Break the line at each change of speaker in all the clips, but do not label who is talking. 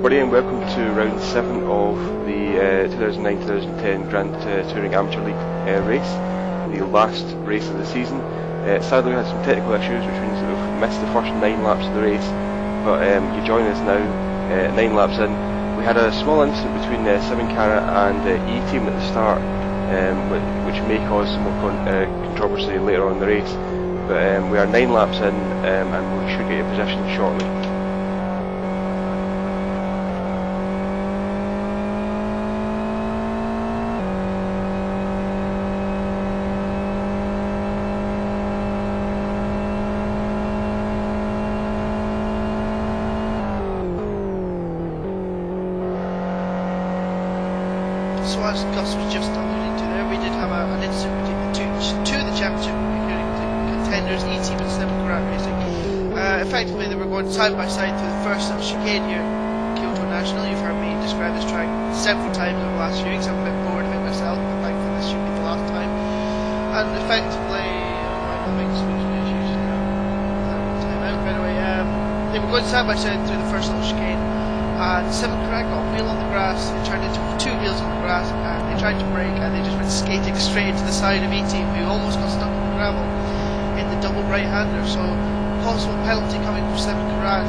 everybody, and welcome to round 7 of the 2009-2010 Grand Touring Amateur League race, the last race of the season. Sadly we had some technical issues, which means that we've missed the first 9 laps of the race, but you join us now, 9 laps in. We had a small incident between 7 Carat and E-Team at the start, which may cause some more controversy later on in the race, but we are 9 laps in, and we should get a position shortly.
So as Gus was just alluding to there, we did have an incident between two of the championship, including the contenders, E-Team and 7 Carat Racing. Effectively they were going side by side through the first little chicane here at Kyoto National. You've heard me describe this track several times over the last few weeks. I'm a bit bored of it myself, but thankfully this should be the last time. And effectively, I'm making some issues now. Time out, by the way. They were going side by side through the first little chicane. And 7 Carat got a wheel on the grass, it turned into 2 wheels on the grass, and they tried to brake and they just went skating straight into the side of E-Team, who almost got stuck in the gravel in the double right-hander. So possible penalty coming from 7 Carat.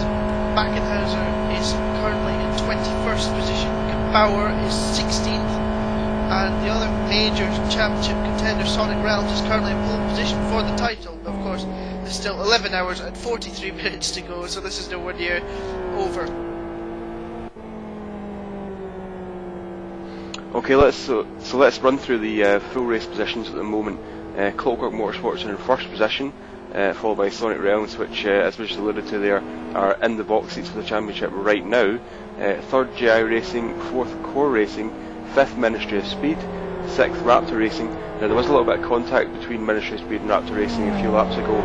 Backenhauser is currently in 21st position, Bauer is 16th, and the other major championship contender, Sonic Realms, is currently in pole position for the title. Of course, there's still 11 hours and 43 minutes to go, so this is nowhere near over.
Okay, let's run through the full race positions at the moment. Clockwork Motorsports are in first position, followed by Sonic Realms, which, as we just alluded to there, are in the box seats for the championship right now. 3rd GI Racing, 4th Core Racing, 5th Ministry of Speed, 6th Raptor Racing. Now there was a little bit of contact between Ministry of Speed and Raptor Racing a few laps ago.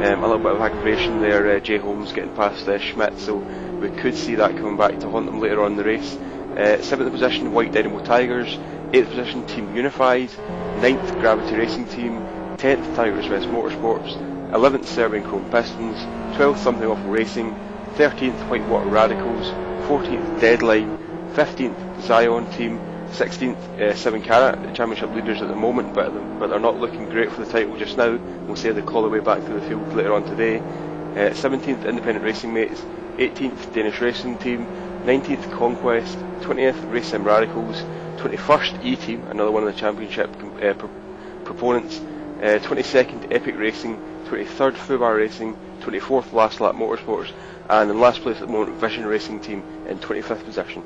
A little bit of aggravation there, Jay Holmes getting past Schmidt, so we could see that coming back to haunt them later on in the race. 7th position White Dynamo Tigers, 8th position Team Unified, 9th Gravity Racing Team, 10th Tigers West Motorsports, 11th Serbian Chrome Pistons, 12th Something Awful Racing, 13th Whitewater Radicals, 14th Deadline, 15th Zion Team, 16th 7 Carat, the championship leaders at the moment, but they're not looking great for the title just now. We'll see how they claw their way back through the field later on today. 17th Independent Racing Mates, 18th Danish Racing Team, 19th Conquest, 20th Race Sim Radicals, 21st E-Team, another one of the championship proponents, 22nd Epic Racing, 23rd Fubar Racing, 24th Last Lap Motorsports, and in last place at the moment Vision Racing Team in 25th position.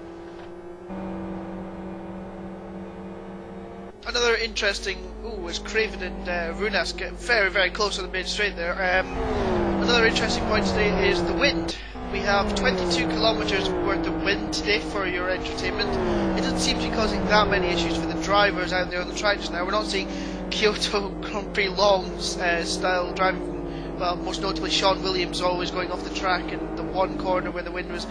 Another interesting, is Craven and Runas getting very, very close to the main straight there. Another interesting point today is the wind. We have 22 kilometers worth of wind today for your entertainment. It doesn't seem to be causing that many issues for the drivers out there on the track just now. We're not seeing Kyoto Grand Prix long style driving. Well, most notably Sean Williams always going off the track in the one corner where the wind was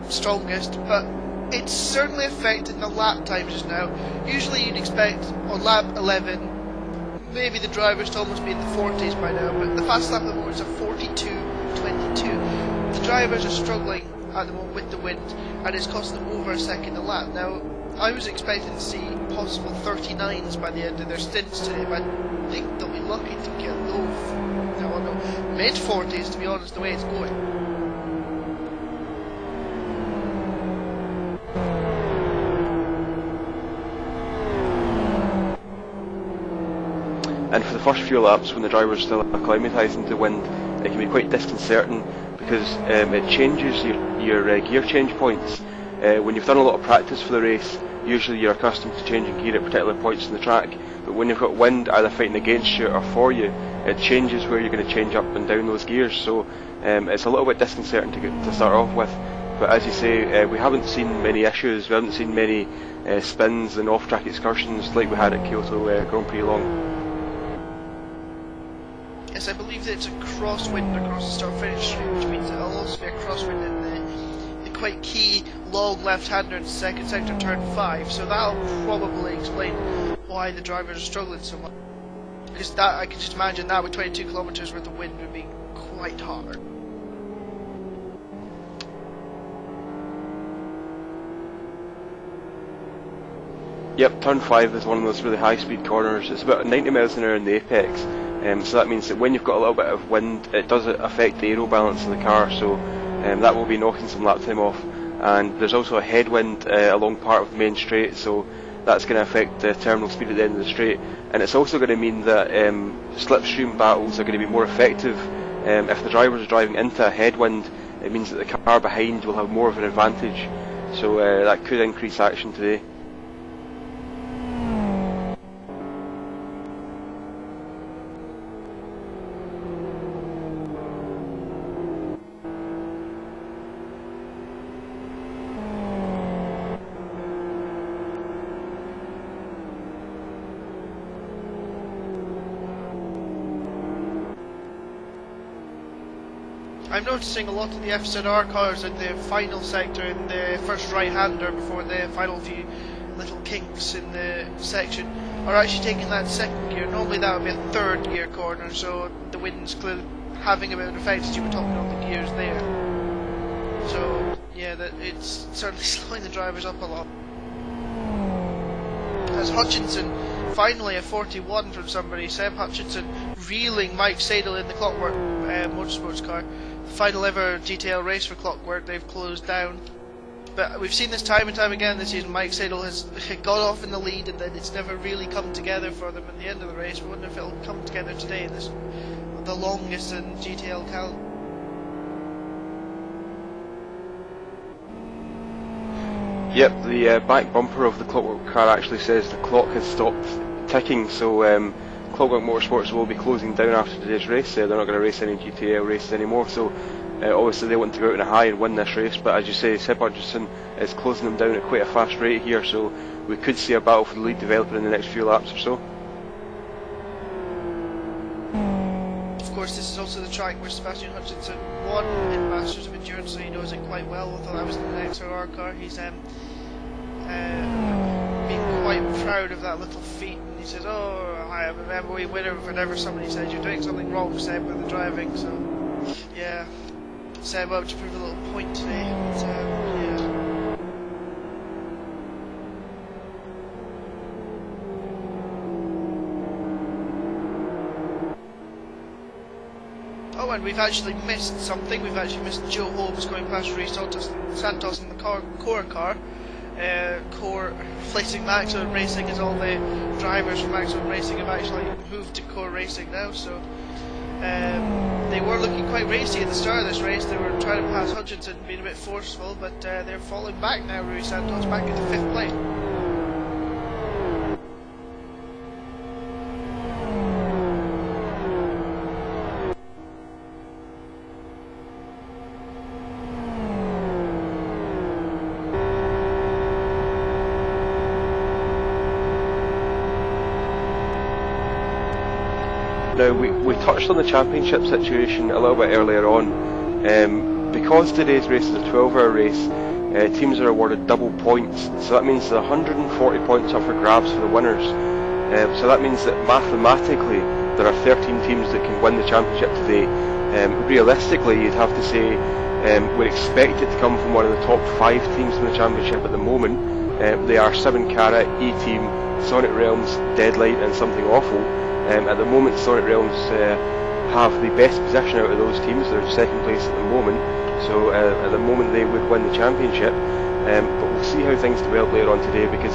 strongest. But it's certainly affecting the lap times just now. Usually you'd expect on lap 11 maybe the drivers to almost be in the 40s by now, but the fastest lap at the moment is a 42.22. The drivers are struggling at the moment with the wind, and it's costing them over a second a lap. Now, I was expecting to see possible 39s by the end of their stints today, but I think they'll be lucky to get mid-40s, to be honest, the way it's going.
And for the first few laps, when the drivers still acclimatising to the wind, it can be quite disconcerting because it changes your gear change points. When you've done a lot of practice for the race, usually you're accustomed to changing gear at particular points in the track, but when you've got wind either fighting against you or for you, it changes where you're going to change up and down those gears, so it's a little bit disconcerting to start off with. But as you say, we haven't seen many issues, we haven't seen many spins and off-track excursions like we had at Kyoto Grand Prix Long.
Yes, I believe that it's a crosswind across the start-finish straight, which means that it'll also be a crosswind in the quite key long left-hander in the second sector, turn 5, so that'll probably explain why the drivers are struggling so much. Because that, I can just imagine that with 22 kilometers worth of wind would be quite hard.
Yep, turn 5 is one of those really high speed corners. It's about 90 miles an hour in the apex, so that means that when you've got a little bit of wind, it does affect the aero balance of the car, so that will be knocking some lap time off. And there's also a headwind along part of the main straight, so that's going to affect the terminal speed at the end of the straight. And it's also going to mean that slipstream battles are going to be more effective. If the drivers are driving into a headwind, it means that the car behind will have more of an advantage, so that could increase action today.
I'm noticing a lot of the FZR cars in the final sector, in the first right-hander before the final few little kinks in the section, are actually taking that second gear. Normally that would be a third gear corner, so the wind's clearly having a bit of an effect, as you were talking about the gears there. So yeah, that it's certainly slowing the drivers up a lot. As Hutchinson, finally a 41 from somebody, Seb Hutchinson reeling Mike Sadel in the Clockwork Motorsports car. Final ever GTL race for Clockwork, they've closed down. But we've seen this time and time again this season. Mike Sadel has got off in the lead and then it's never really come together for them at the end of the race. We wonder if it'll come together today, this the longest in GTL calendar.
Yep, the back bumper of the Clockwork car actually says the clock has stopped ticking, so Clockwork Motorsports will be closing down after today's race. They're not going to race any GTL races anymore, so obviously they want to go out in a high and win this race, but as you say, Seb Hutchinson is closing them down at quite a fast rate here, so we could see a battle for the lead developing in the next few laps or so.
Of course, this is also the track where Sebastian Hutchinson won in Masters of Endurance, so he knows it quite well. Although I was in an XRR car, he's been quite proud of that little feat. And he says, "Oh, I remember we winner whenever somebody says you're doing something wrong, Seb, with the driving." So, yeah, Seb up to prove a little point today. But, yeah. Oh, and we've actually missed something. We've actually missed Joe Holmes going past Rui Santos in the Core car. Core replacing Maximum Racing, as all the drivers from Maximum Racing have actually moved to Core Racing now. So they were looking quite racy at the start of this race. They were trying to pass Hutchinson, being a bit forceful, but they're falling back now. Rui Santos back into 5th place.
Now, we touched on the championship situation a little bit earlier on. Because today's race is a 12-hour race, teams are awarded double points, so that means that 140 points are for grabs for the winners. So that means that mathematically there are 13 teams that can win the championship today. Realistically, you'd have to say we expect it to come from one of the top 5 teams in the championship at the moment. They are 7 Carat, E-Team, Sonic Realms, Deadlight and Something Awful. At the moment, Sonic Realms have the best position out of those teams. They're in 2nd place at the moment, so at the moment they would win the championship. But we'll see how things develop later on today, because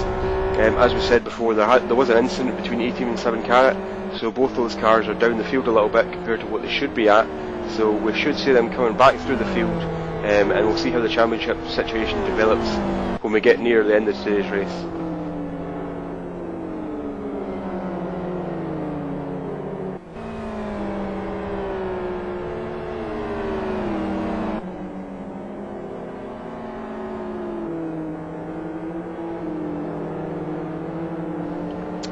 as we said before, there was an incident between E-Team and 7 Carat, so both those cars are down the field a little bit compared to what they should be at, so we should see them coming back through the field, and we'll see how the championship situation develops when we get near the end of today's race.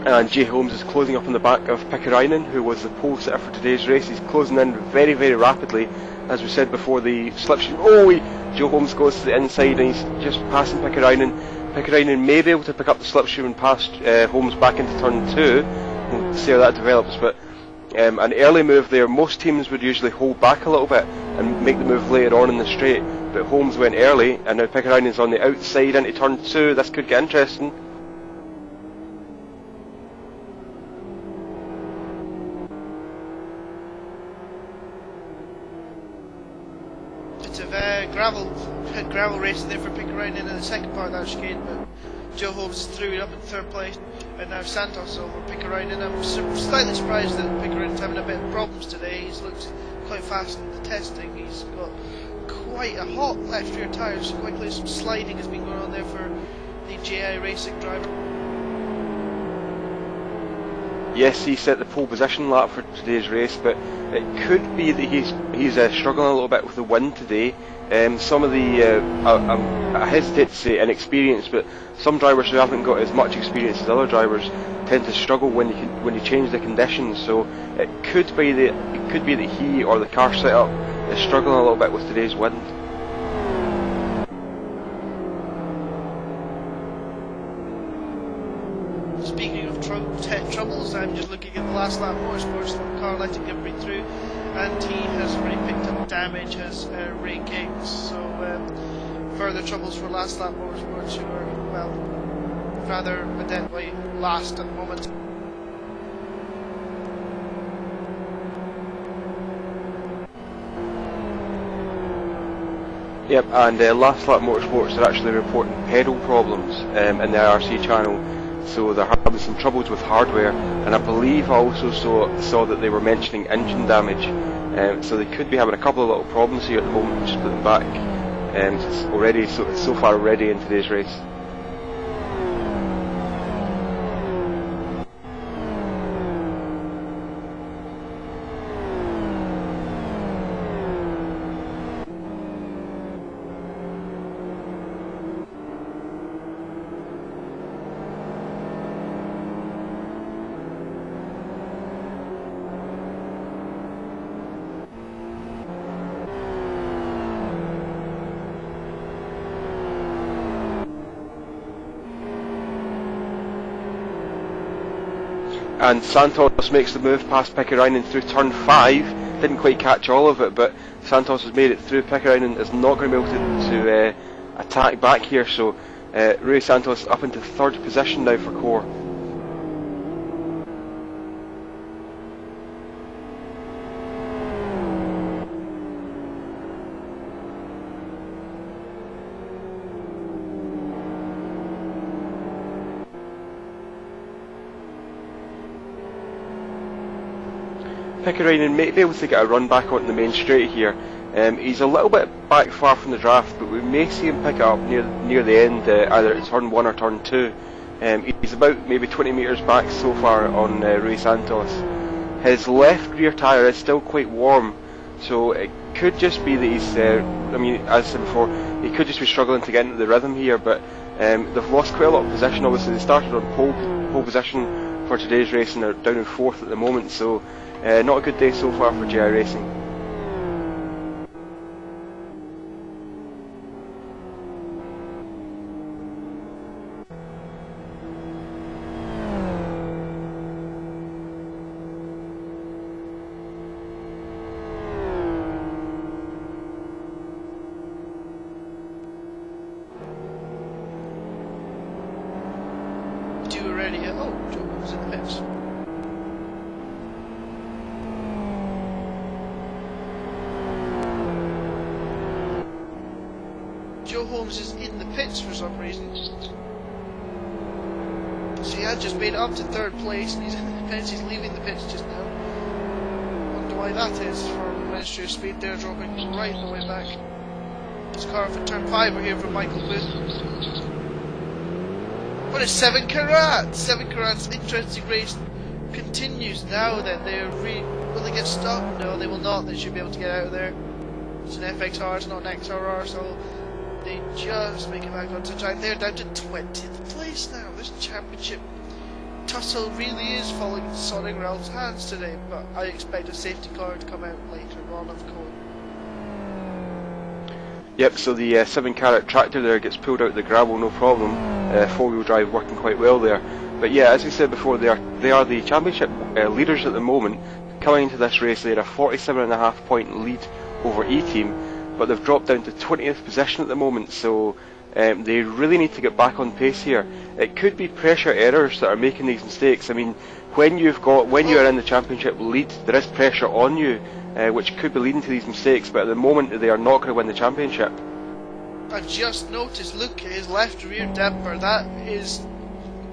And Jay Holmes is closing up on the back of Pikkarainen, who was the pole sitter for today's race. He's closing in very, very rapidly. As we said before, the slipstream. Joe Holmes goes to the inside and he's just passing Pikkarainen. Pikkarainen may be able to pick up the slipstream and pass Holmes back into turn 2. We'll see how that develops. But an early move there. Most teams would usually hold back a little bit and make the move later on in the straight. But Holmes went early, and now Pikkarainen's on the outside into turn 2. This could get interesting.
of gravel racing there for Pickerainen in the second part of that chicane, but Joe Holmes threw it up in third place, and now Santos over Pickerainen. I'm slightly surprised that Pickerainen's having a bit of problems today. He's looked quite fast in the testing. He's got quite a hot left rear tyre, so quickly some sliding has been going on there for the JI Racing driver.
Yes, he set the pole position lap for today's race, but it could be that he's struggling a little bit with the wind today. Some of the, I hesitate to say inexperienced, but some drivers who haven't got as much experience as other drivers tend to struggle when you change the conditions. So it could be that he or the car setup is struggling a little bit with today's wind.
Speaking of troubles, I'm just looking at the last lap motorsports. One car letting him read through, and he has already picked up damage as Leggate. So further troubles for last lap motorsports, who are, well, rather evidently last at the moment.
Yep, and last lap motorsports are actually reporting pedal problems in the IRC channel. So they're having some troubles with hardware, and I believe I also saw that they were mentioning engine damage. So they could be having a couple of little problems here at the moment, which is putting back it's already so far already in today's race. And Santos makes the move past Pickerainen through turn 5. Didn't quite catch all of it, but Santos has made it through. Pickerainen is not going to be able to attack back here, so Rui Santos up into third position now for Keough. Pickerainen may be able to get a run back onto the main straight here. He's a little bit back far from the draft, but we may see him pick it up near the end, either at turn 1 or turn 2. He's about maybe 20 metres back so far on Rui Santos. His left rear tyre is still quite warm, so it could just be that he's, I mean, as I said before, he could just be struggling to get into the rhythm here, but they've lost quite a lot of position. Obviously they started on pole position for today's race and they're down in 4th at the moment, so not a good day so far for JI Racing.
Oh, Joe was in the pits. Joe Holmes is in the pits for some reason. So he had just made it up to third place and he's in the pits, he's leaving the pits just now. Wonder why that is for Ministry of Speed there, dropping right the way back. His car for turn 5 we're here from Michael Booth. What a 7 carat! 7 carat's interesting race continues now then. Will they get stuck? No, they will not. They should be able to get out of there. It's an FXR, it's not an XRR, so they just make it back onto track. They're down to 20th place now. This championship tussle really is falling into Sonic Realm's hands today, but I expect a safety car to come out later on, of course.
Yep, so the 7 carat tractor there gets pulled out of the gravel, no problem. 4-wheel drive working quite well there. But yeah, as we said before, they are the championship leaders at the moment. Coming into this race, they had a 47.5 point lead over E-Team, but they've dropped down to 20th position at the moment, so they really need to get back on pace here. It could be pressure errors that are making these mistakes. I mean, when you are in the championship lead, there is pressure on you, which could be leading to these mistakes. But at the moment, they are not going to win the championship.
I've just noticed, look, his left rear damper, that is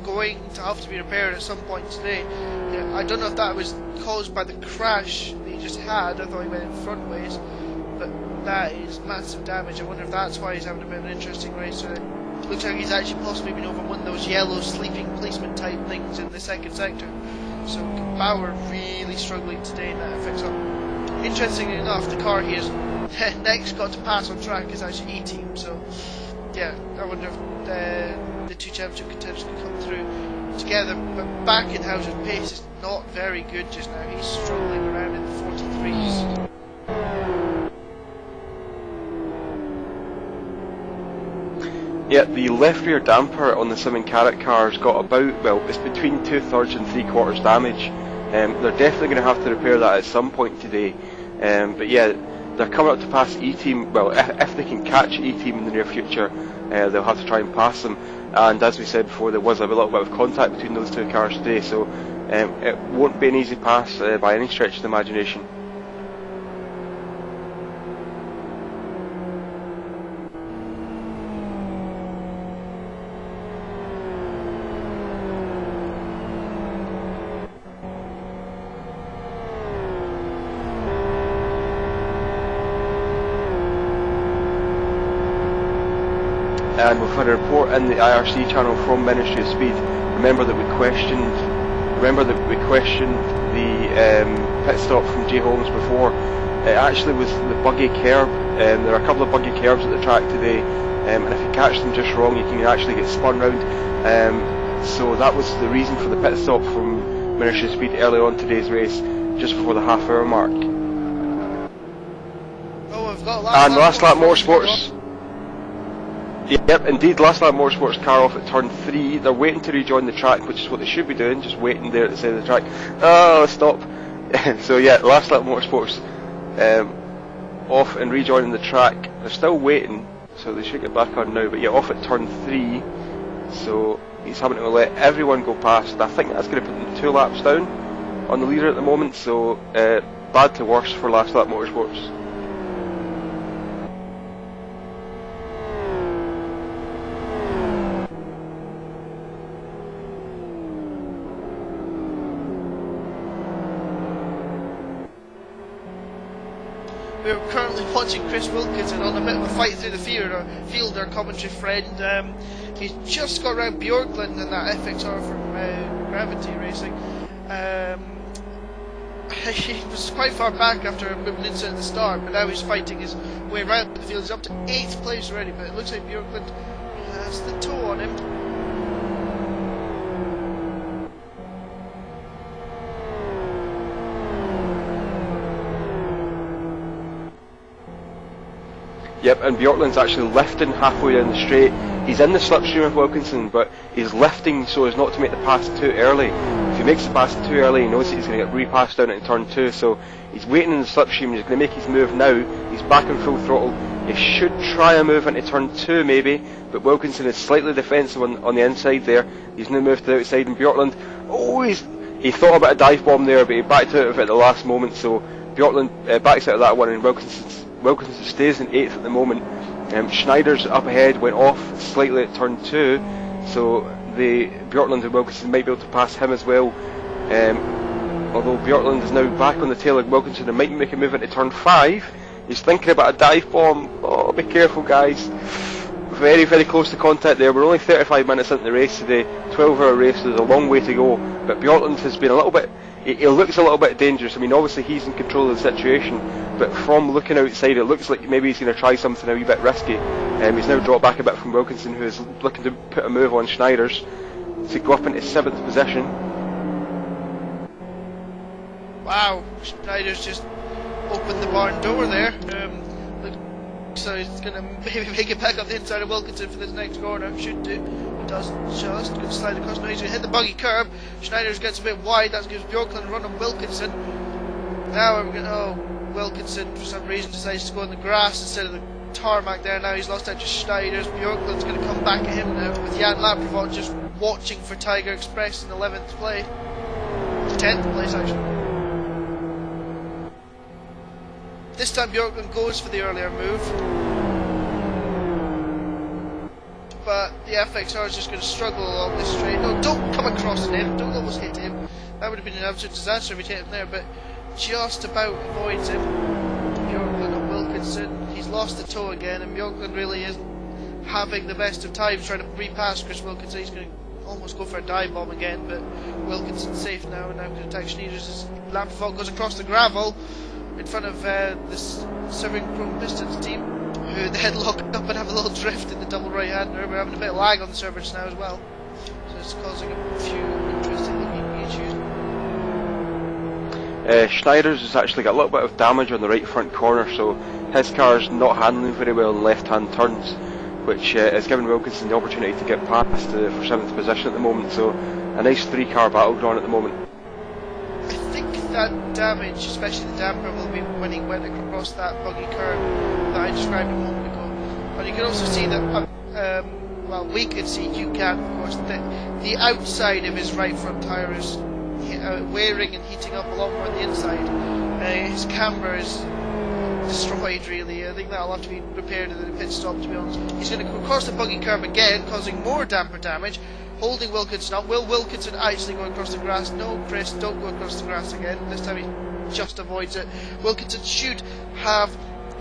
going to have to be repaired at some point today. I don't know if that was caused by the crash that he just had. I thought he went in front ways, but that is massive damage. I wonder if that's why he's having a bit of an interesting race today. Looks like he's actually possibly been over one of those yellow sleeping policeman type things in the second sector. So Bauer really struggling today in that fix up. Interestingly enough, the car he has next got to pass on track is actually E-Team, so yeah, I wonder if the two championship contenders can come through together. But back in House's pace is not very good just now. He's struggling around in the 43s.
Yeah, the left rear damper on the Simon Carrot car's got about, well, it's between 2/3 and 3/4 damage. They're definitely going to have to repair that at some point today. But yeah, they're coming up to pass E-Team. Well, if they can catch E-Team in the near future, they'll have to try and pass them. And as we said before, there was a little bit of contact between those two cars today, so it won't be an easy pass by any stretch of the imagination. And we've had a report in the IRC channel from Ministry of Speed. Remember that we questioned the pit stop from Jay Holmes before. It actually was the buggy curb. There are a couple of buggy curbs at the track today, and if you catch them just wrong, you can actually get spun round. So that was the reason for the pit stop from Ministry of Speed early on today's race, just before the half-hour mark.
Oh, we've got
Last Lap Motorsports. Yep, indeed, Last Lap Motorsports car off at turn 3. They're waiting to rejoin the track, which is what they should be doing, just waiting there at the side of the track. Oh, stop. So yeah, Last Lap Motorsports off and rejoining the track. They're still waiting, so they should get back on now. But yeah, off at turn 3. So he's having to let everyone go past. I think that's going to put them 2 laps down on the leader at the moment, so bad to worse for Last Lap Motorsports.
We're currently watching Chris Wilkinson on a bit of a fight through the field, our commentary friend. He's just got around Bjorklund in that FXR from Gravity Racing. He was quite far back after a moving incident at the start, but now he's fighting his way around the field. He's up to 8th place already, but it looks like Bjorklund has the toe on him.
Yep, and Bjorklund's actually lifting halfway down the straight. He's in the slipstream of Wilkinson, but he's lifting so as not to make the pass too early. If he makes the pass too early, he knows that he's going to get repassed down into turn 2, so he's waiting in the slipstream. He's going to make his move now. He's back in full throttle. He should try a move into turn 2 maybe, but Wilkinson is slightly defensive on the inside there. He's now moved to the outside, and Bjorklund, he thought about a dive bomb there, but he backed out of it at the last moment, so Bjorklund backs out of that one, and Wilkinson stays in 8th at the moment. Schneider's up ahead, went off slightly at turn 2, so Bjorklund and Wilkinson might be able to pass him as well. Although Bjorklund is now back on the tail of Wilkinson and might make a move into turn 5. He's thinking about a dive bomb. Oh, be careful, guys. Very, very close to contact there. We're only 35 minutes into the race today, 12-hour race, so there's a long way to go. But Bjorklund has been a little bit, he looks a little bit dangerous. I mean, obviously he's in control of the situation, but from looking outside it looks like maybe he's going to try something a wee bit risky. He's now dropped back a bit from Wilkinson, who is looking to put a move on Schneider's to go up into 7th position.
Wow, Schneider's just opened the barn door there. So he's going to maybe make it back up the inside of Wilkinson for this next corner. Should do. Doesn't just. Going to slide across. Now he's going to hit the buggy curb. Schneider's gets a bit wide. That gives Bjorklund a run on Wilkinson. Now we're going to. Oh, Wilkinson for some reason decides to go on the grass instead of the tarmac there. Now he's lost out to Schneider's. Bjorklund's going to come back at him now with Jan Laprovot just watching for Tiger Express in 11th place. 10th place actually. This time Bjorklund goes for the earlier move, but the FXR is just going to struggle along this straight. No, don't come across him, don't almost hit him. That would have been an absolute disaster if we hit him there, but just about avoids him. Bjorklund and Wilkinson, he's lost the toe again, and Bjorklund really isn't having the best of times trying to repass Chris Wilkinson. He's going to almost go for a dive bomb again, but Wilkinson's safe now, and now can attack Schneiders as Lampfort goes across the gravel in front of this serving Chrome Pistons team, who then lock up and have a little drift in the double right-hander. We're having a bit of lag on the servers now as well, so it's causing a few interesting looking issues.
Schneiders has actually got a little bit of damage on the right front corner, so his car's not handling very well in left-hand turns, which has given Wilkinson the opportunity to get past for 7th position at the moment, so a nice 3-car battle drawn at the moment.
I think that damage, especially the damper, will be when he went across that buggy curve that I described a moment ago. And you can also see that, well, we could see, you can of course, that the outside of his right front tyre is wearing and heating up a lot more on the inside. His camber is destroyed really. I think that'll have to be repaired in the pit stop, to be honest. He's going to go across the buggy curve again, causing more damper damage, holding Wilkinson up. Will Wilkinson actually go across the grass? No, Chris, don't go across the grass again. This time he just avoids it. Wilkinson should have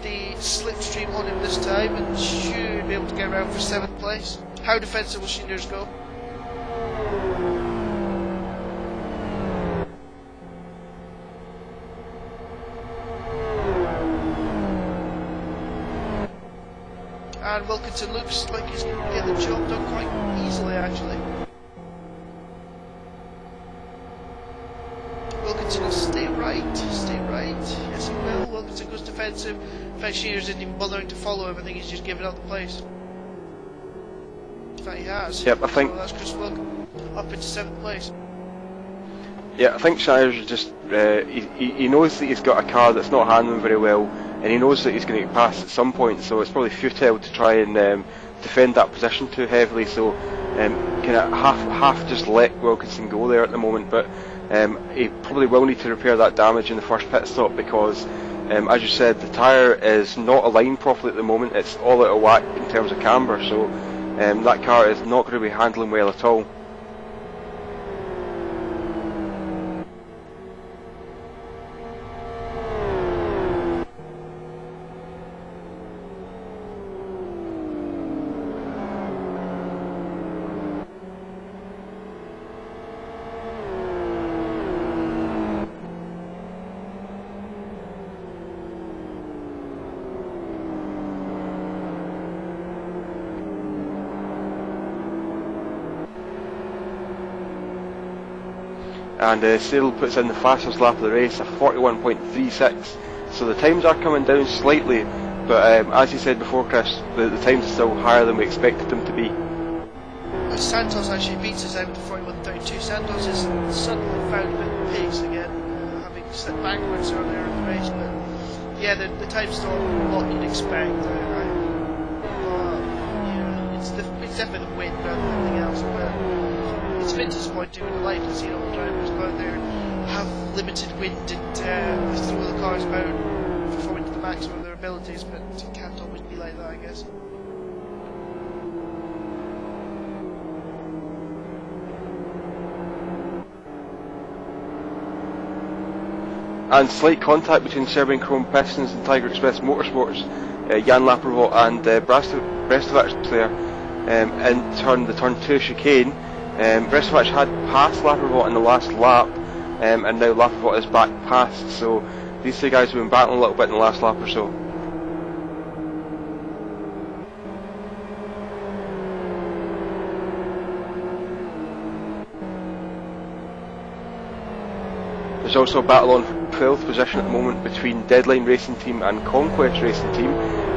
the slipstream on him this time and should be able to get around for 7th place. How defensive will Schneiders go? And Wilkinson looks like he's going to get the job done quite easily, actually. Wilkinson will stay right. Yes, he will. Wilkinson goes defensive. In fact, Schneiders isn't even bothering to follow him. I think he's just giving up the place. In fact, he has.
Yep, I think.
So that's Chris Wilkinson up into 7th place.
Yeah, I think Schneiders is just. He knows that he's got a car that's not handling very well, and he knows that he's going to get past at some point, so it's probably futile to try and defend that position too heavily, so kind of half just let Wilkinson go there at the moment, but he probably will need to repair that damage in the first pit stop, because as you said, the tyre is not aligned properly at the moment. It's all out of whack in terms of camber, so that car is not going to be handling well at all. And Sale puts in the fastest lap of the race, a 41.36, so the times are coming down slightly, but as you said before, Chris, the times are still higher than we expected them to be.
Santos actually beats us out with 41.32. Santos has suddenly found a bit of pace again, having slipped backwards earlier in the race, but yeah, the time's still what you'd expect. Yeah, it's definitely the wind rather than anything else, but it's a bit disappointing when you like to see all the drivers go out there and have limited wind and throw the cars about performing to the maximum of their abilities, but it can't always be like that, I guess.
And slight contact between Serbian Chrome Pistons and Tiger Express Motorsports. Jan Lapervot and Brestovac there in the turn 2 chicane. Brestovac had passed Lapervot in the last lap, and now Lapervot is back past, so these two guys have been battling a little bit in the last lap or so. There's also a battle on for 12th position at the moment between Deadline Racing Team and Conquest Racing Team.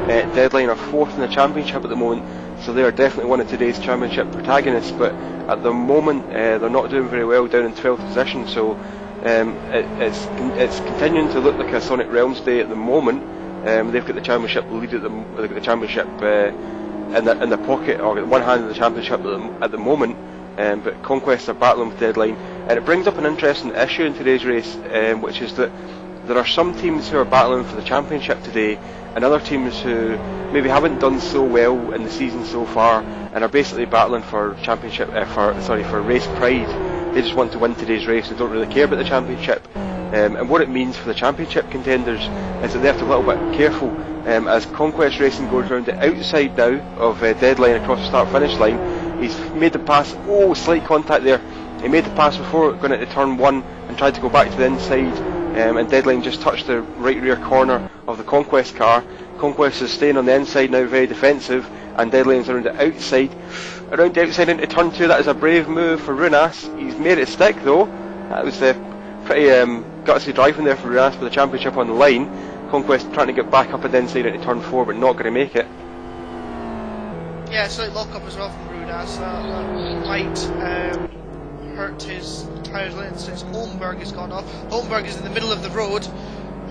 Deadline are 4th in the championship at the moment, so they are definitely one of today's championship protagonists, but at the moment they're not doing very well down in 12th position, so it's continuing to look like a Sonic Realms day at the moment. They've got the championship lead at they've got the championship in the pocket, or one hand in the championship at the moment, but Conquest are battling with Deadline, And it brings up an interesting issue in today's race, which is that there are some teams who are battling for the championship today, and other teams who maybe haven't done so well in the season so far, and are basically battling for championship, for race pride. They just want to win today's race. They don't really care about the championship. And what it means for the championship contenders is that they have to be a little bit careful, as Conquest Racing goes round the outside now of Deadline across the start-finish line. He's made the pass. Oh, slight contact there. He made the pass before going into turn 1 and tried to go back to the inside, and Deadline just touched the right rear corner of the Conquest car. Conquest is staying on the inside now, very defensive, and Deadline's around the outside. Around the outside into turn 2, that is a brave move for Runas. He's made it stick though. That was pretty gutsy driving there for Runas with the championship on the line. Conquest trying to get back up and inside into turn 4, but not going to make it.
Yeah, slight lock up as well from Runas. That might hurt his tyres length since Holmberg has gone off. Holmberg is in the middle of the road.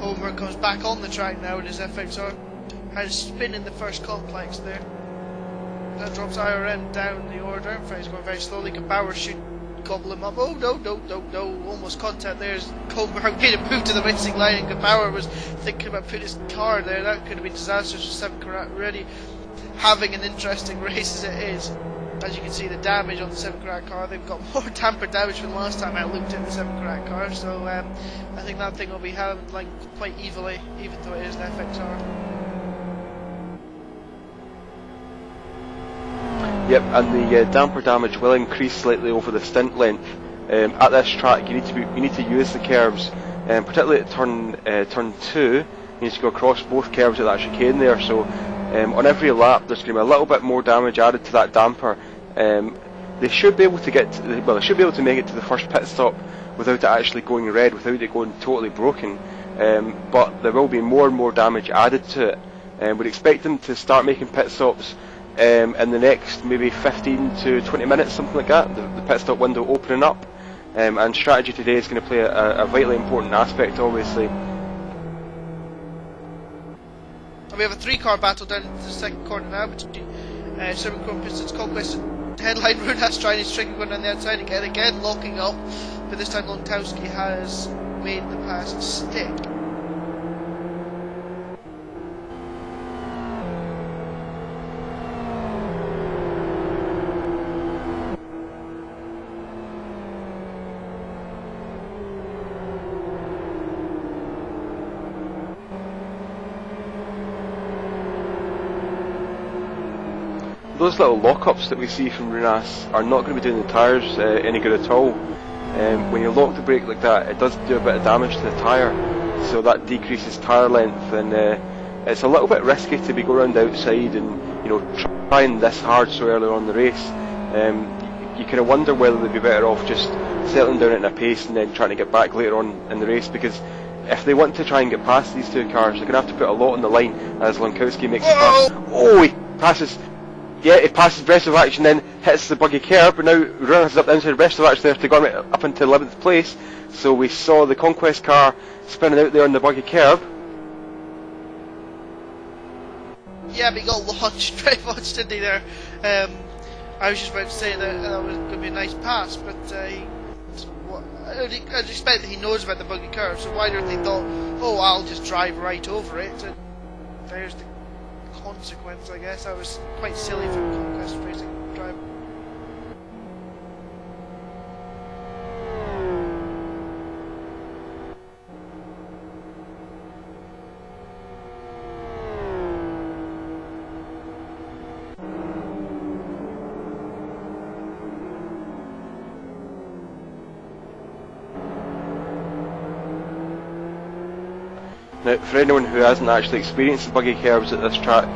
Holmberg comes back on the track now in his FXR. Had a spin in the first complex there. That drops IRM down the order. In fact, he's going very slowly. Bauer should gobble him up. Oh no. Almost contact there as Holmberg made a move to the racing line, and Bauer was thinking about putting his car there. That could have been disastrous for 7 Karat. Really having an interesting race as it is. As you can see, the damage on the 7 Karat car, they've got more tamper damage from the last time I looked at the 7 Karat car, so I think that thing will be handled like quite evilly, even though it is an FXR.
Yep, and the damper damage will increase slightly over the stint length. At this track, you need to use the curves, particularly at turn 2. You need to go across both curves at that chicane there. So on every lap, there's going to be a little bit more damage added to that damper. They should be able to make it to the first pit stop without it actually going red, without it going totally broken. But there will be more and more damage added to it. We'd expect them to start making pit stops in the next maybe 15 to 20 minutes, something like that. The pit stop window opening up, and strategy today is going to play a vitally important aspect, obviously.
We have a 3-car battle down into the second corner now between 7 Chrome Pistons, Conquest and Headline. Runas trying his trick going down the outside again locking up, but this time Longtowski has made the pass stick.
Those little lock-ups that we see from Runas are not going to be doing the tyres any good at all. When you lock the brake like that, it does do a bit of damage to the tyre, so that decreases tyre length, and it's a little bit risky to be going around the outside and trying this hard so early on in the race. You kind of wonder whether they'd be better off just settling down at a pace and then trying to get back later on in the race, because if they want to try and get past these two cars, they're going to have to put a lot on the line as Longtowski makes the pass. Oh, he passes. Yeah, he passes Breast of Action, then hits the buggy curb, but now Runas is up the inside of Breast of Action there to go up into 11th place. So we saw the Conquest car spinning out there on the buggy curb.
Yeah, but he got launched, very much, didn't he there? I was just about to say that was going to be a nice pass, but I'd expect that he knows about the buggy curve, so why don't they thought, oh, I'll just drive right over it, and there's the consequence, I guess. That was quite silly for Conquest Racing driver.
Now, for anyone who hasn't actually experienced the buggy curves at this track,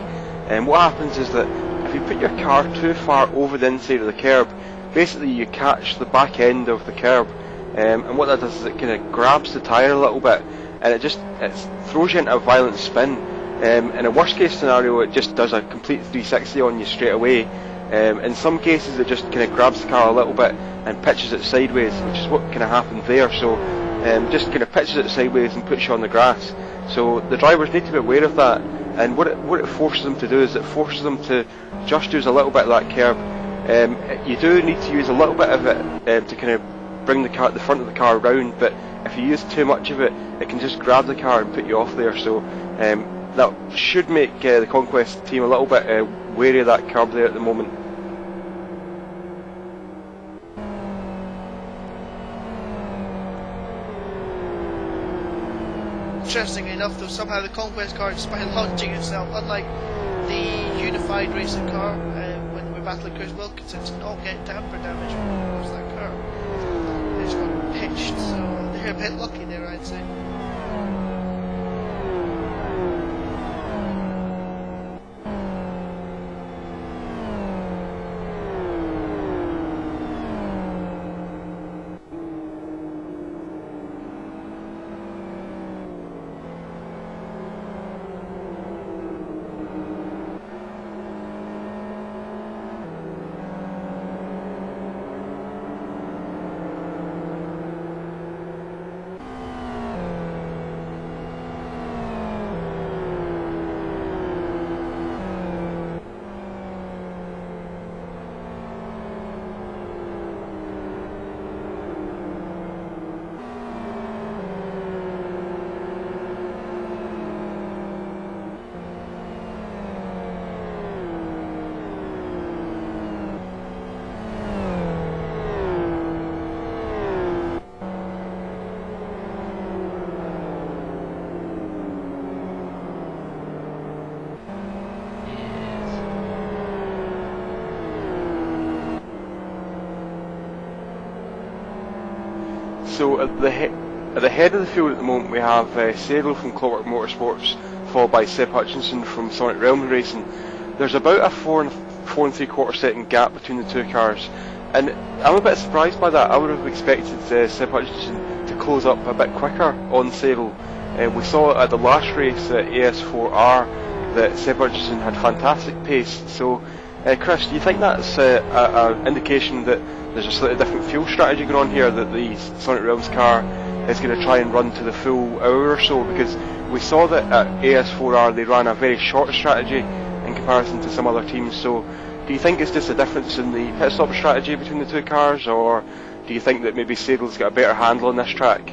what happens is that if you put your car too far over the inside of the curb, basically you catch the back end of the curb, and what that does is it kind of grabs the tyre a little bit, and it throws you into a violent spin. In a worst case scenario, it just does a complete 360 on you straight away. In some cases, it just kind of grabs the car a little bit and pitches it sideways, which is what kind of happened there. So just kind of pitches it sideways and puts you on the grass. So the drivers need to be aware of that, and what it forces them to do is it forces them to just use a little bit of that curb. You do need to use a little bit of it to kind of bring the front of the car round, but if you use too much of it, it can just grab the car and put you off there. So that should make the Conquest team a little bit wary of that curb there at the moment.
Interestingly enough, though, somehow the Conquest car, despite launching itself, unlike the unified racing car when we're battling Chris Wilkinson, did not get damper damage across that curve. They just got pitched, so they're a bit lucky there, I'd say.
So at the head of the field at the moment we have Sadel from Clockwork Motorsports, followed by Seb Hutchinson from Sonic Realm Racing. There's about a 4 and 3/4 second gap between the two cars, and I'm a bit surprised by that. I would have expected Seb Hutchinson to close up a bit quicker on Sadel. We saw at the last race at AS4R that Seb Hutchinson had fantastic pace. So Chris, do you think that's an indication that there's a slightly different fuel strategy going on here, that the Sonic Realms car is going to try and run to the full hour or so? Because we saw that at AS4R they ran a very short strategy in comparison to some other teams. So do you think it's just a difference in the pit stop strategy between the two cars, or do you think that maybe Sadel's got a better handle on this track?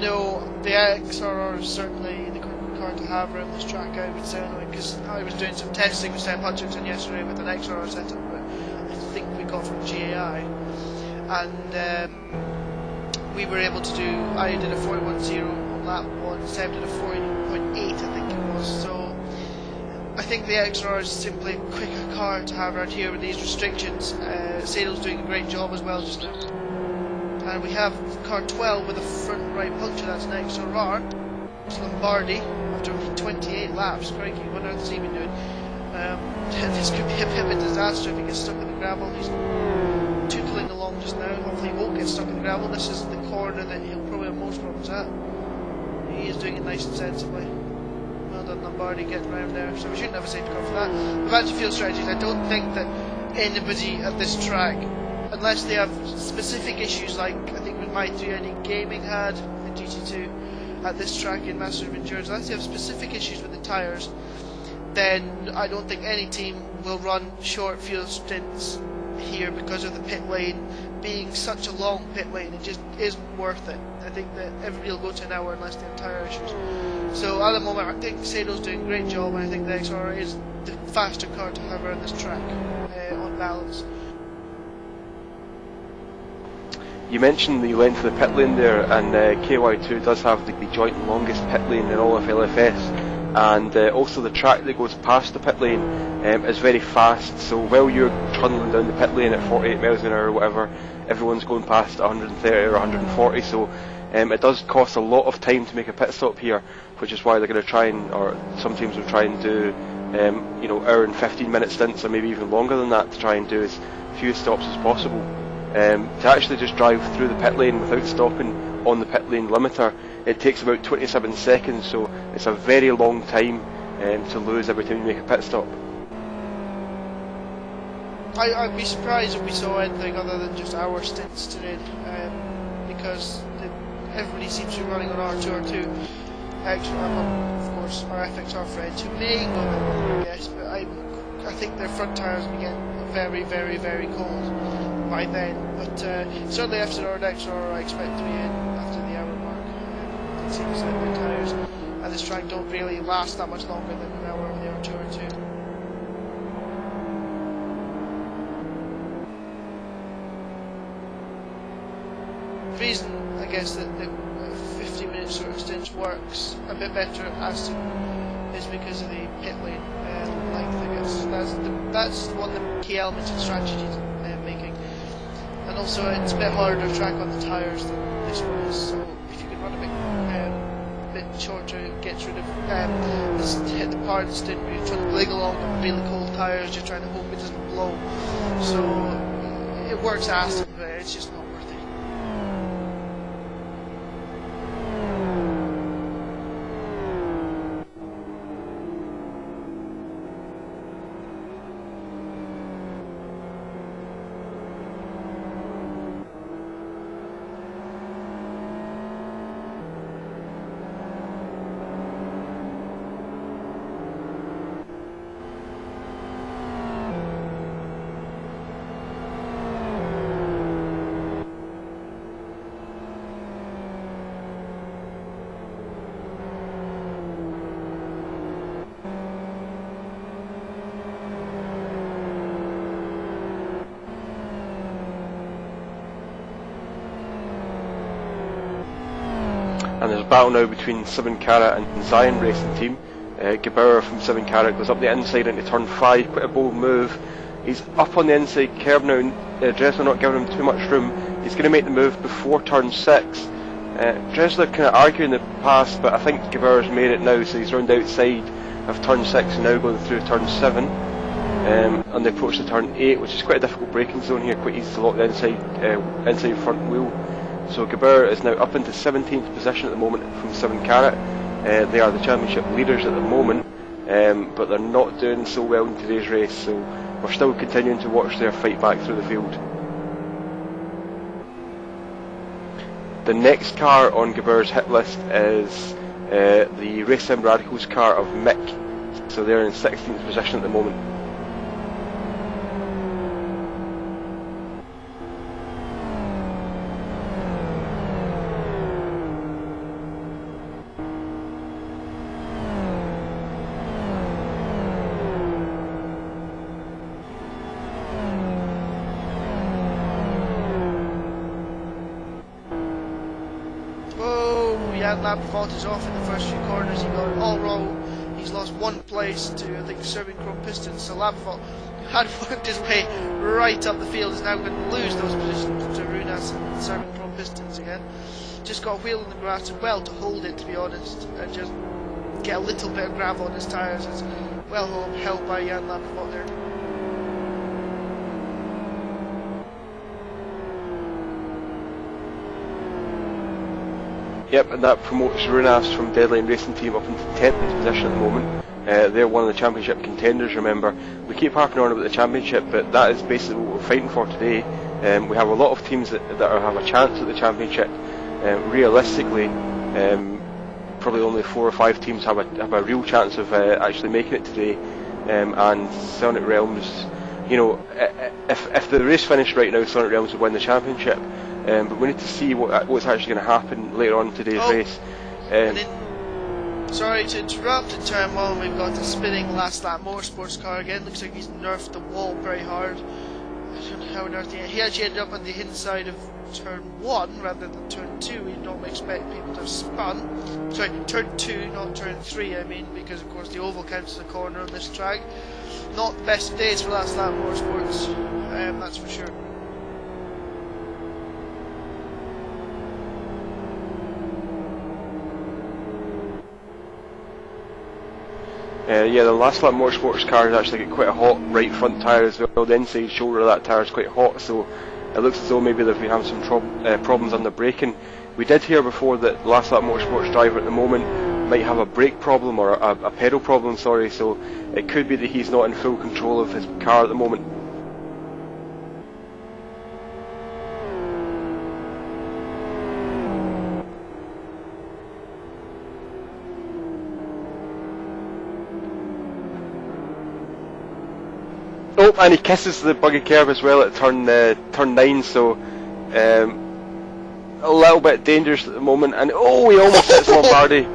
No, the XRR is certainly the car to have around this track, I would say, because I was doing some testing with Seb Hutchinson yesterday with an XRR setup that I think we got from GAI, and we were able to do, I did a 41.0 on lap 1, Seb did a 40.8 I think it was, so I think the XRR is simply a quicker car to have around here with these restrictions. Sadel's doing a great job as well just now. And we have car 12 with a front right puncture, that's an XRR. It's Lombardi, after 28 laps, crikey, what on earth has he been doing? This could be a bit of a disaster if he gets stuck in the gravel. He's tootling along just now, hopefully he won't get stuck in the gravel. This is the corner that he'll probably have most problems at. He is doing it nice and sensibly. Well done Lombardi, getting around there, so we shouldn't have a safety car for that. But back to field strategies, I don't think that anybody at this track, unless they have specific issues like I think with My 3ID Gaming had in GT2 at this track in Masters of Endurance, unless they have specific issues with the tyres, then I don't think any team will run short field stints here because of the pit lane being such a long pit lane. It just isn't worth it. I think that everybody will go to an hour unless they have tyre issues. So at the moment I think Sadel's doing a great job, and I think the XR is the faster car to have around this track on balance.
You mentioned the length of the pit lane there, and KY2 does have the joint longest pit lane in all of LFS, and also the track that goes past the pit lane is very fast, so while you're trundling down the pit lane at 48 miles an hour or whatever, everyone's going past 130 or 140, so it does cost a lot of time to make a pit stop here, which is why they're going to try and, or some teams will try and do hour and 15 minute stints, or maybe even longer than that, to try and do as few stops as possible. To actually just drive through the pit lane without stopping on the pit lane limiter, it takes about 27 seconds, so it's a very long time to lose every time you make a pit stop.
I'd be surprised if we saw anything other than just hour stints today, because everybody seems to be running on R2R2. Of course, our FXR friends who may go longer, I guess, but I think their front tyres will be getting very, very, very cold. by then, but certainly after our next hour I expect to be in after the hour mark. It seems like the tyres at this track don't really last that much longer than an hour or the hour 2 or 2. The reason I guess that the 50-minute sort of stint works a bit better as to is because of the pit lane length, I guess. That's one of the key elements in strategy making. And also it's a bit harder to track on the tyres than this one is, so if you can run a bit shorter, it gets rid of hit the part of the stint where you're trying to bling along on really cold tyres, you're trying to hope it doesn't blow. So it works awesome, but it's just not worth it.
And there's a battle now between 7 Carat and Zion Racing Team. Keough from 7 Carat goes up the inside into turn 5, quite a bold move. He's up on the inside curb now, and Dressler not giving him too much room. He's going to make the move before turn 6. Dressler kind of arguing the pass, but I think Keough's made it now, so he's round outside of turn 6 and now going through turn 7. And they approach the turn 8, which is quite a difficult braking zone here, quite easy to lock the inside front wheel. So Keough is now up into 17th position at the moment from 7 Carat. They are the championship leaders at the moment, but they're not doing so well in today's race, so we're still continuing to watch their fight back through the field. The next car on Keough's hit list is the Race Sim Radicals car of Mick, so they're in 16th position at the moment.
Lap fault is off in the first few corners. He got it all wrong. He's lost 1 place to, I think, Serving Chrome Pistons. So Lampfort had worked his way right up the field. Is now going to lose those positions to Runas and Serving Chrome Pistons again. Just got a wheel in the grass and well to hold it, to be honest, and just get a little bit of gravel on his tyres. It's well held by Jan Lampfort there.
Yep, and that promotes Runas from Deadline Racing Team up into 10th position at the moment. They're one of the championship contenders, remember. We keep harping on about the championship, but that is basically what we're fighting for today. We have a lot of teams that have a chance at the championship. Realistically, probably only 4 or 5 teams have a real chance of actually making it today. And Sonic Realms, you know, if the race finished right now, Sonic Realms would win the championship. But we need to see what's actually going to happen later on in today's race.
Sorry to interrupt. In turn 1, we've got a spinning last lap motorsports car again. Looks like he's nerfed the wall very hard. I don't know how on earth he actually ended up on the inside of turn 1 rather than turn 2. We don't expect people to have spun. Sorry, turn 2, not turn 3, I mean, because of course the oval counts as a corner on this track. Not the best days for last lap motorsports, that's for sure.
Yeah, the last lap motorsports car has actually got quite a hot right front tyre as well. The inside shoulder of that tyre is quite hot, so it looks as though maybe they've been having some problems on the braking. We did hear before that the last lap motorsports driver at the moment might have a brake problem or a pedal problem, sorry, so it could be that he's not in full control of his car at the moment. Oh, and he kisses the buggy curb as well at turn 9, so a little bit dangerous at the moment. And oh, he almost hits Lombardi.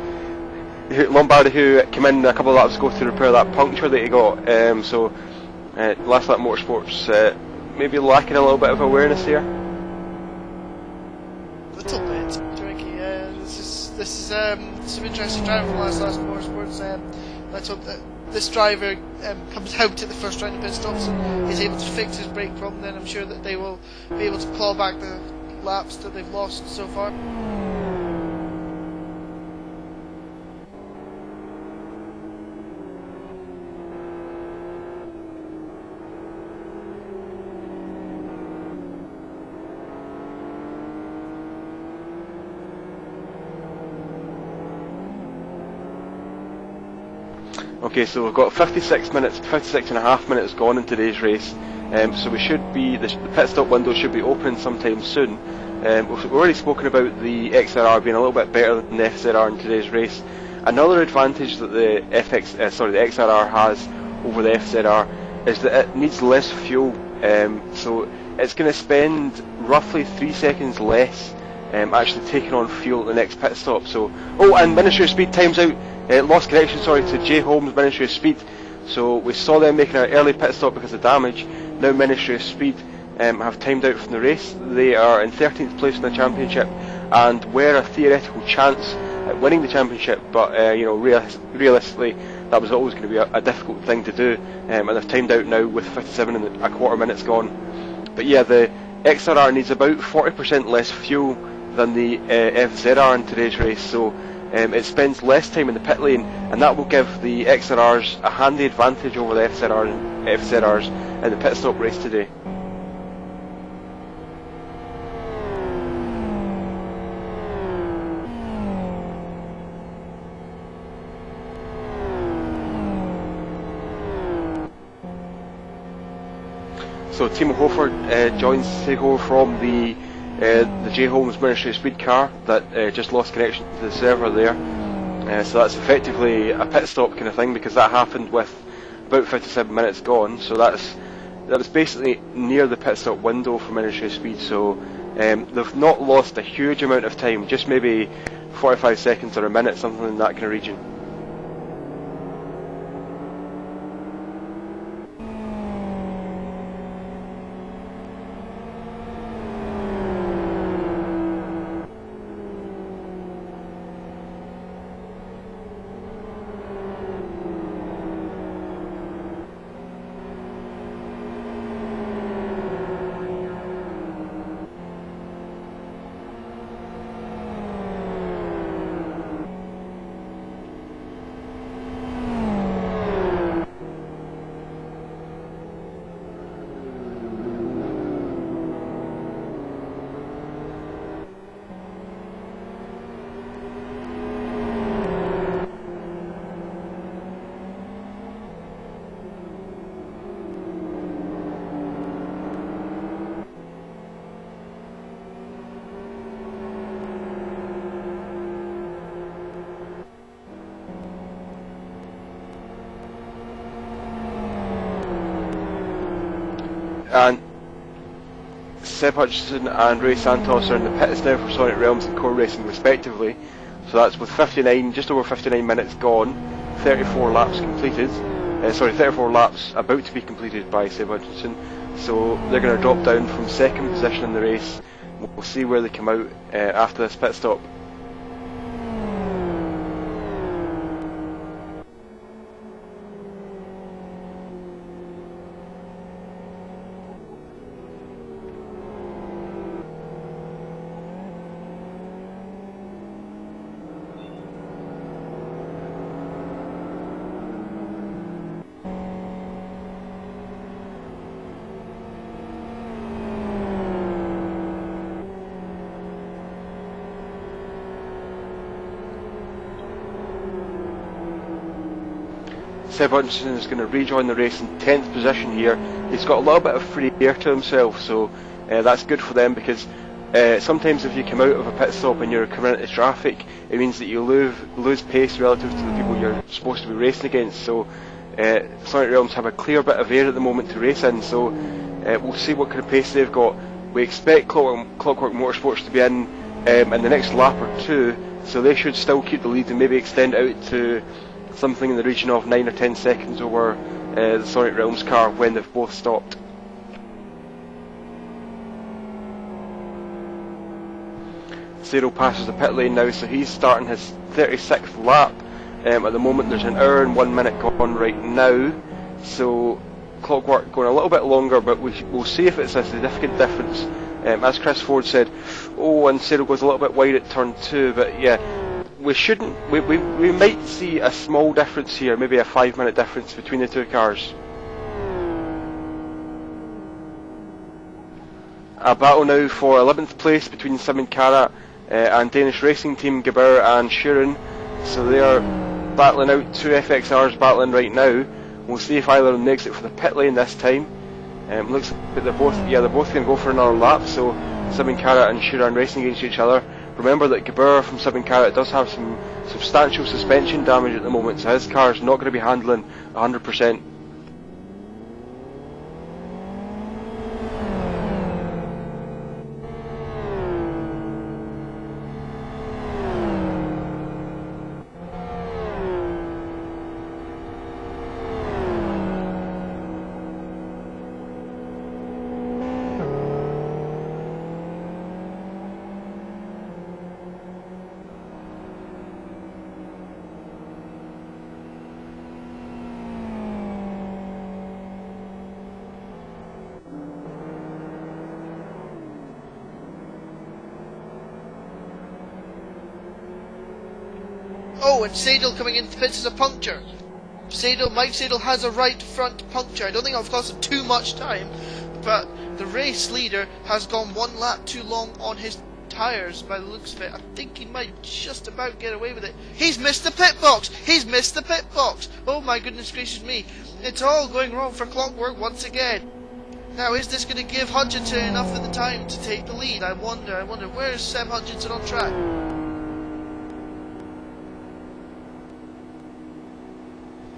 Lombardi, who came in a couple of laps ago to repair that puncture that he got. So Last Lap Motorsports maybe lacking a little bit of awareness here.
A little bit, Ricky. This is some interesting driving from Last Lap Motorsports. Let's hope that this driver comes out at the first round of pit stops and is able to fix his brake problem. Then I'm sure that they will be able to claw back the laps that they've lost so far.
Okay, so we've got 56 and a half minutes gone in today's race, so we should be, the pit stop window should be opening sometime soon. We've already spoken about the XRR being a little bit better than the FZR in today's race. Another advantage that the XRR has over the FZR is that it needs less fuel, so it's going to spend roughly 3 seconds less actually taking on fuel at the next pit stop. So, oh, and Ministry of Speed times out. Lost connection, to J Holmes, Ministry of Speed. So we saw them making an early pit stop because of damage. Now Ministry of Speed have timed out from the race. They are in 13th place in the championship and were a theoretical chance at winning the championship, but realistically that was always going to be a difficult thing to do, and they've timed out now with 57 and a quarter minutes gone. But yeah, the XRR needs about 40% less fuel than the FZR in today's race, so it spends less time in the pit lane, and that will give the XRRs a handy advantage over the FZRs in the pit stop race today. So Timo Hofer joins Keough from the J Holmes Ministry of Speed car that just lost connection to the server there. So that's effectively a pit stop kind of thing, because that happened with about 57 minutes gone. So that was basically near the pit stop window for Ministry of Speed. So they've not lost a huge amount of time, just maybe 45 seconds or a minute, something in that kind of region. And Seb Hutchinson and Ray Santos are in the pits now for Sonic Realms and Core Racing respectively. So that's with just over 59 minutes gone, 34 laps completed. 34 laps about to be completed by Seb Hutchinson. So they're going to drop down from second position in the race. We'll see where they come out after this pit stop. Seb Hutchinson is going to rejoin the race in 10th position here. He's got a little bit of free air to himself, so that's good for them, because sometimes if you come out of a pit stop and you're coming into traffic, it means that you lose pace relative to the people you're supposed to be racing against. So Sonic Realms have a clear bit of air at the moment to race in, so we'll see what kind of pace they've got. We expect Clockwork Motorsports to be in the next lap or two, so they should still keep the lead and maybe extend out to something in the region of 9 or 10 seconds over the Sonic Realms car when they've both stopped. Cyril passes the pit lane now, so he's starting his 36th lap. At the moment there's an hour and 1 minute gone right now, so Clockwork going a little bit longer, but we'll see if it's a significant difference. As Chris Ford said, and Cyril goes a little bit wide at turn 2, but yeah, we might see a small difference here, maybe a 5-minute difference between the two cars. A battle now for 11th place between Simon Carrot and Danish racing team Gebauer and Schuren. So they are battling out, two FXRs battling right now. We'll see if either of them makes it for the pit lane this time. Looks like they're both going to go for another lap. So Simon Carrot and Schuren racing against each other. Remember that Gebauer from Simon Carrot does have some substantial suspension damage at the moment, so his car is not going to be handling 100%.
Oh, and Sadel coming into the pits as a puncture. Mike Sadel has a right front puncture. I don't think I've cost him too much time, but the race leader has gone 1 lap too long on his tyres by the looks of it. I think he might just about get away with it. He's missed the pit box! He's missed the pit box! Oh my goodness gracious me. It's all going wrong for Clockwork once again. Now, is this going to give Hutchinson enough of the time to take the lead? I wonder, where's Seb Hutchinson on track?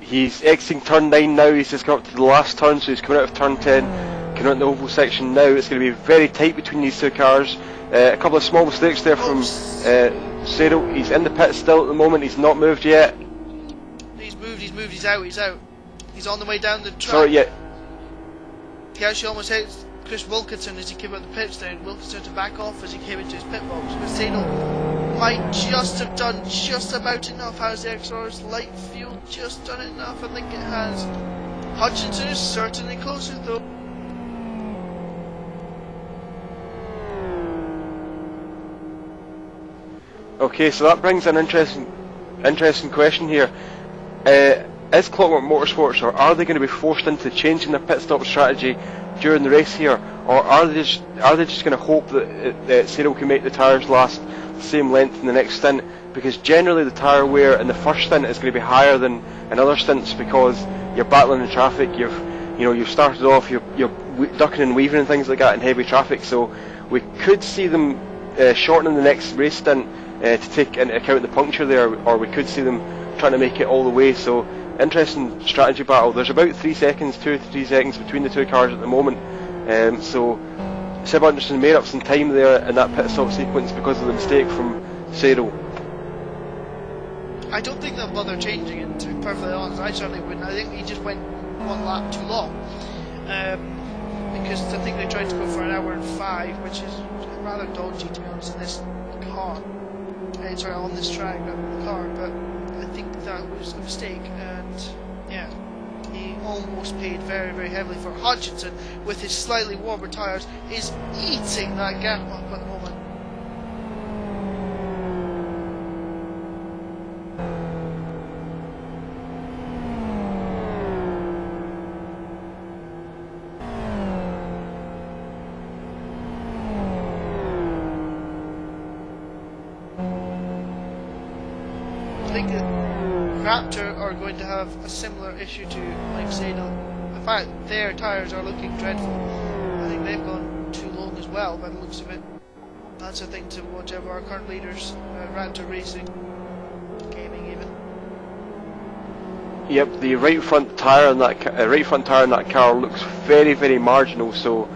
He's exiting turn 9 now, he's just come up to the last turn, so he's coming out of turn 10, coming out in the oval section now. It's going to be very tight between these two cars. A couple of small mistakes there from Cyril. He's in the pit still at the moment, he's not moved yet.
He's moved, he's out. He's on the way down the track.
Sorry, yeah.
He actually almost hit Chris Wilkinson as he came out the pits there, and Wilkinson to back off as he came into his pit box. But Cyril might just have done just about enough. Has the XR's light fuel just done enough? I think it has. Hutchinson is certainly closer though.
Okay, so that brings an interesting question here. Is Clockwork Motorsports, or are they going to be forced into changing their pit stop strategy during the race here, or are they just going to hope that Cyril can make the tyres last the same length in the next stint? Because generally the tyre wear in the first stint is going to be higher than in other stints, because you're battling in traffic. You've started off, you're ducking and weaving and things like that in heavy traffic. So we could see them shortening the next race stint to take into account the puncture there, or we could see them trying to make it all the way. So interesting strategy battle. There's about 2 to 3 seconds between the two cars at the moment. So Seb Hutchinson made up some time there in that pit stop sequence because of the mistake from Cyril.
I don't think they'll bother changing it, to be perfectly honest. I certainly wouldn't. I think he just went 1 lap too long. Because I think they tried to go for an hour and 5, which is rather dodgy, to be honest, in this car. Sorry, on this track, not in the car, but I think that was a mistake, and yeah, he almost paid very, very heavily for Hutchinson with his slightly warmer tyres, is eating that gap up at the moment. I think that Raptor are going to have a similar issue to Mike Sadel. In fact, their tyres are looking dreadful. I think they've gone too long as well by the looks of it. That's a thing to watch over our current leaders, Raptor Racing, Gaming even.
Yep, the right front tyre on that car looks very, very marginal. So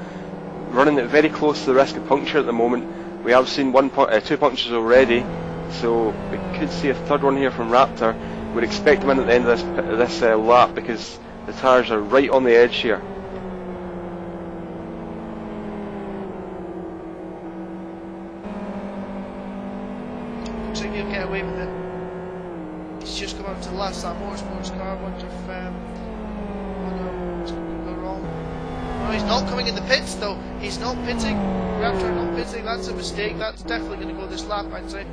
running it very close to the risk of puncture at the moment. We have seen two punctures already, so we could see a third one here from Raptor. We'd expect them in at the end of this lap because the tyres are right on the edge here.
Looks like he'll get away with it. He's just come up to the last lap. Motorsports car. I wonder if what's going to go wrong. No, he's not coming in the pits though. He's not pitting. Raptor not pitting. That's a mistake. That's definitely going to go this lap, I'd say.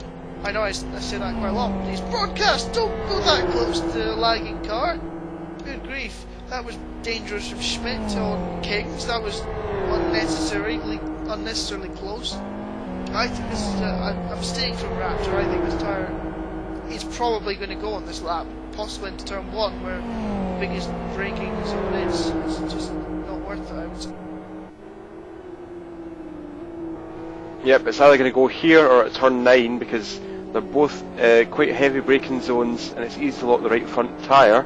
I know I say that quite a lot. These broadcasts don't go that close to the lagging car. Good grief. That was dangerous from Schmidt on Kings. That was unnecessarily close. I think this is a mistake from Raptor. I think this tyre is probably going to go on this lap, possibly into turn 1 where the biggest braking zone is. It's just not worth it, I would say.
Yep, it's either going to go here or at turn 9 because they're both quite heavy braking zones and it's easy to lock the right front tyre.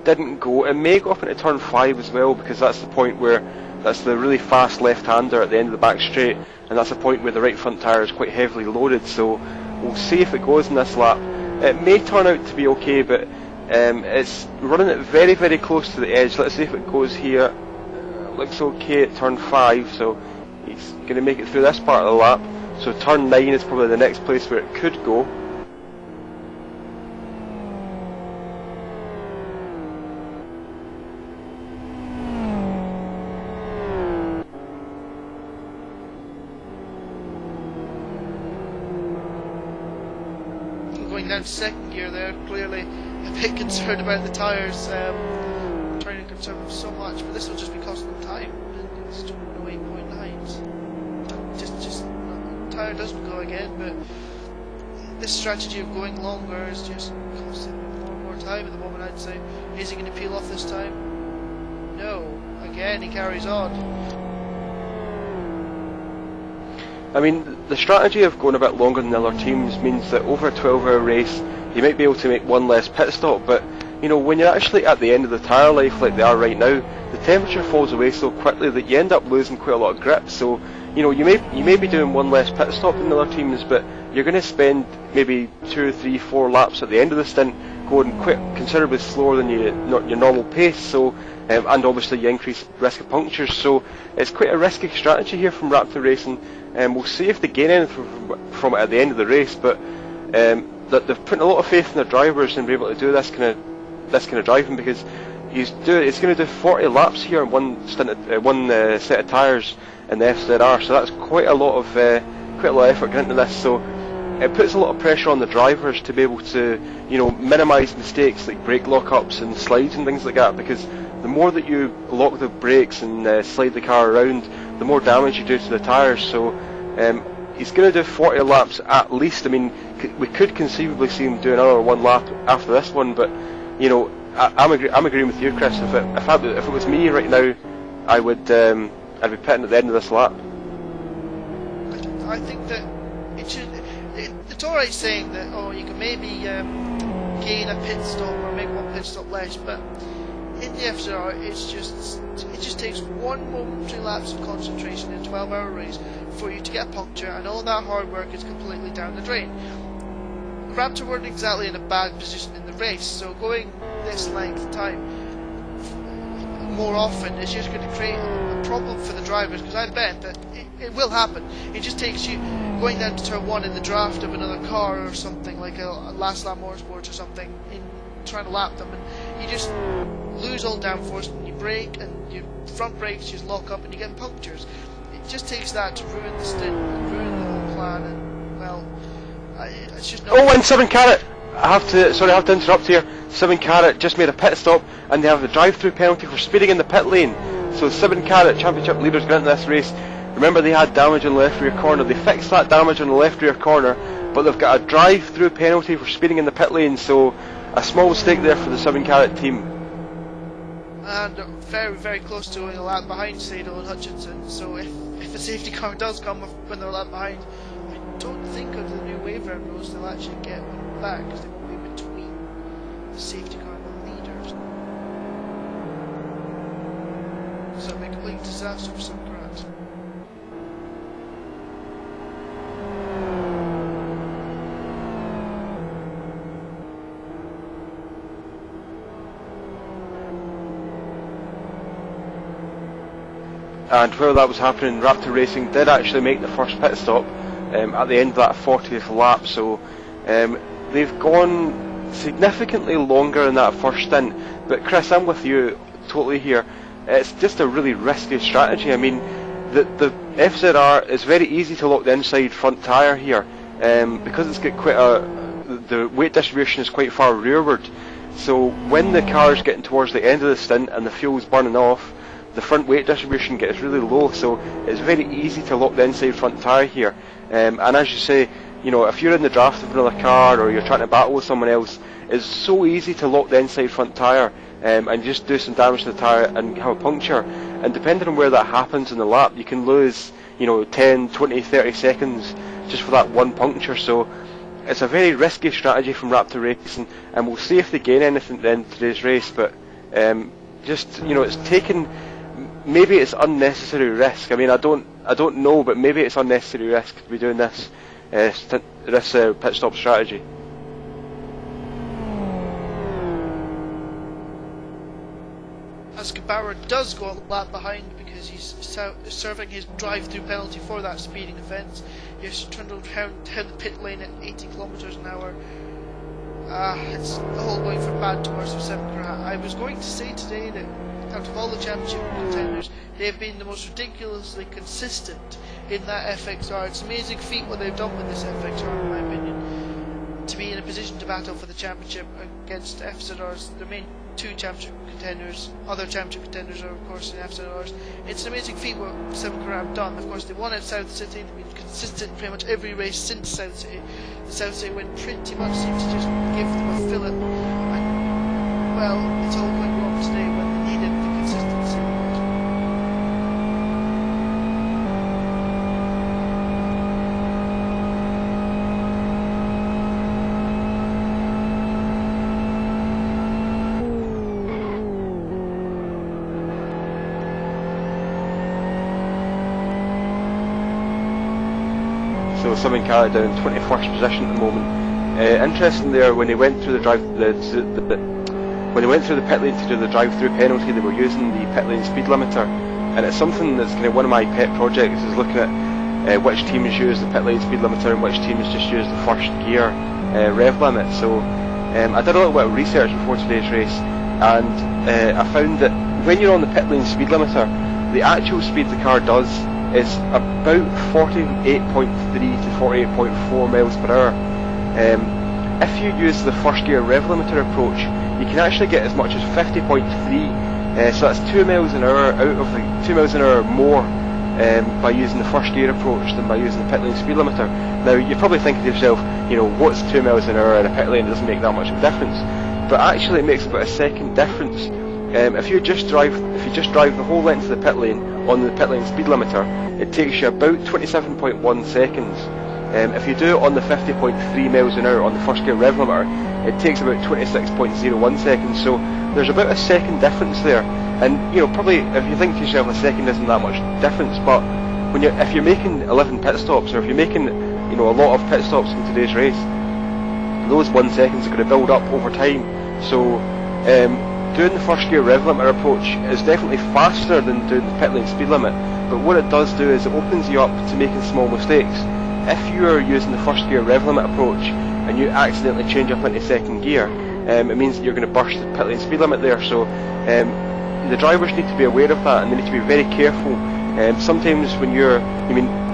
Didn't go. It may go up into turn 5 as well because that's the point where that's the really fast left-hander at the end of the back straight, and that's the point where the right front tyre is quite heavily loaded, so we'll see if it goes in this lap. It may turn out to be okay, but it's running it very, very close to the edge. Let's see if it goes here. Looks okay at turn 5, so he's going to make it through this part of the lap. So turn 9 is probably the next place where it could go.
Going down to second gear there, clearly a bit concerned about the tyres, trying to conserve them so much, but this will just be costing them time. It's 208.9. Just tyre doesn't go again, but this strategy of going longer is just costing him more and more time at the moment, I'd say. Is he going to peel off this time? No. Again, he carries on.
I mean, the strategy of going a bit longer than the other teams means that over a 12-hour race, you might be able to make one less pit stop, but you know, when you're actually at the end of the tyre life like they are right now, the temperature falls away so quickly that you end up losing quite a lot of grip. So, you know, you may be doing one less pit stop than the other teams, but you're going to spend maybe 2, 3, 4 laps at the end of the stint going quite considerably slower than your normal pace. So, and obviously you increase risk of punctures. So it's quite a risky strategy here from Raptor Racing. We'll see if they gain anything from it at the end of the race, but that they've put a lot of faith in their drivers and be able to do this kind of driving, because it's going to do 40 laps here in one set of tyres in the FZR, so that's quite a lot of effort going into this. So it puts a lot of pressure on the drivers to be able to, you know, minimise mistakes like brake lockups and slides and things like that, because the more that you lock the brakes and slide the car around, the more damage you do to the tyres. So he's going to do 40 laps at least. I mean, we could conceivably see him do another one lap after this one, but you know, I'm agreeing with you, Chris. If it was me right now, I'd be pitting at the end of this lap.
I think that it's alright saying that, oh, you can maybe gain a pit stop or make one pit stop less, but in the FZR, it just takes one momentary lapse of concentration in a 12-hour race for you to get a puncture, and all that hard work is completely down the drain. Raptor weren't exactly in a bad position in the race, so going this length of time more often is just going to create a problem for the drivers, because I bet that it will happen. It just takes you going down to turn 1 in the draft of another car or something, like a last lap motorsports or something, in trying to lap them, and you just lose all downforce and you brake and your front brakes just lock up and you get punctures. It just takes that to ruin the stint, ruin the whole plan, and well, it's just not.
Oh, and 7 Carat! I have to interrupt here. 7 Carat just made a pit stop and they have the drive-through penalty for speeding in the pit lane. So 7 Carat championship leaders going into this race. Remember, they had damage on the left rear corner. They fixed that damage on the left rear corner, but they've got a drive-through penalty for speeding in the pit lane. So a small mistake there for the 7 Carat team.
And very, very close to a lap behind Sadel and Hutchinson. So if a safety car does come when they're a lap behind, I don't think under the new waiver rules they'll actually get one back, because they won't be between the safety car and the leader. tires. So it'll be a complete disaster for some crowds.
And while that was happening, Raptor Racing did actually make the first pit stop at the end of that 40th lap, so they've gone significantly longer in that first stint. But Chris, I'm with you totally here. It's just a really risky strategy. I mean, the FZR is very easy to lock the inside front tyre here because it's got quite the weight distribution is quite far rearward. So when the car's getting towards the end of the stint and the fuel's burning off, the front weight distribution gets really low, so it's very easy to lock the inside front tyre here. And as you say, you know, if you're in the draft of another car or you're trying to battle with someone else, it's so easy to lock the inside front tyre and just do some damage to the tyre and have a puncture. And depending on where that happens in the lap, you can lose, you know, 10, 20, 30 seconds just for that one puncture. So it's a very risky strategy from Raptor Racing, and we'll see if they gain anything at the end of today's race. But just, you know, it's taken. Maybe it's unnecessary risk. I mean, I don't know, but maybe it's unnecessary risk to be doing this pit stop strategy.
As Bauer does go a lap behind because he's serving his drive-through penalty for that speeding offence. He's trundled down the pit lane at 80 kilometers an hour. It's the whole going from bad to worse for Seven Carat. I was going to say today that out of all the championship contenders, they've been the most ridiculously consistent in that FXR. It's an amazing feat what they've done with this FXR, in my opinion, to be in a position to battle for the championship against FZRs, the main two championship contenders. Other championship contenders are, of course, in FZRs. It's an amazing feat what Seven Carat have done. Of course, they won at South City. They've been consistent in pretty much every race since South City. The South City win pretty much seems to just give them a fillip. And, well, it's all going wrong today when they needed the consistency.
So Seven Carat down 21st position at the moment. Interesting there, when they went through when they went through the pit lane to do the drive-through penalty, they were using the pit lane speed limiter, and it's something that's kind of one of my pet projects, is looking at which teams use the pit lane speed limiter and which teams just use the first gear rev limit. So I did a little bit of research before today's race, and I found that when you're on the pit lane speed limiter, the actual speed the car does is about 48.3 to 48.4 miles per hour. If you use the first gear rev limiter approach, you can actually get as much as 50.3, so that's 2 miles an hour out of the 2 miles an hour more by using the first gear approach than by using the pit lane speed limiter. Now you're probably thinking to yourself, you know, what's 2 miles an hour in a pit lane? It doesn't make that much of a difference, but actually it makes about a second difference. If you just drive the whole length of the pit lane on the pit lane speed limiter, it takes you about 27.1 seconds. If you do it on the 50.3 miles an hour on the first gear rev limiter, it takes about 26.01 seconds. So there's about a second difference there. And you know, probably if you think to yourself a second isn't that much difference, but when if you're making 11 pit stops, or if you're making, you know, a lot of pit stops in today's race, those 1 seconds are going to build up over time. So doing the first gear rev limiter approach is definitely faster than doing the pit lane speed limit, but what it does do is it opens you up to making small mistakes. If you're using the first gear rev limit approach and you accidentally change up into second gear, it means that you're going to burst the pit lane speed limit there. So the drivers need to be aware of that, and they need to be very careful. Sometimes when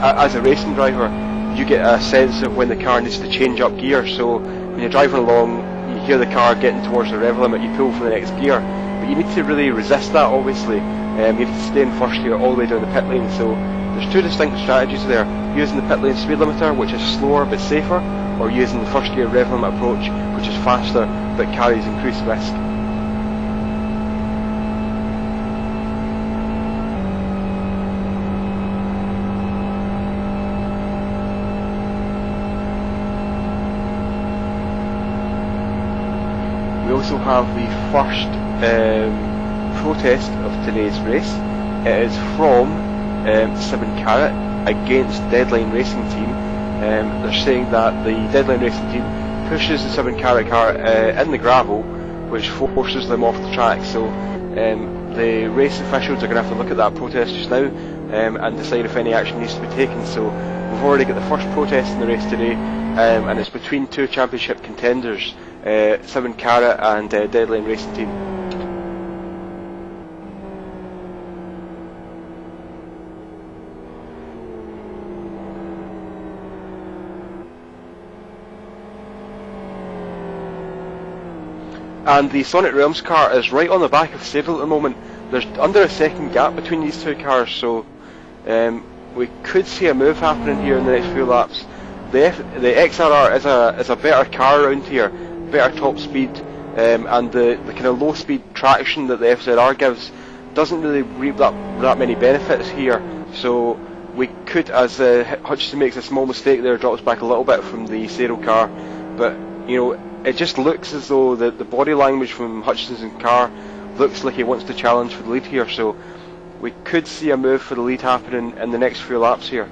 as a racing driver, you get a sense of when the car needs to change up gear. So when you're driving along, you hear the car getting towards the rev limit, you pull for the next gear, but you need to really resist that. Obviously, you need to stay in first gear all the way down the pit lane. So there's two distinct strategies there: using the pit lane speed limiter, which is slower but safer, or using the first gear rev limit approach, which is faster but carries increased risk. also have the first protest of today's race. It is from 7 Carat against Deadline Racing Team. They're saying that the Deadline Racing Team pushes the 7 Carat car in the gravel, which forces them off the track. So the race officials are going to have to look at that protest just now and decide if any action needs to be taken. So we've already got the first protest in the race today, and it's between two championship contenders, 7 Carat and Deadline Racing Team. And the Sonic Realms car is right on the back of Sadel at the moment. There's under a second gap between these two cars, so we could see a move happening here in the next few laps. The XRR is a better car around here, better top speed, and the kind of low speed traction that the FZR gives doesn't really reap that many benefits here. So we could, as Hutchinson makes a small mistake there, drops back a little bit from the Sadel car, but you know, it just looks as though the body language from Hutchinson's car looks like he wants to challenge for the lead here, so we could see a move for the lead happening in the next few laps here.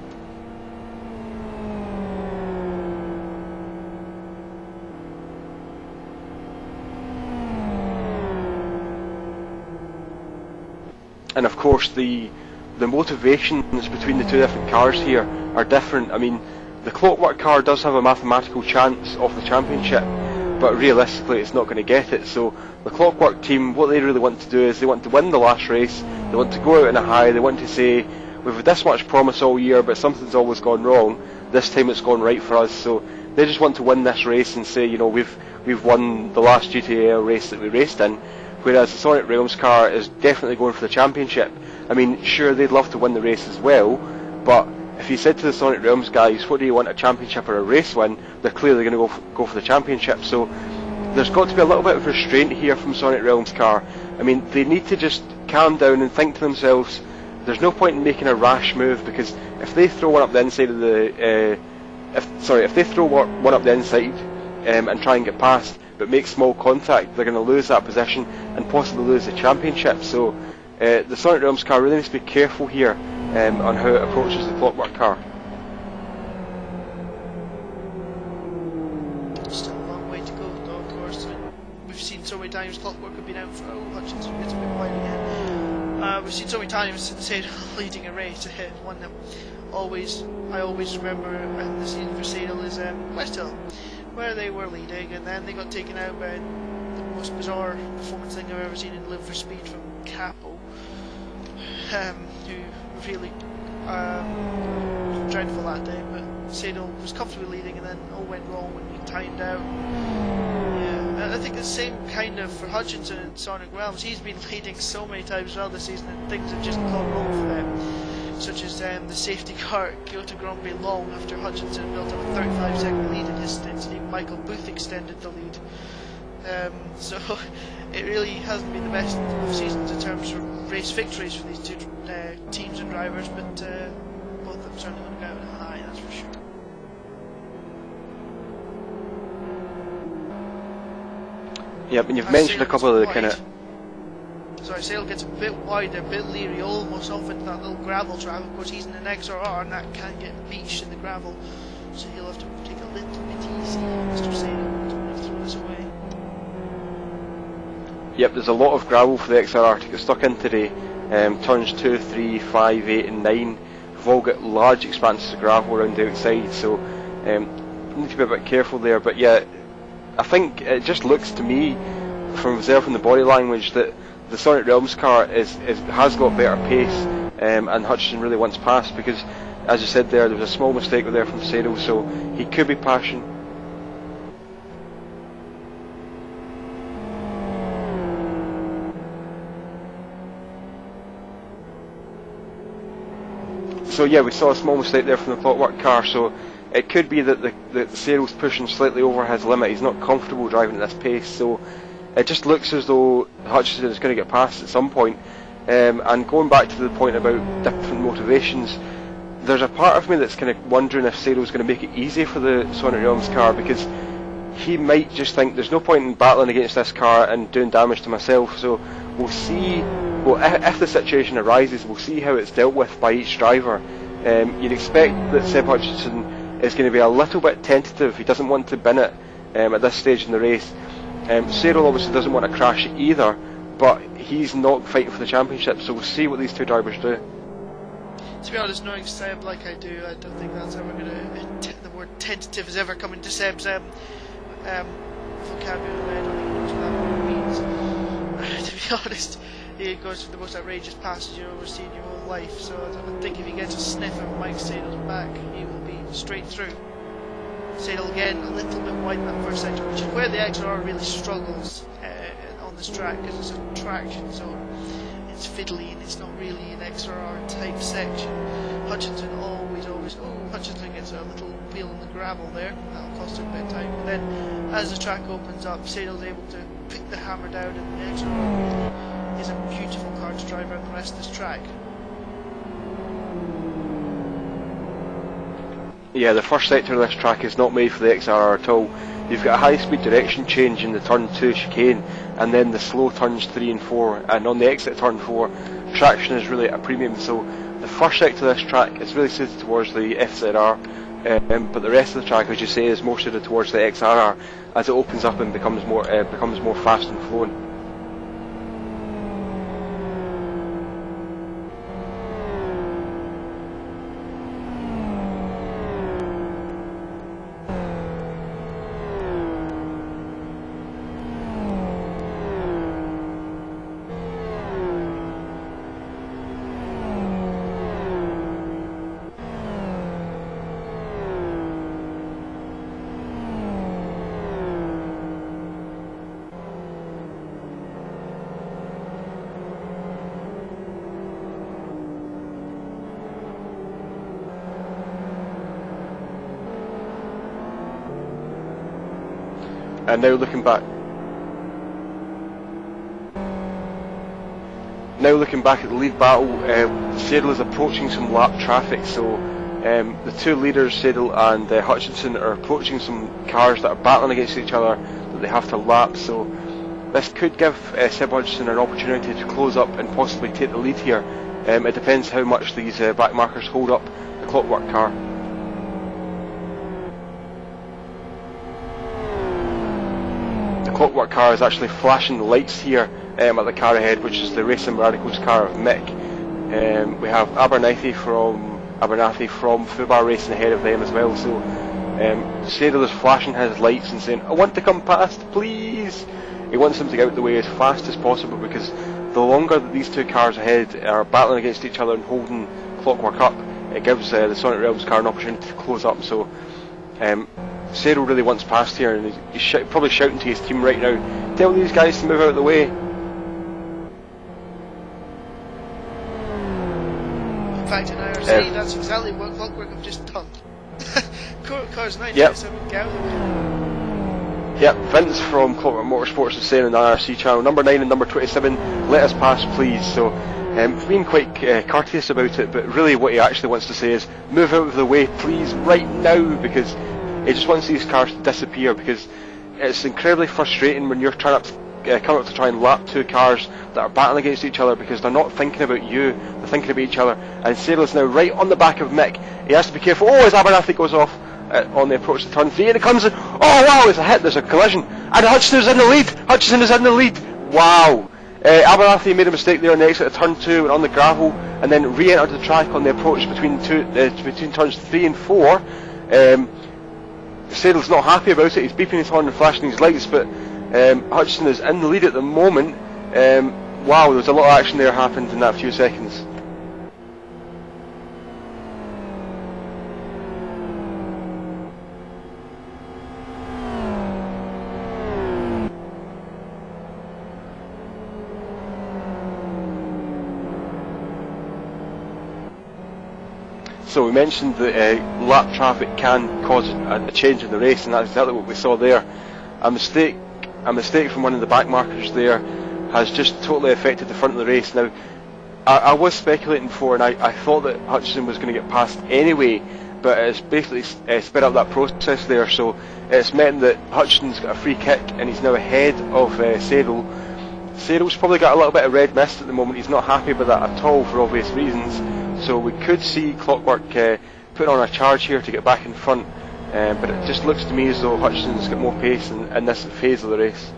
And of course the motivations between the two different cars here are different. I mean, the Clockwork car does have a mathematical chance of the championship, but realistically it's not going to get it. So the Clockwork team, what they really want to do is they want to win the last race, they want to go out in a high, they want to say, we've had this much promise all year but something's always gone wrong, this time it's gone right for us. So they just want to win this race and say, you know, we've won the last GTAL race that we raced in, whereas the Sonic Realms car is definitely going for the championship. I mean, sure, they'd love to win the race as well, but if you said to the Sonic Realms guys, what do you want, a championship or a race win, they're clearly going to go for the championship. So there's got to be a little bit of restraint here from Sonic Realms car. I mean, they need to just calm down and think to themselves, there's no point in making a rash move, because if they throw one up the inside of the if they throw one up the inside and try and get past but make small contact, they're going to lose that position and possibly lose the championship. So the Sonic Realms car really needs to be careful here on how it approaches the Clockwork car.
Still a long way to go though, of course. We've seen so many times Clockwork have been out for, Hutchinson gets a bit wide again. We've seen so many times Sadel leading a race ahead. One that I always remember in the season for Sadel is West Hill, where they were leading and then they got taken out by the most bizarre performance thing I've ever seen in Live for Speed from Keough, who really dreadful that day. But Sadel was comfortably leading and then all went wrong when he timed out. Yeah, and I think the same kind of for Hutchinson and Sonic Realms. He's been leading so many times throughout the season and things have just gone wrong for them, such as the safety car at Kyoto Grand Prix long after Hutchinson built up a 35-second lead in his stint, and even Michael Booth extended the lead. So it really hasn't been the best of seasons in terms of race victories for these two teams and drivers, but both of them certainly going to go out high, that's for sure.
Yep, and you've mentioned a couple of the kind of...
Sorry, Sadel gets a bit wide, a bit leery, almost off into that little gravel track. Of course, he's in an XRR and that can get beached in the gravel, so he'll have to take a little bit easy, Mr. Sadel, to throw this away.
Yep, there's a lot of gravel for the XRR to get stuck in today. Turns 2, 3, 5, 8 and 9 have all got large expanses of gravel around the outside, so need to be a bit careful there. But yeah, I think it just looks to me, from observing the body language, that the Sonic Realms car has got better pace, and Hutchinson really wants past, because as you said there was a small mistake there from Sadel, so he could be passing. So yeah, we saw a small mistake there from the Clockwork car, so it could be that the Sadel's pushing slightly over his limit. He's not comfortable driving at this pace, so it just looks as though Hutchinson is going to get past at some point. And going back to the point about different motivations, there's a part of me that's kind of wondering if Sadel's going to make it easy for the Sonic Realms car, because he might just think there's no point in battling against this car and doing damage to myself. So we'll see. Well, if the situation arises, we'll see how it's dealt with by each driver. You'd expect that Seb Hutchinson is going to be a little bit tentative. He doesn't want to bin it at this stage in the race. Cyril obviously doesn't want to crash either, but he's not fighting for the championship, so we'll see what these two drivers do.
To be honest, knowing Seb like I do, I don't think that's ever going to... the word tentative is ever coming to Seb's vocabulary. I don't think he knows what that word means. To be honest, he goes for the most outrageous passage you've ever seen in your whole life, so I think if he gets a sniff of Mike Sadle's back, he will be straight through. Sadle again a little bit wide in that first section, which is where the XR really struggles on this track, because it's a traction zone. It's fiddly and it's not really an XR type section. Hutchinson always, Hutchinson gets a little wheel in the gravel there. That'll cost him a bit of time. But then, as the track opens up, Sadle's able to pick the hammer down, and the XR really is a beautiful car to drive around the rest of this track.
Yeah, the first sector of this track is not made for the XR at all. You've got a high speed direction change in the turn 2 chicane, and then the slow turns 3 and 4, and on the exit of turn 4, traction is really at a premium. So the first sector of this track is really suited towards the FZR, but the rest of the track, as you say, is more suited towards the XRR as it opens up and becomes more fast and flowing. And now looking back at the lead battle, Sadle is approaching some lap traffic, so the two leaders, Sadle and Hutchinson, are approaching some cars that are battling against each other that they have to lap, so this could give Seb Hutchinson an opportunity to close up and possibly take the lead here. It depends how much these back markers hold up the Clockwork car. Clockwork car is actually flashing the lights here at the car ahead, which is the Racing Radicals car of Mick. We have Abernathy from Fubar racing ahead of them as well, so Sadle is flashing his lights and saying, "I want to come past, please!" He wants them to get out of the way as fast as possible, because the longer that these two cars ahead are battling against each other and holding Clockwork up, it gives the Sonic Realms car an opportunity to close up. So Sadle really wants past here, and he's probably shouting to his team right now, "Tell these guys to move out of the way."
In fact, in IRC, that's exactly what Clockwork have just done. Cars 927 Keough.
Yep, Vince from Clockwork Motorsports is saying on the IRC channel, "Number 9 and number 27, let us pass please." So being quite courteous about it, but really what he actually wants to say is, "Move out of the way please right now," because he just wants these cars to disappear, because it's incredibly frustrating when you're trying to come up to try and lap two cars that are battling against each other, because they're not thinking about you, they're thinking about each other. And Sadle's now right on the back of Mick. He has to be careful. Oh, his Abernathy goes off on the approach to turn 3, and it comes in. Oh wow, there's a hit, there's a collision, and Hutchinson's in the lead. Hutchinson is in the lead. Wow. Abernathy made a mistake there on the exit of turn 2, went on the gravel, and then re-entered the track on the approach between turns 3 and 4. Sadle's not happy about it, he's beeping his horn and flashing his lights, but Hutchinson is in the lead at the moment. Wow, there's a lot of action there happened in that few seconds. So we mentioned that lap traffic can cause a change in the race, and that's exactly what we saw there. A mistake from one of the back markers there has just totally affected the front of the race. Now, I was speculating before, and I thought that Hutchinson was going to get past anyway, but it's basically sped up that process there, so it's meant that Hutchinson's got a free kick and he's now ahead of Sadel. Sadel's probably got a little bit of red mist at the moment. He's not happy with that at all for obvious reasons, so we could see Clockwork putting on a charge here to get back in front, but it just looks to me as though Hutchinson's got more pace in this phase of the race.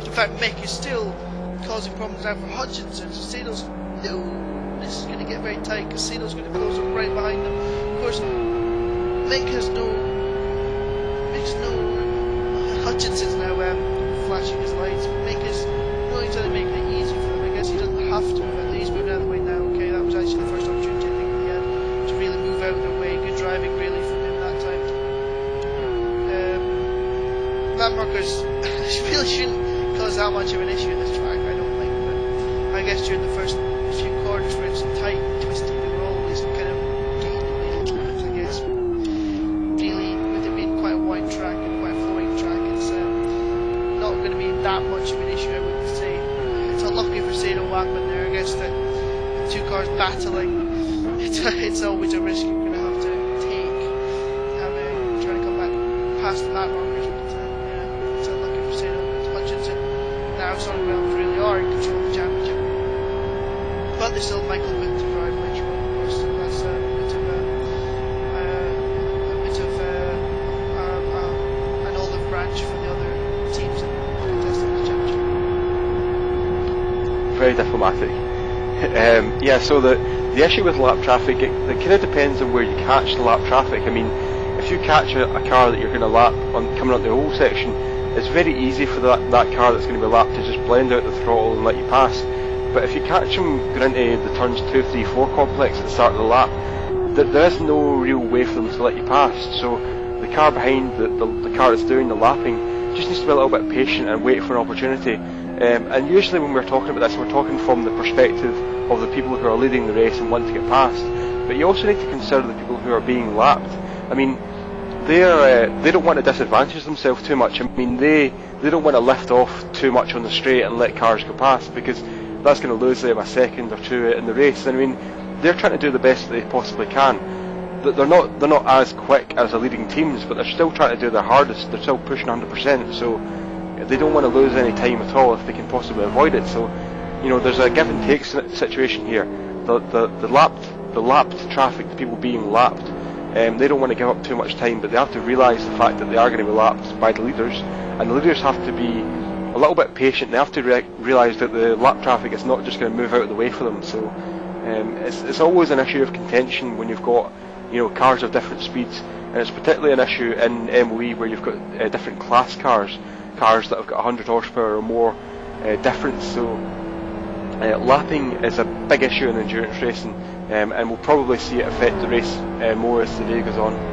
In fact, Mick is still causing problems now for Hutchinson, so Sadel's, no, this is going to get very tight because Sadel's going to close up right behind them. Of course, Mick's no, Hutchinson's now flashing his lights. Mick is really trying to make it easy for him. I guess he doesn't have to move out. He's moving out of the way now. Okay, that was actually the first opportunity I think he had to really move out of the way. Good driving really from him that time. Lap markers really shouldn't cause that much of an issue in this track, I don't think, but I guess during the first few corners where it's tight and twisty, they were always kind of gaining a little bit, I guess. Really, with it being quite a wide track and quite a flowing track, it's not going to be that much of an issue, I wouldn't say. It's unlucky for Sadel Wackman there, I guess, that with two cars battling, it's always a risk you're going to have to take, trying to come back past the lap markers all the time. Yeah, it's unlucky for Sadel. Hutchinson now Sonic Realms really are in control of the championship, but there's still Michael Witt to drive later on, of course, so that's a bit of an olive branch for the other teams in the contest of the championship.
Very diplomatic. Yeah, so the issue with lap traffic, it kind of depends on where you catch the lap traffic. I mean, if you catch a car that you're going to lap on coming up the whole section, it's very easy for that car that's going to be lapped to just blend out the throttle and let you pass. But if you catch them going into the turns 2, 3, 4 complex at the start of the lap, there is no real way for them to let you pass. So the car behind the car that's doing the lapping just needs to be a little bit patient and wait for an opportunity. And usually when we're talking about this, we're talking from the perspective of the people who are leading the race and want to get past. But you also need to consider the people who are being lapped. I mean, they don't want to disadvantage themselves too much. I mean, they don't want to lift off too much on the straight and let cars go past, because that's going to lose them a second or two in the race. And I mean, they're trying to do the best that they possibly can. They're not as quick as the leading teams, but they're still trying to do their hardest. They're still pushing 100%, so they don't want to lose any time at all if they can possibly avoid it. So, you know, there's a give and take situation here. The lapped traffic, the people being lapped, they don't want to give up too much time, but they have to realise the fact that they are going to be lapped by the leaders, and the leaders have to be a little bit patient. They have to realise that the lap traffic is not just going to move out of the way for them. So it's always an issue of contention when you've got, you know, cars of different speeds, and it's particularly an issue in MOE where you've got different class cars that have got 100 horsepower or more difference. So lapping is a big issue in endurance racing, and we'll probably see it affect the race more as the day goes on.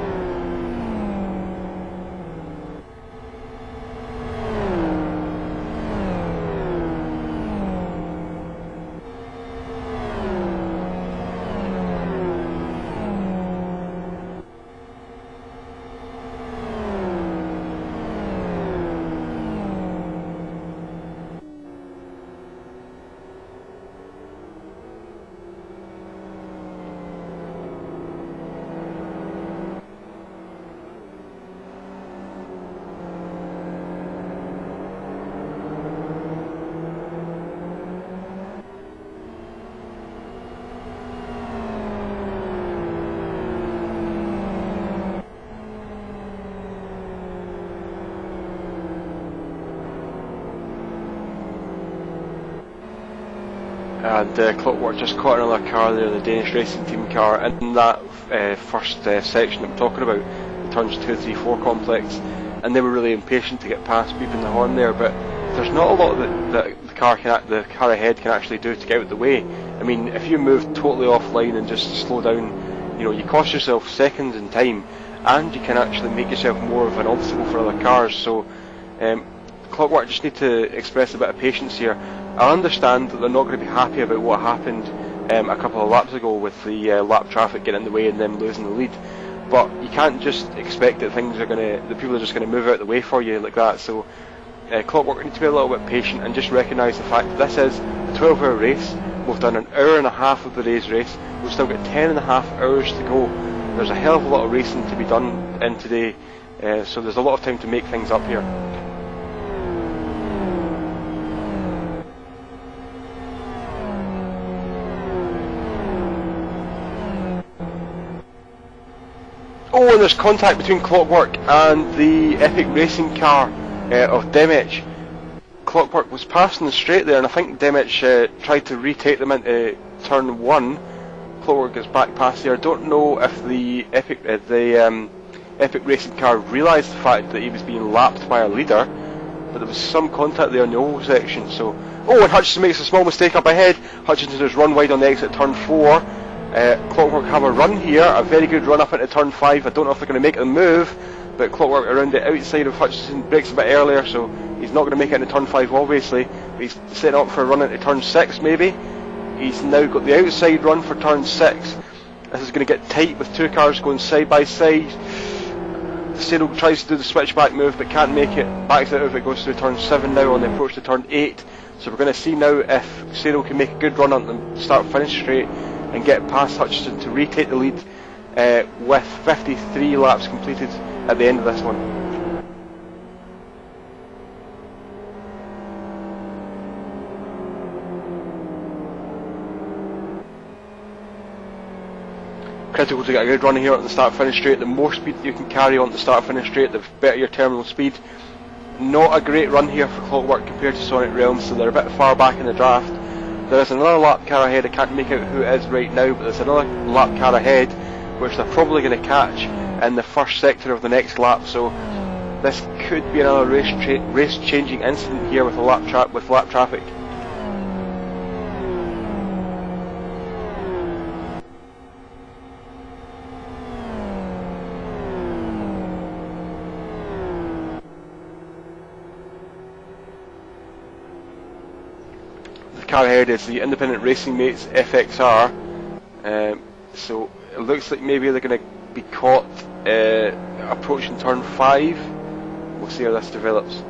And Clockwork just caught another car there, the Danish racing team car, in that first section that I'm talking about, the turns 2, 3, 4 complex, and they were really impatient to get past, beeping the horn there. But there's not a lot that the car ahead can actually do to get out of the way. I mean, if you move totally offline and just slow down, you know, you cost yourself seconds in time, and you can actually make yourself more of an obstacle for other cars. So Clockwork just need to express a bit of patience here. I understand that they're not going to be happy about what happened a couple of laps ago with the lap traffic getting in the way and them losing the lead, but you can't just expect that the people are just going to move out the way for you like that. So Clockwork need to be a little bit patient and just recognise the fact that this is a 12-hour race. We've done an hour and a half of the race. We've still got 10 and a half hours to go. There's a hell of a lot of racing to be done in today, so there's a lot of time to make things up here. Oh, and there's contact between Clockwork and the epic racing car of Demech. Clockwork was passing the straight there, and I think Demech tried to retake them into turn 1. Clockwork gets back past there. I don't know if the epic racing car realised the fact that he was being lapped by a leader, but there was some contact there in the oval section. So, oh, and Hutchinson makes a small mistake up ahead. Hutchinson has run wide on the exit turn 4. Clockwork have a run here, a very good run up into turn 5. I don't know if they're going to make the move, but Clockwork around the outside of Hutchinson breaks a bit earlier, so he's not going to make it into turn 5 obviously, but he's setting up for a run into turn 6 maybe. He's now got the outside run for turn 6. This is going to get tight with two cars going side by side. Cyril tries to do the switchback move but can't make it, backs out of it, goes through turn 7 now on the approach to turn 8. So we're going to see now if Cyril can make a good run on the start-finish straight and get past Hutchinson to retake the lead with 53 laps completed at the end of this one. Critical to get a good run here on the start-finish straight. The more speed you can carry on the start-finish straight, the better your terminal speed. Not a great run here for Clockwork compared to Sonic Realms, so they're a bit far back in the draft. There is another lap car ahead. I can't make out who it is right now, but there's another lap car ahead which they're probably going to catch in the first sector of the next lap, so this could be another race-changing incident here with lap traffic. The car ahead is the Independent Racing Mates FXR, so it looks like maybe they're going to be caught approaching turn 5. We'll see how this develops.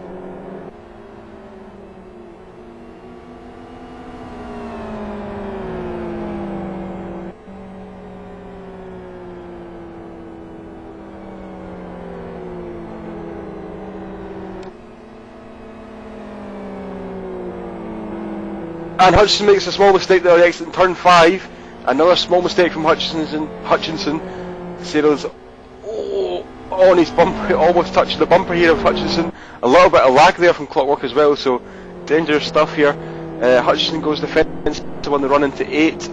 And Hutchinson makes a small mistake there exiting turn 5. Another small mistake from Hutchinson. Cyril's on his bumper, almost touching the bumper here of Hutchinson. A little bit of lag there from Clockwork as well, so dangerous stuff here. Hutchinson goes defensive on the run into 8.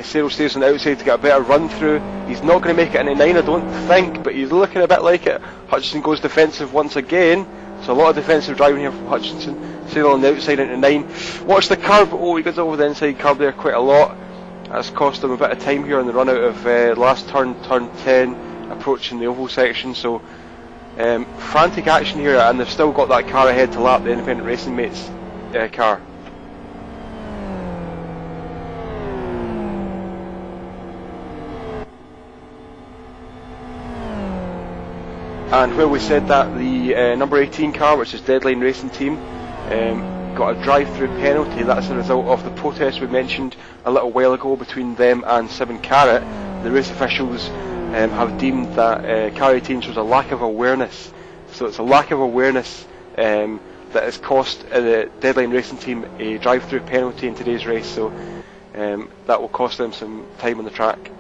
Cyril stays on the outside to get a better run through. He's not going to make it into 9, I don't think, but he's looking a bit like it. Hutchinson goes defensive once again, so a lot of defensive driving here from Hutchinson. Cyril on the outside into 9. Watch the curb. Oh, he goes over the inside curb there quite a lot. That's cost him a bit of time here on the run out of last turn, turn 10, approaching the oval section. So frantic action here, and they've still got that car ahead to lap the Independent Racing Mates car. And where we said that, the number 18 car, which is Deadline Racing Team, got a drive-through penalty. That's a result of the protest we mentioned a little while ago between them and 7 Carat. The race officials have deemed that Car 18 shows a lack of awareness. So it's a lack of awareness that has cost the Deadline Racing Team a drive-through penalty in today's race. So that will cost them some time on the track.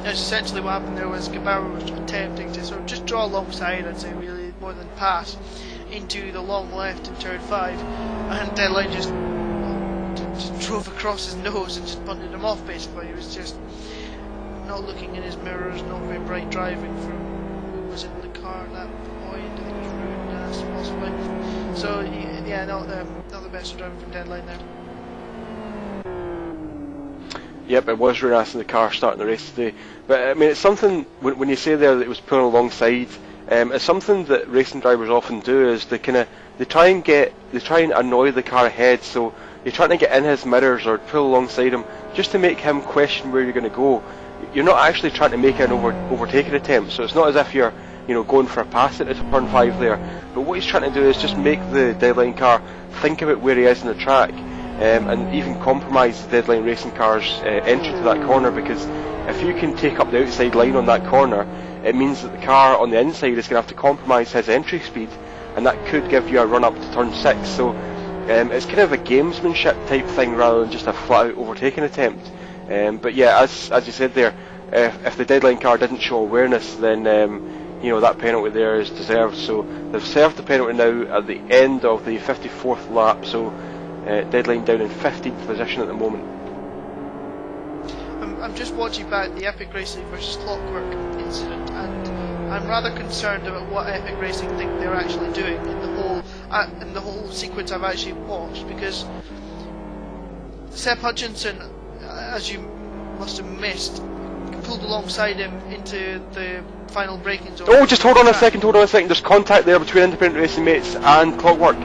Yes, essentially what happened there was Gabara was attempting to sort of just draw alongside, I'd say, really more than pass into the long left in turn 5, and Deadline just drove across his nose and just punted him off basically. He was just not looking in his mirrors, not very bright driving from who was in the car at that point. I think it was Rude possibly. So yeah, not the best driving from Deadline there.
Yep, it was Runas in the car starting the race today. But I mean, it's something, when you say there that it was pulling alongside, it's something that racing drivers often do, is they they try and annoy the car ahead, so you're trying to get in his mirrors or pull alongside him just to make him question where you're going to go. You're not actually trying to make an overtaking attempt, so it's not as if you're going for a pass into turn 5 there, but what he's trying to do is just make the Deadline car think about where he is in the track, and even compromise the Deadline racing car's entry to that corner, because if you can take up the outside line on that corner, it means that the car on the inside is going to have to compromise his entry speed, and that could give you a run up to turn 6. So it's kind of a gamesmanship type thing rather than just a flat out overtaking attempt. But yeah, as you said there, if the Deadline car didn't show awareness, then that penalty there is deserved. So they've served the penalty now at the end of the 54th lap, so Deadline down in 15th position at the moment.
I'm just watching back the Epic Racing versus Clockwork incident, and I'm rather concerned about what Epic Racing think they're actually doing in the whole sequence I've actually watched, because Seb Hutchinson, as you must have missed, pulled alongside him into the final braking zone.
Oh, just hold on a second. There's contact there between independent racing mates and Clockwork.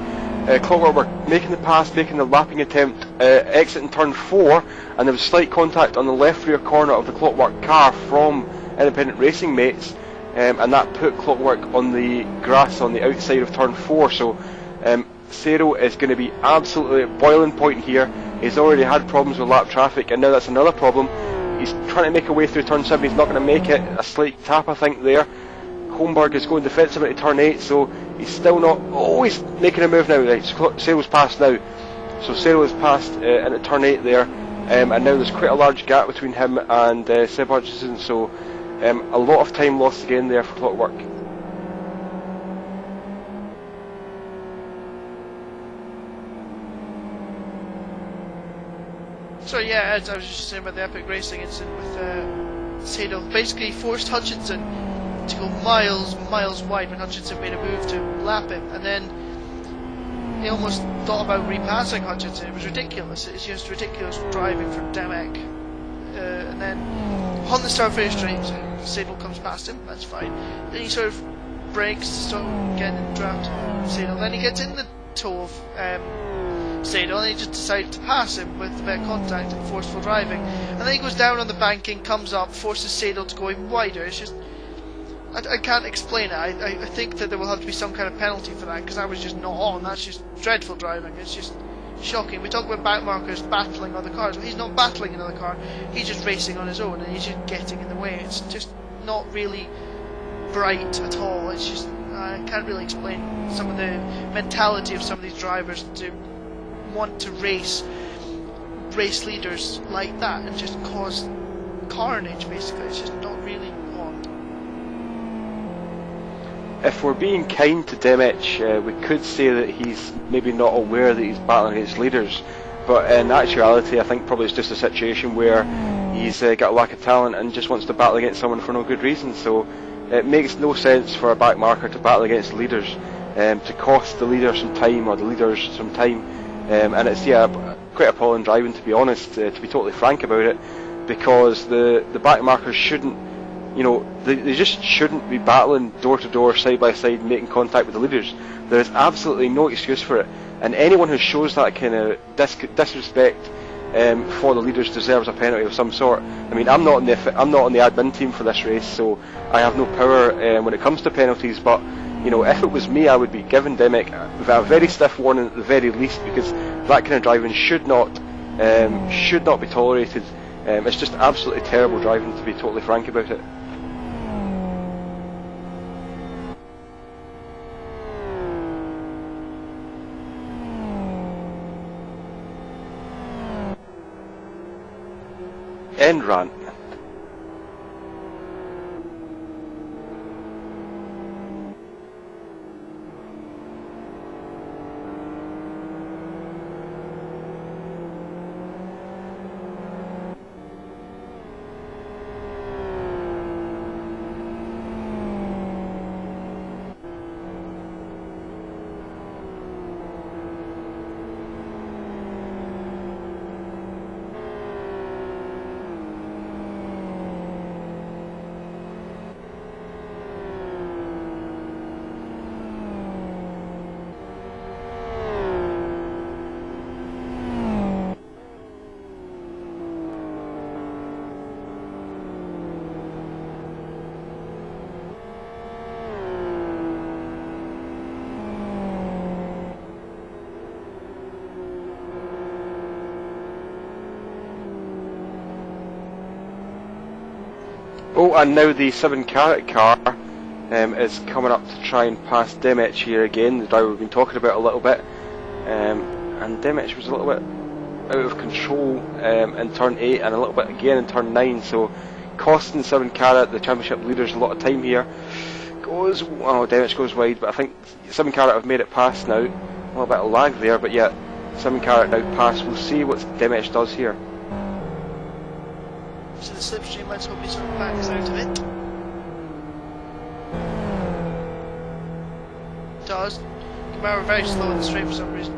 Clockwork were making the pass, making the lapping attempt, exiting turn 4, and there was slight contact on the left rear corner of the Clockwork car from independent racing mates, and that put Clockwork on the grass on the outside of turn 4. So Cyril is going to be absolutely at boiling point here. He's already had problems with lap traffic, and now that's another problem. He's trying to make a way through turn 7, he's not going to make it. A slight tap, I think, there. Holmberg is going defensive into turn 8, so he's still not... Oh, he's making a move now. Right, so Cyril's passed now. So Cyril is passed into turn 8 there, and now there's quite a large gap between him and Seb Hutchinson, so a lot of time lost again there for Clockwork.
So yeah, as I was just saying about the Epic Racing incident with Sado, basically forced Hutchinson to go miles wide when Hutchinson made a move to lap him, and then he almost thought about repassing Hutchinson. It was ridiculous. It's just ridiculous driving from Demek. And then on the start finish straight, Sado comes past him, that's fine. Then he sort of brakes, so getting in draft Sado. Then he gets in the toe of Sado, and he just decided to pass him with a bit of contact and forceful driving. And then he goes down on the banking, comes up, forces Sado to go even wider. It's just... I can't explain it. I think that there will have to be some kind of penalty for that, because I was just not on. That's just dreadful driving. It's just shocking. We talk about backmarkers battling other cars. Well, he's not battling another car. He's just racing on his own, and he's just getting in the way. It's just not really bright at all. It's just... I can't really explain some of the mentality of some of these drivers to want to race leaders like that and just cause carnage, basically. It's just not really on.
If we're being kind to Demek, we could say that he's maybe not aware that he's battling against leaders, but in actuality I think probably it's just a situation where he's got a lack of talent and just wants to battle against someone for no good reason. So it makes no sense for a back marker to battle against leaders, to cost the leader some time, or the leaders some time, and it's quite appalling driving, to be honest, to be totally frank about it, because the back markers shouldn't, they just shouldn't be battling door to door, side by side, making contact with the leaders. There is absolutely no excuse for it, and anyone who shows that kind of disrespect for the leaders deserves a penalty of some sort. I mean, I'm not on the admin team for this race, so I have no power when it comes to penalties. But if it was me, I would be giving Demek a very stiff warning at the very least, because that kind of driving should not be tolerated. It's just absolutely terrible driving, to be totally frank about it. End rant. Oh, and now the 7-carat car is coming up to try and pass Demech here again, the driver we've been talking about a little bit. And Demech was a little bit out of control in turn 8 and a little bit again in turn 9, so costing 7-carat, the championship leaders, a lot of time here. Demech goes wide, but I think 7-carat have made it past now. A little bit of lag there, but yeah, 7-carat now passed. We'll see what Demech does here.
So the slipstream, let's hope he sort of backs out of it. Does. Kamara very slow in the straight for some reason.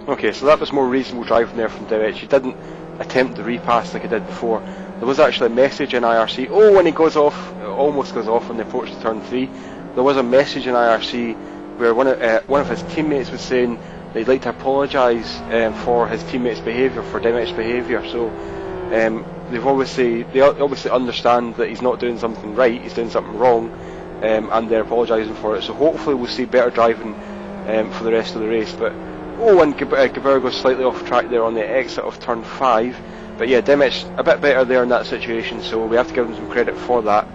Okay, so that was more reasonable driving there from Demech. He didn't attempt the repass like he did before. There was actually a message in IRC. Oh, when he goes off, almost goes off on the approach to turn 3. There was a message in IRC where one of his teammates was saying that he'd like to apologise for his teammates' behaviour, for Demech's behaviour. So they obviously understand that he's not doing something right, he's doing something wrong, and they're apologising for it. So hopefully we'll see better driving for the rest of the race. But and Keough goes slightly off track there on the exit of turn 5. But yeah, Demech a bit better there in that situation, so we have to give him some credit for that.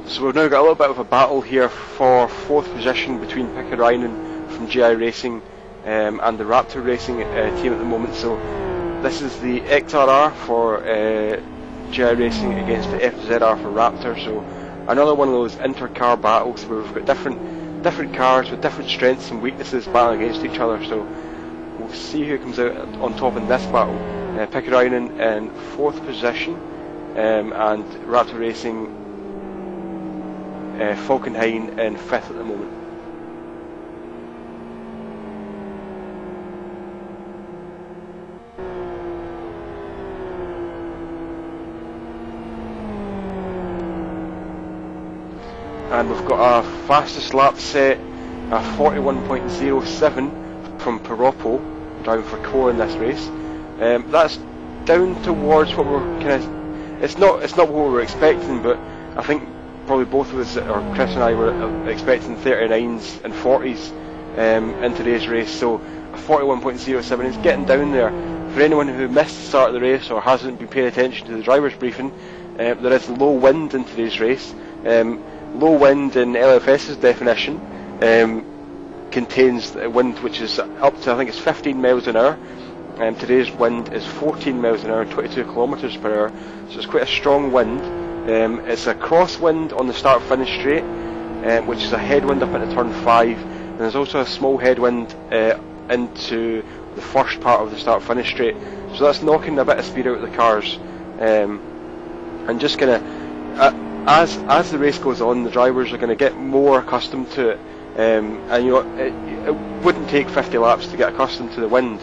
So we've now got a little bit of a battle here for 4th position between Keough from GI Racing and the Raptor Racing team at the moment. So this is the XRR for GI Racing against the FZR for Raptor. So another one of those inter-car battles where we've got different cars with different strengths and weaknesses battling against each other. So we'll see who comes out on top in this battle. Keough in 4th position and Raptor Racing Falkenhayn in 5th at the moment. And we've got a fastest lap set, a 41.07 from Piroppo, driving for Keough in this race. That's down towards what we're it's not what we were expecting, but I think probably both of us, or Chris and I, were expecting 39s and 40s in today's race, so a 41.07 is getting down there. For anyone who missed the start of the race or hasn't been paying attention to the driver's briefing, there is low wind in today's race. Low wind in LFS's definition contains a wind which is up to, I think it's 15 miles an hour. Today's wind is 14 miles an hour, 22 kilometres per hour, so it's quite a strong wind. It's a crosswind on the start-finish straight, which is a headwind up into turn 5, and there's also a small headwind into the first part of the start-finish straight, so that's knocking a bit of speed out of the cars. and just kind of as the race goes on, the drivers are going to get more accustomed to it, and you know, it wouldn't take 50 laps to get accustomed to the wind,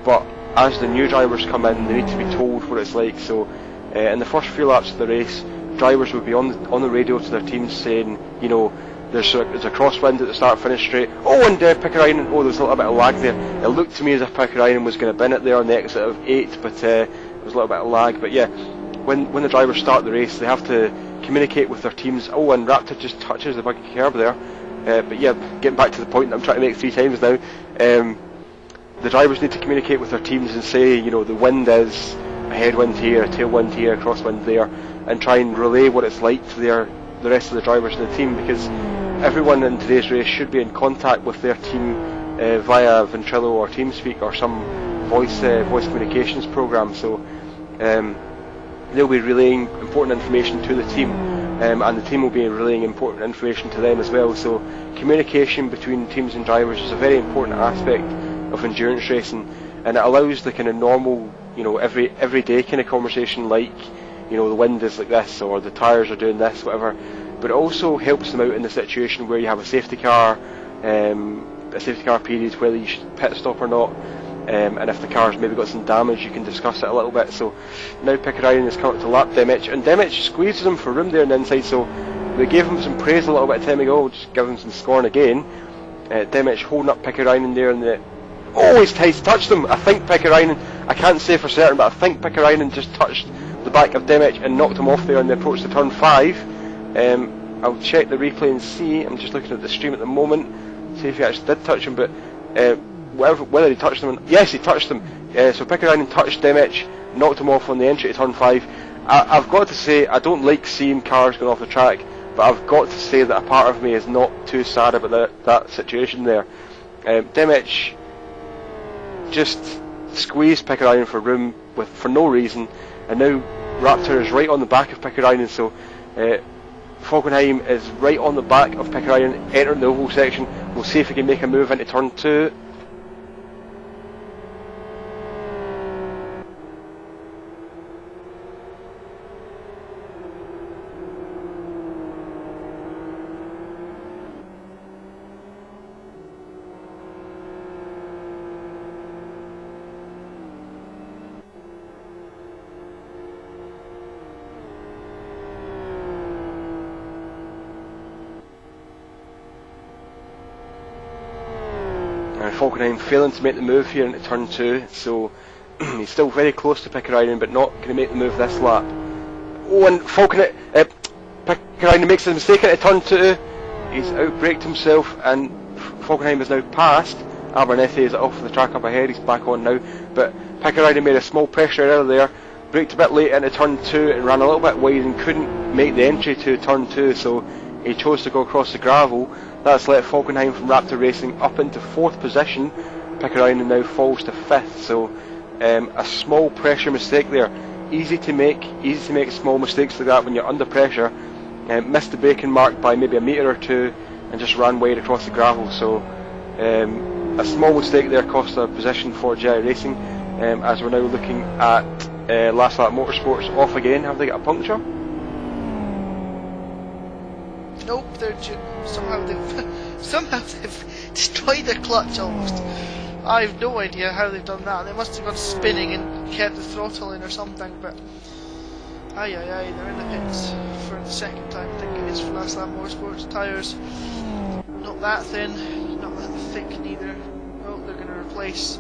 but as the new drivers come in, they need to be told what it's like. So in the first few laps of the race, drivers would be on the radio to their teams saying, you know, there's a crosswind at the start finish straight. Oh, and Pickerainen, oh, there's a little bit of lag there. It looked to me as if Pickerainen was going to bin it there on the exit of 8, but there was a little bit of lag. But yeah, when the drivers start the race, they have to communicate with their teams. Oh, and Raptor just touches the buggy curb there. But yeah, getting back to the point that I'm trying to make 3 times now, the drivers need to communicate with their teams and say, you know, the wind is a headwind here, a tailwind here, a crosswind there, and try and relay what it's like to the rest of the drivers in the team, because everyone in today's race should be in contact with their team via Ventrilo or TeamSpeak or some voice communications program. So they'll be relaying important information to the team, and the team will be relaying important information to them as well. So communication between teams and drivers is a very important aspect of endurance racing, and it allows the kind of normal, you know, everyday kind of conversation, like, you know, the wind is like this, or the tyres are doing this, whatever. But it also helps them out in the situation where you have a safety car period, whether you should pit stop or not, and if the car's maybe got some damage, you can discuss it a little bit. So now Pickerainen has come up to lap Demich, and Demich squeezes him for room there on the inside, so we gave him some praise a little bit of time ago, just give him some scorn again. Demich holding up Pickerainen there in the... Oh, he's touched him! I think Pickerainen, I can't say for certain, but I think Pickerainen just touched the back of Demich and knocked him off there on the approach to turn 5. I'll check the replay and see. I'm just looking at the stream at the moment, see if he actually did touch him, but whether he touched him, yes, he touched him. So Pickerainen touched Demich, knocked him off on the entry to turn 5. I've got to say, I don't like seeing cars going off the track, but I've got to say that a part of me is not too sad about that situation there. Demich just squeezed Pickerainen for room for no reason, and now Raptor is right on the back of Pickerainen, so Falkenheim is right on the back of Pickerainen, entering the oval section. We'll see if he can make a move into turn 2. Falkenheim failing to make the move here into turn 2, so he's still very close to Pickerainen, but not going to make the move this lap. Oh, and Pickerainen makes a mistake into turn 2. He's outbraked himself, and Falkenheim is now past. Abernethy is off the track up ahead, he's back on now, but Pickerainen made a small pressure error there, braked a bit late into turn 2 and ran a little bit wide and couldn't make the entry to turn 2, so he chose to go across the gravel. That's let Falkenheim from Raptor Racing up into 4th position. Pickerainen now falls to 5th, so a small pressure mistake there. Easy to make small mistakes like that when you're under pressure. Missed the braking mark by maybe a metre or 2 and just ran wide across the gravel, so a small mistake there cost a position for Jerry Racing, as we're now looking at Last Lap Motorsports off again. Have they got a puncture?
Nope, somehow they've destroyed their clutch almost. I have no idea how they've done that. They must have gone spinning and kept the throttle in or something, but they're in the pits for the second time. I think it is for Last Lap Motorsports. Tyres not that thin, not that thick neither. Oh, they're going to replace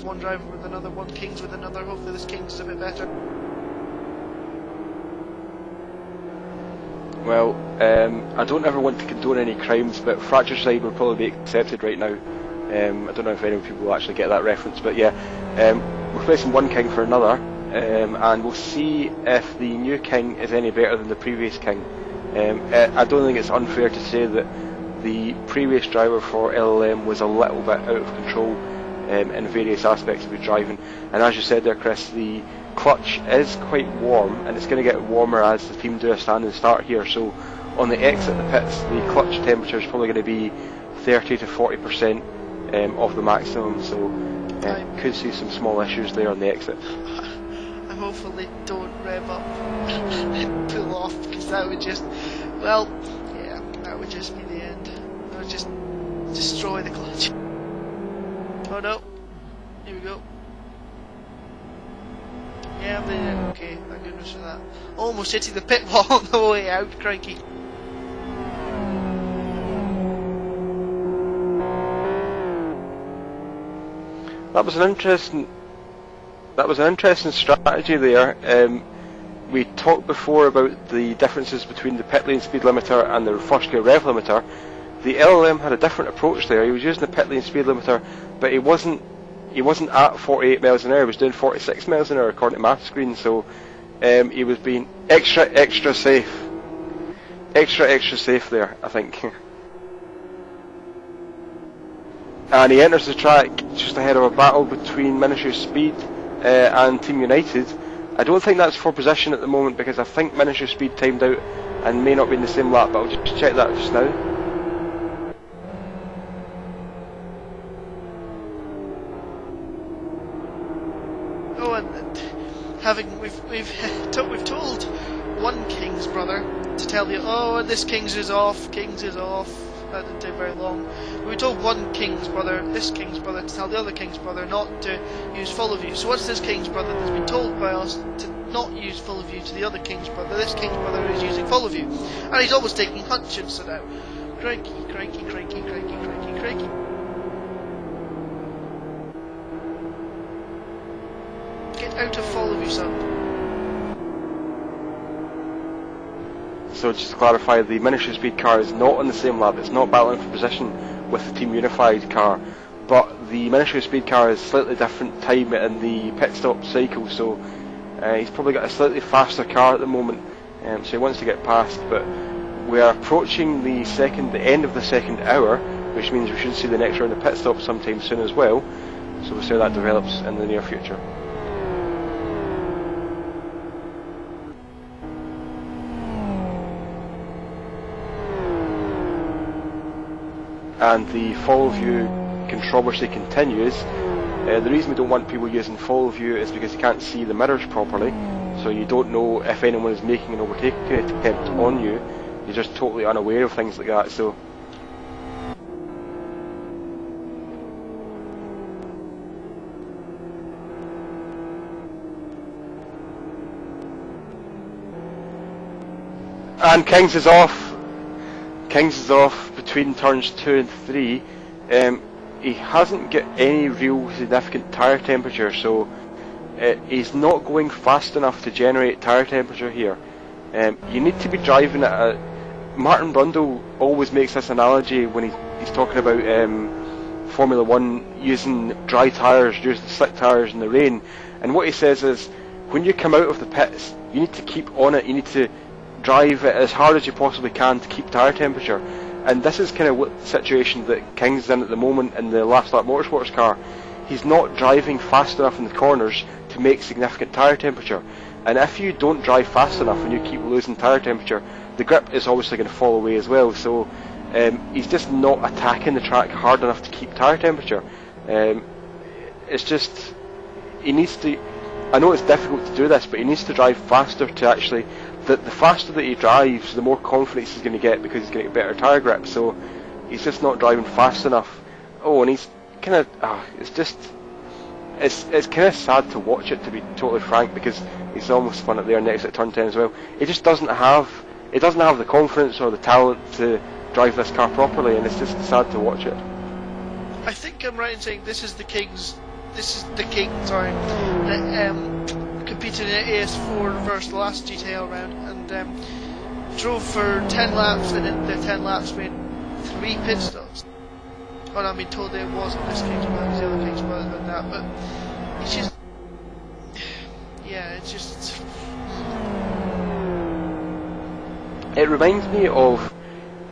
one driver with another, one Kings with another. Hopefully this Kings is a bit better.
Well, I don't ever want to condone any crimes, but fratricide would probably be accepted right now. I don't know if any people will actually get that reference, but yeah, we're replacing one King for another, and we'll see if the new King is any better than the previous King. I don't think it's unfair to say that the previous driver for LLM was a little bit out of control in various aspects of his driving, and as you said there, Chris, the clutch is quite warm, and it's going to get warmer as the team do a standing start here, so on the exit the pits the clutch temperature is probably going to be 30 to 40% of the maximum, so could see some small issues there on the exit.
I'm hopefully don't rev up and pull off, because that would just, well, yeah, that would just be the end. That would just destroy the clutch. Oh no, here we go. Yeah, I'm doing it. Okay, thank goodness for that. Almost hitting the pit wall on the way out, crikey.
That was an interesting strategy there. We talked before about the differences between the pit lane speed limiter and the first gear rev limiter. The LLM had a different approach there. He was using the pit lane speed limiter, but he wasn't at 48 miles an hour. He was doing 46 miles an hour according to math screen. So he was being extra safe there, I think. And he enters the track just ahead of a battle between Miniature Speed and Team United. I don't think that's for position at the moment, because I think Miniature Speed timed out and may not be in the same lap, but I'll just check that just now.
Oh, and we've told one King's brother to tell you, oh, and this King's is off. That didn't take very long. We told one King's brother, this King's brother, to tell the other King's brother not to use follow view. So what's this King's brother that's been told by us to not use follow view to the other King's brother? This King's brother is using follow view, and he's always taking Hutchinson out. Crikey. Get out of follow view, son.
So just to clarify, the Miniature Speed car is not on the same lap. It's not battling for position with the Team Unified car, but the Miniature Speed car is slightly different time in the pit stop cycle, so he's probably got a slightly faster car at the moment, so he wants to get past. But we are approaching the end of the second hour, which means we should see the next round of pit stop sometime soon as well, so we'll see how that develops in the near future. And the follow view controversy continues. The reason we don't want people using follow view is because you can't see the mirrors properly, so you don't know if anyone is making an overtaking attempt on you. You're just totally unaware of things like that. So and Kings is off between turns 2 and 3. He hasn't got any real significant tyre temperature, so he's not going fast enough to generate tyre temperature here. You need to be driving at a... Martin Brundle always makes this analogy when he's talking about Formula 1 using dry tyres, using slick tyres in the rain, and what he says is, when you come out of the pits, you need to keep on it, you need to drive it as hard as you possibly can to keep tyre temperature. And this is kind of what the situation that King's in at the moment in the Last Lap Motorsports car. He's not driving fast enough in the corners to make significant tyre temperature. And if you don't drive fast enough and you keep losing tyre temperature, the grip is obviously going to fall away as well. So he's just not attacking the track hard enough to keep tyre temperature. It's just, he needs to, I know it's difficult to do this, but he needs to drive faster to actually, the faster that he drives, the more confidence he's going to get, because he's going to get better tyre grip. So he's just not driving fast enough. Oh, and he's kind of, it's kind of sad to watch it, to be totally frank, because he's almost spun it there next at turn 10 as well. He just doesn't have the confidence or the talent to drive this car properly, and it's just sad to watch it.
I think I'm right in saying this is the King, sorry, that competed in AS4 reverse the last GTL round, and drove for 10 laps, and in the 10 laps made 3 pit stops. Well, I've been told that it wasn't this King's brother, because the other King's brother than that, but it's just, yeah, it's just...
It reminds me of,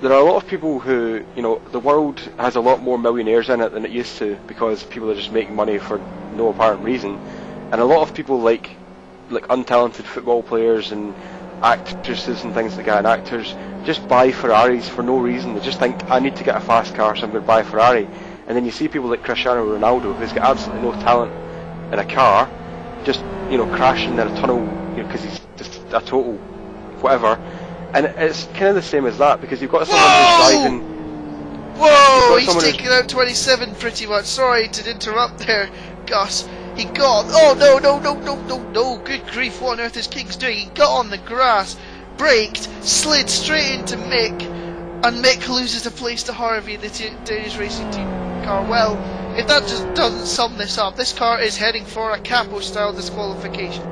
there are a lot of people who, you know, the world has a lot more millionaires in it than it used to, because people are just making money for no apparent reason, and a lot of people like untalented football players and actresses and things like that, and actors just buy Ferraris for no reason. They just think, I need to get a fast car, so I'm going to buy a Ferrari. And then you see people like Cristiano Ronaldo, who's got absolutely no talent in a car, just crashing in a tunnel because he's just a total whatever. And it's kind of the same as that, because you've got someone who's driving.
Whoa! He's taken out 27 pretty much. Sorry to interrupt there, Gus. He got. Oh no! Good grief! What on earth is King's doing? He got on the grass, braked, slid straight into Mick, and Mick loses a place to Harvey, the Danish racing team car. Well, if that just doesn't sum this up, this car is heading for a Capo-style disqualification.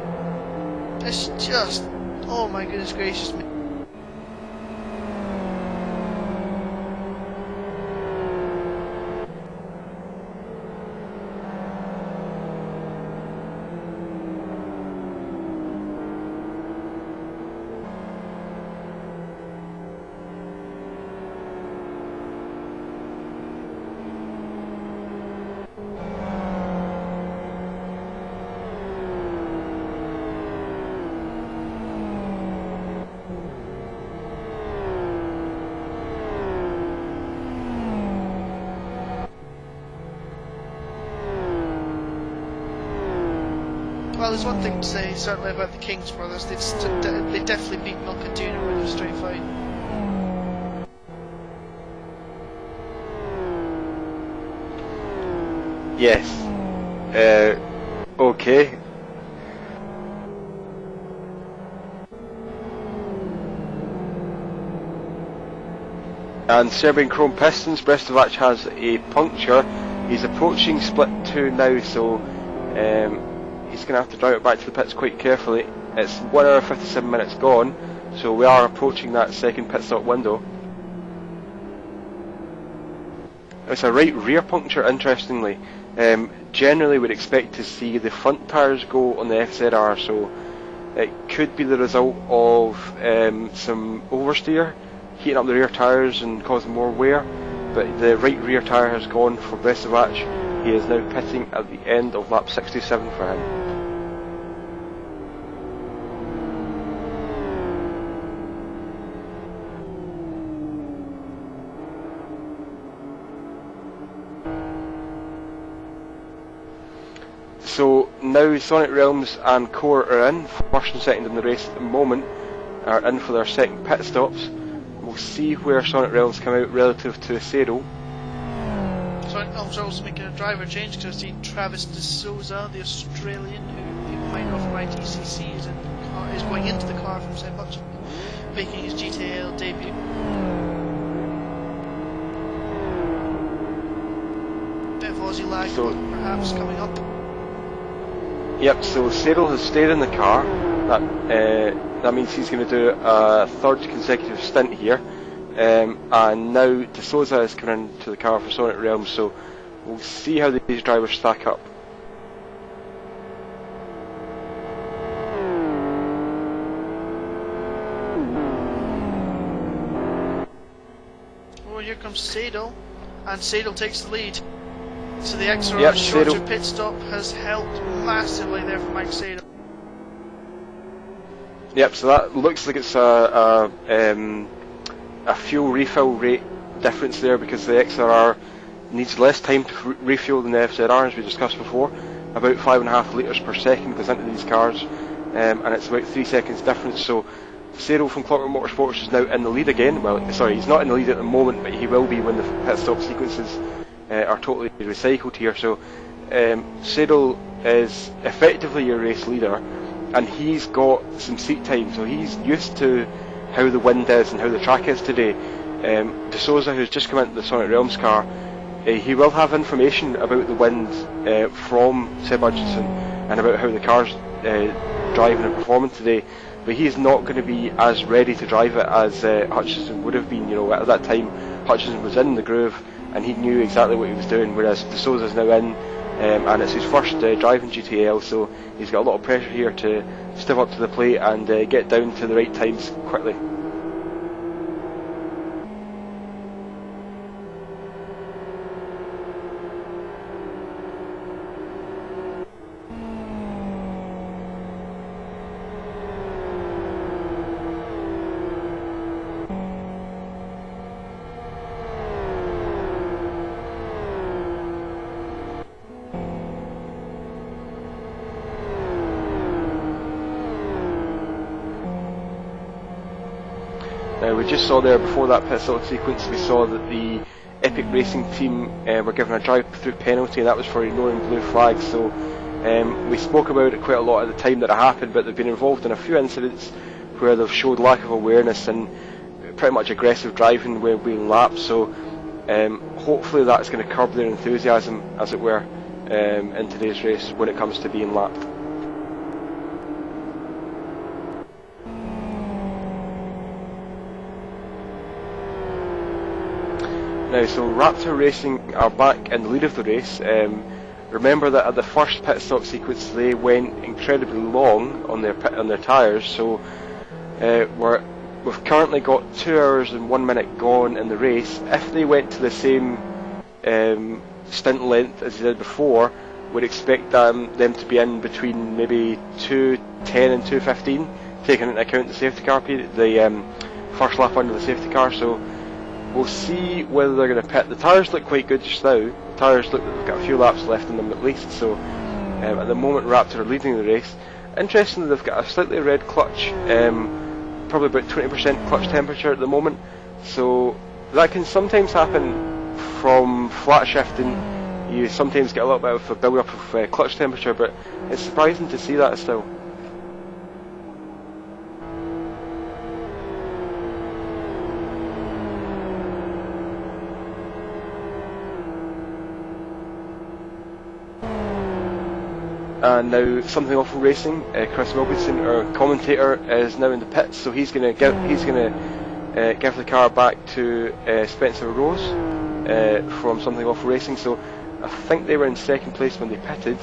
It's just. Oh my goodness gracious me. Well, there's one thing to say certainly about the Kings brothers. They definitely beat Milk and Tuna in a straight fight.
Yes. Okay. And Serbian Chrome Pistons, Brestovac has a puncture. He's approaching split 2 now, so he's going to have to drive it back to the pits quite carefully. It's 1 hour 57 minutes gone, so we are approaching that second pit stop window. It's a right rear puncture, interestingly. Generally we'd expect to see the front tyres go on the FZR, so it could be the result of some oversteer, heating up the rear tyres and causing more wear, but the right rear tyre has gone for Brestovac. He is now pitting at the end of lap 67 for him. So now Sonic Realms and Core are in, first and second in the race at the moment, are in for their second pit stops. We'll see where Sonic Realms come out relative to Acero.
Sonic Realms are also making a driver change, because I've seen Travis De Souza, the Australian, who people might know from ITCC, is going into the car from St. Much, making his GTAL debut. Bit of Aussie lag, perhaps, coming up.
Yep, so Cyril has stayed in the car. That means he's going to do a third consecutive stint here. And now De Souza is coming into the car for Sonic Realms, so we'll see how these drivers stack up.
Oh, here comes Sadel, and Sadel takes the lead. So the XR shorter pit stop has helped massively there for Mike Sadel.
Yep, so that looks like it's a fuel refill rate difference there, because the XRR needs less time to refuel than the FZR, as we discussed before. About 5.5 litres per second goes into these cars, and it's about 3 seconds difference. So Cyril from Clockwork Motorsports is now in the lead again. Well, sorry, he's not in the lead at the moment, but he will be when the pit stop sequences are totally recycled here. So Cyril is effectively your race leader, and he's got some seat time, so he's used to how the wind is and how the track is today. De Souza, who's just come into the Sonic Realms car, he will have information about the wind from Seb Hutchinson and about how the car's driving and performing today, but he's not going to be as ready to drive it as Hutchinson would have been. At that time Hutchinson was in the groove and he knew exactly what he was doing, whereas De Souza's now in, and it's his first driving GTAL, so he's got a lot of pressure here to step up to the plate and get down to the right times quickly. Now we just saw there before that pit stop sequence, we saw that the Epic Racing team were given a drive-through penalty, and that was for ignoring blue flags. So we spoke about it quite a lot at the time that it happened, but they've been involved in a few incidents where they've showed lack of awareness and pretty much aggressive driving when being lapped. So hopefully that's going to curb their enthusiasm, as it were, in today's race when it comes to being lapped. Now, so Raptor Racing are back in the lead of the race. Remember that at the first pit stop sequence they went incredibly long on their tyres, so we've currently got 2 hours and 1 minute gone in the race. If they went to the same stint length as they did before, we'd expect them to be in between maybe 2:10 and 2:15, taking into account the safety car period, the first lap under the safety car. So we'll see whether they're going to pit. The tyres look quite good just now. The tyres look like they've got a few laps left in them at least. So at the moment Raptor are leading the race. Interestingly, they've got a slightly red clutch, probably about 20% clutch temperature at the moment. So that can sometimes happen from flat shifting. You sometimes get a little bit of a build-up of clutch temperature, but it's surprising to see that still. And now Something Awful Racing, Chris Wilkinson, our commentator, is now in the pits, so he's going to give the car back to Spencer Rose from Something Awful Racing. So I think they were in second place when they pitted,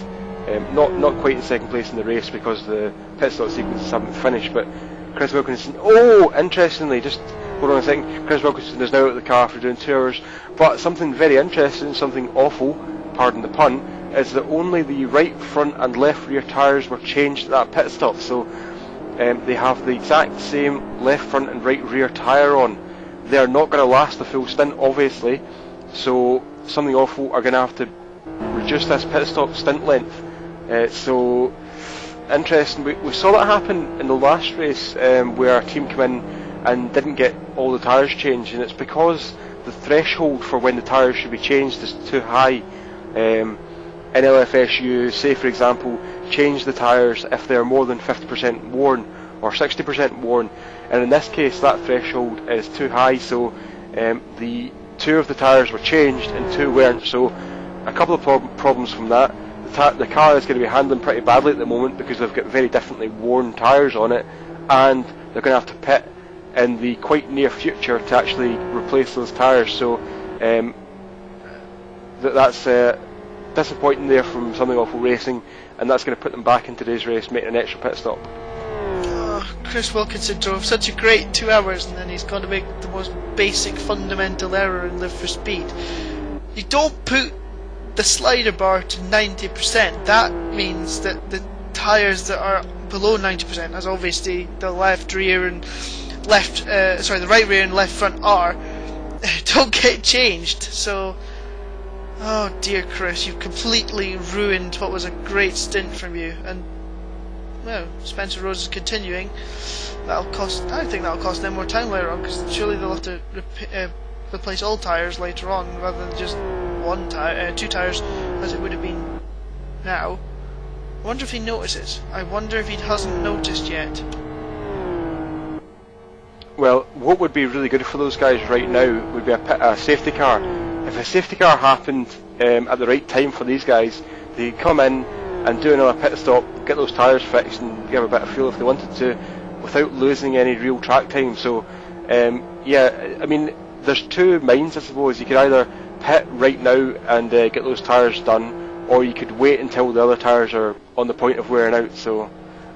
not quite in second place in the race because the pit stop sequences haven't finished. But Chris Wilkinson, interestingly, just hold on a second, Chris Wilkinson is now out of the car for doing 2 hours. But something very interesting, something awful, pardon the pun, is that only the right front and left rear tyres were changed at that pit stop. So they have the exact same left front and right rear tyre on. They're not going to last the full stint, obviously, so Something Awful are going to have to reduce this pit stop stint length. So interesting. We saw that happen in the last race where a team came in and didn't get all the tyres changed, and it's because the threshold for when the tyres should be changed is too high. NLFSU, say for example, change the tyres if they're more than 50% worn or 60% worn, and in this case that threshold is too high, so the 2 of the tyres were changed and 2 weren't. So a couple of problems from that. The car is going to be handling pretty badly at the moment because they've got very differently worn tyres on it, and they're going to have to pit in the quite near future to actually replace those tyres. So that's disappointing there from Something Awful Racing, and that's going to put them back in today's race, making an extra pit stop.
Chris Wilkinson drove such a great 2 hours, and then he's going to make the most basic fundamental error and live for speed. You don't put the slider bar to 90%. That means that the tyres that are below 90%, as obviously the left rear and the right rear and left front are, don't get changed. So oh dear, Chris, you've completely ruined what was a great stint from you. And well, Spencer Rose is continuing. I think that'll cost them more time later on, because surely they'll have to replace all tyres later on rather than just 2 tyres as it would have been now. I wonder if he notices. I wonder if he hasn't noticed yet.
Well, what would be really good for those guys right now would be a safety car. If a safety car happened at the right time for these guys, they come in and do another pit stop, get those tyres fixed and give a bit of fuel if they wanted to, without losing any real track time. So yeah, I mean, there's 2 minds I suppose. You could either pit right now and get those tyres done, or you could wait until the other tyres are on the point of wearing out. So,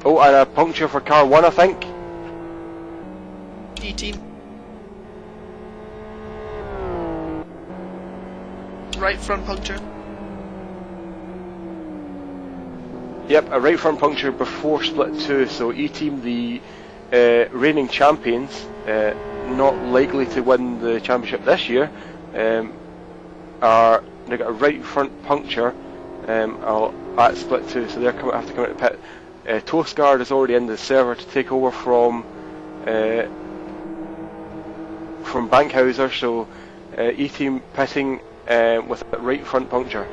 and a puncture for car 1, I think.
E-team. Right front puncture.
Yep, a right front puncture before split 2. So E-team, the reigning champions, not likely to win the championship this year, they got a right front puncture at split 2, so they're have to come out of the pit. Toastguard is already in the server to take over from from Bankhauser, so E-team pitting with a right front puncture.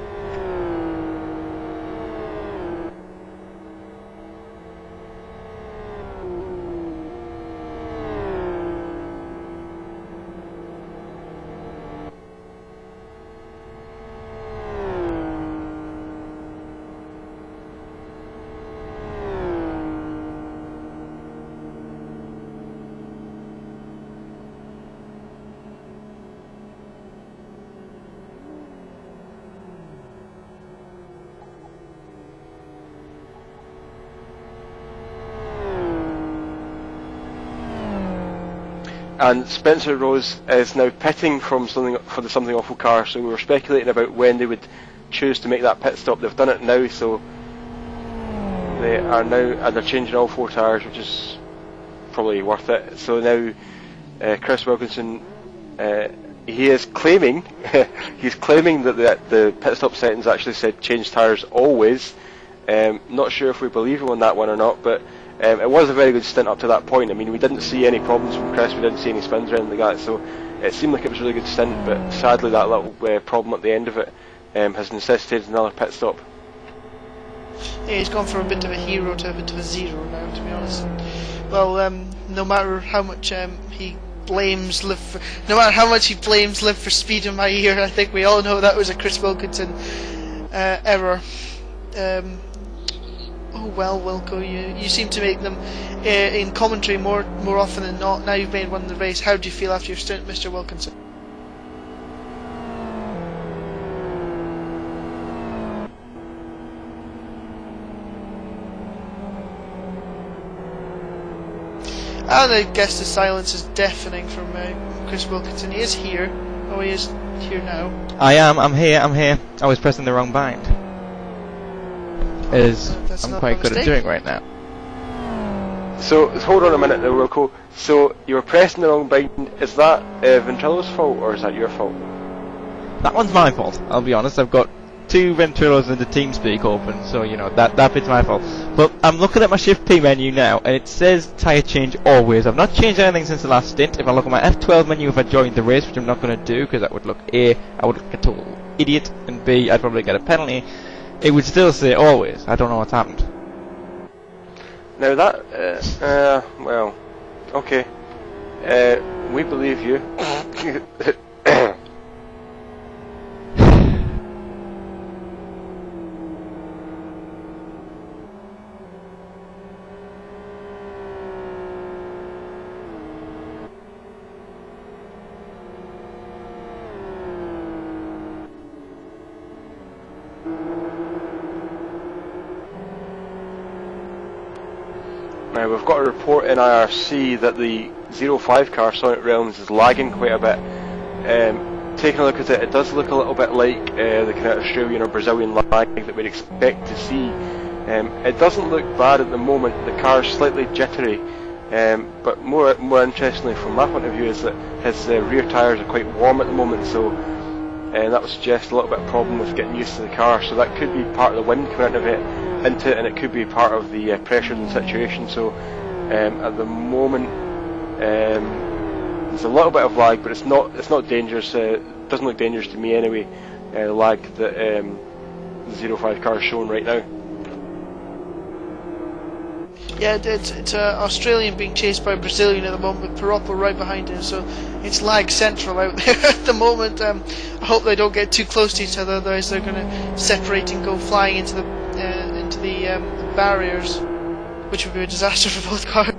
And Spencer Rose is now pitting from the something awful car, so we were speculating about when they would choose to make that pit stop. They've done it now, so they are now, and they're changing all 4 tyres, which is probably worth it. So now Chris Wilkinson, he is claiming he's claiming that the pit stop settings actually said change tyres always. Not sure if we believe him on that one or not, but it was a very good stint up to that point. I mean, we didn't see any problems from Chris, we didn't see any spins or anything like that, so it seemed like it was a really good stint, but sadly that little problem at the end of it has necessitated another pit stop.
Yeah, he's gone from a bit of a hero to a bit of a zero now, to be honest. Well, no matter how much he blames Liv for speed in my ear, I think we all know that was a Chris Wilkinson error. Oh well, Wilco, you seem to make them in commentary more often than not. Now you've made one in the race. How do you feel after your stint, Mr. Wilkinson? And I guess the silence is deafening from Chris Wilkinson. He is here. Oh, he is here now.
I'm here. I was pressing the wrong bind. I'm quite good at doing right now.
So hold on a minute now, Wilco. So you were pressing the wrong bind. Is that Ventrilo's fault or is that your fault?
That one's my fault. I'll be honest. I've got 2 Ventrilos in the TeamSpeak open, so you know that bit's my fault. But I'm looking at my Shift P menu now, and it says tyre change always. I've not changed anything since the last stint. If I look at my F12 menu, if I joined the race, which I'm not going to do because that would look I would look a total idiot, and B, I'd probably get a penalty. It would still say always. I don't know what's happened.
Now that, well, okay. We believe you. Now we've got a report in IRC that the 05 car Sonic Realms is lagging quite a bit. Taking a look at it, it does look a little bit like the kind of Australian or Brazilian lag that we'd expect to see. It doesn't look bad at the moment. The car's slightly jittery, but more interestingly from my point of view is that his rear tyres are quite warm at the moment, so that would suggest a little bit of problem with getting used to the car. So that could be part of the wind coming into it, and it could be part of the pressure in the situation. So at the moment there's a little bit of lag, but it's not dangerous. It doesn't look dangerous to me anyway. The lag that the 05 car is showing right now.
Yeah, it's Australian being chased by a Brazilian at the moment with Piroppo right behind him, so it's lag central out there at the moment. I hope they don't get too close to each other, otherwise they're going to separate and go flying into the barriers, which would be a disaster for both cars.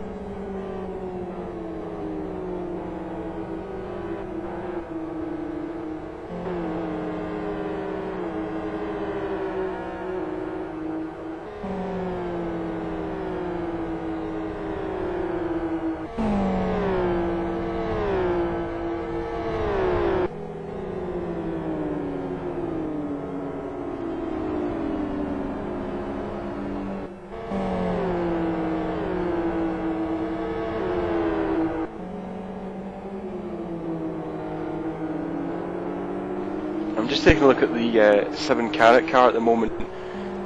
I'm just taking a look at the 7 Carat car at the moment.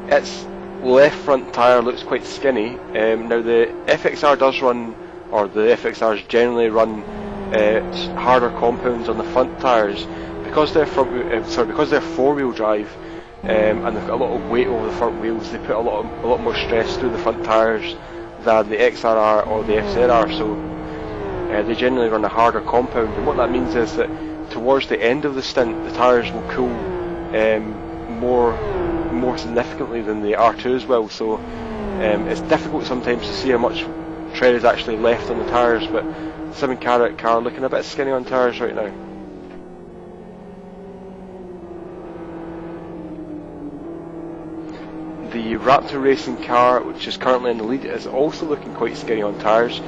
Its left front tyre looks quite skinny. Now the FXR does run, or the FXRs generally run harder compounds on the front tyres. Because they're because they're four-wheel drive, and they've got a lot of weight over the front wheels, they put a lot more stress through the front tyres than the XRR or the FZR. So they generally run a harder compound, and what that means is that towards the end of the stint, the tyres will cool more significantly than the R2s will. So it's difficult sometimes to see how much tread is actually left on the tyres, but 7 carat car looking a bit skinny on tyres right now. The Raptor Racing car, which is currently in the lead, is also looking quite skinny on tyres.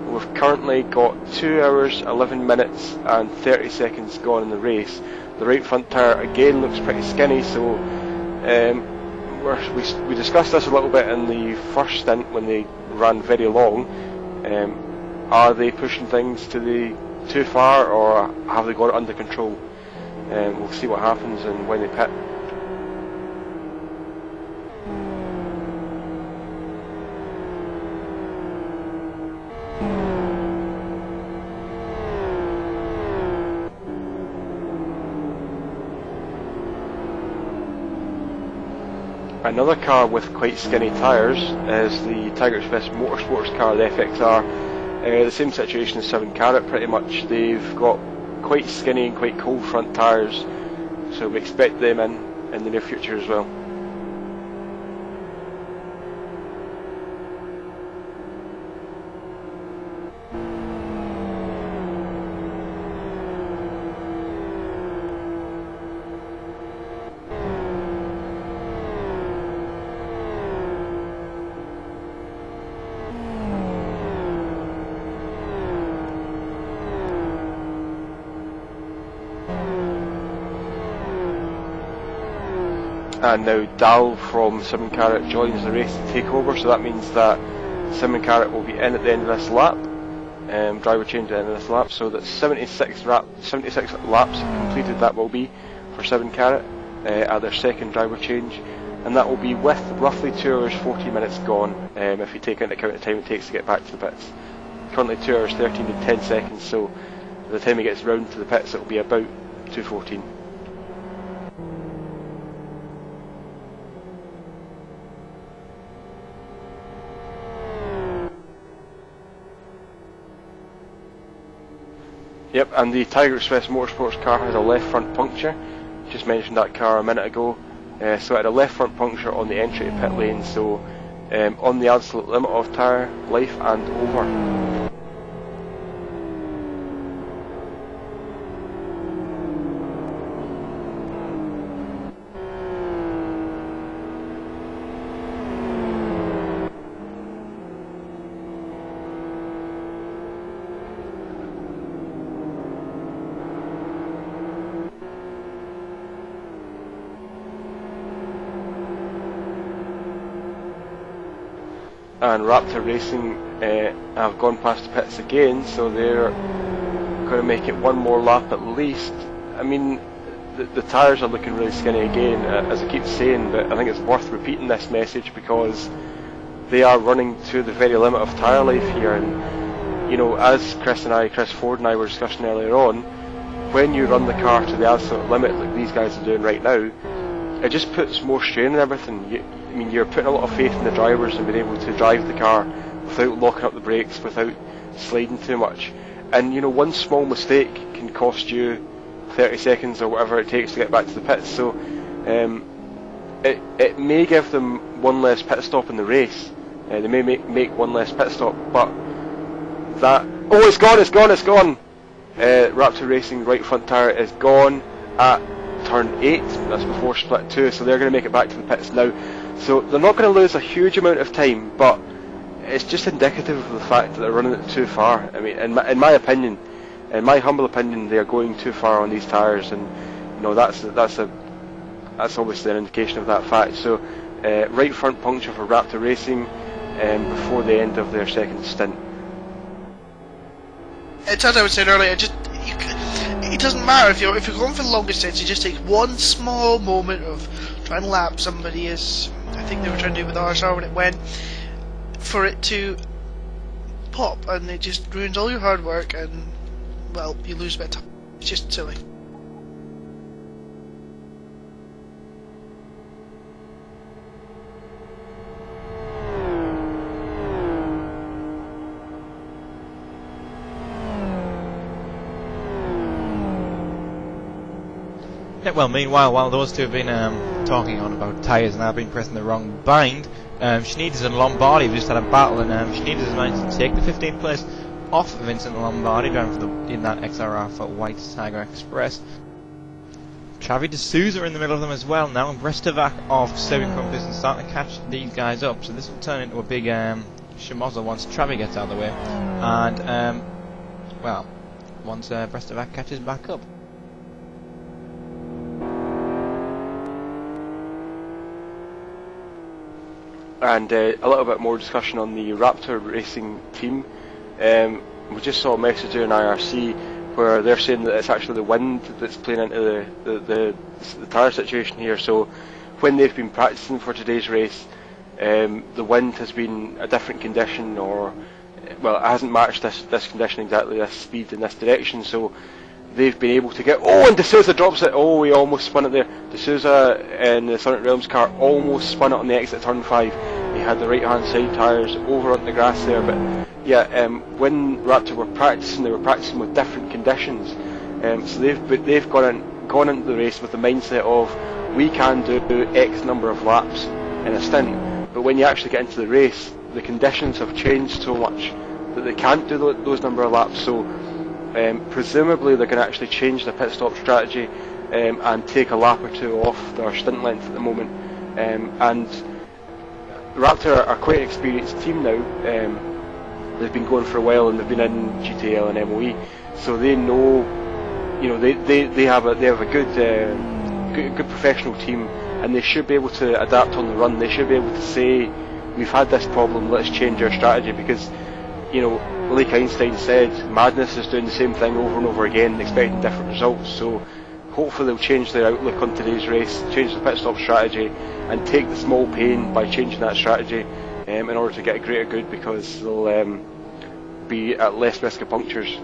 We've currently got 2 hours, 11 minutes and 30 seconds gone in the race. The right front tyre again looks pretty skinny, so we discussed this a little bit in the first stint when they ran very long. Are they pushing things too far, or have they got it under control? We'll see what happens and when they pit. Another car with quite skinny tyres is the Tiger Express Motorsports car, the FXR. The same situation as 7 carat pretty much. They've got quite skinny and quite cold front tyres, so we expect them in the near future as well. And now Dal from 7 carat joins the race to take over, so that means that 7 carat will be in at the end of this lap, driver change at the end of this lap, so that 76 laps completed that will be for 7 carat at their second driver change, and that will be with roughly 2 hours 40 minutes gone if you take into account the time it takes to get back to the pits. Currently 2 hours 13 and 10 seconds, so by the time he gets round to the pits it will be about 2:14. Yep, and the Tiger Express Motorsports car has a left front puncture. Just mentioned that car a minute ago. So it had a left front puncture on the entry to pit lane, so on the absolute limit of tyre life and over. And Raptor Racing have gone past the pits again, so they're going to make it one more lap at least. I mean, the tyres are looking really skinny again, as I keep saying, but I think it's worth repeating this message because they are running to the very limit of tyre life here. And you know, as Chris Ford and I were discussing earlier on, when you run the car to the absolute limit like these guys are doing right now, it just puts more strain on everything. I mean, you're putting a lot of faith in the drivers and being able to drive the car without locking up the brakes, without sliding too much. And you know, one small mistake can cost you 30 seconds or whatever it takes to get back to the pits. So it may give them one less pit stop in the race. They may make one less pit stop, but that... Oh, it's gone! Raptor Racing right front tyre is gone at turn 8. That's before split 2, so they're going to make it back to the pits now. So they're not going to lose a huge amount of time, but it's just indicative of the fact that they're running it too far. I mean, in my opinion, in my humble opinion, they are going too far on these tyres, and you know that's obviously an indication of that fact. So right front puncture for Raptor Racing before the end of their second stint.
It's as I was saying earlier, it doesn't matter if you're going for the longest stints. You just take one small moment of trying to lap somebody, as I think they were trying to do with RSR when it went, for it to pop, and it just ruins all your hard work, and well, you lose a bit of time. It's just silly.
Yeah, well, meanwhile, while those two have been talking on about tyres and I've been pressing the wrong bind, Schneiders and Lombardi have just had a battle, and Schneiders has managed to take the 15th place off Vincent Lombardi down in that XRR for White Tiger Express. Travi de Souza in the middle of them as well now, and Brestovac of Serving Compass and starting to catch these guys up, so this will turn into a big schmozzle once Travi gets out of the way, and well, once Brestovac catches back up.
And a little bit more discussion on the Raptor Racing team. We just saw a message there in IRC where they're saying that it's actually the wind that's playing into the tyre situation here. So when they've been practicing for today's race, the wind has been a different condition, or well, it hasn't matched this condition exactly, this speed in this direction. So they've been able to get, and De Souza drops it. He almost spun it there. De Souza in the Sonic Realms car almost spun it on the exit turn 5. He had the right hand side tyres over on the grass there, but yeah, when Raptor were practicing, they were practicing with different conditions. So they've gone into the race with the mindset of, we can do X number of laps in a stint, but when you actually get into the race, the conditions have changed so much that they can't do those number of laps. So presumably they're going to actually change the pit stop strategy and take a lap or two off their stint length at the moment. And Raptor are quite an experienced team now. They've been going for a while, and they've been in GTL and MOE, so they know, they have a good professional team, and they should be able to adapt on the run. They should be able to say, we've had this problem, let's change our strategy, because like Einstein said, madness is doing the same thing over and over again, expecting different results. So hopefully they'll change their outlook on today's race, change the pit stop strategy, and take the small pain by changing that strategy in order to get a greater good, because they'll be at less risk of punctures.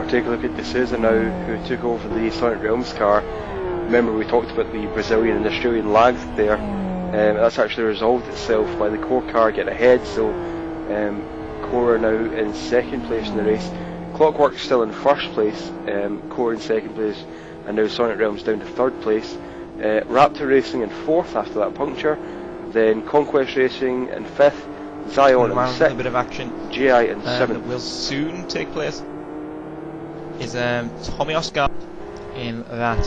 Take a look at De Souza now, who took over the Sonic Realms car. Remember, we talked about the Brazilian and Australian lag there. That's actually resolved itself by the core car getting ahead, so Core are now in second place in the race. Clockwork's still in first place, Core in second place, and now Sonic Realms down to third place. Raptor Racing in fourth after that puncture, then Conquest Racing in fifth, Zion in sixth,
a bit of action
GI in seventh.
That will soon take place is Tommy Oscar in that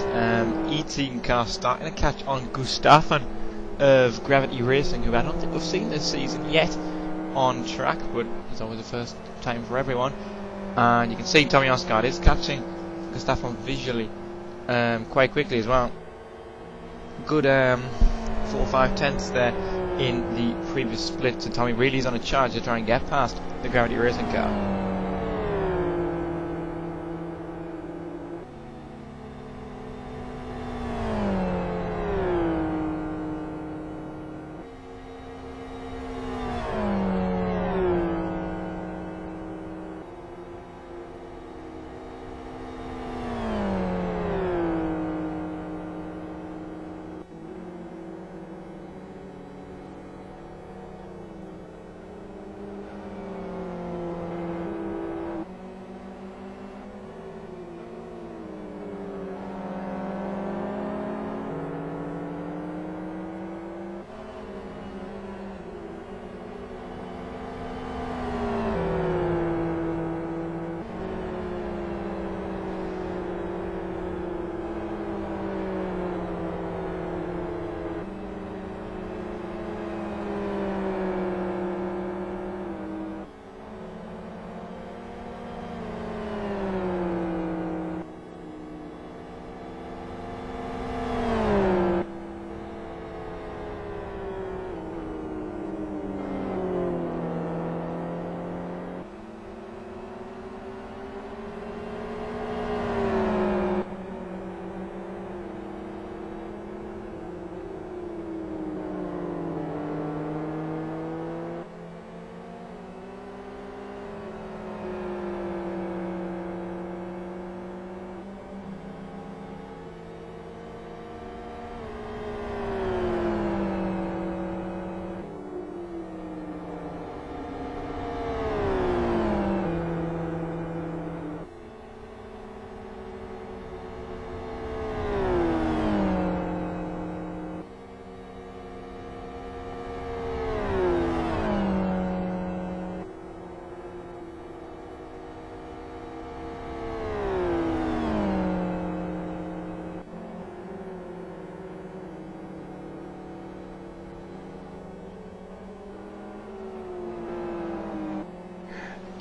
E-Team car, starting to catch on Gustafsson of Gravity Racing, who I don't think we've seen this season yet on track, but it's always the first time for everyone. And you can see Tommy Oscar is catching Gustafsson visually quite quickly as well. Good 4 or 5 tenths there in the previous split, so Tommy really is on a charge to try and get past the Gravity Racing car.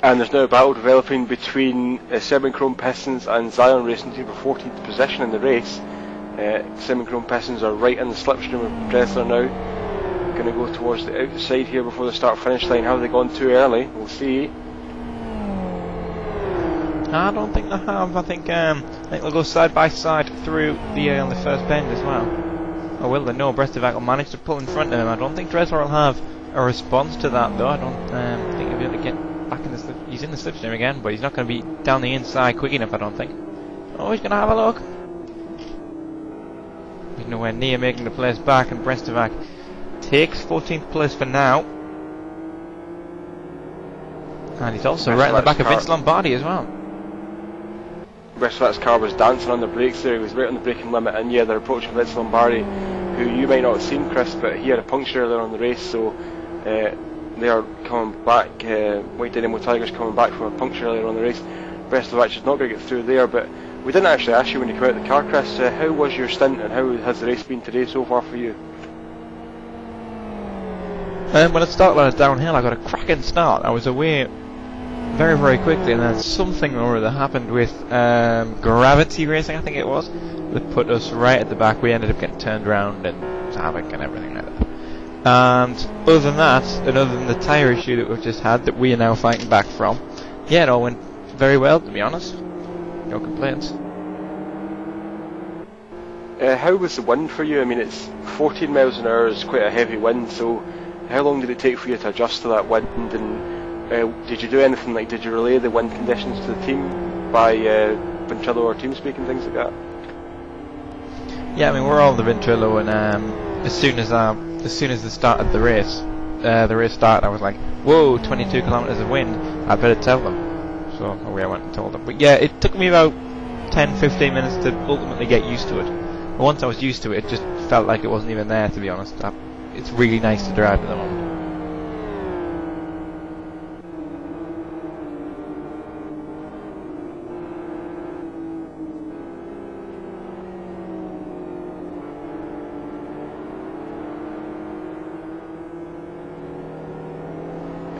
And there's now a battle developing between Seven Chrome Pistons and Zion Racing Team for 14th position in the race. Seven Chrome Pistons are right in the slipstream of Dressler now. Going to go towards the outside here before the start-finish line. Have they gone too early? We'll see.
I don't think they have. I think they'll go side by side through the first bend as well. Or will they? No, Brestovac will manage to pull in front of him. I don't think Dressler will have a response to that though. I don't think he'll be able to get back in the slip. He's in the slipstream again, but he's not going to be down the inside quick enough, I don't think. Oh, he's going to have a look. He's nowhere near making the place back, and Brestovac takes 14th place for now. And he's also right in the back of Vince Lombardi as well.
Brestovac's car was dancing on the brakes there. He was right on the braking limit, and yeah, they're approaching Vince Lombardi, who you might not have seen, Chris, but he had a puncture earlier on the race, so they are coming back. White Dynamo Tigers coming back from a puncture earlier on the race. Brestovac is not going to get through there, but we didn't actually ask you when you came out of the car, Chris. How was your stint, and how has the race been today so far for you?
When I started downhill, I got a cracking start. I was away very, very quickly, and then something or other happened with gravity racing, I think it was, that put us right at the back. We ended up getting turned around and havoc and everything like that. And other than that, and other than the tyre issue that we've just had that we are now fighting back from, yeah, it all went very well, to be honest. No complaints.
How was the wind for you? I mean, it's 14 miles an hour, is quite a heavy wind, so how long did it take for you to adjust to that wind, and did you do anything, like did you relay the wind conditions to the team by Ventrilo or TeamSpeak and things like that?
Yeah, I mean, we're all in the Ventrilo, and as soon as they started the race started, I was like, whoa, 22 kilometers of wind, I better tell them. So away I went and told them. But yeah, it took me about 10-15 minutes to ultimately get used to it. And once I was used to it, it just felt like it wasn't even there, to be honest. It's really nice to drive at the moment.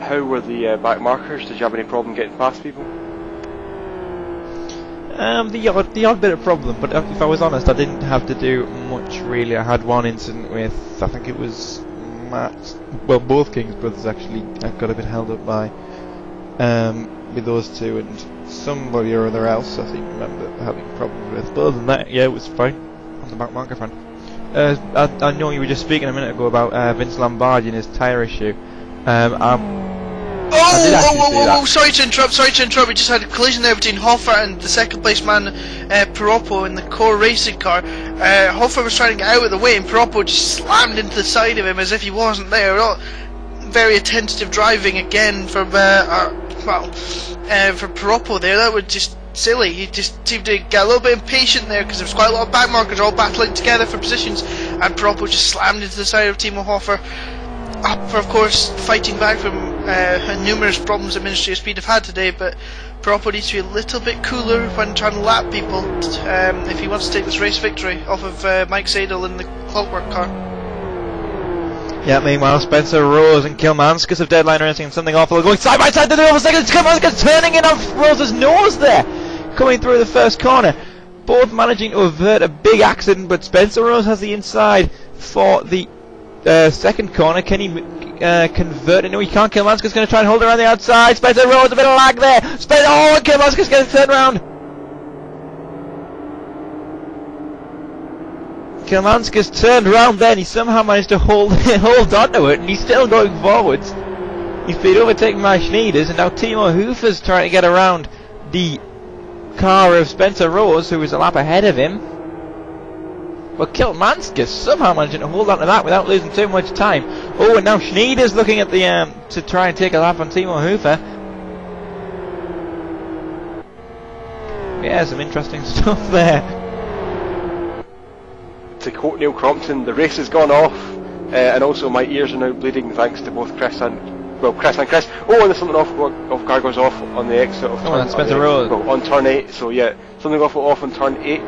How were the back markers? Did you have any problem getting past people?
The odd bit of problem, but if I was honest, I didn't have to do much really. I had one incident with, I think it was Matt, well, both King's brothers actually. I got a bit held up by with those two, and somebody or other else I think remember having problems with. But other than that, yeah, it was fine on the back marker front. I know you were just speaking a minute ago about Vince Lombardi and his tyre issue.
Sorry to interrupt. We just had a collision there between Hoffer and the second place man, Piroppo, in the core racing car. Hoffer was trying to get out of the way, and Piroppo just slammed into the side of him as if he wasn't there. Very attentive driving again from Piroppo there. That was just silly. He just seemed to get a little bit impatient there because there was quite a lot of back markers all battling together for positions, and Piroppo just slammed into the side of Timo Hoffer. For, of course, fighting back from numerous problems that Ministry of Speed have had today, but Piroppo needs to be a little bit cooler when trying to lap people if he wants to take this race victory off of Mike Sadel in the Clockwork car.
Yeah, meanwhile, Spencer Rose and Kilmanskis of Deadline Racing and something awful are going side by side to the over second. Kilmanskis turning in off Rose's nose there, coming through the first corner. Both managing to avert a big accident, but Spencer Rose has the inside for the second corner. Can he convert it? No, he can't. Kilmanskis going to try and hold it around the outside. Spencer Rose, a bit of lag there. And Kilmanskis gets turned around. Kilmanskis turned around then. He somehow managed to hold onto it, and he's still going forwards. He's been overtaken by Schneiders, and now Timo Hoofer's trying to get around the car of Spencer Rose, who is a lap ahead of him. But Kilmanskis somehow managing to hold on to that without losing too much time. Oh, and now Schneiders looking at the to try and take a lap on Timo Hoofer. Yeah, some interesting stuff there.
To quote Neil Crompton, the race has gone off, and also my ears are now bleeding thanks to both Chris and Chris. Oh, and there's something off car goes off on the exit of turn,
that's Spencer Rose.
Well, on turn 8, so yeah, something off on turn 8.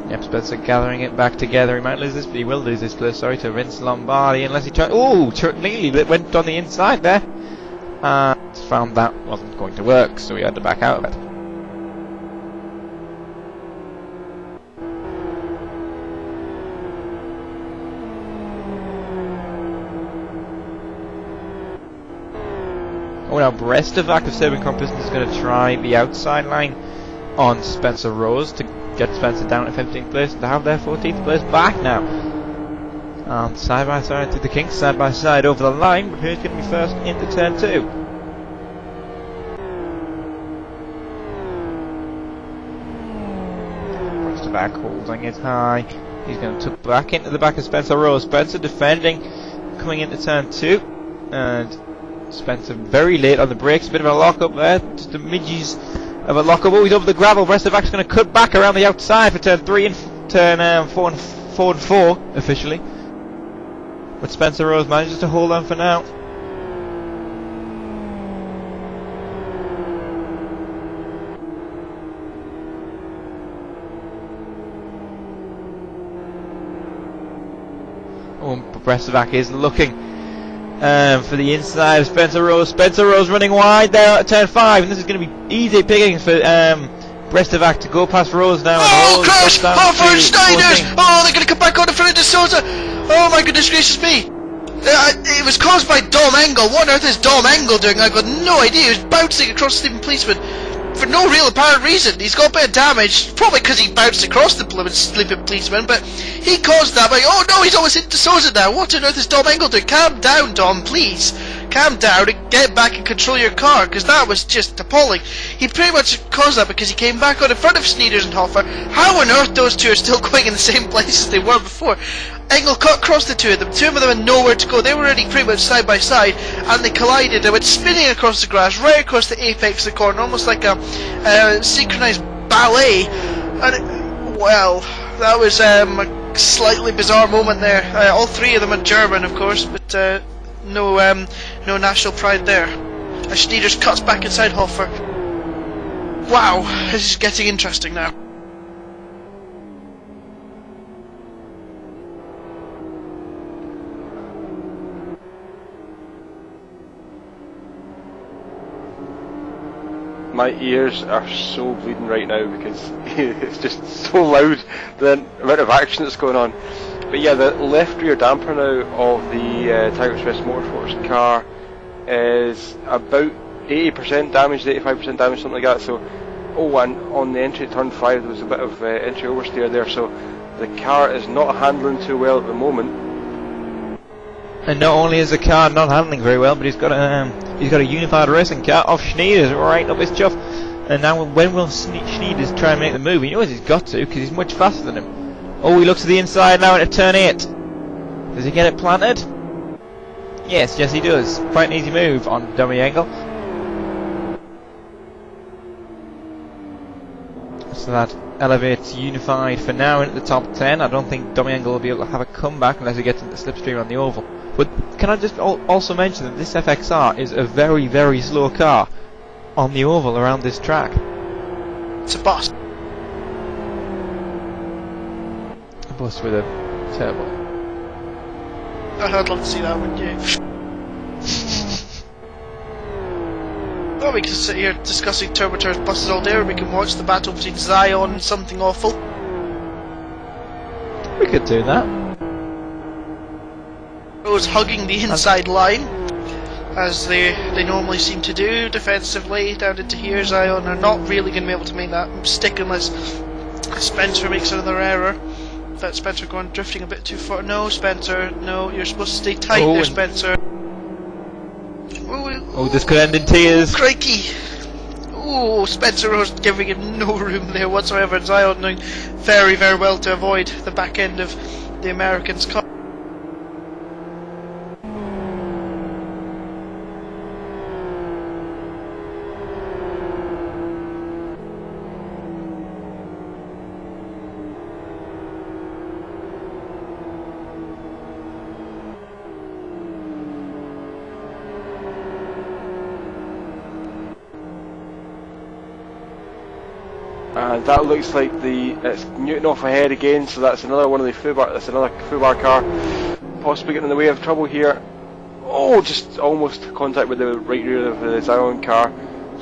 Yep, Spencer gathering it back together. He might lose this, but he will lose this place. Sorry to Vince Lombardi, unless he tries. Oh, nearly went on the inside there. Found that wasn't going to work, so he had to back out of it. Oh, now Brestovac of Serbian Competition is going to try the outside line on Spencer Rose to get Spencer down to 15th place and to have their 14th place back now. Side by side to the Kings, side by side over the line, but who's going to be first into turn 2? Back holding it high. He's going to tuck back into the back of Spencer Rose. Spencer defending, coming into turn 2, and Spencer very late on the brakes. A bit of a lock up there. Just the midges of a lock up. Oh, he's over the gravel. Brestovac's going to cut back around the outside for turn 3 and turn 4 and 4 officially. But Spencer Rose manages to hold on for now. Oh, Brestovac is looking for the inside of Spencer Rose. Spencer Rose running wide there at turn 5, and this is going to be easy pickings for Brestovac to go past Rose now.
Oh, crash! Hoffer and Sneijder! Oh, they're going to come back on the front of De Souza! Oh my goodness gracious me! It was caused by Dom Engel. What on earth is Dom Engel doing? I've got no idea. He was bouncing across Stephen Policeman for no real apparent reason. He's got a bit of damage, probably because he bounced across the Sleeping Policeman, but he caused that by, oh no, he's almost hit De Souza now. What on earth is Dom Engel doing? Calm down, Dom, please. Calm down and get back and control your car, because that was just appalling. He pretty much caused that because he came back on in front of Sneijder and Hoffer. How on earth those two are still going in the same place as they were before? Engel cut across the two of them had nowhere to go. They were already pretty much side by side, and they collided. They went spinning across the grass, right across the apex of the corner, almost like a synchronized ballet. And well, that was a slightly bizarre moment there. All three of them are German, of course, but no national pride there. As Sneijder cuts back inside Hoffer. Wow, this is getting interesting now.
My ears are so bleeding right now because it's just so loud, the amount of action that's going on. But yeah, the left rear damper now of the Tiger Express Motorsports car is about 80% damaged, 85% damaged, something like that. So, oh, and on the entry at turn 5 there was a bit of entry oversteer there, so the car is not handling too well at the moment.
And not only is the car not handling very well, but he's got a unified racing car off Sneijder's right up his chuff. And now, when will Sneijder's try and make the move? He knows he's got to, because he's much faster than him. Oh, he looks to the inside now into turn 8. Does he get it planted? Yes, he does. Quite an easy move on dummy Engel. So that elevates unified for now into the top 10. I don't think dummy Engel will be able to have a comeback unless he gets into slipstream on the oval. But can I just also mention that this FXR is a very, very slow car on the oval around this track.
It's a bus.
A bus with a turbo.
I'd love to see that, wouldn't you? Well, we can sit here discussing Turbotur's buses all day, or we can watch the battle between Zion and something awful.
We could do that.
Rose hugging the inside line, as they normally seem to do defensively down into here. Zion are not really going to be able to make that stick unless Spencer makes another error. That Spencer going drifting a bit too far. No, Spencer, no, you're supposed to stay tight there, Spencer.
Oh, this could end in tears.
Crikey! Oh, Spencer Rose giving him no room there whatsoever. Zion doing very, very well to avoid the back end of the Americans' car.
And that looks like it's Newton off ahead again, so that's another one of the that's another Fubar car possibly getting in the way of trouble here. Oh, just almost contact with the right rear of the Zion car.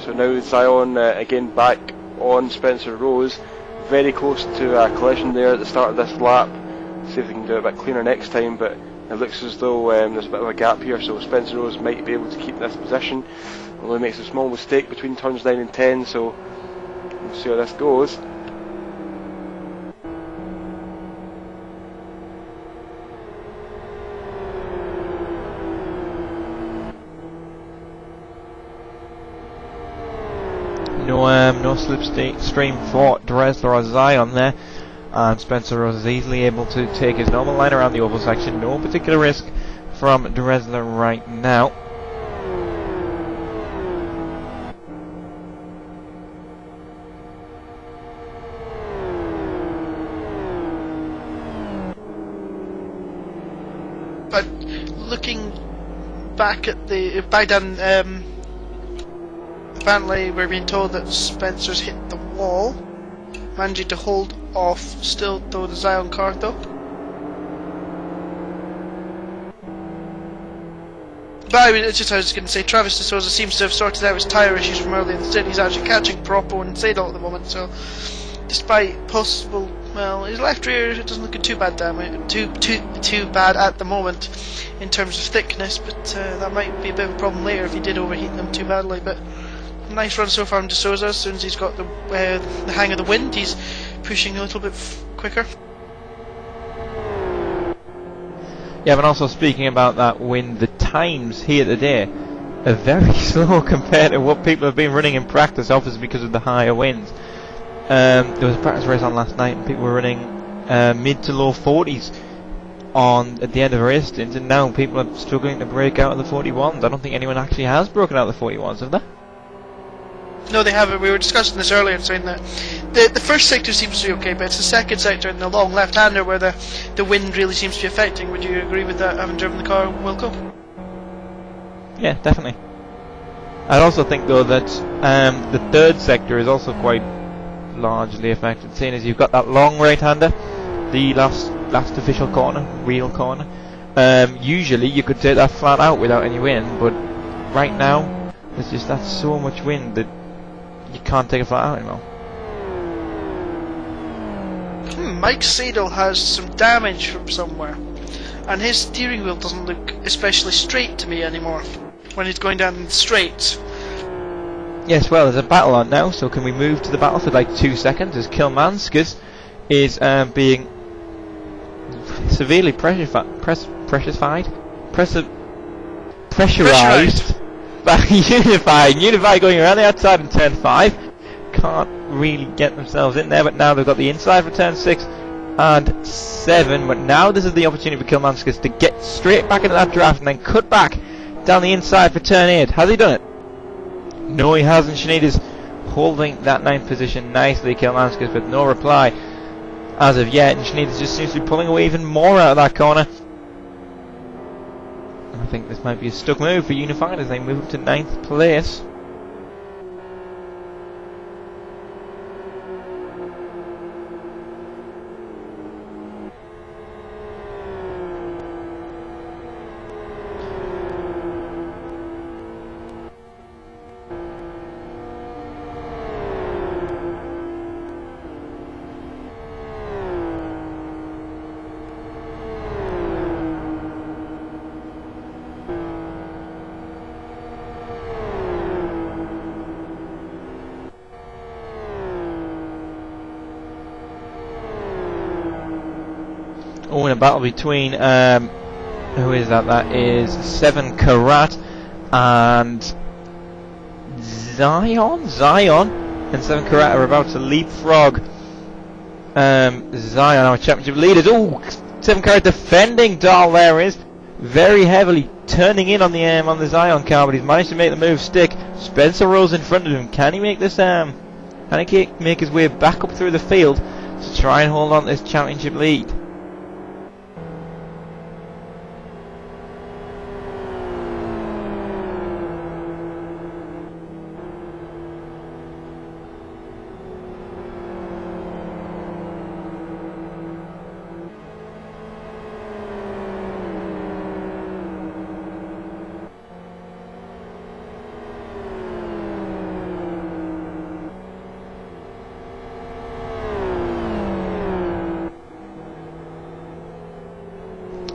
So now Zion again back on Spencer Rose, very close to a collision there at the start of this lap. See if they can do it a bit cleaner next time, but it looks as though there's a bit of a gap here, so Spencer Rose might be able to keep this position, although he makes a small mistake between turns 9 and 10, so we'll see how this goes.
No slipstream for Dresler or Zion there, and Spencer Rose is easily able to take his normal line around the oval section. No particular risk from Dresler right now.
But looking back at apparently we're being told that Spencer's hit the wall, managing to hold off still though the Zion car though. But I was going to say, Travis De Souza seems to have sorted out his tyre issues from earlier in the stint. He's actually catching Propo and Sadel at the moment, so despite possible, well, his left rear, it doesn't look too bad too bad at the moment in terms of thickness, but that might be a bit of a problem later if he did overheat them too badly. But nice run so far from De Souza. As soon as he's got the hang of the wind, he's pushing a little bit quicker.
Yeah, but also speaking about that wind, the times here today are very slow compared to what people have been running in practice, obviously because of the higher winds. There was a practice race on last night and people were running mid to low 40s at the end of a race stint, and now people are struggling to break out of the 41s. I don't think anyone actually has broken out of the 41s, have they?
No, they haven't. We were discussing this earlier, saying that the first sector seems to be okay, but it's the second sector and the long left-hander where the wind really seems to be affecting. Would you agree with that, having driven the car, Wilco?
Yeah, definitely. I also think though that the third sector is also quite largely affected, seeing as you've got that long right-hander, the last official corner, real corner. Usually you could take that flat out without any wind, but right now there's just that so much wind that you can't take a flat out anymore.
Mike Sadel has some damage from somewhere, and his steering wheel doesn't look especially straight to me anymore when he's going down the straights.
Yes, well, there's a battle on now, so can we move to the battle for like 2 seconds as Kilmanskis is being severely pressurized by Unify. Unify going around the outside in turn 5. Can't really get themselves in there, but now they've got the inside for turn 6 and 7. But now this is the opportunity for Kilmanskis to get straight back into that draft and then cut back down the inside for turn 8. Has he done it? No, he hasn't. Schneid's holding that 9th position nicely. Kilmanskis with no reply as of yet, and Schneid just seems to be pulling away even more out of that corner. I think this might be a stuck move for Unified as they move to 9th place. Oh, in a battle between, who is that? That is 7 Karat and Zion? Zion and 7 Karat are about to leapfrog Zion, our championship leaders. Oh, 7 Karat defending Dahl there is very heavily turning in on the Zion car, but he's managed to make the move stick. Spencer Rose in front of him. Can he make this? Can he make his way back up through the field to try and hold on to this championship lead?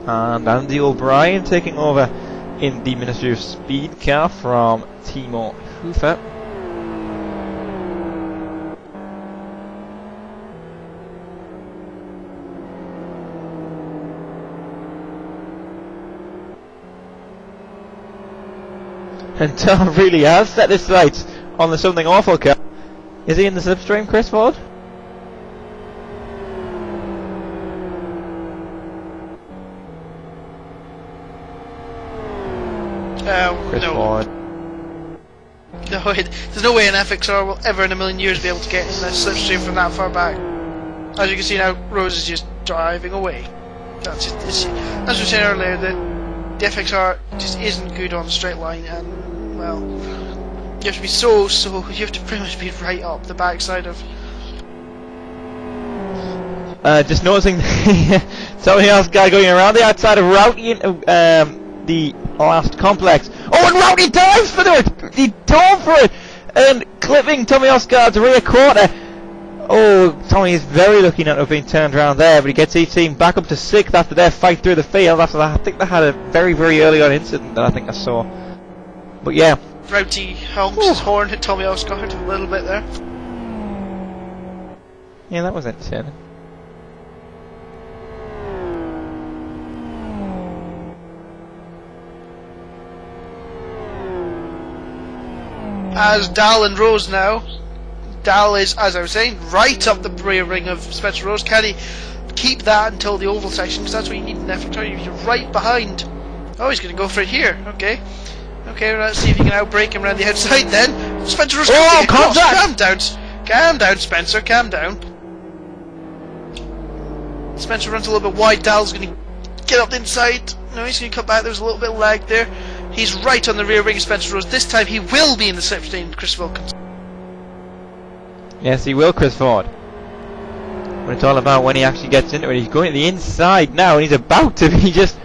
And Andy O'Brien taking over in the Ministry of Speed car from Timo Hufer. And Tom really has set his sights on the Something Awful car. Is he in the slipstream, Chris Ford? Chris
no.
Ford.
No, there's no way an FXR will ever in a million years be able to get in the slipstream from that far back. As you can see now, Rose is just driving away. That's it. As we were saying earlier, the FXR just isn't good on a straight line, and well, you have to be so you have to pretty much be right up the backside of.
Just noticing something else guy going around the outside of Rowdy the last complex. Oh, and Rowdy dives for it! He dove for it! And clipping Tommy Osgard's rear quarter. Oh, Tommy is very lucky not to have been turned around there, but he gets his team back up to 6th after their fight through the field. After that, I think they had a very, very early on incident that I think I saw. But yeah.
Rowdy honks his horn at Tommy Osgard a little bit there.
Yeah, that was entertaining.
As Dal and Rose now. Dal is, as I was saying, right up the rear ring of Spencer Rose. Can he keep that until the oval section? Because that's what you need in FXR. You're right behind. Oh, he's going to go for it here. Okay. Okay, let's see if he can outbrake him around the outside then. Spencer Rose.
Oh,
calm down. Calm down, Spencer. Calm down. Spencer runs a little bit wide. Dal's going to get up the inside. No, he's going to cut back. There's a little bit of lag there. He's right on the rear ring of Spencer Rose. This time he will be in the slipstream, Chris Wilkinson.
Yes, he will, Chris Ford. But it's all about when he actually gets into it. He's going to the inside now, and he's about to be just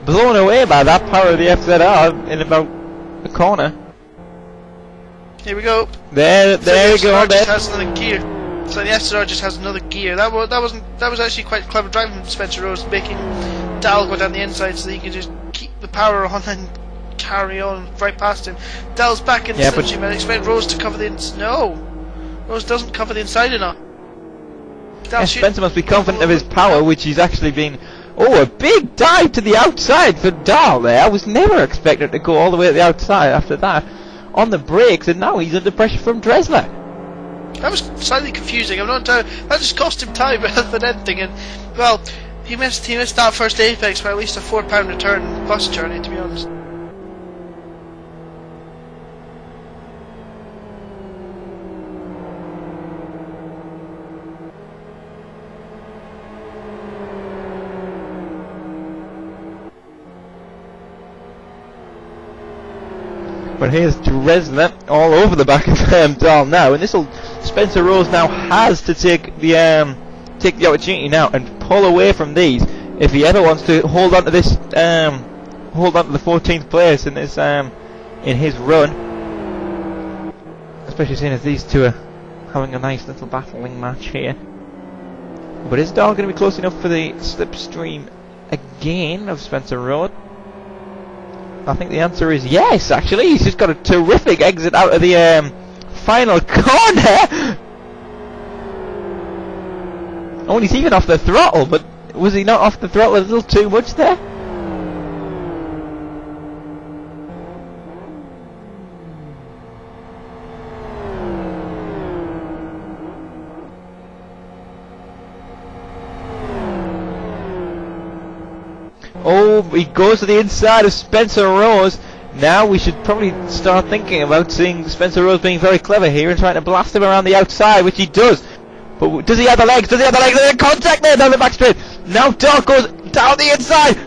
blown away by that power of the FZR in about a corner.
Here we go.
There we go.
Just has another gear. So the FZR just has another gear. That was actually quite clever driving from Spencer Rose, making Dal go down the inside so that he can just keep the power on and carry on right past him. Dal's back in the slipstream. I expect Rose to cover the inside. No. Rose doesn't cover the inside enough.
Spencer must be confident of his power, which he's actually been. Oh, a big dive to the outside for Dal there. I was never expecting to go all the way to the outside after that. On the brakes, and now he's under pressure from Dressler.
That was slightly confusing. I'm not entirely. That just cost him time rather than anything. And well, he missed that first apex by at least a £4 return bus journey, to be honest.
But here's Dressler all over the back of Dahl now, and Spencer Rose now has to take the opportunity now and pull away from these if he ever wants to hold on to this, hold on to the 14th place in this in his run. Especially seeing as these two are having a nice little battling match here. But is Dahl going to be close enough for the slipstream again of Spencer Rose? I think the answer is yes, actually. He's just got a terrific exit out of the final corner. Oh, and he's even off the throttle, but was he not off the throttle a little too much there? Oh, he goes to the inside of Spencer Rose. Now we should probably start thinking about seeing Spencer Rose being very clever here and trying to blast him around the outside, which he does. But does he have the legs? Does he have the legs? There's a contact there down the back straight. Now Dahl goes down the inside.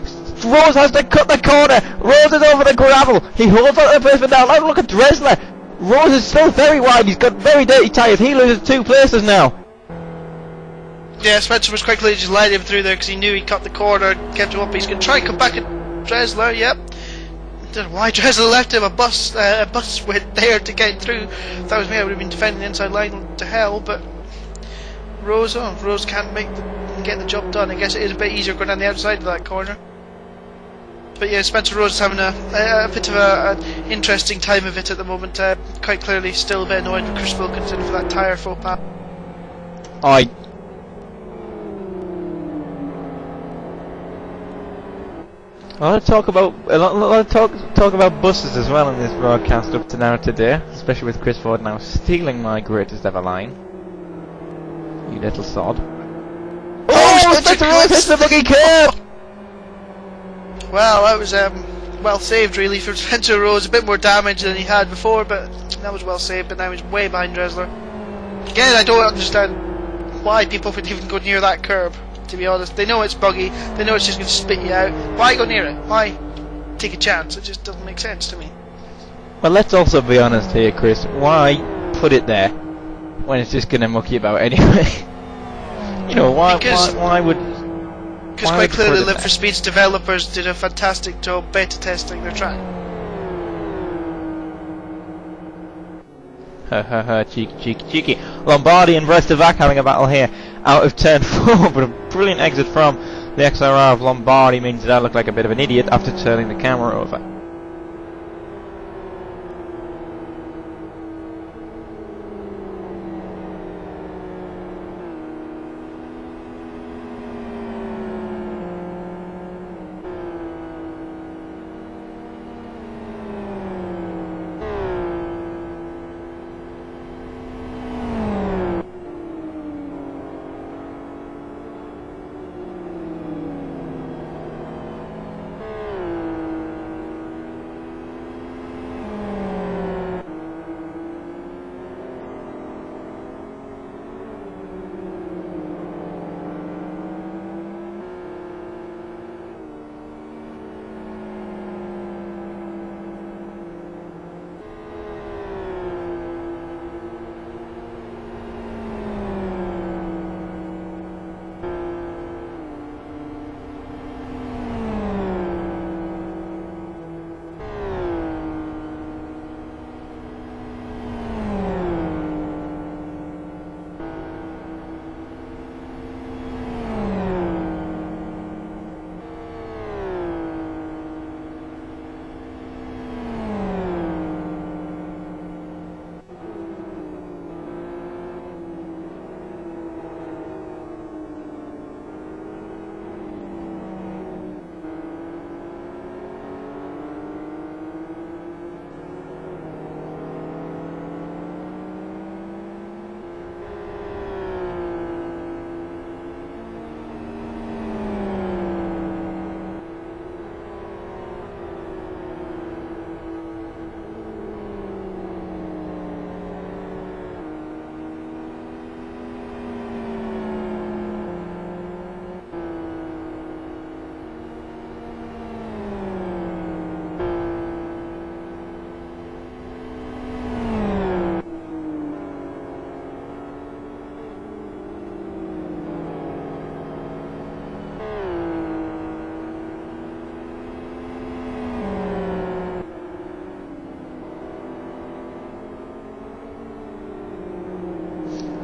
Rose has to cut the corner. Rose is over the gravel. He holds on to the place for now. Look at Dressler. Rose is still very wide. He's got very dirty tyres. He loses 2 places now.
Yeah, Spencer was quickly just led him through there because he knew he cut the corner, kept him up. He's going to try and come back at Dressler, yep. Don't know why Dressler left him a bus width there to get through. If that was me, I would have been defending the inside line to hell, but Rose can't get the job done. I guess it is a bit easier going down the outside of that corner. But yeah, Spencer Rhodes is having a bit of an interesting time of it at the moment. Quite clearly still a bit annoyed with Chris Wilkinson for that tyre faux pas.
I... A lot of talk about buses as well in this broadcast up to now today, especially with Chris Ford now stealing my greatest ever line. You little sod. Oh, Spencer Rhodes hits the fucking curb!
Well, that was well saved really for Spencer Rhodes. A bit more damage than he had before, but that was well saved. But now he's way behind Dressler. Again, I don't understand why people would even go near that curb. To be honest, they know it's buggy. They know it's just going to spit you out. Why go near it? Why take a chance? It just doesn't make sense to me.
Well, let's also be honest here, Chris. Why put it there when it's just going to muck you about anyway? You know, why would...
Because quite clearly Live for Speed's developers did a fantastic job beta testing their track.
Cheeky. Lombardi and Vrestevac having a battle here out of turn 4, but a brilliant exit from the XRR of Lombardi means that I look like a bit of an idiot after turning the camera over.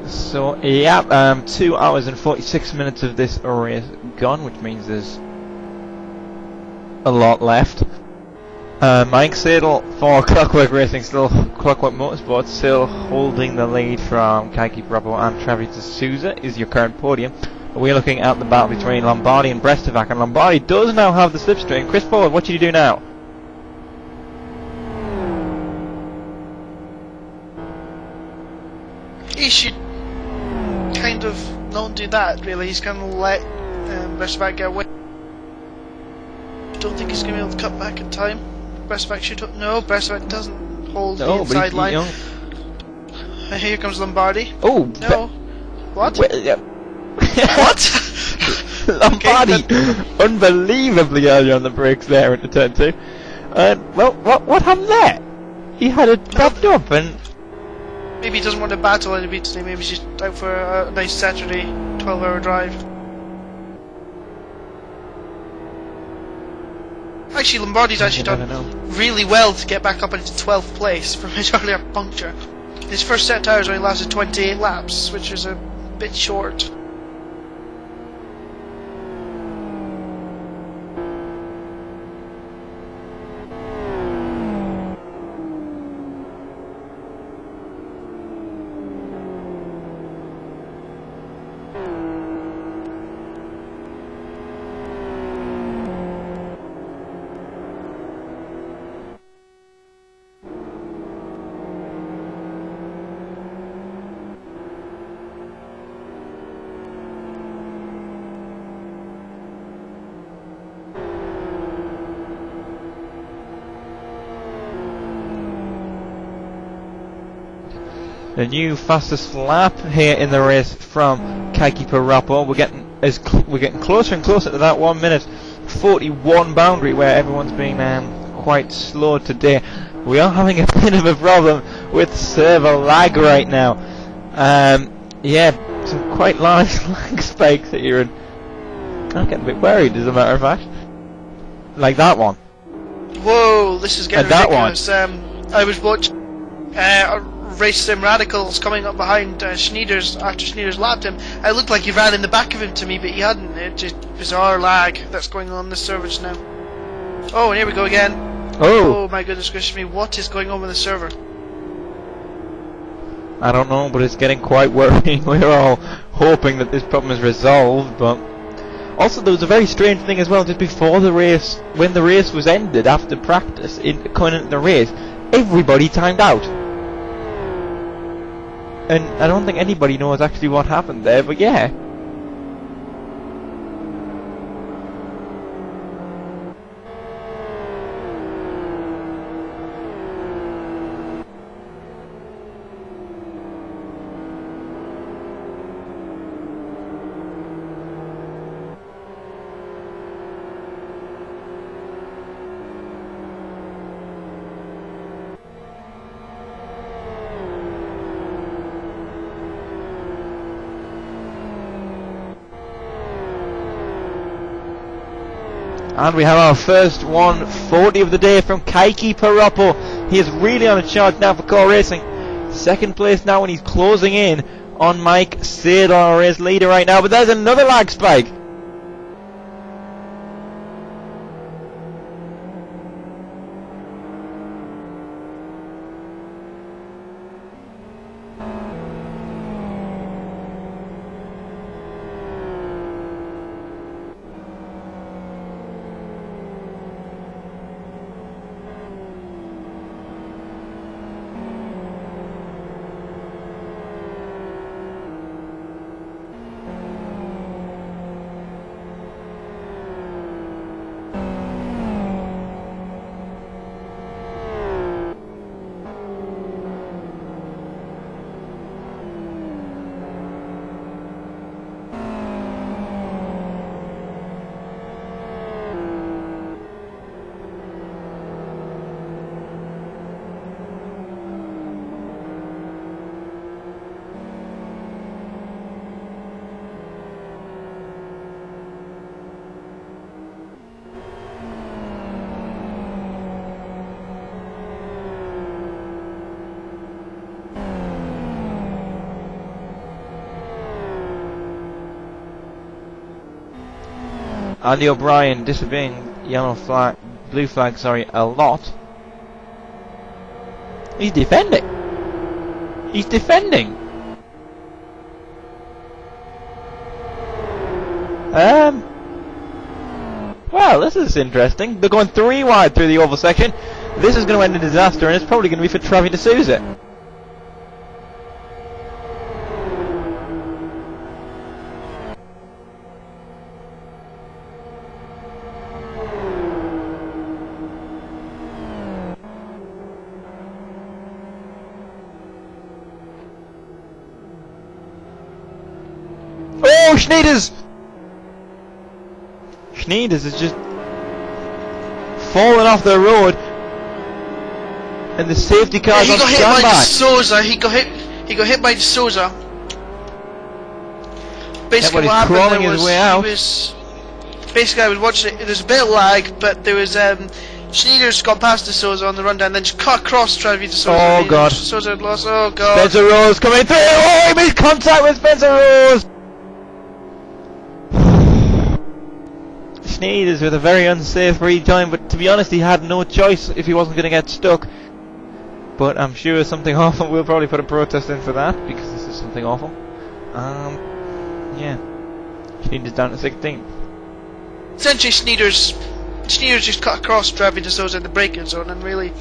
So, yeah, 2 hours and 46 minutes of this race gone, which means there's a lot left. Mike Sadel for Clockwork Racing, Clockwork Motorsports, still holding the lead from Kaiki Bravo and Travis D'Souza is your current podium. We're looking at the battle between Lombardi and Vrestevac, and Lombardi does now have the slipstream. Chris Ford, what should you do now?
He should kind of not do that, really. He's going to let Vrestevac get away. I don't think he's going to be able to cut back in time. Vrestevac should... No, Vrestevac doesn't hold the inside line. Here comes Lombardi.
Oh!
No. What? What?
Lombardi unbelievably early on the brakes there into turn 2. Well, what happened there? He had it propped up and...
Maybe he doesn't want to battle anybody today. Maybe he's just out for a nice Saturday 12-hour drive. Actually, Lombardi's actually done really well to get back up into 12th place from his earlier puncture. His first set of tyres only lasted 28 laps, which was a bit short.
The new fastest lap here in the race from Keough Rappo. We're getting closer and closer to that 1 minute 41 boundary where everyone's been quite slow today. We are having a bit of a problem with server lag right now. Yeah, some quite large lag spikes here, and I'm getting a bit worried, as a matter of fact. Like that one.
Whoa, this is getting
that
ridiculous. I was watching Race Sim Radicals coming up behind Schneiders after Schneiders lapped him. I looked like he ran in the back of him to me, but he hadn't. It's just bizarre lag that's going on this server just now. Oh, and here we go again. Oh my goodness gracious me, what is going on with the server?
I don't know, but it's getting quite worrying. We're all hoping that this problem is resolved, but also there was a very strange thing as well just before the race. When the race was ended after practice, going into the race, everybody timed out. And I don't think anybody knows actually what happened there, but yeah. And we have our first 140 of the day from Keough Rappo. He is really on a charge now for core racing. Second place now, and he's closing in on Mike Sadler, our race leader right now. But there's another lag spike. Andy O'Brien disobeying blue flag, a lot. He's defending. He's defending. Well, this is interesting. They're going 3 wide through the oval section. This is going to end in disaster, and it's probably going to be for Travi de Souza. Oh, Schneiders! Schneiders is just falling off the road, and the safety car is on standby.
He got hit by Souza. He got hit by Souza. Basically, what happened
crawling
there
his way out.
Basically, I was watching it. There's a bit of lag, but there was Schneiders got past the Souza on the rundown, then just cut across Travi de Souza.
Oh god!
Souza had lost. Oh god!
Spencer Rose coming through. Oh, he made contact with Spencer Rose. Schneiders with a very unsafe retime, but to be honest, he had no choice if he wasn't going to get stuck. But I'm sure something awful. We'll probably put a protest in for that because this is something awful. Yeah, Schneiders down to 16.
Essentially, Schneiders just cut across Travi de Souza in the braking zone, and really,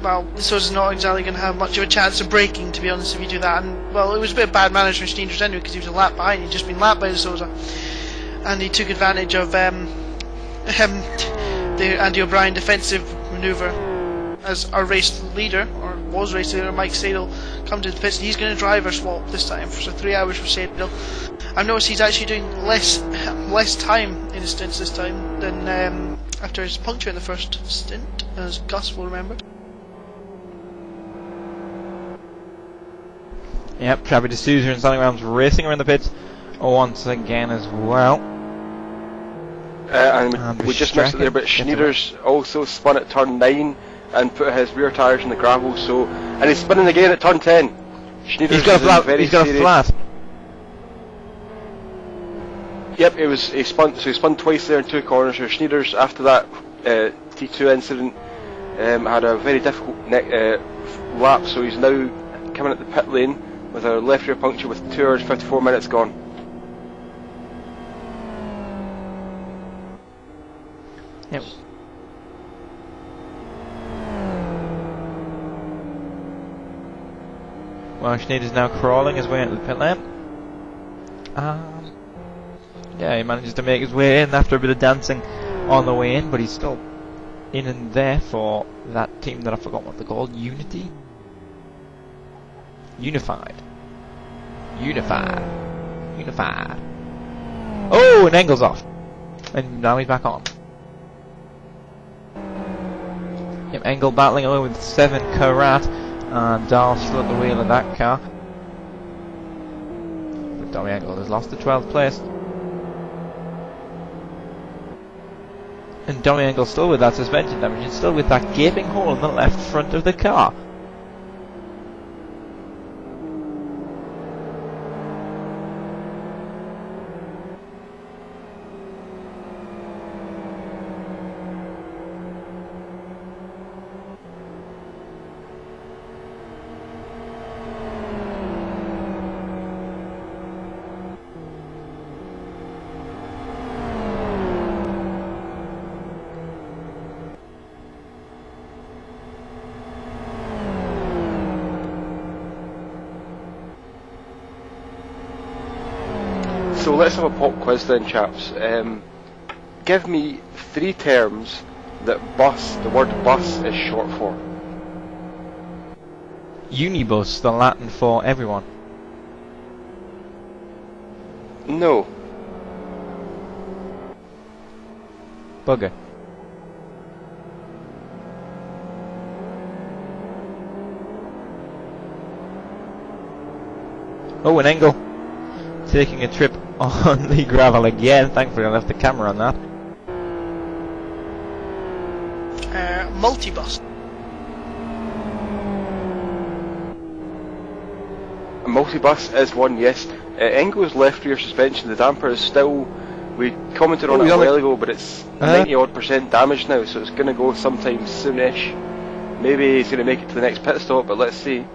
well, Souza's not exactly going to have much of a chance of braking, to be honest, if you do that. And well, it was a bit of bad management from Schneiders anyway, because he was a lap behind. He'd just been lapped by de Souza, and he took advantage of the Andy O'Brien defensive manoeuvre as our race leader, or was race leader, Mike Sadel, come to the pits, and he's going to driver swap this time for 3 hours for Sadel. I've noticed he's actually doing less time in his stints this time than after his puncture in the first stint, as Gus will remember.
Yep, Travis D'Souza and Stanley Williams racing around the pits once again as well.
And we just missed it there, but Schneider's also spun at turn 9 and put his rear tyres in the gravel, and he's spinning again at turn 10. Schneider's
he's got a flat.
Yep, he spun twice there in 2 corners. So Schneider's, after that T2 incident, had a very difficult lap, so he's now coming at the pit lane with a left rear puncture with 2 hours 54 minutes gone.
Yep. Well, Schneider's now crawling his way into the pit lane. Yeah, he manages to make his way in after a bit of dancing on the way in, but he's still in and there for that team that I forgot what they're called. Unity? Unified. Oh, and Engel's off. And now he's back on. Yep, Engel battling away with 7 Karat, and Dahl still at the wheel of that car. But Tommy Engel has lost the 12th place. And Tommy Engel still with that suspension damage, and still with that gaping hole in the left front of the car.
So let's have a pop quiz then, chaps. Give me 3 terms that the word bus is short for.
Unibus, the Latin for everyone.
No.
Bugger. Oh, and Engel taking a trip on the gravel again. Thankfully I left the camera on that.
Multibus.
A multibus is one, yes. Engel's left rear suspension, the damper is still, we commented on it a while ago, but it's 90 odd % damaged now, so it's going to go sometime soonish. Maybe he's going to make it to the next pit stop, but let's see.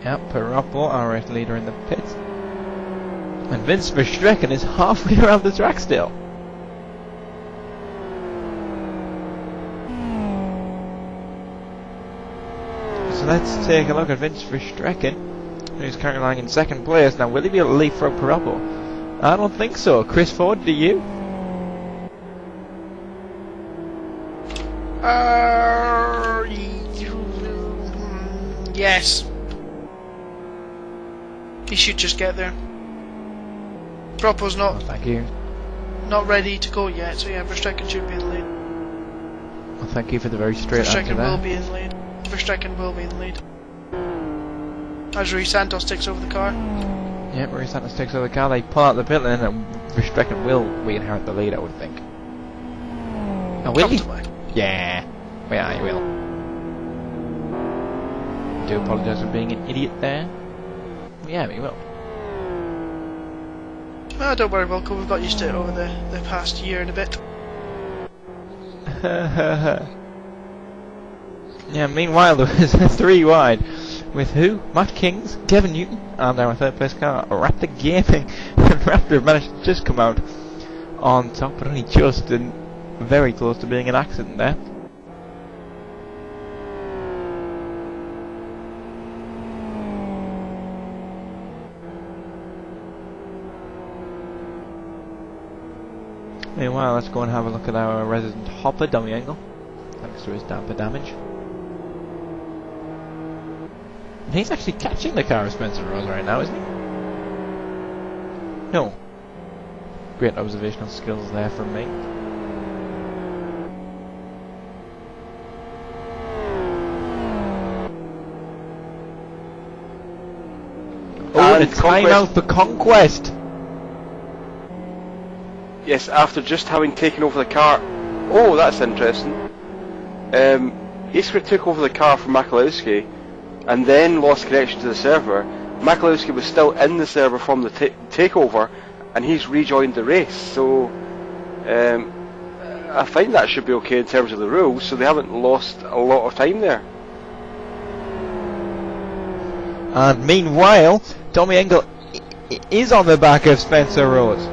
Yep, Peroppo, our race leader in the pits. And Vince Verstrecken is halfway around the track still. So let's take a look at Vince Verstrecken, who's currently lying in second place. Now, will he be able to leapfrog Parappo? I don't think so. Chris Ford, do you?
Yes. He should just get there. Parappo's
Oh, thank you.
not ready to go yet, so yeah, Verstrecken should be in the lead.
Well, thank you for the very straight answer
Verstrecken
there.
will be in the lead. Verstrecken will be in the lead. As Rui Santos takes over the car.
Yep, Rui Santos takes over the car, they pull out the pit lane, and Verstrecken will re-inherit the lead, I would think. Oh, will he?
Comfortably.
Yeah. Well, yeah, he will. I do apologise for being an idiot there. Yeah, he will.
Oh, don't worry, Volko, we've got used to it over the past year and a bit.
Yeah, meanwhile there was a 3 wide with who? Matt Kings, Kevin Newton, and our third place car, Raptor Gaming. And Raptor managed to just come out on top, but only just, and very close to being an accident there. Meanwhile, let's go and have a look at our resident hopper, Dummy Angle, thanks to his damper damage. And he's actually catching the car of Spencer Rose right now, isn't he? No. Great observational skills there from me. Oh, and a timeout for Conquest!
Yes, after just having taken over the car. Oh, that's interesting. Iskra took over the car from Makalowski and then lost connection to the server. Makalowski was still in the server from the takeover, and he's rejoined the race. So I think that should be okay in terms of the rules, so they haven't lost a lot of time there.
And meanwhile, Tommy Engel is on the back of Spencer Rose.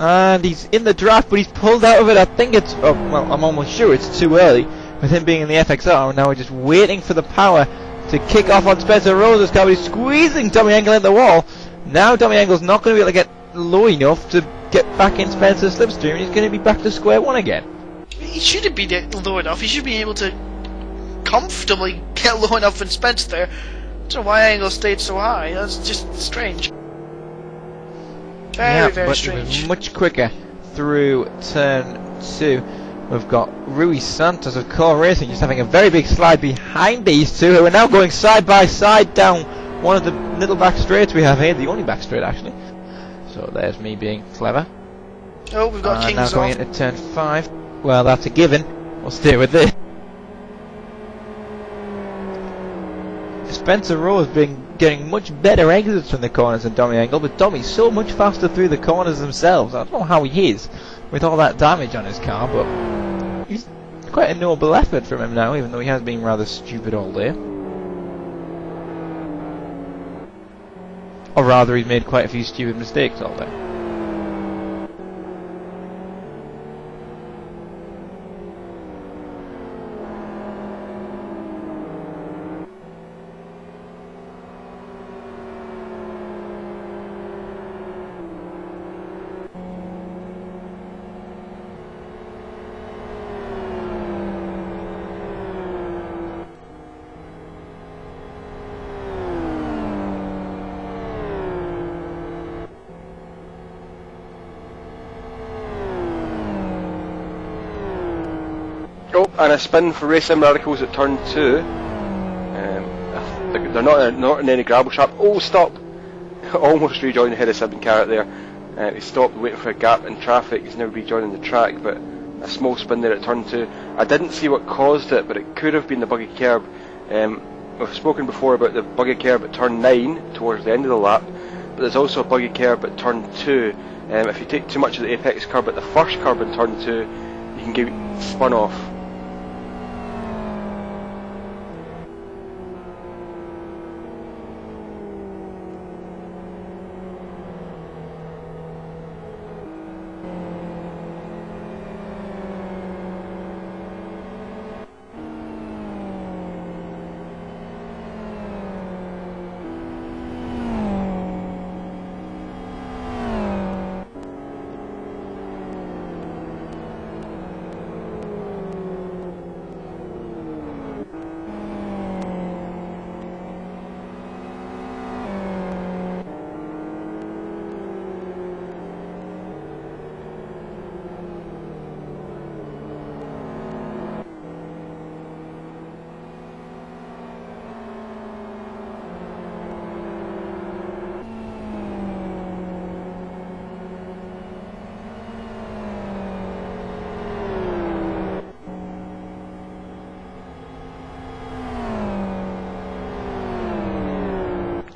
And he's in the draft, but he's pulled out of it. I think it's, oh, well, I'm almost sure it's too early with him being in the FXR. And now we're just waiting for the power to kick off on Spencer Rose's car. But he's squeezing Tommy Engel in the wall. Now Tommy Engel's not going to be able to get low enough to get back in Spencer's slipstream. He's going to be back to square one again.
He shouldn't be low enough. He should be able to comfortably get low enough in Spence there. I don't know why Engel stayed so high. That's just strange. Very strange.
Much quicker through turn 2. We've got Rui Santos of Core Racing just having a very big slide behind these two, who are now going side by side down one of the little back straights we have here, the only back straight actually. So there's me being clever.
Oh, we've got Kings
now going into turn 5. Well, that's a given. We'll stay with this. Spencer Rose getting much better exits from the corners than Tommy Engel, but Tommy's so much faster through the corners themselves. I don't know how he is with all that damage on his car, but he's quite a noble effort from him now, even though he has been rather stupid all day. Or rather, he's made quite a few stupid mistakes all day.
Oh, and a spin for Race Sim Radicals at turn 2. They're not in any gravel trap. Oh, stop! Almost rejoined the head of Sim and Carrot there. He stopped waiting for a gap in traffic. He's now rejoining the track, but a small spin there at turn 2. I didn't see what caused it, but it could have been the buggy curb. We've spoken before about the buggy curb at turn 9 towards the end of the lap, but there's also a buggy curb at turn 2. If you take too much of the apex curb at the first curb in turn 2, you can get spun off.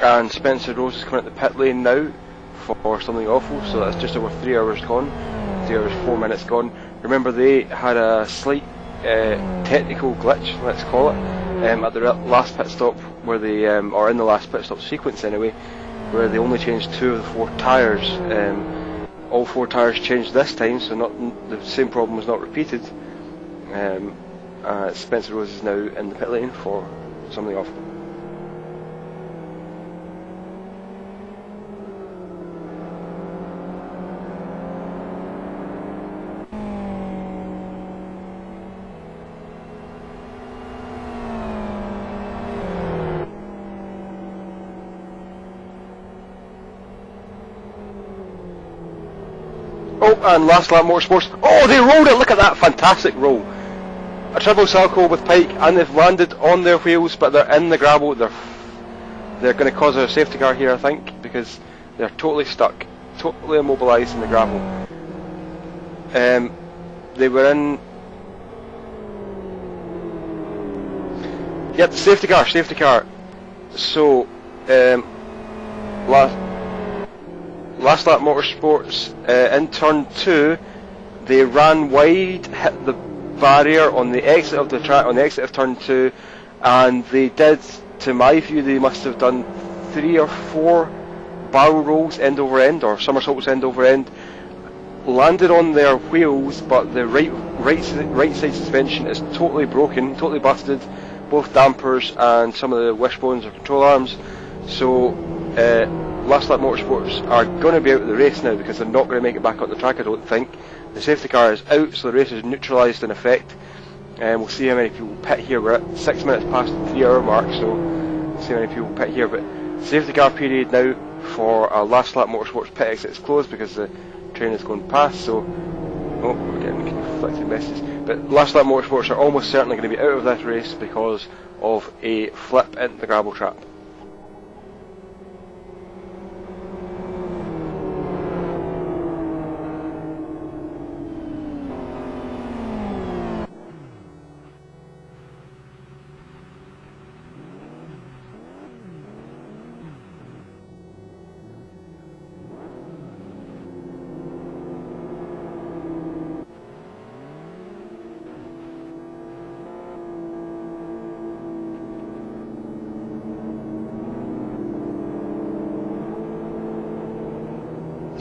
and Spencer Rose is coming at the pit lane now for something awful, so that's just over 3 hours gone, 3 hours 4 minutes gone. Remember, they had a slight technical glitch, let's call it, at the last pit stop, where they, or in the last pit stop sequence anyway, where they only changed 2 of the 4 tyres. All 4 tyres changed this time, so the same problem was not repeated. Spencer Rose is now in the pit lane for something awful. Oh, and Last Lap Motorsports. Oh, they rolled it! Look at that fantastic roll. A triple Salco with Pike, and they've landed on their wheels, but they're in the gravel. They're going to cause a safety car here, I think, because they're totally stuck, totally immobilised in the gravel. They were in. Yep, safety car. So, Last Lap Motorsports, in turn 2, they ran wide, hit the barrier on the exit of the track, on the exit of turn 2, and they did, to my view, they must have done 3 or 4 barrel rolls end over end, or somersaults end over end, landed on their wheels, but the right side suspension is totally broken, totally busted, both dampers and some of the wishbones or control arms. So Last Lap Motorsports are going to be out of the race now, because they're not going to make it back on the track, I don't think. The safety car is out, so the race is neutralised in effect. We'll see how many people pit here. We're at 6 minutes past the 3 hour mark, so we'll see how many people pit here. But safety car period now for Last Lap Motorsports pit exit is closed because the train is going past, so we're getting conflicting messages. But Last Lap Motorsports are almost certainly going to be out of this race because of a flip into the gravel trap.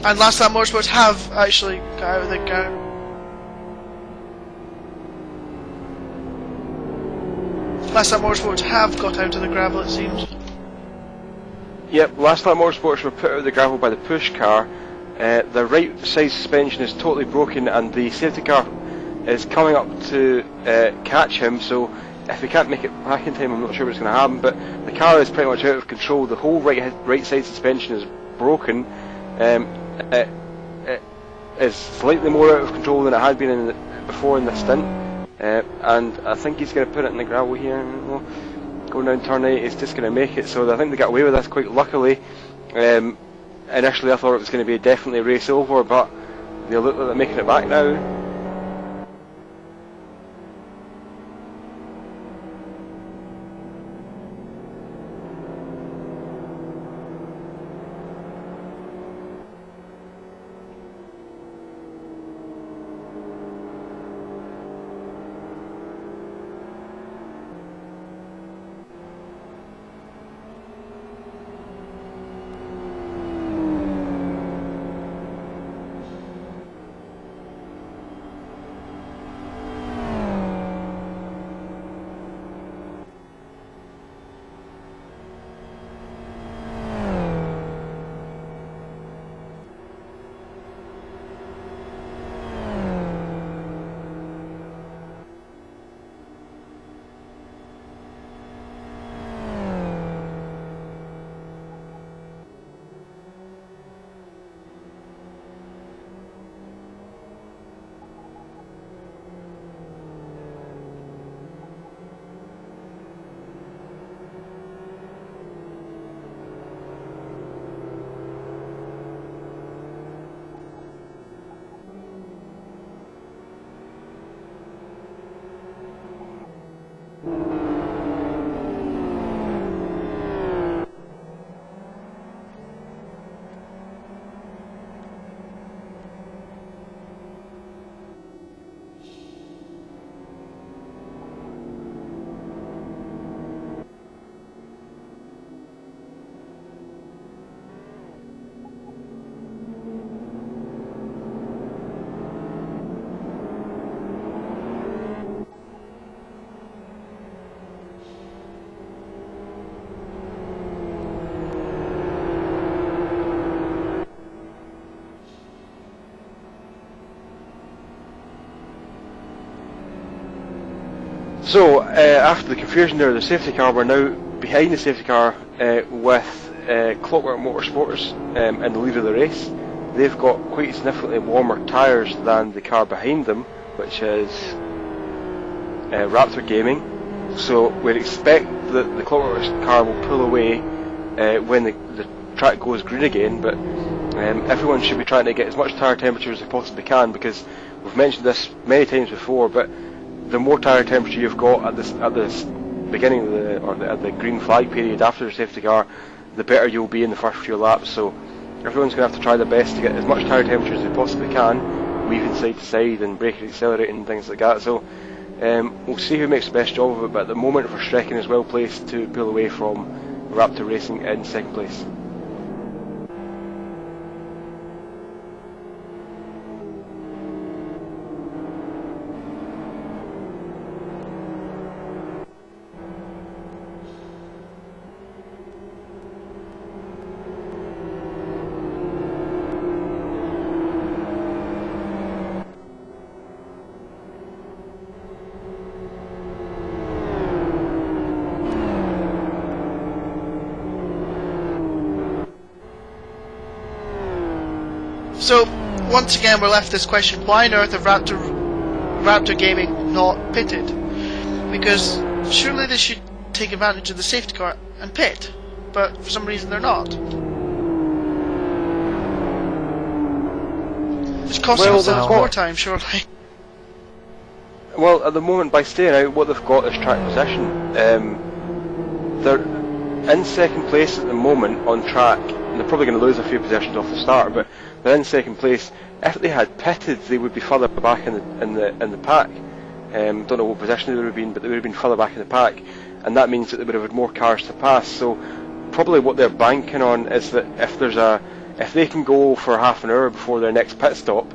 And Last Lap Motorsports have actually got out of the gravel. Last Lap Motorsports have got out of the gravel, it seems.
Yep, Last Lap Motorsports were put out of the gravel by the push car. The right side suspension is totally broken, and the safety car is coming up to catch him, so if he can't make it back in time, I'm not sure what's going to happen, but the car is pretty much out of control. The whole right side suspension is broken. It is slightly more out of control than it had been before in the stint, and I think he's going to put it in the gravel here. Going down turn 8, he's just going to make it, so I think they got away with this quite luckily. Initially I thought it was going to be definitely race over, but they look like they're making it back now. So, after the confusion there, the safety car, we're now behind the safety car with Clockwork Motorsports in the lead of the race. They've got quite significantly warmer tyres than the car behind them, which is Raptor Gaming. So we'd expect that the Clockwork car will pull away when the track goes green again, but everyone should be trying to get as much tyre temperature as they possibly can, because we've mentioned this many times before, but the more tyre temperature you've got at this beginning of at the green flag period after the safety car, the better you'll be in the first few laps. So everyone's going to have to try their best to get as much tyre temperature as they possibly can, weaving side to side and braking, accelerating and things like that. So we'll see who makes the best job of it, but at the moment Verstrecken is well placed to pull away from Raptor Racing in second place.
So, once again, we're left this question: why on earth have Raptor Gaming not pitted? Because surely they should take advantage of the safety car and pit, but for some reason they're not. It's costing themselves more time, surely.
Well, at the moment, by staying out, what they've got is track position. They're in second place at the moment on track, and they're probably going to lose a few positions off the start, but they're in second place. If they had pitted, they would be further back in the pack. Don't know what position they would have been, but they would have been further back in the pack, and that means that they would have had more cars to pass. So probably what they're banking on is that if they can go for half an hour before their next pit stop,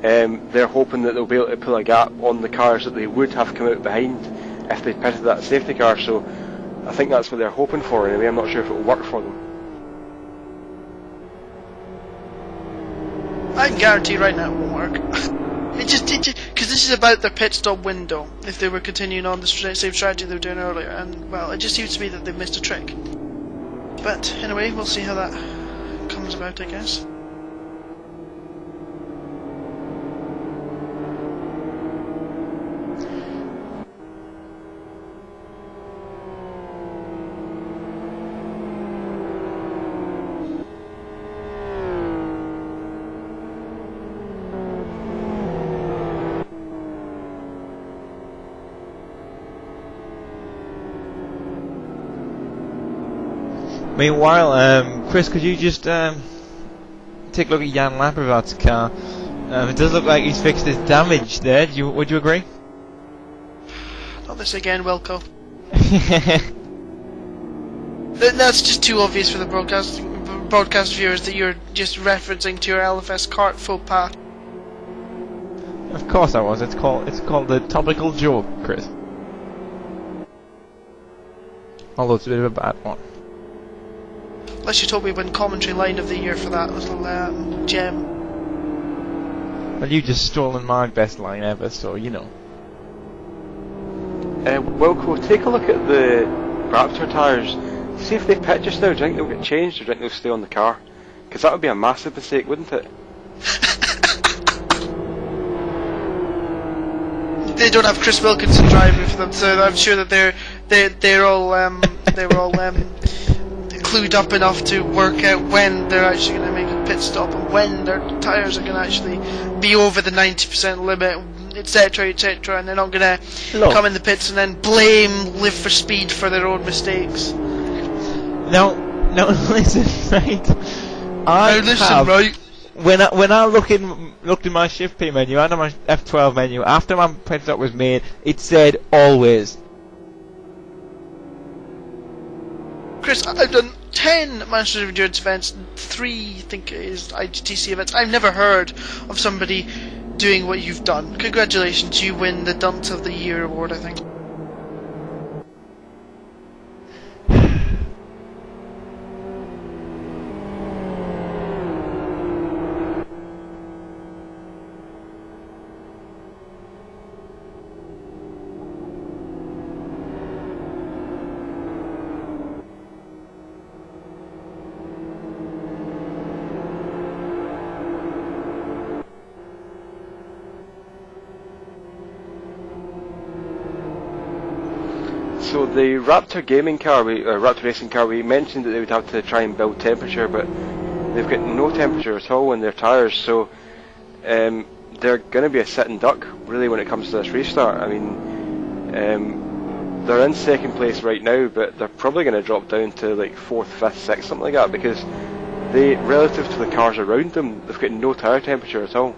they're hoping that they'll be able to pull a gap on the cars that they would have come out behind if they pitted that safety car. So I think that's what they're hoping for anyway. I'm not sure if it will work for them.
I can guarantee right now it won't work. It just because this is about their pit stop window. If they were continuing on the same strategy they were doing earlier, and well, it just seems to me that they've missed a trick. But anyway, we'll see how that comes about, I guess.
Meanwhile, Chris, could you just take a look at Jan Laprevart's car? It does look like he's fixed his damage there. Would you agree?
Not this again, Wilco. That's just too obvious for the broadcast viewers that you're just referencing to your LFS kart faux pas.
Of course I was. It's called the topical joke, Chris. Although it's a bit of a bad one.
Unless you told me when commentary line of the year for that little gem.
Well, you just stolen my best line ever, so you know.
Wilco, take a look at the Raptor tyres. See if they pit just now. Do you think they'll get changed, or do you think they'll stay on the car? Because that would be a massive mistake, wouldn't it?
They don't have Chris Wilkinson driving for them, so I'm sure that they're all clued up enough to work out when they're actually going to make a pit stop and when their tyres are going to actually be over the 90% limit, etc, etc, and they're not going to come in the pits and then blame Live for Speed for their own mistakes.
No, listen, right. When I looked in my shift P menu and my F12 menu after my pit stop was made, it said always.
Chris, I've done 10 Masters of Endurance events, 3 I think is IGTC events. I've never heard of somebody doing what you've done. Congratulations, you win the Dunce of the Year award, I think.
So the Raptor gaming car, Raptor racing car, we mentioned that they would have to try and build temperature, but they've got no temperature at all in their tyres, so they're going to be a sitting duck, really, when it comes to this restart. I mean, they're in second place right now, but they're probably going to drop down to like 4th, 5th, 6th, something like that, because they, relative to the cars around them, they've got no tyre temperature at all.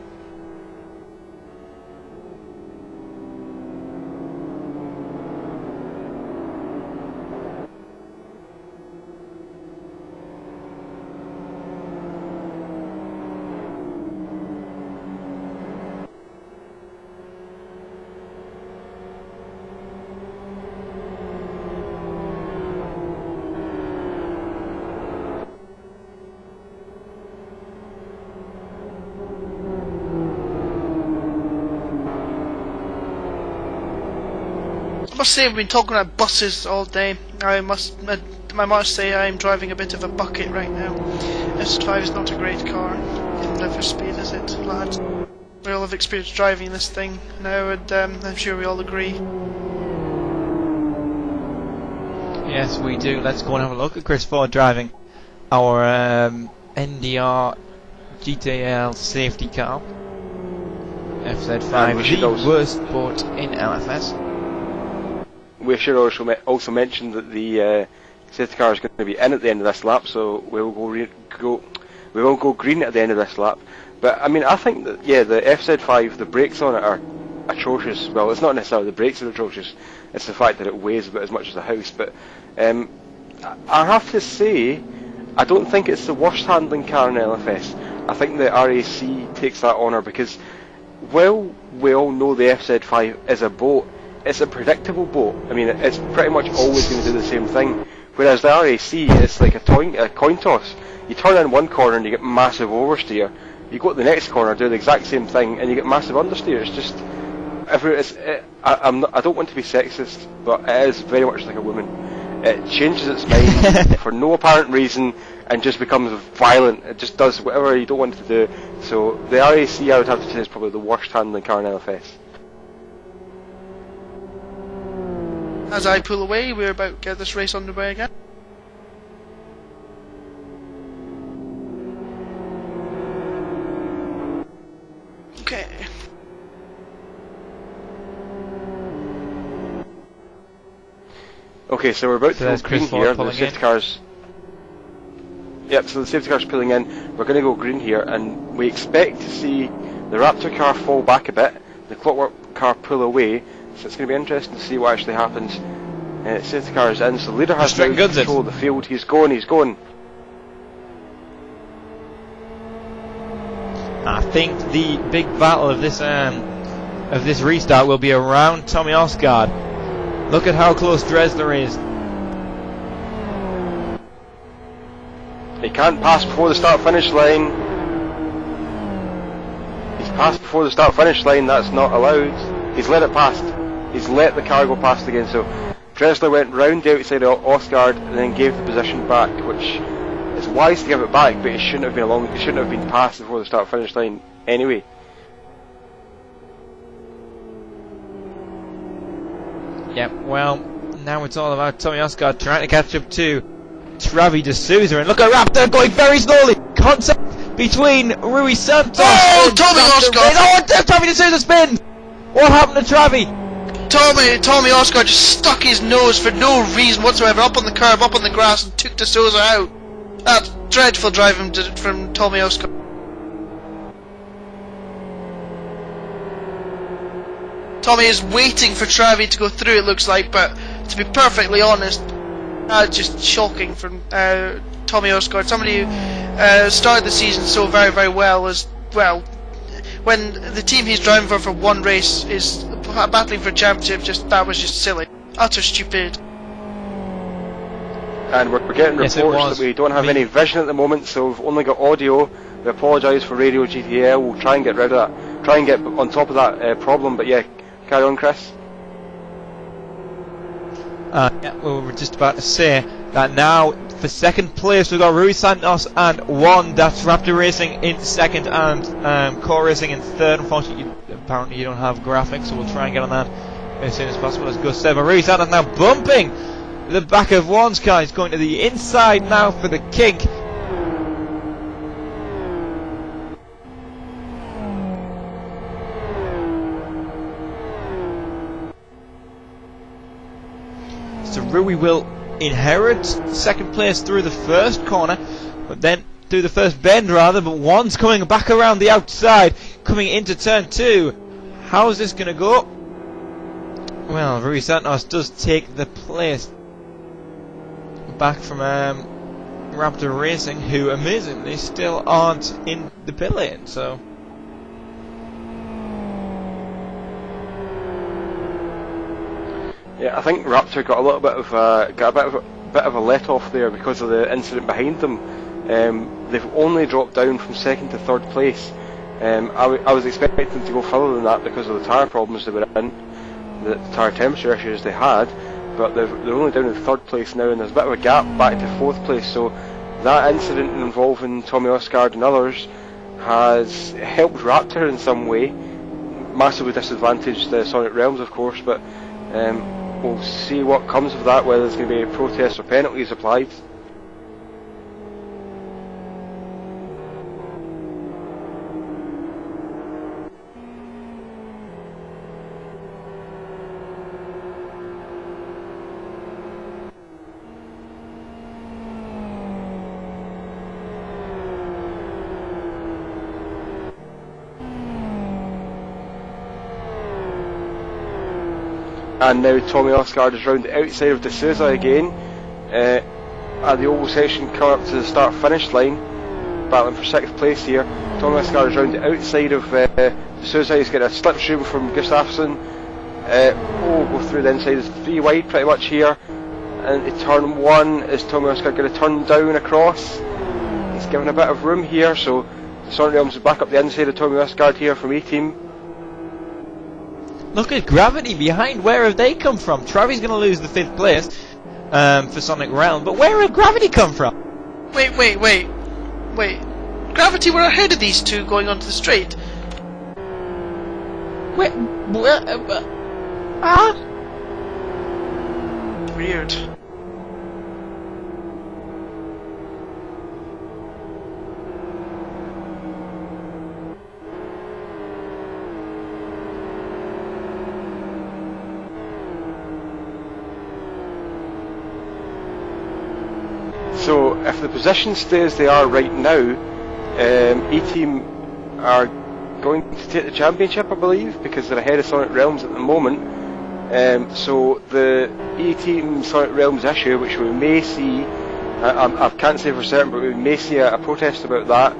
I must say, we've been talking about buses all day. I must say I'm driving a bit of a bucket right now. S5 is not a great car. Isn't it for speed, is it, lads? We all have experience driving this thing now, and I'm sure we all agree.
Yes, we do. Let's go and have a look at Chris Ford driving our NDR GTL safety car. FZ5, the worst boat in LFS.
We should also mention that the safety car is going to be in at the end of this lap, so we will go green at the end of this lap. But I mean, I think that the FZ5, the brakes on it are atrocious. Well, it's not necessarily the brakes that are atrocious; it's the fact that it weighs about as much as a house. But I have to say, I don't think it's the worst handling car in LFS. I think the RAC takes that honour because, while we all know the FZ5 is a boat, it's a predictable boat. I mean, it's pretty much always going to do the same thing. Whereas the RAC, it's like a coin toss. You turn in one corner and you get massive oversteer. You go to the next corner, do the exact same thing, and you get massive understeer. It's just, I don't want to be sexist, but it is very much like a woman. It changes its mind for no apparent reason and just becomes violent. It just does whatever you don't want it to do. So the RAC, I would have to say, is probably the worst handling car in LFS.
As I pull away, we're about to get this race underway again. Okay.
Okay, so we're about to go green here. The safety car's... Yep, so the safety car's pulling in. We're going to go green here, and we expect to see the Raptor car fall back a bit, the Clockwork car pull away. So it's going to be interesting to see what actually happens. Safety car is in, so the leader has now control of the field. He's going.
I think the big battle of this restart will be around Tommy Osgard. Look at how close Dresler is.
He can't pass before the start-finish line. He's passed before the start-finish line. That's not allowed. He's let it past. He's let the car go past again, so Dresler went round the outside of Osgard and then gave the position back, which is wise to give it back, but it shouldn't have been passed before the start-finish line anyway.
Yep, well, now it's all about Tommy Osgard trying to catch up to Travi D'Souza, and look at Raptor going very slowly. Contact between Rui Santos and
Tommy Osgard!
Oh, Travi D'Souza spin! What happened to Travi?
Tommy Osgard just stuck his nose for no reason whatsoever up on the curb, up on the grass, and took D'Souza out. That's dreadful driving from Tommy Osgard. Tommy is waiting for Travi to go through, it looks like, but to be perfectly honest, just shocking from Tommy Osgard. Somebody who started the season so very, very well as well. When the team he's driving for one race is battling for a championship, that was just silly. Utter stupid.
And we're getting reports that we don't have any vision at the moment, so we've only got audio. We apologise for Radio GTL. We'll try and get rid of that, try and get on top of that problem, but yeah, carry on, Chris.
Yeah, well, we're just about to say that now for second place we've got Rui Santos and one, that's Raptor Racing in second and Core Racing in third. Unfortunately, apparently you don't have graphics, so we'll try and get on that as soon as possible as Gus said. Maurice Adams now bumping the back of one's car. He's going to the inside now for the kink. So Rui will inherit second place through the first corner, but then through the first bend rather, but one's coming back around the outside, coming into turn 2. How's this going to go? Well, Rui Santos does take the place back from Raptor Racing, who amazingly still aren't in the pit lane, so...
Yeah, I think Raptor got a little bit of a let off there because of the incident behind them. They've only dropped down from second to third place. I was expecting them to go further than that because of the tyre problems they were in, the tyre temperature issues they had, but they're only down in third place now, and there's a bit of a gap back to fourth place. So that incident involving Tommy Osgard and others has helped Raptor in some way, massively disadvantaged the Sonic Realms of course, but we'll see what comes of that, whether there's going to be protests or penalties applied. And now Tommy Osgard is round the outside of D'Souza again, at the oval section coming up to the start-finish line, battling for 6th place here. Tommy Osgard is round the outside of D'Souza. He's got a slipstream from Gustafsson. Go through the inside. It's 3 wide pretty much here, and at turn 1 is Tommy Osgard going to turn down across. He's given a bit of room here, so the Sonic Realms is back up the inside of Tommy Osgard here from A-Team.
Look at Gravity behind. Where have they come from? Travi's going to lose the 5th place for Sonic Realm, but where have Gravity come from?
Wait. Gravity were ahead of these two going onto the straight. Weird.
So if the position stays they are right now, E-Team are going to take the championship, I believe, because they're ahead of Sonic Realms at the moment. So the E-Team Sonic Realms issue, which we may see, I can't say for certain, but we may see a protest about that.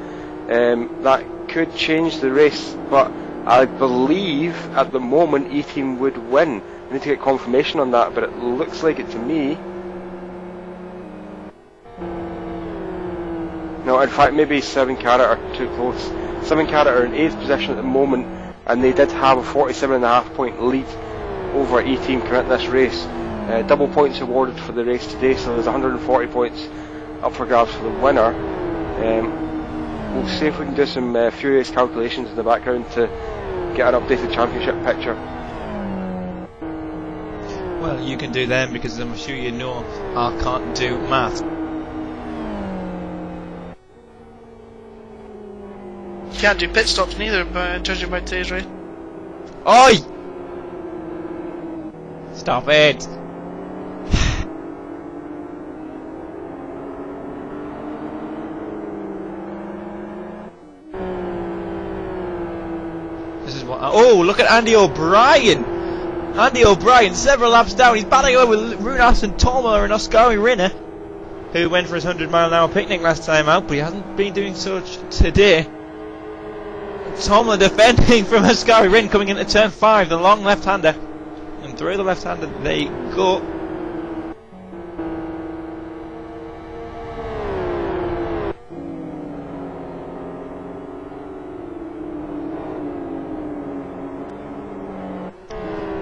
That could change the race, but I believe at the moment E-Team would win. I need to get confirmation on that, but it looks like it to me. No, in fact, maybe 7 Carat are too close. 7 Carat are in 8th position at the moment, and they did have a 47.5 point lead over E-Team coming into this race. Double points awarded for the race today, so there's 140 points up for grabs for the winner. We'll see if we can do some furious calculations in the background to get an updated championship picture.
Well, you can do them because I'm sure you know I can't do math.
You can't do pit stops neither, judging by today's race.
Oi! Stop it! This is what. Oh, look at Andy O'Brien! Andy O'Brien, several laps down. He's battling away with Runas and Toma and Oskari Rinner, who went for his 100-mile-an-hour picnic last time out, but he hasn't been doing so today. Tomlin defending from Ascari Rin coming into turn 5, the long left-hander. And through the left-hander they go.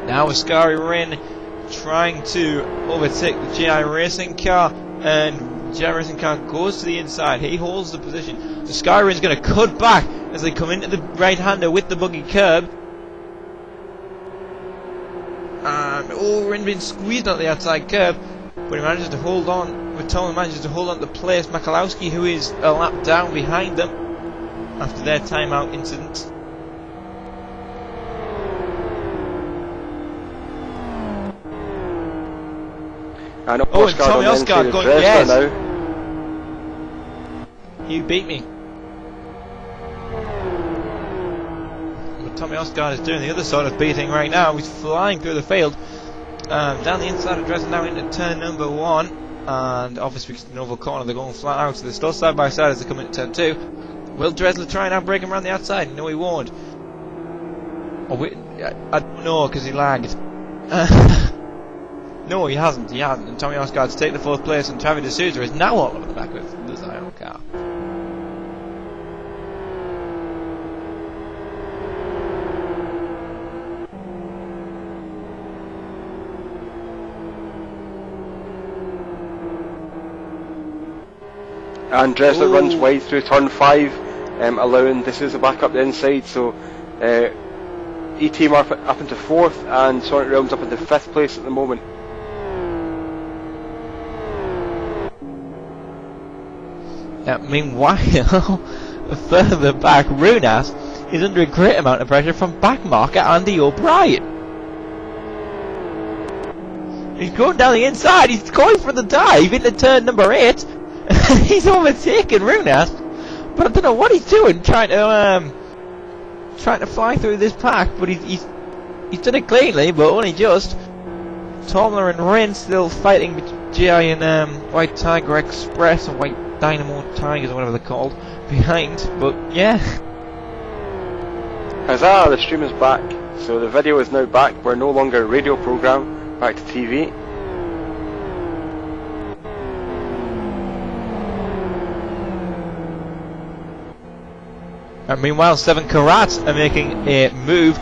Now Ascari Rin trying to overtake the GI Racing car, and GI Racing car goes to the inside. He holds the position. The Skyrin's going to cut back as they come into the right-hander with the buggy curb. trying to, oh, Rin being squeezed out the outside curb, but he manages to hold on, Vitolo manages to hold on to place Michalowski, who is a lap down behind them after their timeout incident.
And
oh, and Tommy Osgaard going, yes!
Now.
You beat me. But Tommy Osgaard is doing the other sort of beating right now. He's flying through the field. Down the inside of Dresden now into turn number 1. And obviously because the oval corner they're going flat out, so they're still side by side as they come into turn 2. Will Dressler try and outbreak him around the outside? No, he won't. Oh, wait, I don't know because he lagged. No, he hasn't. And Tommy Osgaard's taken the 4th place, and Travis D'Souza is now all over the back of the Zion car.
And Dressler runs wide through turn 5, allowing D'Souza back up the inside, so E-Team up into 4th, and Sonic Realms up into 5th place at the moment.
Yeah, meanwhile, further back, Runas is under a great amount of pressure from backmarker Andy O'Brien. He's going down the inside, he's going for the dive into turn number 8. He's overtaken Runas, but I don't know what he's doing, trying to fly through this pack, but he's done it cleanly, but only just. Tomler and Rin still fighting with GI and White Tiger Express, or White Dynamo Tigers, or whatever they're called, behind, but yeah.
Huzzah, the stream is back. So the video is now back. We're no longer a radio program, back to TV.
And meanwhile, 7 Karats are making a move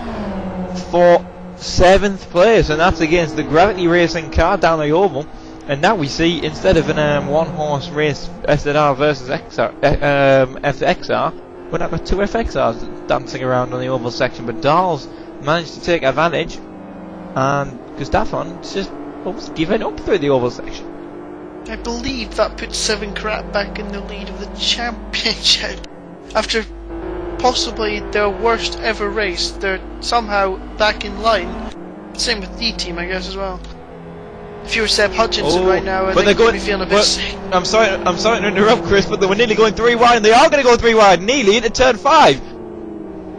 for 7th place, and that's against the Gravity Racing car down the oval. And now we see, instead of an 1-horse race SZR versus FXR, we're now got 2 FXRs dancing around on the oval section. But Dahl's managed to take advantage, and Gustafsson just almost given up through the oval section.
I believe that puts 7 Karat back in the lead of the championship. After possibly their worst ever race, they're somehow back in line. Same with D-Team, I guess, as well. If you were Seb Hutchinson right now, I think you'd be feeling a bit sick.
I'm sorry to interrupt, Chris, but they were nearly going 3 wide, and they are going to go 3 wide, nearly into turn 5.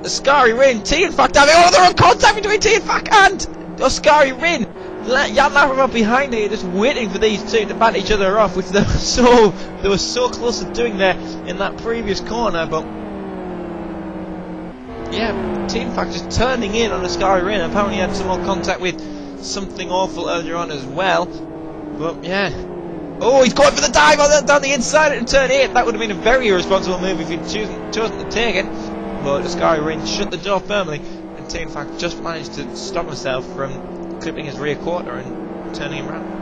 Ascari Rin, T and Fact having they're on contact between T and Fact and Ascari Rin. Jan Lavrov behind here, just waiting for these two to bat each other off, which they were so close to doing there in that previous corner, but yeah, Team Fact just turning in on Ascari Rin. Apparently had some more contact with something awful earlier on as well, but yeah. Oh, he's going for the dive down the inside at turn 8. That would have been a very irresponsible move if he'd chosen to take it, but Ascari Rin shut the door firmly, and Team Fact just managed to stop himself from clipping his rear quarter and turning him around.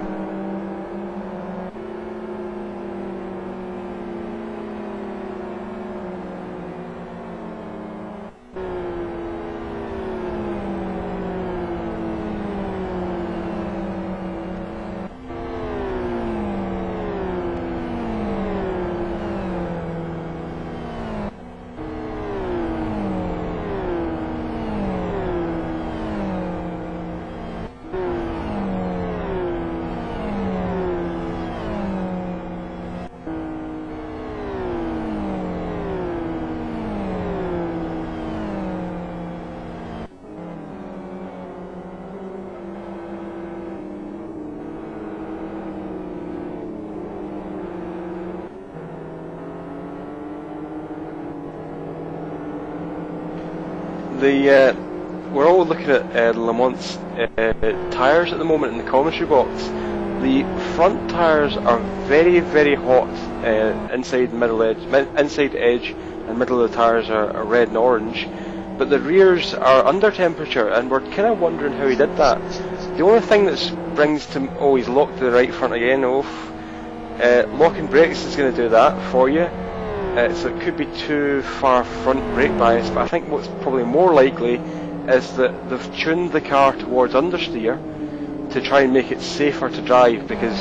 We're all looking at Lamont's tyres at the moment in the commentary box. The front tyres are very, very hot inside edge and middle of the tyres are red and orange, but the rears are under temperature, and we're kind of wondering how he did that. The only thing that springs to he's locked to the right front again. Locking brakes is going to do that for you. So it could be too far front brake bias, but I think what's probably more likely is that they've tuned the car towards understeer, to try and make it safer to drive, because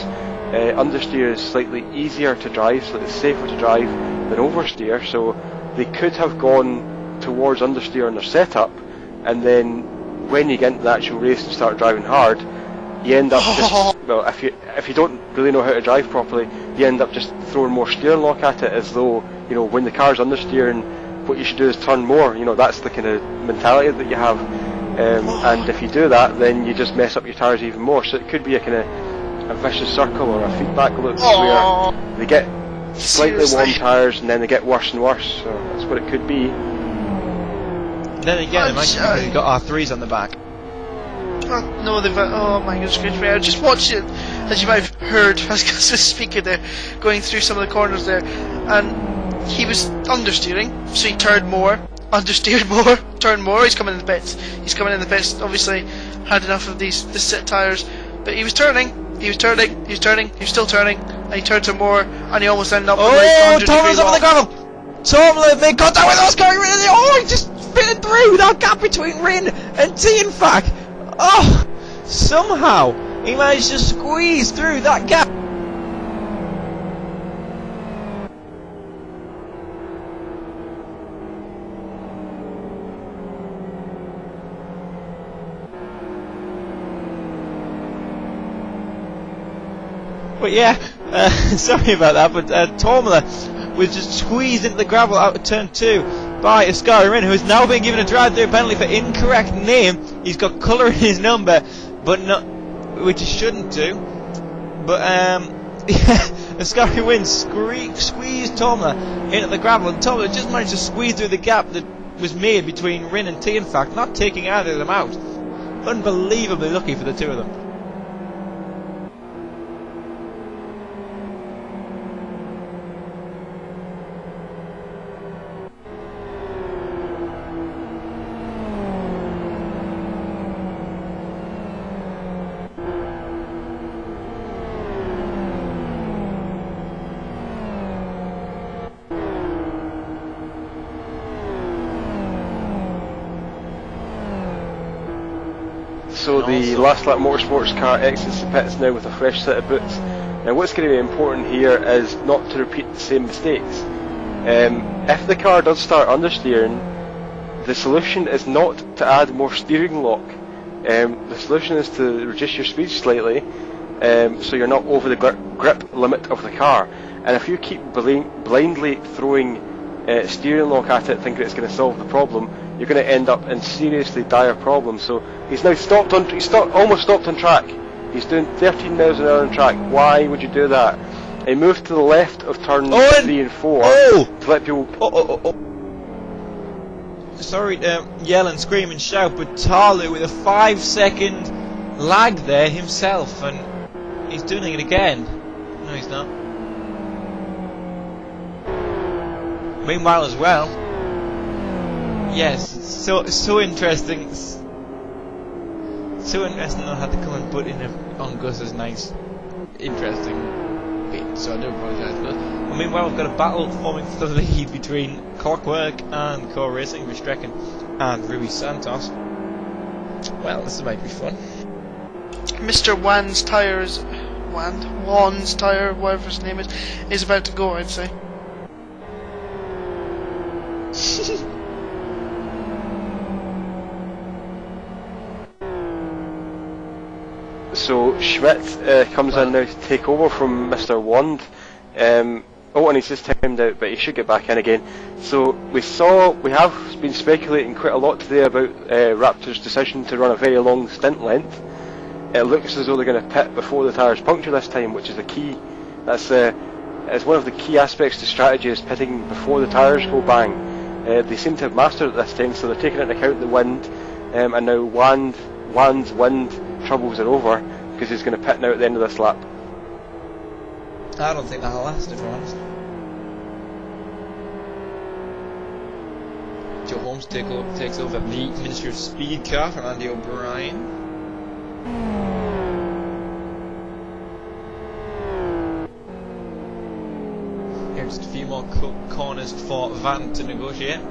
understeer is slightly easier to drive, so it's safer to drive than oversteer. So they could have gone towards understeer in their setup, and then when you get into the actual race and start driving hard, you end up just, well, if you don't really know how to drive properly, you end up just throwing more steering lock at it, as though, you know, when the car's understeering, what you should do is turn more. You know, that's the kind of mentality that you have, and if you do that, then you just mess up your tyres even more. So it could be a kind of a vicious circle or a feedback loop where they get slightly warm tyres and then they get worse and worse. So that's what it could be.
Then again, imagine you've got R3s on the back.
No, they've. Oh my goodness, great! I just watched it, as you might have heard, as Gus was speaking there, going through some of the corners there, and he was understeering, so he turned more, understeered more, turned more. He's coming in the pits. He's coming in the pits. Obviously, had enough of these set tyres, but he was turning. He was turning. He was turning. He was still turning, and he turned some more, and he almost ended up.
Oh,
with like
Tomlin's over the gravel. Tomlin made contact with Oscar. Oh, he just fitted through that gap between Rin and Tianfak. Oh, somehow he managed to squeeze through that gap. But yeah, sorry about that, but Tormler was just squeezed into the gravel out of turn 2 by Ascarin, who has now been given a drive-through penalty for incorrect name. He's got colour in his number, but not, which he shouldn't do. But Ascarin wins, squeezed Tormler into the gravel, and Tormler just managed to squeeze through the gap that was made between Rin and Tianfak, not taking either of them out. Unbelievably lucky for the two of them.
So the Last Lap Motorsports car exits the pits now with a fresh set of boots. Now what's going to be important here is not to repeat the same mistakes. If the car does start understeering, the solution is not to add more steering lock. The solution is to reduce your speed slightly, so you're not over the grip limit of the car. And if you keep blindly throwing steering lock at it thinking it's going to solve the problem, you're going to end up in seriously dire problems. So he's now almost stopped on track. He's doing 13 miles an hour on track. Why would you do that? He moved to the left of turns 3 and 4 to let people.
Sorry to yell and scream and shout, but Tarlu with a 5-second lag there himself, and he's doing it again. No, he's not. Meanwhile, as well. Yes, so interesting. So interesting I had to come and put in on Gus's nice, interesting bit, so I do apologise for that. And meanwhile, we've got a battle forming for the lead between Clockwork and Core Racing, Ristrecken and Rui Santos. Well, this might be fun.
Mr. Wan's tyres, Wan's tyre, whatever his name is about to go, I'd say.
So Schmidt comes in now to take over from Mr. Wand. And he's just timed out, but he should get back in again. So we have been speculating quite a lot today about Raptor's decision to run a very long stint length. It looks as though they're going to pit before the tyres puncture this time, which is the key. That's one of the key aspects to strategy, is pitting before the tyres go bang. They seem to have mastered it this time, so they're taking into account the wind, and now Wand's wind troubles are over, because he's going to pit now at the end of this lap.
I don't think that'll last, if I'm honest. Joe Holmes takes over the Ministry of Speed car from Andy O'Brien. Here's just a few more corners for Van to negotiate.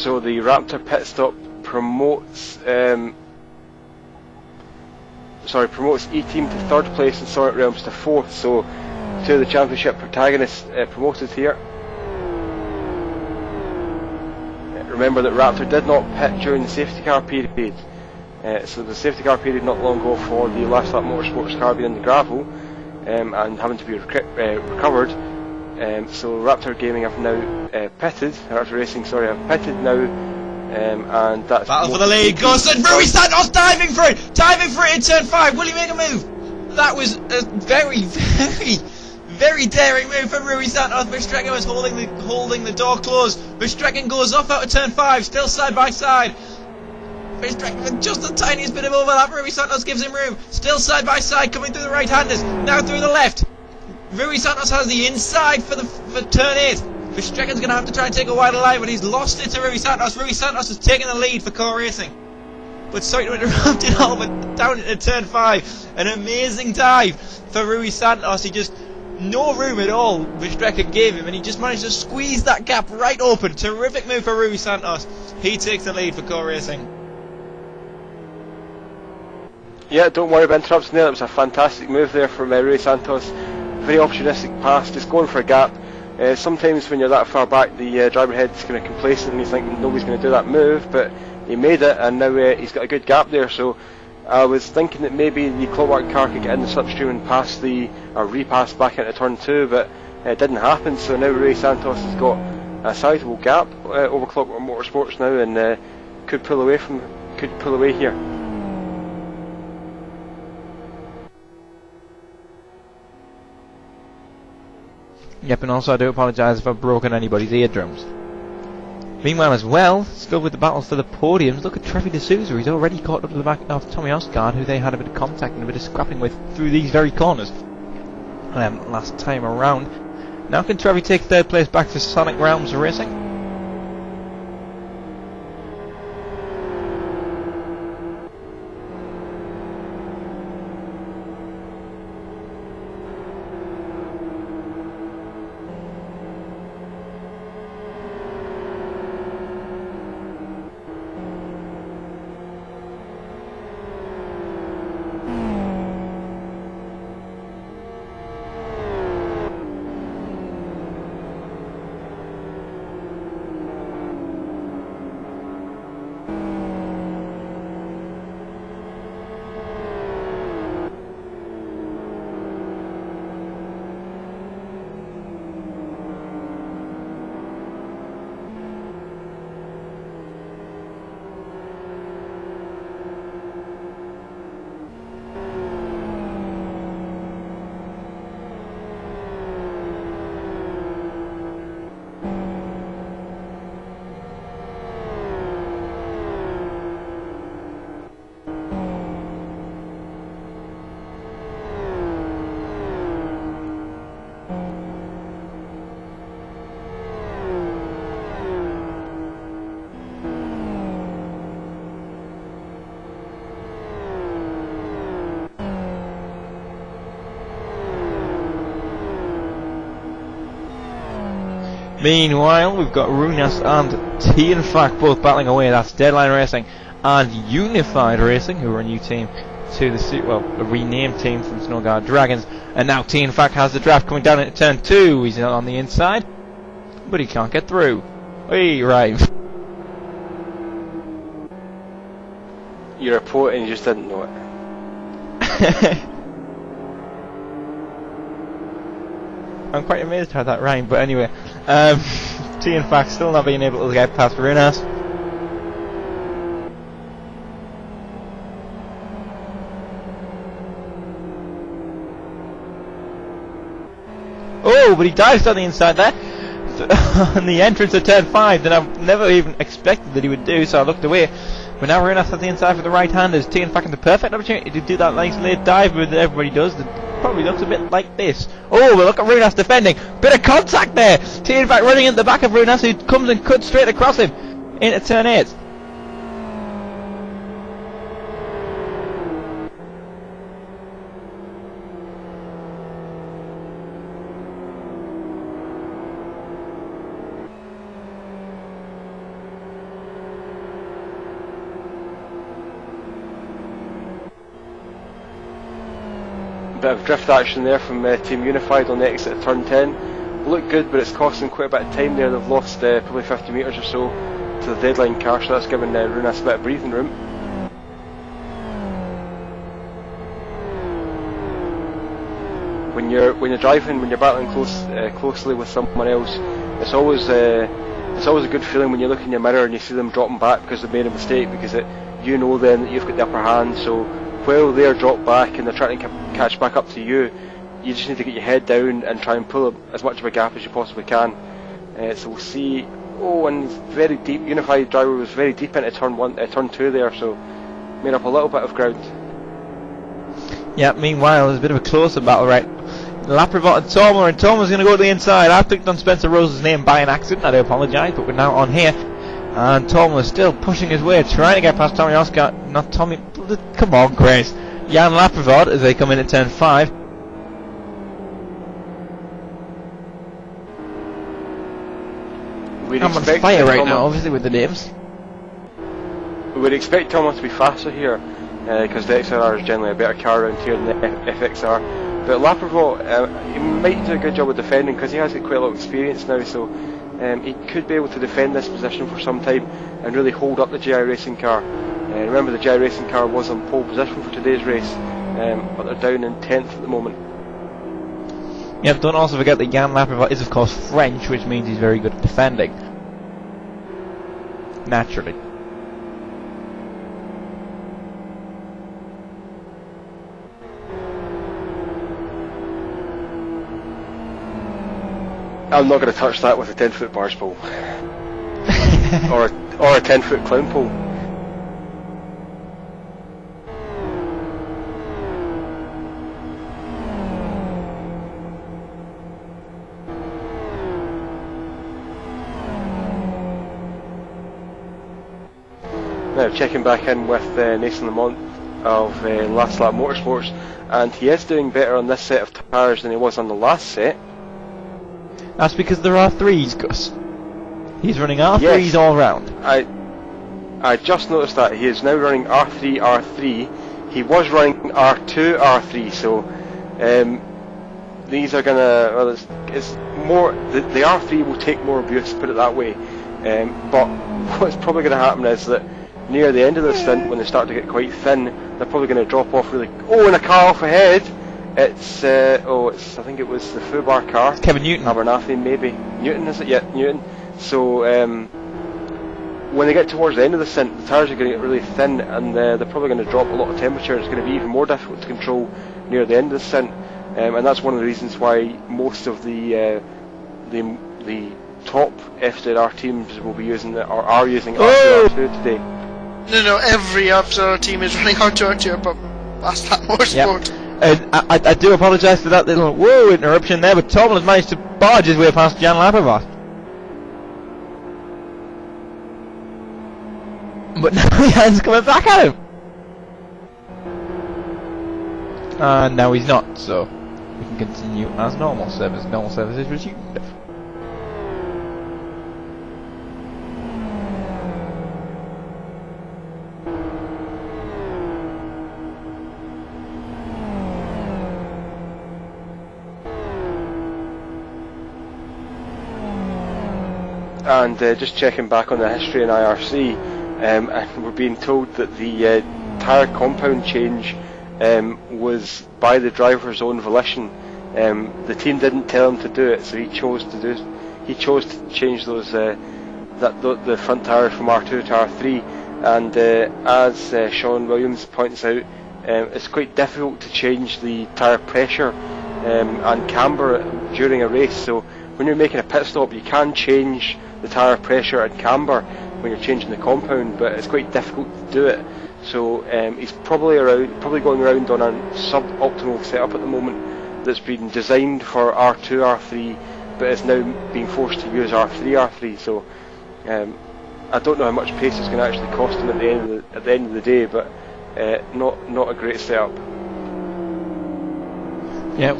So the Raptor pit stop promotes E-Team to 3rd place and Sonic Realms to 4th, so 2 of the championship protagonists promoted here. Remember that Raptor did not pit during the safety car period, so the safety car period not long ago for the Last Lap Motorsports car being in the gravel and having to be recovered. So Raptor Gaming have now pitted, Raptor Racing, sorry, have pitted now, and that's...
Battle for the lead, goes and Rui Santos diving for it in turn 5, will he make a move? That was a very daring move from Rui Santos. Verstrecken was holding the door closed. Verstrecken goes off out of turn 5, still side by side. Verstrecken with just the tiniest bit of overlap. Rui Santos gives him room. Still side by side, coming through the right-handers. Now through the left. Rui Santos has the inside for turn 8. Verstrecken's going to have to try and take a wider line, but he's lost it to Rui Santos. Rui Santos has taken the lead for Keough Racing. But sorry to interrupt it all, but down into turn 5. An amazing dive for Rui Santos. He just... no room at all Verstrecken gave him, and he just managed to squeeze that gap right open. Terrific move for Rui Santos. He takes the lead for Keough Racing.
Yeah, don't worry about interrupting there. That was a fantastic move there from Rui Santos. Very opportunistic pass, just going for a gap. Sometimes when you're that far back, the driver head's kind of complacent and you think nobody's going to do that move, but he made it, and now he's got a good gap there. So I was thinking that maybe the Clockwork car could get in the slipstream and pass repass back into turn 2, but it didn't happen. So now Rui Santos has got a sizable gap over Clockwork Motorsports now, and could pull away here.
Yep, and also I do apologise if I've broken anybody's eardrums. Meanwhile as well, still with the battles for the podiums, look at Trevi D'Souza. He's already caught up to the back of Tommy Osgaard, who they had a bit of contact and a bit of scrapping with through these very corners last time around. Now can Trevi take 3rd place back to Sonic Realms Racing? Meanwhile, we've got Runas and T-Fac both battling away. That's Deadline Racing and Unified Racing, who are a new team to a renamed team from Snowguard Dragons. And now T-Fac has the draft coming down into turn 2. He's not on the inside, but he can't get through. Hey, right.
You're a poet and you just didn't know it.
I'm quite amazed how that rhymed, but anyway. T-Fac still not being able to get past Runas. Oh, but he dives down the inside there on the entrance of turn 5 that I've never even expected that he would do, so I looked away. But now Runas at the inside for the right-handers. T-Fac in the perfect opportunity to do that nice late dive that everybody does. That probably looks a bit like this. Oh, but look at Runas defending. Bit of contact there. T-Fac running in the back of Runas, who comes and cuts straight across him into turn 8.
bit of drift action there from Team Unified on the exit at turn 10. Looked good, but it's costing quite a bit of time there. They've lost probably 50 metres or so to the deadline car, so that's given Runas a bit of breathing room. When you're driving, when you're battling closely with someone else, it's always a good feeling when you look in your mirror and you see them dropping back because they've made a mistake, because you know then that you've got the upper hand. So while they're dropped back and they're trying to catch back up to you, you just need to get your head down and try and pull as much of a gap as you possibly can. So we'll see. Oh, and very deep. Unified driver was very deep into turn 2 there, so made up a little bit of ground.
Yeah, meanwhile, there's a bit of a closer battle, right? Laprovot and Toma's going to go to the inside. I clicked on Spencer Rose's name by an accident, I do apologise, but we're now on here. And Toma is still pushing his way, trying to get past Tommy Oscar. Not Tommy, come on, Grace. Jan Laprovot as they come in at turn 5. I'm on fire right now, obviously, with the names.
We would expect Toma to be faster here, because the XRR is generally a better car around here than the FXR. But Laprovot, he might do a good job of defending because he has got quite a lot of experience now, so he could be able to defend this position for some time and really hold up the GI Racing car. Remember, the GI Racing car was on pole position for today's race, but they're down in 10th at the moment.
Yep, don't also forget that Jan Laprovot is of course French, which means he's very good at defending. Naturally.
I'm not going to touch that with a 10-foot barge pole. or a 10-foot clown pole. Now checking back in with Nathan Lamont of Last Lap Motorsports, and he is doing better on this set of tyres than he was on the last set.
That's because there are R3s, Gus. He's running R3s
yes,
all round.
I just noticed that he is now running R3 R3. He was running R2 R3, so these are gonna. Well, it's more. The R3 will take more abuse, put it that way. But what's probably going to happen is that near the end of the stint, when they start to get quite thin, they're probably going to drop off really. Oh, and a car off ahead. It's I think it was the Fubar car.
It's Kevin Newton.
Abernathy, maybe. Newton, is it? Yeah, Newton. So when they get towards the end of the stint, the tyres are going to get really thin, and they're probably going to drop a lot of temperature. It's going to be even more difficult to control near the end of the stint, and that's one of the reasons why most of the top FZR teams will be using or are using R2R2 today.
No, every FZR team is running R2R2, but Last Lap Motorsport.
Yep. I do apologise for that little interruption there, but Tom has managed to barge his way past Jan Laprovot. But now Jan's coming back at him! And now he's not, so we can continue as normal service. Normal service is resumed.
And just checking back on the history in IRC, and we're being told that the tyre compound change was by the driver's own volition. The team didn't tell him to do it, so he chose to change those the front tyres from R2 to R3. And as Sean Williams points out, it's quite difficult to change the tyre pressure and camber during a race. So when you're making a pit stop, you can change the tyre pressure and camber when you're changing the compound, but it's quite difficult to do it. So he's probably going around on a sub-optimal setup at the moment that's been designed for R2 R3, but is now being forced to use R3 R3. So I don't know how much pace it's going to actually cost him at the end of the day, but not a great setup.
Yeah.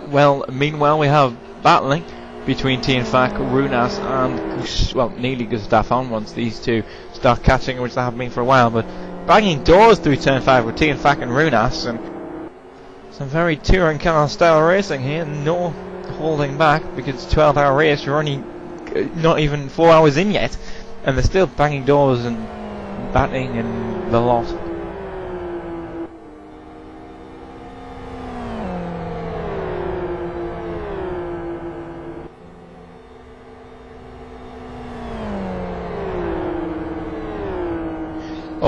Well, meanwhile we have battling between Tianfak, Runas and nearly Gustav on once these two start catching, which they haven't been for a while, but banging doors through turn 5 with Tianfak and Runas, and Some very touring car style racing here, no holding back because it's a 12-hour race. You're only not even 4 hours in yet, and they're still banging doors and batting and the lot.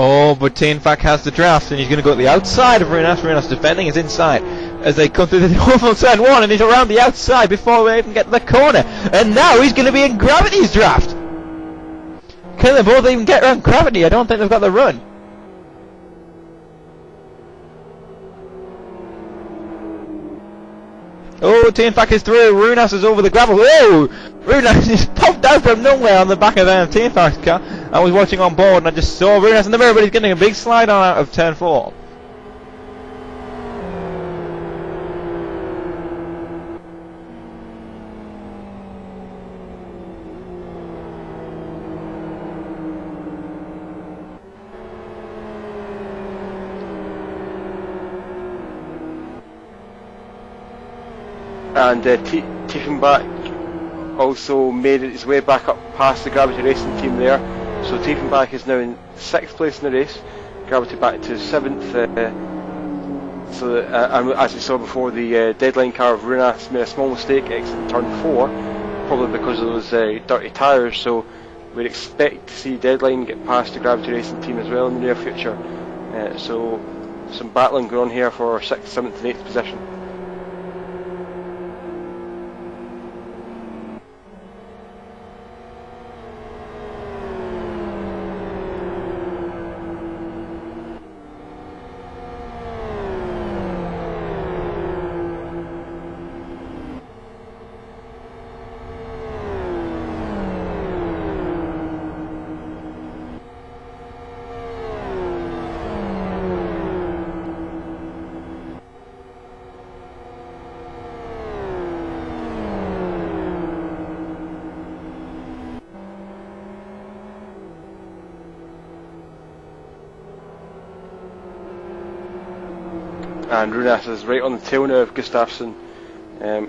Oh, but Teamfac has the draft, and he's going to go to the outside of Runas. Runas defending is inside as they come through the oval turn one, and he's around the outside before we even get to the corner. And now he's going to be in Gravity's draft. Can they both even get around Gravity? I don't think they've got the run. Oh, Teamfac is through. Runas is over the gravel. Oh! Runas just popped out from nowhere on the back of Teamfac's car. I was watching on board and I just saw Runas in the mirror, but he's getting a big slide on out of turn 4.
And Tiefenbach also made its way back up past the Gravity Racing team there. So Tiefenbach is now in 6th place in the race, Gravity back to 7th. And as we saw before, the deadline car of Runas made a small mistake exiting turn 4, probably because of those dirty tyres. So we'd expect to see deadline get past the Gravity Racing team as well in the near future. So some battling going on here for 6th, 7th and 8th position. And Runas is right on the tail now of Gustafsson,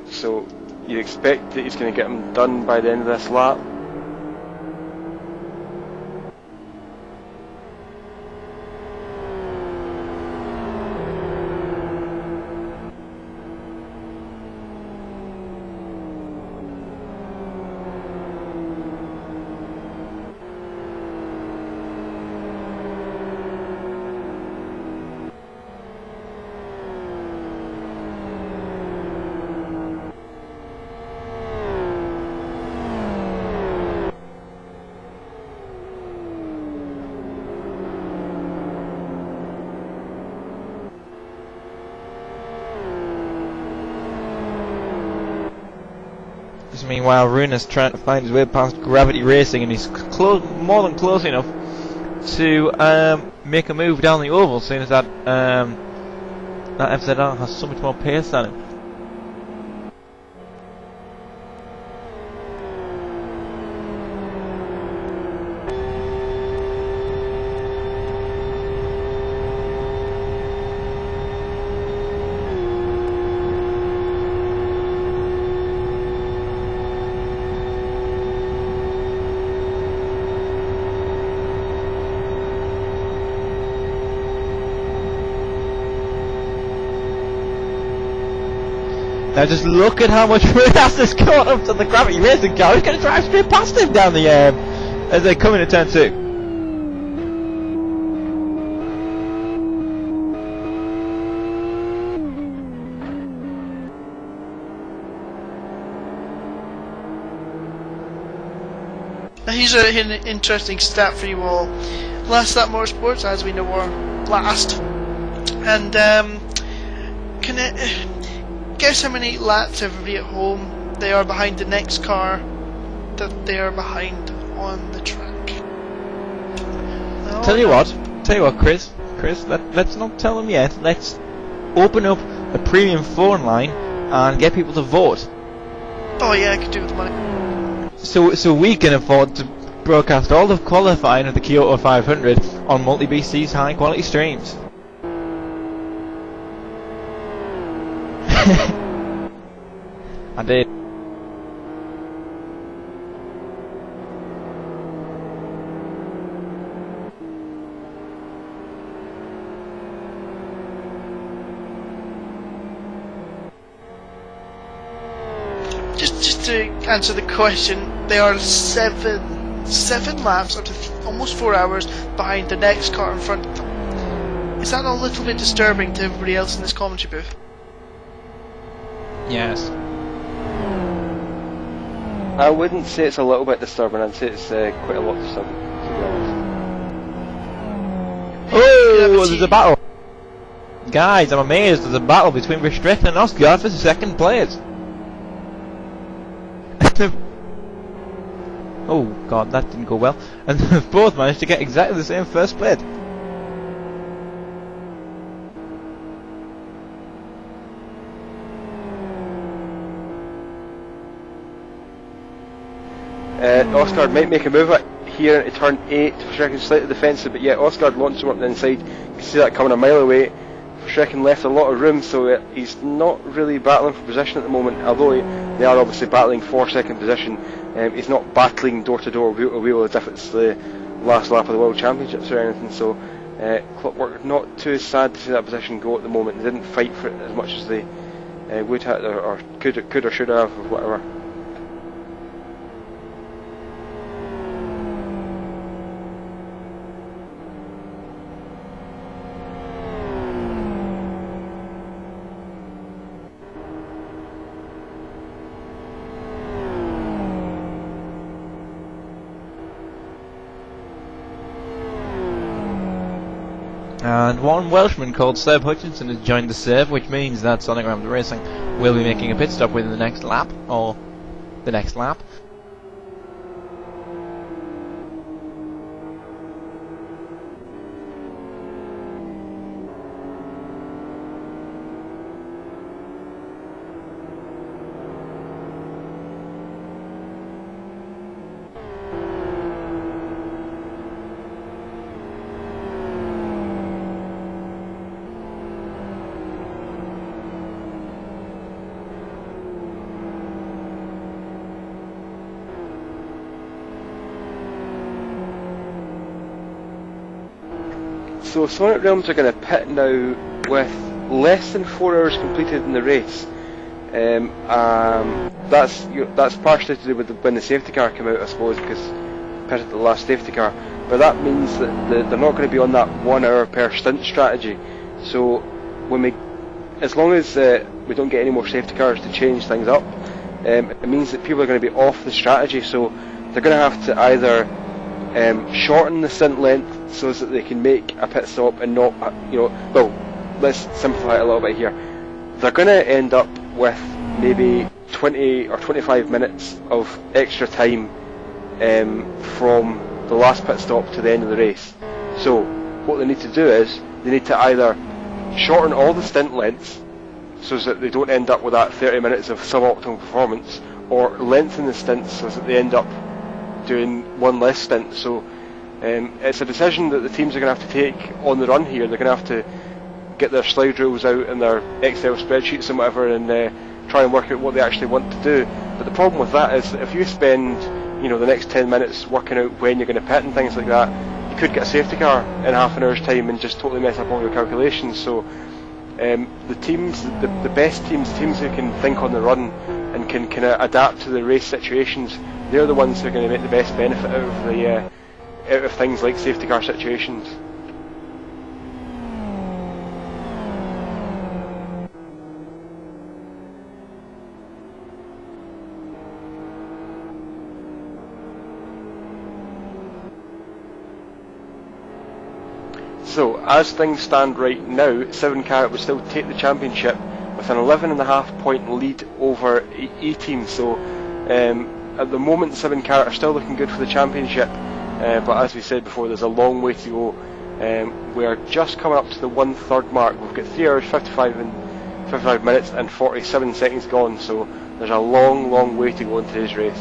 so you'd expect that he's going to get him done by the end of this lap.
Meanwhile, Runas trying to find his way past Gravity Racing, and he's more than close enough to make a move down the oval, seeing as that FZR has so much more pace than him. Now just look at how much Runas has caught up to the Gravity Racing car. He's going to drive straight past him down the as they come into turn 2.
Here's an interesting stat for you all. Last Lap Motorsports, as we know, were last. And can it guess how many laps everybody at home they are behind the next car that they are behind on the track? No,
Tell you what, Chris, let's not tell them yet. Let's open up a premium phone line and get people to vote.
Oh yeah, I could do with the money.
So we can afford to broadcast all the qualifying of the Kyoto 500 on multi-BC's high quality streams. I did.
Just to answer the question, they are seven laps up to almost 4 hours behind the next car in front of them. Is that a little bit disturbing to everybody else in this commentary booth?
Yes.
I wouldn't say it's a little bit disturbing, I'd say it's quite a lot disturbing, to be honest.
Oh, there's a battle! Guys, I'm amazed there's a battle between Verstappen and Oscar for second place. Oh god, that didn't go well. And they've both managed to get exactly the same first place.
Oscar might make a move here into turn 8. Verstappen slightly defensive, but yet Oscar launched him up the inside. You can see that coming a mile away. Verstappen left a lot of room, so he's not really battling for position at the moment, although they are obviously battling for second position. He's not battling door to door, wheel to wheel, as if it's the last lap of the World Championships or anything, so Clockwork not too sad to see that position go at the moment. They didn't fight for it as much as they would have, or could or should have, or whatever.
And one Welshman called Seb Hutchinson has joined the serve, which means that Sonic Rams Racing will be making a pit stop within the next lap, or the next lap.
So Sonic Realms are going to pit now with less than 4 hours completed in the race. That's partially to do with when the safety car came out, I suppose, because pitted at the last safety car. But that means that they're not going to be on that 1 hour per stint strategy. So as long as we don't get any more safety cars to change things up, it means that people are going to be off the strategy. So they're going to have to either shorten the stint length so that they can make a pit stop and not, well, let's simplify it a little bit here. They're going to end up with maybe 20 or 25 minutes of extra time from the last pit stop to the end of the race. So what they need to do is they need to either shorten all the stint lengths so that they don't end up with that 30 minutes of suboptimal performance, or lengthen the stints so that they end up doing one less stint. So it's a decision that the teams are going to have to take on the run here. They're going to have to get their slide rules out and their Excel spreadsheets and whatever, and try and work out what they actually want to do. But the problem with that is that if you spend the next 10 minutes working out when you're going to pit and things like that, you could get a safety car in half an hour's time and just totally mess up all your calculations. So the teams, the best teams who can think on the run and can kind of adapt to the race situations, they're the ones who are going to make the best benefit out of things like safety car situations. So, as things stand right now, 7 Carat would still take the championship with an 11.5 point lead over E-Team. So, at the moment, 7 Carat are still looking good for the championship, but as we said before, there's a long way to go. We are just coming up to the 1/3 mark. We've got 3 hours 55 minutes and 47 seconds gone, so there's a long way to go in today's race.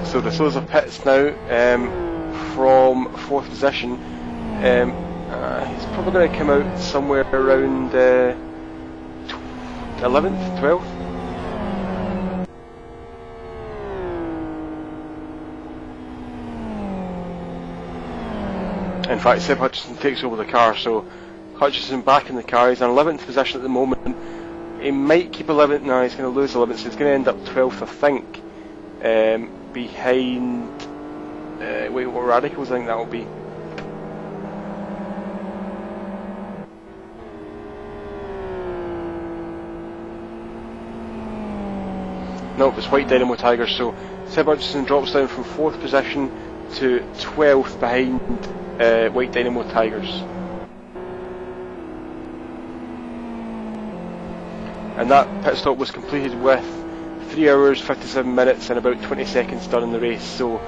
So De Souza pits now from 4th position. He's probably going to come out somewhere around 11th, 12th. In fact, Seb Hutchinson takes over the car, so Hutchinson back in the car. He's in 11th position at the moment. He might keep 11th now, he's going to lose 11th, so he's going to end up 12th, I think. Behind... wait, what Radicals I think that will be. No, it's White Dynamo Tigers, so Seb Hutchinson drops down from 4th position to 12th behind White Dynamo Tigers. And that pit stop was completed with 3 hours, 57 minutes and about 20 seconds done in the race. So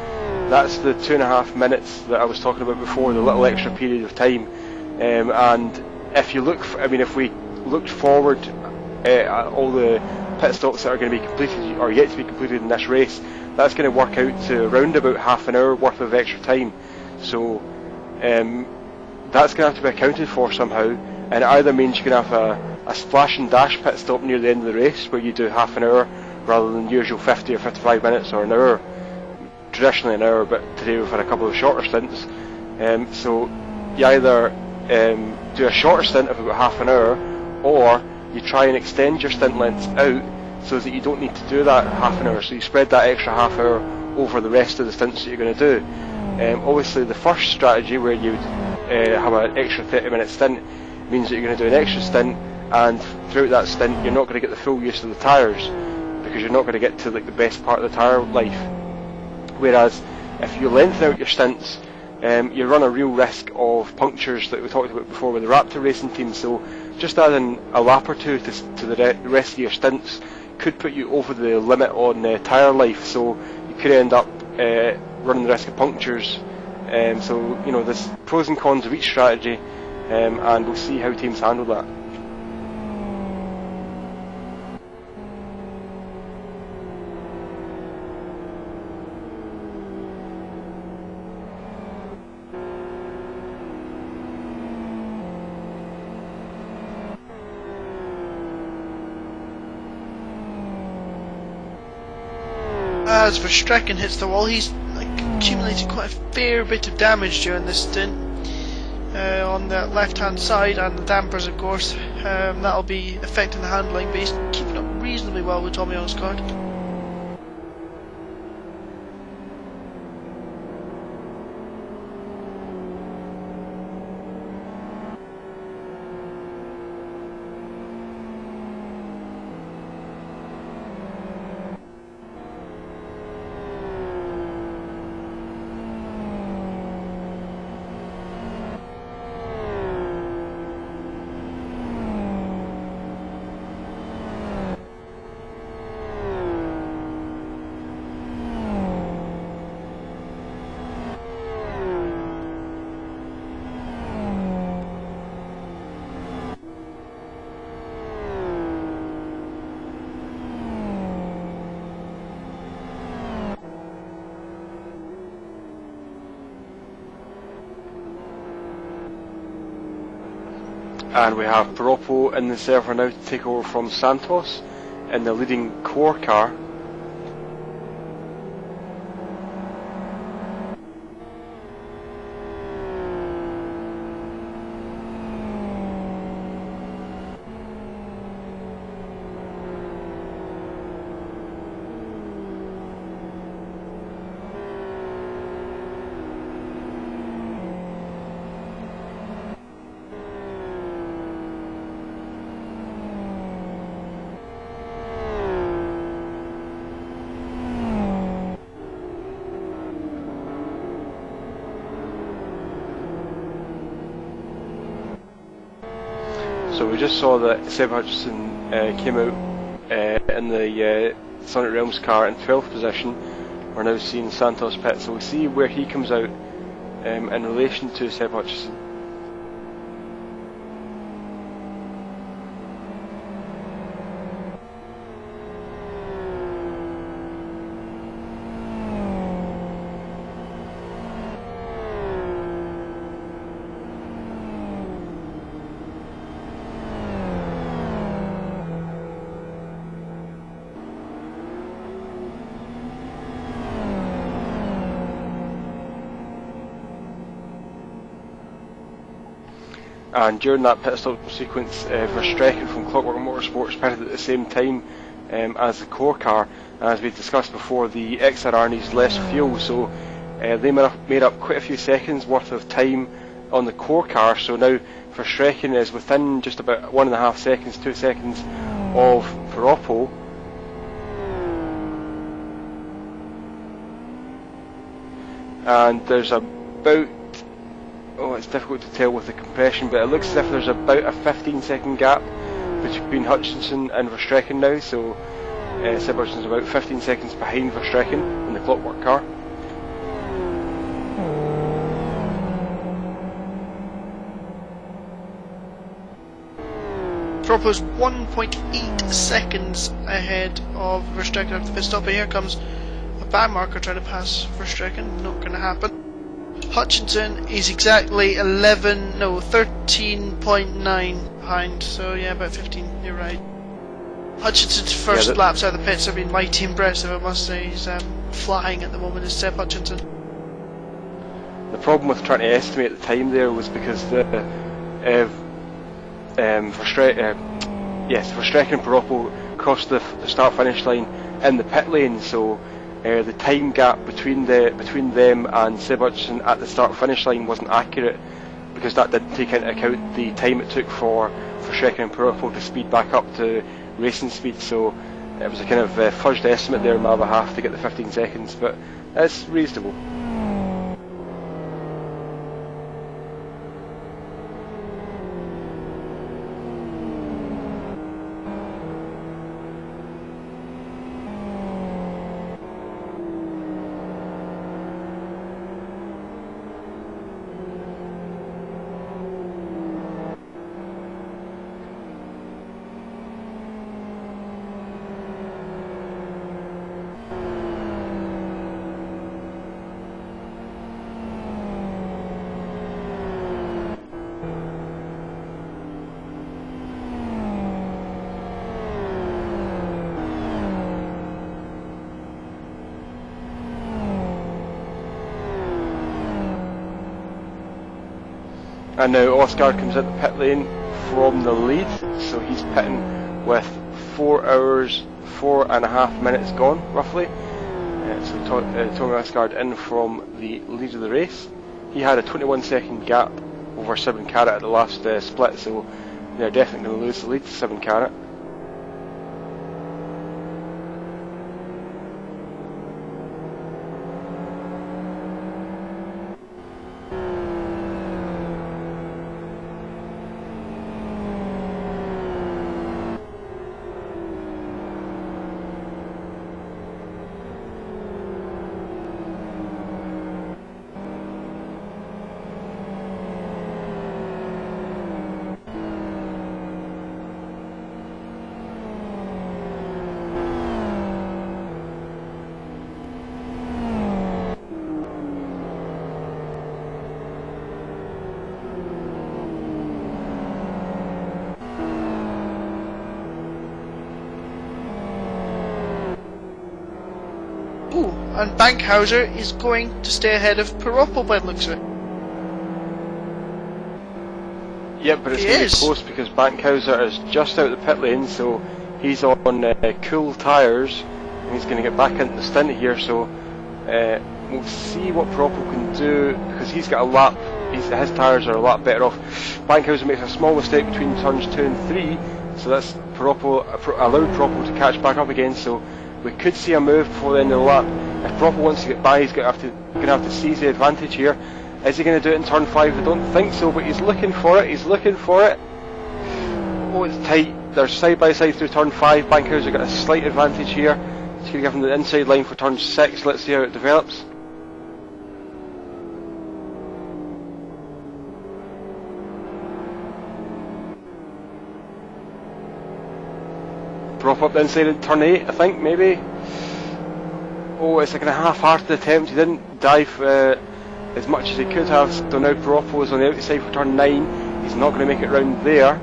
that's the 2.5 minutes that I was talking about before, the little extra period of time. And if you look, if we looked forward at all the pit stops that are going to be completed or yet to be completed in this race, that's going to work out to around about half an hour worth of extra time. So that's going to have to be accounted for somehow, and it either means you're going to have a splash and dash pit stop near the end of the race where you do half an hour rather than the usual 50 or 55 minutes or an hour, traditionally an hour, but today we've had a couple of shorter stints. So you either do a shorter stint of about half an hour, or you try and extend your stint lengths out so that you don't need to do that half an hour, so you spread that extra half hour over the rest of the stints that you're going to do. Obviously the first strategy, where you would have an extra 30-minute stint, means that you're going to do an extra stint, and throughout that stint you're not going to get the full use of the tyres, because you're not going to get to like the best part of the tyre life. Whereas if you lengthen out your stints, you run a real risk of punctures that we talked about before with the Raptor racing team. So just adding a lap or two to the rest of your stints could put you over the limit on tyre life, so you could end up running the risk of punctures. So there's pros and cons of each strategy, and we'll see how teams handle that.
As Verstappen hits the wall, he's accumulated quite a fair bit of damage during this stint on the left hand side, and the dampers of course. That'll be affecting the handling, but he's keeping up reasonably well with Tommy on his card.
And we have Piroppo in the server now to take over from Santos in the leading core car. So we just saw that Seb Hutchinson came out in the Sonic Realms car in 12th position. We're now seeing Santos pit, so we'll see where he comes out in relation to Seb Hutchinson. and during that pit stop sequence, Verstrekken from Clockwork Motorsports pitted at the same time as the core car. As we discussed before, the XRR needs less fuel, so they made up quite a few seconds worth of time on the core car. So now Verstrekken is within just about 1.5 seconds, 2 seconds of Piroppo. And there's about, it's difficult to tell with the compression, but it looks as if there's about a 15-second gap between Hutchinson and Verstrekken now, so Seb Hutchinson's about 15 seconds behind Verstrekken in the Clockwork car.
Piroppo's 1.8 seconds ahead of Verstrekken after the pit stop, but here comes a bad marker trying to pass Verstrekken. Not going to happen. Hutchinson is exactly 13.9 behind, so yeah, about 15, you're right. Hutchinson's first laps out of the pits have been mighty impressive, I must say. He's flying at the moment, is Seb Hutchinson.
The problem with trying to estimate the time there was because the Verstrekken and Piroppo crossed the start-finish line in the pit lane, so the time gap between them and Seb Hutchinson at the start-finish line wasn't accurate, because that didn't take into account the time it took for Verstrekken and Piroppo to speed back up to racing speed. So it was a kind of fudged estimate there on my behalf to get the 15 seconds, but it's reasonable. And now Oscar comes into the pit lane from the lead, so he's pitting with 4 hours, 4.5 minutes gone, roughly. So Tommy Oscar in from the lead of the race. He had a 21-second gap over 7 Carat at the last split, so they're definitely going to lose the lead to 7 Carat.
And Bankhauser is going to stay ahead of Piroppo by the looks of it.
Yep, but it's going to be close because Bankhauser is just out of the pit lane, so he's on cool tyres, and he's going to get back into the stint here, so we'll see what Piroppo can do, because he's got a lap, his tyres are a lot better off. Bankhauser makes a small mistake between turns 2 and 3, so that's allowed Piroppo to catch back up again, so we could see a move before the end of the lap. If Piroppo wants to get by, he's going to have to seize the advantage here. Is he going to do it in turn 5? I don't think so, but he's looking for it. Oh, it's tight. They're side by side through turn 5. Bankhauser got a slight advantage here. He's going to give him the inside line for turn 6. Let's see how it develops. Piroppo up the inside in turn 8, I think, maybe. Oh, it's like a half-hearted attempt. He didn't dive as much as he could have, so now Piroppo is on the outside for turn 9. He's not going to make it round there.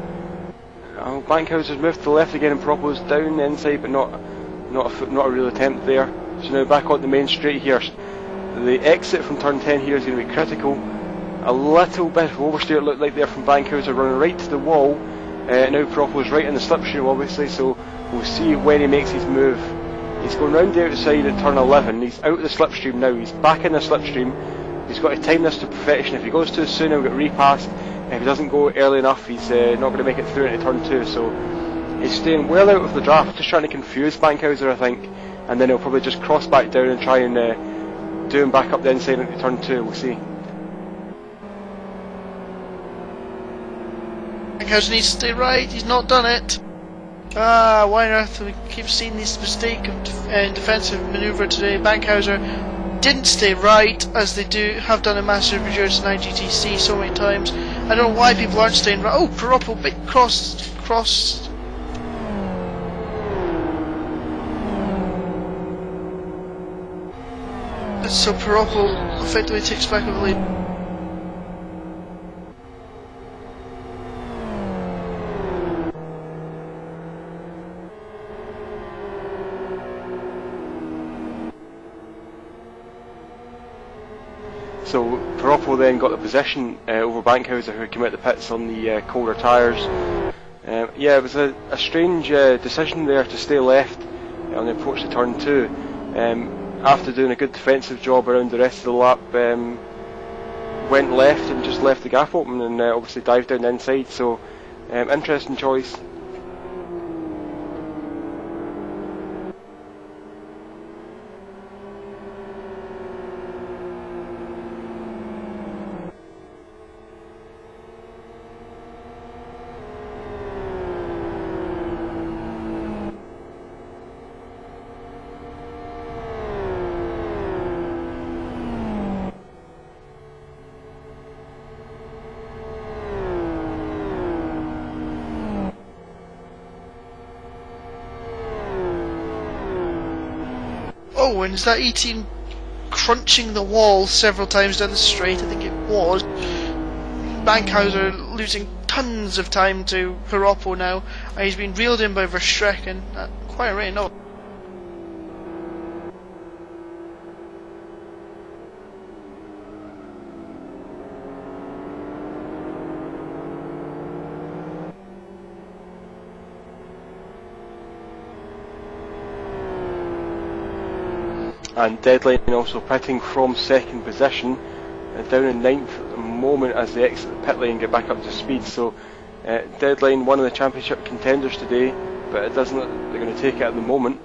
Oh, Bankhauser's moved to the left again, and Piroppo's down the inside, but not a real attempt there. So now back on the main straight here. The exit from turn 10 here is going to be critical, A little bit of oversteer it looked like there from Bankhauser, running right to the wall. Now Propo's right in the slipstream obviously, so we'll see when he makes his move. He's going round the outside at turn 11, he's out of the slipstream now, he's back in the slipstream. He's got to time this to perfection. If he goes too soon he'll get repassed. If he doesn't go early enough he's not going to make it through into turn 2, so he's staying well out of the draft, just trying to confuse Bankhauser I think, and then he'll probably just cross back down and try and do him back up the inside into turn 2, we'll see.
Bankhauser needs to stay right, he's not done it. Ah, why on earth do we keep seeing this mistake of defensive manoeuvre today? Bankhauser didn't stay right, as they have done in Masters of Endurance and IGTC so many times. I don't know why people aren't staying right. Oh, Propo, big cross. So Propo effectively takes back over the lead.
So Propo then got the position over Bankhauser, who came out the pits on the colder tyres. Yeah, it was a strange decision there to stay left on the approach to turn 2. After doing a good defensive job around the rest of the lap, went left and just left the gap open and obviously dived down the inside, so interesting choice.
Oh, and is that E-Team crunching the wall several times down the straight? I think it was. Bankhauser losing tons of time to Propo now. He's been reeled in by Verstrecken. Quite a rate, no.
And Deadline also pitting from second position, down in 9th at the moment as they exit the pit lane and get back up to speed. So Deadline, one of the championship contenders today, but it doesn't look like they're going to take it at the moment.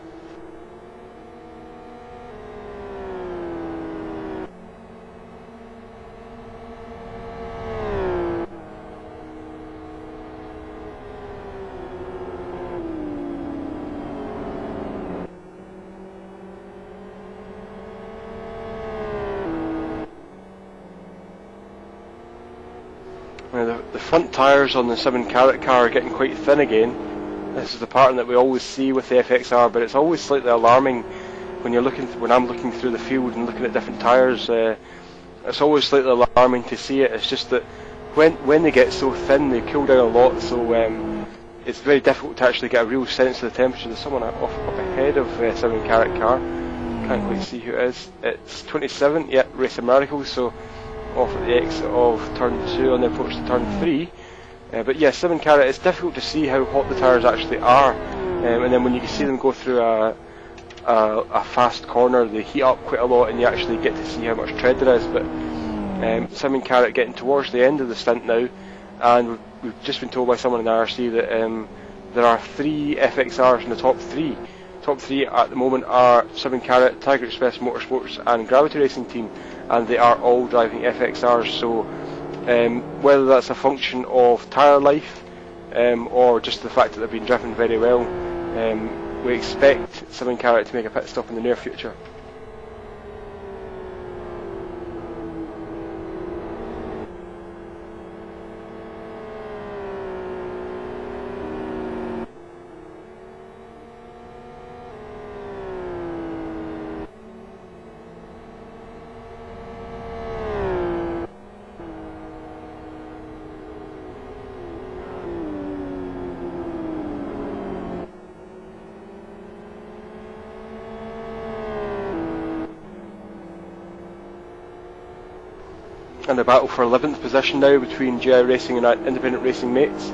The front tyres on the 7-carat car are getting quite thin again. This is the pattern that we always see with the FXR, but it's always slightly alarming when I'm looking through the field and looking at different tyres. It's always slightly alarming to see it. It's just that when they get so thin, they cool down a lot. So it's very difficult to actually get a real sense of the temperature. There's someone up ahead of 7-carat car. Can't quite see who it is. It's 27. Yeah, Race of Miracles. So off at the exit of turn 2 on the approach to turn 3. But yeah, 7-carat, it's difficult to see how hot the tyres actually are, and then when you can see them go through a fast corner, they heat up quite a lot and you actually get to see how much tread there is. But 7-carat getting towards the end of the stint now, and we've just been told by someone in the IRC that there are 3 FXRs in the top 3. Top 3 at the moment are 7-carat, Tiger Express Motorsports and Gravity Racing Team, and they are all driving FXRs. So whether that's a function of tyre life or just the fact that they've been driven very well, we expect 7-carat to make a pit stop in the near future. and a battle for 11th position now between GI Racing and Independent Racing mates.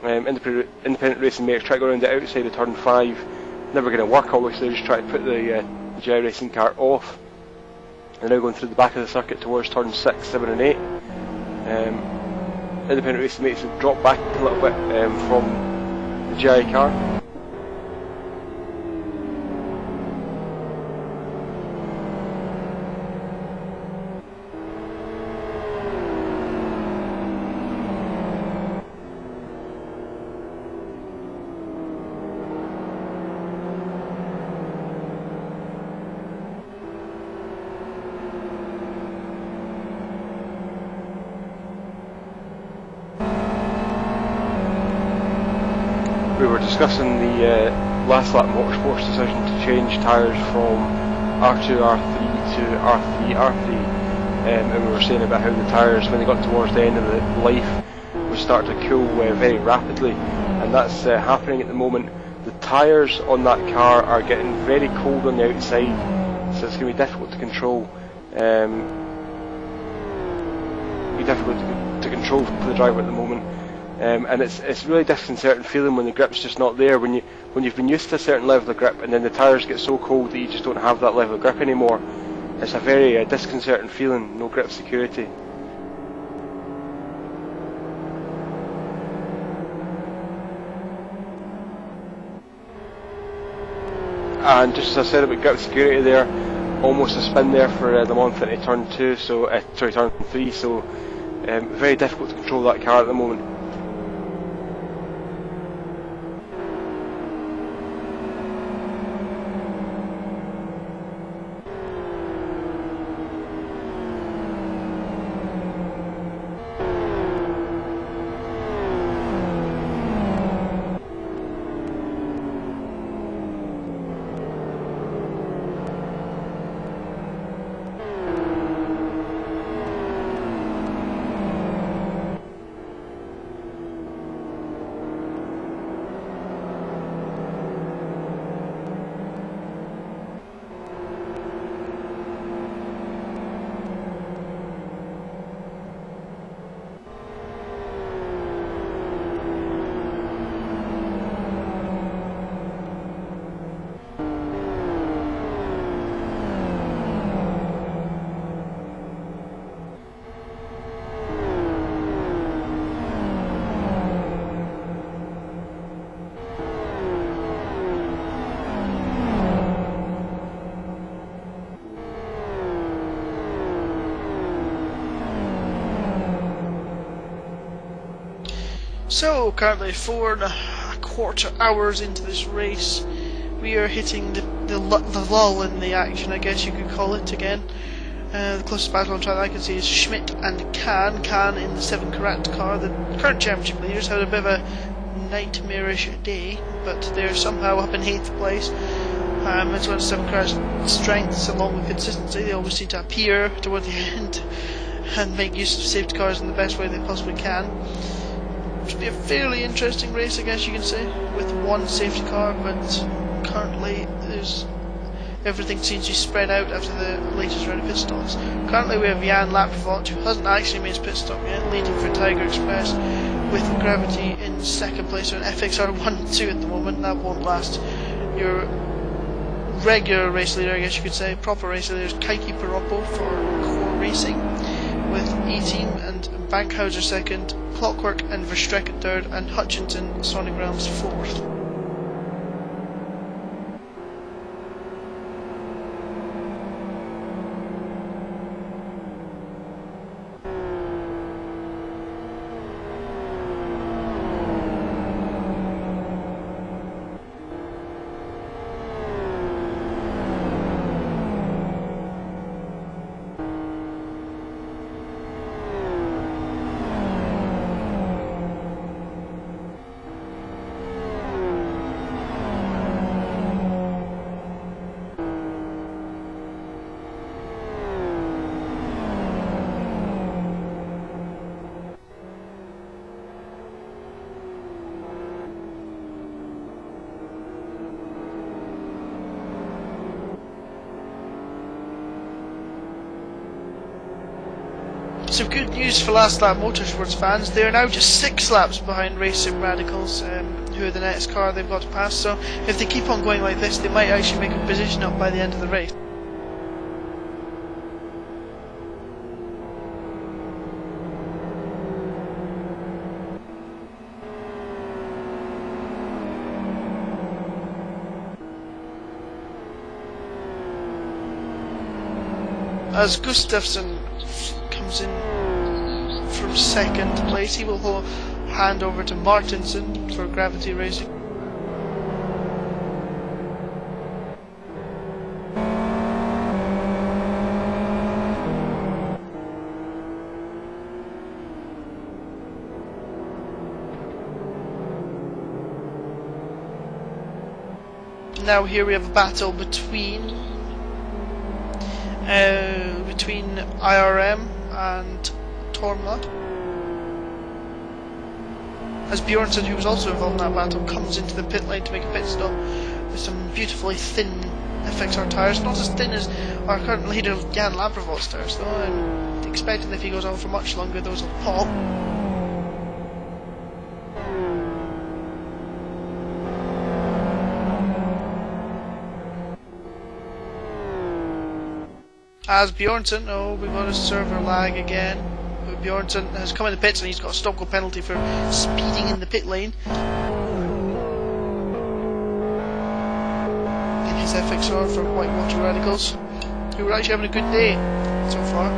Independent Racing mates try to go around the outside of turn 5, never going to work obviously, just try to put the GI Racing car off. They're now going through the back of the circuit towards turn 6, 7 and 8. Independent Racing mates have dropped back a little bit from the GI car. We were discussing the last lap Motorsports decision to change tyres from R2, R3 to R3, R3, and we were saying about how the tyres, when they got towards the end of the life, would start to cool very rapidly, and that's happening at the moment. The tyres on that car are getting very cold on the outside, so it's going to be difficult to control. For the driver at the moment. And it's really disconcerting feeling when the grip's just not there, when you've been used to a certain level of grip and then the tyres get so cold that you just don't have that level of grip anymore. It's a very disconcerting feeling, no grip security. And just as I said about grip security there, almost a spin there for Le Mans into turn 2, so turn 3, so very difficult to control that car at the moment.
So, currently 4.25 hours into this race, we are hitting the lull in the action, I guess you could call it again. The closest battle on track I can see is Schmidt and Kahn. Kahn in the 7 Karat car. The current championship leaders had a bit of a nightmarish day, but they're somehow up in 8th place. As well as 7 Karat's strengths along with consistency, they always seem to appear toward the end and make use of safety cars in the best way they possibly can. Should be a fairly interesting race, I guess you can say, with one safety car, but currently everything seems to be spread out after the latest round of pit stops. Currently we have Jan Laprevot, who hasn't actually made his pit stop yet, leading for Tiger Express, with Gravity in 2nd place, or an FXR 1-2 at the moment. That won't last. Your regular race leader, I guess you could say, proper race leader, is Kaiki Piroppo for Core Racing, with E-Team and Bankhauser 2nd, Clockwork and Verstrecken 3rd, and Hutchinson, Sonic Realms 4th. Some good news for Last Lap Motorsports fans. They are now just 6 laps behind Racing Radicals, who are the next car they've got to pass. So if they keep on going like this, they might actually make a position up by the end of the race. As Gustafsson comes in from 2nd place, he will hand over to Martinson for Gravity Racing. Now here we have a battle between IRM and Tormla. As Bjornsson, who was also involved in that battle, comes into the pit lane to make a pit stop with some beautifully thin FXR tyres, not as thin as our current leader Jan Labrevott's tyres though. I'm expecting if he goes on for much longer those will pop. As Bjornsson, oh, we've got a server lag again. Bjornsson has come in the pits and he's got a stop go penalty for speeding in the pit lane. In his FXR for Whitewater Radicals, who are actually having a good day so far.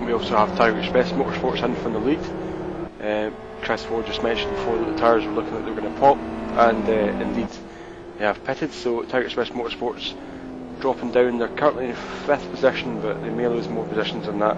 We also have Tiger Express Motorsports in from the lead. Chris Ford just mentioned before that the tyres were looking like they were going to pop, and indeed they have pitted, so Tiger Express Motorsports dropping down. They're currently in 5th position, but they may lose more positions than that.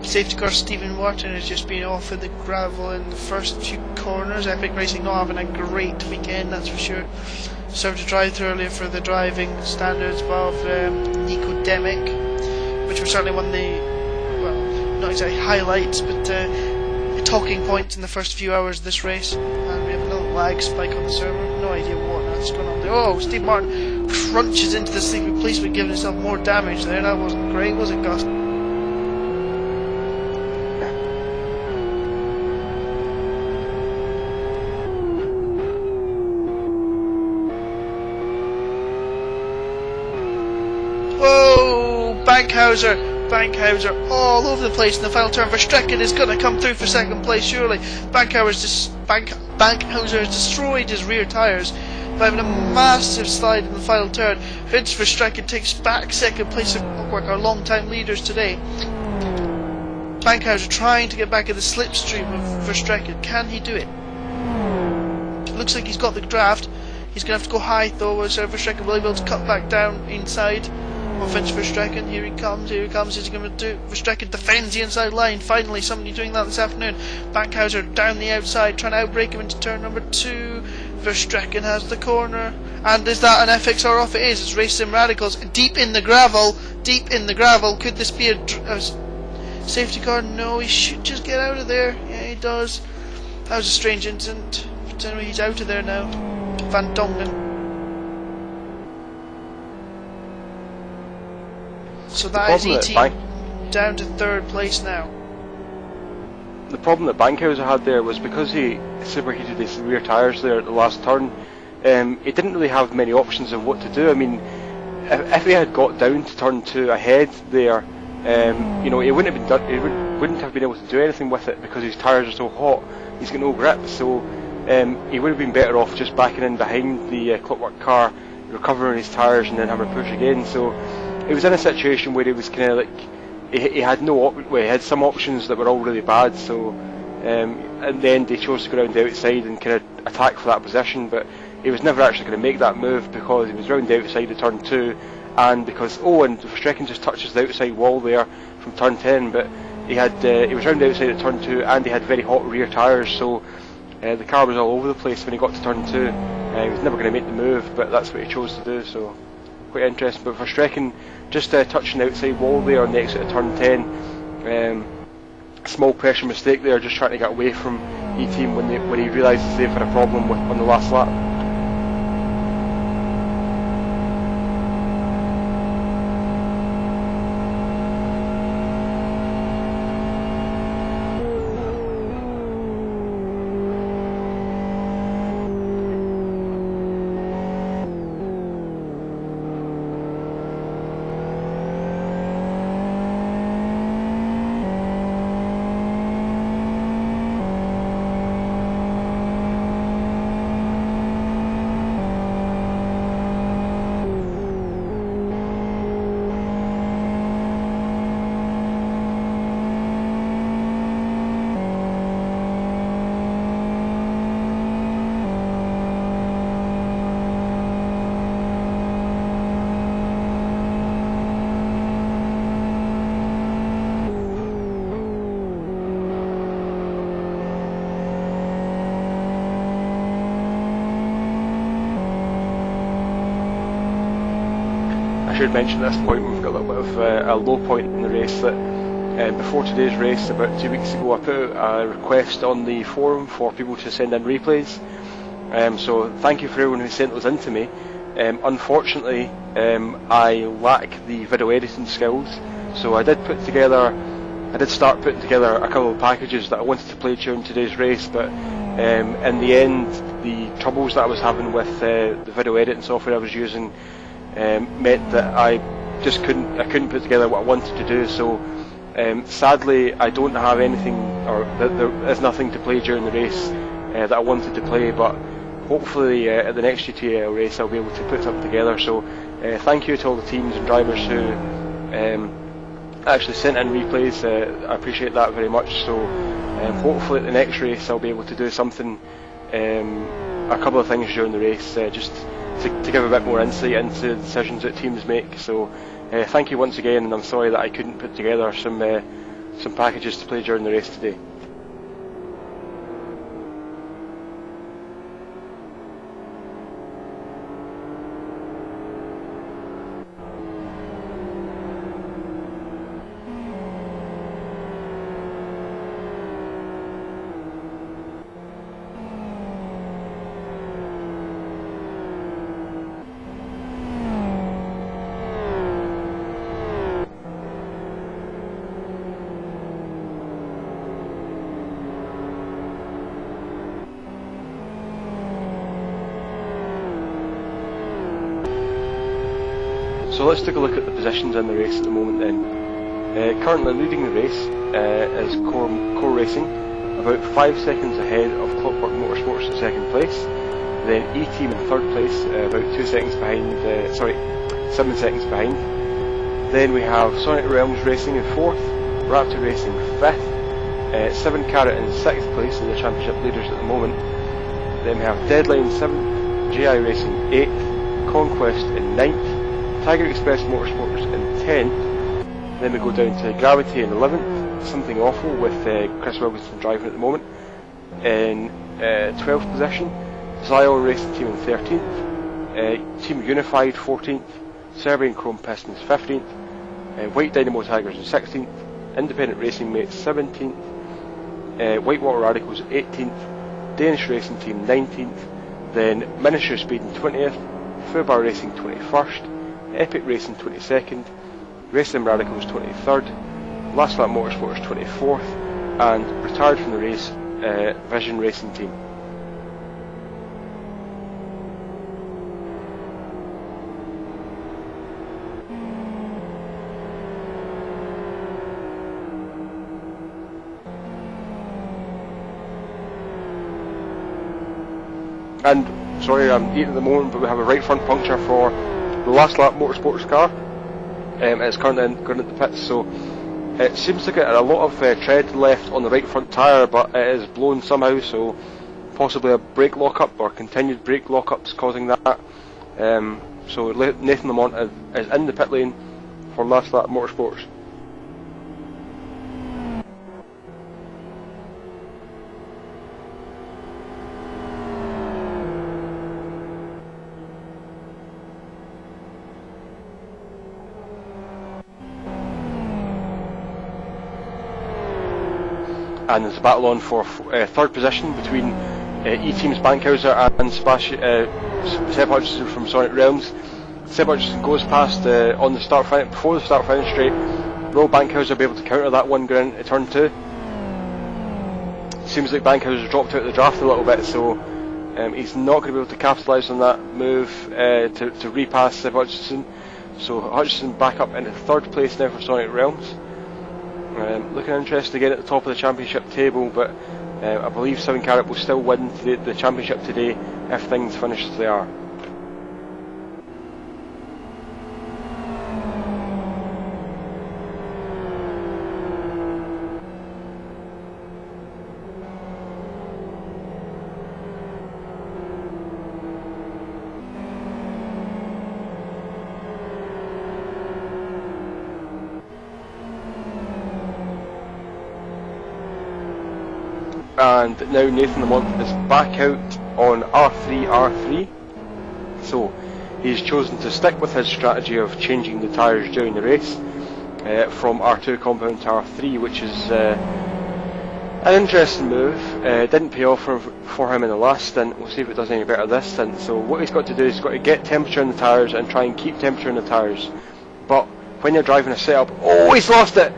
Safety car Stephen Wharton has just been off in the gravel in the first few corners. Epic Racing not having a great weekend, that's for sure. Served a drive-thru earlier for the driving standards above Nico Demick, which was certainly one of the, well, not exactly highlights, but talking points in the first few hours of this race. And we have a little lag spike on the server. No idea what that's going on there. Oh, Steve Martin crunches into the sleeping policeman, giving himself more damage there. That wasn't great, was it, Gus? Bankhauser all over the place in the final turn. Verstrekken is going to come through for 2nd place surely. Bankhauser has destroyed his rear tyres by having a massive slide in the final turn. Vince Verstrekken takes back 2nd place of Clockwork, our long-time leaders today. Bankhauser trying to get back in the slipstream of Verstrekken. Can he do it? Looks like he's got the draft. He's going to have to go high though, so Verstrekken will be able to cut back down inside. Offense Verstrekken, here he comes, is he going to do it? Verstrekken defends the inside line, finally somebody doing that this afternoon. Bankhauser down the outside, trying to outbrake him into turn number 2. Verstrekken has the corner, and is that an FXR off? It is. It's Racing Radicals, deep in the gravel, could this be a safety car? No, he should just get out of there. Yeah, he does. That was a strange incident, but anyway, he's out of there now. Van Dongen. So that is ET down to 3rd place now.
The problem that Bankhauser had there was because he superheated his rear tyres there at the last turn, he didn't really have many options of what to do. I mean, if he had got down to turn 2 ahead there, you know, he wouldn't have been able to do anything with it because his tyres are so hot. He's got no grip, so he would have been better off just backing in behind the Clockwork car, recovering his tyres, and then having a push again. So he was in a situation where he was kind of like he had he had some options that were all really bad. So in the end, he chose to go around the outside and kind of attack for that position, but he was never actually going to make that move because he was round the outside of turn 2, and because and Verstrekken just touches the outside wall there from turn 10, but he was round the outside of turn 2 and he had very hot rear tyres, so the car was all over the place when he got to turn 2. He was never going to make the move, but that's what he chose to do, so quite interesting. But Verstrekken just touching the outside wall there on the exit of turn 10, small pressure mistake there, just trying to get away from E-Team when he realises they've had a problem on the last lap. I should mention at this point we've got a little bit of a low point in the race, that before today's race, about 2 weeks ago, I put out a request on the forum for people to send in replays. So thank you for everyone who sent those in to me. Unfortunately, I lack the video editing skills, so I did start putting together a couple of packages that I wanted to play during today's race, but in the end, the troubles that I was having with the video editing software I was using meant that I couldn't put together what I wanted to do. So sadly, I don't have anything, or there is nothing to play during the race that I wanted to play, but hopefully at the next GTL race I'll be able to put something together. So thank you to all the teams and drivers who actually sent in replays. I appreciate that very much. So hopefully at the next race I'll be able to do something, a couple of things during the race, just to give a bit more insight into the decisions that teams make. So thank you once again, and I'm sorry that I couldn't put together some packages to play during the race today. So let's take a look at the positions in the race at the moment then. Currently leading the race is Core Racing, about 5 seconds ahead of Clockwork Motorsports in second place. Then E-Team in third place, about 2 seconds behind, 7 seconds behind. Then we have Sonic Realms Racing in fourth, Raptor Racing fifth, 7 Carat in sixth place in the championship leaders at the moment. Then we have Deadline 7th, GI Racing 8th, Conquest in 9th, Tiger Express Motorsports in 10th, then we go down to Gravity in 11th, Something Awful with Chris Wilkinson driving at the moment in 12th position, Zion Racing Team in 13th, Team Unified 14th, Serbian Chrome Pistons 15th, White Dynamo Tigers in 16th, Independent Racing Mates 17th, Whitewater Radicals 18th, Danish Racing Team 19th, then Miniature Speed in 20th, Fubar Racing 21st, Epic Racing 22nd, Racing Radicals 23rd, Last Lap Motorsports 24th, and retired from the race, Vision Racing Team. and sorry, I'm eating at the moment, but we have a right front puncture for the last lap motorsports car. It's currently going at the pits, so it seems to get a lot of tread left on the right front tyre, but it is blown somehow, so possibly a brake lockup or continued brake lockups causing that. So Nathan Lamont is in the pit lane for last lap motorsports. And there's a battle on for third position between E-Team's Bankhauser and Seb Hutchinson from Sonic Realms. Seb Hutchinson goes past on the before the start finish straight. Will Bankhauser be able to counter that one going into turn 2? Seems like Bankhauser dropped out of the draft a little bit, so he's not going to be able to capitalise on that move to repass Seb Hutchinson. So Hutchinson back up into third place now for Sonic Realms. Looking interesting again at the top of the championship table, but I believe 7 Carat will still win the championship today if things finish as they are. And now Nathan Lamont is back out on R3. So he's chosen to stick with his strategy of changing the tyres during the race from R2 compound to R3, which is an interesting move. Didn't pay off for him in the last stint. We'll see if it does any better this stint. So what he's got to do is he's got to get temperature in the tyres and try and keep temperature in the tyres. But when you're driving a setup, he's lost it!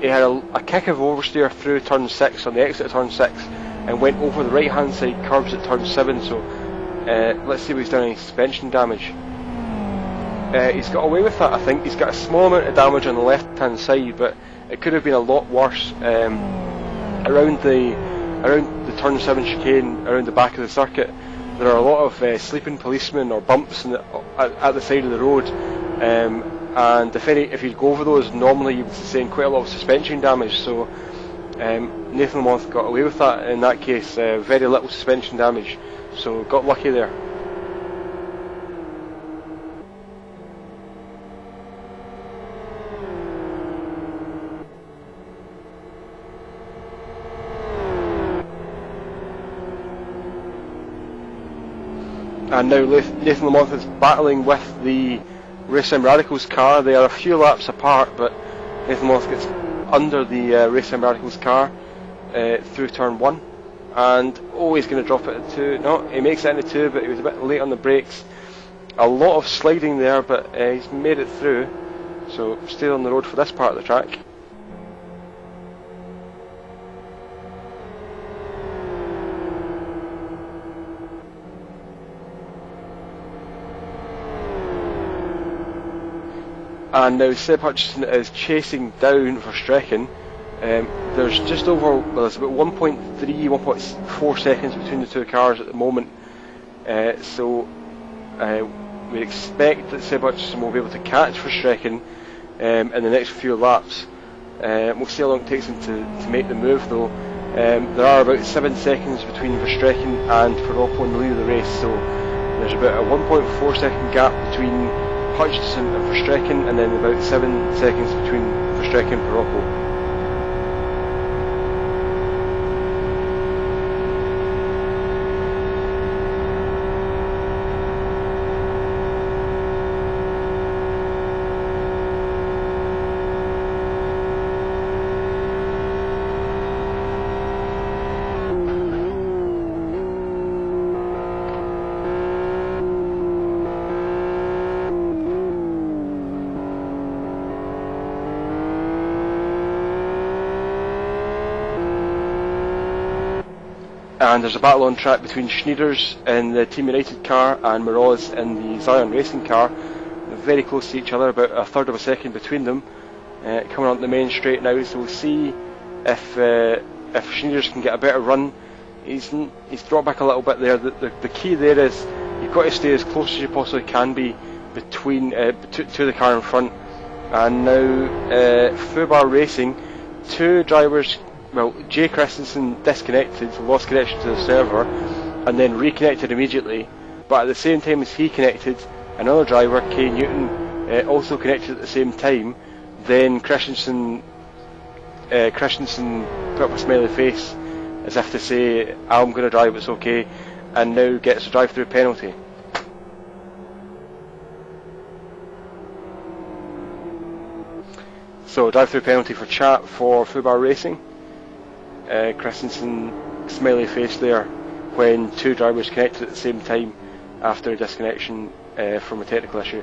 He had a kick of oversteer through turn 6 on the exit of turn 6 and went over the right hand side curbs at turn 7, so let's see if he's done any suspension damage. He's got away with that, I think. He's got a small amount of damage on the left hand side, but it could have been a lot worse. Around the turn 7 chicane, around the back of the circuit, there are a lot of sleeping policemen or bumps at the side of the road. And if you go over those, normally you would sustain quite a lot of suspension damage, so Nathan Lamont got away with that in that case. Very little suspension damage, so got lucky there. And now Nathan Lamont is battling with the Racing Radicals car. They are a few laps apart, but Nathan Lamont gets under the Racing Radicals car through turn 1, and he's going to drop it at 2. No, he makes it into 2, but he was a bit late on the brakes. A lot of sliding there, but he's made it through, so still on the road for this part of the track. And now Seb Hutchinson is chasing down Verstrekken. There's just over, there's about 1.3, 1.4 seconds between the two cars at the moment. So we expect that Seb Hutchinson will be able to catch Verstrekken in the next few laps. We'll see how long it takes him to make the move though. There are about 7 seconds between Verstrekken and Perocco in the lead of the race, so there's about a 1.4 second gap between Hutchinson and Verstrekken, and then about 7 seconds between Verstrekken and Perocco. And there's a battle on track between Schneiders in the Team United car and Moroz in the Zion Racing car. They're very close to each other, about a third of a second between them. Coming on the main straight now, so we'll see if Schneiders can get a better run. he's dropped back a little bit there. The key there is you've got to stay as close as you possibly can be between to the car in front. And now Fubar Racing, two drivers, well, Jay Christensen disconnected, lost connection to the server, and then reconnected immediately. But at the same time as he connected, another driver, Kay Newton, also connected at the same time. Then Christensen put up a smiley face as if to say, I'm going to drive, it's okay, and now gets a drive-through penalty. So drive-through penalty for chat for Fubar Racing. Christensen smiley face there when two drivers connected at the same time after a disconnection from a technical issue.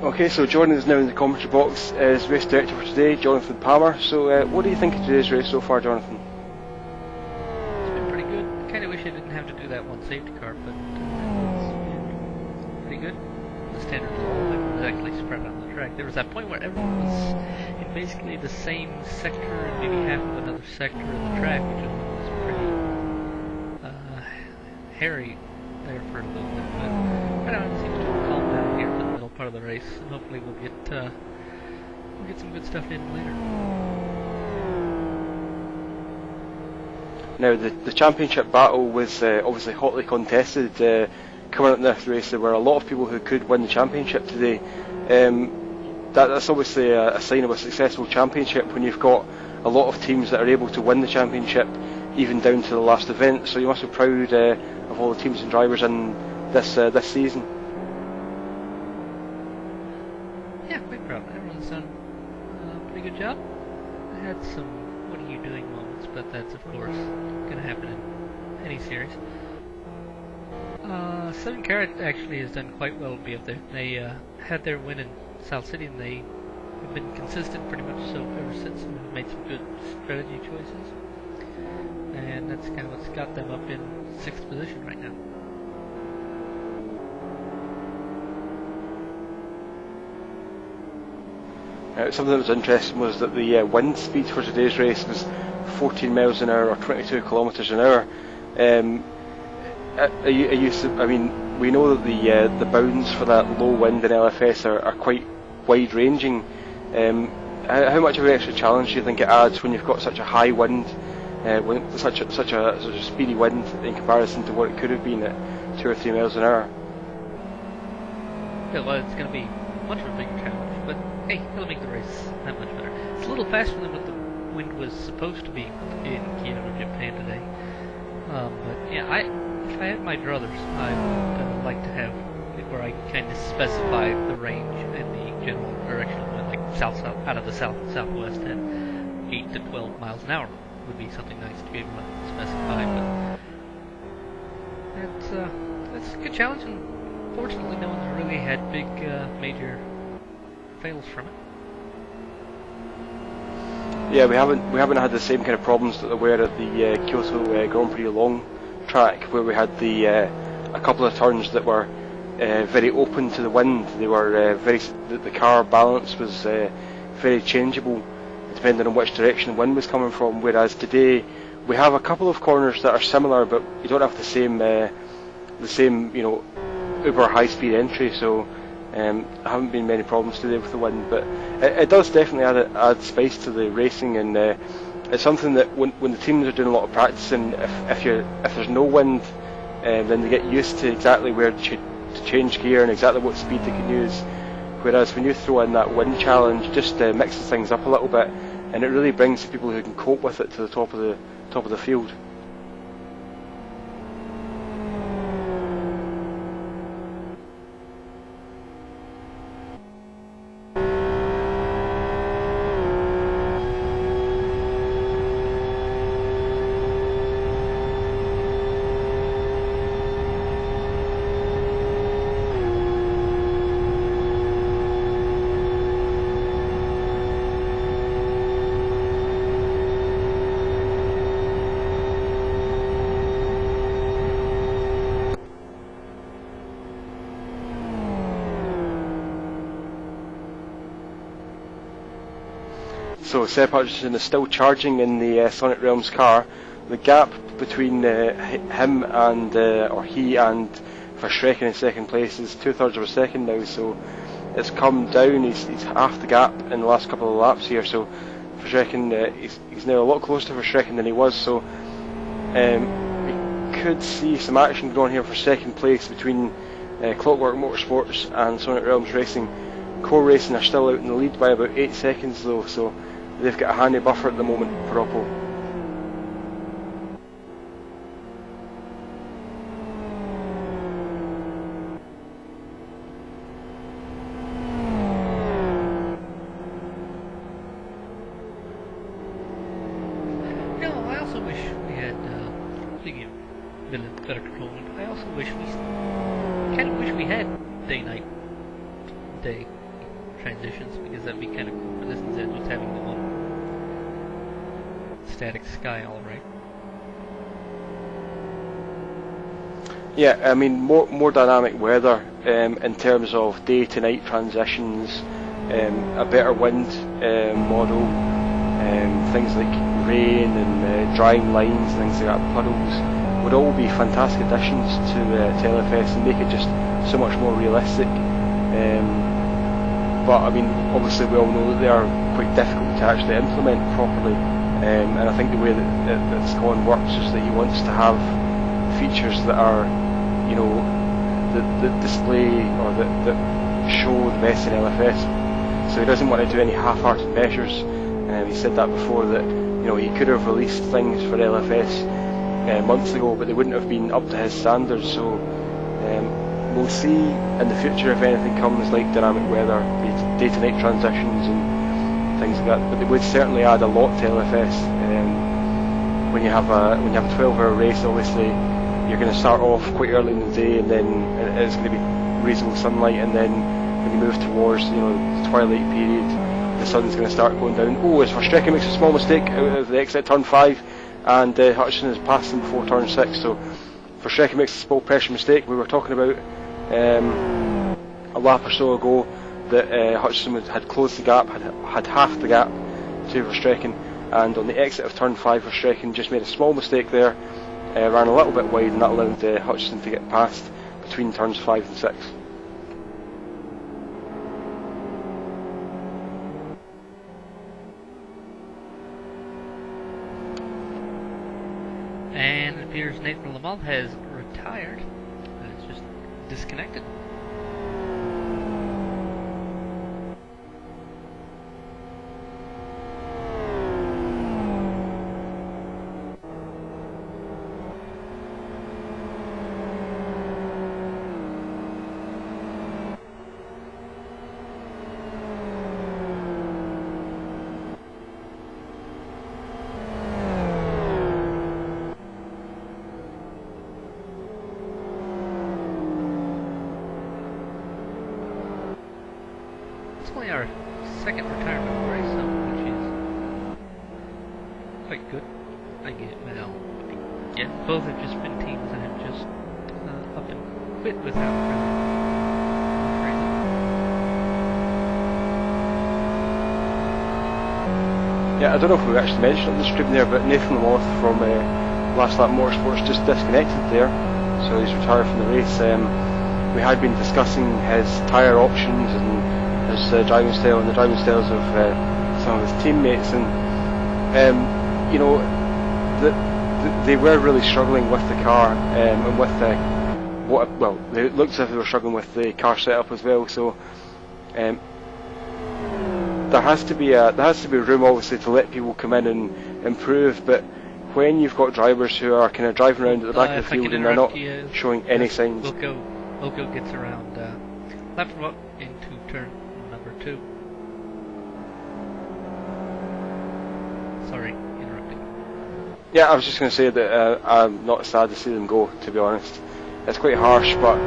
Okay, so Jordan is now in the commentary box as race director for today, Jonathan Palmer. So what do you think of today's race so far, Jonathan?
It's been pretty good. I kind of wish I didn't have to do that one safety car, but it's been pretty good. The standard lull, everyone was actually spread out on the track. There was that point where everyone was in basically the same sector and maybe half of another sector of the track, which was pretty hairy there for a little bit. But I don't know, it seems to have calmed down here for the middle part of the race, and hopefully we'll get some good stuff in later.
Now the championship battle was obviously hotly contested. Coming up in this race, there were a lot of people who could win the championship today. That's obviously a sign of a successful championship when you've got a lot of teams that are able to win the championship, even down to the last event. So you must be proud of all the teams and drivers in this season.
Yeah, quite proud. Everyone's done a pretty good job. I had some "what are you doing" moments, but that's of course going to happen in any series. Southern Carrot actually has done quite well to be up there. They had their win in South City, and they have been consistent pretty much so ever since, and have made some good strategy choices. And that's kind of what's got them up in 6th position right now.
Something that was interesting was that the wind speed for today's race was 14 miles an hour or 22 kilometres an hour. I mean, we know that the bounds for that low wind in LFS are quite wide-ranging. How much of an extra challenge do you think it adds when you've got such a high wind, such a speedy wind in comparison to what it could have been at 2 or 3 miles an hour?
Yeah, well, it's going to be much of a bigger challenge, but hey, it'll make the race that much better. It's a little faster than what the wind was supposed to be in Keough, Japan today. But yeah, if I had my druthers, I would like to have it where I kind of specify the range and the general direction of wind, like south out of the southwest at 8 to 12 miles an hour would be something nice to be able to specify. But that's a good challenge, and fortunately, no one's really had big major fails from it.
Yeah, we haven't had the same kind of problems that there were at the Kyoto Grand Prix long track, where we had a couple of turns that were very open to the wind. They were the car balance was very changeable depending on which direction the wind was coming from, whereas today we have a couple of corners that are similar, but you don't have the same uber high speed entry, so there haven't been many problems today with the wind, but it does definitely add spice to the racing, and it's something that when the teams are doing a lot of practicing, if there's no wind, then they get used to exactly where to change gear and exactly what speed they can use. Whereas when you throw in that wind challenge, just mixes things up a little bit, and it really brings the people who can cope with it to the top of the field. So Seb Hutchinson is still charging in the Sonic Realms car. The gap between him and he and Verstrekken in second place is 2/3 of a second now, so it's come down. He's half the gap in the last couple of laps here, so Verstrekken, he's now a lot closer to Verstrekken than he was, so we could see some action going here for second place between Clockwork Motorsports and Sonic Realms Racing. Core Racing are still out in the lead by about 8 seconds though, so they've got a handy buffer at the moment for Oppo.
I also wish we had, speaking of better control, I also wish we had day-night day transitions, because that'd be kind of cool for this instead of just having them on static sky, all right.
Yeah, I mean more dynamic weather in terms of day to night transitions, a better wind model, things like rain and drying lines, things like that, puddles, would all be fantastic additions to LFS and make it just so much more realistic. But I mean, obviously we all know that they are quite difficult to actually implement properly, and I think the way that Scotland works is that he wants to have features that are, that display or that show the best in LFS. So he doesn't want to do any half-hearted measures. He said that before, that he could have released things for LFS months ago, but they wouldn't have been up to his standards. So we'll see in the future if anything comes like dynamic weather, day-to-night transitions and things like that. But they would certainly add a lot to LFS. When you have a 12-hour race, obviously you're going to start off quite early in the day, and then it's going to be reasonable sunlight, and then when you move towards the twilight period, the sun's going to start going down. Oh, as Verstrekken makes a small mistake out of the exit at turn 5, and Hutchinson has passed him before turn 6. So Verstrekken makes a small pressure mistake. We were talking about a lap or so ago that Hutchinson had closed the gap, had half the gap to Verstrekken, and on the exit of turn 5 Verstrekken just made a small mistake there, ran a little bit wide, and that allowed Hutchinson to get past between turns 5 and 6.
And it appears Nathan Lamont has retired. It's just disconnected. Only our second retirement race, which is quite good. I get it now. Yeah, both have just been teams that have just up and quit without really
Yeah, I don't know if we actually mentioned it on the stream there, but Nathan Lamoth from Last Lap Motorsports just disconnected there, so he's retired from the race. We had been discussing his tyre options and his driving style and the driving styles of some of his teammates, and you know, they were really struggling with the car and with well, it looked as if they were struggling with the car setup as well. So there has to be room, obviously, to let people come in and improve. But when you've got drivers who are kind of driving around at the back of the field and they're not showing any signs.
Wilco gets around left up into turn number 2. Sorry, interrupting.
Yeah, I was just going to say that I'm not sad to see them go, to be honest. It's quite harsh, but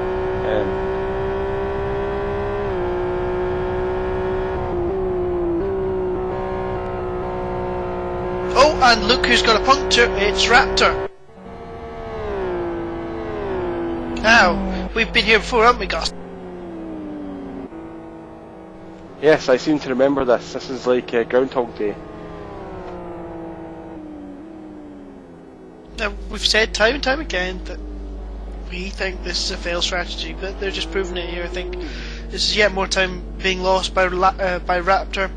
oh, and look who's got a puncture, it's Raptor. Now, we've been here before, haven't we, Gus?
yes, I seem to remember this. This is like Groundhog Day.
Now, we've said time and time again that we think this is a failed strategy, but they're just proving it here. I think this is yet more time being lost by Raptor.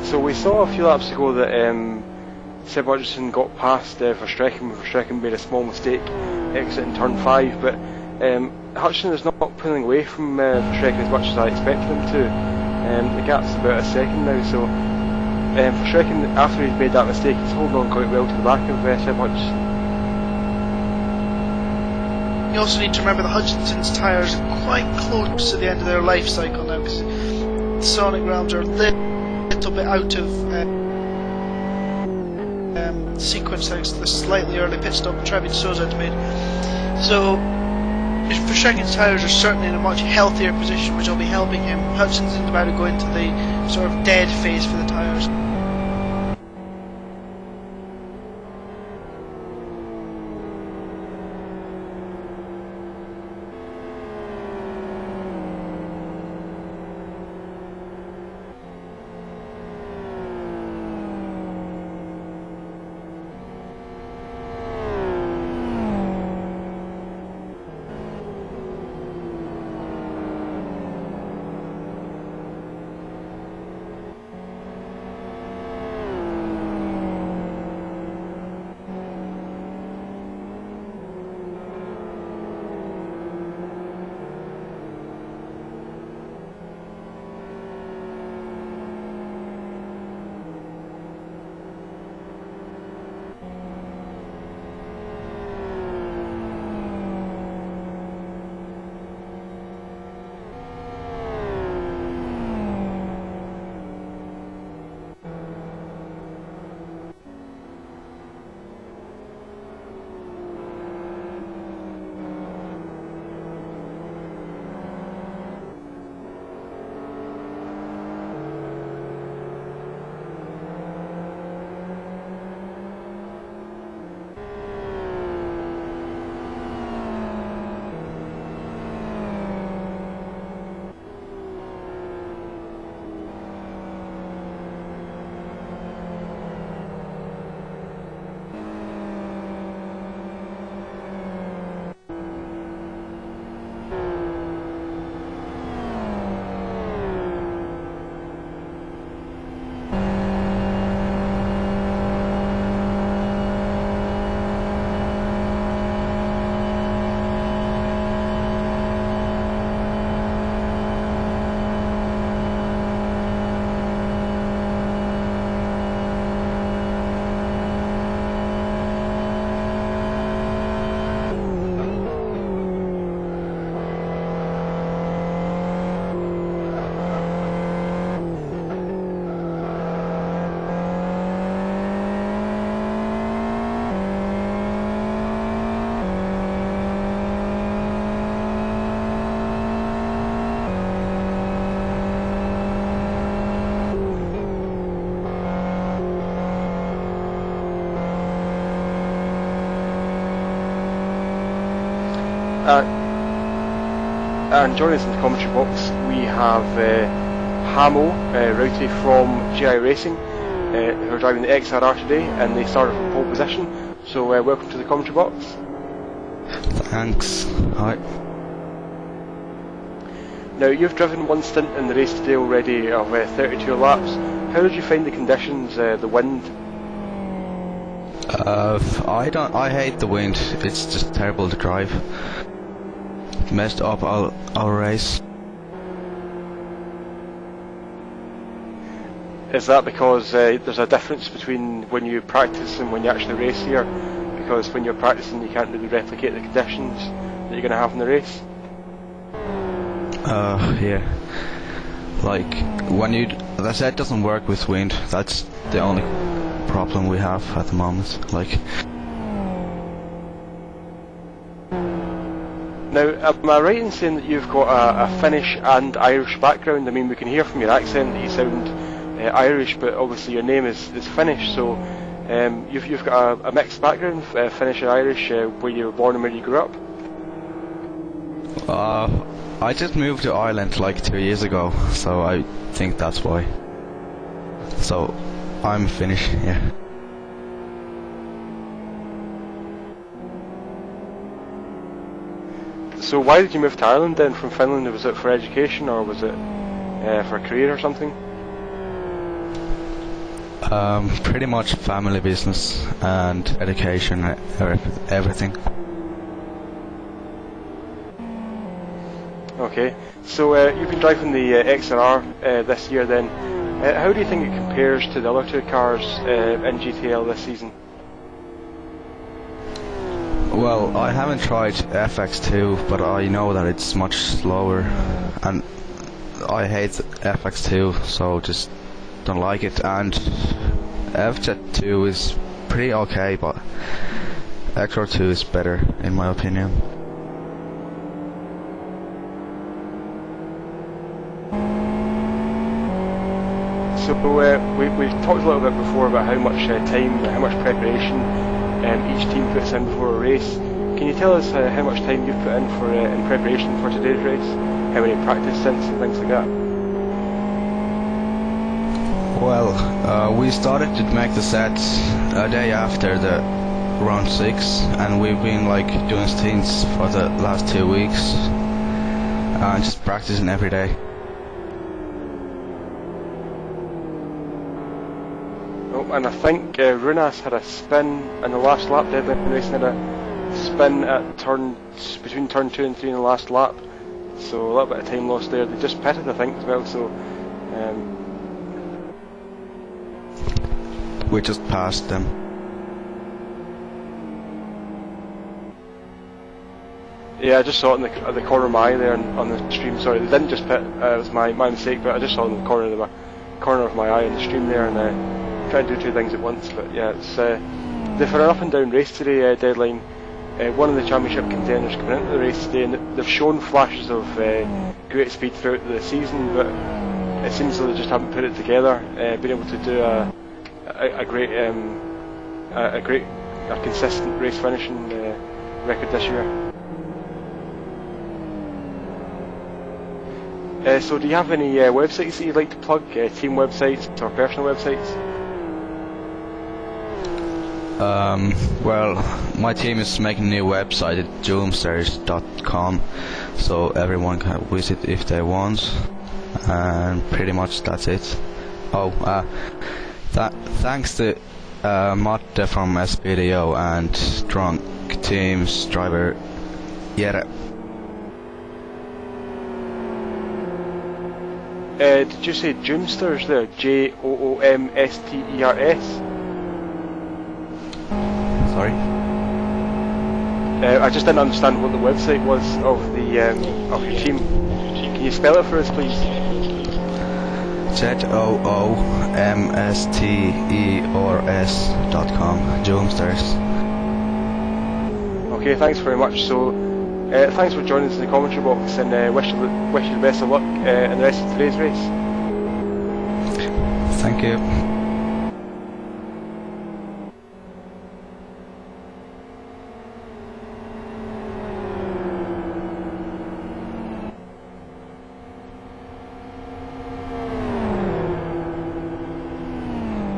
So we saw a few laps ago that Seb Hutchinson got past Verstrecken made a small mistake exiting turn 5, but Hutchinson is not pulling away from Verstrecken as much as I expected him to. The gap's about a second now, so Verstrecken, after he's made that mistake, he's holding on quite well to the back of Seb Hutchinson.
You also need to remember that Hutchinson's tyres are quite close to the end of their life cycle now, because the Sonic Realms are a little bit out of sequence thanks to the slightly early pit stop Travis Souza had made. So Verstappen's tyres are certainly in a much healthier position, which will be helping him. Hudson's about to go into the sort of dead phase for the tyres.
And joining us in the commentary box we have Hamo Rowty from GI Racing, who are driving the XRR today, and they started from pole position. So welcome to the commentary box.
Thanks. Hi.
Now you've driven one stint in the race today already of 32 laps. How did you find the conditions, the wind?
I hate the wind. It's just terrible to drive. Messed up our race.
Is that because there's a difference between when you practice and when you actually race here? Because when you're practicing you can't really replicate the conditions that you're going to have in the race?
Yeah. Like, when you... As I said, it doesn't work with wind. That's the only problem we have at the moment. Like...
Now, am I right in saying that you've got a Finnish and Irish background? I mean, we can hear from your accent that you sound Irish, but obviously your name is Finnish, so you've got a mixed background, Finnish and Irish, where you were born and where you grew up?
I just moved to Ireland like 2 years ago, so I think that's why. So, I'm Finnish, yeah.
So why did you move to Ireland then from Finland? Was it for education or was it for a career or something?
Pretty much family business and education, everything.
Okay, so you've been driving the XRR this year then. How do you think it compares to the other two cars in GTL this season?
Well, I haven't tried FX2, but I know that it's much slower, and I hate FX2, so just don't like it. And FZ2 is pretty okay, but XR2 is better in my opinion.
So we talked a little bit before about how much time, how much preparation each team puts in before a race. Can you tell us how much time you've put in in preparation for today's race? How many practice stints and things like that?
Well, we started to make the sets a day after the round 6, and we've been like doing stints for the last 2 weeks and just practicing every day.
Oh, and I think Runas had a spin in the last lap. Deadline Racing had a spin at between turn 2 and 3 in the last lap. So a little bit of time lost there. They just pitted, I think, as well. So
we just passed them.
Yeah, I just saw it at the corner of my eye there on the stream. Sorry, they didn't just pit. It was my mistake, but I just saw it in the corner of my eye on the stream there, and tried to do two things at once. But yeah, it's they've had an up and down race today. Deadline. One of the championship contenders coming into the race today, and they've shown flashes of great speed throughout the season, but it seems that they just haven't put it together. Been able to do a consistent race finishing record this year. So do you have any websites that you'd like to plug? Team websites or personal websites?
Well, my team is making a new website at joomsters.com, so everyone can visit if they want, and pretty much that's it. Oh, thanks to Matte from SPDO and Drunk Team's driver Jere.
Did you say Joomsters there? Joomsters?
Sorry?
I just didn't understand what the website was of your team. Can you spell it for us, please?
joomsters.com. Joomsters.
Okay, thanks very much. So, thanks for joining us in the commentary box, and wish you the best of luck in the rest of today's race.
Thank you.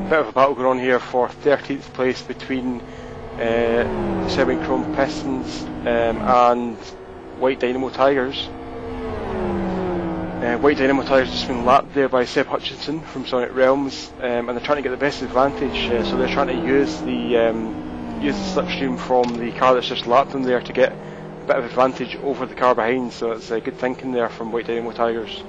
Bit of a battle going on here for 13th place between Semi-Chrome Pistons and White Dynamo Tigers. White Dynamo Tigers just been lapped there by Seb Hutchinson from Sonic Realms, and they're trying to get the best advantage. So they're trying to use the slipstream from the car that's just lapped them there to get a bit of advantage over the car behind. So it's good thinking there from White Dynamo Tigers.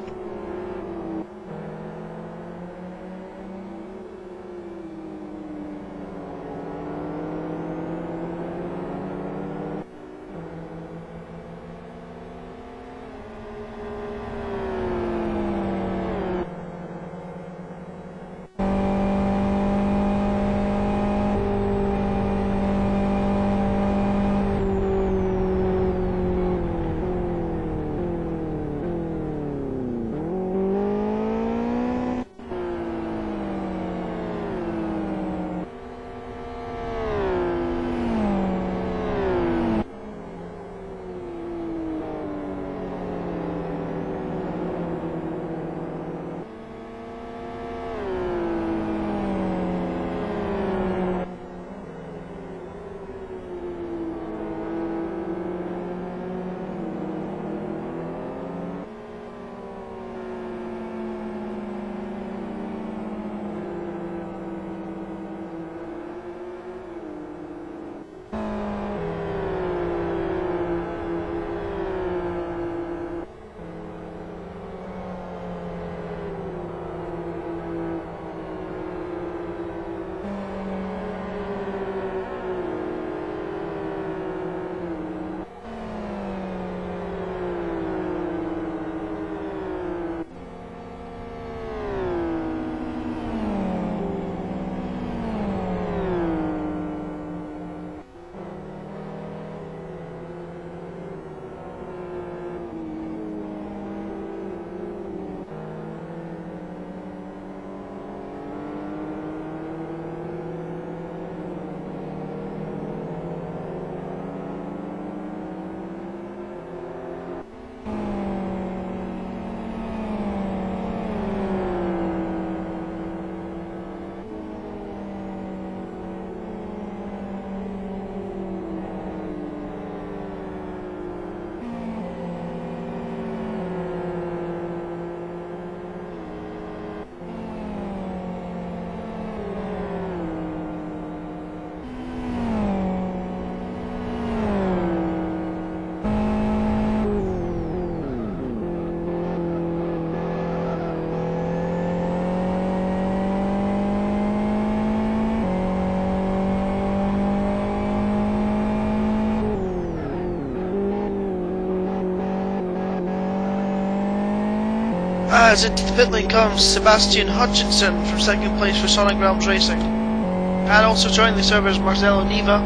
As into the pit lane comes Sebastian Hutchinson from second place for Sonic Realms Racing. And also joining the servers Marcelo Neva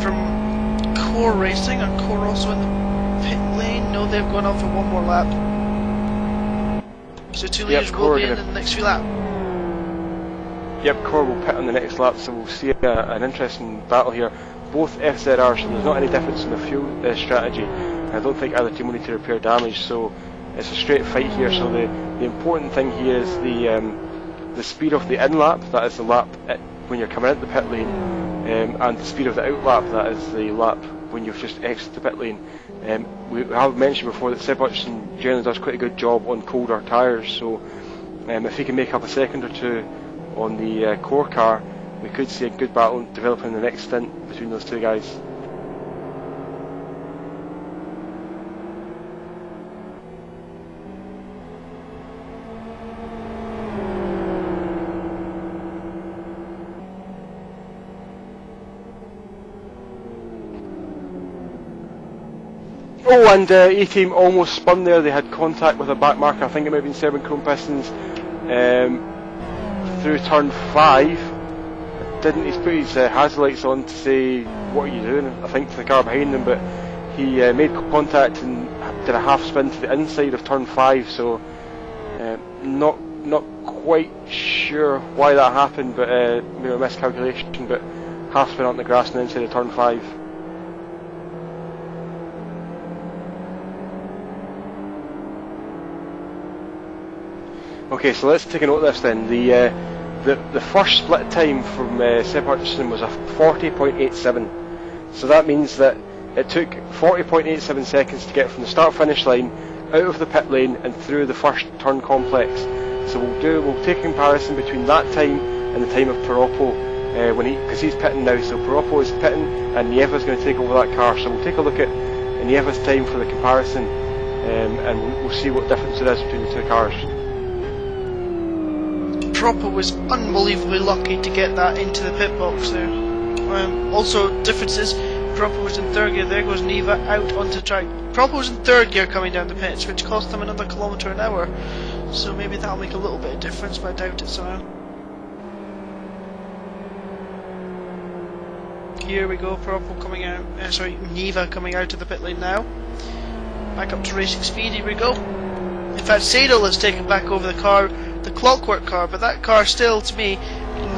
from Core Racing, and Core also in the pit lane. No, they've gone on for one more lap. So two leaders will be in the next few laps.
Yep, Core will pit on the next lap, so we'll see an interesting battle here. Both FZR, so there's not any difference in the fuel strategy. I don't think either team will need to repair damage, so it's a straight fight here. So the important thing here is the speed of the in lap, that is the lap when you're coming into the pit lane, and the speed of the out lap, that is the lap when you've just exited the pit lane. We have mentioned before that Seb Hutchinson generally does quite a good job on colder tyres, so if he can make up a second or two on the Core car, we could see a good battle developing in the next stint between those two guys. Oh, and E-Team almost spun there. They had contact with a back marker. I think it might have been Serbian Chrome Pistons through turn 5. Didn't he put his hazard lights on to say, what are you doing? I think to the car behind him, but he made contact and did a half spin to the inside of turn 5, so not quite sure why that happened, but maybe a miscalculation, but half spin on the grass and inside of turn 5. Okay, so let's take a note of this then. The first split time from Seb Hutchinson was a 40.87. So that means that it took 40.87 seconds to get from the start-finish line out of the pit lane and through the first turn complex. So we'll take a comparison between that time and the time of Piroppo because he's pitting now. So Piroppo is pitting and Nieva's going to take over that car. So we'll take a look at Nieva's time for the comparison, and we'll see what difference there is between the two cars.
Piroppo was unbelievably lucky to get that into the pit box there. Also, differences, Piroppo was in third gear, there goes Neva out onto track. Piroppo was in third gear coming down the pits, which cost them another kilometre an hour. So maybe that'll make a little bit of difference, but I doubt it somehow. Here we go, Piroppo coming out, Neva coming out of the pit lane now. Back up to racing speed, here we go. In fact, Sadel has taken back over the car, the Clockwork car, but that car still, to me,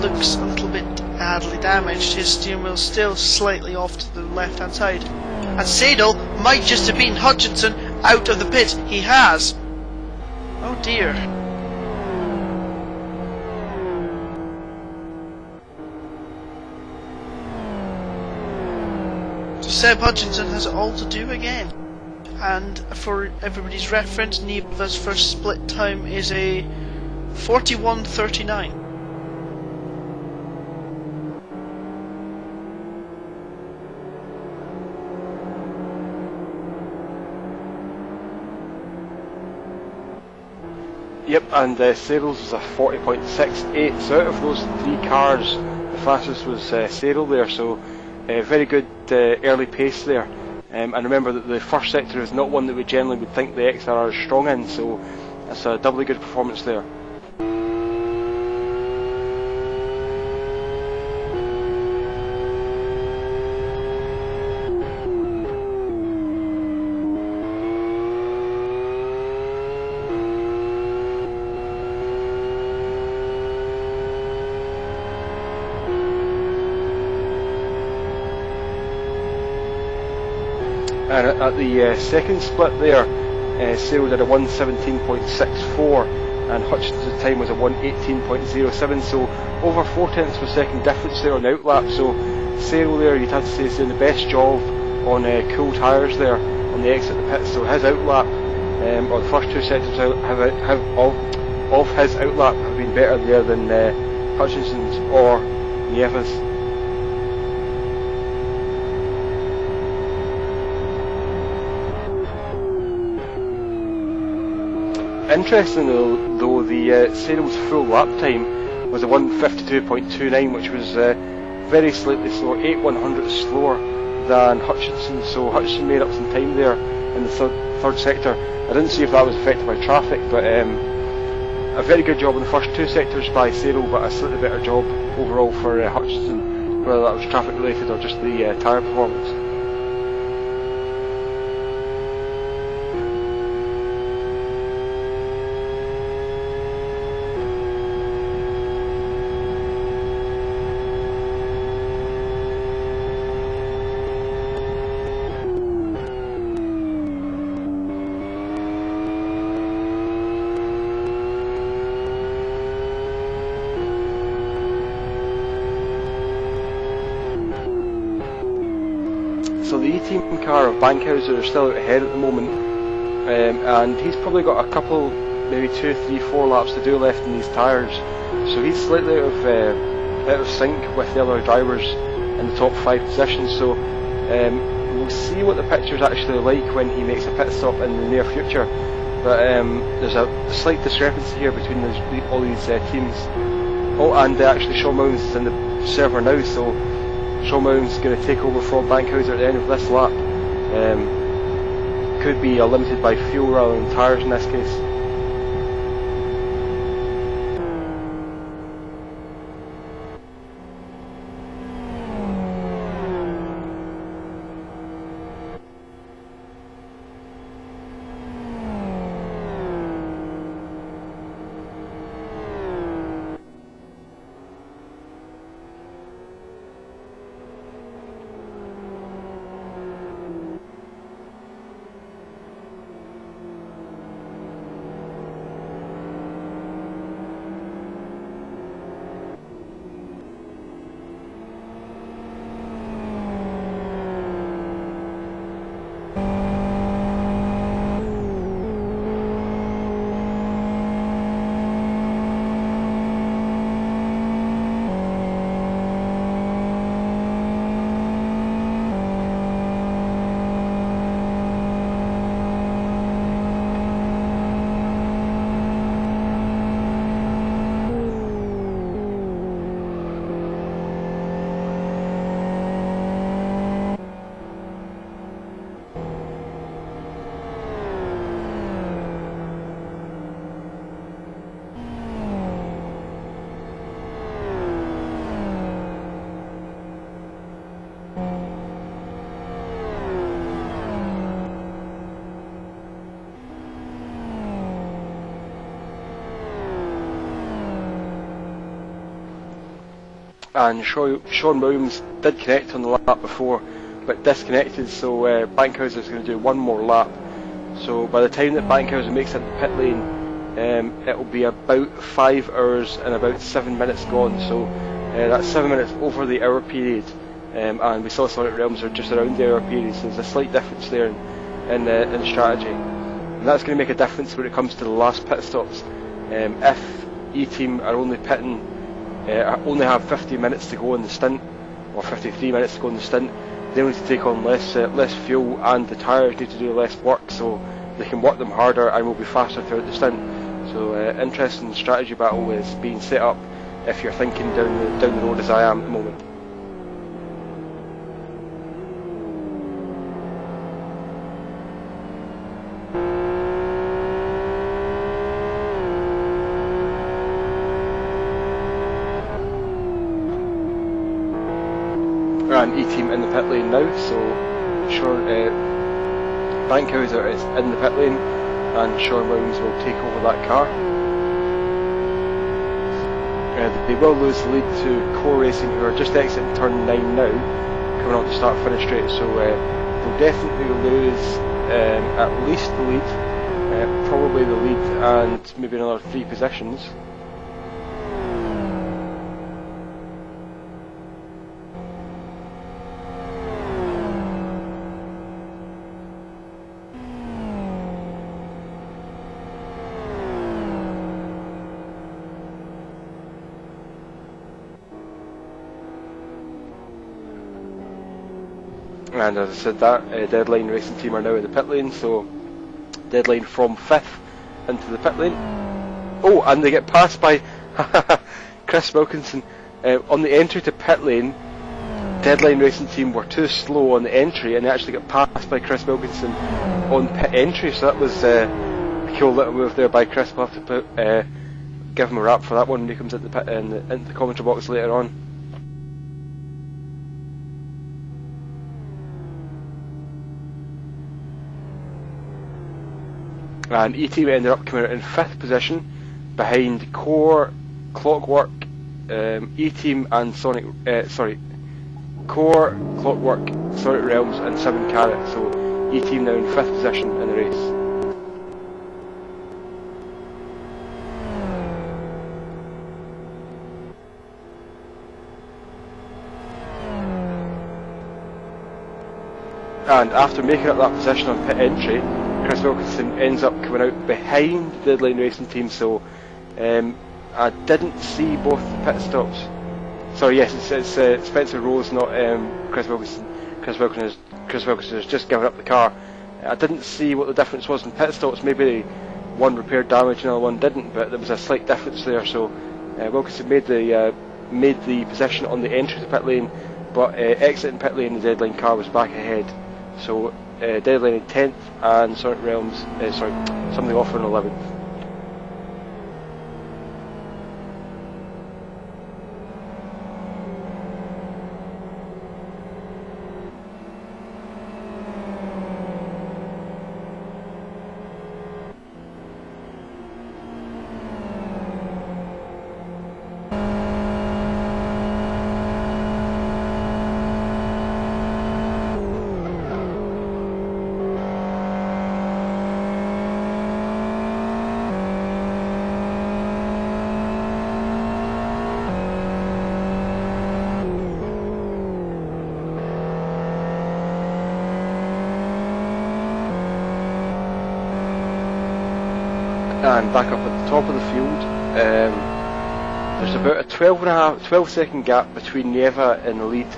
looks a little bit badly damaged. His steering wheel's still slightly off to the left-hand side. And Sadel might just have beaten Hutchinson out of the pit. He has. Oh dear. So Seb Hutchinson has it all to do again. And for everybody's reference, Neva's first split time is a 41.39.
Yep, and Sadel's was a 40.68. So out of those three cars, the fastest was Sadel there. So very good early pace there. And remember that the first sector is not one that we generally would think the XR is strong in, so that's a doubly good performance there. And at the second split there, Sadel did a 1:17.64 and Hutchinson's time was a 1:18.07, so over 4 tenths of a second difference there on the outlap. So Sadel there, you'd have to say, is doing the best job on cool tyres there on the exit of the pit. So his outlap, or the first two sectors of his outlap have been better there than Hutchinson's or Nieva's. Interestingly though, the Sadel's full lap time was a 1:52.29, which was very slightly slower, 8/100 slower than Hutchinson. So Hutchinson made up some time there in the third sector. I didn't see if that was affected by traffic, but a very good job in the first 2 sectors by Cyril, but a slightly better job overall for Hutchinson, whether that was traffic related or just the tyre performance. So the E-Team car of Bankhauser are still out ahead at the moment, and he's probably got a couple, maybe 2, 3, 4 laps to do left in these tyres. So he's slightly out of sync with the other drivers in the top 5 positions. So we'll see what the picture's actually like when he makes a pit stop in the near future. But there's a slight discrepancy here between all these teams. Oh, and actually Sean Mounds is in the server now, so Sean Mounds is going to take over from Bankhauser at the end of this lap. Could be limited by fuel rather than tyres in this case. And Sean Williams did connect on the lap before, but disconnected, so Bankhauser is going to do one more lap. So by the time that Bankhauser makes it to the pit lane, it will be about 5 hours and about 7 minutes gone, so that's 7 minutes over the hour period, and we saw Sonic Realms are just around the hour period, so there's a slight difference there in strategy. And that's going to make a difference when it comes to the last pit stops. If E-Team are only pitting, only have 50 minutes to go in the stint, or 53 minutes to go in the stint, they need to take on less fuel, and the tyres need to do less work, so they can work them harder and will be faster throughout the stint. So interesting strategy battle is being set up if you're thinking down the road as I am at the moment. And E-Team in the pit lane now, so Bankhauser is in the pit lane and Sean Williams will take over that car. They will lose the lead to Core Racing, who are just exiting turn 9 now, coming on to start finish straight, so they'll definitely lose at least the lead, probably the lead and maybe another 3 positions. And as I said, that Deadline Racing team are now in the pit lane, so Deadline from 5th into the pit lane. Oh, and they get passed by Chris Wilkinson on the entry to pit lane. Deadline Racing team were too slow on the entry, and they actually got passed by Chris Wilkinson on pit entry. So that was a cool little move there by Chris. We'll have to put give him a rap for that one when he comes into the commentary box later on. And E-Team ended up coming out in 5th position behind Keough, Clockwork, E-Team and Keough, Clockwork, Sonic Realms and 7 Carat. So E-Team now in 5th position in the race. And after making up that position on pit entry, Chris Wilkinson ends up coming out behind the Deadline Racing team, so I didn't see both the pit stops. Sorry, yes, it's Spencer Rose, not Chris Wilkinson. Chris Wilkinson has just given up the car. I didn't see what the difference was in pit stops. Maybe one repaired damage and the other one didn't, but there was a slight difference there. So Wilkinson made the position on the entry to pit lane, but exiting pit lane, the Deadline car was back ahead. So Deadline in 10th and Sonic Realms, something off in 11th. And back up at the top of the field, there's about a 12 second gap between Nieva in the lead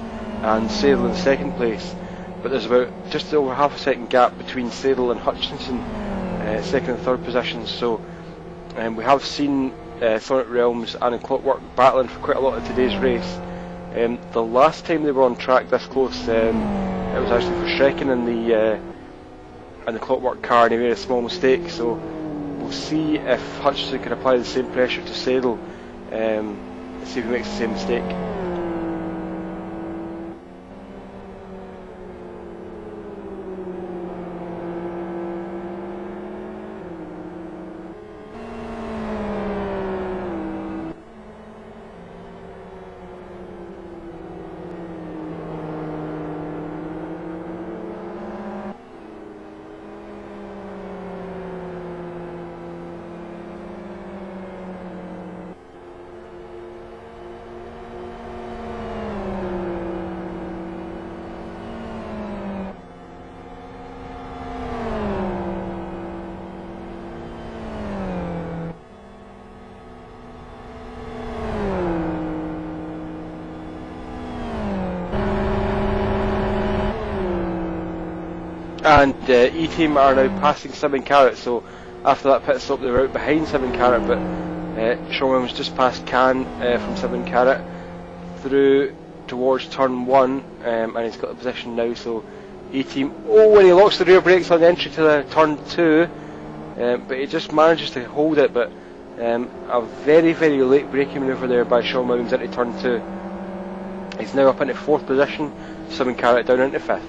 and Sadel in second place, but there's about just over half a second gap between Sadel and Hutchinson, second and third positions. So we have seen Sonic Realms and Clockwork battling for quite a lot of today's race. The last time they were on track this close, it was actually for Schrecken in the Clockwork car, and he made a small mistake. So we'll see if Hutchinson can apply the same pressure to Sadel, see if he makes the same mistake. And E-Team are now passing 7 Carat, so after that pit stop they were out behind 7 Carat, but Sean Williams just passed Can from 7 Carat through towards turn 1, and he's got the position now. So E-Team, when he locks the rear brakes on the entry to the turn 2, but he just manages to hold it, but a very, very late braking manoeuvre there by Sean Williams into turn 2. He's now up into 4th position, 7 Carat down into 5th.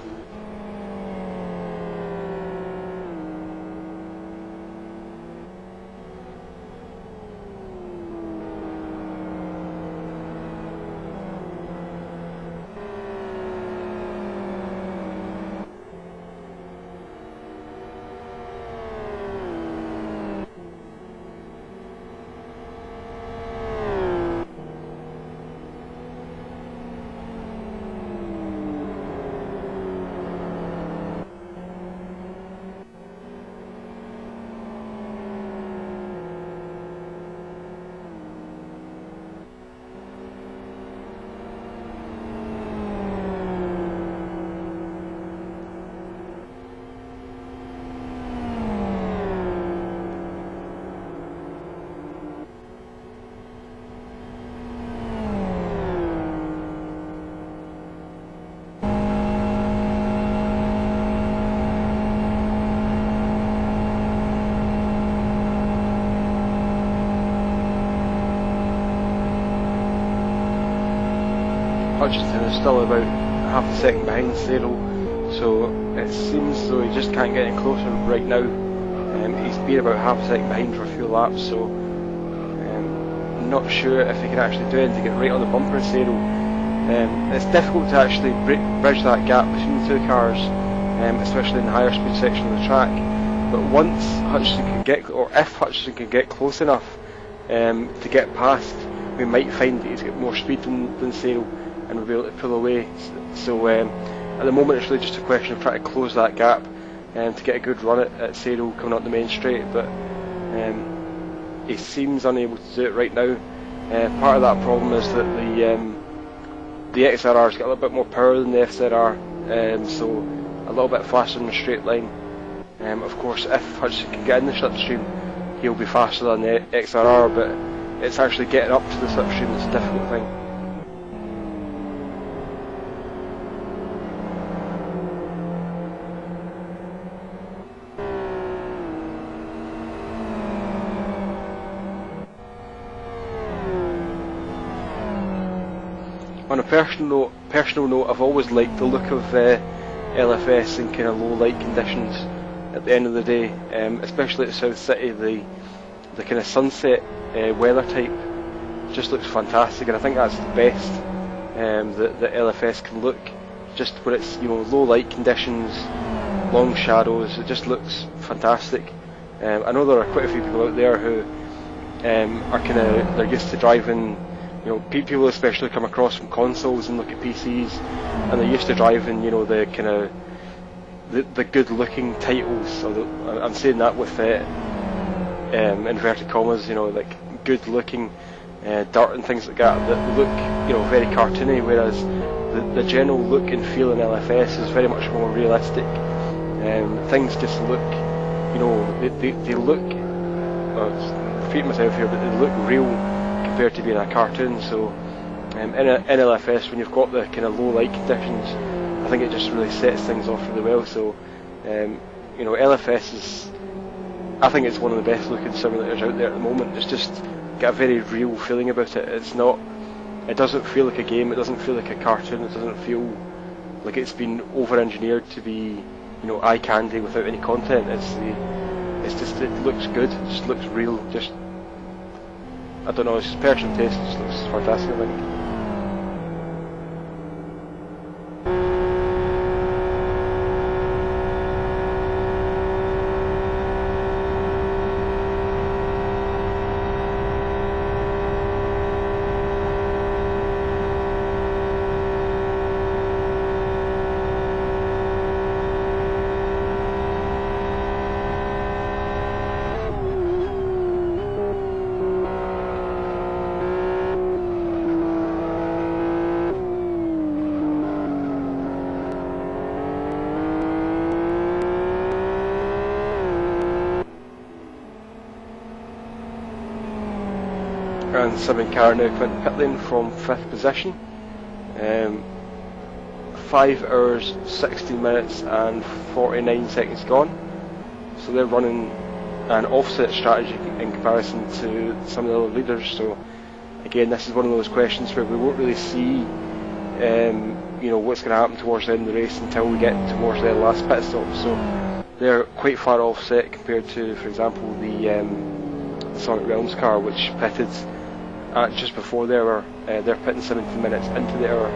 Hutchinson is still about half a second behind Cyril, so it seems as though he just can't get any closer right now. He's been about half a second behind for a few laps, so I'm not sure if he can actually do anything to get right on the bumper of Cyril. It's difficult to actually bridge that gap between the two cars, especially in the higher speed section of the track. But once Hutchinson can get, or if Hutchinson can get close enough to get past, we might find that he's got more speed than Cyril, and we'll be able to pull away. So at the moment it's really just a question of trying to close that gap to get a good run at Cyril coming up the main straight, but he seems unable to do it right now. Part of that problem is that the XRR's got a little bit more power than the FZR, so a little bit faster in the straight line. Of course, if Hutchinson can get in the slipstream, he'll be faster than the XRR, but it's actually getting up to the slipstream that's a difficult thing. On a personal note, I've always liked the look of LFS in kind of low light conditions at the end of the day, especially at South City. The kind of sunset weather type just looks fantastic, and I think that's the best that LFS can look. Just when it's, you know, low light conditions, long shadows, it just looks fantastic. I know there are quite a few people out there who are kind of, they're used to driving. You know, people especially come across from consoles and look at PCs, and they're used to driving, you know, the kind of the good-looking titles. So I'm saying that with inverted commas, you know, like good-looking dirt and things like that look, you know, very cartoony. Whereas the general look and feel in LFS is very much more realistic. Things just look, you know, they look. I'm repeating myself here, but they look real compared to being a cartoon. So in LFS, when you've got the kind of low light conditions, I think it just really sets things off really well. So you know, LFS is, I think it's one of the best looking simulators out there at the moment. It's just got a very real feeling about it. It doesn't feel like a game, it doesn't feel like a cartoon, it doesn't feel like it's been over engineered to be, you know, eye candy without any content. It looks good, it just looks real. Just, I don't know, it's just personal taste, it just looks fantastic, I think. And Simon Carr now coming pit lane from 5th position. 5 hours, 16 minutes and 49 seconds gone. So they're running an offset strategy in comparison to some of the other leaders. So again, this is one of those questions where we won't really see you know, what's going to happen towards the end of the race until we get towards the last pit stop. So they're quite far offset compared to, for example, the Sonic Realms car, which pitted just before they're pitting 17 minutes into the hour.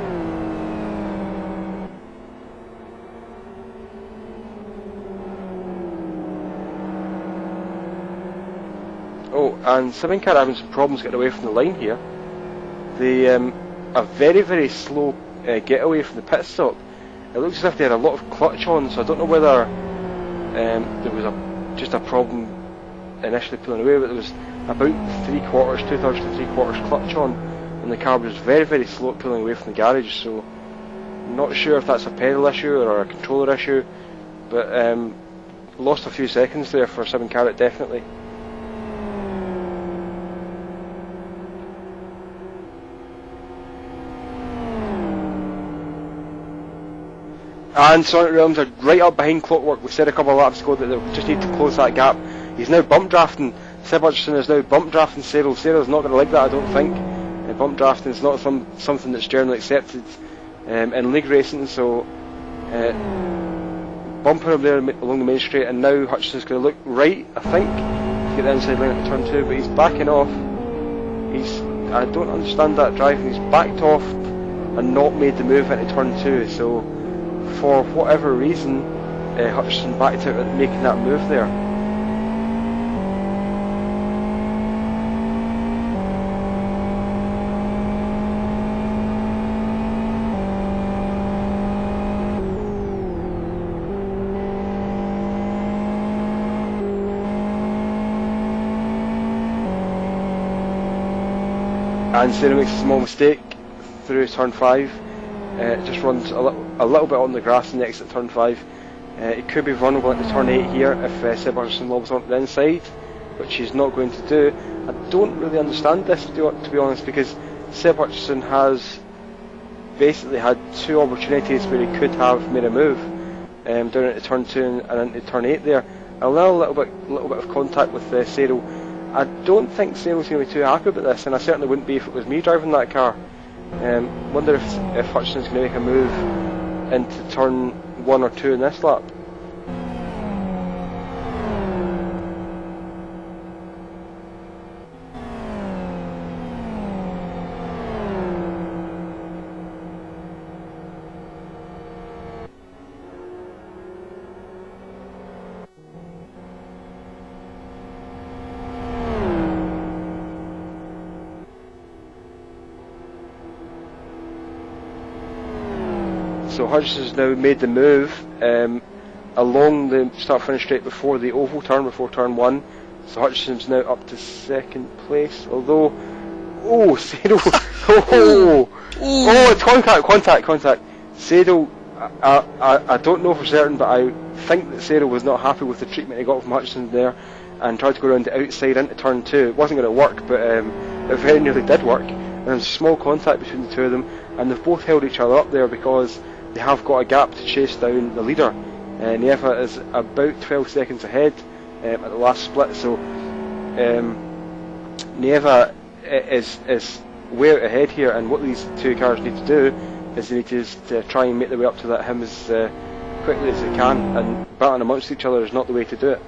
Oh, and Simon Car having some problems getting away from the line here. They a very, very slow getaway from the pit stop. It looks as if they had a lot of clutch on, so I don't know whether there was just a problem initially pulling away, but there was about 2/3 to 3/4 clutch on, and the car was very, very slow at pulling away from the garage. So I'm not sure if that's a pedal issue or a controller issue, but lost a few seconds there for Simon Carrot, definitely. And Sonic Realms are right up behind Clockwork. We said a couple of laps ago that they just need to close that gap. He's now bump drafting. Seb Hutchinson is now bump drafting Cyril. Cyril's not going to like that, I don't think. bump drafting is not something that's generally accepted in league racing, so bumping him there along the main straight, and now Hutchinson's going to look right, I think, to get the inside line at turn 2, but he's backing off. I don't understand that driving. He's backed off and not made the move into turn 2, so for whatever reason Hutchinson backed out at making that move there. And Sarah makes a small mistake through turn 5. Just runs a little bit on the grass and exit turn 5. It could be vulnerable into turn 8 here if Seb Hutchinson lobs onto the inside, which he's not going to do. I don't really understand this, to be honest, because Seb Hutchinson has basically had 2 opportunities where he could have made a move down into turn 2 and into turn 8 there. I'll allow a little bit of contact with Cyril. I don't think Cyril's going to be too happy about this, and I certainly wouldn't be if it was me driving that car. Wonder if Hutchinson's going to make a move into turn 1 or 2 in this lap. So Hutchinson's now made the move along the start-finish straight before the oval turn, before turn 1. So Hutchinson's now up to 2nd place, although... Oh, Sadel! It's contact! Sadel, I don't know for certain, but I think that Sadel was not happy with the treatment he got from Hutchinson there and tried to go around the outside into turn 2. It wasn't going to work, but it very nearly did work. And there was small contact between the two of them, and they've both held each other up there because they have got a gap to chase down the leader. Nieva is about 12 seconds ahead at the last split, so Nieva is way out ahead here, and what these two cars need to do is they need to just try and make their way up to that him as quickly as they can, and battling amongst each other is not the way to do it.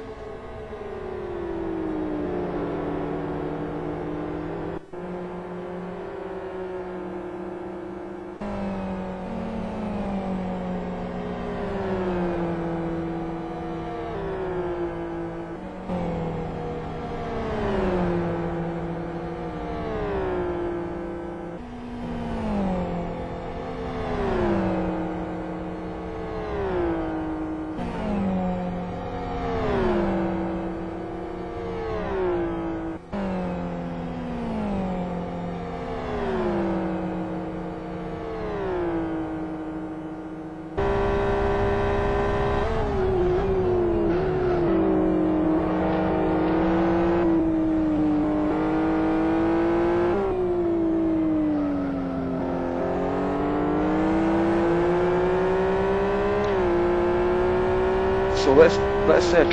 So let's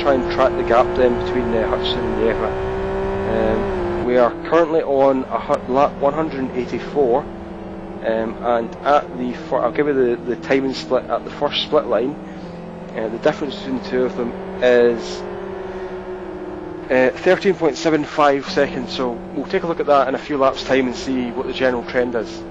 try and track the gap then between Hutchinson and Nieva. We are currently on lap 184, and at the I'll give you the timing split at the first split line. The difference between the two of them is 13.75 seconds. So we'll take a look at that in a few laps' time and see what the general trend is.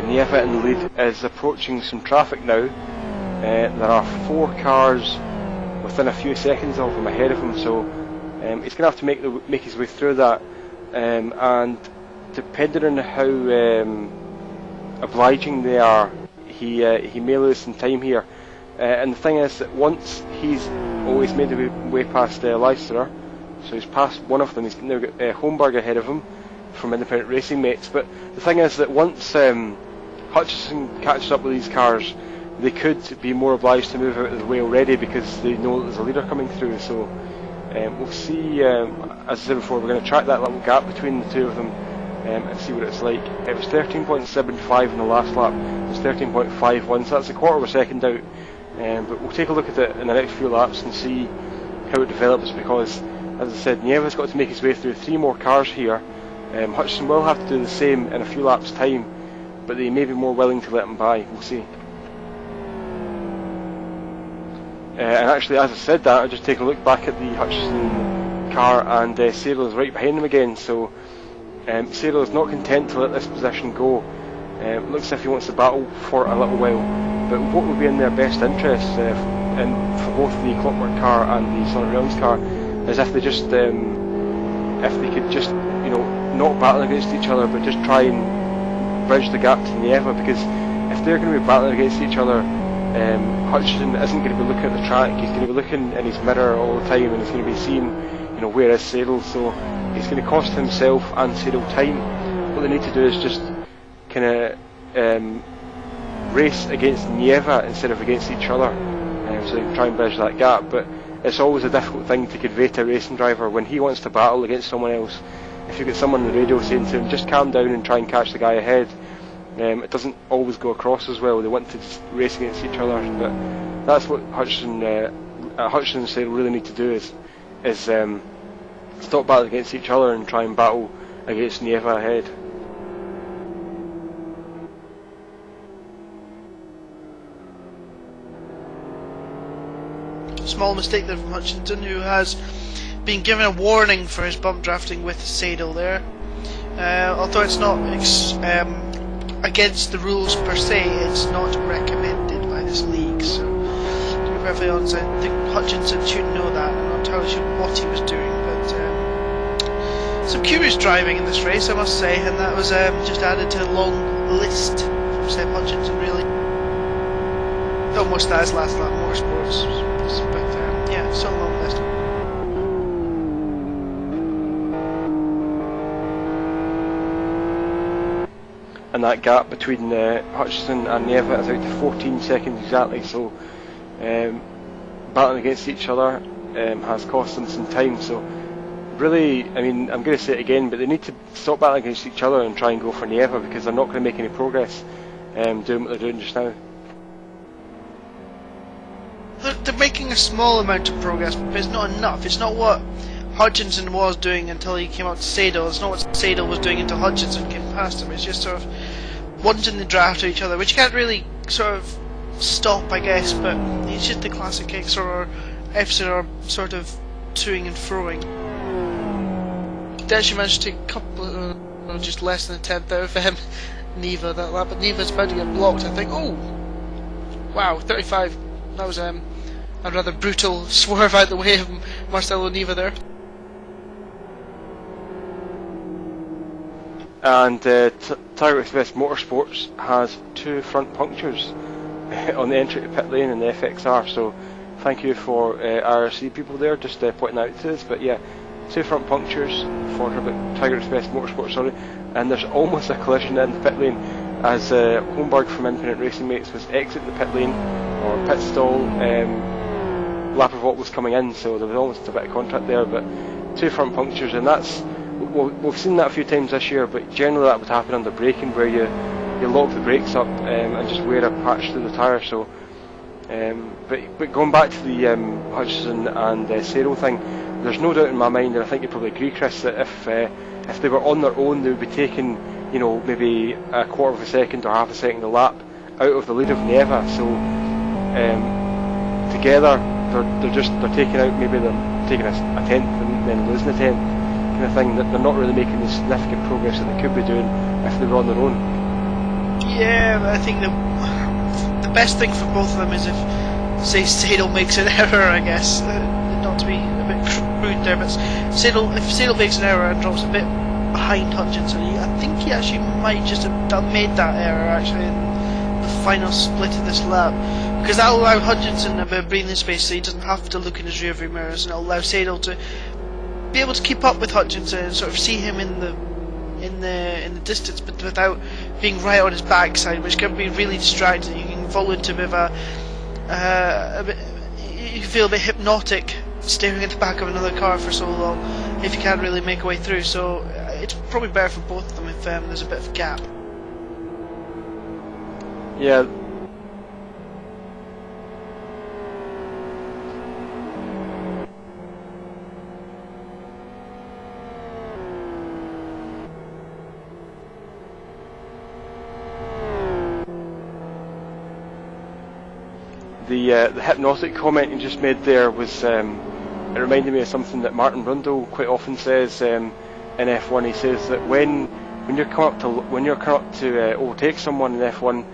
Nieva in the lead is approaching some traffic now. There are 4 cars within a few seconds of him, ahead of him. So he's going to have to make his way through that, and depending on how obliging they are, he may lose some time here. And the thing is that once he's always made the way past Leicester, so he's passed one of them. He's now got Holmberg ahead of him from independent racing mates. But the thing is that once Hutchison catches up with these cars, they could be more obliged to move out of the way already because they know that there's a leader coming through. So we'll see. As I said before, we're going to track that little gap between the two of them and see what it's like. It was 13.75 in the last lap. It was 13.51, so that's a quarter of a second out. But we'll take a look at it in the next few laps and see how it develops, because, as I said, Nieva's got to make his way through 3 more cars here. Hutchison will have to do the same in a few laps' time, but they may be more willing to let him by. We'll see. And actually, as I said that, I just take a look back at the Hutchison car, and Cyril is right behind him again. So Cyril is not content to let this position go. Looks as if he wants to battle for a little while. But what would be in their best interest, for both the Clockwork car and the Sonic Realms car, is if they just, if they could just, not battle against each other, but just try and bridge the gap to Nieva. Because if they're going to be battling against each other, Hutchison isn't going to be looking at the track. He's going to be looking in his mirror all the time, and he's going to be seeing, where is Cyril. So he's going to cost himself and Cyril time. What they need to do is just kind of race against Nieva instead of against each other, so they can try and bridge that gap. But it's always a difficult thing to convey to a racing driver when he wants to battle against someone else. If you get someone on the radio saying to him, just calm down and try and catch the guy ahead, it doesn't always go across as well. They want to just race against each other. But that's what Hutchison and Cyril really need to do, is stop battling against each other and try and battle against Nieva ahead.
Small mistake there from Hutchinson, who has been given a warning for his bump drafting with Sadel there. Although it's not against the rules per se, it's not recommended by this league. So, to be perfectly honest, I think Hutchinson should know that. I'm not entirely sure what he was doing, but some curious driving in this race, I must say, and that was just added to a long list from Seb Hutchinson, really. Almost as last lap motorsports. But yeah, so long list.
And that gap between Hutchison and Nieva is out to 14 seconds exactly. So battling against each other has cost them some time. So really, I mean, I'm going to say it again, but they need to stop battling against each other and try and go for Nieva, because they're not going to make any progress doing what they're doing just now.
They're making a small amount of progress, but it's not enough. It's not what Hutchinson was doing until he came out to Sadel. It's not what Sadel was doing until Hutchinson came past him. It's just sort of wanting the draft to each other, which you can't really sort of stop, I guess, but it's just the classic case or FCR sort of toing and froing. They actually managed to take a couple, just less than a tenth out of Nieva that lap, but Neva's about to get blocked, I think. Oh! Wow, 35. That was a rather brutal swerve out the way of Marcelo Nieva there.
And Tiger Express Motorsports has 2 front punctures on the entry to pit lane in the FXR, so thank you for IRC people there just pointing that out to us. But yeah, 2 front punctures for Tiger Express Motorsports, sorry, and there's almost a collision in the pit lane as Holmberg from Independent Racing Mates was exiting the pit lane or pit stall. Lappervault was coming in, so there was almost a bit of contact there. But 2 front punctures, and that's, we've seen that a few times this year, but generally that would happen under braking, where you lock the brakes up and just wear a patch through the tyre. So, but going back to the Hutchison and Cyril thing, there's no doubt in my mind, and I think you probably agree, Chris, that if they were on their own, they would be taking, maybe a quarter of a second or half a second a lap out of the lead of Nieva. So together they're taking out, maybe they're taking a tenth and then losing a tenth kind of thing. That they're not really making the significant progress that they could be doing if they were on their own.
Yeah, but I think the best thing for both of them is if say Sadel makes an error, I guess. Not to be a bit crude there, but if Sadel makes an error and drops a bit behind Hutchinson, I think he actually might just have made that error actually in the final split of this lap, because that'll allow Hutchinson a bit of breathing space so he doesn't have to look in his rearview mirrors, and it'll allow Sadel to be able to keep up with Hutchinson and sort of see him in the distance, but without being right on his backside, which can be really distracting. You can fall into a bit of you feel a bit hypnotic staring at the back of another car for so long if you can't really make a way through. So it's probably better for both of them if there's a bit of a gap.
Yeah. The hypnotic comment you just made there was it reminded me of something that Martin Brundle quite often says in F1. He says that when you're coming up to overtake someone in F1,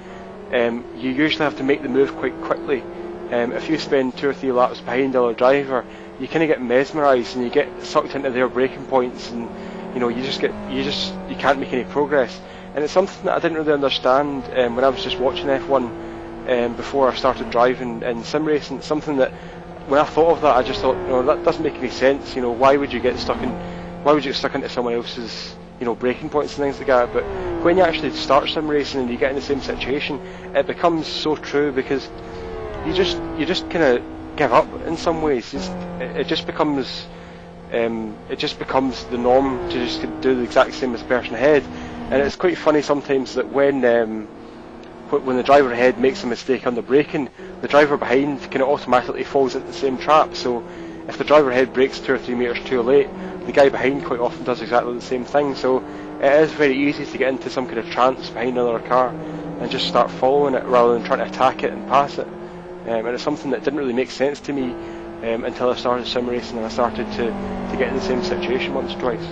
you usually have to make the move quite quickly. If you spend 2 or 3 laps behind the other driver, you kind of get mesmerised and you get sucked into their braking points, and you can't make any progress. And it's something that I didn't really understand when I was just watching F1. Before I started driving in sim racing. It's something that when I thought of that, I just thought, that doesn't make any sense. Why would you get stuck into someone else's braking points and things like that? But when you actually start sim racing and you get in the same situation, it becomes so true, because you just kind of give up in some ways. It just becomes the norm to just do the exact same as the person ahead. And it's quite funny sometimes that when the driver ahead makes a mistake on the braking, the driver behind kind of automatically falls into the same trap. So if the driver ahead brakes 2 or 3 metres too late, the guy behind quite often does exactly the same thing. So it is very easy to get into some kind of trance behind another car and just start following it rather than trying to attack it and pass it. And it's something that didn't really make sense to me until I started sim racing and I started to get in the same situation once or twice.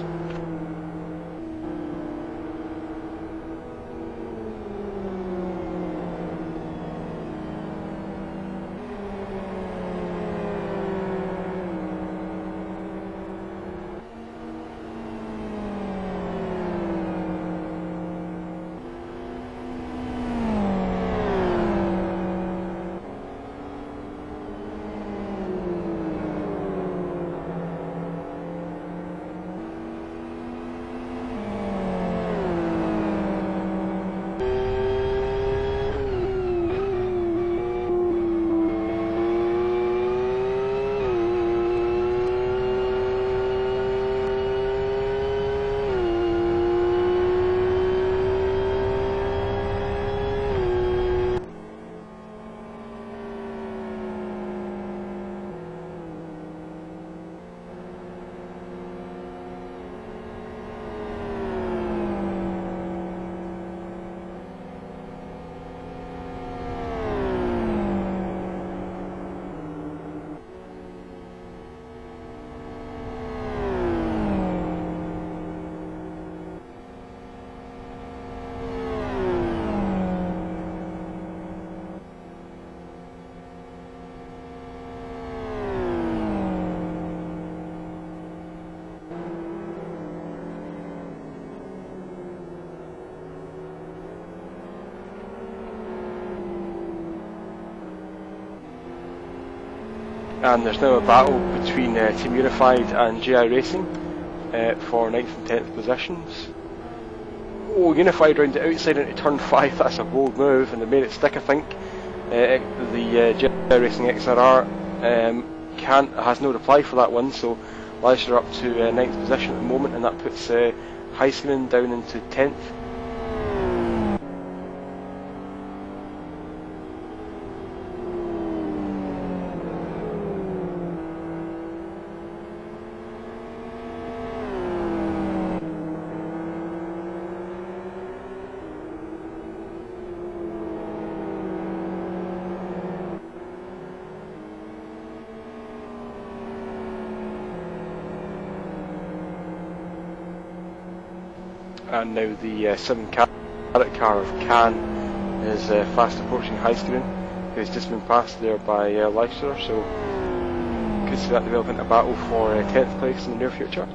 And there's now a battle between Team Unified and GI Racing for 9th and 10th positions. Oh, Unified round the outside into turn 5, that's a bold move, and they made it stick, I think. The GI Racing XRR has no reply for that one, so Leicester up to 9th position at the moment, and that puts Heiskanen down into 10th. And now the 7 carat car of Can is fast approaching Heiskanen. who's just been passed there by Leicester, so could see that develop into a battle for 10th place in the near future.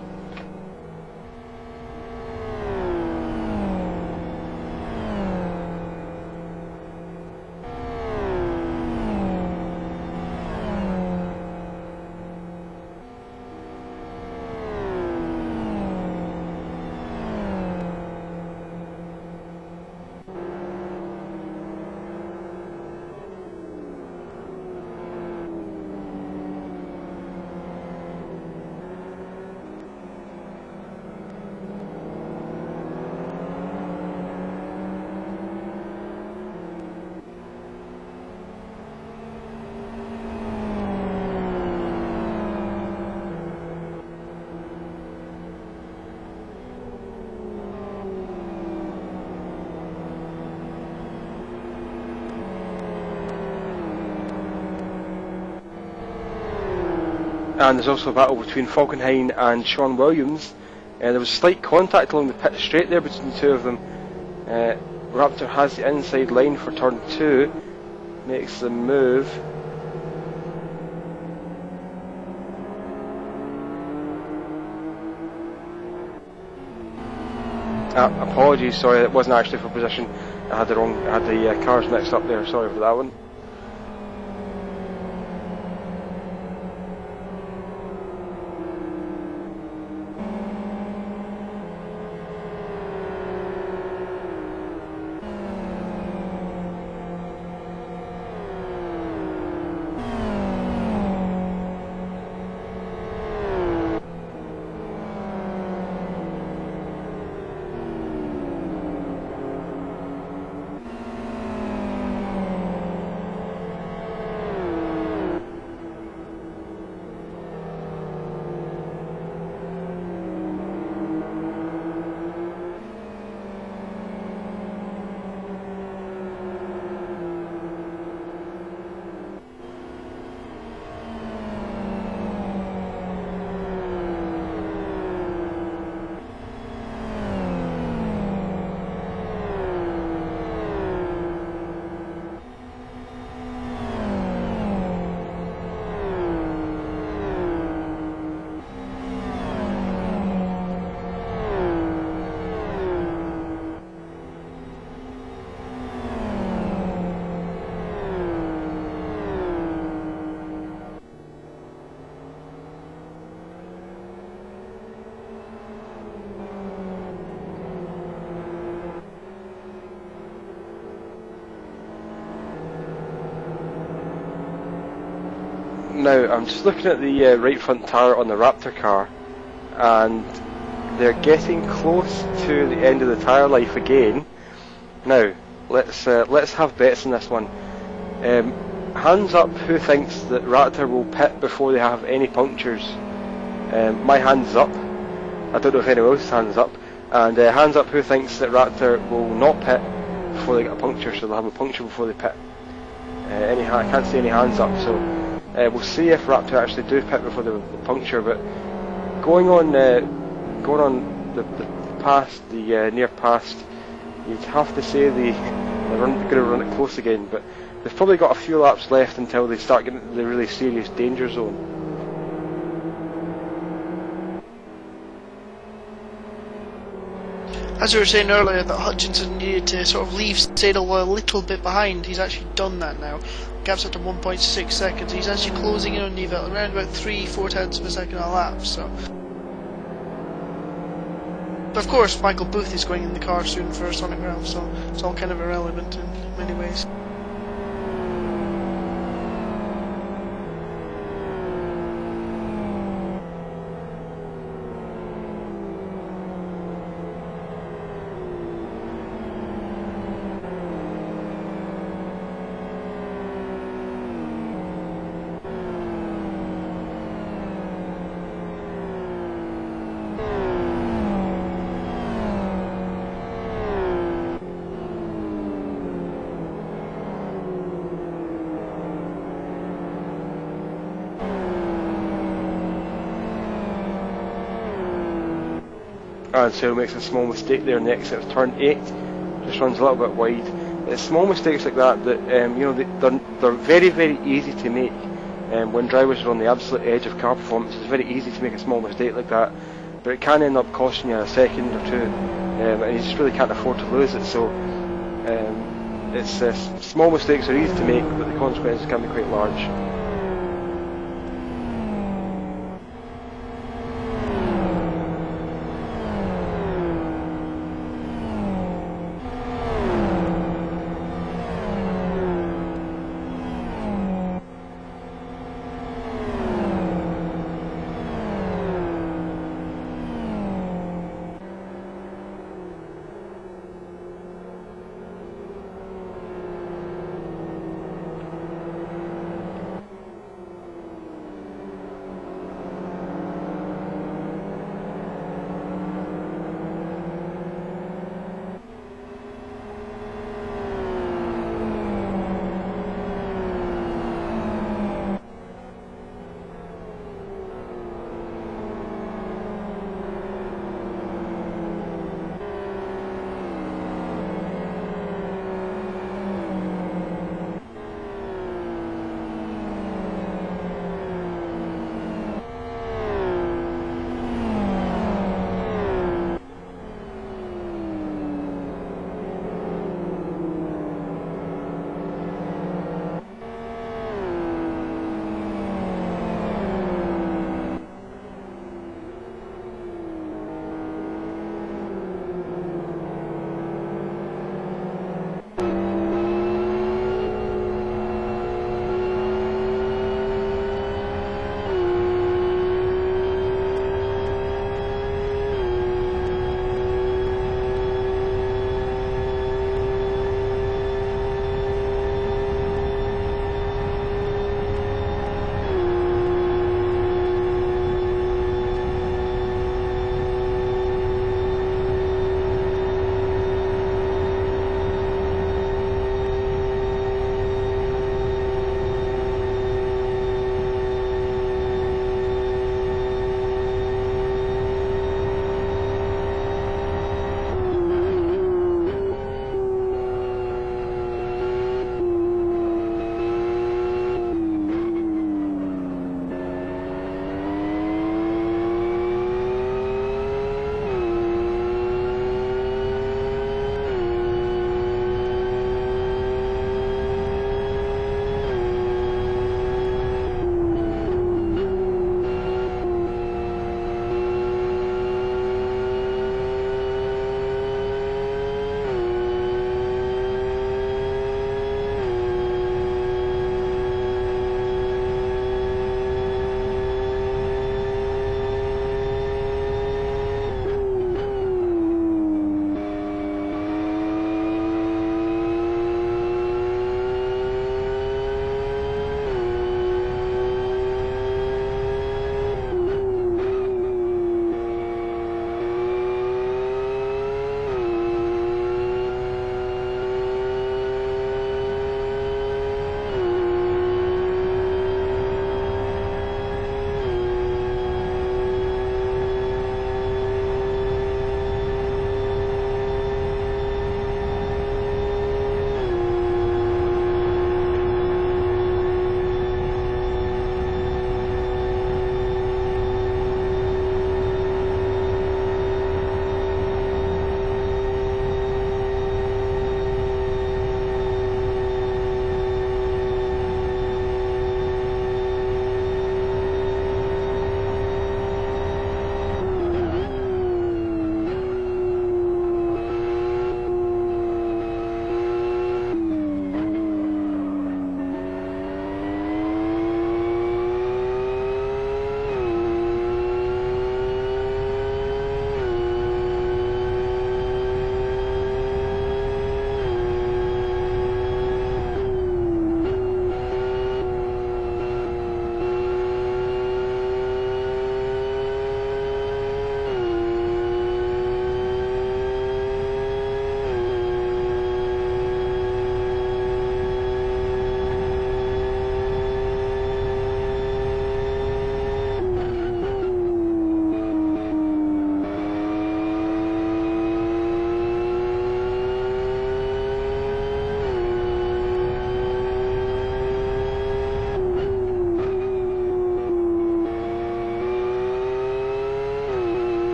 And there's also a battle between Falkenhayn and Sean Williams. There was slight contact along the pit straight there between the two of them. Raptor has the inside line for turn 2, makes the move. Apologies, sorry, it wasn't actually for position. I had the cars mixed up there, sorry for that one. Now, I'm just looking at the right front tyre on the Raptor car, and they're getting close to the end of the tyre life again. Now, let's have bets on this one. Hands up who thinks that Raptor will pit before they have any punctures. My hand's up. I don't know if anyone else's hand's up. And hands up who thinks that Raptor will not pit before they get a puncture, so they'll have a puncture before they pit. I can't see any hands up, so we'll see if Raptor actually do pit before the puncture. But going on the past, the near past, you'd have to say they're going to run it close again. But they've probably got a few laps left until they start getting into the really serious danger zone.
As we were saying earlier, that Hutchinson needed to sort of leave Sadel a little bit behind. He's actually done that now. Gap's up to 1.6 seconds. He's actually closing in on Neville around about 3-4 tenths of a second a lap. So, but of course, Michael Booth is going in the car soon for Sonic Realm, so it's all kind of irrelevant in many ways. And so makes a small mistake there in the exit of turn 8, just runs a little bit wide.
It's small mistakes like that that you know, they're very, very easy to make. When drivers are on the absolute edge of car performance, it's very easy to make a small mistake like that, but it can end up costing you a second or two, and you just really can't afford to lose it. So it's small mistakes are easy to make, but the consequences can be quite large.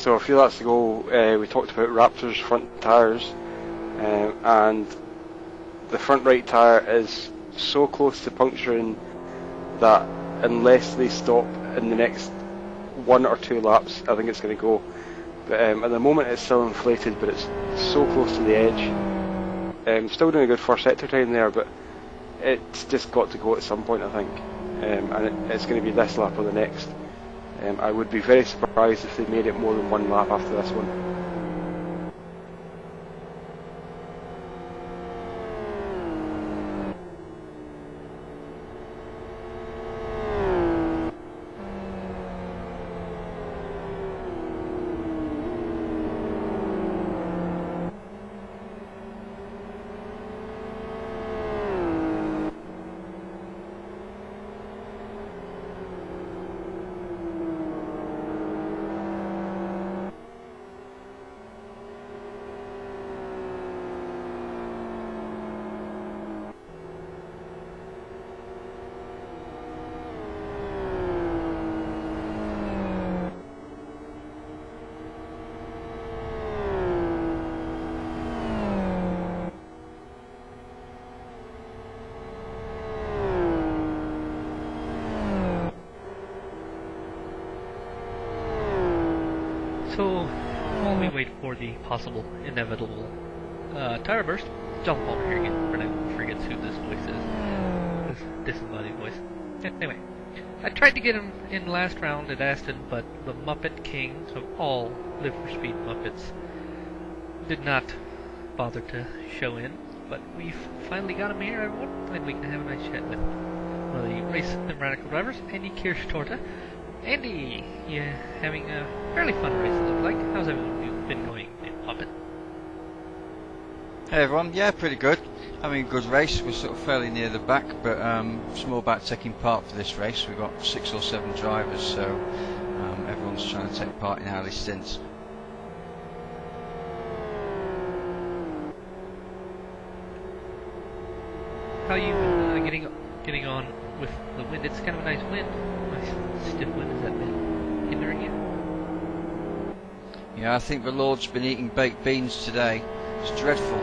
So a few laps ago, we talked about Raptor's front tyres, and the front right tyre is so close to puncturing that unless they stop in the next 1 or 2 laps, I think it's going to go. But at the moment it's still inflated, but it's so close to the edge. Still doing a good first sector time there, but it's just got to go at some point, I think. And it's going to be this lap or the next. I would be very surprised if they made it more than 1 lap after this one.
So, while we wait for the possible, inevitable tire burst, jump over here again, for now, forgets who this voice is. This disembodied voice. Anyway, I tried to get him in last round at Aston, but the Muppet King of all Live for Speed Muppets did not bother to show in, but we've finally got him here, and we can have a nice chat with one of the race and radical drivers, Andy Kirschtorte. Andy, yeah, having a fairly fun race, it looks like. How's everything been going in Muppet?
Hey everyone, yeah, pretty good. Having a good race. We're sort of fairly near the back, but it's more about taking part for this race. We've got 6 or 7 drivers, so everyone's trying to take part in early stints.
How are you getting on with the wind? It's kind of a nice wind. Nice stiff wind. Has that been hindering you?
Yeah, I think the Lord's been eating baked beans today. It's dreadful.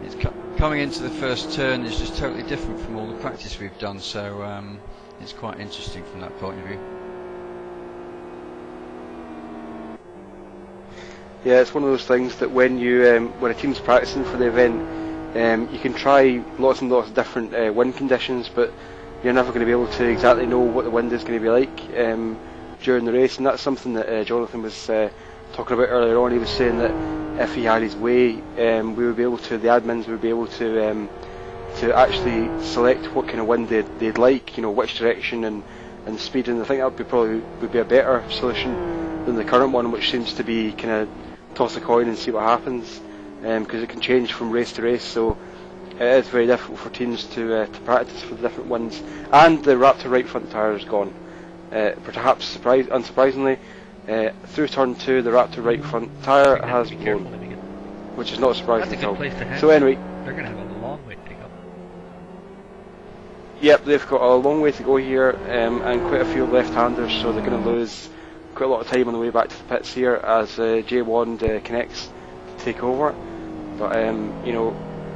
It's coming into the first turn is just totally different from all the practice we've done, so it's quite interesting from that point of view.
Yeah, it's one of those things that when a team's practicing for the event, you can try lots and lots of different wind conditions, but you're never going to be able to exactly know what the wind is going to be like during the race, and that's something that Jonathan was talking about earlier on. He was saying that if he had his way, the admins would be able to actually select what kind of wind they'd like, which direction and speed, and I think that would be a better solution than the current one, which seems to be kind of toss a coin and see what happens, because it can change from race to race, so it is very difficult for teams to practice for the different winds. And the Raptor right front tyre is gone. Perhaps unsurprisingly, through turn 2 the Raptor right front tyre has blown, which is not surprising at all. So anyway,
they're going to have a long way to go.
Yep, they've got a long way to go here, and quite a few left-handers, so they're going to lose quite a lot of time on the way back to the pits here as Jay Wand connects to take over. But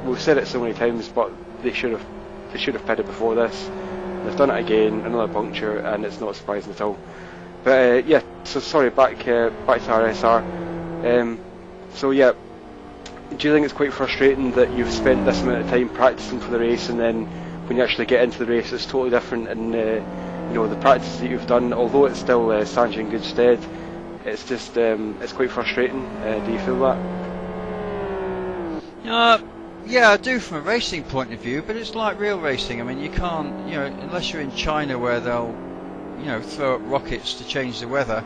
we've said it so many times, but they should have pitted before this. They've done it again, another puncture, and it's not surprising at all. But yeah, so sorry, back to RSR. So yeah, do you think it's quite frustrating that you've spent this amount of time practicing for the race, and then when you actually get into the race it's totally different, and the practice that you've done, although it's still stands you in good stead, it's just it's quite frustrating. Do you feel that?
Yeah, I do from a racing point of view, but it's like real racing. I mean, you can't, unless you're in China where they'll, throw up rockets to change the weather.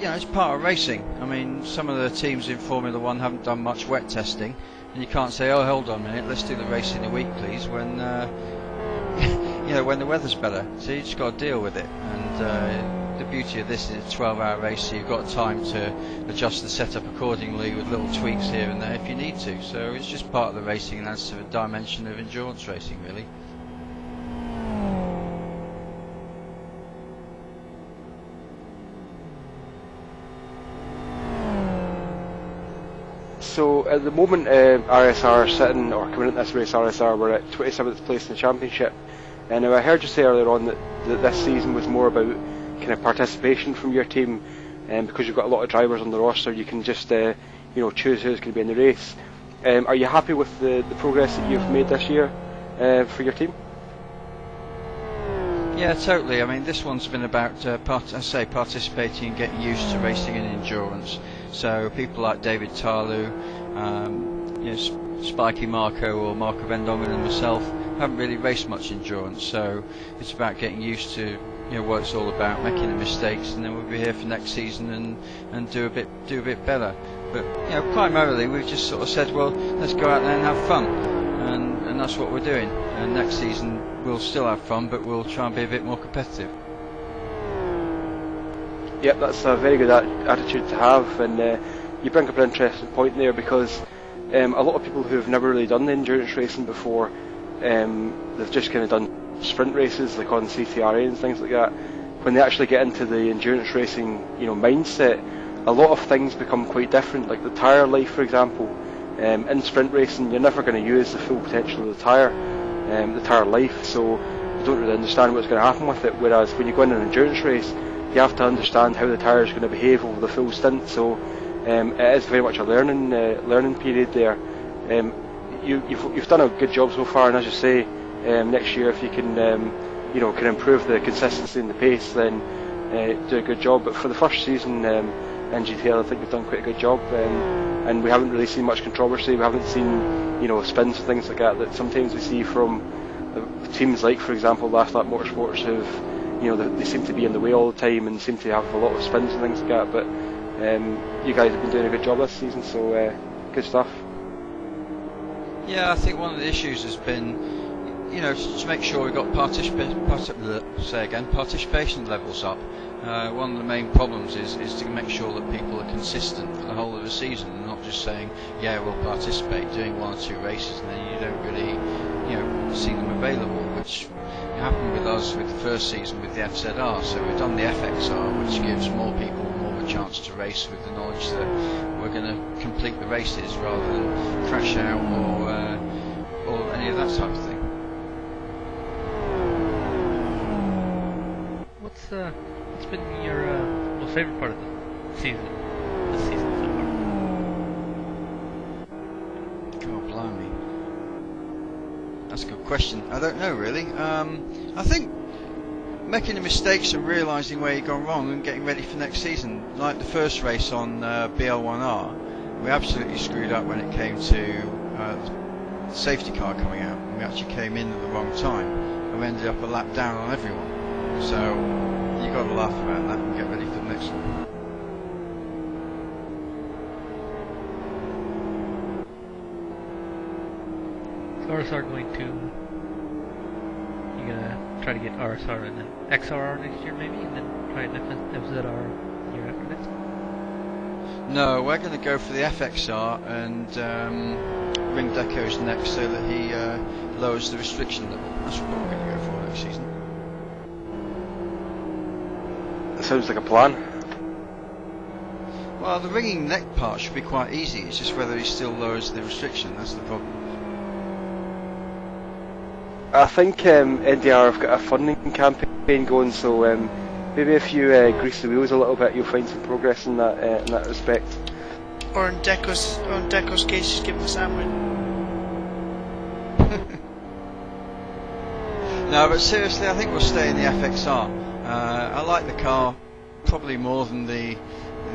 It's part of racing. I mean, some of the teams in Formula 1 haven't done much wet testing, and you can't say, oh, hold on a minute, let's do the race in a week, please, when when the weather's better. So you just got to deal with it. And the beauty of this is a 12-hour race, so you've got time to adjust the setup accordingly with little tweaks here and there if you need to. So it's just part of the racing, and adds to the dimension of endurance racing, really.
So at the moment, RSR sitting, or coming into this race, RSR were at 27th place in the championship. And I heard you say earlier on that this season was more about kind of participation from your team, and because you've got a lot of drivers on the roster, you can just choose who's going to be in the race. Are you happy with the progress that you've made this year for your team?
Yeah, totally. I mean, this one's been about, participating and getting used to racing in endurance. So people like David Tarlu, Spiky Marco or Marco Vendongen and myself haven't really raced much endurance. So it's about getting used to what it's all about, making the mistakes, and then we'll be here for next season and do a bit better. But primarily we've just sort of said, well, let's go out there and have fun, and that's what we're doing. And next season we'll still have fun, but we'll try and be a bit more competitive.
Yep, that's a very good attitude to have, and you bring up an interesting point there, because a lot of people who have never really done the endurance racing before, they've just kind of done sprint races like on CTRA and things like that. When they actually get into the endurance racing mindset, a lot of things become quite different. Like the tyre life, for example, in sprint racing you're never going to use the full potential of the tyre life, so you don't really understand what's going to happen with it. Whereas when you go in an endurance race, you have to understand how the tyre is going to behave over the full stint. So it is very much a learning period there. You've done a good job so far, and as you say, next year if you can can improve the consistency and the pace, then do a good job. But for the first season in GTL, I think we've done quite a good job, and we haven't really seen much controversy. We haven't seen spins and things like that sometimes we see from teams like, for example, Last Lap Motorsports, who've they seem to be in the way all the time and seem to have a lot of spins and things like that. But you guys have been doing a good job this season, so good stuff.
Yeah, I think one of the issues has been, to make sure we've got participation levels up. One of the main problems is to make sure that people are consistent for the whole of the season, and not just saying, yeah, we'll participate, doing one or two races, and then you don't really, see them available, which happened with us with the first season with the FZR. So we've done the FXR, which gives more people more of a chance to race, with the knowledge that we're going to complete the races rather than crash out or any of that type of thing.
What's been your most favourite part of the season? This season so far?
God blimey. That's a good question. I don't know really. I think making the mistakes and realising where you've gone wrong and getting ready for next season. Like the first race on BL1R, we absolutely screwed up when it came to the safety car coming out. We actually came in at the wrong time, and we ended up a lap down on everyone. So you've got to laugh about that and get ready for the next one.
So RSR going to... You're going to try to get RSR and then XRR next year maybe, and then try an FZR year after next?
No, we're going to go for the FXR and Ring Deco's next, so that he lowers the restriction level. That's what we're going to go for next season.
That sounds like a plan.
Well, the ringing neck part should be quite easy. It's just whether he still lowers the restriction. That's the problem.
I think NDR have got a funding campaign going, so maybe if you grease the wheels a little bit, you'll find some progress in that respect.
Or on Deco's case, just give him a sandwich.
No, but seriously, I think we'll stay in the FXR. I like the car probably more than the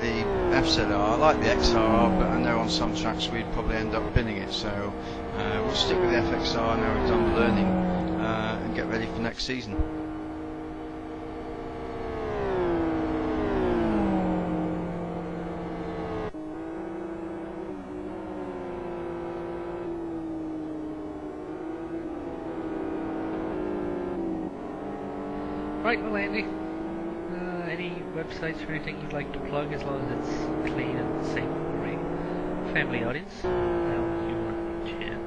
FZR. I like the XRR, but I know on some tracks we'd probably end up binning it, so we'll stick with the FXR now we've done the learning and get ready for next season.
Right, well Andy, any websites or anything you'd like to plug, as long as it's clean and safe for a family audience? Now you want to chat.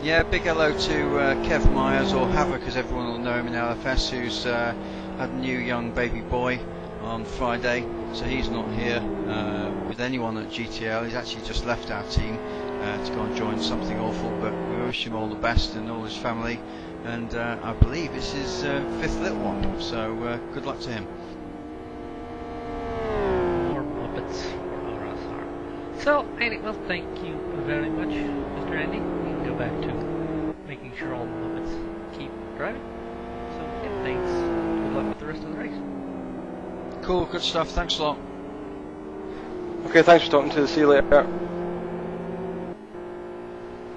Yeah, big hello to Kev Myers, or Havoc as everyone will know him in LFS, who's had a new young baby boy. on Friday, so he's not here with anyone at GTL. He's actually just left our team to go and join something awful, but we wish him all the best and all his family, and I believe it's his 5th little one, so good luck to him.
More Muppets for RSR. So, anyway, well, thank you very much, Mr. Andy. We can go back to making sure all the Muppets keep driving. So, yeah, thanks. Good luck with the rest of the race.
Cool, good stuff. Thanks a lot.
Okay, thanks for talking to us. See you later.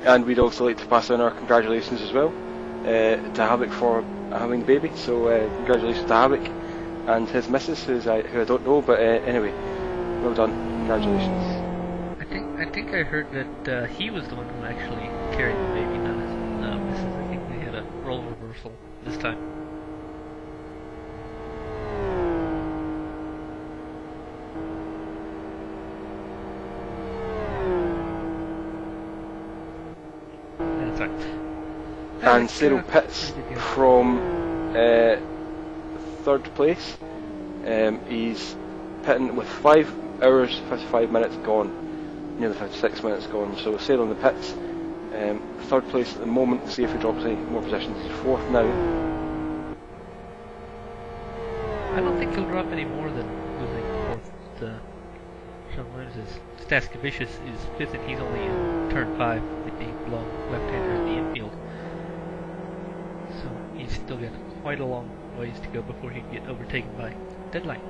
And we'd also like to pass on our congratulations as well to Havoc for having the baby. So congratulations to Havoc and his missus, who I don't know, but anyway, well done. Congratulations.
I think I heard that he was the one who actually carried the baby, not his missus. I think they had a role reversal this time. That's right.
And Cyril Pitts from 3rd place. He's pitting with 5 hours 55 minutes gone, nearly 56 minutes gone. So Cyril in the pits, 3rd place at the moment. See if he drops any more positions. He's 4th now.
I don't think he'll drop any more than losing 4th. Sean Williams is Staskevicius is 5th, and he's only in turn 5 with the long left-hander in the infield. So he's still got quite a long ways to go before he can get overtaken by Deadline.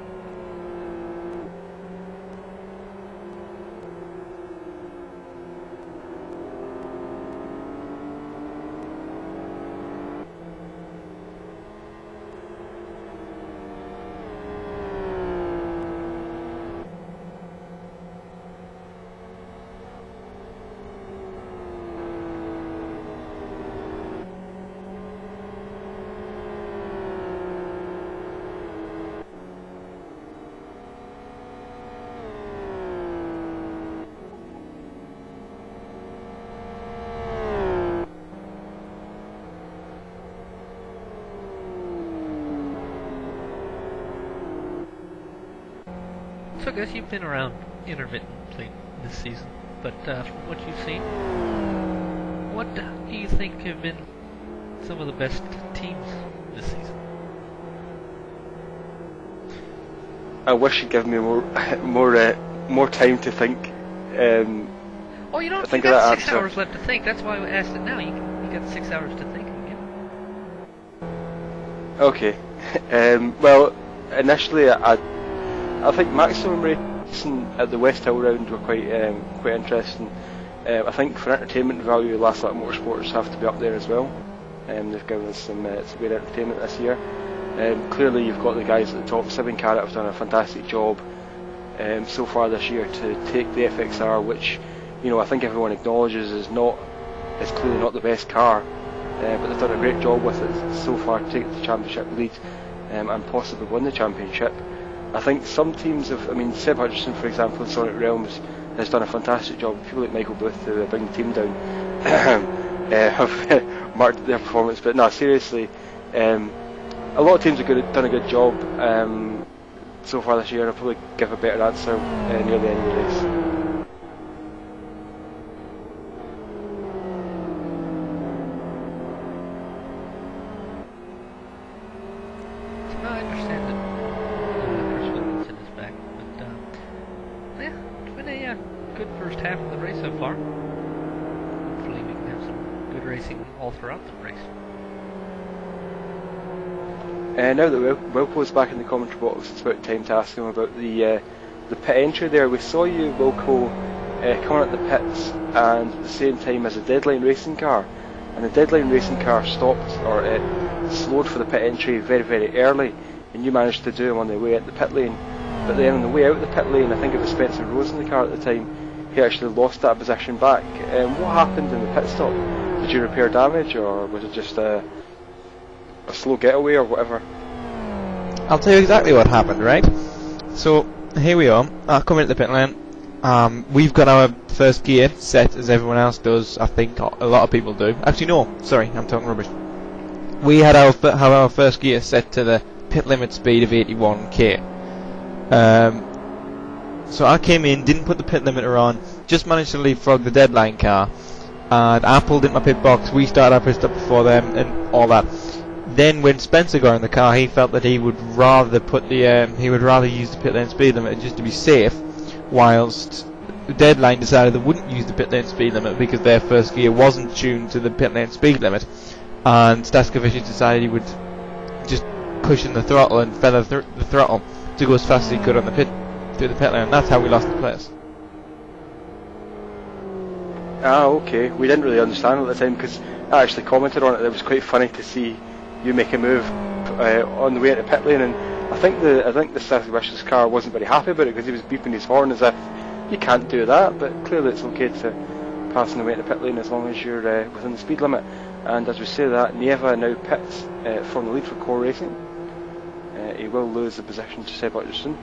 So I guess you've been around intermittently this season, but from what you've seen, what do you think have been some of the best teams this season?
I wish you'd give me more time to think.
Oh, you don't.
I think
You got
of that
6
answer.
hours left to think. That's why I asked it now. You got 6 hours to think. Yeah.
Okay. Well, initially I think maximum racing at the West Hill round were quite interesting. I think for entertainment value, Last Lap Motorsports have to be up there as well. They've given us some great entertainment this year. Clearly, you've got the guys at the top. 7 Carat have done a fantastic job so far this year to take the FXR, which I think everyone acknowledges is clearly not the best car, but they've done a great job with it so far to take the championship lead and possibly win the championship. I think some teams have, Seb Hutchinson, for example, in Sonic Realms, has done a fantastic job. People like Michael Booth, who bring the team down, have marked their performance. But no, seriously, a lot of teams have done a good job so far this year. I'll probably give a better answer near the end of the race.
I understand that Chris Wilkinson is back, but yeah, it's been a good first half of the race so far. Hopefully we can have some good racing all throughout the race.
Now that Wilco's back in the commentary box, it's about time to ask him about the pit entry there. We saw you, Wilco, coming at the pits and at the same time as a Deadline racing car, and the Deadline racing car stopped or slowed for the pit entry very, very early, and you managed to do him on the way out the pit lane. But then on the way out the pit lane, I think it was Spencer Rose in the car at the time, he actually lost that position back. What happened in the pit stop? Did you repair damage, or was it just a slow getaway or whatever?
I'll tell you exactly what happened, right? So, here we are, coming at the pit lane. We've got our first gear set as everyone else does, I think a lot of people do. Actually no, sorry, I'm talking rubbish. We had our first gear set to the pit limit speed of 81 k. So I came in, didn't put the pit limiter on, just managed to leapfrog the deadline car, and I pulled in my pit box, we started our pit stop before them, and all that. Then when Spencer got in the car, he felt that he would rather use the pit lane speed limit just to be safe, whilst Deadline decided they wouldn't use the pit lane speed limit because their first gear wasn't tuned to the pit lane speed limit, and Staskovicius decided he would just push in the throttle and feather the throttle to go as fast as he could on the pit through the pit lane, and that's how we lost the place.
Ah, okay. We didn't really understand it at the time because I actually commented on it. It was quite funny to see you make a move on the way into pit lane, and I think the Staskovicius car wasn't very happy about it because he was beeping his horn as if you can't do that, but clearly it's okay to pass on the way into pit lane as long as you're within the speed limit. And as we say that, Nieva now pits from the lead for Core Racing. He will lose the position to Seb Hutchinson.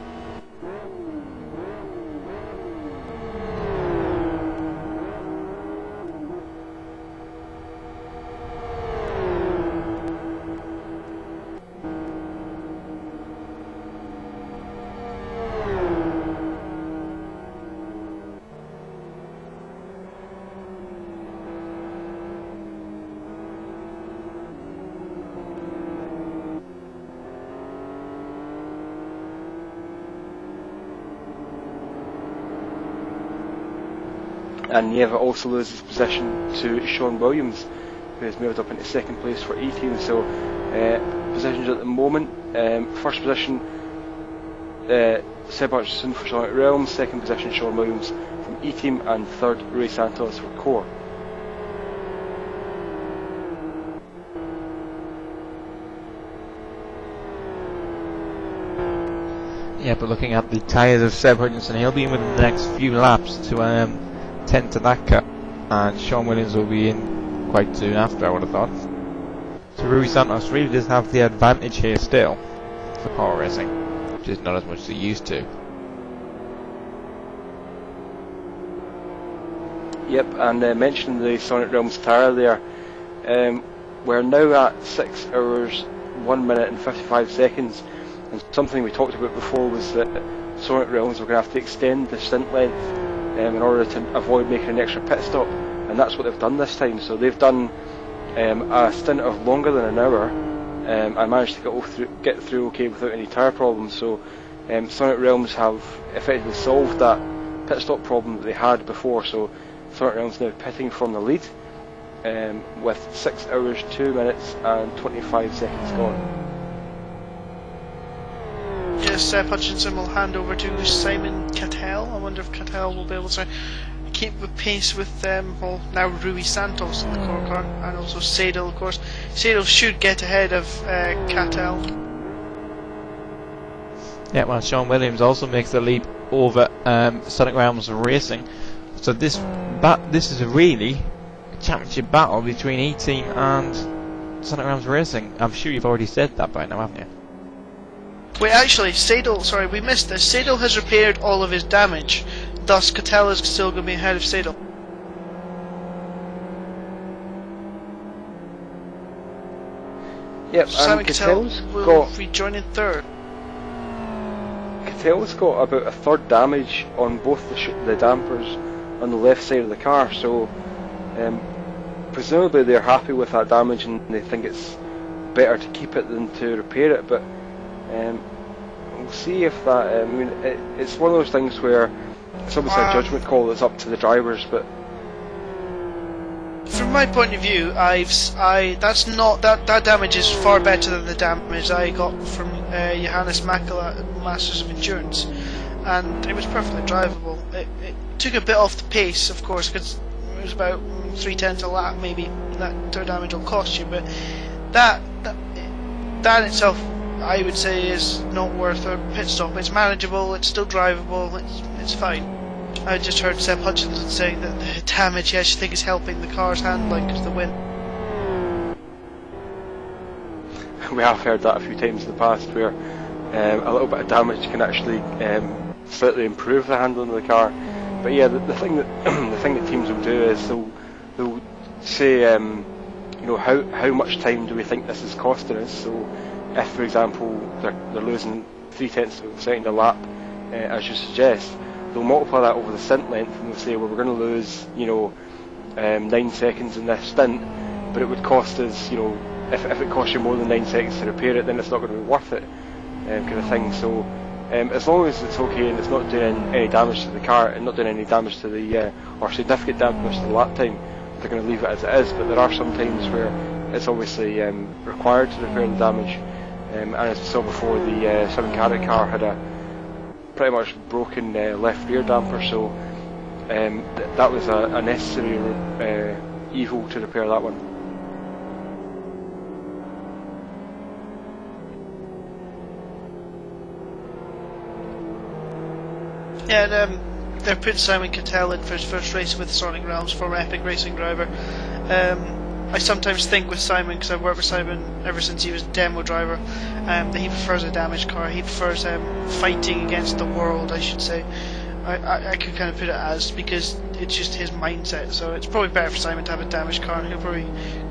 And Nieva also loses position to Sean Williams, who has moved up into second place for E-Team. So positions at the moment: first position Seb Hutchinson for Sonic Realms, second position Sean Williams from E-Team, and third Ray Santos for Core.
Yeah, but looking at the tyres of Seb Hutchinson, he'll be in within the next few laps to tend to that car, and Sean Williams will be in quite soon after, I would have thought. So Rui Santos really does have the advantage here still for car racing, which is not as much as he used to.
Yep, and mentioning the Sonic Realms tyre there, we're now at 6 hours, 1 minute and 55 seconds, and something we talked about before was that Sonic Realms were going to have to extend the stint length in order to avoid making an extra pit stop, and that's what they've done this time. So they've done a stint of longer than an hour and managed to get through okay without any tyre problems. So Sonic Realms have effectively solved that pit stop problem that they had before. So Sonic Realms now pitting from the lead with 6 hours, 2 minutes and 25 seconds gone.
Yes, Seb Hutchinson will hand over to Simon Cattell. I wonder if Cattell will be able to keep the pace with now Rui Santos in the core car, and also Sadel, of course. Sadel should get ahead of Cattell.
Yeah, well, Sean Williams also makes the leap over Sonic Realms Racing. So this is a really championship battle between E-Team and Sonic Realms Racing. I'm sure you've already said that by now, haven't you?
Wait, actually, Sadel, sorry, we missed this. Sadel has repaired all of his damage, thus Cattell is still going to be ahead of Sadel.
Yep,
So Simon
and
Cattell will rejoin in third.
Cattell's got about a third damage on both the dampers on the left side of the car, so presumably they're happy with that damage and they think it's better to keep it than to repair it, but we'll see if that. I mean, it's one of those things where it's obviously a judgment call that's up to the drivers. But
from my point of view, that's not that damage is far better than the damage I got from Johannes Makela at Masters of Endurance, and it was perfectly drivable. It took a bit off the pace, of course, because it was about 3/10 a lap. Maybe that damage will cost you, but that in itself, I would say, is not worth a pit stop. It's manageable, it's still drivable, it's fine. I just heard Seb Hutchinson saying that the damage he actually think is helping the car's handling because of the wind.
we have heard that a few times in the past, where a little bit of damage can actually slightly improve the handling of the car. But yeah, the thing that teams will do is they'll say, you know, how much time do we think this is costing us? So if, for example, they're losing 3/10 of a second a lap, as you suggest, they'll multiply that over the stint length and they'll say, well, we're going to lose, 9 seconds in this stint, but it would cost us, if it costs you more than 9 seconds to repair it, then it's not going to be worth it, kind of thing. So as long as it's okay and it's not doing any damage to the car and not doing any damage to the, or significant damage to the lap time, they're going to leave it as it is. But there are some times where it's obviously required to repair the damage, and as we saw before, the 7 carat car had a pretty much broken left rear damper, so that was a necessary evil to repair that one.
Yeah, and they're putting Simon Cattell in for his first race with Sonic Realms, former Epic Racing driver. I sometimes think with Simon, because I've worked with Simon ever since he was demo driver, that he prefers a damaged car. He prefers fighting against the world, I should say. I could kind of put it as, because it's just his mindset. So it's probably better for Simon to have a damaged car, and he'll probably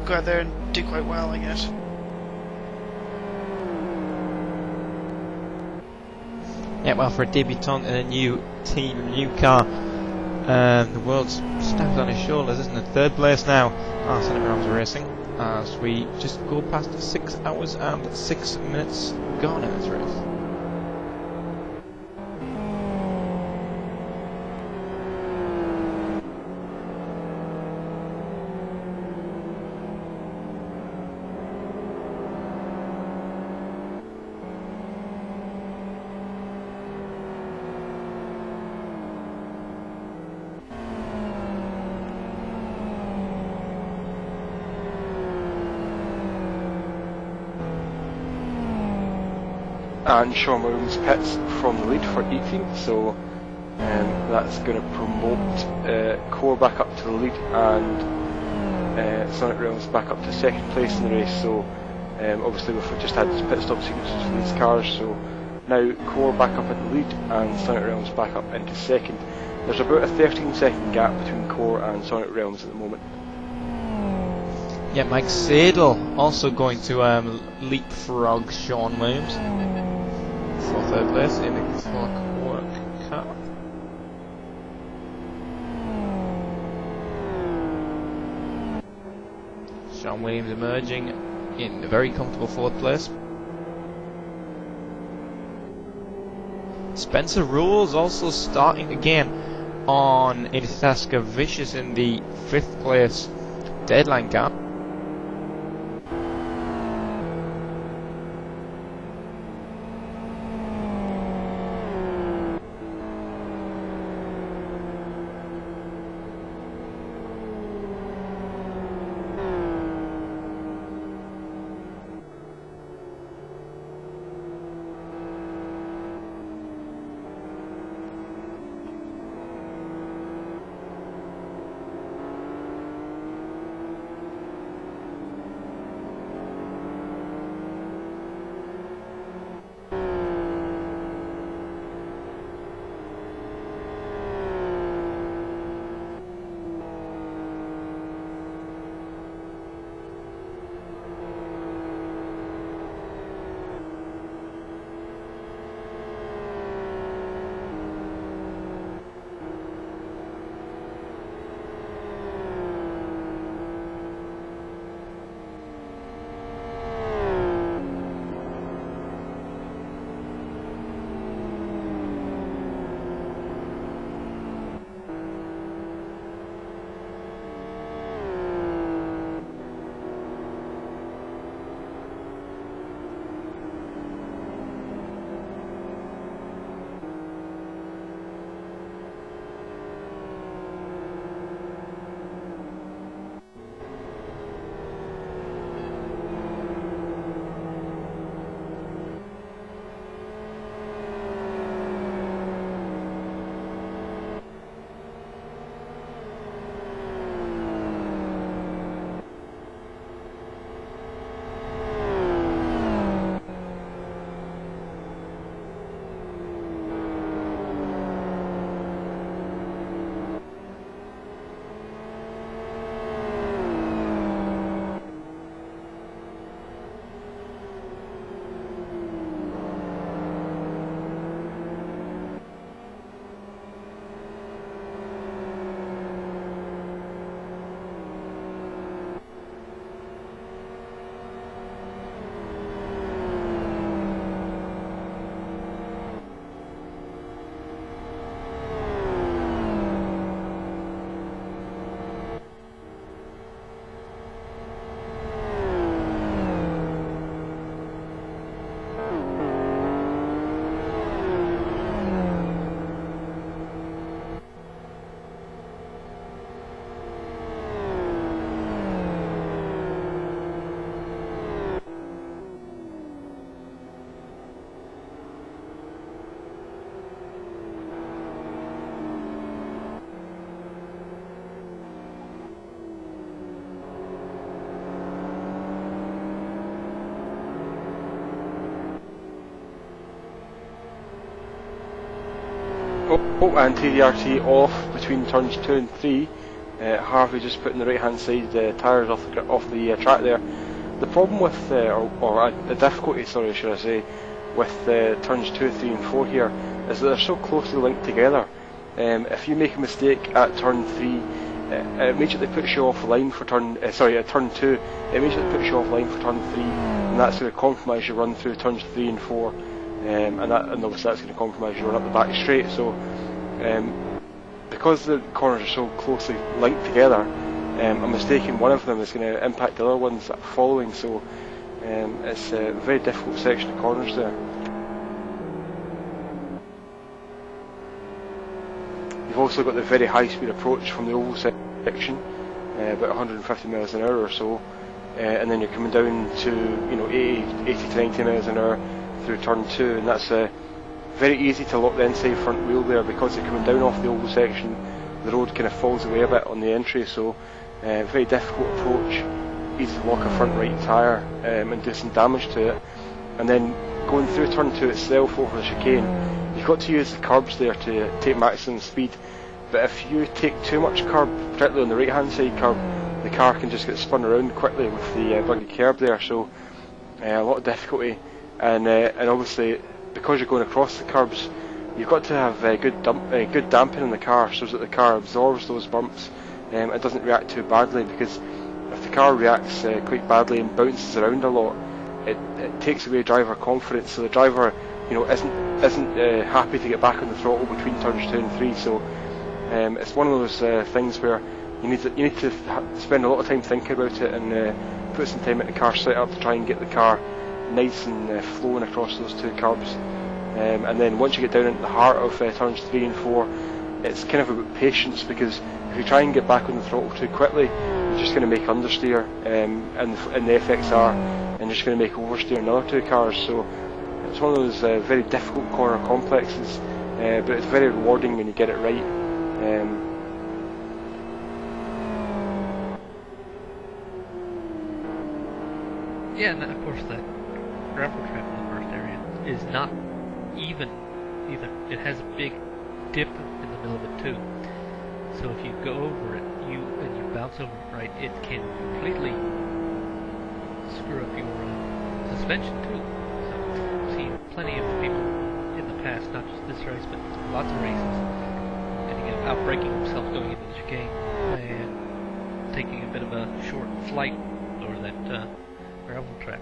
go out there and do quite well, I guess.
Yeah, well, for a debutant in a new team, a new car, the world's stacked on his shoulders, isn't it? Third place now, Sonic Realms Racing, as we just go past 6 hours and 6 minutes gone in this race.
And Sean Williams pits from the lead for 18th, so that's going to promote Keough back up to the lead and Sonic Realms back up to second place in the race. So obviously we've just had pit stop sequences for these cars, so now Keough back up at the lead and Sonic Realms back up into second. There's about a 13-second gap between Keough and Sonic Realms at the moment.
Yeah, Mike Sadel also going to leapfrog Sean Williams for third place in the Clockwork car. Sean Williams emerging in a very comfortable fourth place. Spencer Rules also starting again on Itasca Vicious in the 5th place deadline car.
Oh, and TDRT off between turns 2 and 3. Harvey just putting the right hand side tyres off the track there. The problem with, or the difficulty, sorry, should I say, with turns 2, 3 and 4 here is that they're so closely linked together. If you make a mistake at turn 3, it immediately puts you off line for turn 2, it immediately puts you off line for turn 3, and that's going to compromise your run through turns 3 and 4, and obviously that's going to compromise your run up the back straight. So because the corners are so closely linked together, a mistake in one of them is going to impact the other ones that are following, so it's a very difficult section of corners there. You've also got the very high speed approach from the oval section, about 150 miles an hour or so, and then you're coming down to 80 to 90 miles an hour through turn 2, and that's very easy to lock the inside front wheel there because you're coming down off the oval section. The road kind of falls away a bit on the entry, so very difficult approach, easy to lock a front right tyre and do some damage to it. And then going through turn 2 itself over the chicane, you've got to use the curbs there to take maximum speed, but if you take too much curb, particularly on the right hand side curb, the car can just get spun around quickly with the buggy curb there, so a lot of difficulty. And obviously because you're going across the curbs, you've got to have good damping in the car so that the car absorbs those bumps. It doesn't react too badly, because if the car reacts quite badly and bounces around a lot, it takes away driver confidence, so the driver isn't happy to get back on the throttle between turns 2 and 3. So it's one of those things where you need to spend a lot of time thinking about it and put some time into the car setup to try and get the car nice and flowing across those two curbs. And then once you get down into the heart of turns 3 and 4, it's kind of about patience, because if you try and get back on the throttle too quickly, you're just going to make understeer in the FXR, and you're just going to make oversteer in the other two cars. So it's one of those very difficult corner complexes, but it's very rewarding when you get it right.
Yeah, and then of course that gravel trap in the first area is not even either. It has a big dip in the middle of it too. So if you go over it, you bounce over it right, it can completely screw up your suspension too. So I've seen plenty of people in the past, not just this race, but lots of races, ending up outbraking themselves going into the chicane and taking a bit of a short flight over that gravel trap.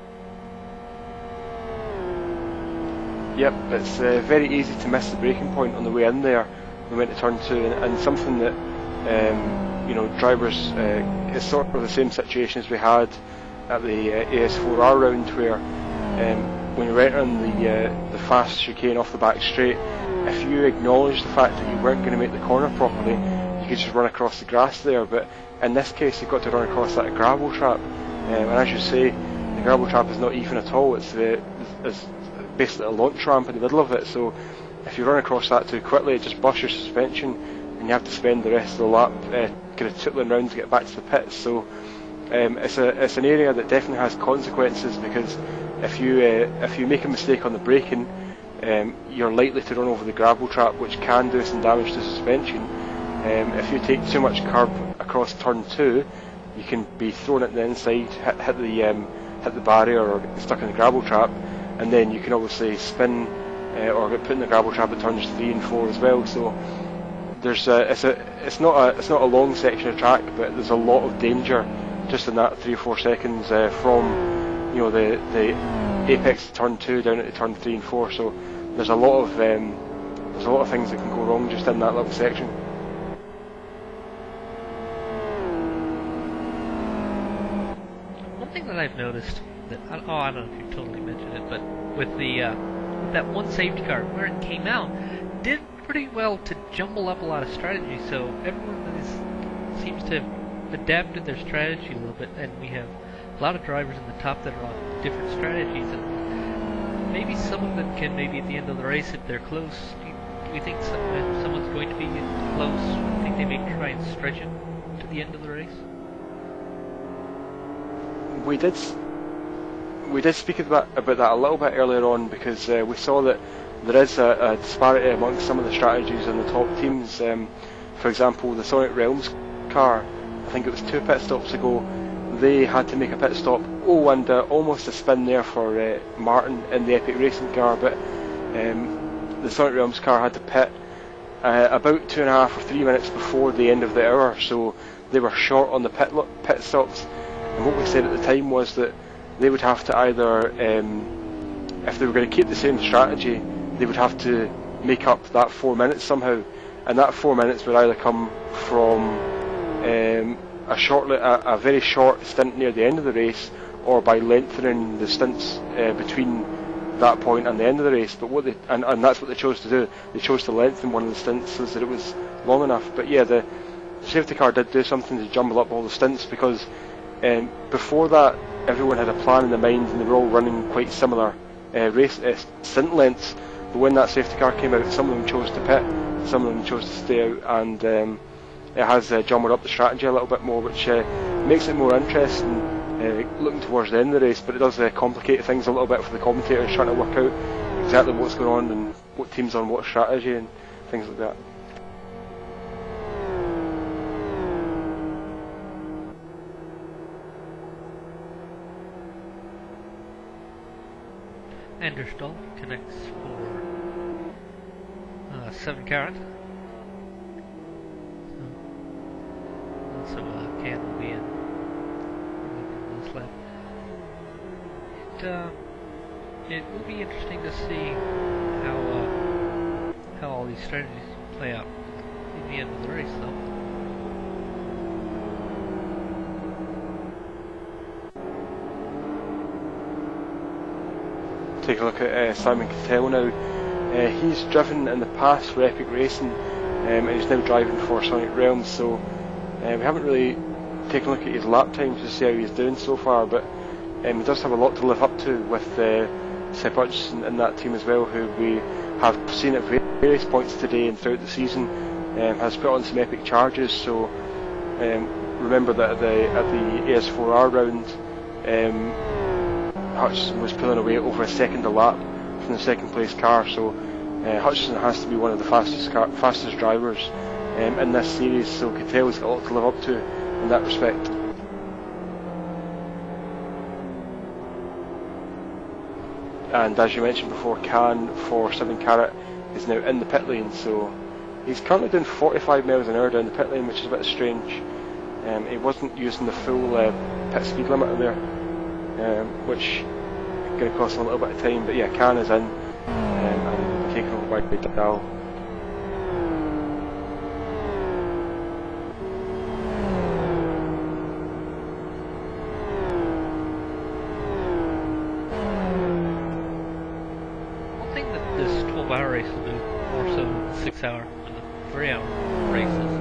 Yep, it's very easy to miss the braking point on the way in there. We went to turn 2, and something that drivers, it's sort of the same situation as we had at the AS4R round, where when you're entering the fast chicane off the back straight, if you acknowledge the fact that you weren't going to make the corner properly, you could just run across the grass there. But in this case, you've got to run across that gravel trap, and as you say, the gravel trap is not even at all. It's basically a launch ramp in the middle of it, so if you run across that too quickly, it just busts your suspension, and you have to spend the rest of the lap kind of tootling around to get back to the pits. So it's an area that definitely has consequences, because if you make a mistake on the braking, you're likely to run over the gravel trap, which can do some damage to the suspension. If you take too much curb across turn 2, you can be thrown at the inside, hit the barrier, or get stuck in the gravel trap, and then you can obviously spin or get put in the gravel trap at turns 3 and 4 as well. So there's it's not a long section of track, but there's a lot of danger just in that 3 or 4 seconds from the apex of turn 2 down to turn 3 and 4. So there's a lot of things that can go wrong just in that little section.
One thing that I've noticed that I don't know if you totally mentioned it, but with that one safety car, where it came out, did pretty well to jumble up a lot of strategy. So everyone seems to have adapted their strategy a little bit, and we have a lot of drivers in the top that are on different strategies, and maybe some of them can, maybe at the end of the race, if they're close. Do we think if someone's going to be close, do you think they may try and stretch it to the end of the race?
We did speak about that a little bit earlier on, because we saw that there is a disparity amongst some of the strategies in the top teams. For example, the Sonic Realms car, I think it was 2 pit stops ago, they had to make a pit stop. And almost a spin there for Martin in the Epic Racing car, but the Sonic Realms car had to pit about 2.5 or 3 minutes before the end of the hour, so they were short on the pit stops. And what we said at the time was that they would have to either, if they were going to keep the same strategy, they would have to make up that 4 minutes somehow, and that 4 minutes would either come from a very short stint near the end of the race, or by lengthening the stints between that point and the end of the race. But and that's what they chose to do. They chose to lengthen one of the stints so that it was long enough. But yeah, the safety car did do something to jumble up all the stints, because before that everyone had a plan in their mind and they were all running quite similar stint lengths. But when that safety car came out, some of them chose to pit, some of them chose to stay out, and it has jumbled up the strategy a little bit more, which makes it more interesting looking towards the end of the race. But it does complicate things a little bit for the commentators trying to work out exactly what's going on and what team's on what strategy and things like that.
Andersdal connects for 7 carat. So Can will be in this lap. It will be interesting to see how all these strategies play out in the end of the race, though.
Take a look at Simon Keough now. He's driven in the past for Epic Racing, and he's now driving for Sonic Realms, so we haven't really taken a look at his lap times to see how he's doing so far, but he does have a lot to live up to with Seb Hutchinson in that team as well, who we have seen at various points today and throughout the season has put on some epic charges. So remember that at the AS4R round, Hutchinson was pulling away over a second a lap from the second place car, so Hutchinson has to be one of the fastest drivers in this series, so Keough's got a lot to live up to in that respect. And as you mentioned before, Can for 7 carat is now in the pit lane, so he's currently doing 45 miles an hour down the pit lane, which is a bit strange. He wasn't using the full pit speed limiter there, which is going to cost him a little bit of time. But yeah, Can is in and taken over by Dal.
One thing that this 12-hour race will do, more so than the 6-hour and the 3-hour races,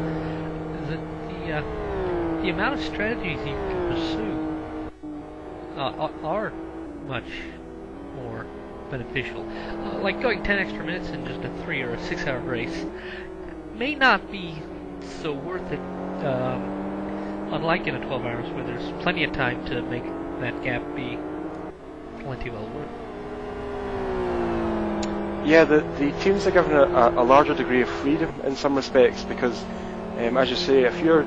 is that the amount of strategies you can pursue are much more beneficial. Like going 10 extra minutes in just a 3 or a 6-hour race may not be so worth it, unlike in a 12 hours where there's plenty of time to make that gap be plenty well worth.
Yeah, the teams are given a larger degree of freedom in some respects, because as you say, if you're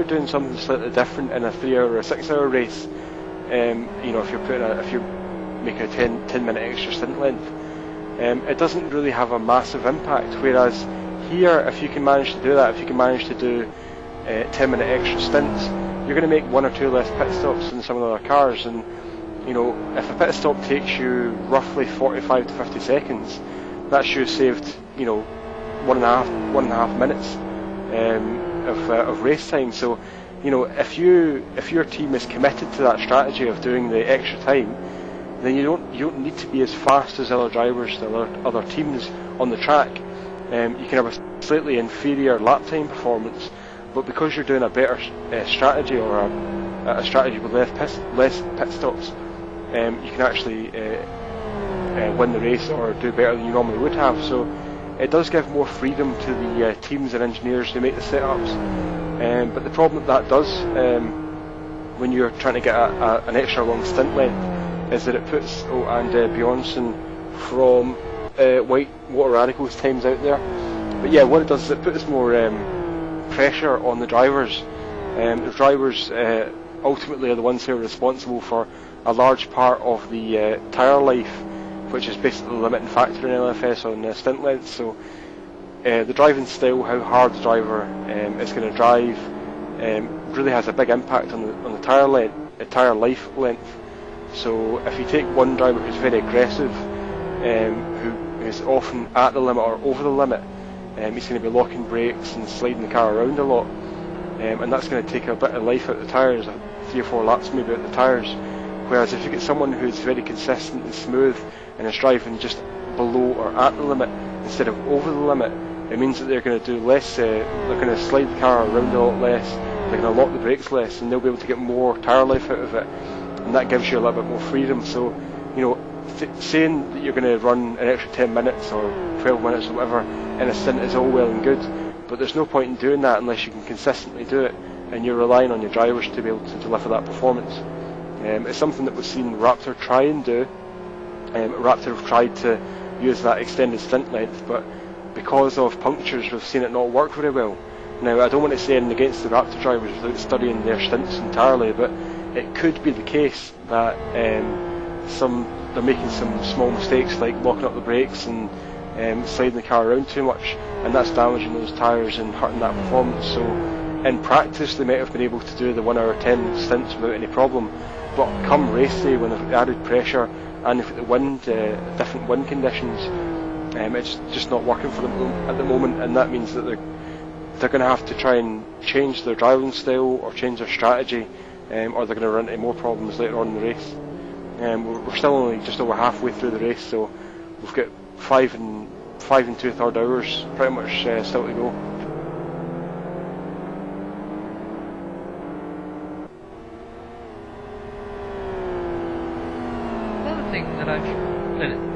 doing something slightly different in a 3-hour or a 6-hour race, if you're making a 10 minute extra stint length, it doesn't really have a massive impact. Whereas here, if you can manage to do that, if you can manage to do 10 minute extra stints, you're going to make 1 or 2 less pit stops than some of the other cars. And if a pit stop takes you roughly 45 to 50 seconds, that's you saved 1.5 minutes of race time. So if your team is committed to that strategy of doing the extra time, then you don't need to be as fast as other drivers, the other teams on the track. You can have a slightly inferior lap time performance, but because you're doing a better strategy, or a strategy with less pit stops, you can actually win the race or do better than you normally would have. So it does give more freedom to the teams and engineers who make the setups. But the problem that does when you're trying to get an extra long stint length is that it puts Bjornsson from white water radicals times out there. But yeah, what it does is it puts more pressure on the drivers. The drivers ultimately are the ones who are responsible for a large part of the tyre life, which is basically the limiting factor in LFS on stint length. So the driving style, how hard the driver is going to drive, really has a big impact on the tyre life length. So if you take one driver who's very aggressive, who is often at the limit or over the limit, he's going to be locking brakes and sliding the car around a lot, and that's going to take a bit of life out of the tyres, 3 or 4 laps maybe out of the tyres. Whereas if you get someone who's very consistent and smooth and is driving just below or at the limit instead of over the limit, it means that they're going to do less, they're going to slide the car around a lot less, they're going to lock the brakes less, and they'll be able to get more tyre life out of it, and that gives you a little bit more freedom. So, you know, saying that you're going to run an extra 10 minutes or 12 minutes or whatever in a stint is all well and good, but there's no point in doing that unless you can consistently do it, and you're relying on your drivers to be able to deliver that performance. It's something that we've seen Raptor try and do. Raptor have tried to use that extended stint length, but because of punctures we've seen it not work very well. Now, I don't want to say anything against the Raptor drivers without studying their stints entirely, but it could be the case that they're making some small mistakes like locking up the brakes and sliding the car around too much, and that's damaging those tyres and hurting that performance. So in practice they might have been able to do the 1 hour 10 stints without any problem, but come race day, when they've added pressure and if the wind, different wind conditions, it's just not working for them at the moment, and that means that they're going to have to try and change their driving style or change their strategy, or they're going to run into more problems later on in the race. We're still only just over halfway through the race, so we've got 5 and 2/3 hours pretty much still to go.
Another thing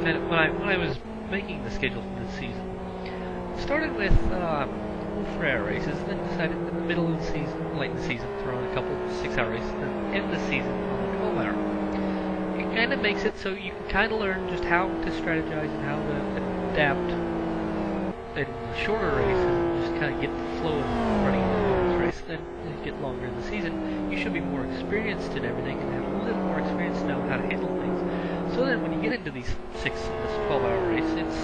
that when I was making the schedule for this season, started with fair races, then decided in the middle of the season, late in the season, throw in a couple 6-hour races, then end the season on a 12-hour. It kind of makes it so you can kind of learn just how to strategize and how to adapt in the shorter races, and just kind of get the flow of running in the wilderness race. Then as you get longer in the season, you should be more experienced in everything and have a little more experience to know how to handle things. So then when you get into these 12-hour race, it's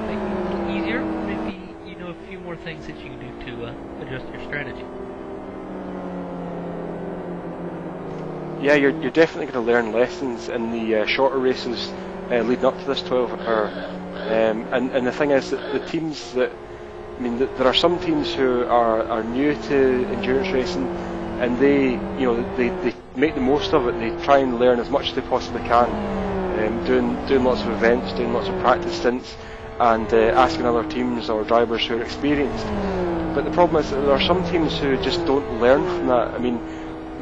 maybe a little easier, maybe you know a few more things that you can do to adjust your strategy.
Yeah, you're definitely going to learn lessons in the shorter races leading up to this 12-hour. And the thing is that the teams that, I mean, there are some teams who are new to endurance racing, and they make the most of it. They try and learn as much as they possibly can, doing lots of events, doing lots of practice stints, and asking other teams or drivers who are experienced. But the problem is that there are some teams who just don't learn from that. I mean,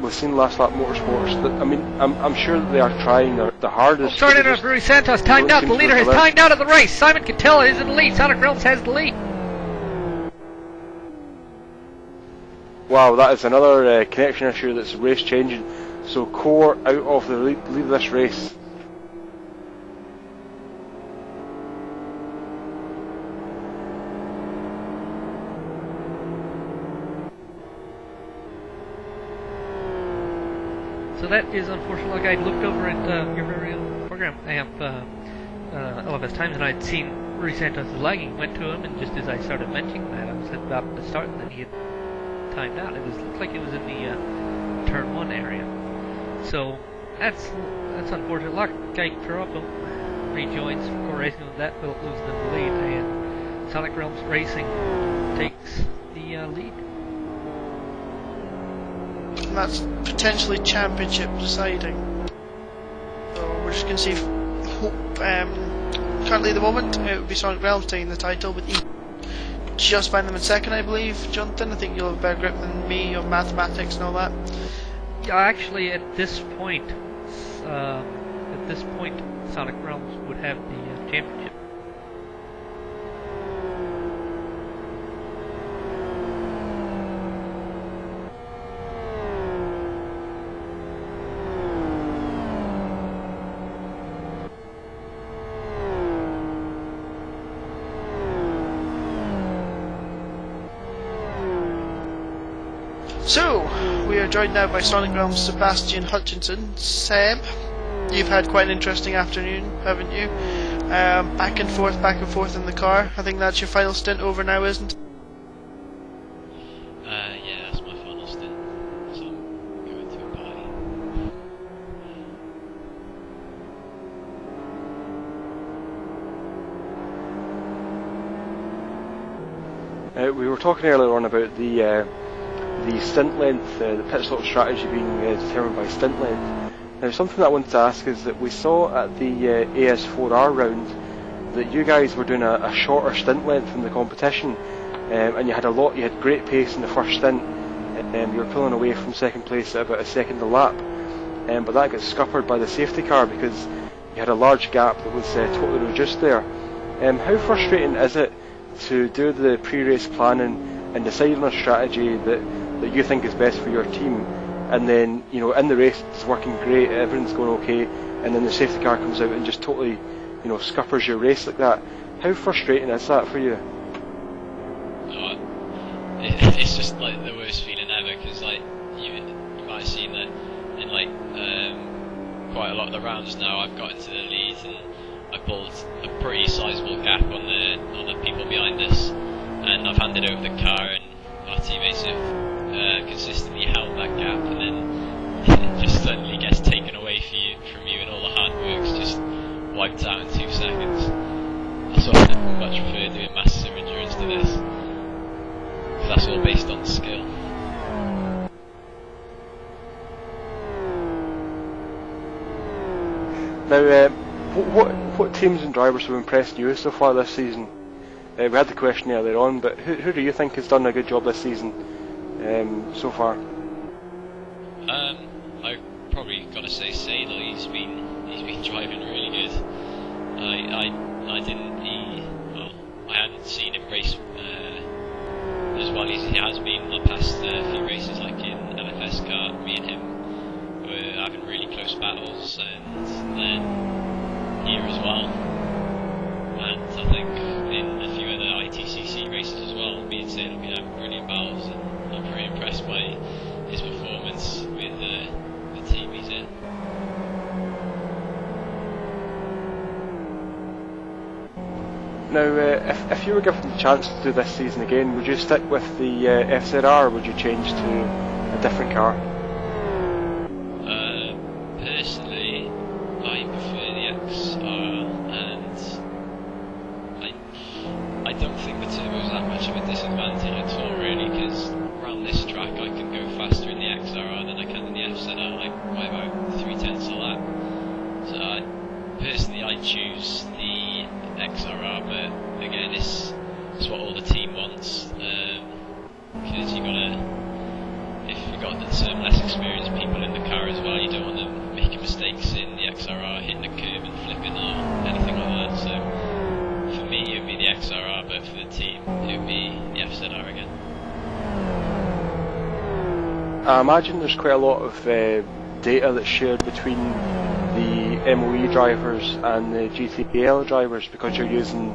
we've seen Last Lap Motorsports. I mean, I'm sure that they are trying the hardest.
Started off Rui Santos, timed out. The leader has timed out of the race. Simon Catella is in the lead. Sonic Realms has the lead.
Wow, that is another connection issue that's race changing. So Keough out of the lead of this race.
So that is unfortunate. Like I looked over at your very own program app, LFS Times, and I'd seen Rui Santos lagging. Went to him, and just as I started mentioning that, I was about to start, and then he had timed out. It looked like it was in the turn 1 area. So that's unfortunate. Leggate rejoins for racing with that, but loses the lead, and Sonic Realms Racing takes the lead.
And that's potentially championship deciding. So we're just going to see currently at the moment it would be Sonic Realms taking the title, with just behind them in second, I believe. Jonathan, I think you'll have a better grip than me of mathematics and all that.
Yeah, actually at this point Sonic Realms would have the championship.
So, we are joined now by Sonic Realm's Sebastian Hutchinson. Seb, you've had quite an interesting afternoon, haven't you? Back and forth in the car. I think that's your final stint over now, isn't it?
Yeah, that's my final stint. So I'm going to a
party. We were talking earlier on about the stint length, the pit stop strategy being determined by stint length. Now, something that I wanted to ask is that we saw at the AS4R round that you guys were doing a shorter stint length in the competition, and you had great pace in the first stint. You were pulling away from second place at about a second a lap, but that got scuppered by the safety car because you had a large gap that was totally reduced there. How frustrating is it to do the pre-race planning and decide on a strategy that you think is best for your team, and then, you know, in the race it's working great, everything's going okay, and then the safety car comes out and just totally, you know, scuppers your race like that? How frustrating is that for you?
It's just like the worst feeling ever, because like you might have seen that in like quite a lot of the rounds now I've got into the lead and I pulled a pretty sizable gap on the people behind us, and I've handed over the car and our teammates have consistently held that gap, and then it just suddenly gets taken away from you and all the hard work's just wiped out in 2 seconds. That's why I much prefer doing massive endurance to this, because that's all based on skill.
Now, what teams and drivers have impressed you so far this season? We had the question earlier on, but who do you think has done a good job this season so far?
I've probably got to say Sadel. He's been driving really good. I hadn't seen him race as well as he has been in the past few races, like in LFS car. Me and him were having really close battles, and then here as well. And I think in a few other ITCC races as well, me and Sadel have been having brilliant battles, and I'm pretty impressed by his performance with the team he's in.
Now, if you were given the chance to do this season again, would you stick with the FZR, or would you change to a different car?
Personally, I prefer the XR, and I don't think the turbo is that much of a disadvantage at all, really, because around this track I can go faster in the XRR than I can in the FZR, like by about 3/10 a lap. So personally I choose the XRR, but again it's what all the team wants, because if you've got some less experienced people in the car as well, you don't want them making mistakes in the XRR, hitting the curb and flipping or anything like that. So for me it would be the XRR, but for the team it would be the FZR again.
I imagine there's quite a lot of data that's shared between the MOE drivers and the GTL drivers because you're using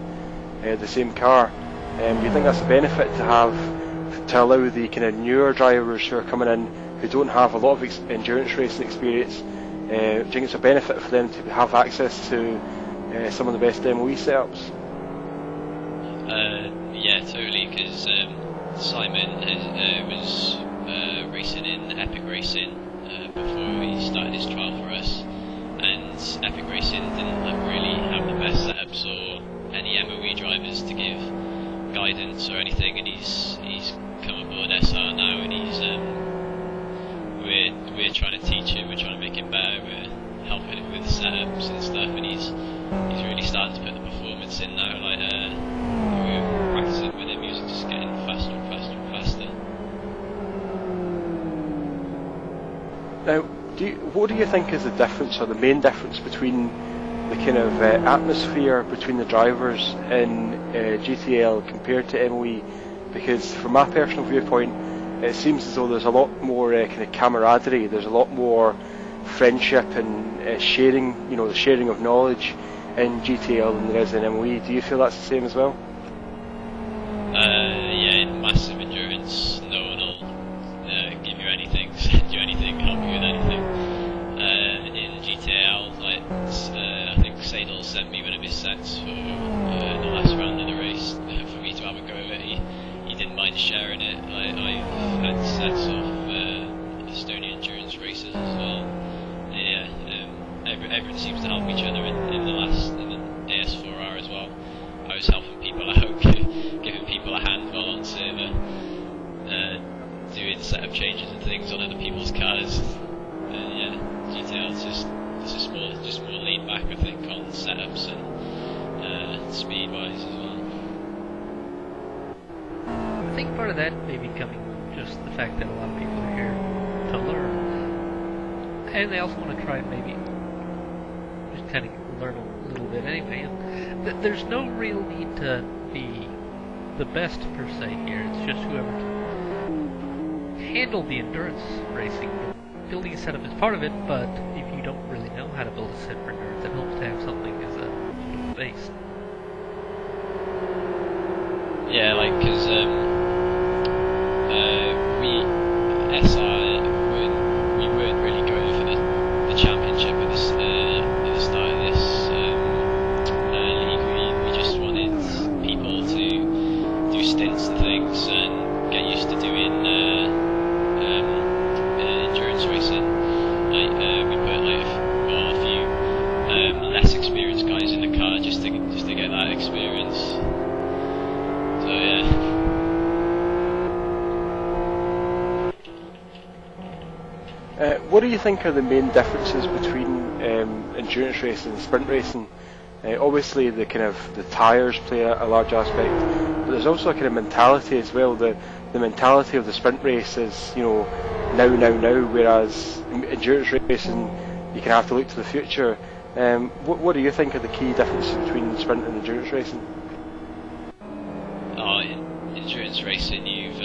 the same car. Do you think that's a benefit to allow the kind of newer drivers who are coming in who don't have a lot of endurance racing experience? Do you think it's a benefit for them to have access to some of the best MOE setups?
Yeah, totally, because Simon was racing in Epic Racing before he started his trial for us, and Epic Racing didn't really have the best setups or any MOE drivers to give guidance or anything, and he's come aboard SR now, and we're trying to teach him, we're trying to make him better, we're helping him with setups and stuff, and he's really starting to put the performance in now. Like we're practicing with him, he was just getting faster and faster and faster.
Now, what do you think is the difference, or the main difference between the kind of atmosphere between the drivers in GTL compared to MOE? Because from my personal viewpoint, it seems as though there's a lot more kind of camaraderie, there's a lot more friendship and sharing, you know, the sharing of knowledge in GTL than there is in MOE. Do you feel that's the same as well?
Yeah, in massive endurance, no one will give Sadel sent me one of his sets for the last round of the race for me to have a go at it. He didn't mind sharing it. I've had sets of Estonian endurance races as well. Yeah, everyone seems to help each other in the AS4R as well. I was helping people out, giving people a hand while on server, doing setup changes and things on other people's cars. Yeah, GTL is just more laid back, I think, on setups and speed wise as well.
I think part of that may be coming from just the fact that a lot of people are here to learn, and they also want to try and maybe just kind of learn a little bit anyway. And there's no real need to be the best per se here. It's just whoever can handle the endurance racing. Building a setup is part of it, but if you don't really know how to build a set for endurance, it helps to have something as a base.
Yeah, like, because we weren't really going for the championship at the start of this league. We just wanted people to do stints and things and get used to doing endurance racing. We put a few less experienced guys in the car just to get that experience. So yeah.
What do you think are the main differences between endurance racing and sprint racing? Obviously, the tyres play a large aspect, but there's also a kind of mentality as well. The mentality of the sprint race is, now, whereas endurance racing, you can have to look to the future. What do you think are the key differences between sprint and endurance racing?
In endurance racing, you've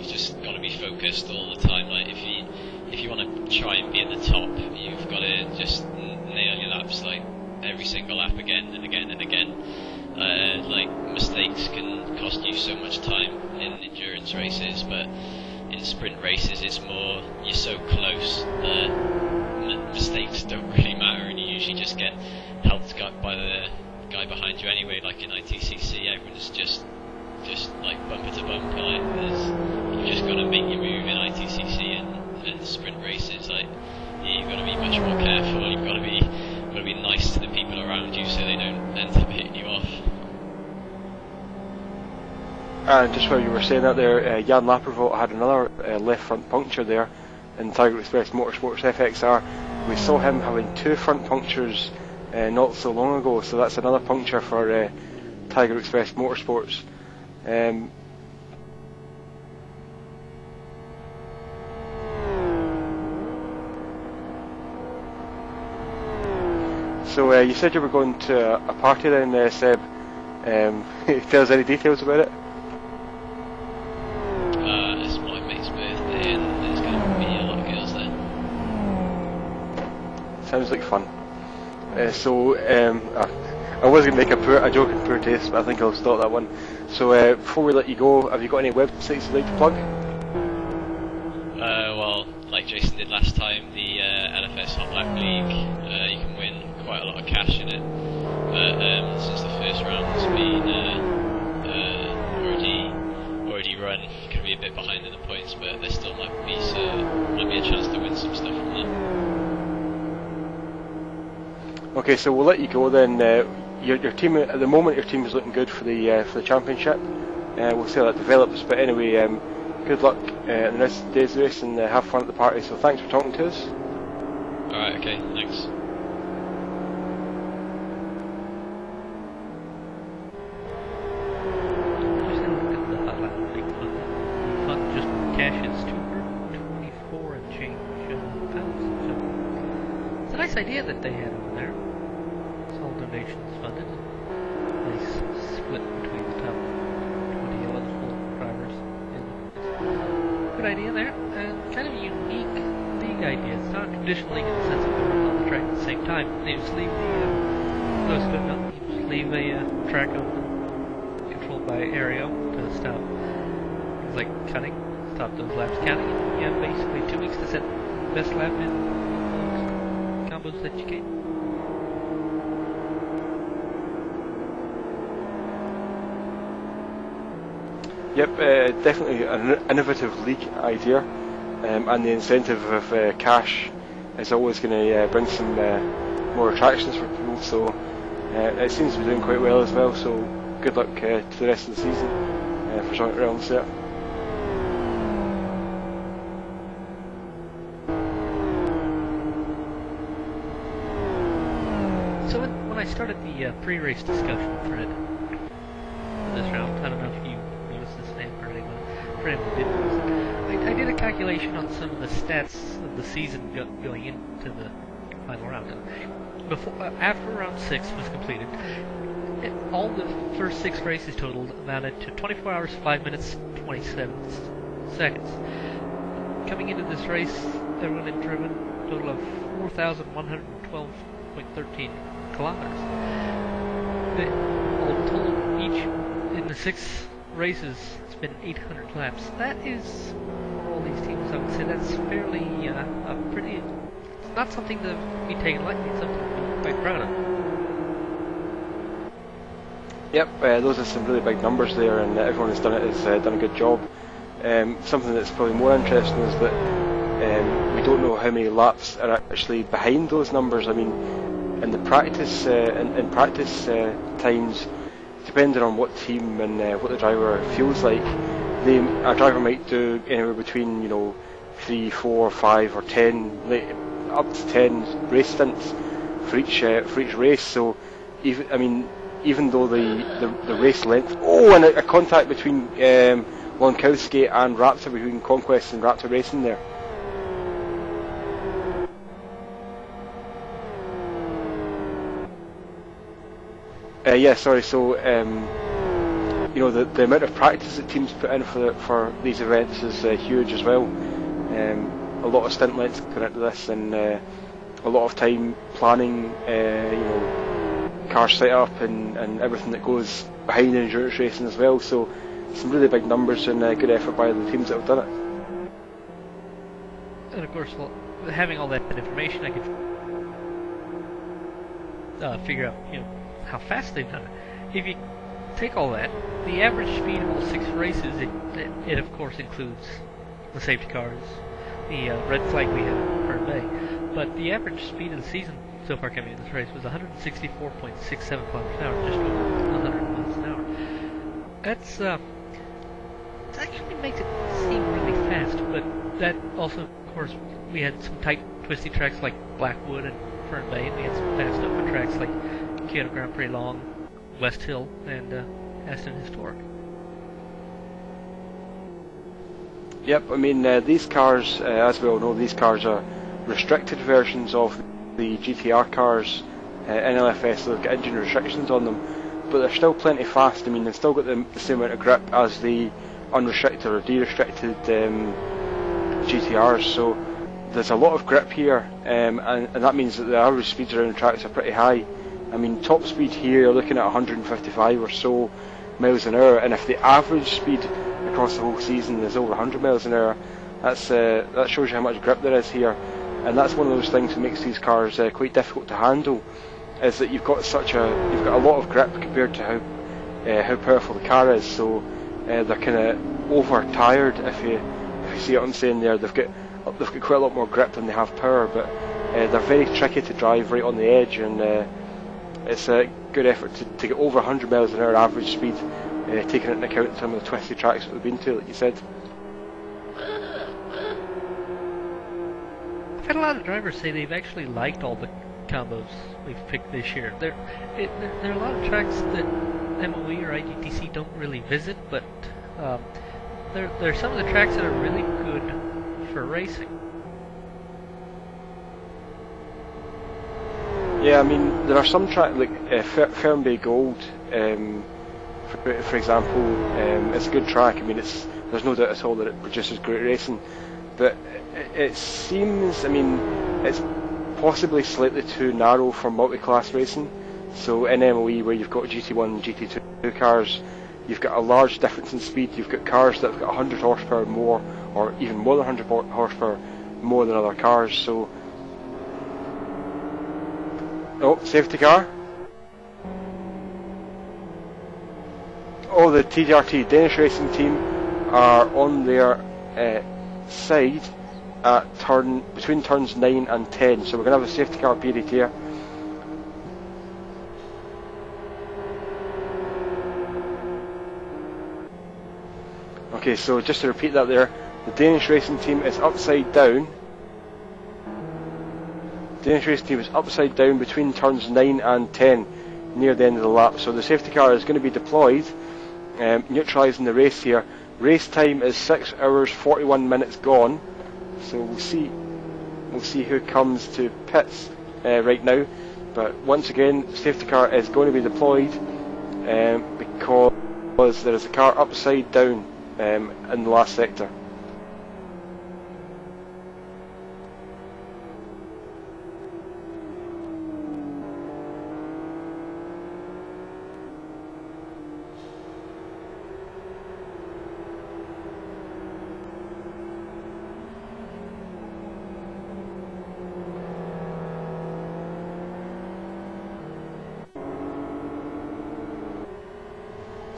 just got to be focused all the time. Like if you want to try and be at the top, you've got to just nail your laps like every single lap again and again and again. Like mistakes can cost you so much time in endurance races, but in sprint races it's more you're so close that mistakes don't really matter, and you usually just get helped by the guy behind you anyway. Like in ITCC, everyone's just like bumper to bumper. Like you just got to make your move in ITCC and sprint races. Like you've got to be much more careful. You've got to be nice to the people around you so they don't end up hitting you off.
And just while you were saying that there, Jan Lappervoort had another left front puncture there in Tiger Express Motorsports FXR. We saw him having two front punctures not so long ago, so that's another puncture for Tiger Express Motorsports. So you said you were going to a party then, Seb. Tell us any details about it?
It's my mate's birthday and there's going to be a lot of girls there.
Sounds like fun. I was going to make a joke in poor taste, but I think I'll stop that one. So before we let you go, have you got any websites you'd like to plug?
Well, like Jason did last time, the LFS Hot Lap League, you can win quite a lot of cash in it. But since the first round's been already run, you can be a bit behind in the points, but there still might be a chance to win some stuff from that.
Okay, so we'll let you go then. Your team at the moment, your team is looking good for the championship. We'll see how that develops. But anyway, good luck in the rest of the day's race and have fun at the party. So thanks for talking to us.
Alright, okay, thanks.
Cashes to 24 and change pounds. So it's a nice idea that they had over there. It's all donations funded. Nice split between the top 20 eligible drivers. Good idea there, and kind of a unique league idea. It's not a traditional league in the sense of going on the track at the same time. They just leave those who don't know, you just leave a track open, controlled by aero to stop things like cutting. Stop those laps counting. You have basically 2 weeks to set the best lap in those combos that you can.
Yep, definitely an innovative league idea, and the incentive of cash is always going to bring some more attractions for people, so it seems to be doing quite well as well, so good luck to the rest of the season for Sonic Realms there.
So when I started the pre-race discussion thread for this round, I don't know if you noticed this name or anyone did. I did a calculation on some of the stats of the season going into the final round. After round 6 was completed, all the first 6 races totaled amounted to 24 hours, 5 minutes, 27 seconds. Coming into this race, everyone had driven a total of 4,112.13 kilometers. All told, each in the 6 races, it's been 800 laps. That is, for all these teams, I would say that's fairly pretty. It's not something to be taken lightly. It's something to be quite proud of.
Yep, those are some really big numbers there, and everyone who's done it has done a good job. Something that's probably more interesting is that we don't know how many laps are actually behind those numbers. I mean, in the practice, in practice times, depending on what team and what the driver feels like, a driver might do anywhere between 3, 4, 5, or 10, up to 10 race stints for each race. So even though the race length, and a contact between Lonkowski and Raptor, between Conquest and Raptor Racing there. So the amount of practice that teams put in for these events is huge as well. A lot of stint lengths go into this, and a lot of time planning, car setup and everything that goes behind endurance racing as well. So some really big numbers and good effort by the teams that have done it.
And of course, having all that information, I could figure out how fast they've done it. If you take all that, the average speed of all 6 races, it of course includes the safety cars, the red flag we had at Fern Bay, but the average speed of the season so far coming in this race was 164.67 kilometers an hour, just over 100 miles an hour. That's that actually makes it seem really fast, but that also, of course, we had some tight, twisty tracks like Blackwood and Fern Bay, and we had some fast open tracks like Keough Grand Prix Long, West Hill, and Aston Historic.
Yep, I mean these cars, as we all know, these cars are restricted versions of the GTR cars in LFS, so they've got engine restrictions on them, but they're still plenty fast. I mean, they've still got the same amount of grip as the unrestricted or de-restricted GTRs, so there's a lot of grip here, and that means that the average speeds around the tracks are pretty high. I mean, top speed here, you're looking at 155 or so miles an hour, and if the average speed across the whole season is over 100 miles an hour, that shows you how much grip there is here. And that's one of those things that makes these cars quite difficult to handle, is that you've got a lot of grip compared to how powerful the car is. So they're kind of over tired. If you see what I'm saying there, they've got quite a lot more grip than they have power, but they're very tricky to drive right on the edge, and it's a good effort to get over 100 miles an hour average speed, taking into account some of the twisty tracks that we've been to, like you said.
I've had a lot of drivers say they've actually liked all the combos we've picked this year. There are a lot of tracks that MOE or IGTC don't really visit, but there are some of the tracks that are really good for racing.
Yeah, I mean, there are some tracks like Fern Bay Gold, for example. It's a good track. I mean, there's no doubt at all that it produces great racing, but it seems, I mean, it's possibly slightly too narrow for multi-class racing. So in MOE, where you've got GT1 and GT2 cars, you've got a large difference in speed. You've got cars that have got 100 horsepower more, or even more than 100 horsepower more than other cars. So, oh, safety car. all the TDRT Danish racing team are on their side at between turns 9 and 10, so we're going to have a safety car period here. Okay, so just to repeat that there, the Danish racing team is upside down. The Danish racing team is upside down between turns 9 and 10 near the end of the lap, so the safety car is going to be deployed, neutralising the race here. Race time is 6 hours 41 minutes gone, so we'll see who comes to pits right now. But once again, the safety car is going to be deployed because there is a car upside down in the last sector.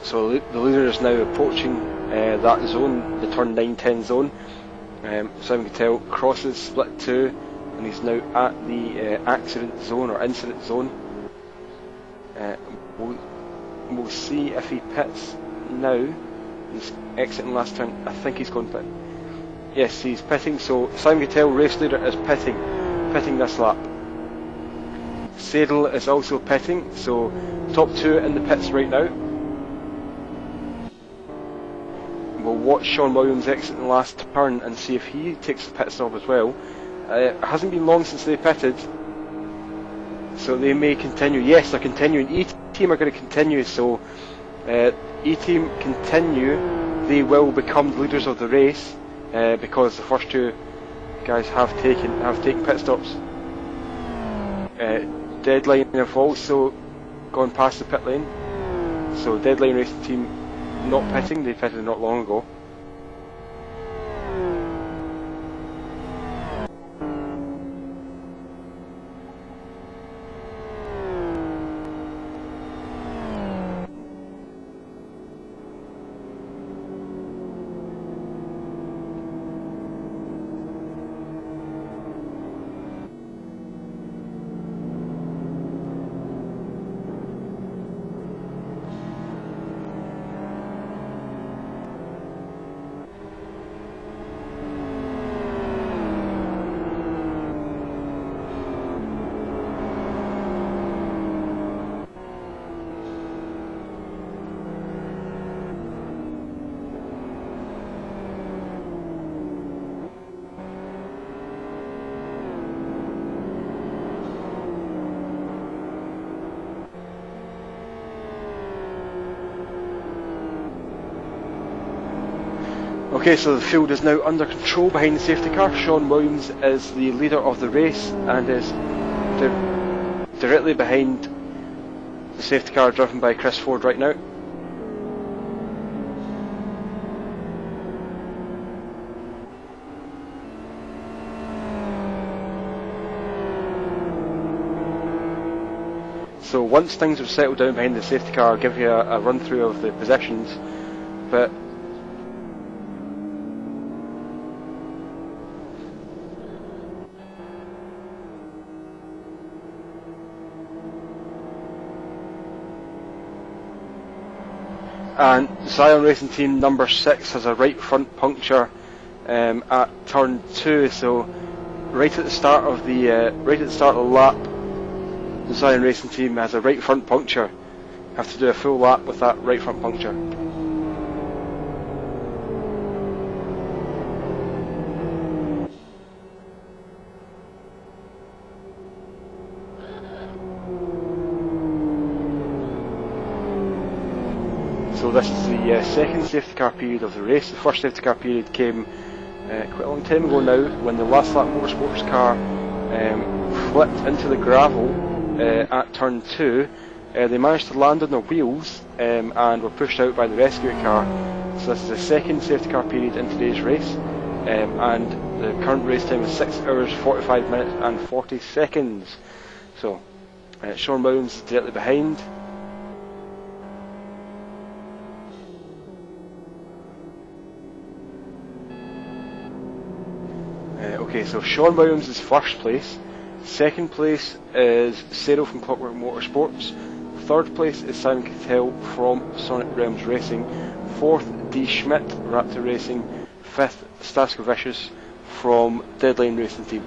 So the leader is now approaching that zone, the turn 9-10 zone. Simon Keough crosses split 2, and he's now at the accident zone or incident zone. We'll see if he pits now. He's exiting last turn. I think he's going to pit. Yes, he's pitting. So Simon Keough, race leader, is pitting this lap. Sadel is also pitting. So top 2 in the pits right now. We'll watch Sean Williams exit the last turn and see if he takes the pit stop as well. It hasn't been long since they pitted, so they may continue. Yes, they're continuing. E-Team are going to continue, so E-Team continue. They will become the leaders of the race because the first 2 guys have taken pit stops. Deadline have also gone past the pit lane, so Deadline Racing Team not pitting, they pitted not long ago. Okay, so the field is now under control behind the safety car. Sean Williams is the leader of the race and is directly behind the safety car driven by Chris Ford right now. So once things have settled down behind the safety car, I'll give you a run through of the positions. But and Zion Racing Team number 6 has a right front puncture at turn 2. So right at the start of the lap, the Zion Racing Team has a right front puncture. Have to do a full lap with that right front puncture. So this is the second safety car period of the race. The first safety car period came quite a long time ago now, when the last lap motorsports car flipped into the gravel at turn 2. They managed to land on their wheels and were pushed out by the rescue car. So this is the second safety car period in today's race, and the current race time is 6 hours 45 minutes and 40 seconds. So Sean Williams is directly behind. Okay, so Sean Williams is first place. Second place is Cyril from Clockwork Motorsports. Third place is Simon Cattell from Sonic Realms Racing. Fourth, D. Schmidt, Raptor Racing. Fifth, Stasko Vicious from Deadline Racing Team.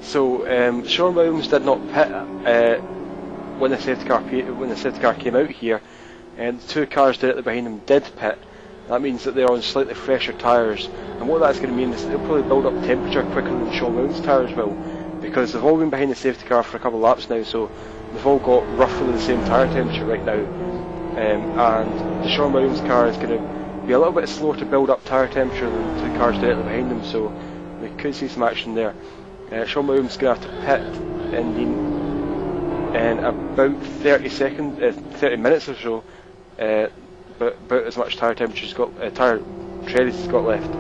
So Sean Williams did not pit when the safety car came out here, and the two cars directly behind him did pit. That means that they're on slightly fresher tyres, and what that's going to mean is that they'll probably build up temperature quicker than Sean Williams' tyres will, because they've all been behind the safety car for a couple of laps now, so they've all got roughly the same tyre temperature right now, and the Sean Williams car is going to be a little bit slower to build up tyre temperature than the two cars directly behind them, so we could see some action there. Sean Williams is going to have to pit in about 30 minutes or so, but about as much tyre temperature tyre tread as he's got left.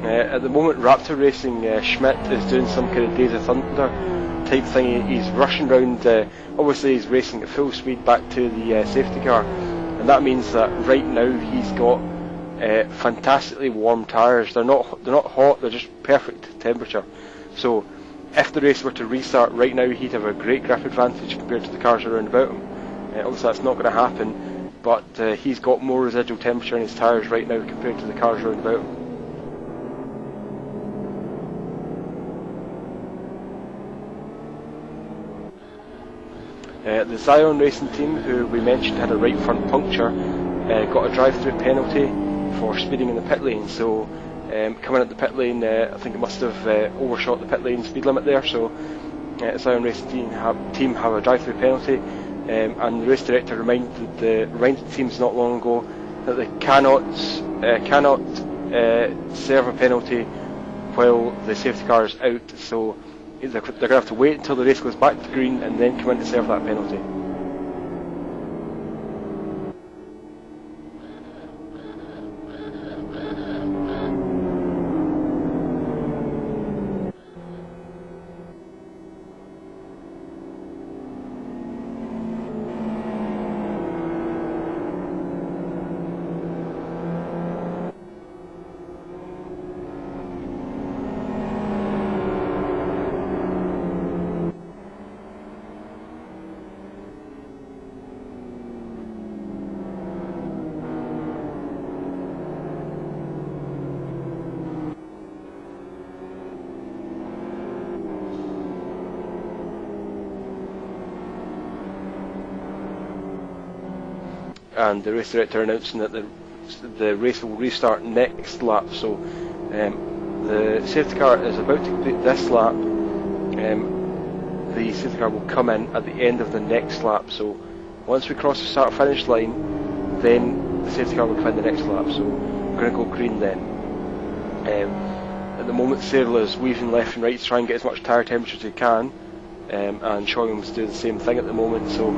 At the moment, Raptor Racing Schmidt is doing some kind of Days of Thunder type thing. He's rushing round. Obviously, he's racing at full speed back to the safety car, and that means that right now he's got fantastically warm tyres. They're not hot. They're just perfect temperature. So, if the race were to restart right now, he'd have a great grip advantage compared to the cars around about him. Obviously, that's not going to happen, but he's got more residual temperature in his tyres right now compared to the cars around about him. The Zion Racing team, who we mentioned had a right front puncture, got a drive-through penalty for speeding in the pit lane. So coming at the pit lane, I think it must have overshot the pit lane speed limit there. So Zion Racing team have a drive-through penalty, and the race director reminded the teams not long ago that they cannot serve a penalty while the safety car is out. So they're going to have to wait until the race goes back to green and then come in to serve that penalty. And the race director announcing that the race will restart next lap. So the safety car is about to complete this lap. The safety car will come in at the end of the next lap. So once we cross the start finish line, then the safety car will come in the next lap. So we're going to go green then. At the moment, Cyril is weaving left and right to try and get as much tyre temperature as he can, and Sean Williams doing the same thing at the moment. So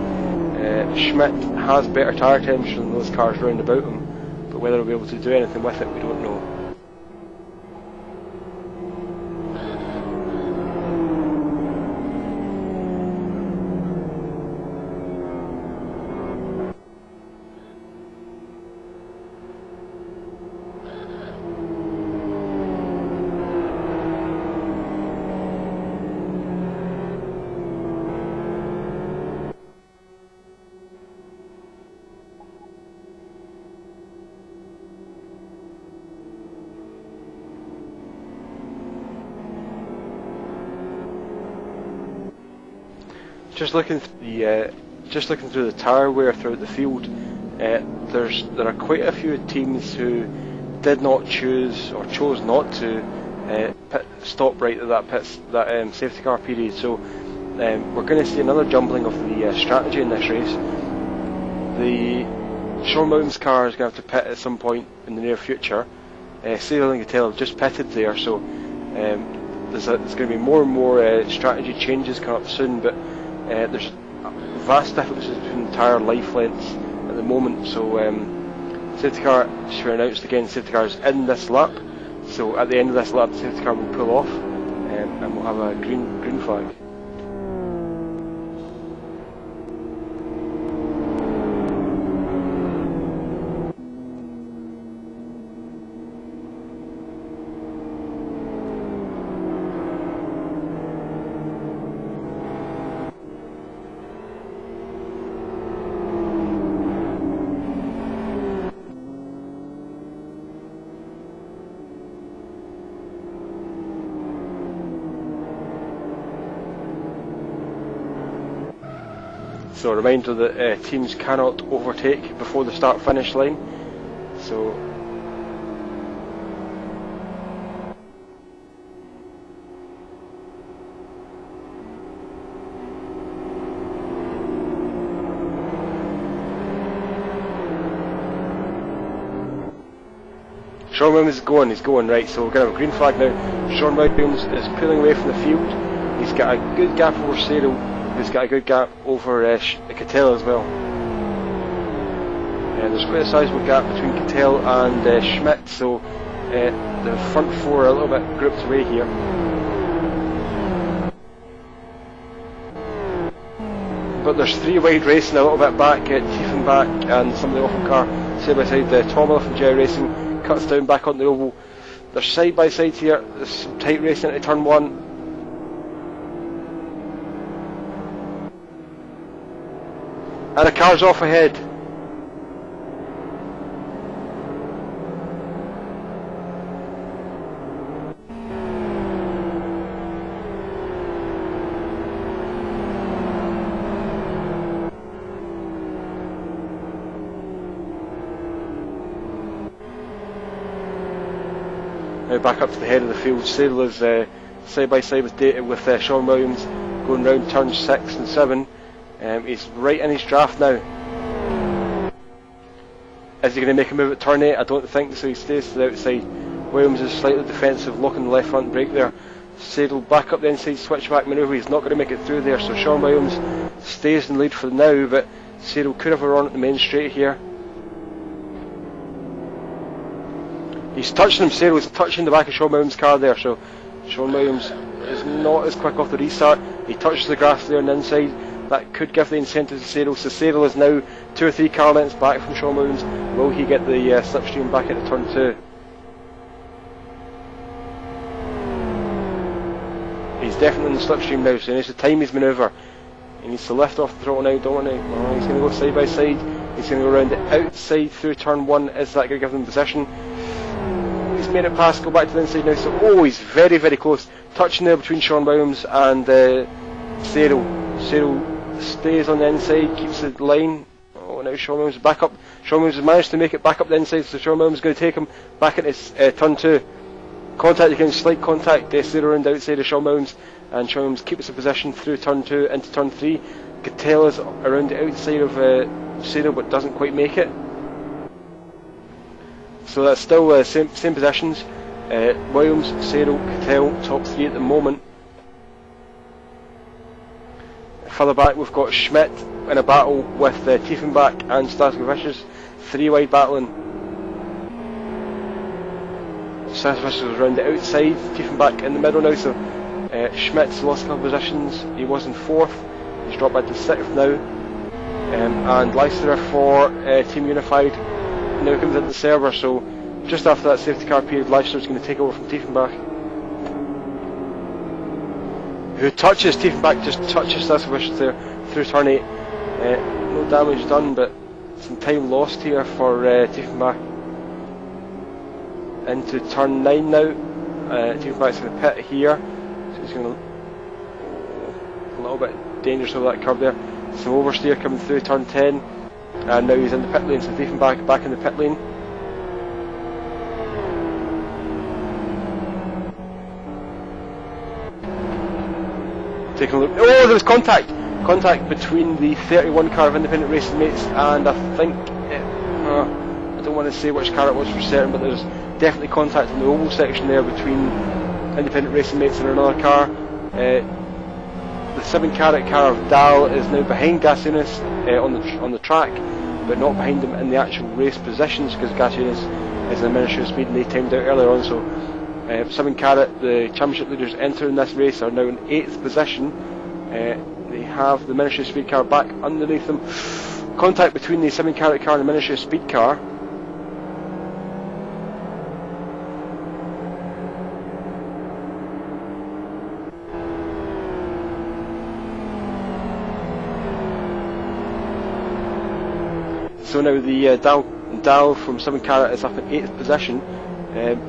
Schmidt has better tyre temperature than those cars round about him, but whether he'll be able to do anything with it, we don't know. Just looking through the tyre wear throughout the field, there are quite a few teams who did not chose not to stop right at that safety car period. So we're going to see another jumbling of the strategy in this race. The Sean Williams car is going to have to pit at some point in the near future. Cyril and Keough have just pitted there, so there's going to be more and more strategy changes coming up soon. But there's vast differences between the tyre life lengths at the moment. So safety car, just to announced again, safety car is in this lap. So at the end of this lap, the safety car will pull off, and we'll have a green flag. So a reminder that teams cannot overtake before the start-finish line. So Sean Williams he's going right, so we're going to have a green flag now. Sean Williams is pulling away from the field. He's got a good gap over Cyril, who's got a good gap over Keough as well. There's quite a sizable gap between Keough and Schmidt, so the front four are a little bit grouped away here. But there's three wide racing a little bit back, Tiefenbach and somebody off the car side by side. Tomoff and Jerry Racing cuts down back on the oval. They're side by side here. There's some tight racing into turn one. And the car's off ahead. Now back up to the head of the field. Cyril is side by side with Sean Williams, going round turns 6 and 7. He's right in his draft now. Is he going to make a move at turn 8? I don't think so. He stays to the outside. Williams is slightly defensive, locking the left front brake there. Cyril back up the inside switchback manoeuvre. He's not going to make it through there, so Sean Williams stays in the lead for now, but Cyril could have a run at the main straight here. He's touching him. Cyril's touching the back of Sean Williams' car there, so Sean Williams is not as quick off the restart. He touches the grass there on the inside. That could give the incentive to Cyril. So Cyril is now 2 or 3 car lengths back from Sean Williams. Will he get the slipstream back into turn 2? He's definitely in the slipstream now, so he needs to time his manoeuvre. He needs to lift off the throttle now, don't he? Oh, he's going to go side by side. He's going to go around the outside through turn 1. Is that going to give him position? He's made it past, go back to the inside now. So, he's very, very close. Touching there between Sean Williams and Cyril. Cyril stays on the inside, keeps the line. Oh, now Sean Williams is back up. Sean Williams has managed to make it back up the inside, so Sean Williams is going to take him back into turn 2. Contact again, slight contact. Cyril around the outside of Sean Williams, and Sean Williams keeps the position through turn 2 into turn 3. Keough is around the outside of Cyril, but doesn't quite make it. So that's still same positions. Williams, Cyril, Keough, top 3 at the moment. Further back we've got Schmidt in a battle with Tiefenbach and Staskovicius, 3 wide battling. Staskovicius was around the outside, Tiefenbach in the middle now, so Schmidt's lost a couple of positions. He was in 4th, he's dropped back to 6th now. And Leicester for Team Unified now comes into the server, so just after that safety car period, Leicester is going to take over from Tiefenbach. Who touches Tiefenbach, just touches Staskovicius there through turn 8. No damage done, but some time lost here for Tiefenbach. Into turn 9 now. Tiefenbach's going to pit here, so he's going to a little bit dangerous over that curve there. Some oversteer coming through turn 10, and now he's in the pit lane, so Diefenbach back in the pit lane. Taking a look. Oh, there was contact! Contact between the 31 car of independent racing mates and I think I don't want to say which car it was for certain, but there's definitely contact in the oval section there between independent racing mates and another car. The 7-carat car of Dahl is now behind Gasunas on the track, but not behind him in the actual race positions, because Gasunas is in the Ministry of Speed and they timed out earlier on. So 7-carat, the championship leaders entering this race, are now in 8th position. They have the Ministry of Speed car back underneath them. Contact between the 7-carat car and the Ministry of Speed car. So now the Dahl from 7-carat is up in 8th position.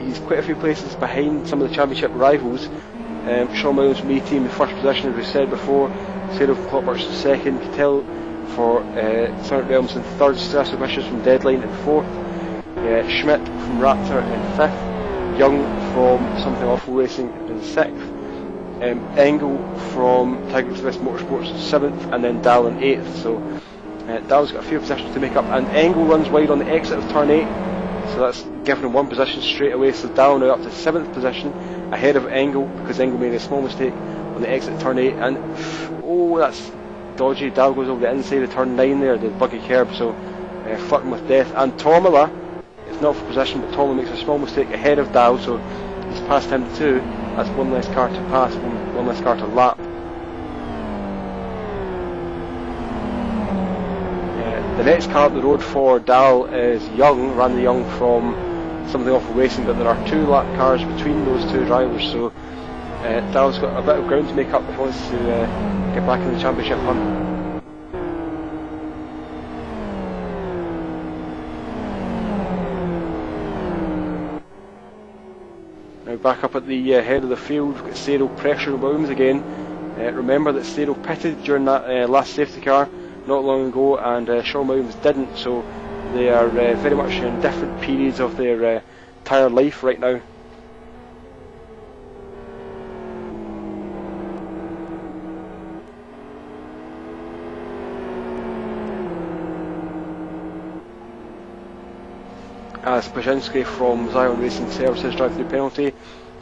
He's quite a few places behind some of the championship rivals. Sean Williams from E-Team in 1st position, as we said before. Sado from Clockworks in 2nd. Cattell for Sonic Realms in 3rd. Stress Vicious from Deadline in 4th. Schmidt from Raptor in 5th. Young from Something Awful Racing in 6th. Engel from Tiger West Motorsports in 7th, and then Dahl in 8th. So Dahl's got a few positions to make up, and Engel runs wide on the exit of turn 8, so that's giving him 1 position straight away. So Dahl now up to 7th position, ahead of Engel, because Engel made a small mistake on the exit of turn 8, and oh, that's dodgy. Dahl goes over the inside of turn 9 there, the buggy curb, so flirting with death. And Tormala, it's not for position, but Tormala makes a small mistake ahead of Dahl, so he's passed him too. That's 1 less car to pass, one less car to lap. The next car up the road for Dahl is Young, Randy Young from Something Awful Racing, but there are 2 lap cars between those 2 drivers, so Dahl's got a bit of ground to make up if he wants to get back in the championship hunt. Now back up at the head of the field, we've got Sado pressuring Williams again. Remember that Sado pitted during that last safety car not long ago, and Sean Williams didn't, so they are very much in different periods of their tyre life right now. As Pazinski from Zion Racing serves his drive-through penalty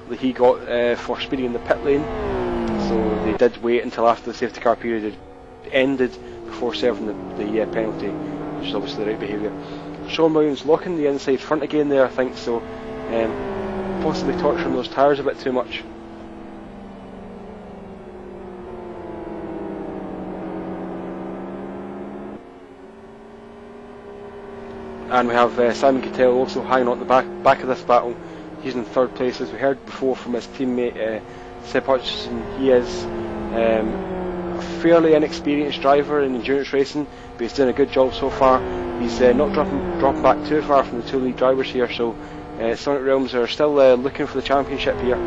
that he got for speeding in the pit lane, so they did wait until after the safety car period had ended before serving the penalty, which is obviously the right behaviour. Sean Williams locking the inside front again there, I think, so possibly torturing those tyres a bit too much. And we have Simon Cattell also hanging on at the back of this battle. He's in 3rd place, as we heard before from his teammate Seb Hutchinson. He is a fairly inexperienced driver in endurance racing, but he's doing a good job so far. He's not dropping back too far from the 2 lead drivers here, so Sonic Realms are still looking for the championship here.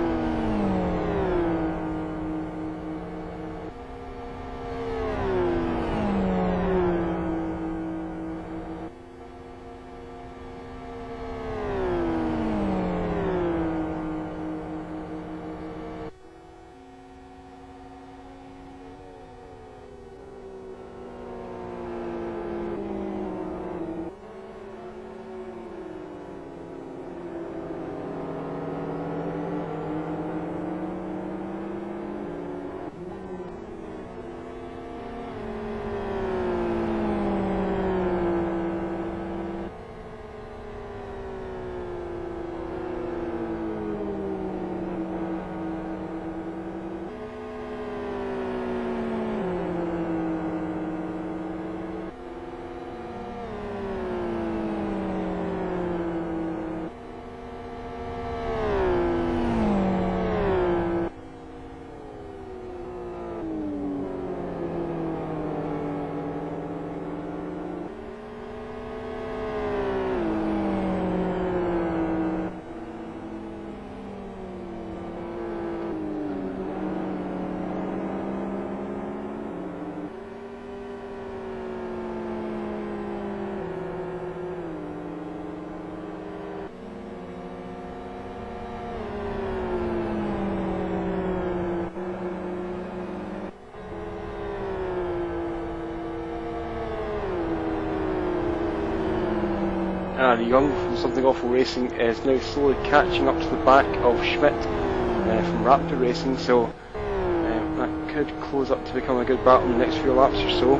and Young from Something Awful Racing is now slowly catching up to the back of Schmidt from Raptor Racing, so that could close up to become a good battle in the next few laps or so.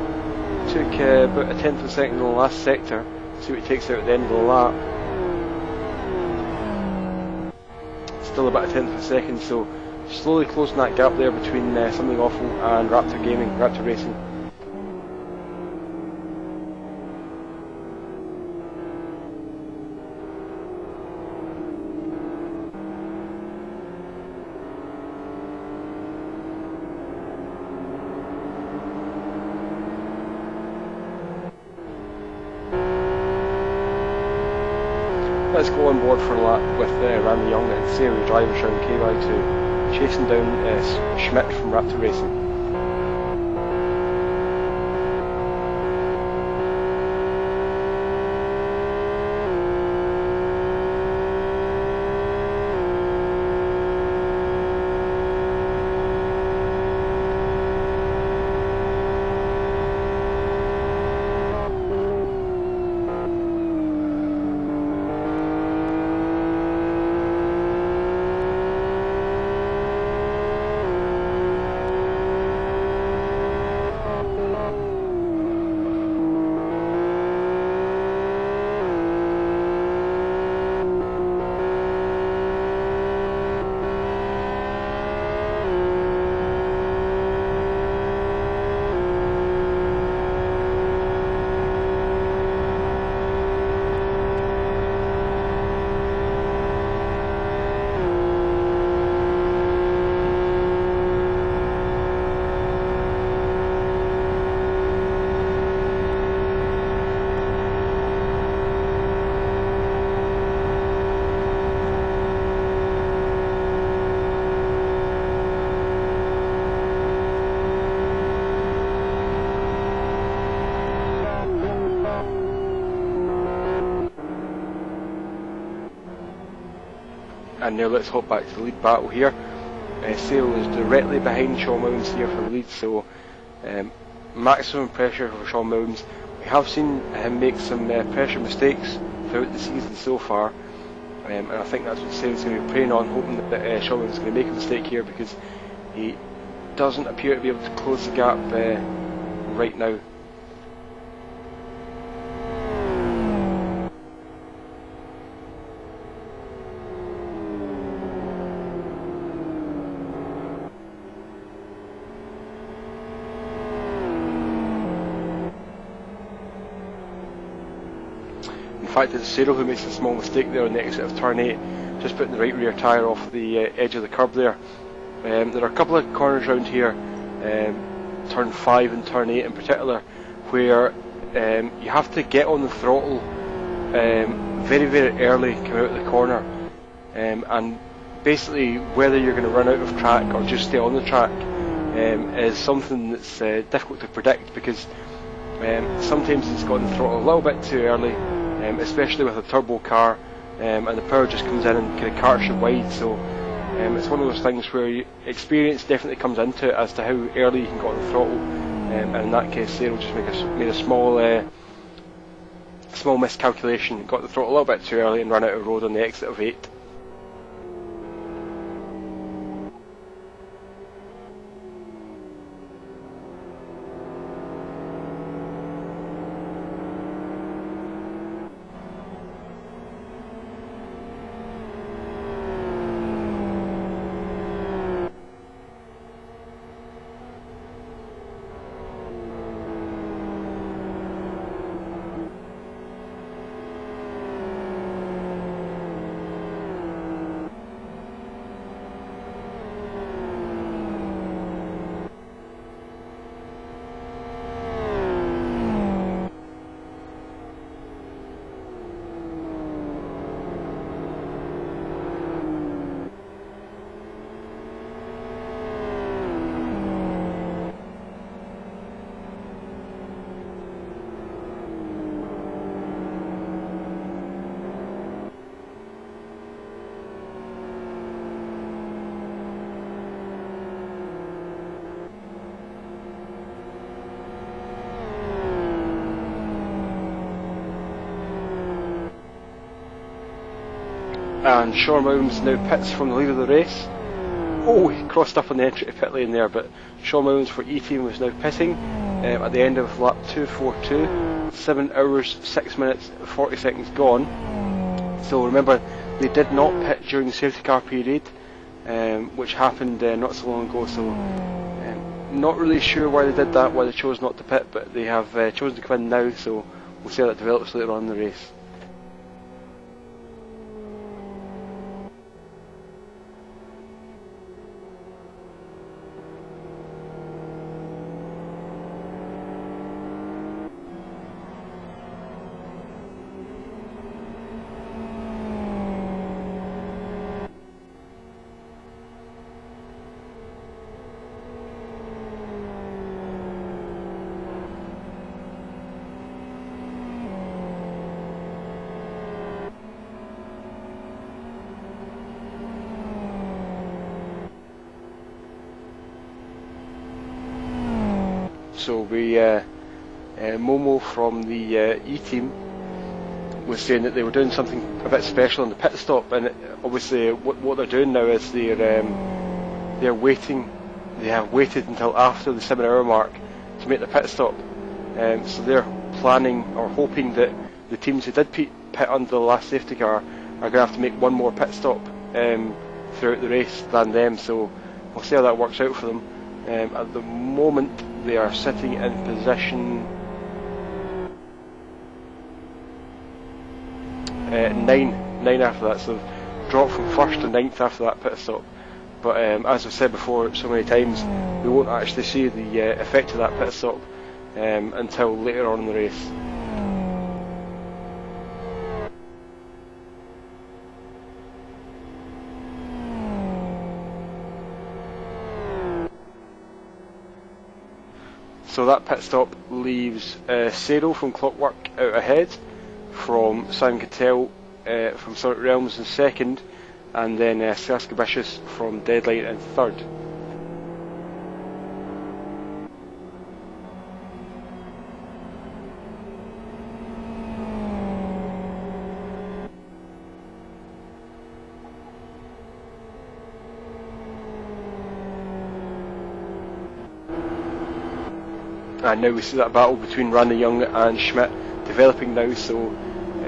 Took about a tenth of a second in the last sector. See what he takes out at the end of the lap. Still about a tenth of a second, so slowly closing that gap there between Something Awful and Raptor Racing. Let's go on board for a lap with Randy Young and see how he drives around Keough to chasing down Schmidt from Raptor Racing. And now let's hop back to the lead battle here. Sale is directly behind Sean Williams here for the lead, so maximum pressure for Sean Williams. We have seen him make some pressure mistakes throughout the season so far, and I think that's what Sale's going to be preying on, hoping that Sean Williams is going to make a mistake here, because he doesn't appear to be able to close the gap right now. In fact, it's Cyril who makes a small mistake there on the exit of turn 8, just putting the right rear tyre off the edge of the curb there. There are a couple of corners around here, turn 5 and turn 8 in particular, where you have to get on the throttle very, very early coming out of the corner, and basically whether you're going to run out of track or just stay on the track is something that's difficult to predict, because sometimes it's got on the throttle a little bit too early, especially with a turbo car, and the power just comes in and kind of carts you wide. So it's one of those things where experience definitely comes into it as to how early you can get on the throttle, and in that case Cyril just made a small miscalculation, got the throttle a little bit too early and ran out of road on the exit of 8. and Sean Williams now pits from the lead of the race. Oh, he crossed up on the entry to pit lane there, but Sean Williams for E-Team was now pitting at the end of lap 242, 7 hours, 6 minutes, 40 seconds gone. So remember, they did not pit during the safety car period, which happened not so long ago, so not really sure why they did that, why they chose not to pit, but they have chosen to come in now, so we'll see how that develops later on in the race. So Momo from the E-Team was saying that they were doing something a bit special on the pit stop, and obviously what they're doing now is they're waiting. They have waited until after the 7-hour mark to make the pit stop. So they're planning or hoping that the teams who did pit under the last safety car are going to have to make one more pit stop throughout the race than them. So we'll see how that works out for them. At the moment, they are sitting in position 9 after that, so dropped from 1st to 9th after that pit stop. But as I've said before so many times, we won't actually see the effect of that pit stop until later on in the race. So that pit stop leaves Sado from Clockwork out ahead, from Simon Cattell from Sonic Realms in second, and then Saskabicious from Deadlight in third. And now we see that battle between Randy Young and Schmidt developing now, so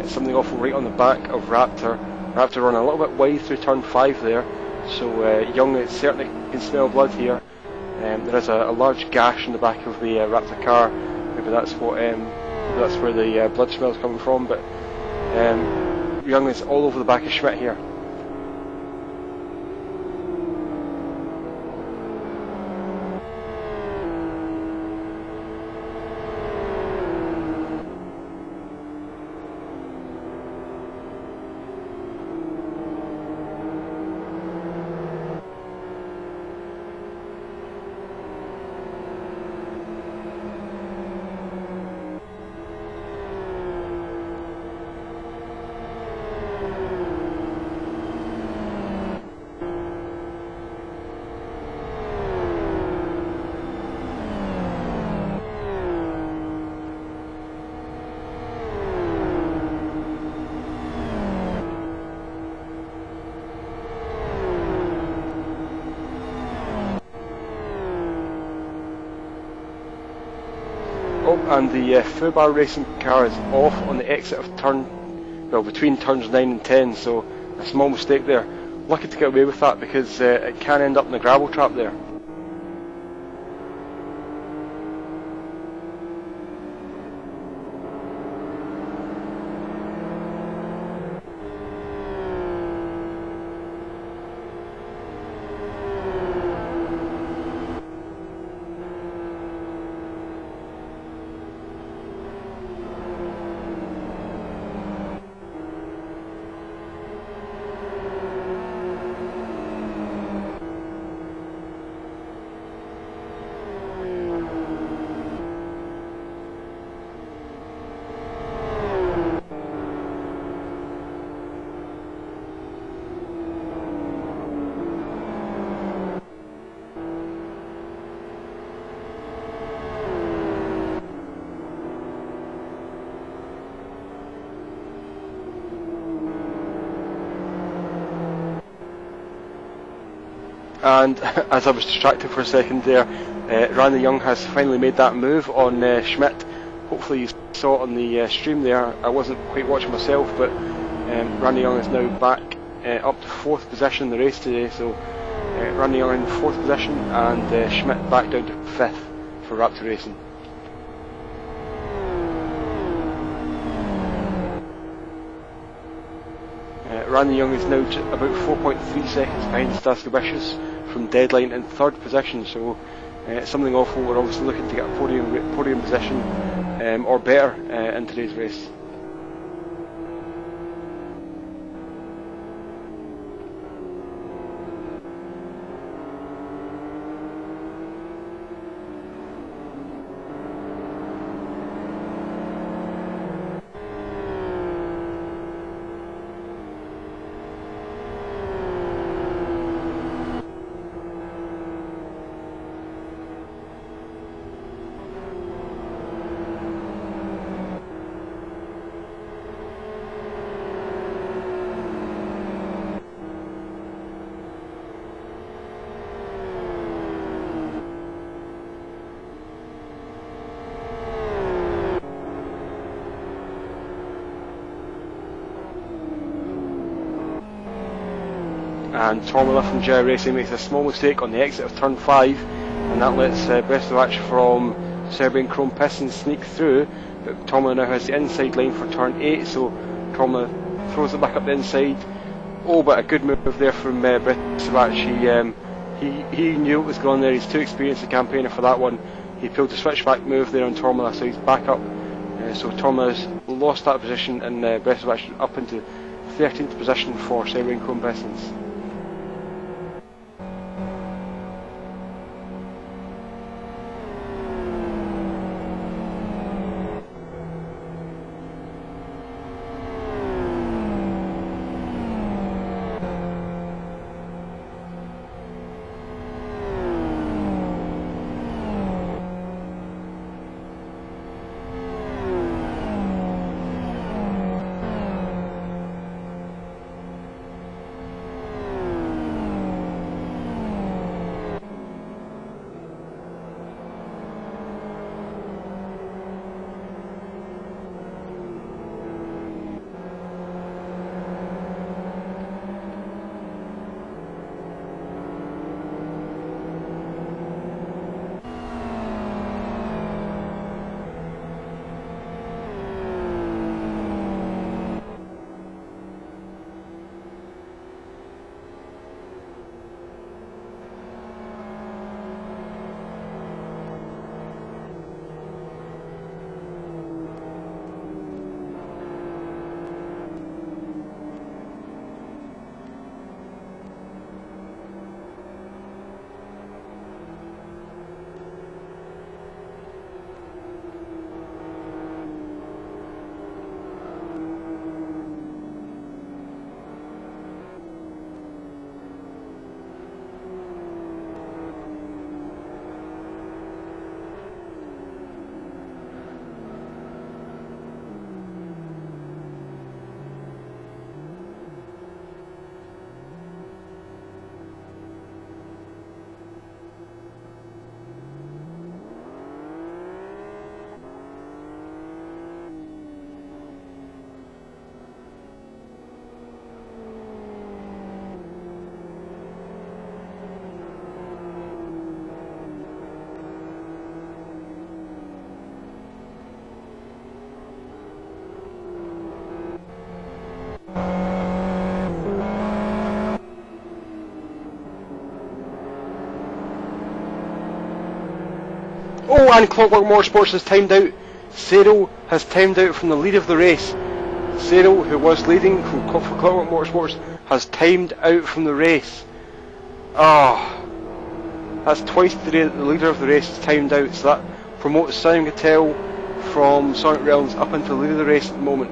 something awful right on the back of Raptor. Raptor running a little bit wide through turn 5 there, so Young certainly can smell blood here. There is a large gash in the back of the Raptor car. Maybe that's where the blood smell is coming from, but Young is all over the back of Schmidt here. And the Fubar Racing car is off on the exit of between turns 9 and 10, so a small mistake there. Lucky to get away with that because it can end up in the gravel trap there. And as I was distracted for a second there, Randy Young has finally made that move on Schmidt. Hopefully you saw it on the stream there. I wasn't quite watching myself, but Randy Young is now back up to 4th position in the race today. So Randy Young in 4th position, and Schmidt back down to 5th for Raptor Racing. Randy Young is now about 4.3 seconds behind Stas Gabishus from deadline in 3rd position, so something awful. We're obviously looking to get a podium position or better in today's race. And Tormila from Jaya Racing makes a small mistake on the exit of turn 5, and that lets Brestovac from Serbian Chrome Pistons sneak through, but Tormila now has the inside line for turn 8, so Tormila throws it back up the inside. Oh, but a good move there from Brestovac. He knew what was going on there. He's too experienced a campaigner for that one. He pulled the switchback move there on Tormila, so he's back up. So Tormila's lost that position, and Brestovac up into 13th position for Serbian Chrome Pistons. Oh, and Clockwork Motorsports has timed out. Cyril has timed out from the lead of the race. Cyril, who was leading for Clockwork Motorsports, has timed out from the race. That's twice today that the leader of the race is timed out, so that promotes Simon Cattell from Sonic Realms up into the lead of the race at the moment.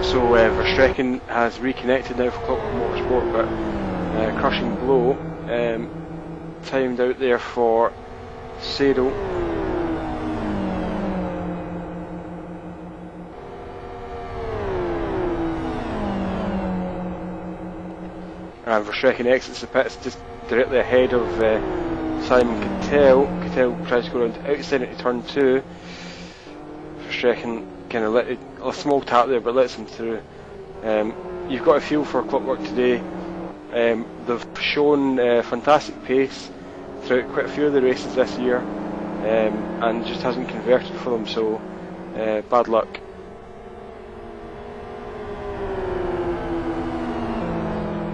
So Verstrekken has reconnected now for Clockwork Motorsport, but crushing blow timed out there for Seidel. And Verstrekken exits the pits just directly ahead of Simon Keough. Keough tries to go around outside into turn 2. Verstrekken kind of let a small tap there, but lets him through. You've got a feel for Clockwork today. They've shown fantastic pace throughout quite a few of the races this year, and just hasn't converted for them, so bad luck.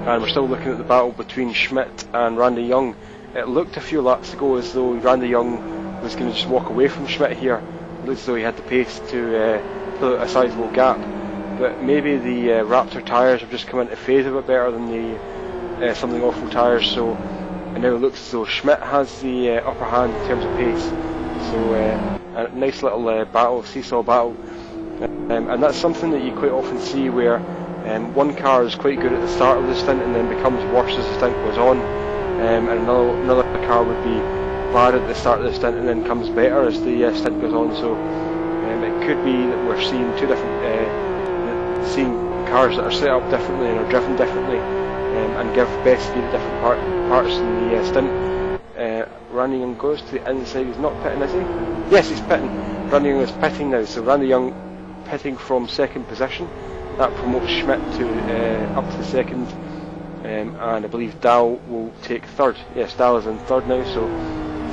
And we're still looking at the battle between Schmidt and Randy Young. It looked a few laps ago as though Randy Young was going to just walk away from Schmidt here. It looked as though he had the pace to fill a sizable gap, but maybe the Raptor tyres have just come into phase a bit better than the Something Awful tyres, so it now looks as though Schmidt has the upper hand in terms of pace. So a nice little battle, seesaw battle, and that's something that you quite often see where one car is quite good at the start of the stint and then becomes worse as the stint goes on, and another car would be bad at the start of the stint and then comes better as the stint goes on. So it could be that we're seeing two different, seeing cars that are set up differently and are driven differently, and give best speed at different parts in the stint. Randy Young goes to the inside. He's not pitting, is he? Yes, he's pitting. Randy Young is pitting now, so Randy Young pitting from second position. That promotes Schmidt to up to the second, and I believe Dahl will take third. Yes, Dahl is in third now, so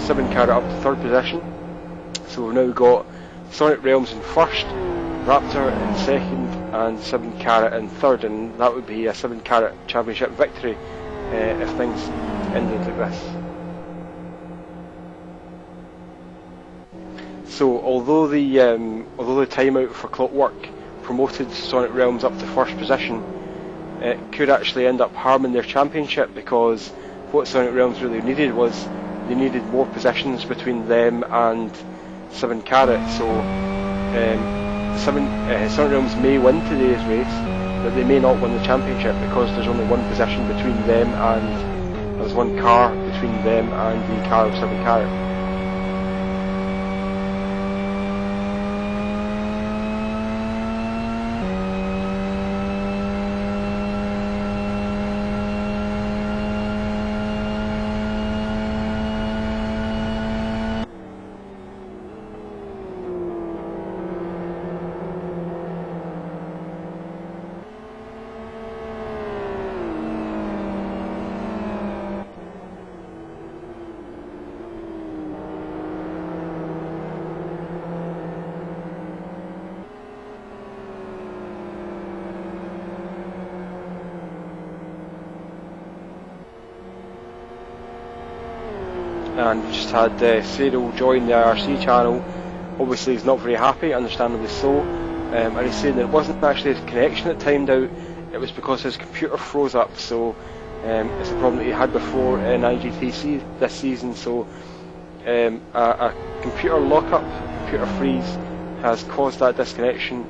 7 Carat up to third position. So we've now got Sonic Realms in first, Raptor in second, and 7 Carat in third, and that would be a 7 Carat championship victory if things ended like this. So although the timeout for Clockwork promoted Sonic Realms up to first position, it could actually end up harming their championship, because what Sonic Realms really needed was they needed more positions between them and 7 Carat. So Sonic Realms may win today's race, but they may not win the championship because there's only one position between them and there's one car between them and the car of 7 Carat. And we just had Seidel join the IRC channel. Obviously he's not very happy, understandably so, and he's saying that it wasn't actually his connection that timed out, it was because his computer froze up. So it's a problem that he had before in IGTC this season. So a computer lockup, computer freeze has caused that disconnection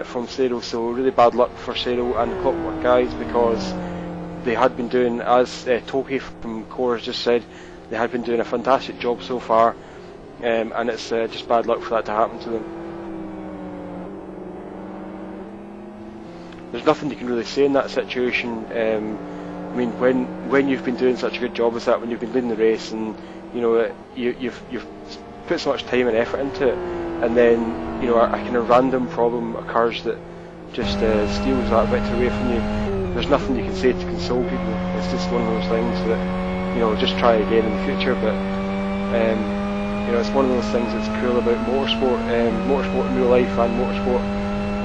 from Seidel. So really bad luck for Seidel and the Clockwork guys, because they had been doing, as Toki from Core has just said, they had been doing a fantastic job so far, and it's just bad luck for that to happen to them. There's nothing you can really say in that situation. I mean, when you've been doing such a good job as that, when you've been leading the race, and you know you've put so much time and effort into it, and then you know a kind of random problem occurs that just steals that victory away from you. There's nothing you can say to console people. It's just one of those things that, you know, just try again in the future. But you know, it's one of those things that's cool about motorsport, motorsport in real life and motorsport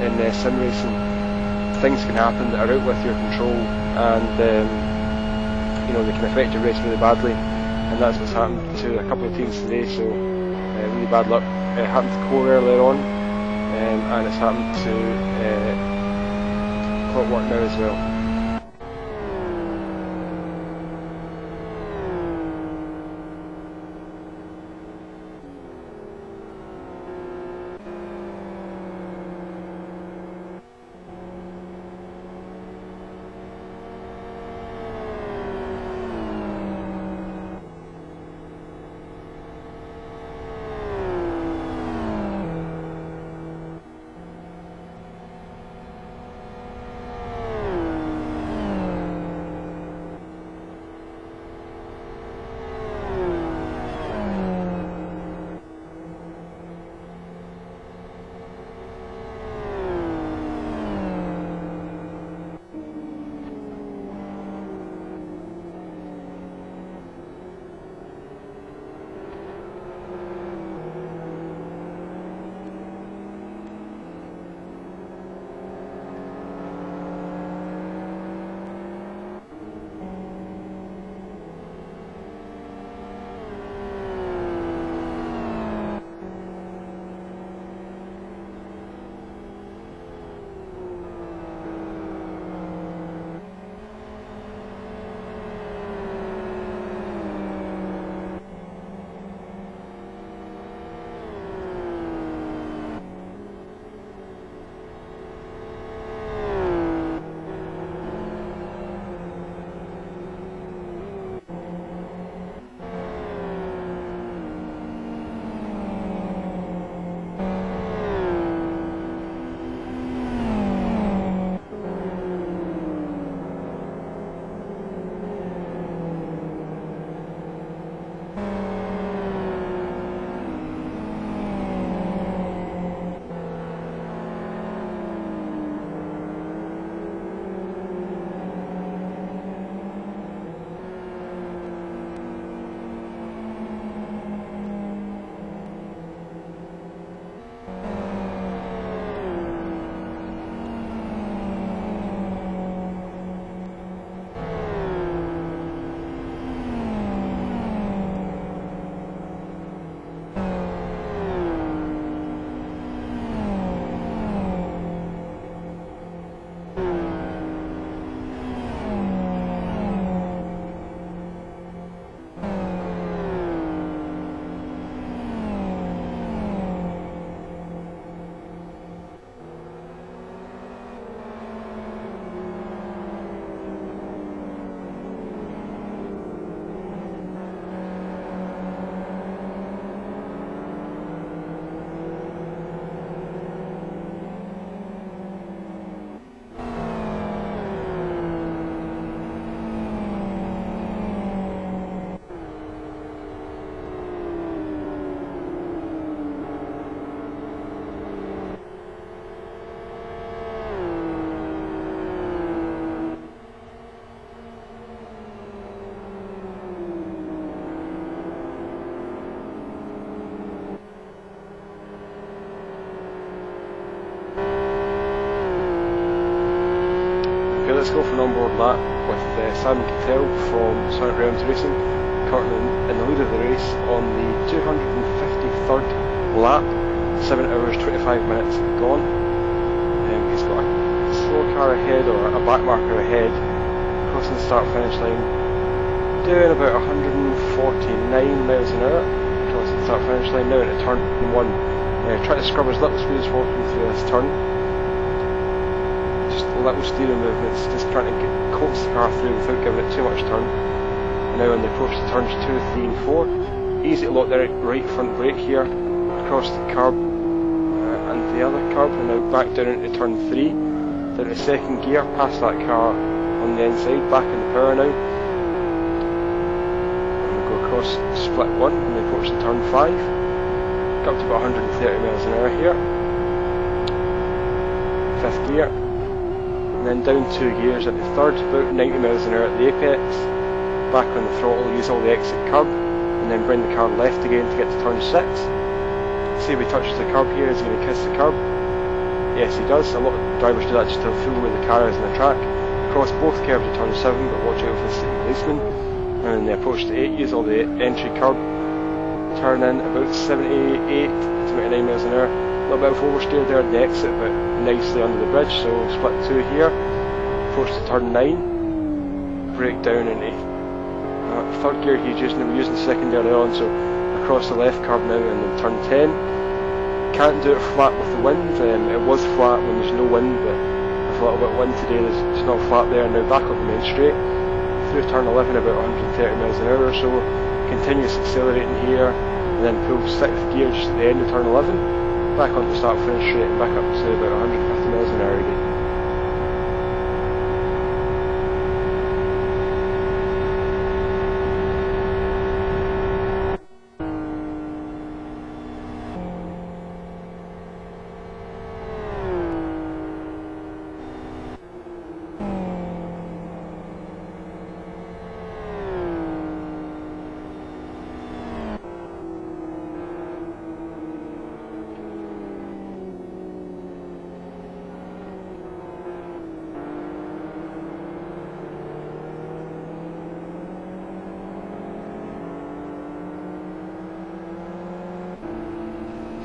in sim racing. Things can happen that are out with your control, and you know, they can affect your race really badly, and that's what's happened to a couple of teams today. So really bad luck. It happened to Core earlier on, and it's happened to Clockwork now as well. let's go for an onboard lap with Simon Keough from Sonic Realms Racing, currently in the lead of the race on the 253rd lap, 7 hours 25 minutes gone. He's got a slow car ahead, or a back marker ahead, crossing the start finish line, doing about 149 miles an hour, crossing the start finish line, now into turn 1. Try to scrub as little speed as possible through this turn. Just little steering movements, just trying to coax the car through without giving it too much turn. And now when they approach the turns 2, 3 and 4, easy to lock the right front brake here, across the curb and the other curb, and now back down into turn 3, down to second gear, past that car on the inside, back in the power now. And we go across split 1 and they approach the turn 5, got up to about 130 miles an hour here, 5th gear. And then down 2 gears at the 3rd, about 90 miles an hour at the apex, back on the throttle, use all the exit curb, and then bring the car left again to get to turn 6. See if he touches the curb here, is he going to kiss the curb? Yes he does, a lot of drivers do that just to feel where the car is on the track. Cross both curbs at turn 7, but watch out for the city policeman. And then they approach the 8, use all the entry curb, turn in about 78, 79 miles an hour. A little bit of oversteer there at the exit, but nicely under the bridge, so split 2 here, approach to turn 9, brake down into 3rd gear he's using, we were using the 2nd early on, so across the left curb now and then turn 10. Can't do it flat with the wind, it was flat when there's no wind, but with a little bit of wind today it's not flat there. Now back up the main straight, through turn 11 about 130 miles an hour or so, continuous accelerating here, and then pull 6th gear just at the end of turn 11. Back on the start finish straight and back up to about 150 miles an hour again.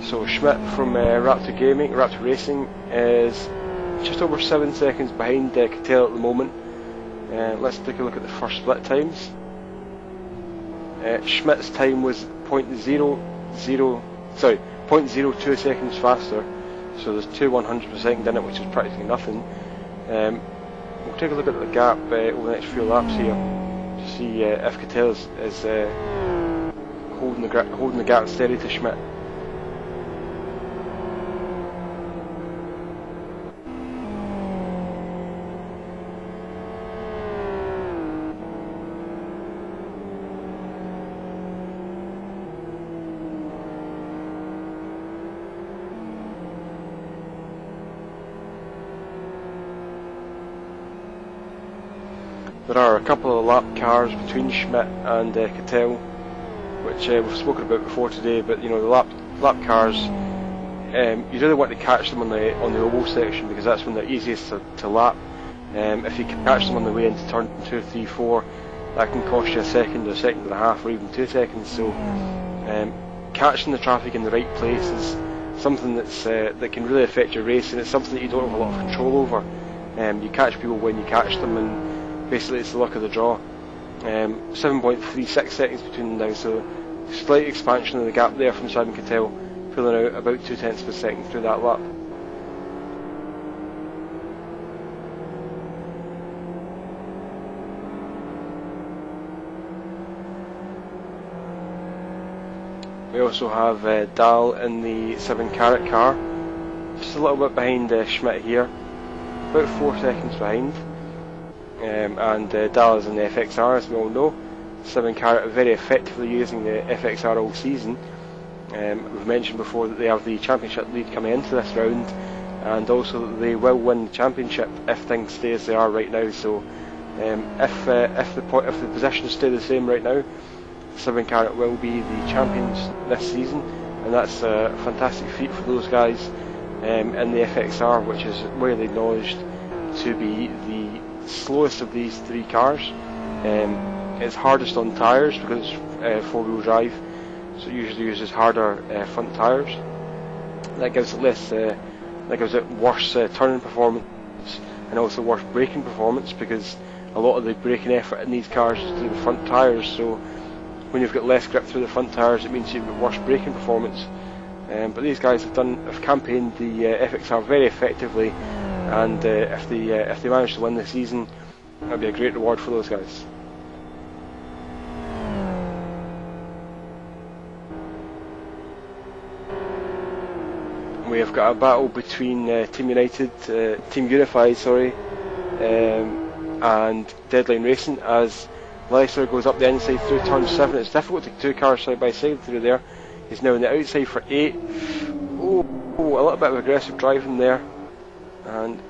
So Schmidt from Raptor Racing is just over 7 seconds behind Keough at the moment. Let's take a look at the first split times. Schmidt's time was 0.02 seconds faster, so there's 2 100s per second in it, which is practically nothing. We'll take a look at the gap over the next few laps here to see if Keough is holding the gap steady to Schmidt. There are a couple of lap cars between Schmidt and Keough, which we've spoken about before today. But you know, the lap cars, you really want to catch them on the oval section, because that's when they're easiest to lap. If you catch them on the way into turn 2, 3, 4, that can cost you a second and a half, or even 2 seconds. So catching the traffic in the right place is something that can really affect your race, and it's something that you don't have a lot of control over. You catch people when you catch them, and basically it's the luck of the draw. 7.36 seconds between them now, so slight expansion of the gap there from Simon Keough, pulling out about 0.2 per second through that lap. We also have Dahl in the 7 carat car, just a little bit behind Schmidt here, about 4 seconds behind. And Dahl is in the FXR, as we all know. 7 carat are very effectively using the FXR all season. We've mentioned before that they have the championship lead coming into this round, and also that they will win the championship if things stay as they are right now. So if the positions stay the same right now, 7 carat will be the champions this season, and that's a fantastic feat for those guys in the FXR, which is widely acknowledged to be the slowest of these three cars. It's hardest on tyres because it's four-wheel drive, so it usually uses harder front tyres. That gives it worse turning performance and also worse braking performance, because a lot of the braking effort in these cars is through the front tyres. So when you've got less grip through the front tyres, it means you've got worse braking performance. But these guys have campaigned the FXR very effectively, and if they manage to win this season, that'd be a great reward for those guys. We have got a battle between Team Unified, and Deadline Racing as Leicester goes up the inside through turn 7. It's difficult to get two cars side by side through there. He's now on the outside for 8. Oh, a little bit of aggressive driving there, and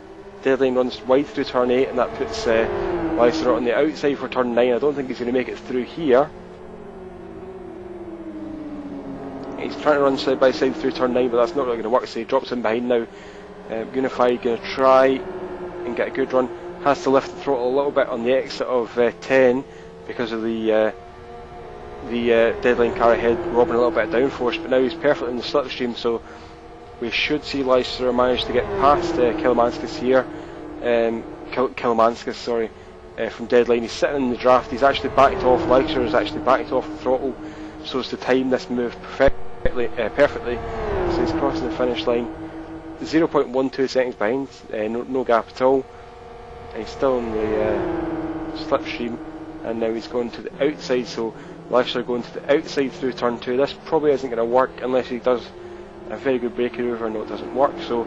Deadline runs wide through turn 8, and that puts Leicester on the outside for turn 9. I don't think he's going to make it through here. He's trying to run side by side through turn 9, but that's not really going to work, so he drops in behind now. Unified going to try and get a good run. Has to lift the throttle a little bit on the exit of 10 because of the Deadline car ahead robbing a little bit of downforce, but now he's perfectly in the slipstream, so we should see Leicester manage to get past Kilmanskis here. From Deadline. He's sitting in the draft. He's actually backed off. Leicester has actually backed off the throttle so as to time this move perfectly. So he's crossing the finish line. 0.12 seconds behind, no gap at all. And he's still in the slipstream, and now he's going to the outside, so Leicester going to the outside through turn 2. This probably isn't going to work unless he does a very good braking maneuver. No, it doesn't work, so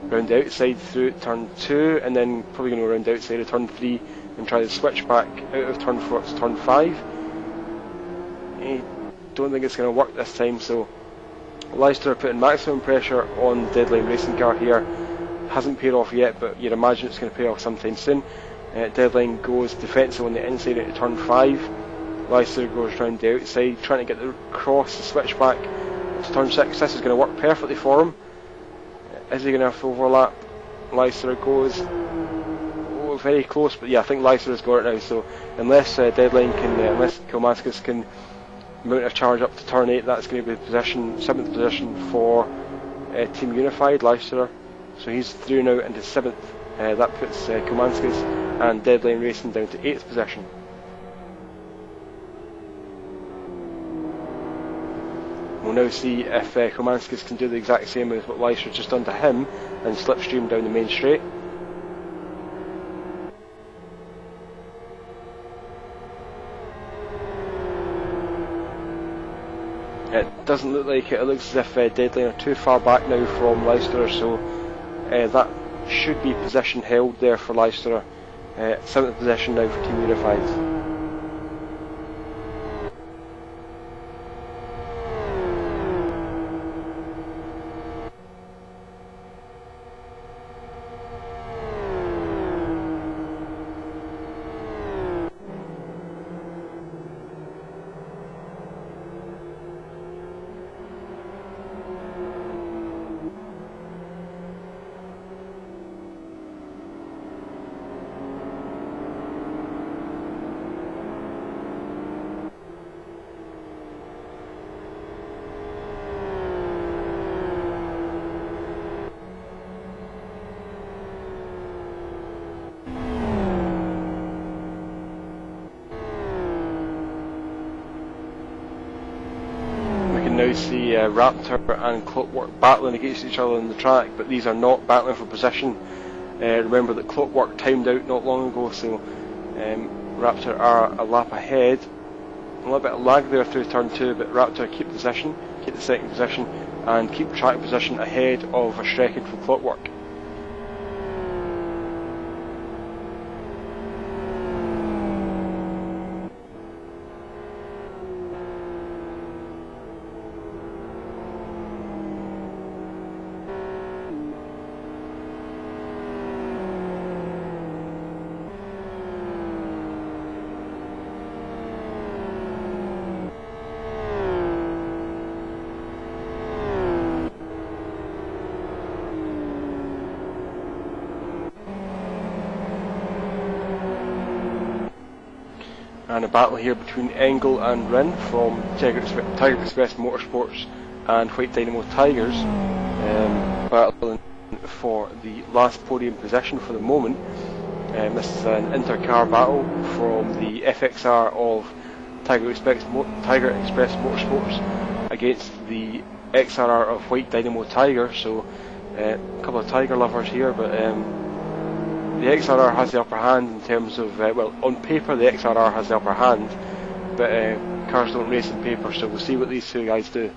round the outside through turn 2, and then probably going to go around the outside of turn 3 and try to switch back out of turn 4 to turn 5. I don't think it's going to work this time, so Leicester are putting maximum pressure on the Deadline Racing car here. Hasn't paid off yet, but you'd imagine it's going to pay off sometime soon. Deadline goes defensive on the inside into turn 5. Leicester goes round the outside, trying to get the cross, the switch back to turn 6. This is going to work perfectly for him. Is he going to have to overlap? Leicester goes very close, but yeah, I think Leicester has got it now. So unless unless Kilmanskis can mount a charge up to turn 8, that's going to be position 7th position for Team Unified, Leicester. So he's through now into 7th. That puts Kilmanskis and Deadline Racing down to 8th position. We'll now see if Kilmanskis can do the exact same as what Leicester's just done to him and slipstream down the main straight. It doesn't look like it. It looks as if Deadline are too far back now from Leicester, so that should be position held there for Leicester. 7th position now for Team Unified. Now see Raptor and Clockwork battling against each other on the track, but these are not battling for position. Remember that Clockwork timed out not long ago, so Raptor are a lap ahead. A little bit of lag there through turn 2, but Raptor keep the 2nd position, and keep track position ahead of a Shrekken from Clockwork. And a battle here between Engel and Rin from Tiger Express Motorsports and White Dynamo Tigers, battling for the last podium position for the moment. This is an intercar battle from the FXR of Tiger Express Motorsports against the XRR of White Dynamo Tiger. So a couple of Tiger lovers here, but the XRR has the upper hand in terms of, well, on paper the XRR has the upper hand, but cars don't race on paper, so we'll see what these two guys do.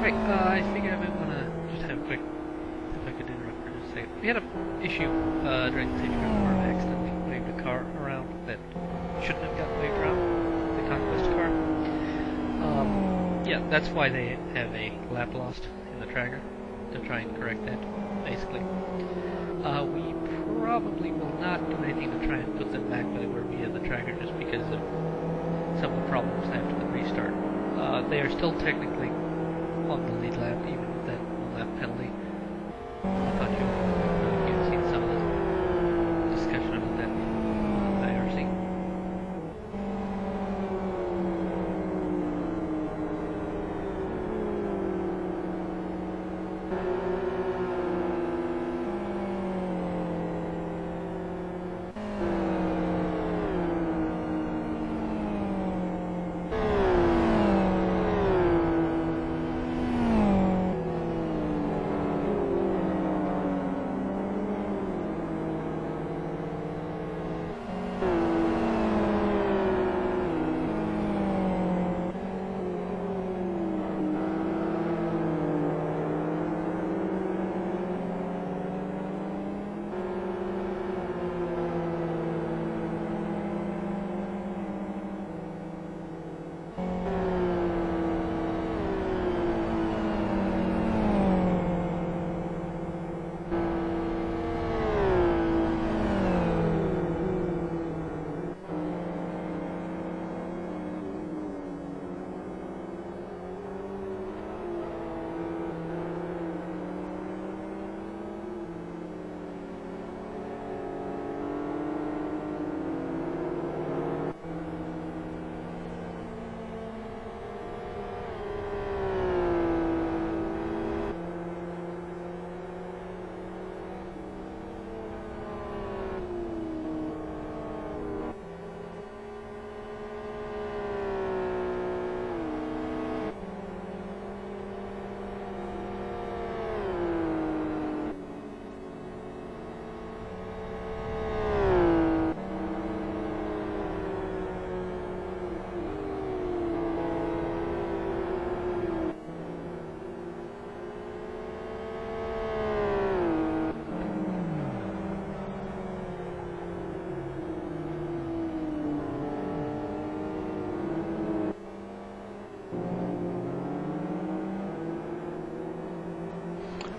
Right, I figured I might want to just have a quick, if I could interrupt for just a second. We had an issue during the safety car farm accidentally waved a car around that shouldn't have gotten waved around, the Conquest car. Yeah, that's why they have a lap lost in the tracker, to try and correct that, basically. We probably will not do anything to try and put them back where they were via the tracker, just because of some of the problems after the restart. They are still technically on the lead lap, even with that lap penalty. I thought you'd seen some of the discussion about that in IRC.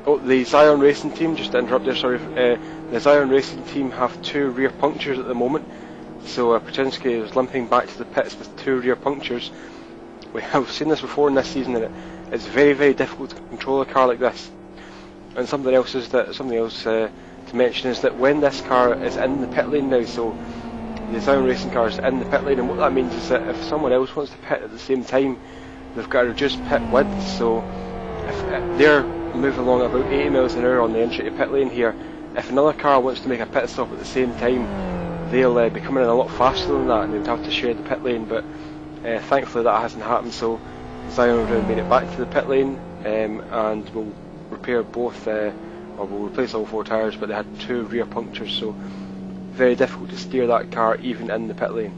Oh, the Zion Racing team, just to interrupt there, sorry. The Zion Racing team have 2 rear punctures at the moment, so Paczynski is limping back to the pits with 2 rear punctures. We have seen this before in this season, and it's very, very difficult to control a car like this. And something else to mention is that when this car is in the pit lane now, so the Zion Racing car is in the pit lane, and what that means is that if someone else wants to pit at the same time, they've got a reduced pit width. So if they're moving along about 80 miles an hour on the entry to pit lane here, if another car wants to make a pit stop at the same time, they'll be coming in a lot faster than that, and they'd have to share the pit lane. But thankfully that hasn't happened, so Zion have made it back to the pit lane, and will repair both, or will replace all 4 tyres, but they had 2 rear punctures, so very difficult to steer that car even in the pit lane.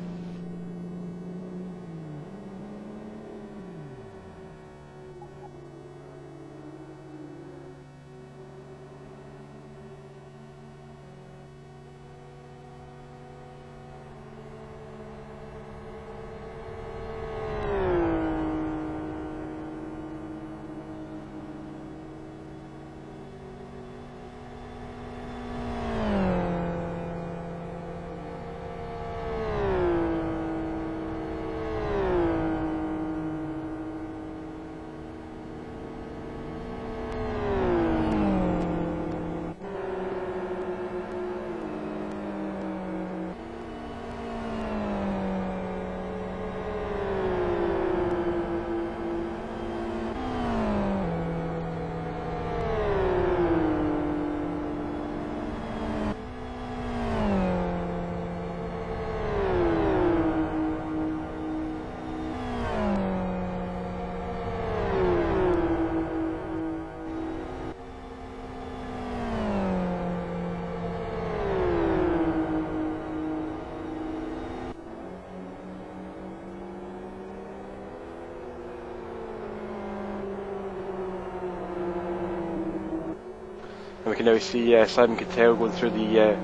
And we can now see Simon Keough going through the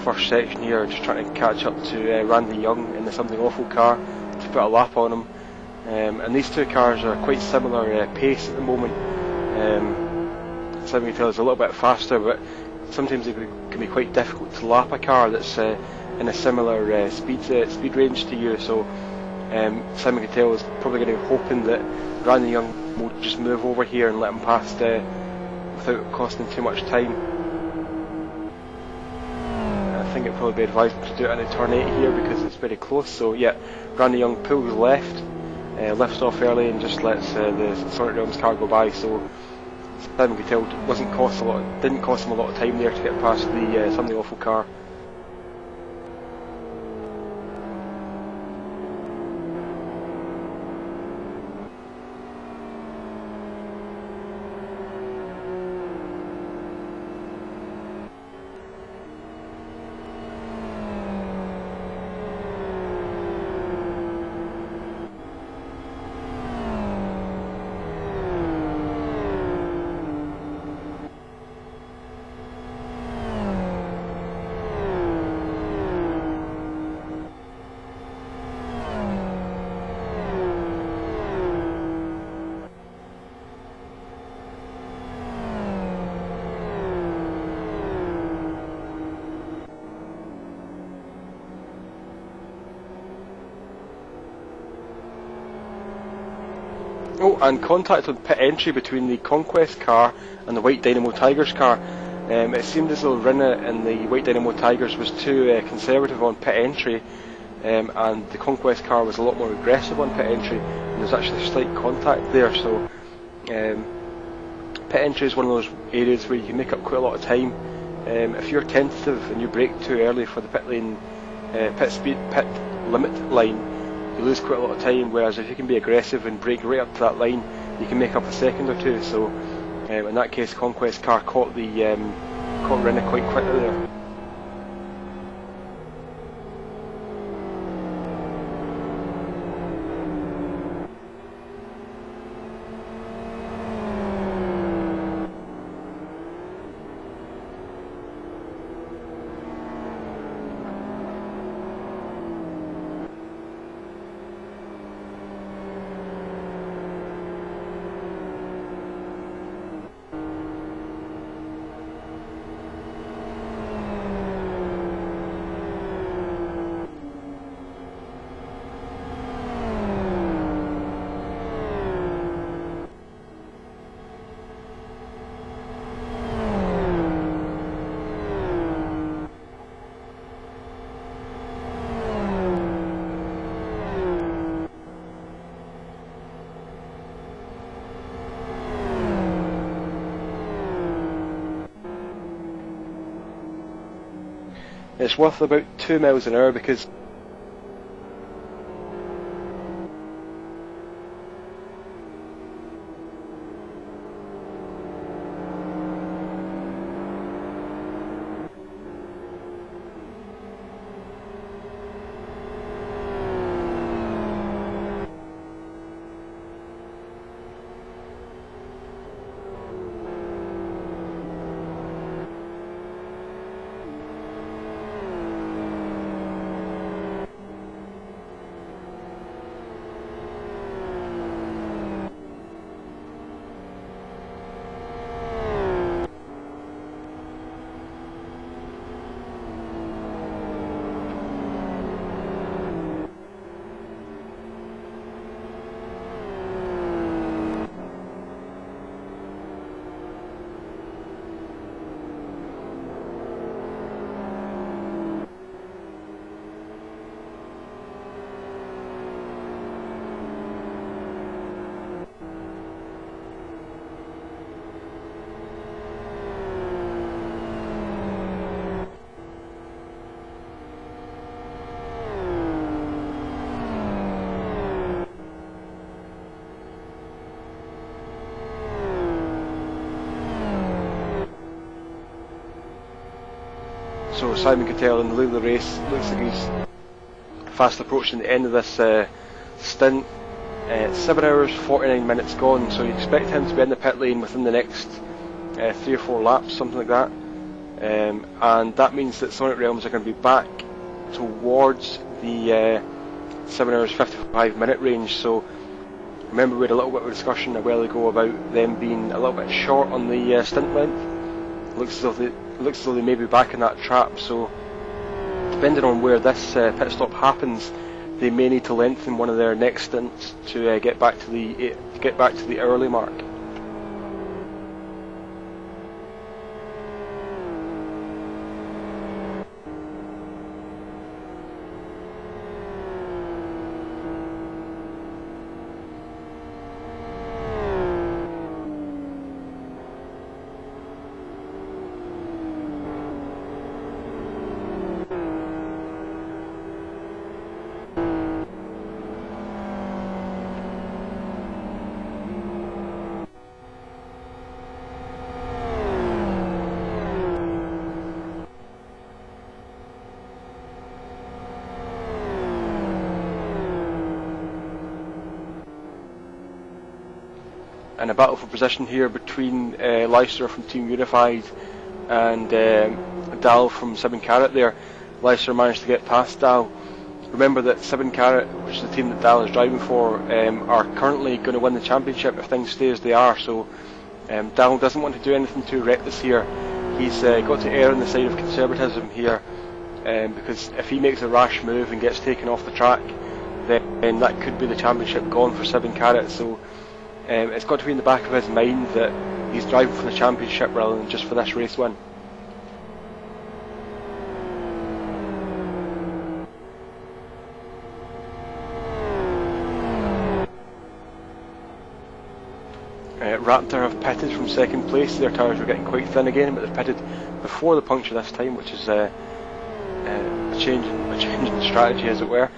first section here, just trying to catch up to Randy Young in the Something Awful car to put a lap on him. And these 2 cars are quite similar pace at the moment. Simon Keough is a little bit faster, but sometimes it can be quite difficult to lap a car that's in a similar speed range to you. So Simon Keough is probably going to be hoping that Randy Young will just move over here and let him pass without costing too much time. I think it'd probably be advisable to do it in a turn 8 here because it's very close. So yeah, Randy Young pulls left, lifts off early and just lets the Sonic Realms car go by. So Simon Cattell didn't cost him a lot of time there to get past some of the awful car. Oh, and contact on pit entry between the Conquest car and the White Dynamo Tigers car. It seemed as though Rinne and the White Dynamo Tigers was too conservative on pit entry, and the Conquest car was a lot more aggressive on pit entry, and there's actually slight contact there. So pit entry is one of those areas where you can make up quite a lot of time. If you're tentative and you brake too early for the pit limit line, you lose quite a lot of time, whereas if you can be aggressive and brake right up to that line, you can make up a second or two. So in that case, Conquest car caught Rinne quite quickly there. It's worth about 2 miles an hour because so Simon Cattell in the lead of the race. Looks like he's fast approaching the end of this stint. 7 hours 49 minutes gone, so you expect him to be in the pit lane within the next 3 or 4 laps, something like that. And that means that Sonic Realms are going to be back towards the 7 hours 55 minute range. So remember we had a little bit of a discussion a while ago about them being a little bit short on the stint length. Looks as though they may be back in that trap, so depending on where this pit stop happens, they may need to lengthen one of their next stints to get back to the hourly mark. and a battle for position here between Leicester from Team Unified and Dal from 7 Carat there. Leicester managed to get past Dal. Remember that 7 Carat, which is the team that Dal is driving for, are currently going to win the championship if things stay as they are, so Dal doesn't want to do anything too reckless here. He's got to err on the side of conservatism here, because if he makes a rash move and gets taken off the track, then that could be the championship gone for 7 Carat, so it's got to be in the back of his mind that he's driving for the championship rather than just for this race win. Raptor have pitted from 2nd place. Their tyres were getting quite thin again, but they've pitted before the puncture this time, which is a change in strategy, as it were.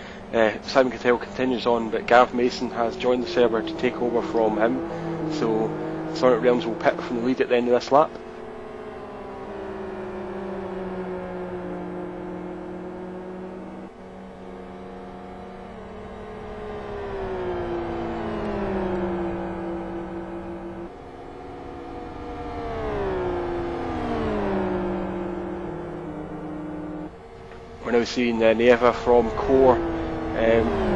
Simon Cattell continues on, but Gav Mason has joined the server to take over from him, so Sonic Realms will pit from the lead at the end of this lap. We're now seeing Neva from Core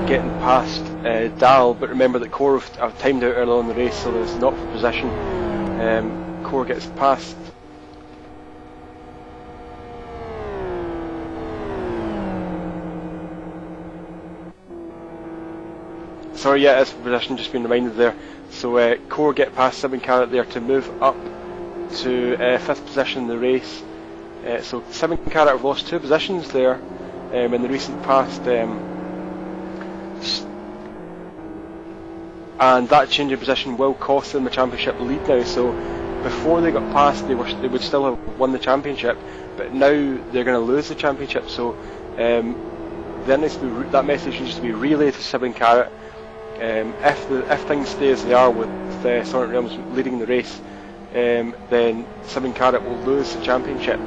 getting past Dal, but remember that Core have timed out early on in the race, so it's not for position. Core gets past. Sorry, yeah, it's for position, just being reminded there. So Core get past 7 Carat there to move up to 5th position in the race. So 7 Carat have lost 2 positions there in the recent past, and that change of position will cost them the championship lead now. So before they got past, they would still have won the championship, but now they're going to lose the championship. So then that message needs to be relayed to 7 Carat. If things stay as they are with Sonic Realms leading the race, then 7 Carat will lose the championship.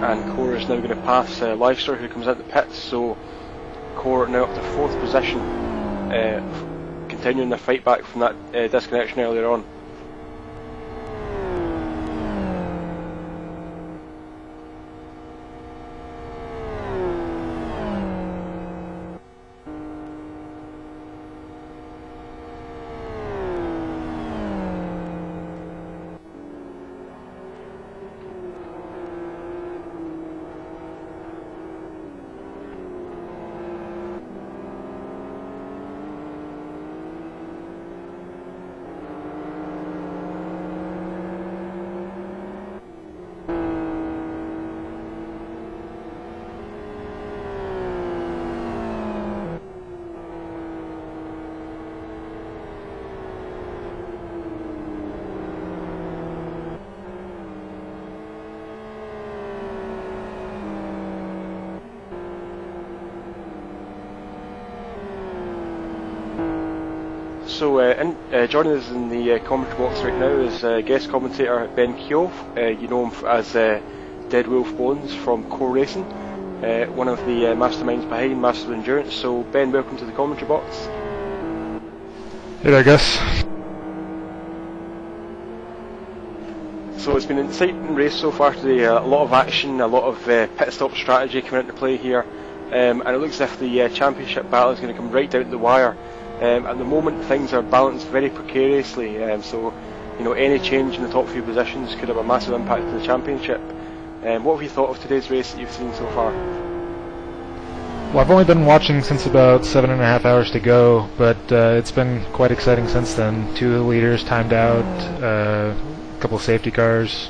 And Core is now going to pass Leicester, who comes out the pits, so Core now up to 4th position, continuing their fight back from that disconnection earlier on. So joining us in the commentary box right now is guest commentator Ben Keough. You know him as Dead Wolf Bones from Core Racing, one of the masterminds behind Masters of Endurance. So Ben, welcome to the commentary box.
Hey there, Gus.
So it's been an exciting race so far today, a lot of action, a lot of pit stop strategy coming into play here, and it looks as if the championship battle is going to come right down to the wire. At the moment things are balanced very precariously, so you know, any change in the top few positions could have a massive impact on the championship. What have you thought of today's race that you've seen so far?
Well, I've only been watching since about 7.5 hours to go, but it's been quite exciting since then. 2 leaders timed out, a couple of safety cars.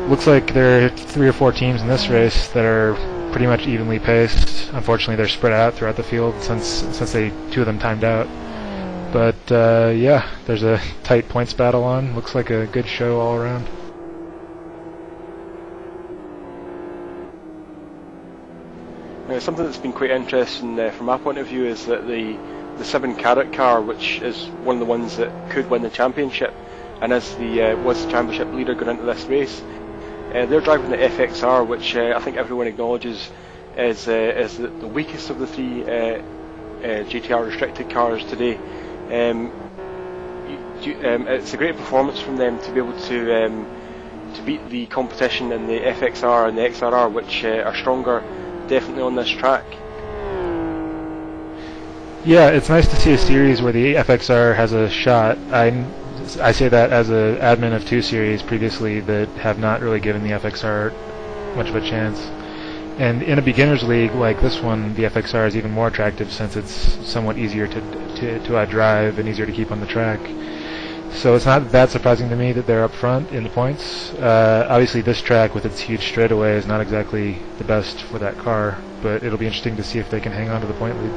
Looks like there are 3 or 4 teams in this race that are pretty much evenly paced. Unfortunately, they're spread out throughout the field since two of them timed out. But yeah, there's a tight points battle on. Looks like a good show all around.
Something that's been quite interesting from my point of view is that the 7-carat car, which is one of the ones that could win the championship, and was the championship leader going into this race, they're driving the FXR, which I think everyone acknowledges is the weakest of the 3 GTR restricted cars today. It's a great performance from them to be able to beat the competition in the FXR and the XRR, which are stronger definitely on this track.
Yeah, it's nice to see a series where the FXR has a shot. I say that as an admin of 2 series previously that have not really given the FXR much of a chance. And in a beginner's league like this one, the FXR is even more attractive since it's somewhat easier to drive and easier to keep on the track. So it's not that surprising to me that they're up front in the points. Obviously this track with its huge straightaway is not exactly the best for that car, but it'll be interesting to see if they can hang on to the point lead.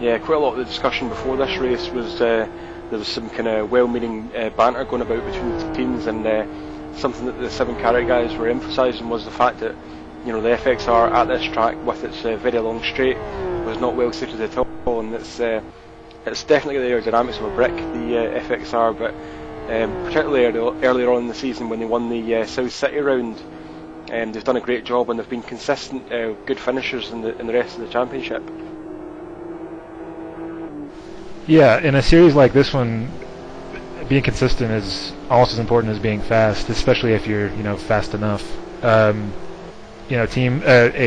Yeah, quite a lot of the discussion before this race was there was some kind of well-meaning banter going about between the teams, and something that the 7-carat guys were emphasising was the fact that the FXR at this track with its very long straight was not well suited at all, and it's definitely the aerodynamics of a brick, the FXR, but particularly earlier on in the season when they won the South City round, they've done a great job and they've been consistent, good finishers in the rest of the championship.
Yeah, in a series like this one, being consistent is almost as important as being fast, especially if you're fast enough. A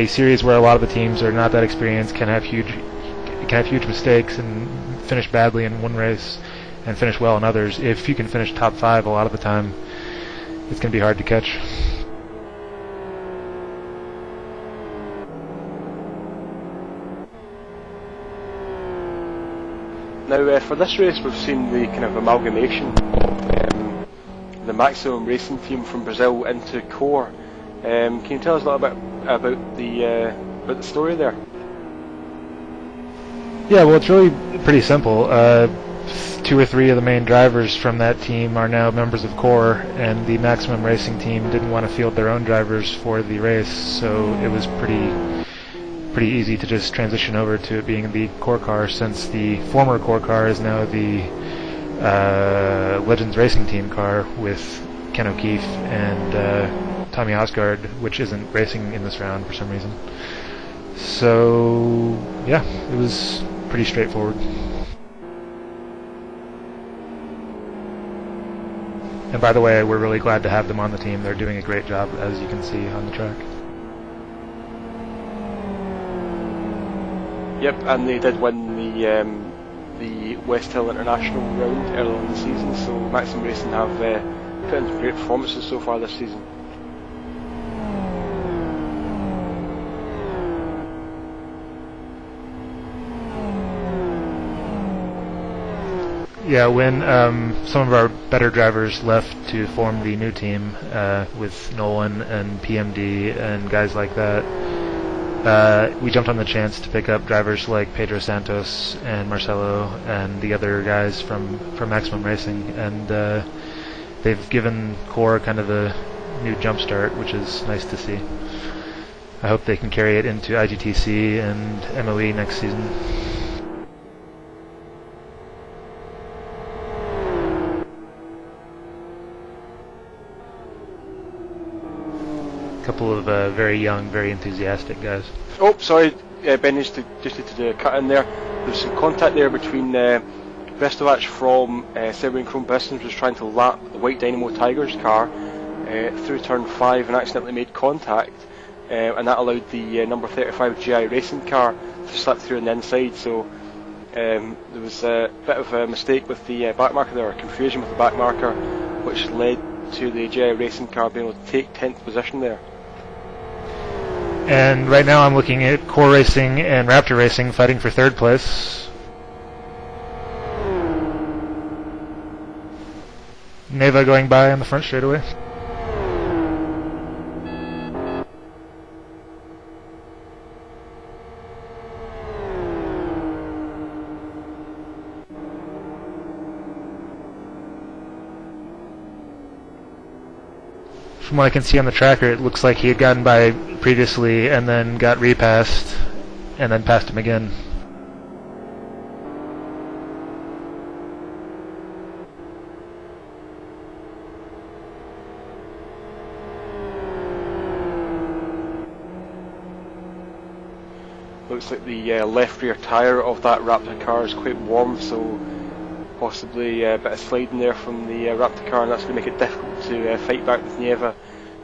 series where a lot of the teams are not that experienced can have huge mistakes and finish badly in one race and finish well in others. If you can finish top 5 a lot of the time, it's going to be hard to catch.
Now, for this race, we've seen the kind of amalgamation of the Maximum Racing team from Brazil into Keough. Can you tell us a little bit about the story there?
Yeah, well, it's really pretty simple. 2 or 3 of the main drivers from that team are now members of Keough, and the Maximum Racing team didn't want to field their own drivers for the race, so it was pretty easy to just transition over to it being the Keough car, since the former Keough car is now the Legends Racing Team car with Ken O'Keefe and Tommy Osgard, which isn't racing in this round for some reason. So yeah, it was pretty straightforward. And by the way, we're really glad to have them on the team. They're doing a great job, as you can see on the track.
Yep, and they did win the West Hill International round early in the season, so Maximum Racing have put in great performances so far this season.
Yeah, when some of our better drivers left to form the new team with Nolan and PMD and guys like that, we jumped on the chance to pick up drivers like Pedro Santos and Marcelo and the other guys from Maximum Racing, and they've given Keough kind of a new jump start, which is nice to see. I hope they can carry it into IGTC and MOE next season. Couple of very young, very enthusiastic guys.
Oh, sorry, Ben, just to cut in there. There's some contact there between Brestovac from Serbian Chrome Pistons was trying to lap the White Dynamo Tigers car through turn 5 and accidentally made contact, and that allowed the number 35 GI Racing car to slip through on the inside. So there was a bit of a mistake with the back marker there, or confusion with the back marker, which led to the GI Racing car being able to take 10th position there.
And right now I'm looking at Keough Racing and Raptor Racing fighting for 3rd place. Neva going by on the front straightaway. From what I can see on the tracker, it looks like he had gotten by previously and then got repassed and then passed him again.
Looks like the left rear tyre of that Raptor car is quite warm, so possibly a bit of sliding there from the Raptor car, and that's going to make it difficult to fight back with Nieva,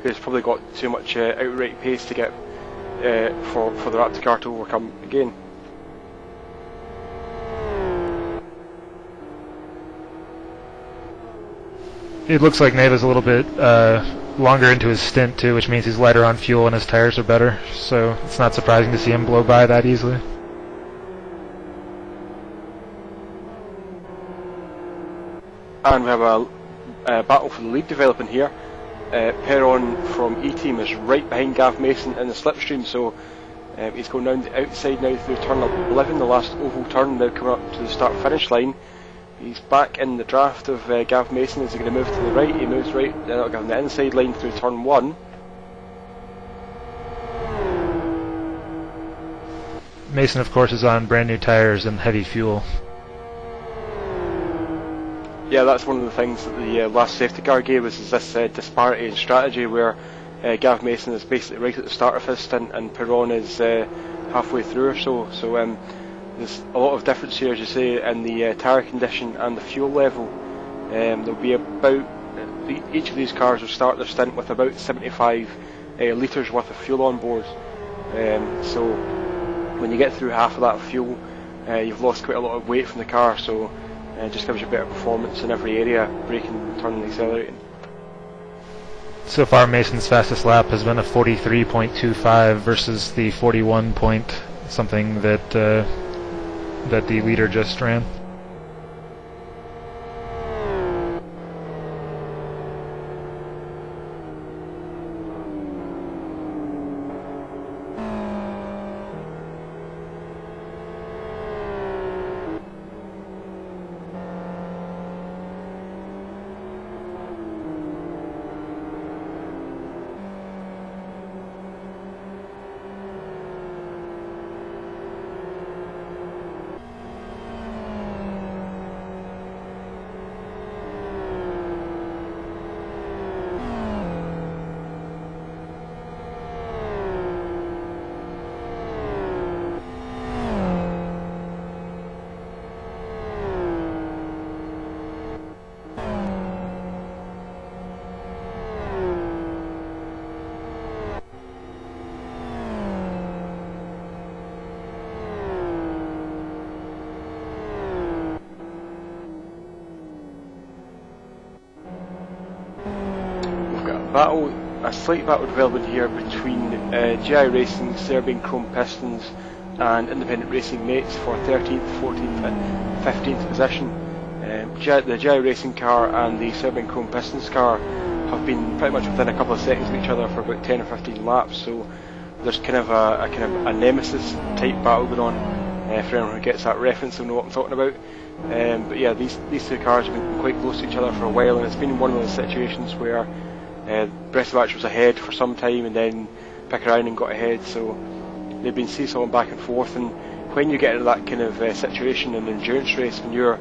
who's probably got too much outright pace to get for the Raptor car to overcome again.
It looks like Neva's a little bit longer into his stint too, which means he's lighter on fuel and his tires are better, so it's not surprising to see him blow by that easily.
And we have a battle for the lead developing here. Perron from E-Team is right behind Gav Mason in the slipstream, so he's going round the outside now through turn 11, the last oval turn, now coming up to the start-finish line. He's back in the draft of Gav Mason. Is he going to move to the right? He moves right, that'll give him the inside line through turn 1.
Mason, of course, is on brand new tires and heavy fuel.
Yeah, that's one of the things that the last safety car gave us, is this disparity in strategy where Gav Mason is basically right at the start of his stint and Perron is halfway through or so. So there's a lot of difference here, as you say, in the tyre condition and the fuel level. There'll be about, each of these cars will start their stint with about 75 litres worth of fuel on board. So when you get through half of that fuel, you've lost quite a lot of weight from the car, so it just gives you better performance in every area, braking, turning, accelerating.
So far, Mason's fastest lap has been a 43.25 versus the 41 point something that that the leader just ran.
A slight battle development here between GI Racing, Serbian Chrome Pistons and Independent Racing Mates for 13th, 14th and 15th position. The GI Racing car and the Serbian Chrome Pistons car have been pretty much within a couple of seconds of each other for about 10 or 15 laps, so there's kind of a nemesis type battle going on. For anyone who gets that reference will know what I'm talking about. But yeah, these two cars have been quite close to each other for a while, and it's been one of those situations where Brestovac was ahead for some time and then Pickerainen got ahead, so they've been seesawing back and forth. And when you get into that kind of situation in an endurance race, when you're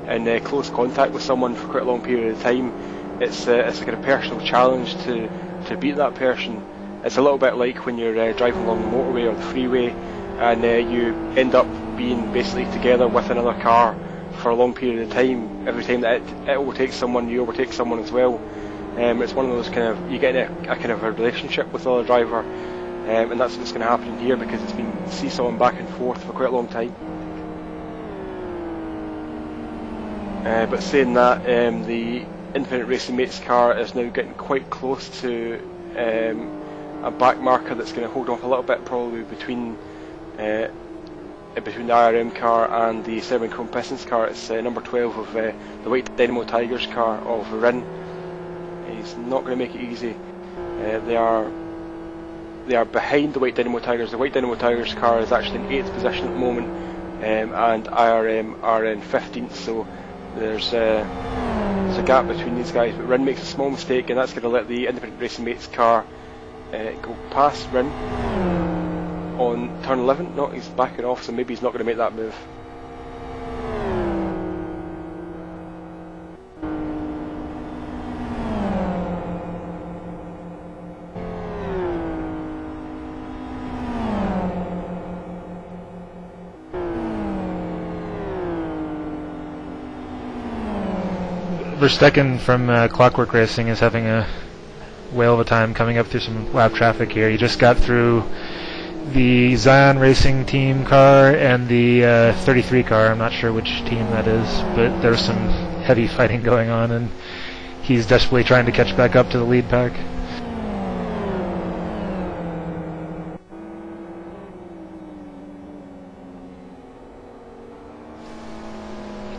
in close contact with someone for quite a long period of time, it's a kind of personal challenge to beat that person. It's a little bit like when you're driving along the motorway or the freeway and you end up being basically together with another car for a long period of time. Every time that it overtakes someone, you overtake someone as well. It's one of those kind of, you get in a kind of a relationship with the other driver, and that's what's going to happen here because it's been seesawing back and forth for quite a long time. But saying that, the Independent Racing Mates car is now getting quite close to a back marker that's going to hold off a little bit, probably between the IRM car and the Serbian Chrome Pistons car. It's number 12 of the White Dynamo Tigers car of Rin. He's not going to make it easy. They are behind the White Dynamo Tigers. The White Dynamo Tigers car is actually in 8th position at the moment, and IRM are in 15th, so there's a gap between these guys. But Rin makes a small mistake, and that's going to let the Independent Racing Mates car go past Rin on turn 11. No, he's backing off, so maybe he's not going to make that move.
Verstappen from Clockwork Racing is having a whale of a time coming up through some lap traffic here. He just got through the Zion Racing team car and the 33 car. I'm not sure which team that is, but there's some heavy fighting going on, and he's desperately trying to catch back up to the lead pack.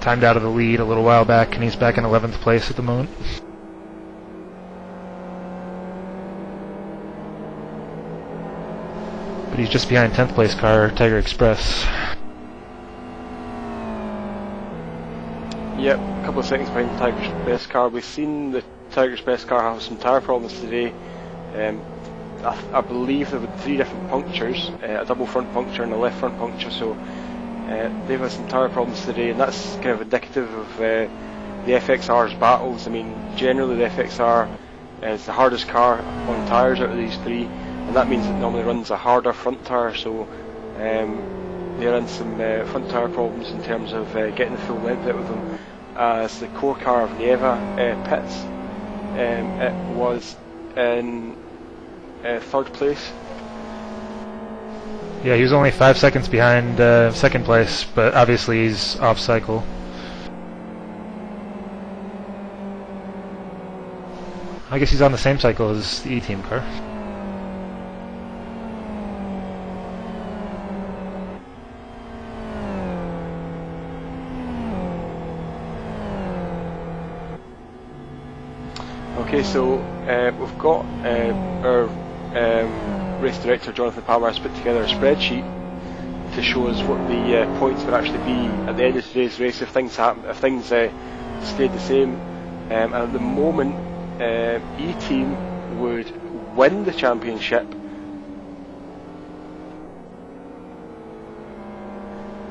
Timed out of the lead a little while back, and he's back in 11th place at the moment. But he's just behind 10th place car, Tiger Express.
Yep, a couple of seconds behind the Tiger Express car. We've seen the Tiger Express car have some tyre problems today. I believe there were 3 different punctures, a double front puncture and a left front puncture, so they've had some tyre problems today, and that's kind of indicative of the FXR's battles. I mean, generally the FXR is the hardest car on tyres out of these 3, and that means it normally runs a harder front tyre, so they're in some front tyre problems in terms of getting the full length out of them. As the core car of Nieva pits, it was in 3rd place.
Yeah, he was only 5 seconds behind 2nd place, but obviously he's off cycle. I guess he's on the same cycle as the E-Team car.
Okay, so we've got our race director Jonathan Palmer has put together a spreadsheet to show us what the points would actually be at the end of today's race if things stayed the same. And at the moment, E-Team would win the championship,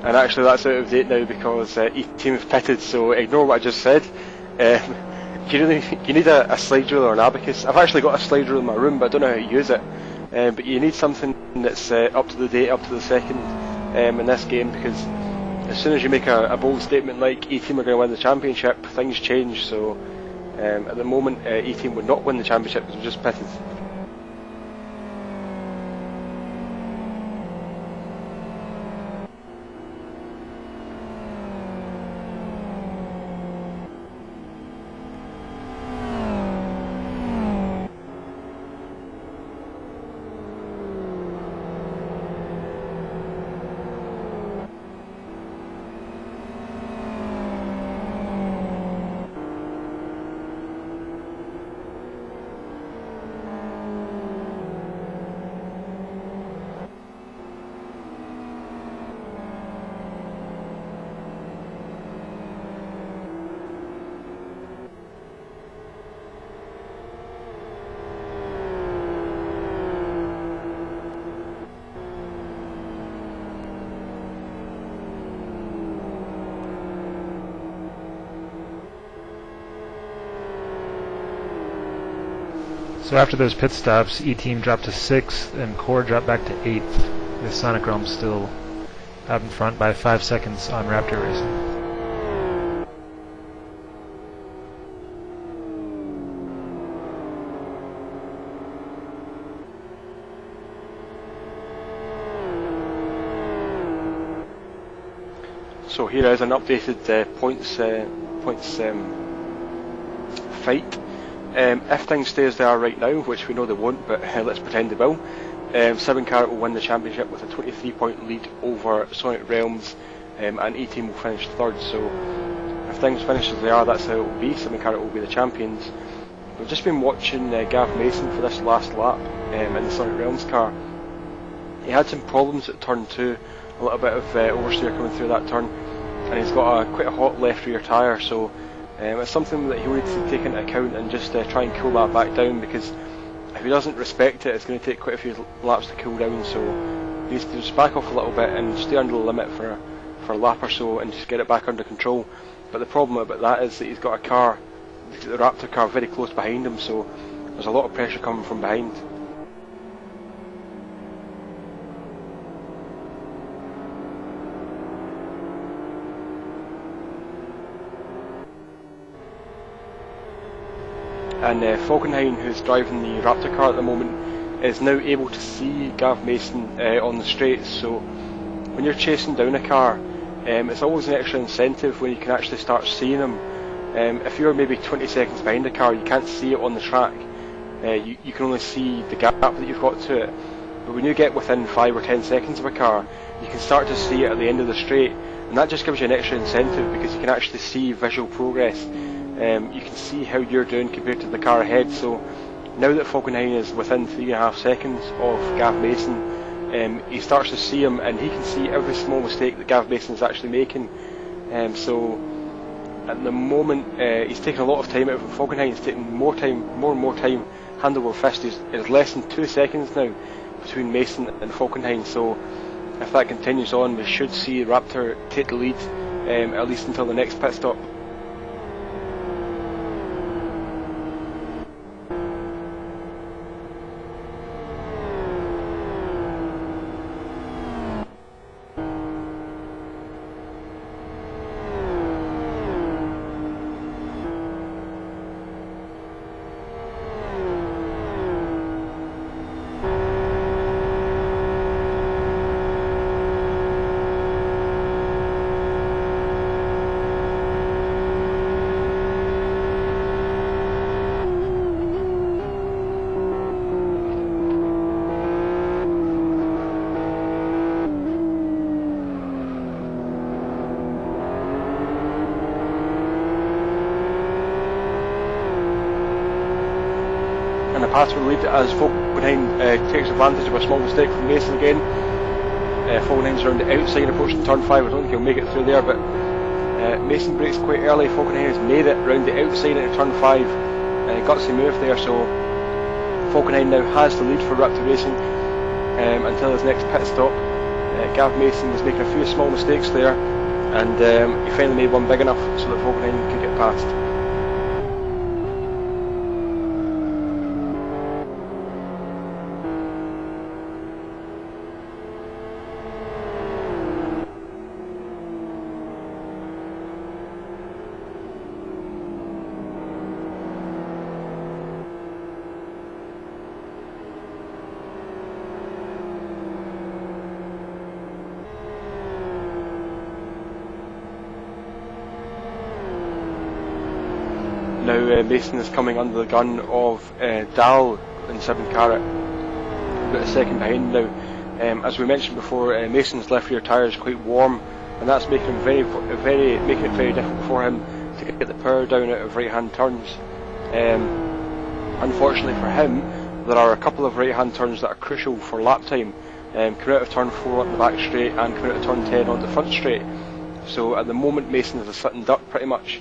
and actually that's out of date now because E-Team have pitted, so ignore what I just said. You need a slide rule or an abacus. I've actually got a slide rule in my room, but I don't know how to use it. But you need something that's up to the date, up to the second in this game, because as soon as you make a bold statement like E-Team are going to win the championship, things change. So at the moment, E-Team would not win the championship because we've just pitted.
So after those pit stops, E-Team dropped to 6th and Core dropped back to 8th, with Sonic Realm still out in front by 5 seconds on Raptor Racing.
So here is an updated points fight. If things stay as they are right now, which we know they won't, but let's pretend they will, 7 Carat will win the championship with a 23-point lead over Sonic Realms, and E-Team will finish 3rd. So if things finish as they are, that's how it will be. 7 Carat will be the champions. We've just been watching Gav Mason for this last lap in the Sonic Realms car. He had some problems at turn 2, a little bit of oversteer coming through that turn, and he's got quite a hot left rear tyre, so it's something that he needs to take into account and just try and cool that back down, because if he doesn't respect it, it's going to take quite a few laps to cool down, so he needs to just back off a little bit and stay under the limit for a lap or so and just get it back under control. But the problem about that is that he's got a car, the Raptor car, very close behind him, so there's a lot of pressure coming from behind. And Falkenhayn, who's driving the Raptor car at the moment, is now able to see Gav Mason on the straights, so when you're chasing down a car, it's always an extra incentive when you can actually start seeing them. If you're maybe 20 seconds behind a car, you can't see it on the track. You can only see the gap that you've got to it. But when you get within 5 or 10 seconds of a car, you can start to see it at the end of the straight, and that just gives you an extra incentive because you can actually see visual progress. You can see how you're doing compared to the car ahead. So now that Falkenhayn is within 3.5 seconds of Gav Mason, he starts to see him, and he can see every small mistake that Gav Mason is actually making. So at the moment, he's taking a lot of time out of Falkenhayn. He's taking more and more time, hand over fist. It's less than 2 seconds now between Mason and Falkenhayn. So if that continues on, we should see Raptor take the lead, at least until the next pit stop. Pass will lead as Falkenhayn takes advantage of a small mistake from Mason again. Falkenhayn's around the outside approaching turn 5. I don't think he'll make it through there, but Mason brakes quite early. Falkenhayn has made it round the outside into turn 5. Gutsy move there, so Falkenhayn now has the lead for Raptor Racing until his next pit stop. Gav Mason was making a few small mistakes there, and he finally made one big enough so that Falkenhayn could get past. Now Mason is coming under the gun of Dahl in 7 Carat, about a second behind now. As we mentioned before, Mason's left rear tyre is quite warm, and that's making it very difficult for him to get the power down out of right-hand turns. Unfortunately for him, there are a couple of right-hand turns that are crucial for lap time. Coming out of turn 4 on the back straight and coming out of turn 10 on the front straight. So at the moment Mason is a sitting duck pretty much.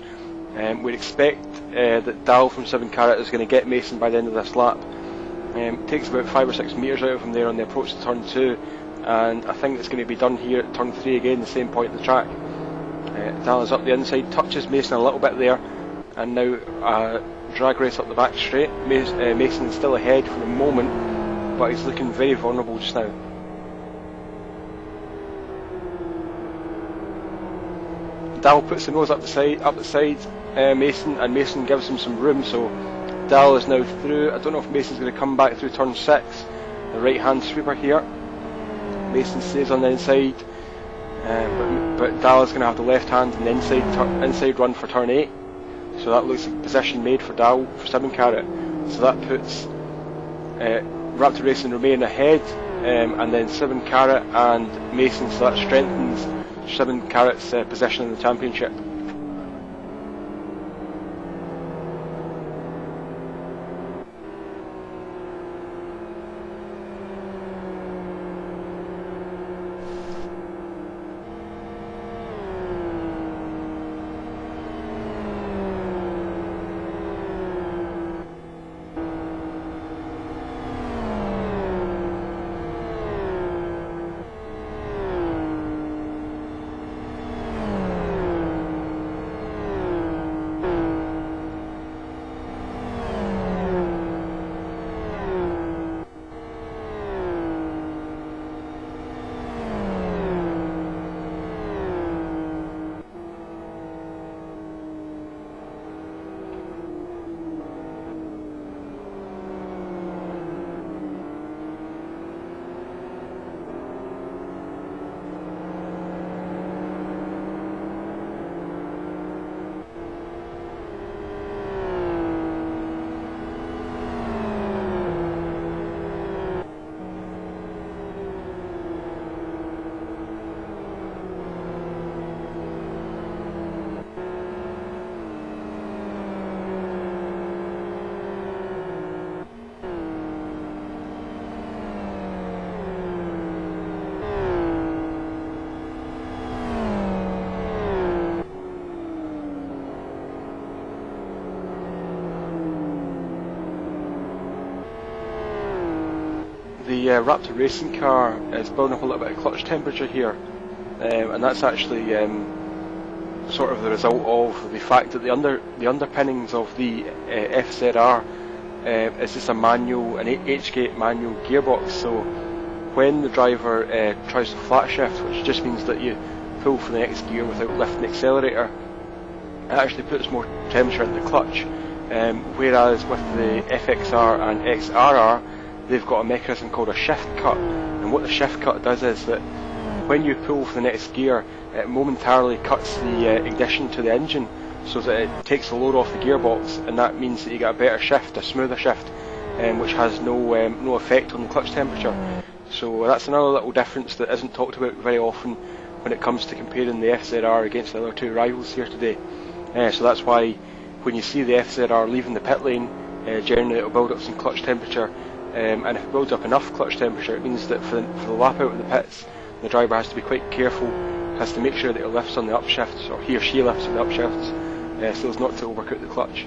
We'd expect that Dahl from 7 Carat is going to get Mason by the end of this lap. It takes about 5 or 6 metres out of him there on the approach to turn 2, and I think it's going to be done here at turn 3 again, the same point of the track. Dahl is up the inside, touches Mason a little bit there, and now drag race up the back straight. Mason is still ahead for the moment, but he's looking very vulnerable just now. Dahl puts the nose up the side, Mason, and Mason gives him some room, so Dahl is now through. I don't know if Mason's going to come back through turn 6, the right hand sweeper here. Mason stays on the inside, but Dahl is going to have the left hand and the inside run for turn 8, so that looks like a position made for Dahl for 7 Carat, so that puts Raptor Racing remain ahead, and then 7 Carat and Mason, so that strengthens 7 Carat's position in the championship. the Raptor racing car is building up a little bit of clutch temperature here, and that's actually sort of the result of the fact that the underpinnings of the FZR is just an H-gate manual gearbox. So when the driver tries to flat shift, which just means that you pull for the next gear without lifting the accelerator, it actually puts more temperature into the clutch. Whereas with the FXR and XRR, they've got a mechanism called a shift cut, and what the shift cut does is that when you pull for the next gear, it momentarily cuts the ignition to the engine, so that it takes the load off the gearbox, and that means that you get a better shift, a smoother shift, which has no effect on the clutch temperature. So that's another little difference that isn't talked about very often when it comes to comparing the FZR against the other two rivals here today. So that's why when you see the FZR leaving the pit lane, generally it will build up some clutch temperature, and if it builds up enough clutch temperature, it means that for the lap out of the pits, the driver has to be quite careful, has to make sure that he lifts on the upshifts, or he or she lifts on the upshifts, so as not to overcook the clutch.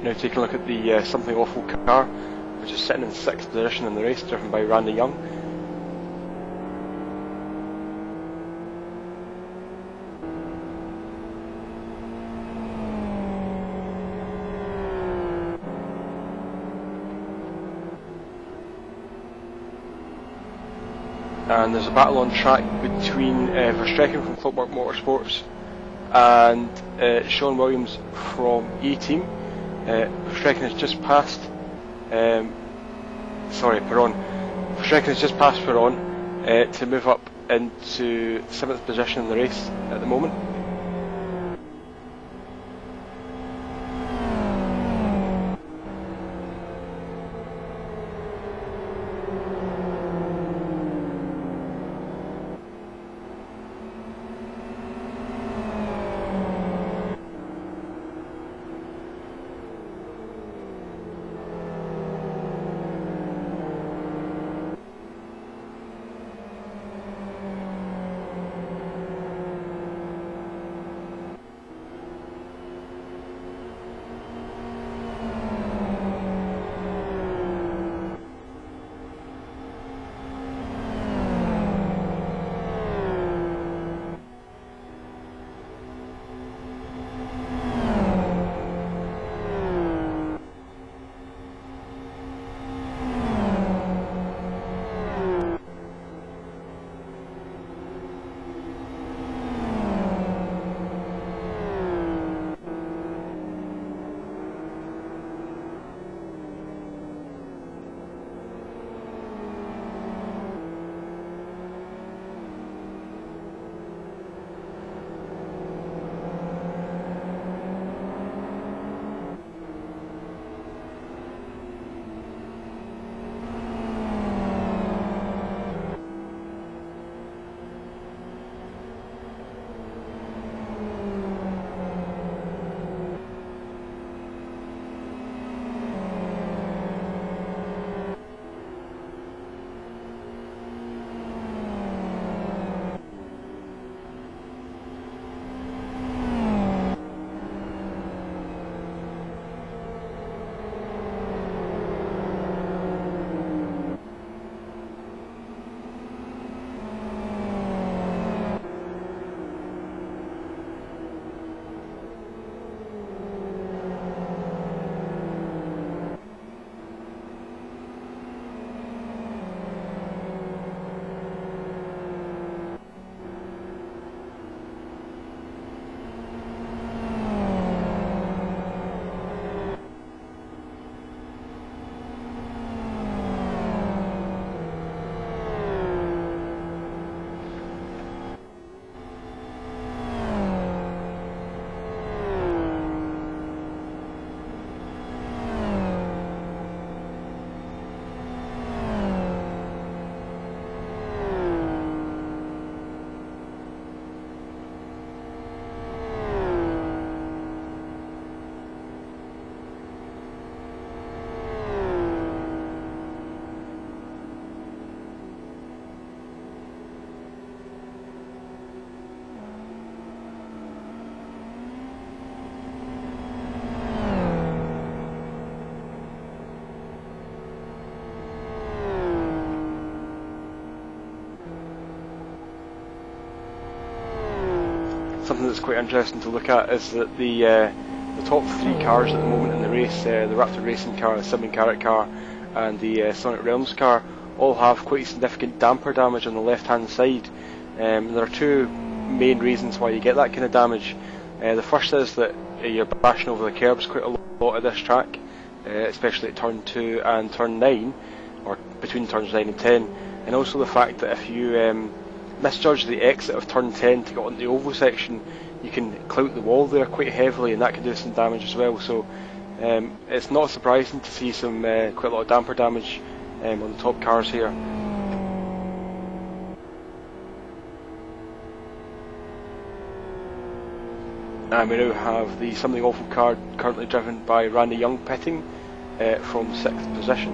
Now taking a look at the Something Awful car, which is sitting in 6th position in the race, driven by Randy Young. And there's a battle on track between Verstrekken from Clockwork Motorsports and Sean Williams from E-Team. Verstrekken has just passed Perron. Verstrekken has just passed Perron to move up into 7th position in the race at the moment. something that's quite interesting to look at is that the top 3 cars at the moment in the race, the Raptor Racing car, the 7-carat car, and the Sonic Realms car, all have quite significant damper damage on the left-hand side. There are 2 main reasons why you get that kind of damage. The first is that you're bashing over the curbs quite a lot at this track, especially at turn 2 and turn 9, or between turns 9 and 10, and also the fact that if you misjudge the exit of turn 10 to get on the oval section, you can clout the wall there quite heavily, and that can do some damage as well. So it's not surprising to see some quite a lot of damper damage on the top cars here. And we now have the Something Awful car currently driven by Randy Young pitting from 6th position.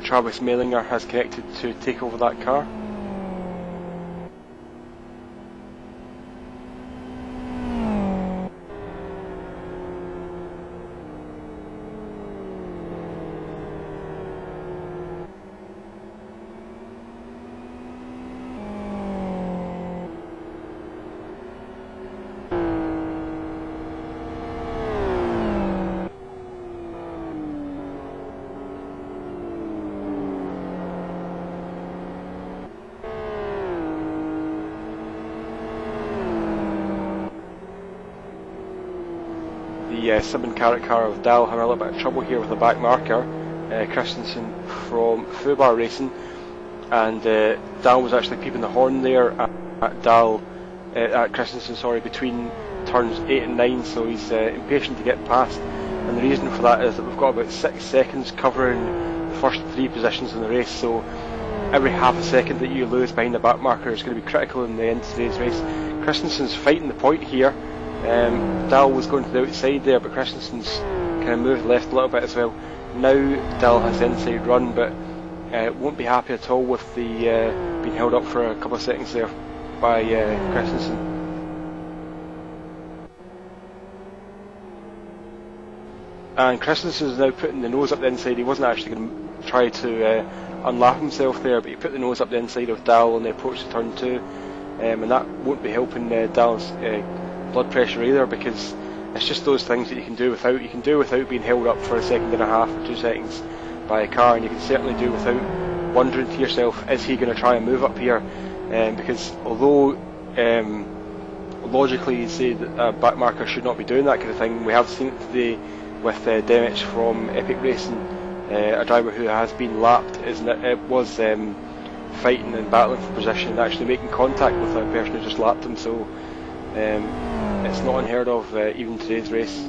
Travis Mailinger has connected to take over that car. The 7-carat car of Dahl having a little bit of trouble here with the back marker. Christensen from Fubar Racing, and Dahl was actually peeping the horn there at Christensen, between turns 8 and 9, so he's impatient to get past. And the reason for that is that we've got about 6 seconds covering the first 3 positions in the race, so every half a second that you lose behind the back marker is going to be critical in the end of today's race. Christensen's fighting the point here. Dahl was going to the outside there, but Christensen's kind of moved left a little bit as well. Now Dahl has the inside run, but won't be happy at all with the being held up for a couple of seconds there by Christensen. And Christensen is now putting the nose up the inside. He wasn't actually going to try to unlap himself there, but he put the nose up the inside of Dahl on the approach to turn 2, and that won't be helping Dahl's blood pressure either, because it's just those things that you can do without. You can do without being held up for a second and a half or 2 seconds by a car, and you can certainly do without wondering to yourself, is he going to try and move up here? Because although logically you say that a back marker should not be doing that kind of thing, we have seen it today with Demich from Epic Racing, a driver who has been lapped, was fighting and battling for position and actually making contact with a person who just lapped him, so it's not unheard of even today's race.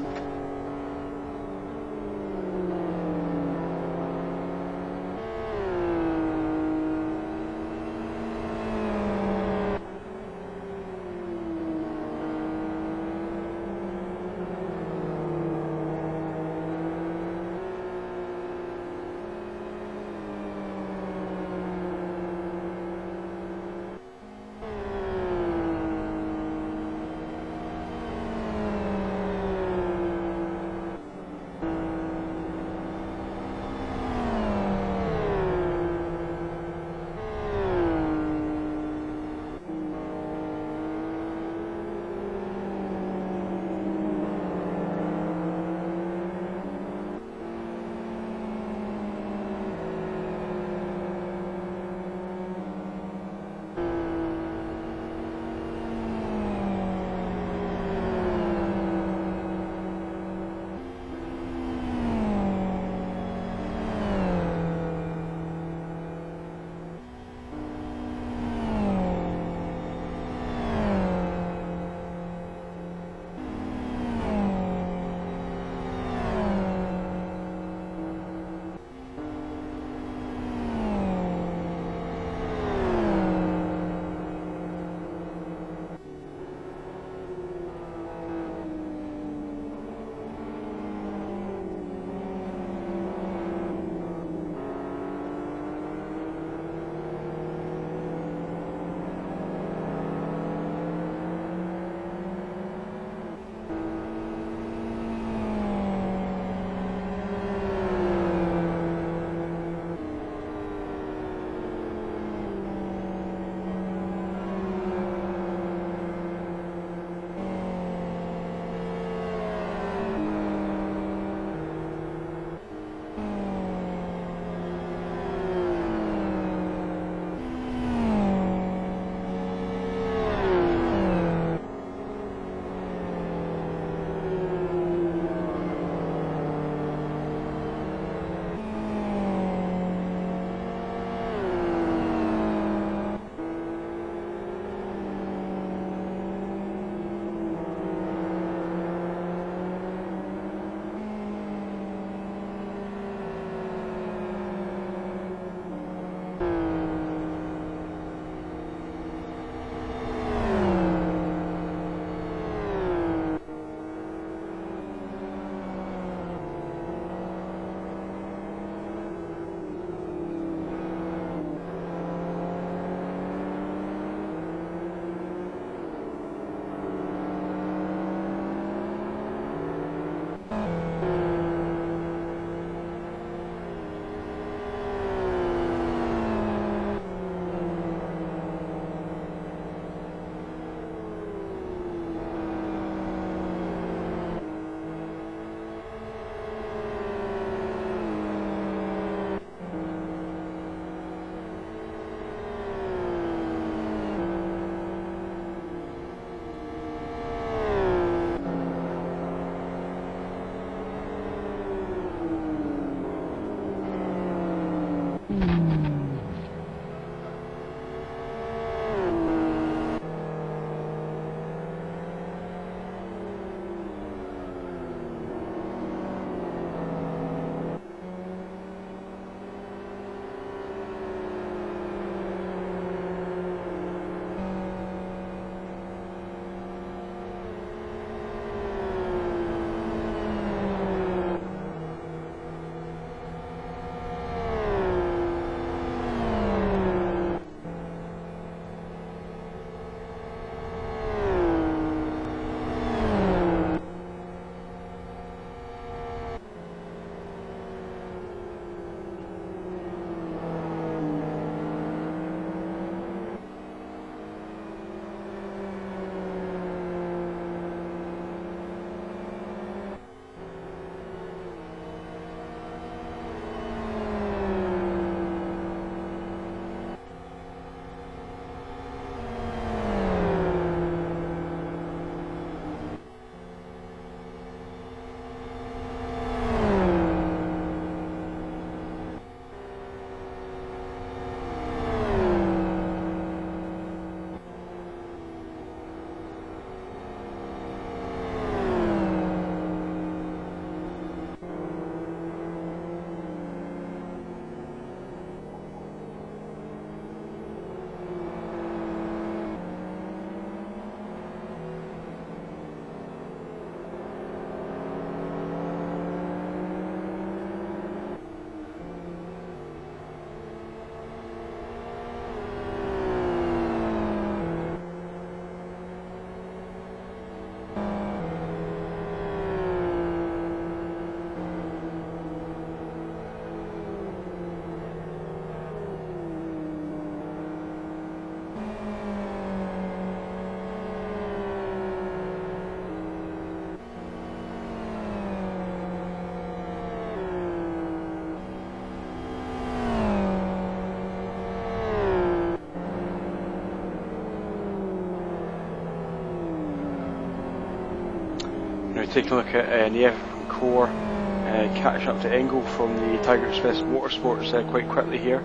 we take a look at Nieva from Keough catching up to Engel from the Tiger Express Motorsports quite quickly here.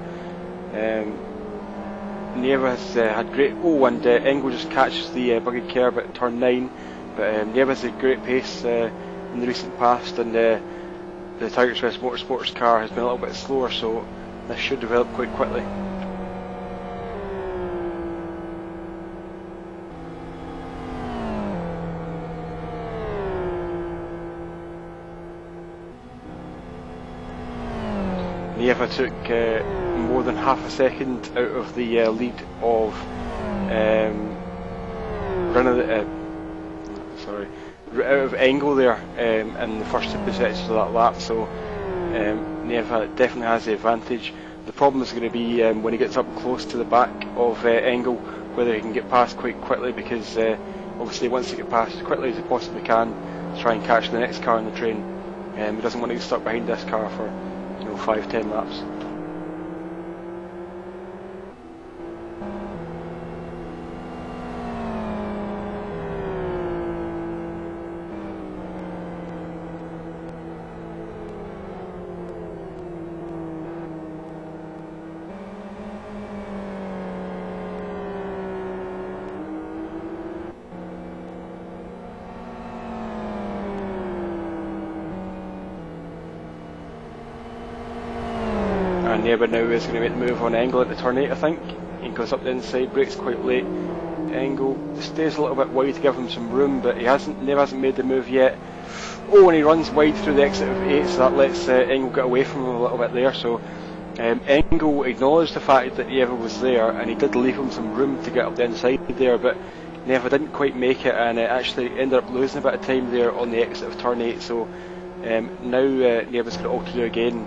Nieva has had great... Oh, and Engel just catches the buggy curb at turn 9, but Nieva has a great pace in the recent past, and the Tiger Express Motorsports car has been a little bit slower, so this should develop quite quickly. Nieva took more than half a second out of the lead of out of Engel there in the first 2 sections of that lap, so Nieva definitely has the advantage. The problem is going to be when he gets up close to the back of Engel, whether he can get past quite quickly, because obviously he wants to get past as quickly as he possibly can to try and catch the next car in the train. He doesn't want to get stuck behind this car for 5-10 laps. And Nieva now is going to make the move on Engel at the turn 8, I think. He goes up the inside, brakes quite late. Engel stays a little bit wide to give him some room, but Nieva hasn't made the move yet. Oh, and he runs wide through the exit of 8, so that lets Engel get away from him a little bit there. So Engel acknowledged the fact that Nieva was there, and he did leave him some room to get up the inside there, but Nieva didn't quite make it, and actually ended up losing a bit of time there on the exit of turn 8. So now Nieva's got it all to do again.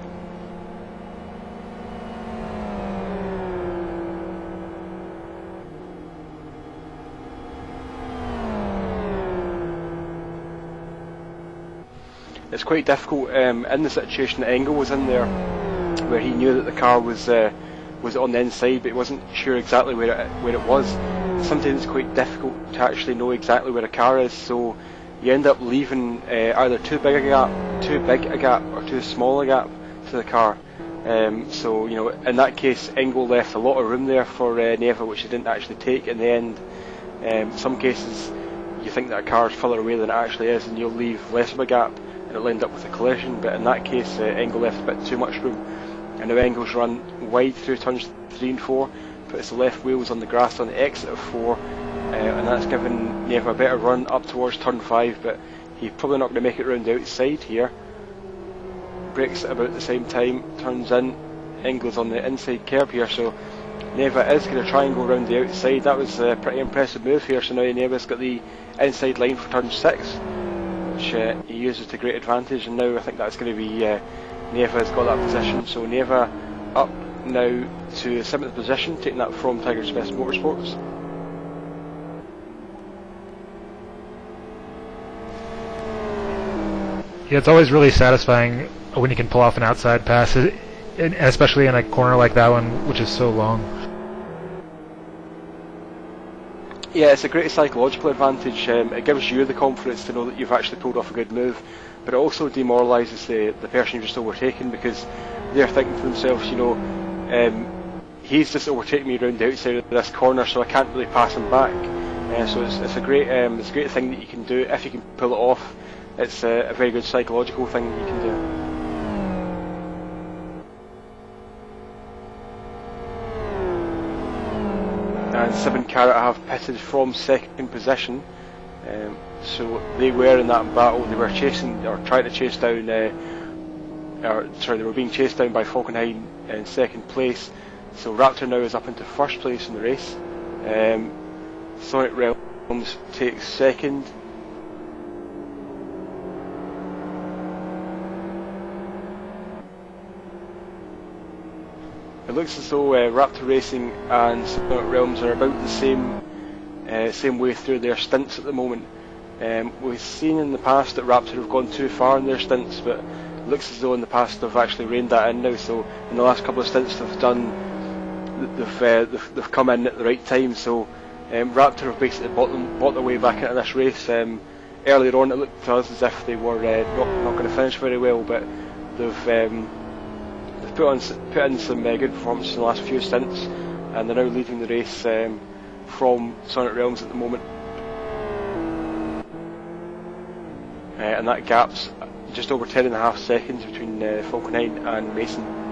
It's quite difficult in the situation that Engel was in there, where he knew that the car was on the inside, but he wasn't sure exactly where it was. Sometimes it's quite difficult to actually know exactly where a car is, so you end up leaving either too big a gap, or too small a gap to the car. So in that case, Engel left a lot of room there for Nieva, which he didn't actually take in the end. In some cases, you think that a car is further away than it actually is, and you'll leave less of a gap, and it'll end up with a collision. But in that case, Engel left a bit too much room, and now Engel's run wide through turns 3 and 4, puts the left wheels on the grass on the exit of 4, and that's given Nieva a better run up towards turn 5, but he's probably not going to make it round the outside here. Brakes at about the same time, turns in. Engel's on the inside curb here, so Nieva is going to try and go round the outside. That was a pretty impressive move here, so now Nieva's got the inside line for turn 6, which he uses to great advantage, and now I think that's going to be Nieva's got that position, so Nieva up now to 7th position, taking that from Tiger Express Motorsports.
Yeah, it's always really satisfying when you can pull off an outside pass, and especially in a corner like that one, which is so long.
Yeah, it's a great psychological advantage. It gives you the confidence to know that you've actually pulled off a good move, but it also demoralises the person you've just overtaken, because they're thinking to themselves, he's just overtaken me around the outside of this corner, so I can't really pass him back. So it's a great thing that you can do if you can pull it off. It's a very good psychological thing you can do. And 7 Carat have pitted from 2nd position, so they were in that battle. They were chasing, or trying to chase down, they were being chased down by Falkenhayn in 2nd place. So Raptor now is up into 1st place in the race. Sonic Realms takes 2nd. It looks as though Raptor Racing and Sonic Realms are about the same way through their stints at the moment. We've seen in the past that Raptor have gone too far in their stints, but it looks as though in the past they've actually reined that in now. So in the last couple of stints they've come in at the right time. So Raptor have basically bought their way back into this race. earlier on it looked to us as if they were not going to finish very well, but they've put in some good performances in the last few stints, and they're now leading the race from Sonic Realms at the moment. And that gap's just over 10.5 seconds between Falconine and Mason.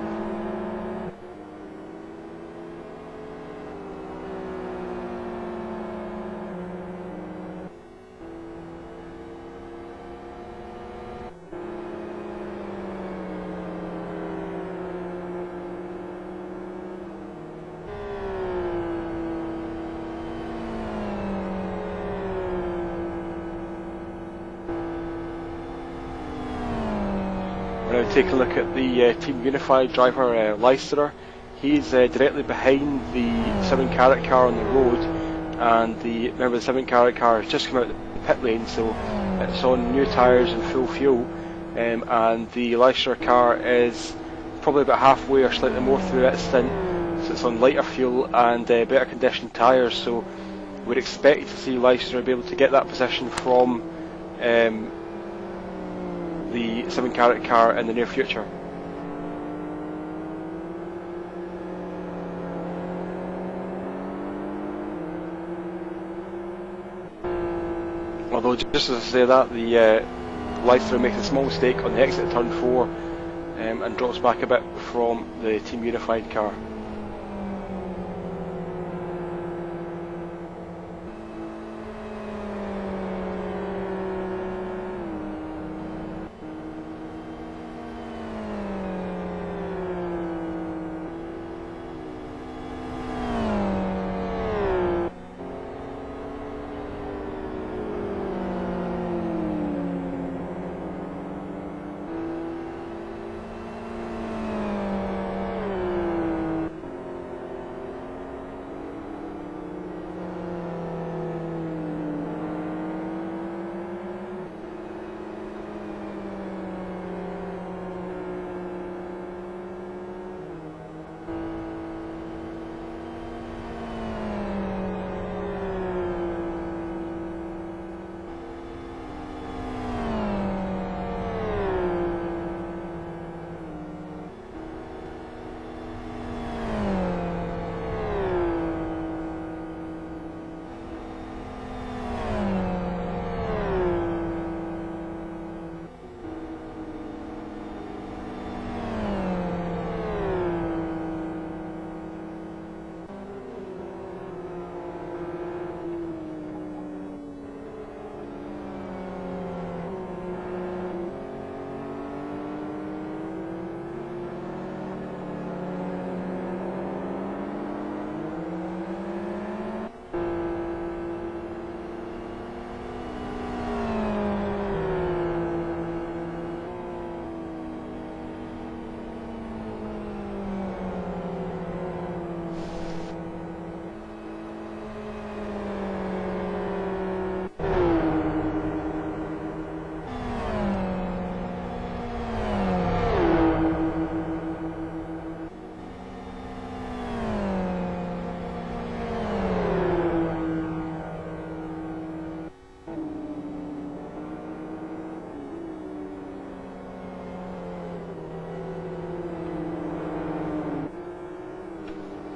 Now take a look at the Team Unified driver, Leicester. He's directly behind the 7 carat car on the road, and remember the 7 carat car has just come out of the pit lane, so it's on new tyres and full fuel, and the Leicester car is probably about halfway or slightly more through its stint, so it's on lighter fuel and better conditioned tyres, so we'd expect to see Leicester be able to get that position from the 7 carat car in the near future. Although just as I say that, the Leicester makes a small mistake on the exit of turn 4 and drops back a bit from the Team Unified car.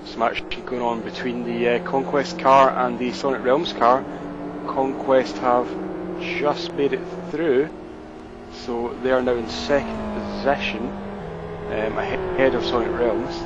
Some action going on between the Conquest car and the Sonic Realms car. Conquest have just made it through, so they are now in second position, ahead of Sonic Realms.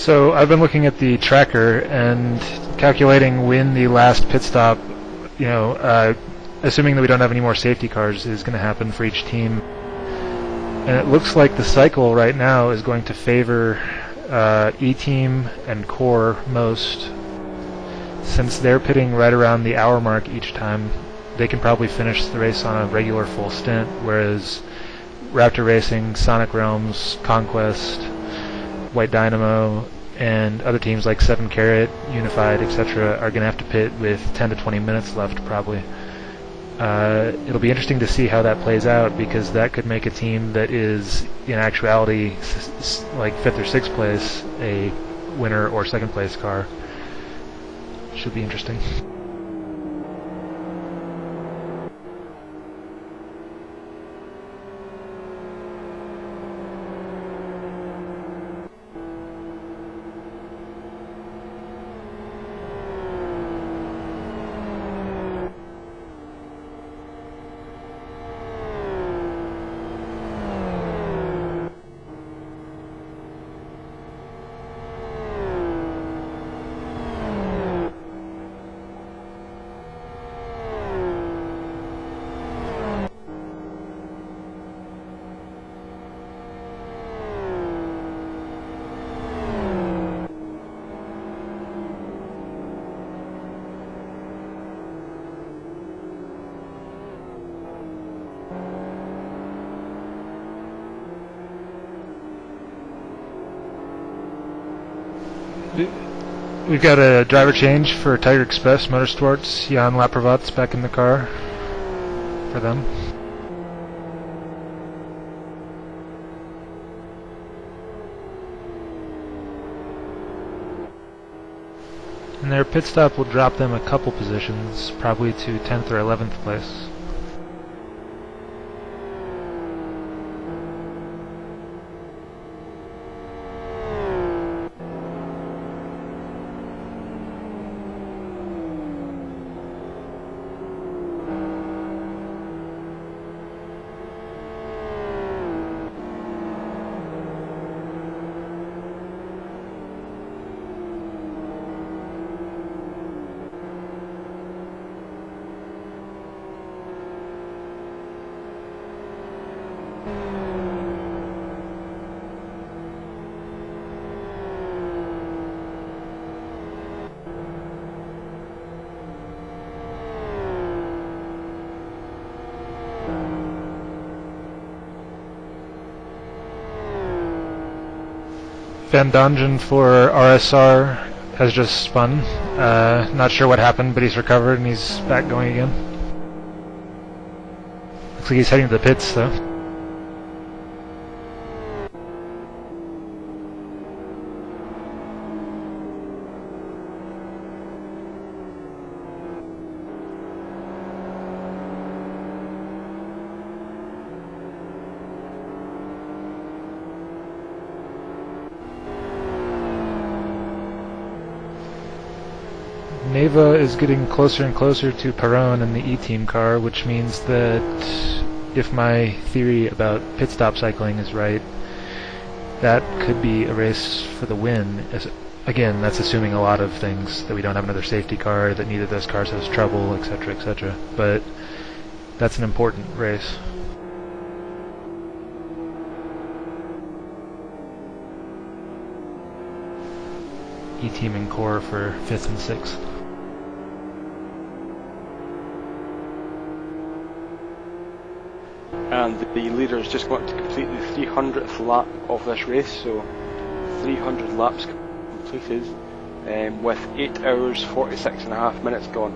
So I've been looking at the tracker and calculating when the last pit stop, assuming that we don't have any more safety cars, is going to happen for each team. And it looks like the cycle right now is going to favor E-Team and Core most. Since they're pitting right around the hour mark each time, they can probably finish the race on a regular full stint, whereas Raptor Racing, Sonic Realms, Conquest, White Dynamo, and other teams like 7 Carat, Unified, etc. are going to have to pit with 10 to 20 minutes left, probably. It'll be interesting to see how that plays out, because that could make a team that is, in actuality, like 5th or 6th place, a winner or 2nd place car. Should be interesting. We've got a driver change for Tiger Express Motorsports. Jan Lapravat's back in the car for them. And their pit stop will drop them a couple positions, probably to 10th or 11th place. Van Dongen for RSR has just spun. Not sure what happened, but he's recovered and he's back going again. Looks like he's heading to the pits, though. Neva is getting closer and closer to Perron in the E-Team car, which means that if my theory about pit stop cycling is right, that could be a race for the win. Again, that's assuming a lot of things, that we don't have another safety car, that neither of those cars has trouble, etc., etc. But that's an important race. E-Team and Core for 5th and 6th.
And the leaders just got to complete the 300th lap of this race, so 300 laps completed, with 8 hours 46.5 minutes gone.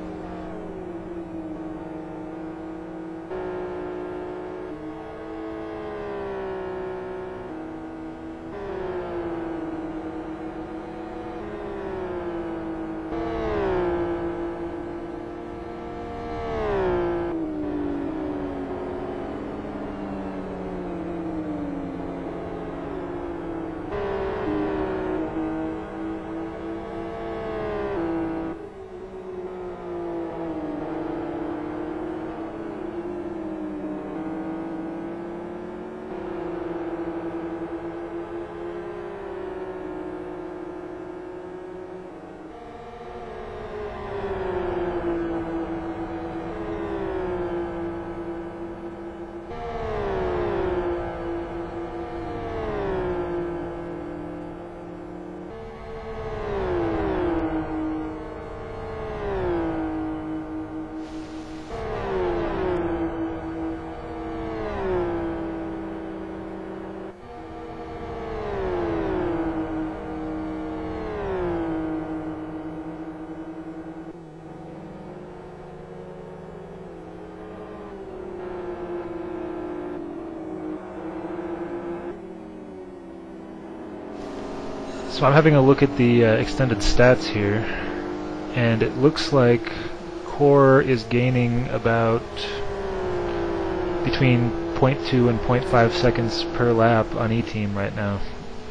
So I'm having a look at the extended stats here, and it looks like Core is gaining about between 0.2 and 0.5 seconds per lap on E-Team right now.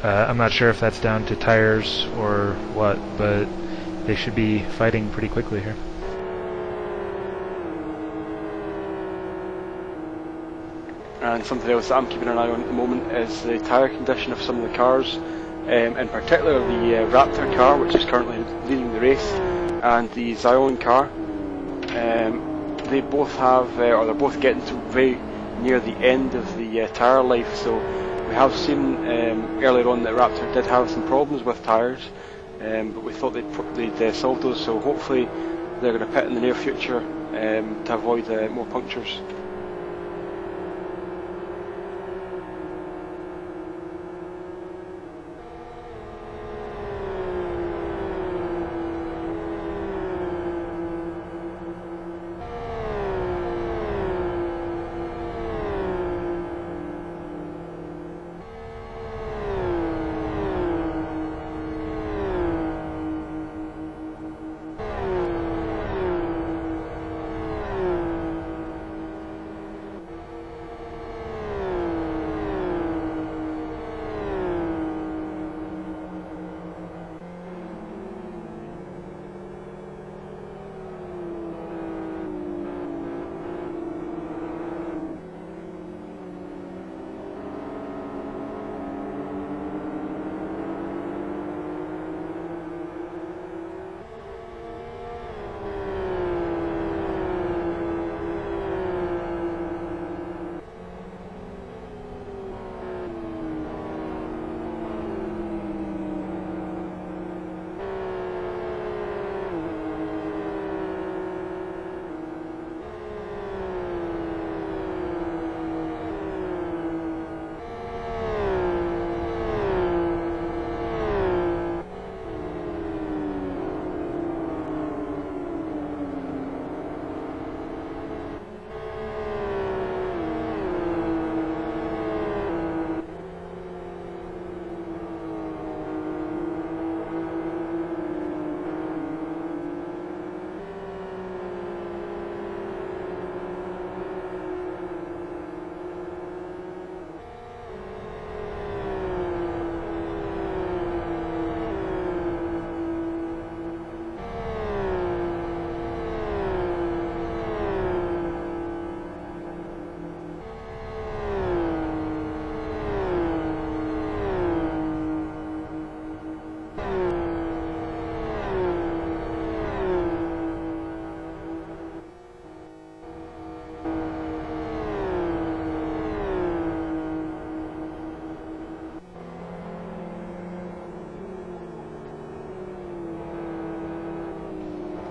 I'm not sure if that's down to tires or what, but they should be fighting pretty quickly here.
And something else that I'm keeping an eye on at the moment is the tyre condition of some of the cars, in particular the Raptor car, which is currently leading the race, and the Zion car. They both have, or they're both getting to very near the end of the tyre life, so we have seen earlier on that Raptor did have some problems with tyres, but we thought they'd solved those, so hopefully they're going to pit in the near future to avoid more punctures.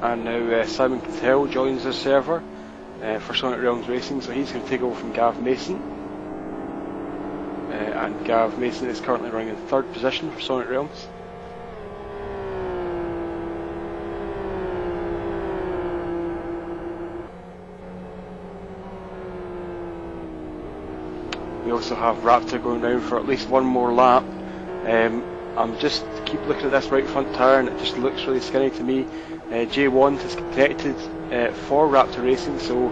And now Simon Keough joins the server for Sonic Realms Racing, so he's going to take over from Gav Mason. And Gav Mason is currently running in 3rd position for Sonic Realms. We also have Raptor going down for at least one more lap. I'm just keep looking at this right front tyre and it just looks really skinny to me. J1 is connected for Raptor Racing, so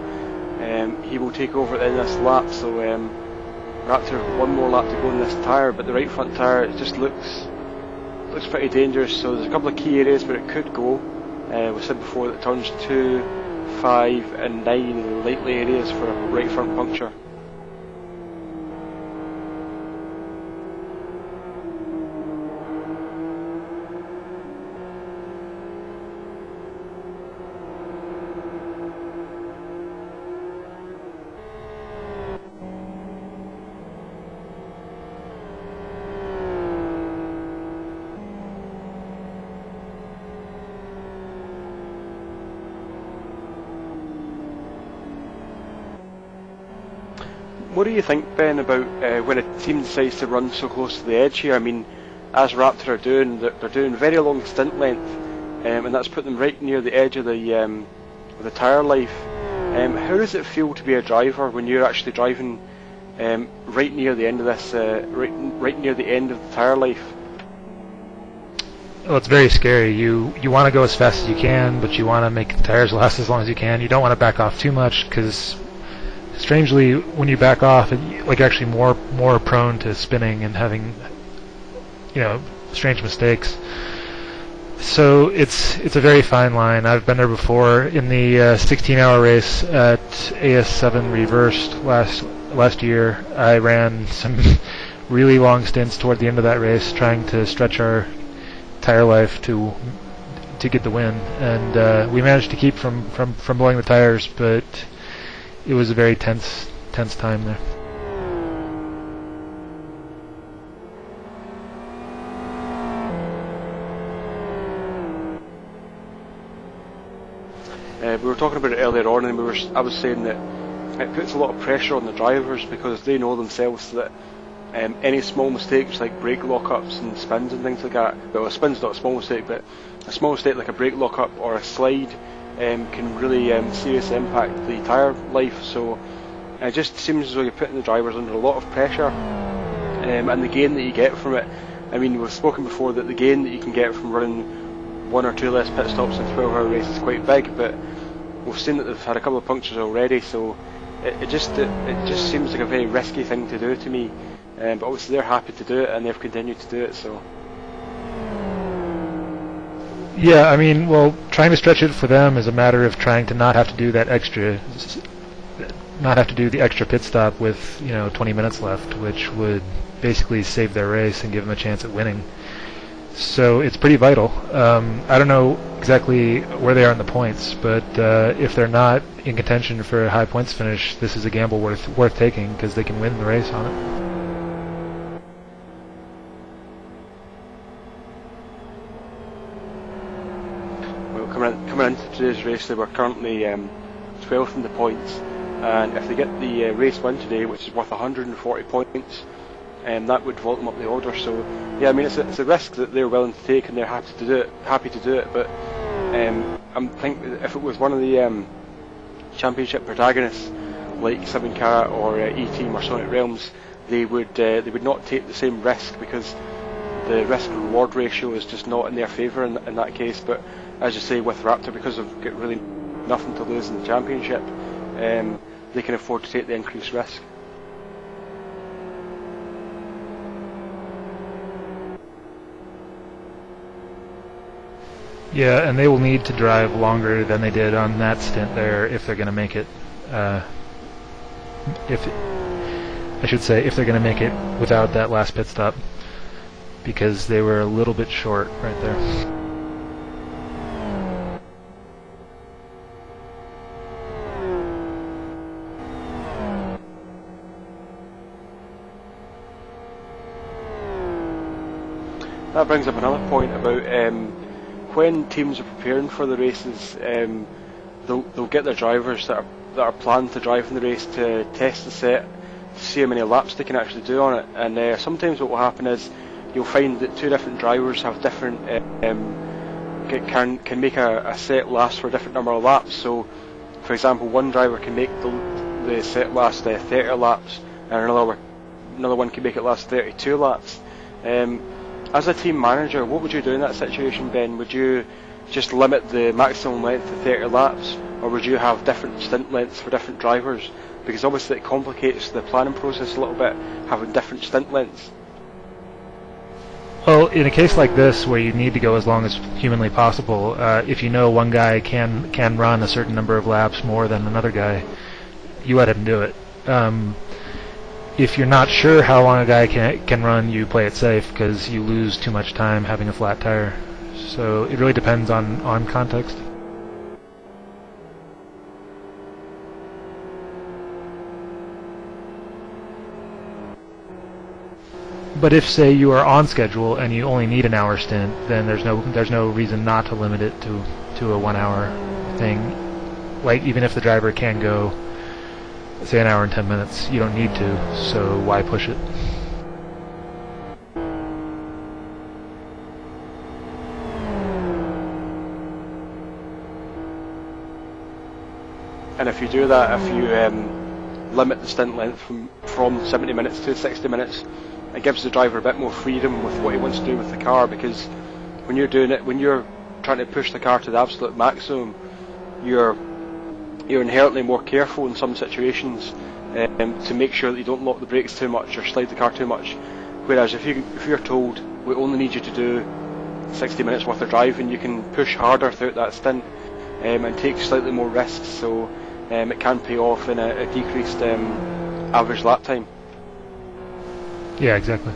he will take over in this lap. So Raptor one more lap to go in this tyre, but the right front tyre it just looks pretty dangerous. So there's a couple of key areas where it could go. We said before that turns 2, 5 and 9 are the likely areas for a right front puncture. What do you think, Ben, about when a team decides to run so close to the edge here? I mean, as Raptor are doing, they're doing very long stint length, and that's put them right near the edge of the tyre life. How does it feel to be a driver when you're actually driving right near the end of this, right near the end of the tyre life?
well, it's very scary. You want to go as fast as you can, but you want to make the tires last as long as you can. You don't want to back off too much, because strangely, when you back off, like, you're actually more prone to spinning and having, you know, strange mistakes. So it's a very fine line. I've been there before in the 16-hour race at AS7 Reversed last year. I ran some really long stints toward the end of that race, trying to stretch our tire life to get the win, and we managed to keep from blowing the tires, but it was a very tense time there.
We were talking about it earlier on, and I was saying that it puts a lot of pressure on the drivers, because they know themselves that any small mistakes like brake lockups and spins and things like that, well, a spin's not a small mistake, but a small mistake like a brake lockup or a slide can really seriously impact the tyre life. So it just seems as though you're putting the drivers under a lot of pressure, and the gain that you get from it, I mean, we've spoken before that the gain that you can get from running 1 or 2 less pit stops in a 12-hour race is quite big, but we've seen that they've had a couple of punctures already, so it just seems like a very risky thing to do to me. But obviously they're happy to do it, and they've continued to do it. So
yeah, I mean, well, trying to stretch it for them is a matter of trying to not have to do the extra pit stop with, you know, 20 minutes left, which would basically save their race and give them a chance at winning. So it's pretty vital. I don't know exactly where they are in the points, but if they're not in contention for a high points finish, this is a gamble worth taking, because they can win the race on it.
Coming into today's race, they were currently 12th in the points, and if they get the race win today, which is worth 140 points, that would vault them up the order. So yeah, I mean, it's a risk that they're willing to take, and they're happy to do it. But I think if it was one of the championship protagonists like 7 Carat or E-Team or Sonic Realms, they would not take the same risk, because the risk reward ratio is just not in their favour in that case. But as you say, with Raptor, because they've got really nothing to lose in the championship, they can afford to take the increased risk.
Yeah, and they will need to drive longer than they did on that stint there if they're going to make it. If they're going to make it without that last pit stop, because they were a little bit short right there.
That brings up another point about when teams are preparing for the races, they'll get their drivers that are planned to drive in the race to test the set, to see how many laps they can actually do on it. And sometimes what will happen is you'll find that 2 different drivers have different can make a set last for a different number of laps. So, for example, one driver can make the set last 30 laps, and another one can make it last 32 laps. As a team manager, what would you do in that situation, Ben? Would you just limit the maximum length to 30 laps, or would you have different stint lengths for different drivers? Because obviously it complicates the planning process a little bit, having different stint lengths.
Well, in a case like this, where you need to go as long as humanly possible, if you know one guy can run a certain number of laps more than another guy, you let him do it. If you're not sure how long a guy can run, you play it safe, because you lose too much time having a flat tire. So it really depends on context. But if, say, you are on schedule and you only need an hour stint, then there's no reason not to limit it to a 1 hour thing. Like, even if the driver can go, say, an hour and 10 minutes, you don't need to, so why push it?
And if you do that, if you limit the stint length from 70 minutes to 60 minutes, it gives the driver a bit more freedom with what he wants to do with the car, because when you're doing it, when you're trying to push the car to the absolute maximum, you're inherently more careful in some situations to make sure that you don't lock the brakes too much or slide the car too much. Whereas if you're told we only need you to do 60 minutes worth of driving, you can push harder throughout that stint and take slightly more risks, so it can pay off in a decreased average lap time.
Yeah, exactly.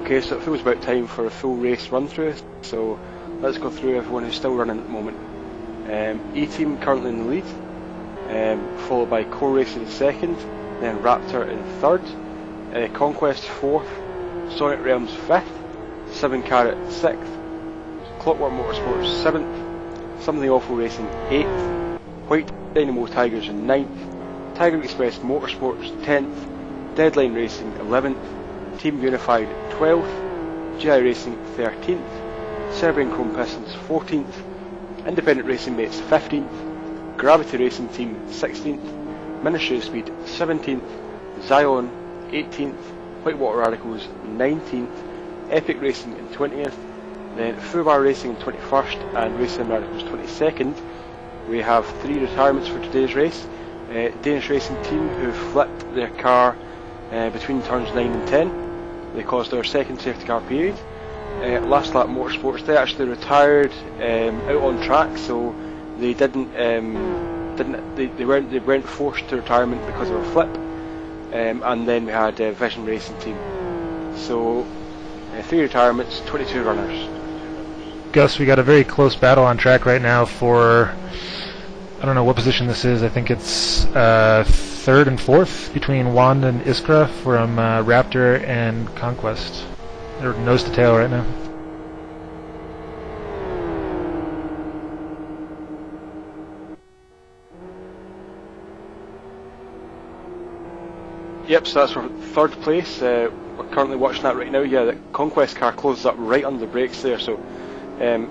Okay, so it feels about time for a full race run through, so let's go through everyone who's still running at the moment. E-Team currently in the lead, followed by Core Racing in second, then Raptor in third, Conquest fourth, Sonic Realms fifth, 7 Carat sixth, Clockwork Motorsports seventh, Something Awful Racing eighth, White Dynamo Tigers in ninth, Tiger Express Motorsports 10th, Deadline Racing 11th, Team Unified 12th, GI Racing 13th, Serbian Chrome Pistons 14th, Independent Racing Mates 15th, Gravity Racing Team 16th, Ministry of Speed 17th, Zion 18th, Whitewater Radicals 19th, Epic Racing in 20th, then Fubar Racing in 21st and Racing Radicals 22nd. We have 3 retirements for today's race. Danish Racing Team who flipped their car between turns 9 and 10. They caused their second safety car period. Last Lap Motorsports, they actually retired out on track, so they they weren't forced to retirement because of a flip. And then we had Vision Racing Team. So 3 retirements, 22 runners.
Gus, we got a very close battle on track right now for, I don't know what position this is. I think it's 3rd and 4th between Wand and Iskra from Raptor and Conquest. They're nose to tail right now.
Yep, so that's for 3rd place. We're currently watching that right now. Yeah, the Conquest car closes up right under the brakes there, so the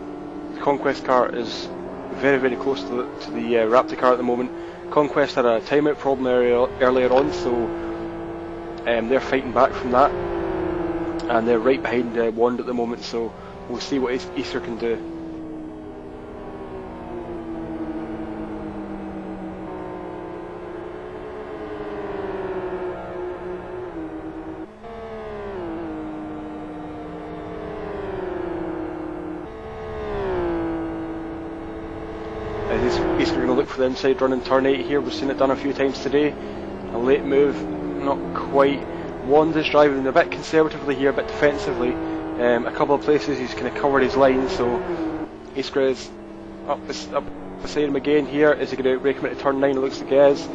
Conquest car is very, very close to the Raptor car at the moment. Conquest had a timeout problem earlier on, so they're fighting back from that, and they're right behind Wand at the moment, so we'll see what Easter can do. Easter going to look for the inside run in turn 8 here. We've seen it done a few times today. A late move, not quite. Wand is driving a bit conservatively here, a bit defensively. A couple of places he's kind of covered his line, so Easter is up beside him again here. Is he going to break him into turn 9? It looks like he is.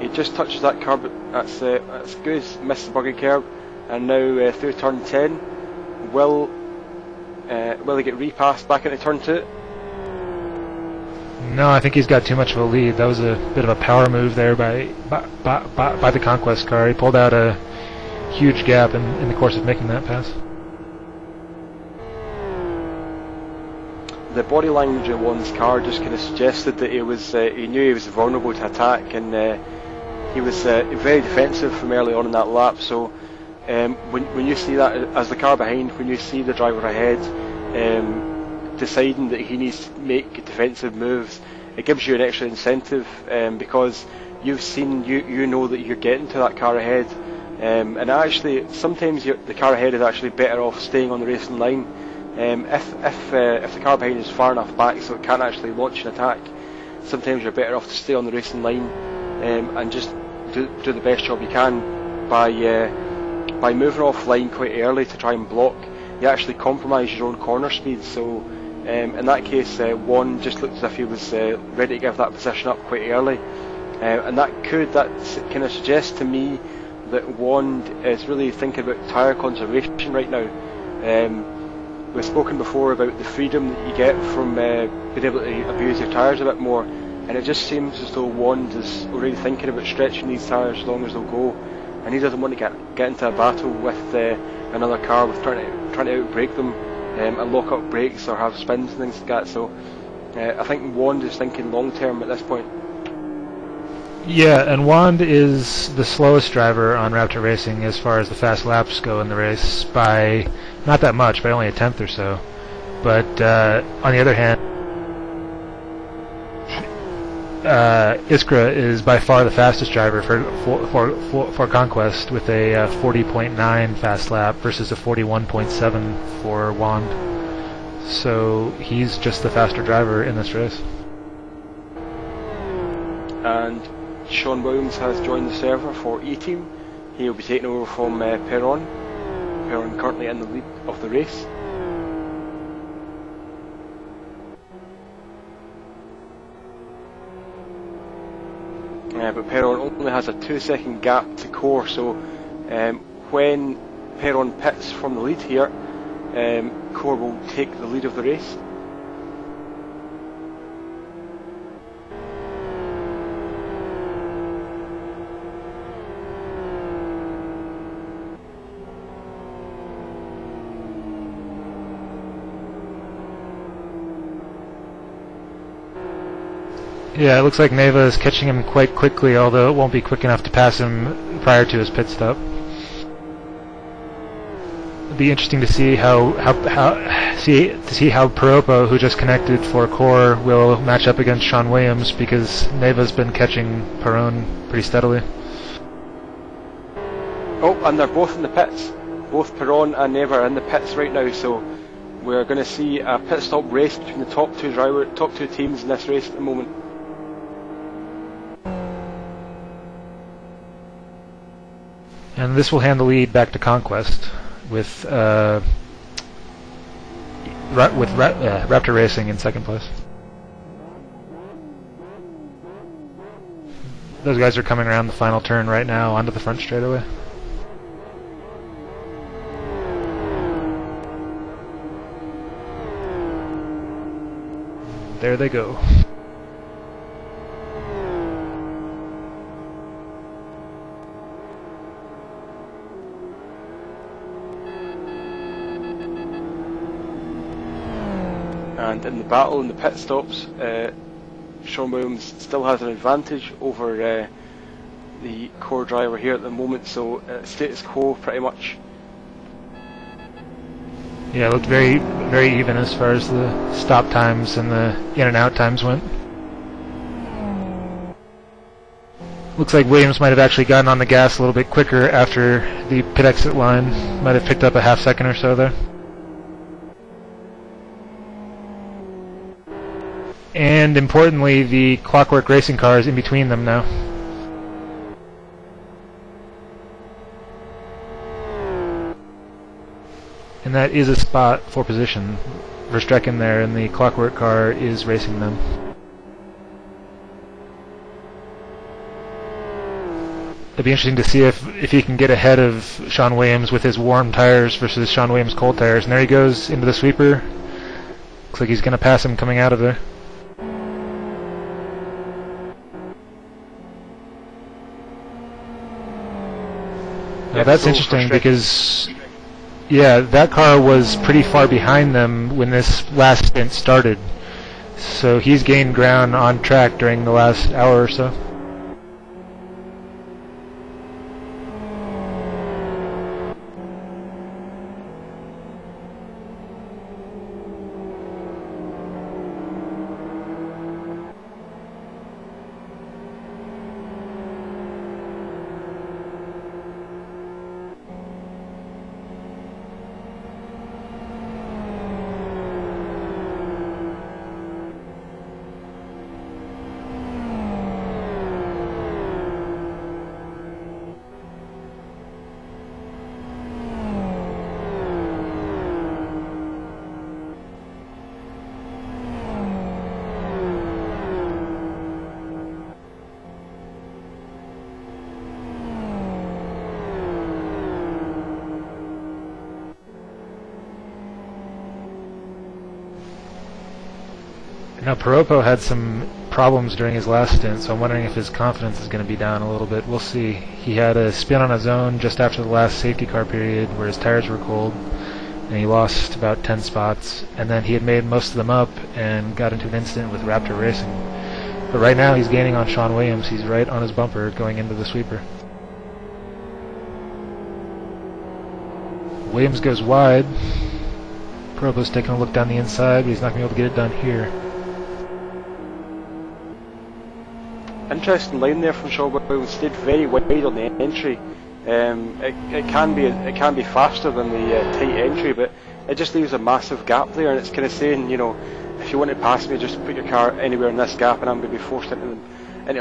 He just touches that curb, that's good. He's missed the buggy curb, and now through turn 10. Will he get repassed back into turn 2?
No, I think he's got too much of a lead. That was a bit of a power move there by the Conquest car. He pulled out a huge gap in the course of making that pass.
The body language of Wan's car just kind of suggested that he knew he was vulnerable to attack, and he was very defensive from early on in that lap. So when you see that as the car behind, when you see the driver ahead deciding that he needs to make defensive moves, it gives you an extra incentive, because you know that you're getting to that car ahead, and actually sometimes the car ahead is actually better off staying on the racing line. If the car behind is far enough back so it can't actually launch an attack, sometimes you're better off to stay on the racing line and just do the best job you can by moving off line quite early to try and block. You actually compromise your own corner speed. So in that case, Wan just looked as if he was ready to give that position up quite early, and that kind of suggests to me that Wan is really thinking about tyre conservation right now. We've spoken before about the freedom that you get from being able to abuse your tyres a bit more, and it just seems as though Wand is already thinking about stretching these tyres as long as they'll go, and he doesn't want to get into a battle with another car with trying to outbrake them and lock up brakes or have spins and things like that. So I think Wand is thinking long term at this point.
Yeah, and Wand is the slowest driver on Raptor Racing as far as the fast laps go in the race, by not that much, by only a tenth or so. But on the other hand, Iskra is by far the fastest driver for Conquest, with a 40.9 fast lap versus a 41.7 for Wand. So he's just the faster driver in this race.
And Sean Williams has joined the server for E-Team. He'll be taking over from Perron. Perron currently in the lead of the race. But Perron only has a 2-second gap to Core, so when Perron pits from the lead here, Core will take the lead of the race.
Yeah, it looks like Neva is catching him quite quickly, although it won't be quick enough to pass him prior to his pit stop. It'll be interesting to see how Paropo, who just connected for Core, will match up against Sean Williams, because Neva's been catching Perron pretty steadily.
Oh, and they're both in the pits. Both Perron and Neva are in the pits right now, so we're going to see a pit stop race between the top two teams in this race at the moment.
And this will hand the lead back to Conquest, with Raptor Racing in second place. Those guys are coming around the final turn right now onto the front straightaway. There they go.
And in the battle in the pit stops, Sean Williams still has an advantage over the Core driver here at the moment, so status quo pretty much.
Yeah, it looked very, very even as far as the stop times and the in and out times went. Looks like Williams might have actually gotten on the gas a little bit quicker after the pit exit line. Might have picked up a half second or so there. And importantly, the Clockwork Racing car is in between them now. And that is a spot for position. Verstrekken there, and the Clockwork car is racing them. It'll be interesting to see if he can get ahead of Sean Williams with his warm tires versus Sean Williams' cold tires. And there he goes into the sweeper. Looks like he's going to pass him coming out of there. Yeah, that's
so
interesting
frustrating.
because, yeah, that car was pretty far behind them when this last stint started. So he's gained ground on track during the last hour or so. Now, Piropo had some problems during his last stint, so I'm wondering if his confidence is going to be down a little bit. We'll see. He had a spin on his own just after the last safety car period where his tires were cold, and he lost about 10 spots, and then he had made most of them up and got into an incident with Raptor Racing. But right now he's gaining on Sean Williams. He's right on his bumper going into the sweeper. Williams goes wide. Piropo's taking a look down the inside, but he's not going to be able to get it done here.
Interesting line there from Sean Williams. Stayed very wide on the entry. It can be faster than the tight entry, but it just leaves a massive gap there, and it's kind of saying, you know, if you want to pass me, just put your car anywhere in this gap, and I'm going to be forced into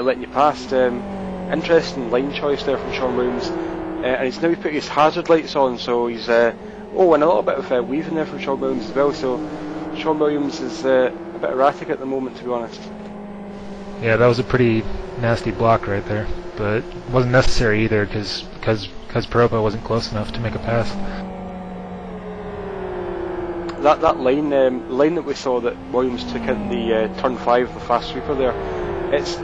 letting you pass. Interesting line choice there from Sean Williams, and he's now put his hazard lights on, so he's and a little bit of weaving there from Sean Williams as well. So Sean Williams is a bit erratic at the moment, to be honest.
Yeah, that was a pretty nasty block right there, but it wasn't necessary either because Piropo wasn't close enough to make a pass.
That line that we saw that Williams took in the turn 5, the fast sweeper there, it's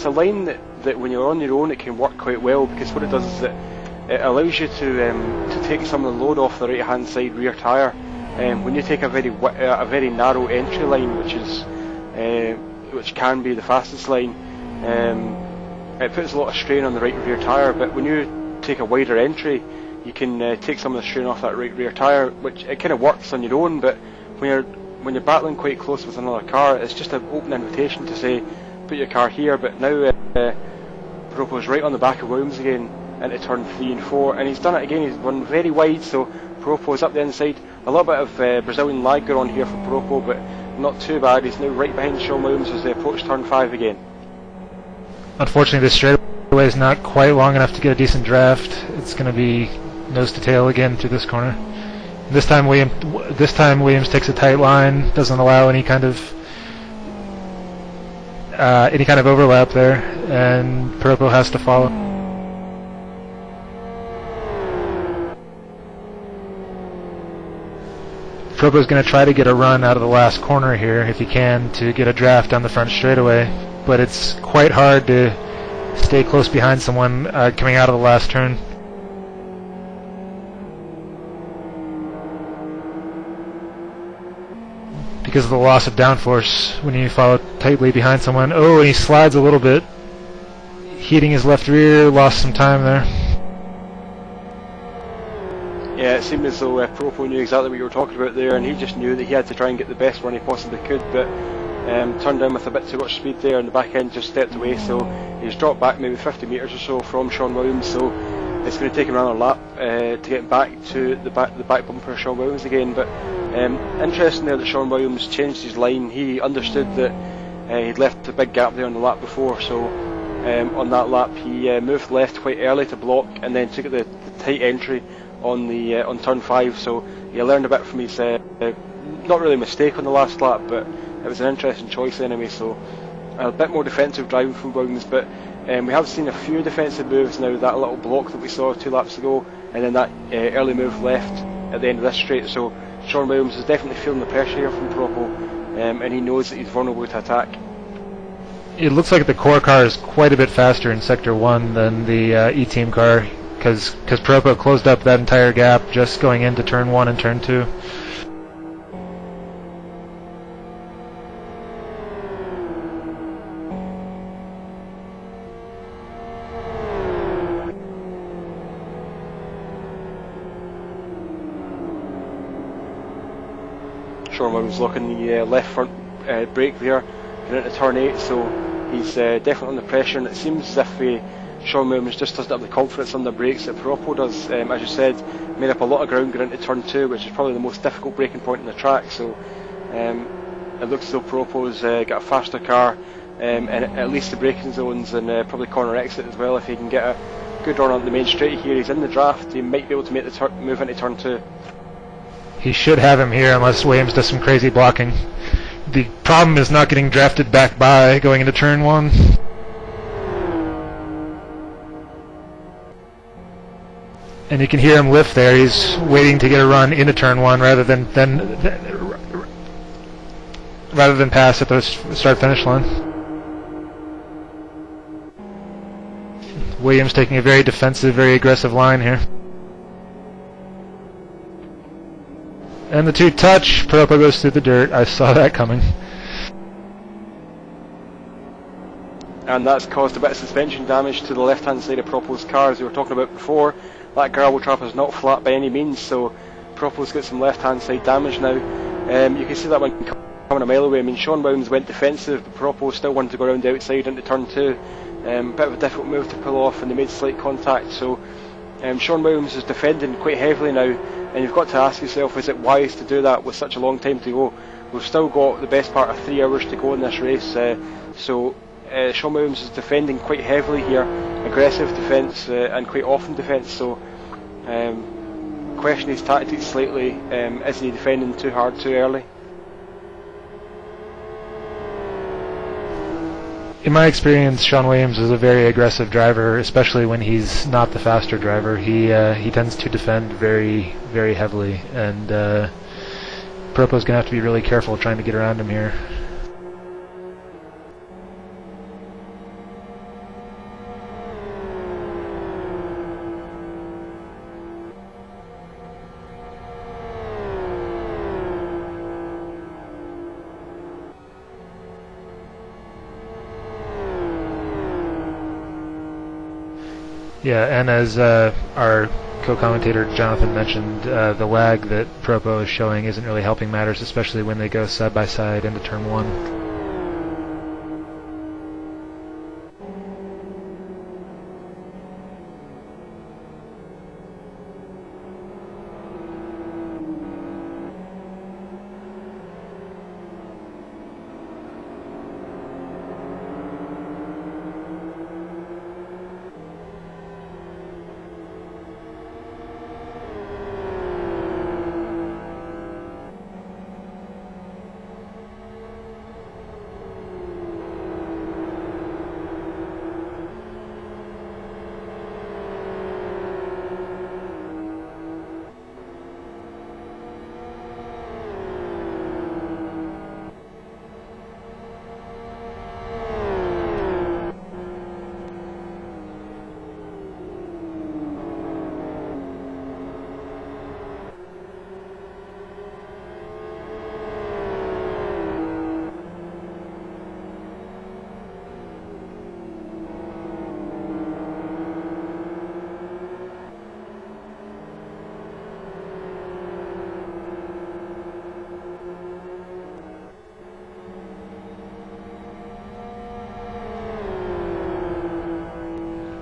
a line that when you're on your own it can work quite well, because what it does is it allows you to take some of the load off the right hand side rear tyre. When you take a very narrow entry line, which can be the fastest line, it puts a lot of strain on the right rear tyre, but when you take a wider entry you can take some of the strain off that right rear tyre, which it kind of works on your own, but when you're battling quite close with another car, it's just an open invitation to say put your car here. But now Piropo's right on the back of Williams again into turn 3 and 4, and he's done it again. He's run very wide, so Piropo's up the inside. A little bit of Brazilian lag going on here for Piropo, but not too bad. He's now right behind Sean Williams as they approach turn 5 again.
Unfortunately, this straightaway is not quite long enough to get a decent draft. It's going to be nose to tail again through this corner. This time Williams takes a tight line, doesn't allow any kind of overlap there, and Piropo has to follow. Piropo's going to try to get a run out of the last corner here if he can to get a draft down the front straightaway, but it's quite hard to stay close behind someone coming out of the last turn. Because of the loss of downforce when you follow tightly behind someone. Oh, and he slides a little bit, heating his left rear, lost some time there.
Yeah, it seemed as though Piropo knew exactly what you were talking about there, and he just knew that he had to try and get the best run he possibly could, but turned in with a bit too much speed there, and the back end just stepped away, so he's dropped back maybe 50 metres or so from Sean Williams, so it's going to take him another lap to get back to the back bumper of Sean Williams again. But interesting there that Sean Williams changed his line. He understood that he'd left a big gap there on the lap before, so on that lap he moved left quite early to block, and then took the tight entry on turn 5. So he learned a bit from his not really a mistake on the last lap, but it was an interesting choice anyway. So a bit more defensive driving from Williams, but we have seen a few defensive moves now. That little block that we saw 2 laps ago, and then that early move left at the end of this straight. So Sean Williams is definitely feeling the pressure here from Piropo, and he knows that he's vulnerable to attack. It
looks like the core car is quite a bit faster in Sector 1 than the E-Team car, because Propo closed up that entire gap just going into turn 1 and turn 2.
Sean Williams locking the left front brake there, going into turn 8, so he's definitely under pressure, and it seems as if Sean Williams just doesn't have the confidence on the brakes that Propo does. As you said, made up a lot of ground going into turn 2, which is probably the most difficult braking point in the track, so it looks as though Propo's got a faster car, and at least the braking zones, and probably corner exit as well. If he can get a good run on the main straight here, he's in the draft, he might be able to make the move into turn 2.
He should have him here unless Williams does some crazy blocking. The problem is not getting drafted back by going into turn 1. And you can hear him lift there. He's waiting to get a run into turn 1 rather than pass at the start-finish line. Williams taking a very defensive, very aggressive line here. And the 2 touch. Propo goes through the dirt. I saw that coming.
And that's caused a bit of suspension damage to the left-hand side of Propo's car, as we were talking about before. That gravel trap is not flat by any means, so Propo's got some left-hand side damage now. You can see that one coming a mile away. I mean, Sean Williams went defensive, but Propo still wanted to go around the outside into turn 2. Bit of a difficult move to pull off, and they made slight contact, so Sean Williams is defending quite heavily now, and you've got to ask yourself, is it wise to do that with such a long time to go? We've still got the best part of 3 hours to go in this race, so Sean Williams is defending quite heavily here, aggressive defence and quite often defence, so question his tactics slightly. Is he defending too hard too early?
In my experience, Sean Williams is a very aggressive driver, especially when he's not the faster driver. He tends to defend very, very heavily, and Propo's going to have to be really careful trying to get around him here. Yeah, and as our co-commentator Jonathan mentioned, the lag that Propo is showing isn't really helping matters, especially when they go side by side into turn 1.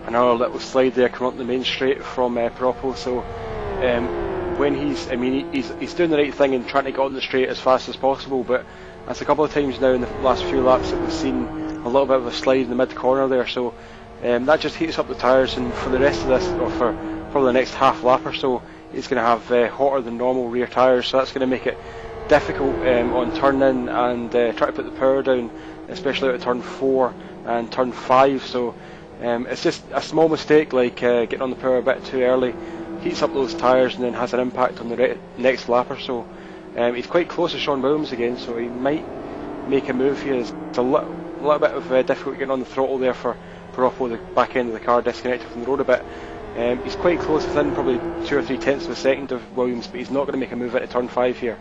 Another little slide there coming up the main straight from Propo, so when he's doing the right thing and trying to get on the straight as fast as possible, but that's a couple of times now in the last few laps that we've seen a little bit of a slide in the mid corner there, so that just heats up the tyres, and for the rest of this, or for probably the next half lap or so, he's going to have hotter than normal rear tyres, so that's going to make it difficult on turn in and try to put the power down, especially out of turn 4 and turn 5, so it's just a small mistake like getting on the power a bit too early, heats up those tyres and then has an impact on the next lap or so. He's quite close to Sean Williams again, so he might make a move here. It's a little bit of difficulty getting on the throttle there for Propo, the back end of the car disconnected from the road a bit. He's quite close, within probably 2 or 3 tenths of a second of Williams, but he's not going to make a move into turn 5 here.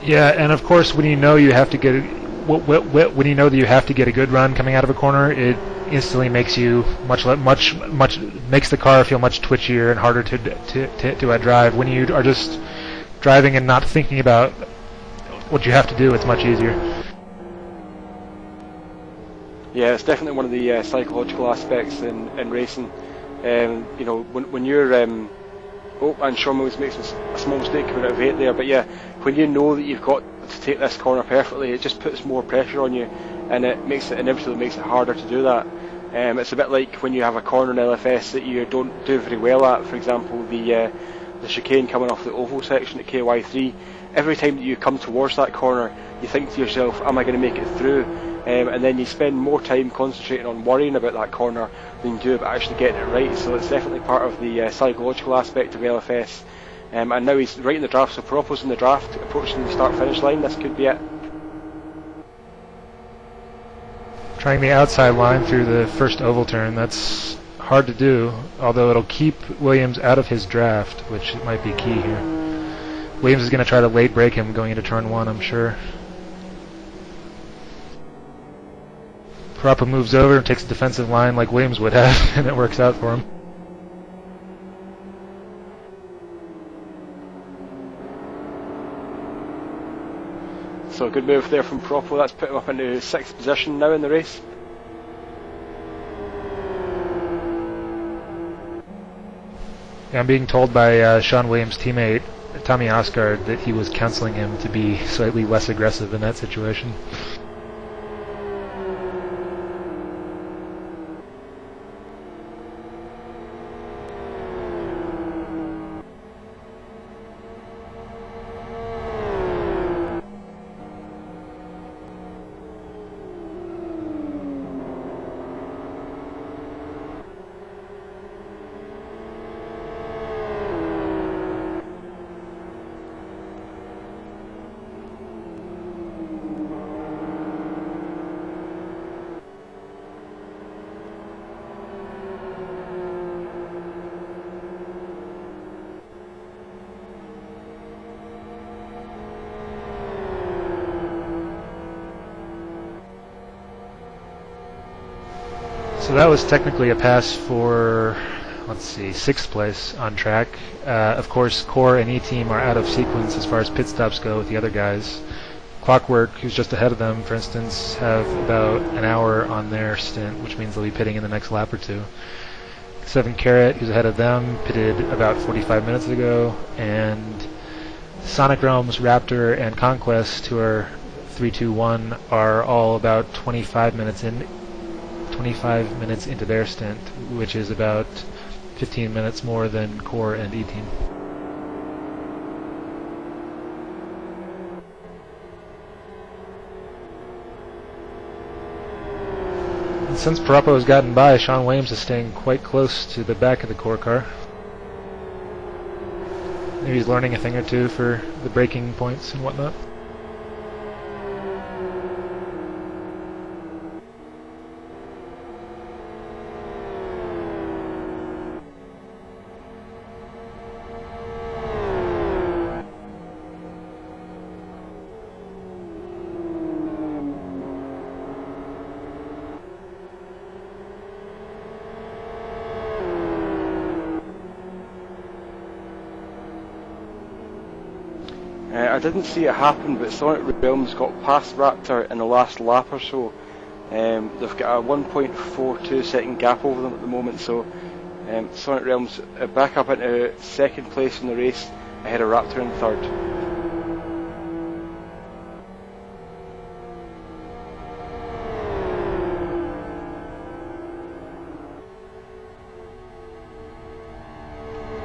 Yeah, and of course, when you know you have to get when you know that you have to get a good run coming out of a corner, it instantly makes you makes the car feel much twitchier and harder to drive. When you are just driving and not thinking about what you have to do, it's much easier.
Yeah, it's definitely one of the psychological aspects in racing. You know, when you're oh, and Sean Williams makes a small mistake coming out of 8 there, but yeah, when you know that you've got to take this corner perfectly, it just puts more pressure on you, and it inevitably makes it harder to do that. It's a bit like when you have a corner in LFS that you don't do very well at. For example, the chicane coming off the oval section at KY3. Every time that you come towards that corner, you think to yourself, am I going to make it through? And then you spend more time concentrating on worrying about that corner than you do about actually getting it right. So it's definitely part of the psychological aspect of LFS. And now he's right in the draft, so Propo's in the draft, approaching the start-finish line. This could be it.
Trying the outside line through the first oval turn, that's hard to do, although it'll keep Williams out of his draft, which might be key here. Williams is going to try to late break him going into turn 1, I'm sure. Propo moves over and takes a defensive line like Williams would have, and it works out for him.
So a good move there from Propo. That's put him up into 6th position now in the race.
Yeah, I'm being told by Sean Williams' teammate Tommy Osgard that he was counseling him to be slightly less aggressive in that situation. So that was technically a pass for, let's see, 6th place on track. Of course, Core and E-Team are out of sequence as far as pit stops go with the other guys. Clockwork, who's just ahead of them, for instance, have about an hour on their stint, which means they'll be pitting in the next lap or 2. 7 Carat, who's ahead of them, pitted about 45 minutes ago, and Sonic Realms, Raptor, and Conquest, who are 3-2-1, are all about 25 minutes into their stint, which is about 15 minutes more than Core and E-Team. And since Propo has gotten by, Sean Williams is staying quite close to the back of the Core car. Maybe he's learning a thing or two for the braking points and whatnot.
I didn't see it happen, but Sonic Realms got past Raptor in the last lap or so. They've got a 1.42 second gap over them at the moment, so Sonic Realms back up into 2nd place in the race, ahead of Raptor in 3rd.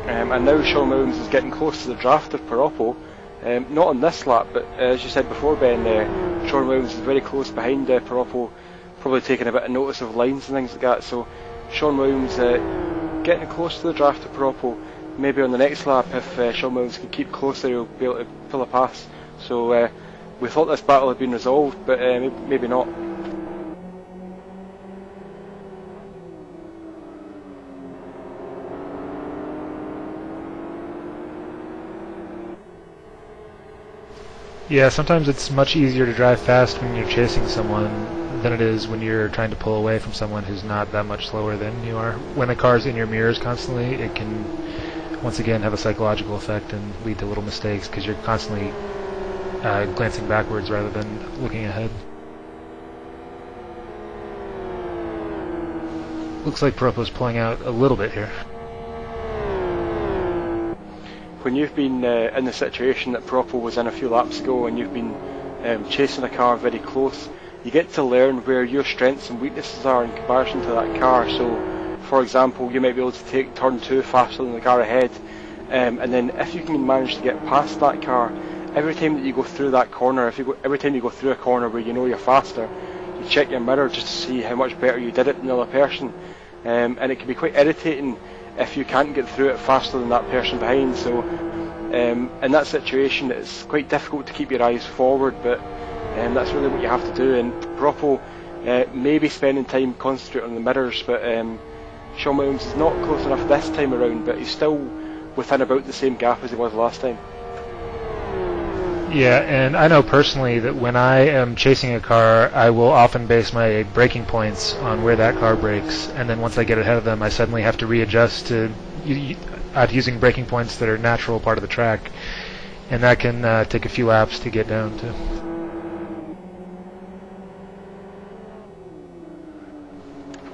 And now Sean Williams is getting close to the draft of Propo. Not on this lap, but as you said before, Ben, Sean Williams is very close behind Propo, probably taking a bit of notice of lines and things like that. So Sean Williams getting close to the draft of Propo. Maybe on the next lap, if Sean Williams can keep closer, he'll be able to pull a pass. So we thought this battle had been resolved, but maybe not.
Yeah, sometimes it's much easier to drive fast when you're chasing someone than it is when you're trying to pull away from someone who's not that much slower than you are. When a car's in your mirrors constantly, it can once again have a psychological effect and lead to little mistakes because you're constantly glancing backwards rather than looking ahead. Looks like Propo's pulling out a little bit here.
When you've been in the situation that Propo was in a few laps ago and you've been chasing a car very close, you get to learn where your strengths and weaknesses are in comparison to that car. So, for example, you might be able to take turn 2 faster than the car ahead, and then if you can manage to get past that car, every time that you go through that corner, every time you go through a corner where you know you're faster, you check your mirror just to see how much better you did it than the other person, and it can be quite irritating if you can't get through it faster than that person behind. So in that situation it's quite difficult to keep your eyes forward, but that's really what you have to do. And Propo may be spending time concentrating on the mirrors, but Shaun Williams is not close enough this time around, but he's still within about the same gap as he was last time.
Yeah, and I know personally that when I am chasing a car, I will often base my braking points on where that car brakes, and then once I get ahead of them, I suddenly have to readjust to using braking points that are a natural part of the track, and that can take a few laps to get down to.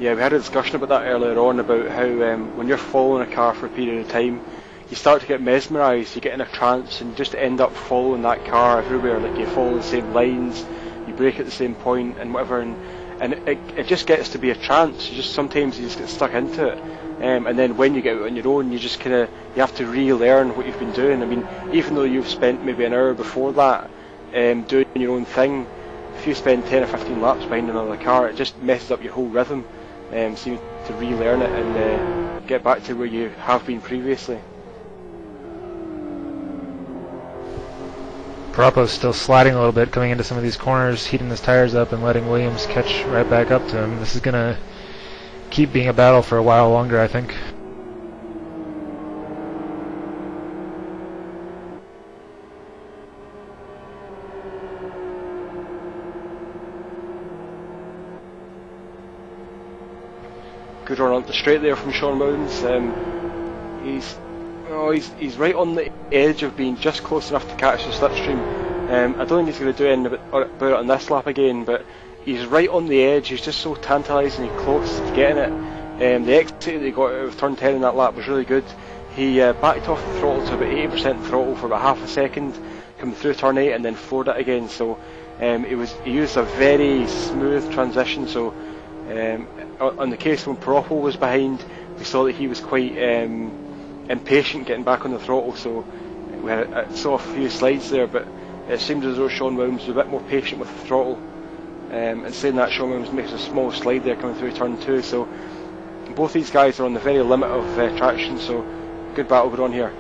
Yeah, we had a discussion about that earlier on, about how when you're following a car for a period of time, you start to get mesmerised, you get in a trance and just end up following that car everywhere. Like, you follow the same lines, you brake at the same point and whatever, and it just gets to be a trance. Sometimes you just get stuck into it, and then when you get out on your own, you just you have to relearn what you've been doing. I mean, even though you've spent maybe an hour before that doing your own thing, if you spend 10 or 15 laps behind another car, it just messes up your whole rhythm, so you have to relearn it and get back to where you have been previously.
Propo's still sliding a little bit, coming into some of these corners, heating his tires up and letting Williams catch right back up to him. This is going to keep being a battle for a while longer, I think.
Good run up the straight there from Shaun Williams. He's right on the edge of being just close enough to catch the slipstream. I don't think he's going to do anything about it on this lap again, but he's right on the edge. He's just so tantalisingly close to getting it. The exit that he got out of turn 10 in that lap was really good. He backed off the throttle to about 80% throttle for about half a second, coming through turn 8 and then floored it again. So he used a very smooth transition. So on the case when Propo was behind, we saw that he was quite impatient getting back on the throttle, so I saw a few slides there, but it seemed as though Shaun Williams was a bit more patient with the throttle, and saying that, Shaun Williams makes a small slide there coming through turn 2, so both these guys are on the very limit of traction, so good battle going on here.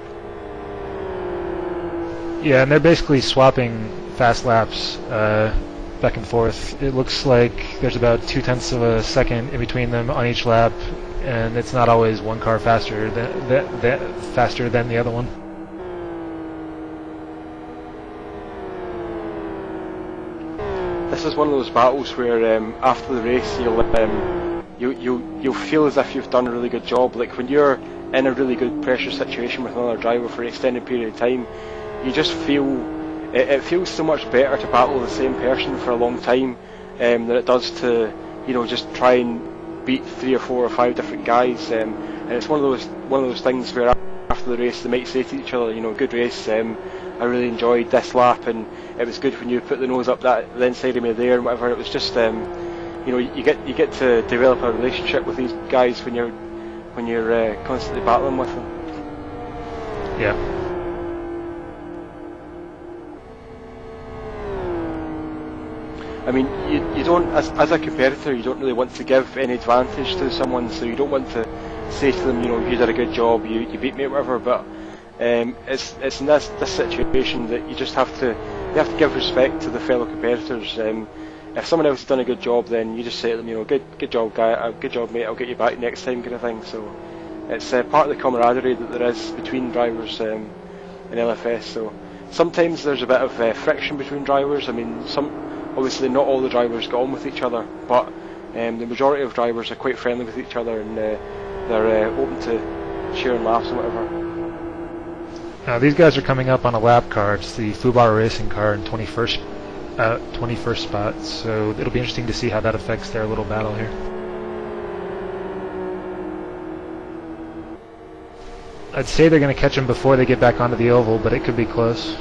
Yeah, and they're basically swapping fast laps back and forth. It looks like there's about 0.2 of a second in between them on each lap, and it's not always one car faster than the other one.
This is one of those battles where after the race you'll feel as if you've done a really good job. Like when you're in a really good pressure situation with another driver for an extended period of time, you just feel it feels so much better to battle the same person for a long time than it does to just try and beat 3 or 4 or 5 different guys, and it's one of those things where after the race they might say to each other, good race, I really enjoyed this lap, and it was good when you put the nose up the inside of me there and whatever. It was just you get to develop a relationship with these guys when you're constantly battling with them.
Yeah.
I mean, you don't, as a competitor, you don't really want to give any advantage to someone, so you don't want to say to them, you did a good job, you beat me, or whatever. But it's in this situation that you have to give respect to the fellow competitors. If someone else has done a good job, then you just say to them, good job, guy, good job, mate, I'll get you back next time, kind of thing. So it's part of the camaraderie that there is between drivers in LFS. So sometimes there's a bit of friction between drivers. I mean, obviously not all the drivers get on with each other, but the majority of drivers are quite friendly with each other, and they're open to sharing laughs and whatever.
Now these guys are coming up on a lap car. It's the Fubar Racing car in 21st spot, so it'll be interesting to see how that affects their little battle here. I'd say they're going to catch him before they get back onto the oval, but it could be close.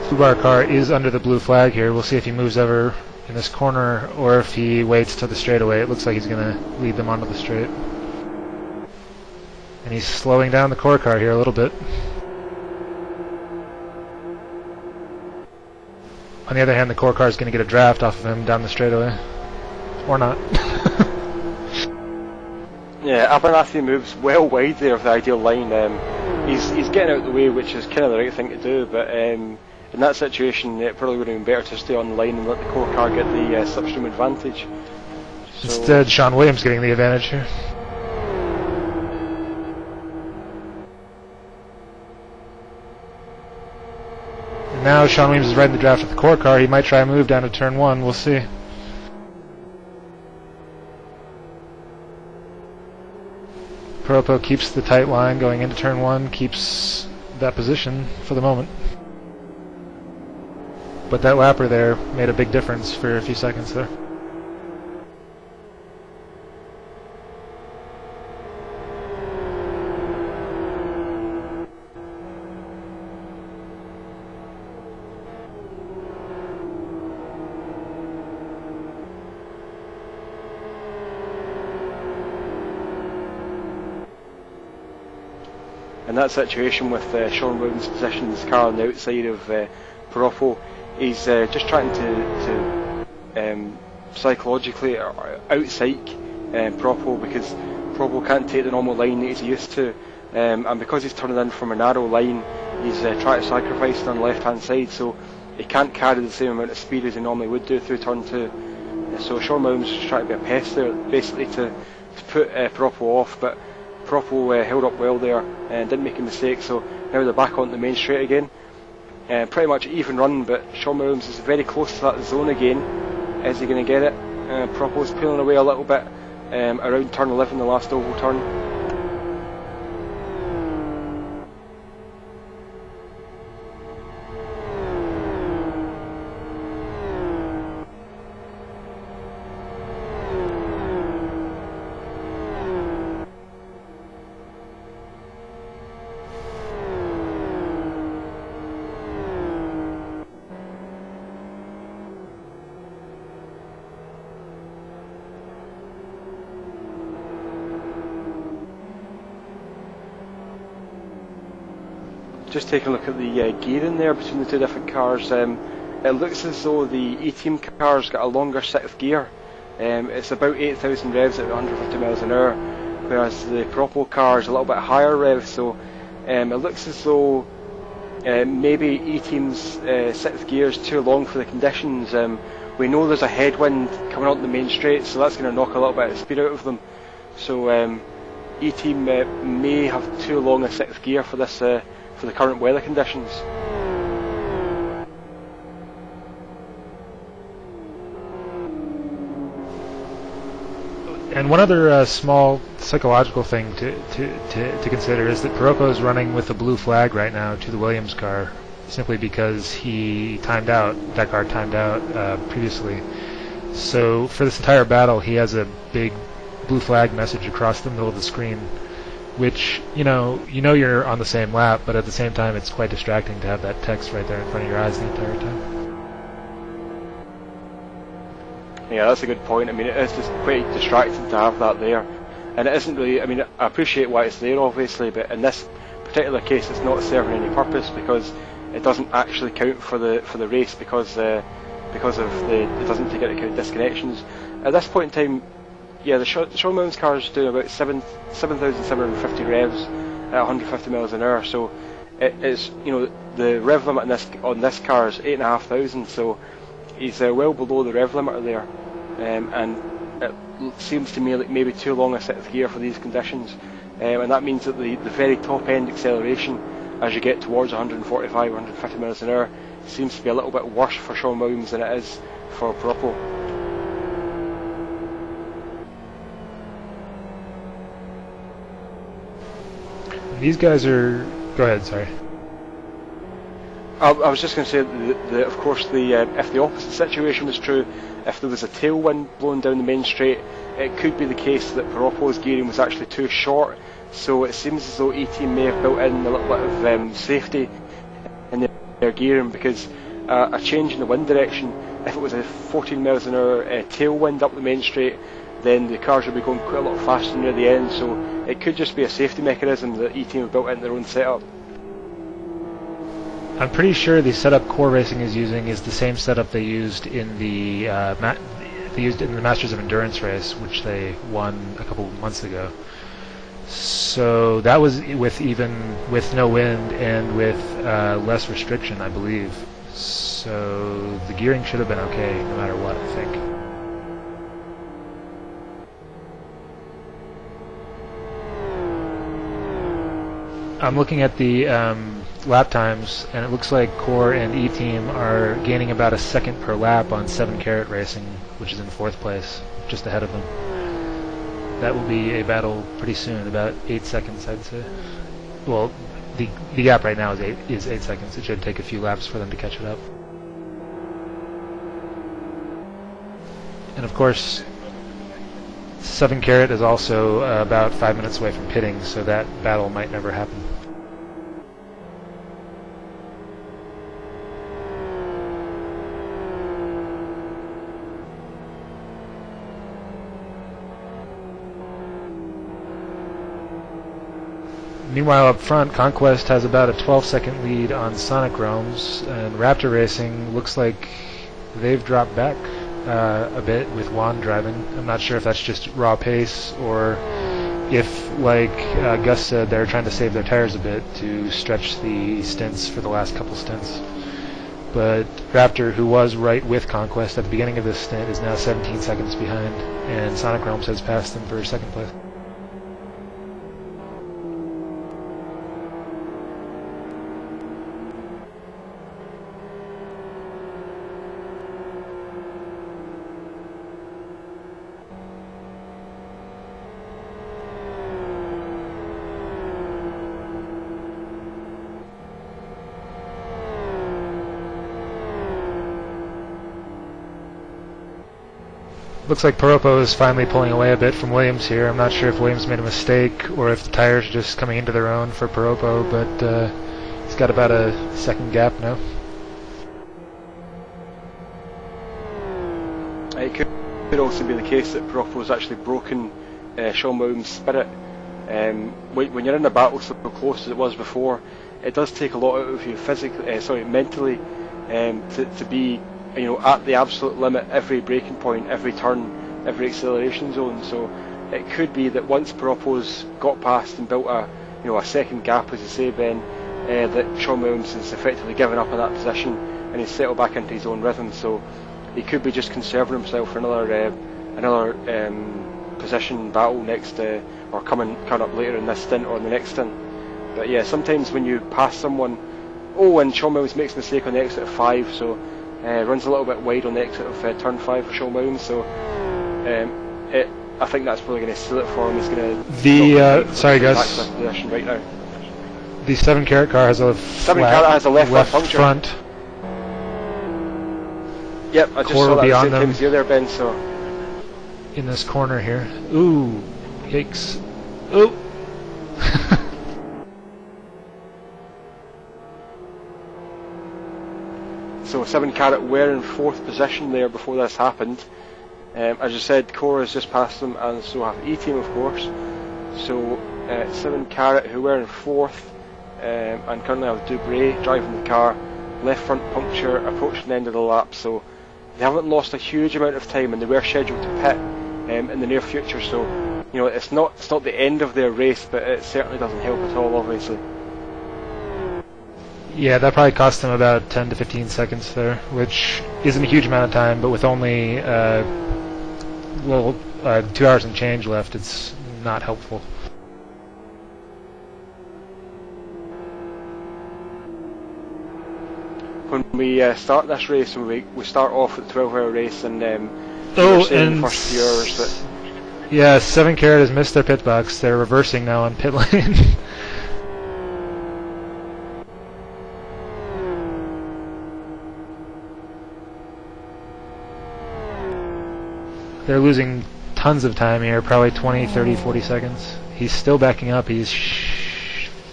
Subaru car is under the blue flag here. We'll see if he moves over in this corner or if he waits to the straightaway. It looks like he's going to lead them onto the straight. And he's slowing down the core car here a little bit. On the other hand, the core car is going to get a draft off of him down the straightaway. Or not.
Yeah, Abernathy moves well wide there of the ideal line. He's getting out of the way, which is kind of the right thing to do, but in that situation it probably would have been better to stay on the line and let the core car get the slipstream advantage. So
instead, Sean Williams getting the advantage here. And now Sean Williams is riding the draft with the core car. He might try a move down to turn 1. We'll see. Propo keeps the tight line going into turn 1, keeps that position for the moment. But that lapper there made a big difference for a few seconds there.
In that situation with Sean Williams' position his car on the outside of Propo, he's just trying to psychologically outpsych Propo, because Propo can't take the normal line that he's used to, and because he's turning in from a narrow line, he's trying to sacrifice it on the left hand side, so he can't carry the same amount of speed as he normally would do through turn 2. So Sean Williams is trying to be a pest there, basically to put Propo off, but Propo held up well there and didn't make a mistake, so now they're back onto the main straight again. Pretty much even run, but Sean Williams is very close to that zone again. Is he going to get it? Propo's pulling away a little bit around turn 11, the last oval turn. Just taking a look at the gearing there between the two different cars. It looks as though the A-Team car's got a longer sixth gear. It's about 8,000 revs at 150 miles an hour, whereas the Propo car is a little bit higher rev, so it looks as though maybe A-Team's sixth gear is too long for the conditions. We know there's a headwind coming out the main straight, so that's going to knock a little bit of speed out of them. So A-Team may have too long a sixth gear for this for the current weather conditions.
And one other small psychological thing to consider is that Propo is running with a blue flag right now to the Williams car, simply because he timed out, that car timed out previously. So for this entire battle he has a big blue flag message across the middle of the screen, which, you know you're on the same lap, but at the same time it's quite distracting to have that text right there in front of your eyes the entire time.
Yeah, that's a good point. I mean, it is just quite distracting to have that there, and it isn't really, I mean, I appreciate why it's there obviously, but in this particular case it's not serving any purpose, because it doesn't actually count for the race, because of it doesn't take into account disconnections. At this point in time, yeah, the Sean Williams car is doing about 7,750 revs at 150 miles an hour, so it's, you know, the rev limit on this car is 8,500, so he's well below the rev limiter there, and it seems to me like maybe too long a set of gear for these conditions, and that means that the very top end acceleration as you get towards 145, 150 miles an hour seems to be a little bit worse for Sean Williams than it is for Purple.
These guys are... Go ahead, sorry.
I was just going to say that, of course, if the opposite situation was true, if there was a tailwind blowing down the main straight, it could be the case that Piroppo's gearing was actually too short, so it seems as though E-Team may have built in a little bit of safety in their gearing, because a change in the wind direction, if it was a 14 miles an hour tailwind up the main straight, then the cars would be going quite a lot faster near the end, so it could just be a safety mechanism that E-Team have built into their own setup.
I'm pretty sure the setup Core Racing is using is the same setup they used in the Masters of Endurance race, which they won a couple months ago. So that was with no wind and with less restriction, I believe. So the gearing should have been okay no matter what, I think. I'm looking at the lap times, and it looks like Core and E-Team are gaining about a second per lap on 7 Carat Racing, which is in 4th place, just ahead of them. That will be a battle pretty soon, about 8 seconds, I'd say. Well, the gap right now is 8 seconds. It should take a few laps for them to catch it up. And of course, 7 Carat is also about 5 minutes away from pitting, so that battle might never happen. Meanwhile, up front, Conquest has about a 12-second lead on Sonic Roams, and Raptor Racing looks like they've dropped back a bit with Juan driving. I'm not sure if that's just raw pace or if, like Gus said, they're trying to save their tires a bit to stretch the stints for the last couple stints. But Raptor, who was right with Conquest at the beginning of this stint, is now 17 seconds behind, and Sonic Roams has passed them for 2nd place. Looks like Piroppo is finally pulling away a bit from Williams here. I'm not sure if Williams made a mistake or if the tires are just coming into their own for Piroppo, but he's got about a second gap now.
It could also be the case that Piroppo's actually broken Sean Williams' spirit. When you're in a battle so close as it was before, it does take a lot out of you mentally, to be, you know, at the absolute limit every braking point, every turn, every acceleration zone. So it could be that once Piroppo's got past and built a second gap, as you say, Ben, that Sean Williams has effectively given up in that position and he's settled back into his own rhythm. So he could be just conserving himself for another position battle next, or coming up later in this stint or in the next stint. But yeah, sometimes when you pass someone, and Sean Williams makes a mistake on the exit of 5, so runs a little bit wide on the exit of turn 5 for Sean Williams, so I think that's probably going to seal it for him. He's going to
sorry guys,
position right now.
The 7 Carat car has a left
puncture.
Front.
Yep, I just
Core
saw that at the
on
same
them
time as you there, Ben. So
in this corner here, ooh, yikes! Ooh.
So 7 Carat were in 4th position there before this happened. As you said, Core has just passed them, and so have E-Team, of course. So 7 Carat, who were in 4th, and currently have Dubray driving the car, left front puncture, approaching the end of the lap. So they haven't lost a huge amount of time, and they were scheduled to pit in the near future. So you know, it's not the end of their race, but it certainly doesn't help at all, obviously.
Yeah, that probably cost him about 10 to 15 seconds there, which isn't a huge amount of time, but with only 2 hours and change left, it's not helpful.
When we start this race, we start off at the 12-hour race, and
and
the first few hours that
yeah, 7 Carat has missed their pit box. They're reversing now on pit lane. They're losing tons of time here, probably 20, 30, 40 seconds. He's still backing up. He's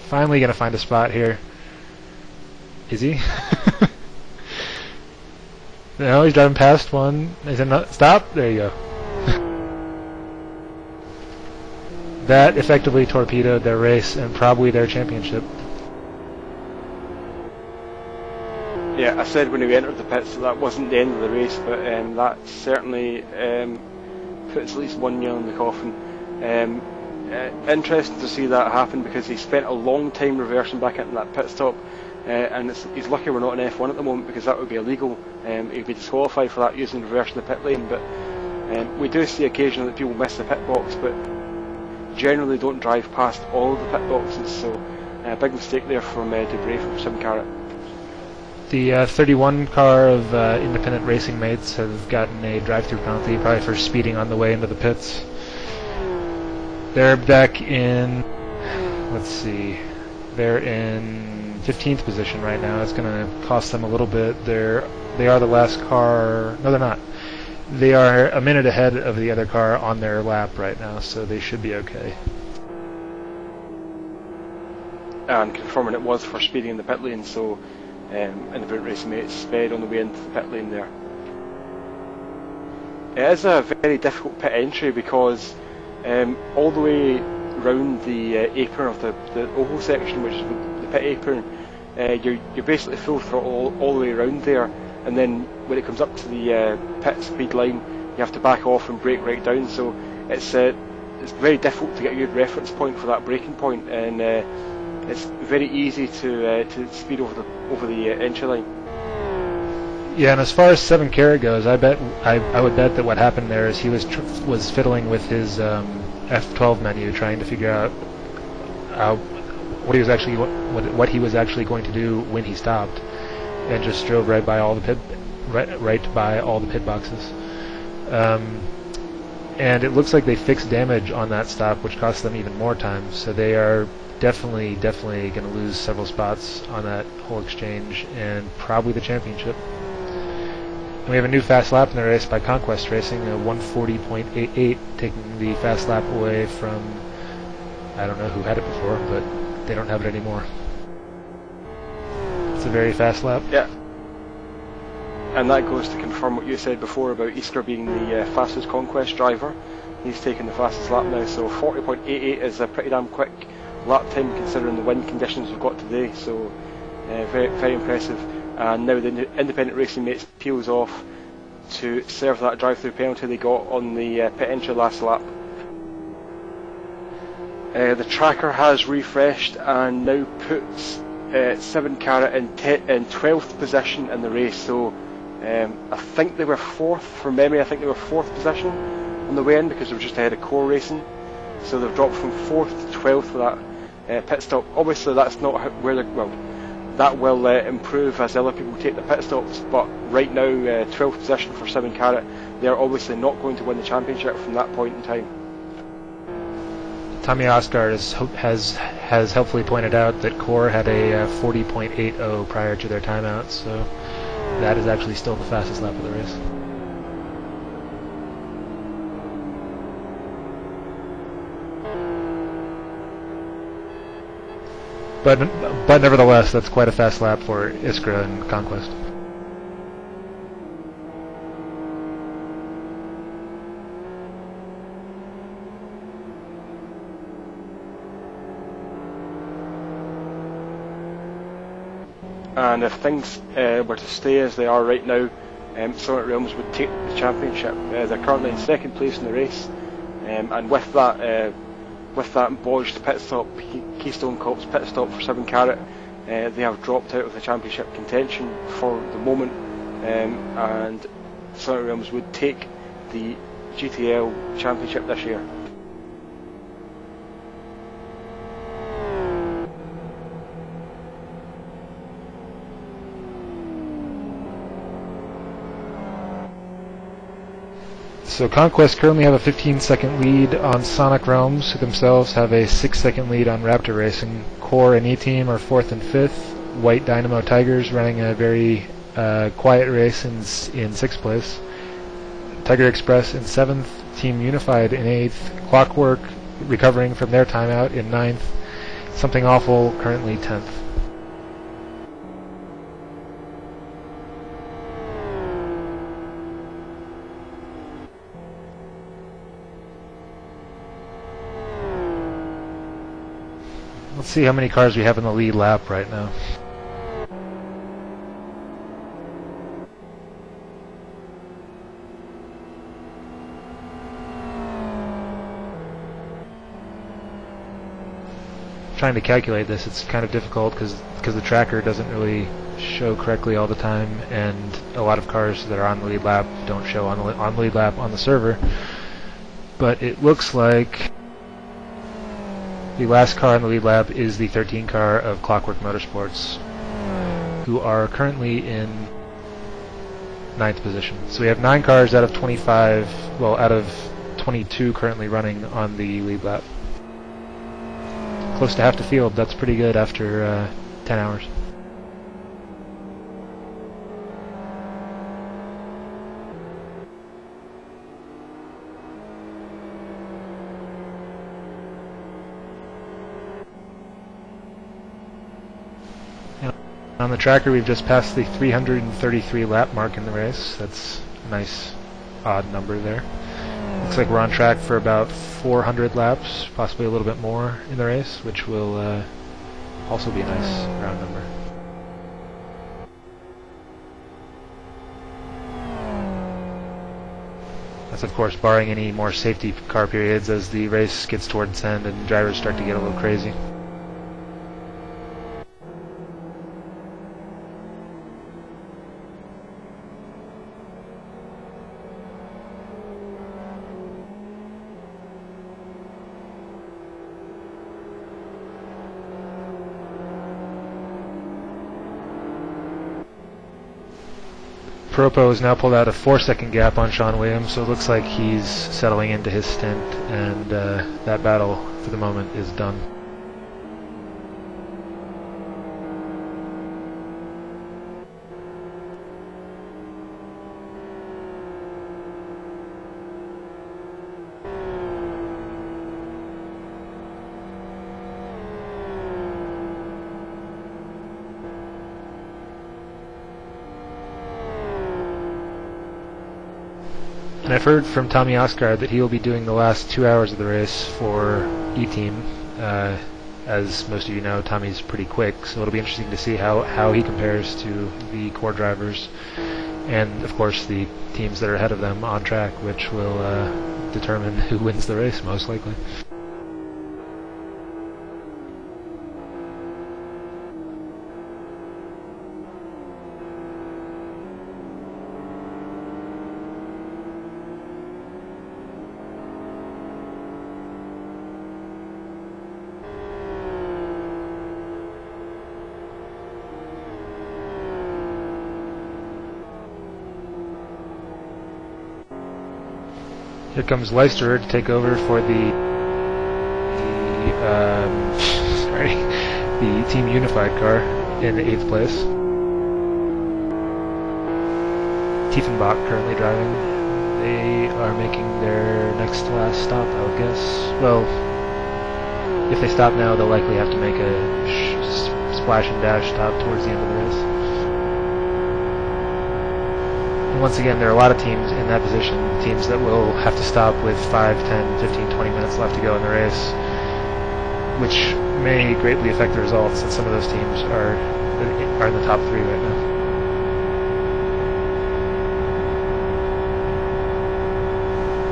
finally going to find a spot here. Is he? No, he's driving past one. Is it not? Stop! There you go. That effectively torpedoed their race and probably their championship.
Yeah, I said when we entered the pits that wasn't the end of the race, but that certainly puts at least one nail in the coffin. Interesting to see that happen, because he spent a long time reversing back into that pit stop, and he's lucky we're not in F1 at the moment, because that would be illegal. He'd be disqualified for that using reverse in the pit lane. But we do see occasionally that people miss the pit box, but generally don't drive past all of the pit boxes, so a big mistake there from Debray from 7 Carat.
The 31 car of independent racing mates have gotten a drive-through penalty, probably for speeding on the way into the pits. They're back in, let's see, they're in 15th position right now. It's going to cost them a little bit. They are the last car. No, they're not. They are a minute ahead of the other car on their lap right now, so they should be okay.
And confirming it was for speeding in the pit lane, so independent racing mates sped on the way into the pit lane there. It is a very difficult pit entry, because all the way round the apron of the oval section, which is the pit apron, you're basically full throttle all the way around there, and then when it comes up to the pit speed line, you have to back off and brake right down. So it's very difficult to get a good reference point for that braking point, and it's very easy to speed over the entry line.
Yeah, and as far as 7 Carat goes, I would bet that what happened there is he was fiddling with his F12 menu, trying to figure out what he was actually going to do when he stopped, and just drove right by all the pit boxes. And it looks like they fixed damage on that stop, which cost them even more time. So they are definitely going to lose several spots on that whole exchange, and probably the championship. And we have a new fast lap in the race by Conquest Racing, a 140.88, taking the fast lap away from, I don't know who had it before, but they don't have it anymore. It's a very fast lap.
Yeah. And that goes to confirm what you said before about Iskra being the fastest Conquest driver. He's taken the fastest lap now, so 40.88 is a pretty damn quick lap time considering the wind conditions we've got today, so very, very impressive. And now the independent racing mates peels off to serve that drive-through penalty they got on the pit entry last lap. The tracker has refreshed and now puts 7 Carat in 12th position in the race, so I think they were 4th, from memory. I think they were 4th position on the way in, because they were just ahead of Core Racing, so they've dropped from 4th to 12th for that pit stop. Obviously that's not where they're, well, that will improve as other people take the pit stops, but right now 12th position for 7 Carat. They're obviously not going to win the championship from that point in time.
Tommy Oscar has helpfully pointed out that Core had a 40.80 prior to their timeout, so that is actually still the fastest lap of the race. But nevertheless, that's quite a fast lap for Iskra and Conquest.
And if things were to stay as they are right now, Sonic Realms would take the championship. They're currently in 2nd place in the race, and with that bodged pit stop, Keystone Corp's pit stop for 7 Carat, They have dropped out of the championship contention for the moment, and Sonic Realms would take the GTL championship this year.
So Conquest currently have a 15-second lead on Sonic Realms, who themselves have a 6-second lead on Raptor Racing. Core and E-Team are 4th and 5th. White Dynamo Tigers running a very quiet race in 6th place. Tiger Express in 7th. Team Unified in 8th. Clockwork recovering from their timeout in 9th. Something Awful currently 10th. Let's see how many cars we have in the lead lap right now. Trying to calculate this, it's kind of difficult because the tracker doesn't really show correctly all the time, and a lot of cars that are on the lead lap don't show on the lead lap on the server. But it looks like the last car on the lead lap is the 13 car of Clockwork Motorsports, who are currently in 9th position. So we have 9 cars out of 25, well, out of 22 currently running on the lead lap. Close to half the field. That's pretty good after 10 hours. On the tracker, we've just passed the 333 lap mark in the race. That's a nice odd number there. Looks like we're on track for about 400 laps, possibly a little bit more in the race, which will also be a nice round number. That's of course barring any more safety car periods as the race gets towards its end and drivers start to get a little crazy. Propo has now pulled out a 4-second gap on Sean Williams, so it looks like he's settling into his stint, and that battle for the moment is done. And I've heard from Tommy Oscar that he will be doing the last 2 hours of the race for E-Team. As most of you know, Tommy's pretty quick, so it'll be interesting to see how he compares to the core drivers and, of course, the teams that are ahead of them on track, which will determine who wins the race, most likely. Here comes Leicester to take over for the Team Unified car in 8th place. Tiefenbach currently driving. They are making their next to last stop, I would guess. Well, if they stop now, they'll likely have to make a splash and dash stop towards the end of the race. And once again, there are a lot of teams in that position, teams that will have to stop with 5, 10, 15, 20 minutes left to go in the race, which may greatly affect the results, and some of those teams are in the top 3 right now.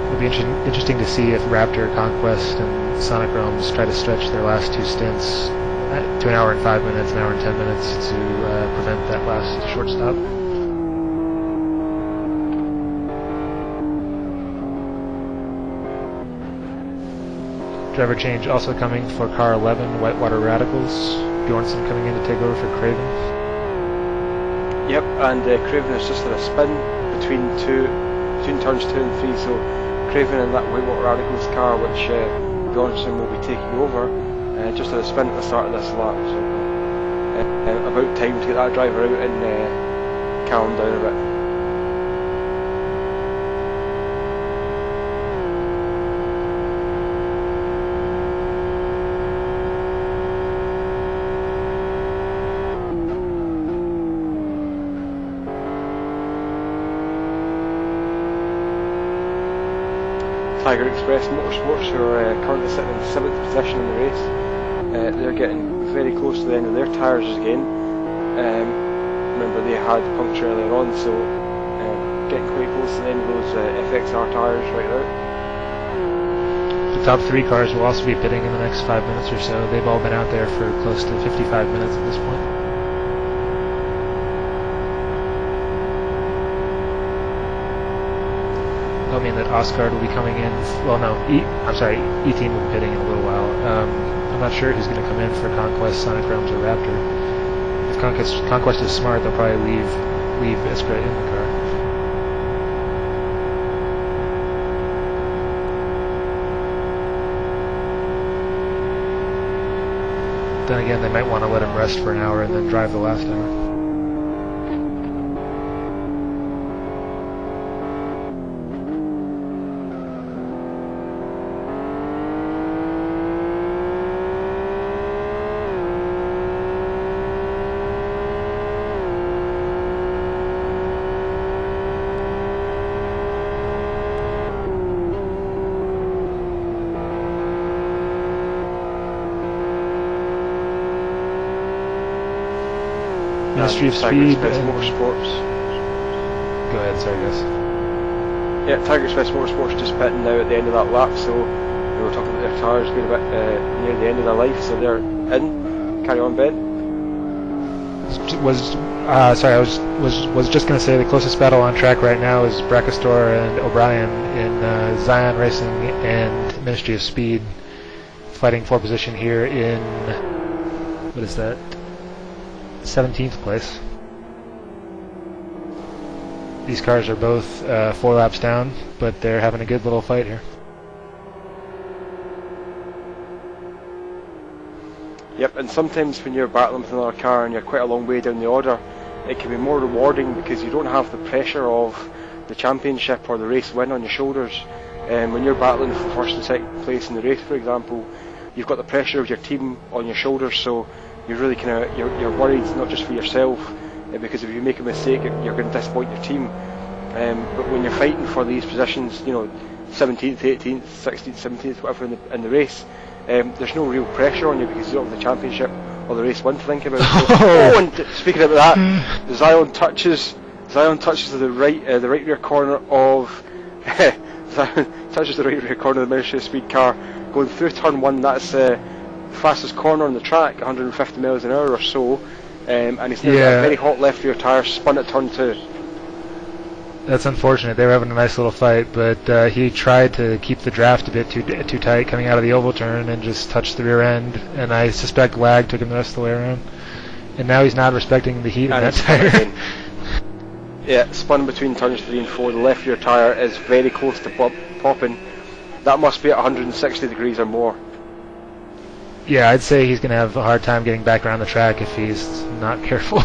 It'll be interesting to see if Raptor, Conquest, and Sonic Realms try to stretch their last 2 stints to an hour and 5 minutes, an hour and 10 minutes to prevent that last short stop. Driver change also coming for car 11, Whitewater Radicals. Bjornsson coming in to take over for Craven.
Yep, and Craven has just had a spin between turns 2 and 3, so Craven in that Whitewater Radicals car, which Bjornsson will be taking over, just had a spin at the start of this lap, so about time to get that driver out and calm down a bit. Tiger Express Motorsports, who are currently sitting in 7th position in the race. They're getting very close to the end of their tyres again. Remember they had puncture earlier on, so getting quite close to the end of those FXR tyres right now.
The top 3 cars will also be pitting in the next 5 minutes or so. They've all been out there for close to 55 minutes at this point. That'll mean that Oscar will be coming in. Well, no, E-Team will be pitting in a little while. I'm not sure who's going to come in for Conquest, Sonic Realms, or Raptor. If Conquest is smart, they'll probably leave Iskra in the car. Then again, they might want to let him rest for an hour and then drive the last hour. Ministry of
Tiger
Speed
Express Motorsports.
Go ahead, sorry guys.
Yeah, Tiger Express Motorsports just pitting now at the end of that lap, so we were talking about their tyres being a bit near the end of their life, so they're in. Carry on, Ben.
I was just going to say the closest battle on track right now is Brachastor and O'Brien in Zion Racing and Ministry of Speed, fighting for position here in, what is that, 17th place. These cars are both 4 laps down, but they're having a good little fight here.
Yep, and sometimes when you're battling with another car and you're quite a long way down the order, it can be more rewarding because you don't have the pressure of the championship or the race win on your shoulders. When you're battling for first and second place in the race, for example, you've got the pressure of your team on your shoulders, so you're really you're worried not just for yourself, because if you make a mistake, you're going to disappoint your team. But when you're fighting for these positions, 17th, 18th, 16th, 17th, whatever in the race, there's no real pressure on you because you don't have the championship or the race win to think about. So, and speaking about that, Zion touches the right rear corner of touches the right rear corner of the Ministry of Speed car going through turn 1. That's the fastest corner on the track, 150 miles an hour or so, and he's now got a very hot left rear tyre, spun at turn 2.
That's unfortunate. They were having a nice little fight, but he tried to keep the draft a bit too tight coming out of the oval turn and just touched the rear end, and I suspect lag took him the rest of the way around. And now he's not respecting the heat of that tyre.
Yeah, spun between turns 3 and 4. The left rear tyre is very close to popping. That must be at 160 degrees or more.
Yeah, I'd say he's going to have a hard time getting back around the track if he's not careful.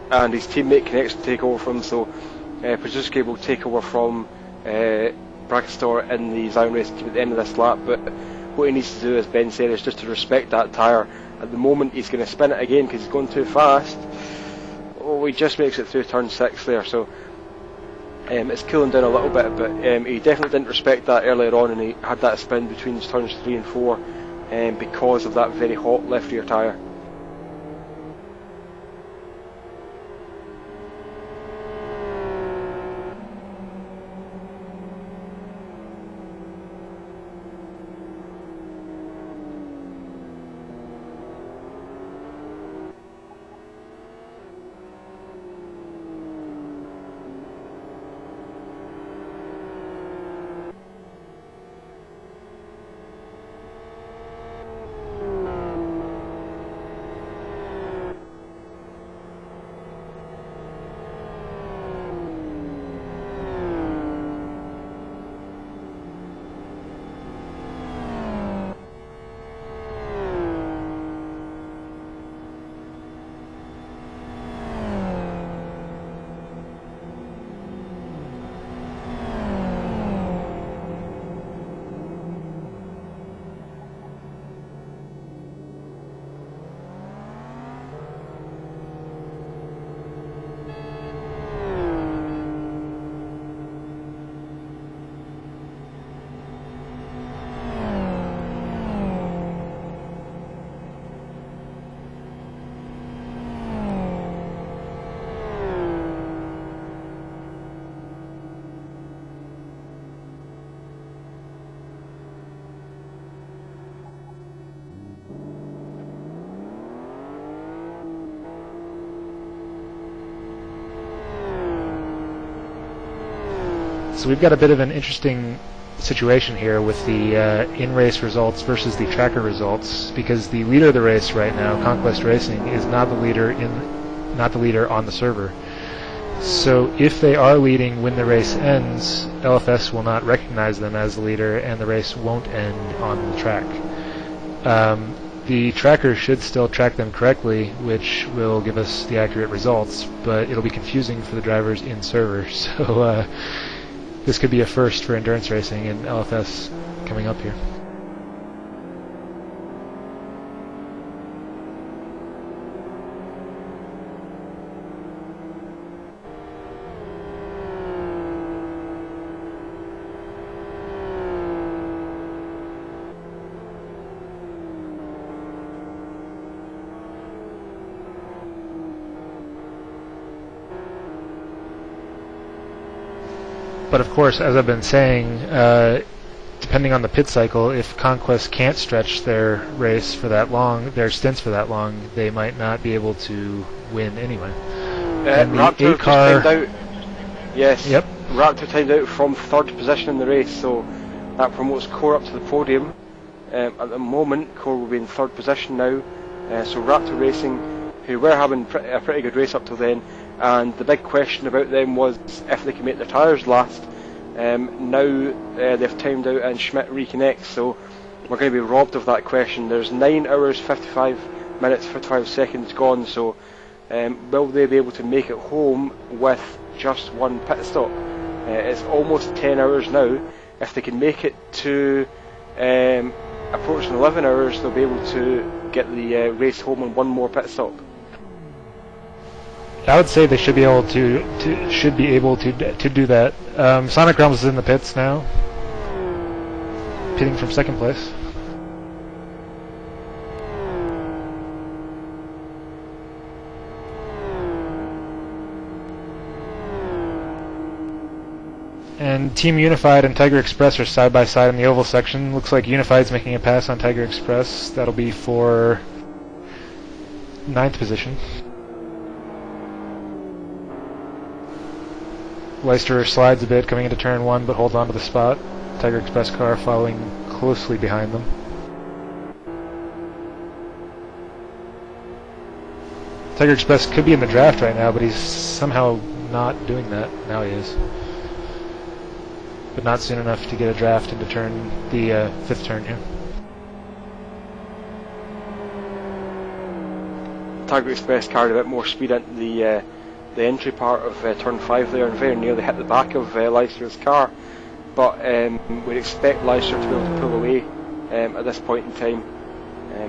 And his teammate connects to take over from him, so Pazuski will take over from Brachastor in the Zion race team at the end of this lap, but what he needs to do, as Ben said, is just to respect that tyre. At the moment he's going to spin it again because he's going too fast. Oh, he just makes it through turn 6 there, so it's cooling down a little bit, but he definitely didn't respect that earlier on, and he had that spin between turns 3 and 4 because of that very hot left rear tyre.
So we've got a bit of an interesting situation here with the in-race results versus the tracker results, because the leader of the race right now, Conquest Racing, is not the leader on the server. So if they are leading when the race ends, LFS will not recognize them as the leader, and the race won't end on the track. The tracker should still track them correctly, which will give us the accurate results, but it'll be confusing for the drivers in server. So this could be a first for endurance racing and LFS coming up here. But of course, as I've been saying, depending on the pit cycle, if Conquest can't stretch their race for that long, their stints for that long, they might not be able to win anyway. And the
Raptor
A car,
timed out. Yes.
Yep.
Raptor timed out from 3rd position in the race, so that promotes Core up to the podium. At the moment, Core will be in 3rd position now. So Raptor Racing, who were having a pretty good race up till then, and the big question about them was if they can make their tyres last. Now they've timed out and Schmidt reconnects, so we're going to be robbed of that question. There's 9 hours 55 minutes 55 seconds gone, so will they be able to make it home with just one pit stop? It's almost 10 hours now. If they can make it to approaching 11 hours, they'll be able to get the race home on one more pit stop.
I would say they should be able to do that. Sonic Realms is in the pits now, pitting from 2nd place. And Team Unified and Tiger Express are side by side in the oval section. Looks like Unified's making a pass on Tiger Express. That'll be for 9th position. Leicester slides a bit coming into turn 1, but holds on to the spot. Tiger Express car following closely behind them. Tiger Express could be in the draft right now, but he's somehow not doing that. Now he is. But not soon enough to get a draft into the 5th turn here.
Tiger Express carried a bit more speed into the entry part of turn 5 there, and very nearly hit the back of Leicester's car, but we'd expect Leicester to be able to pull away at this point in time,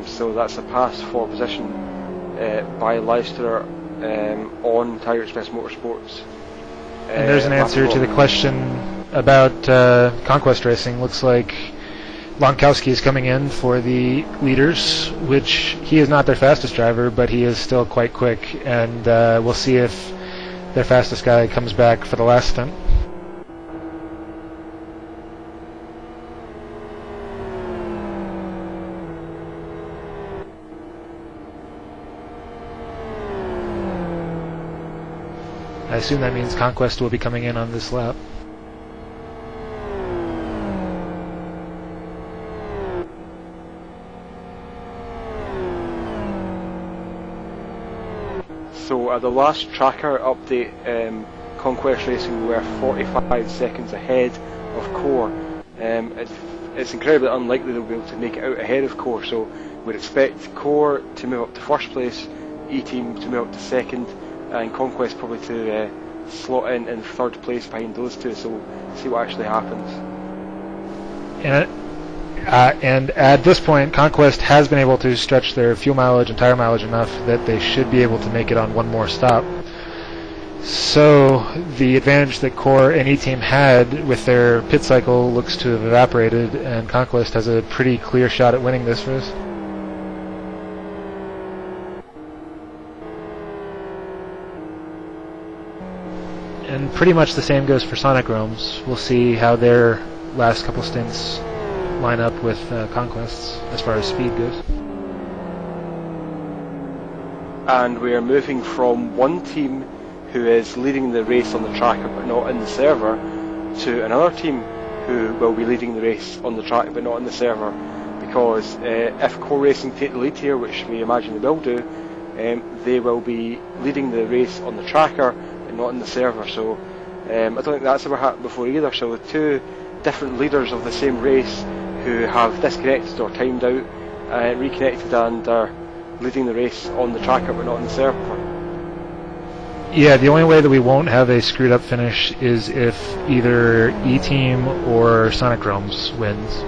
so that's a pass for position by Leicester on Tiger Express Motorsports.
And there's an answer to the question about Conquest Racing. Looks like Lonkowski is coming in for the leaders, which he is not their fastest driver, but he is still quite quick, and we'll see if their fastest guy comes back for the last stint. I assume that means Conquest will be coming in on this lap.
So at the last tracker update, Conquest Racing were 45 seconds ahead of Core. It's incredibly unlikely they'll be able to make it out ahead of Core, so we'd expect Core to move up to 1st place, E-Team to move up to 2nd, and Conquest probably to slot in 3rd place behind those two, so we'll see what actually happens.
And at this point, Conquest has been able to stretch their fuel mileage and tire mileage enough that they should be able to make it on one more stop. So the advantage that Core and E-Team had with their pit cycle looks to have evaporated, and Conquest has a pretty clear shot at winning this race. And pretty much the same goes for Sonic Realms. We'll see how their last couple stints line up with Conquest's as far as speed goes.
And we are moving from one team who is leading the race on the tracker but not in the server to another team who will be leading the race on the track but not on the server, because if Core Racing take the lead here, which we imagine they will do, they will be leading the race on the tracker but not on the server. So I don't think that's ever happened before either. So the two different leaders of the same race who have disconnected or timed out, reconnected, and are leading the race on the tracker but not on the server.
Yeah, the only way that we won't have a screwed up finish is if either E-Team or Sonic Realms wins.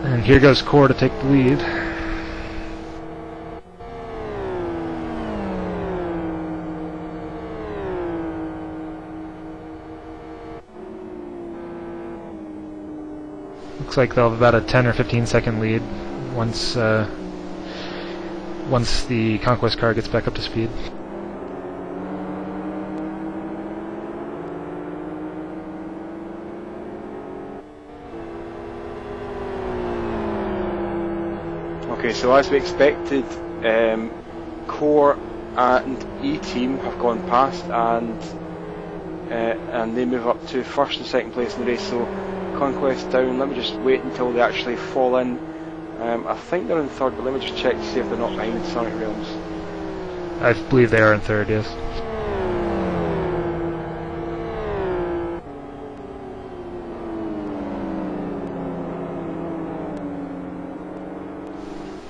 And here goes Core to take the lead. Looks like they'll have about a 10 or 15 second lead once the Conquest car gets back up to speed.
Okay, so as we expected, Core and E-Team have gone past, and they move up to first and second place in the race. So Conquest down. Let me just wait until they actually fall in. I think they're in third, but let me just check to see if they're not behind Sonic Realms.
I believe they are in third, yes.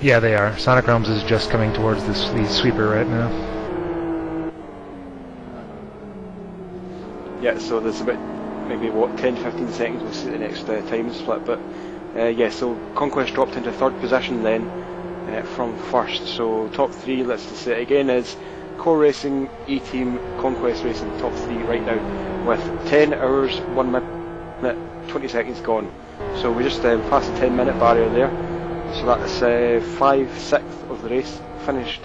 Yeah, they are. Sonic Realms is just coming towards the sweeper right now.
Yeah, so there's about maybe 10-15 seconds we'll see the next time split, but yeah, so Conquest dropped into third position then from first. So top three, let's just say it again, is Core Racing, E-Team, Conquest Racing, top three right now, with 10 hours, 1 minute, 20 seconds gone. So we just passed the 10-minute barrier there. So that's 5/6 of the race finished.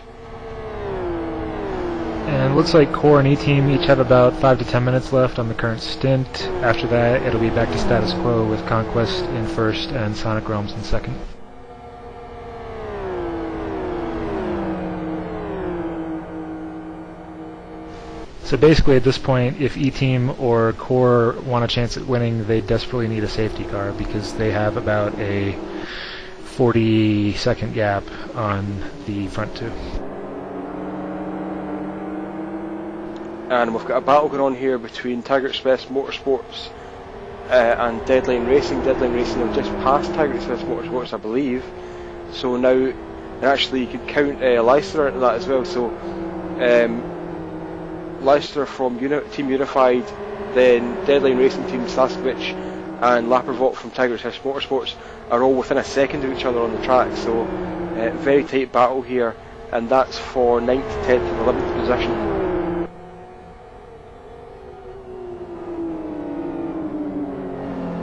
And it looks like Core and E-Team each have about 5 to 10 minutes left on the current stint. After that, it'll be back to status quo with Conquest in first and Sonic Realms in second. So basically at this point, if E-Team or Core want a chance at winning, they desperately need a safety car because they have about a 40-second gap on the front two.
And we've got a battle going on here between Tiger Express Motorsports and Deadline Racing. Deadline Racing have just passed Tiger Express Motorsports, I believe. So now, and actually you could count Leicester into that as well. So Leicester from Team Unified, then Deadline Racing Team Slaskovich and Lapervot from Tiger Express Motorsports are all within a second of each other on the track. So very tight battle here, and that's for 9th, 10th and 11th position.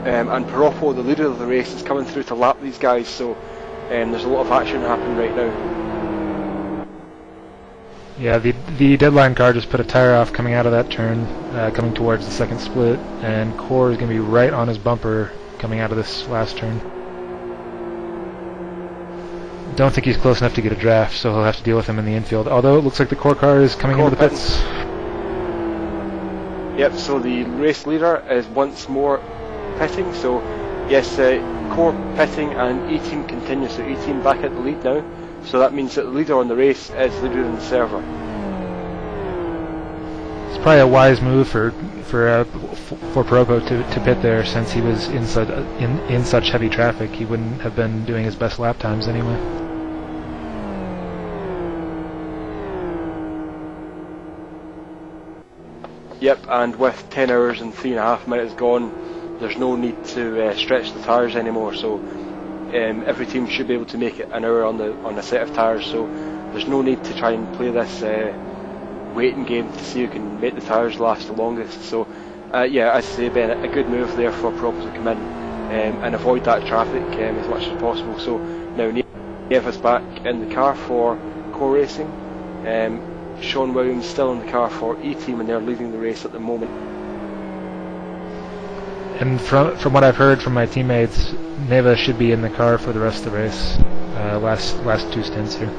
And Piroppo, the leader of the race, is coming through to lap these guys, so there's a lot of action happening right now.
Yeah, the Deadline car just put a tire off coming out of that turn, coming towards the second split, and Core is going to be right on his bumper coming out of this last turn. Don't think he's close enough to get a draft, so he'll have to deal with him in the infield, although it looks like the Core car is coming into the pits.
Yep, so the race leader is once more pitting, so yes, Core pitting and E-Team continue, so E-Team back at the lead now, so that means that the leader on the race is the leader in the server.
It's probably a wise move for Piroppo to pit there, since he was in such heavy traffic. He wouldn't have been doing his best lap times anyway.
Yep, and with 10 hours and 3.5 minutes gone, there's no need to stretch the tyres anymore, so every team should be able to make it an hour on a set of tyres, so there's no need to try and play this waiting game to see who can make the tyres last the longest. So yeah, as I say, Ben, a good move there for Piroppo to come in and avoid that traffic as much as possible. So now Nev is back in the car for Core Racing. Sean Williams still in the car for E-Team, and they're leading the race at the moment.
And from what I've heard from my teammates, Neva should be in the car for the rest of the race. Last two stints here.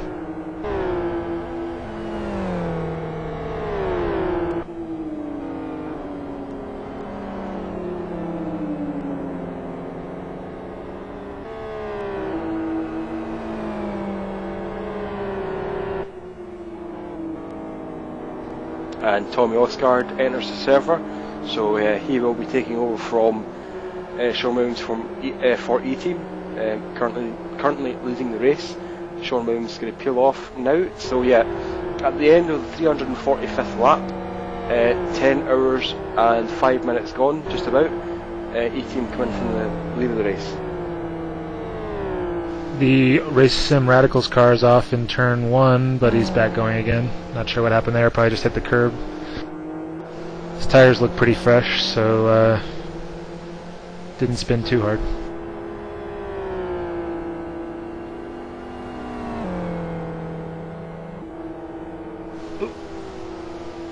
and Tommy Osgard enters the server, so he will be taking over from Sean Williams for E-Team, currently leading the race. Sean Williams is going to peel off now, so yeah, at the end of the 345th lap, 10 hours and 5 minutes gone, just about, E-Team come in from the lead of the race.
The Race Sim Radicals car is off in turn 1, but he's back going again. Not sure what happened there, probably just hit the curb. His tires look pretty fresh, so didn't spin too hard.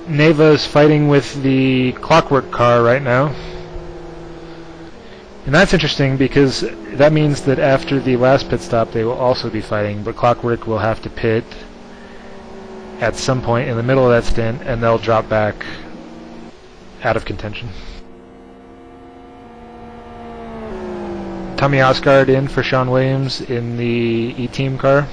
Neva is fighting with the Clockwork car right now. And that's interesting because that means that after the last pit stop they will also be fighting, but Clockwork will have to pit at some point in the middle of that stint and they'll drop back out of contention. Tommy Osgard in for Sean Williams in the E-Team car.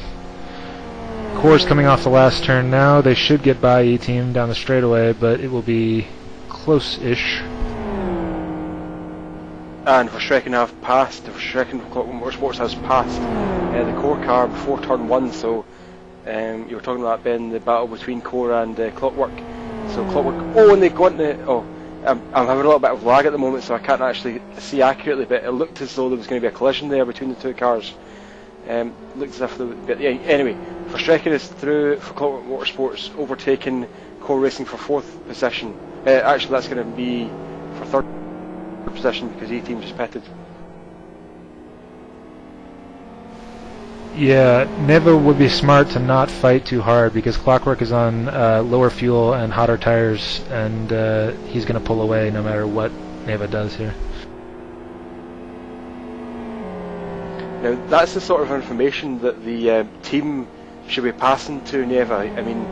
Core's coming off the last turn now. They should get by E-Team down the straightaway, but it will be close-ish.
And Verstrecken have passed, Verstrecken Motorsports has passed the Core car before turn 1, so you were talking about, Ben, the battle between Core and Clockwork. So Clockwork, and they got into, I'm having a little bit of lag at the moment, so I can't actually see accurately, but it looked as though there was going to be a collision there between the two cars. Looked as if there would be, anyway, Verstrecken is through for Clockwork Motorsports, overtaking Core Racing for 4th position. Actually, that's going to be for 3rd position because E-Team just pitted.
Yeah, Neva would be smart to not fight too hard because Clockwork is on lower fuel and hotter tires, and he's going to pull away no matter what Neva does here.
Now, that's the sort of information that the team should be passing to Neva. I mean,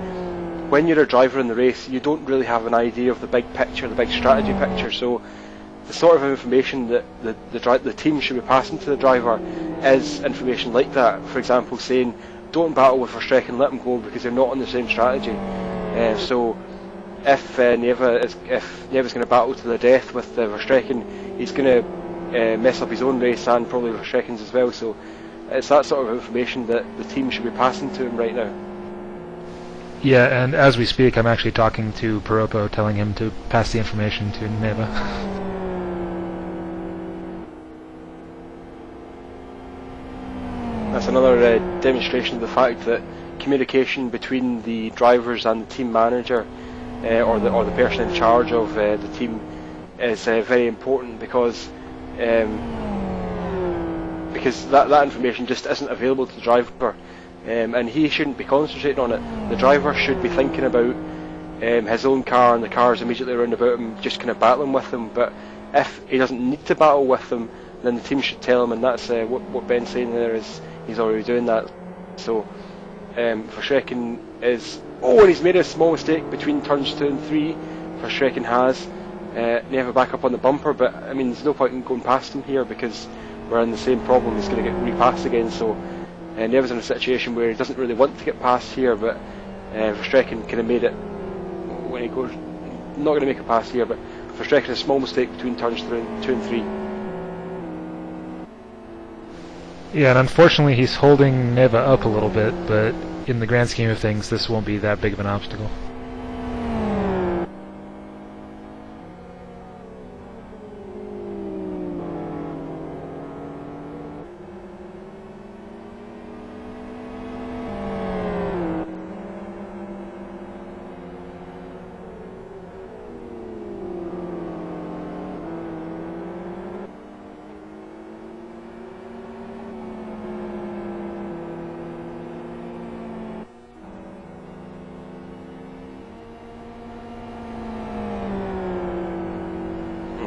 when you're a driver in the race, you don't really have an idea of the big picture, the big strategy picture, so the sort of information that the team should be passing to the driver is information like that. For example, saying, don't battle with Verstrecken, let them go because they're not on the same strategy. So if Neva's going to battle to the death with Verstrecken, he's going to mess up his own race and probably Verstrecken's as well. So it's that sort of information that the team should be passing to him right now.
Yeah, and as we speak, I'm actually talking to Piropo, telling him to pass the information to Neva.
That's another demonstration of the fact that communication between the drivers and the team manager, or the person in charge of the team, is very important because that information just isn't available to the driver, and he shouldn't be concentrating on it. The driver should be thinking about his own car and the cars immediately around about him, just kind of battling with them. But if he doesn't need to battle with them, then the team should tell him, and that's what Ben's saying there is he's already doing that. So Verstrecken is, and he's made a small mistake between turns 2 and 3. Verstrecken has Neva back up on the bumper, but I mean there's no point in going past him here because we're in the same problem. He's going to get repassed again, so Neva's in a situation where he doesn't really want to get past here, but Verstrecken kind of made it when he goes, not going to make a pass here, but Verstrecken a small mistake between turns 2 and 3.
Yeah, and unfortunately he's holding Neva up a little bit, but in the grand scheme of things this won't be that big of an obstacle.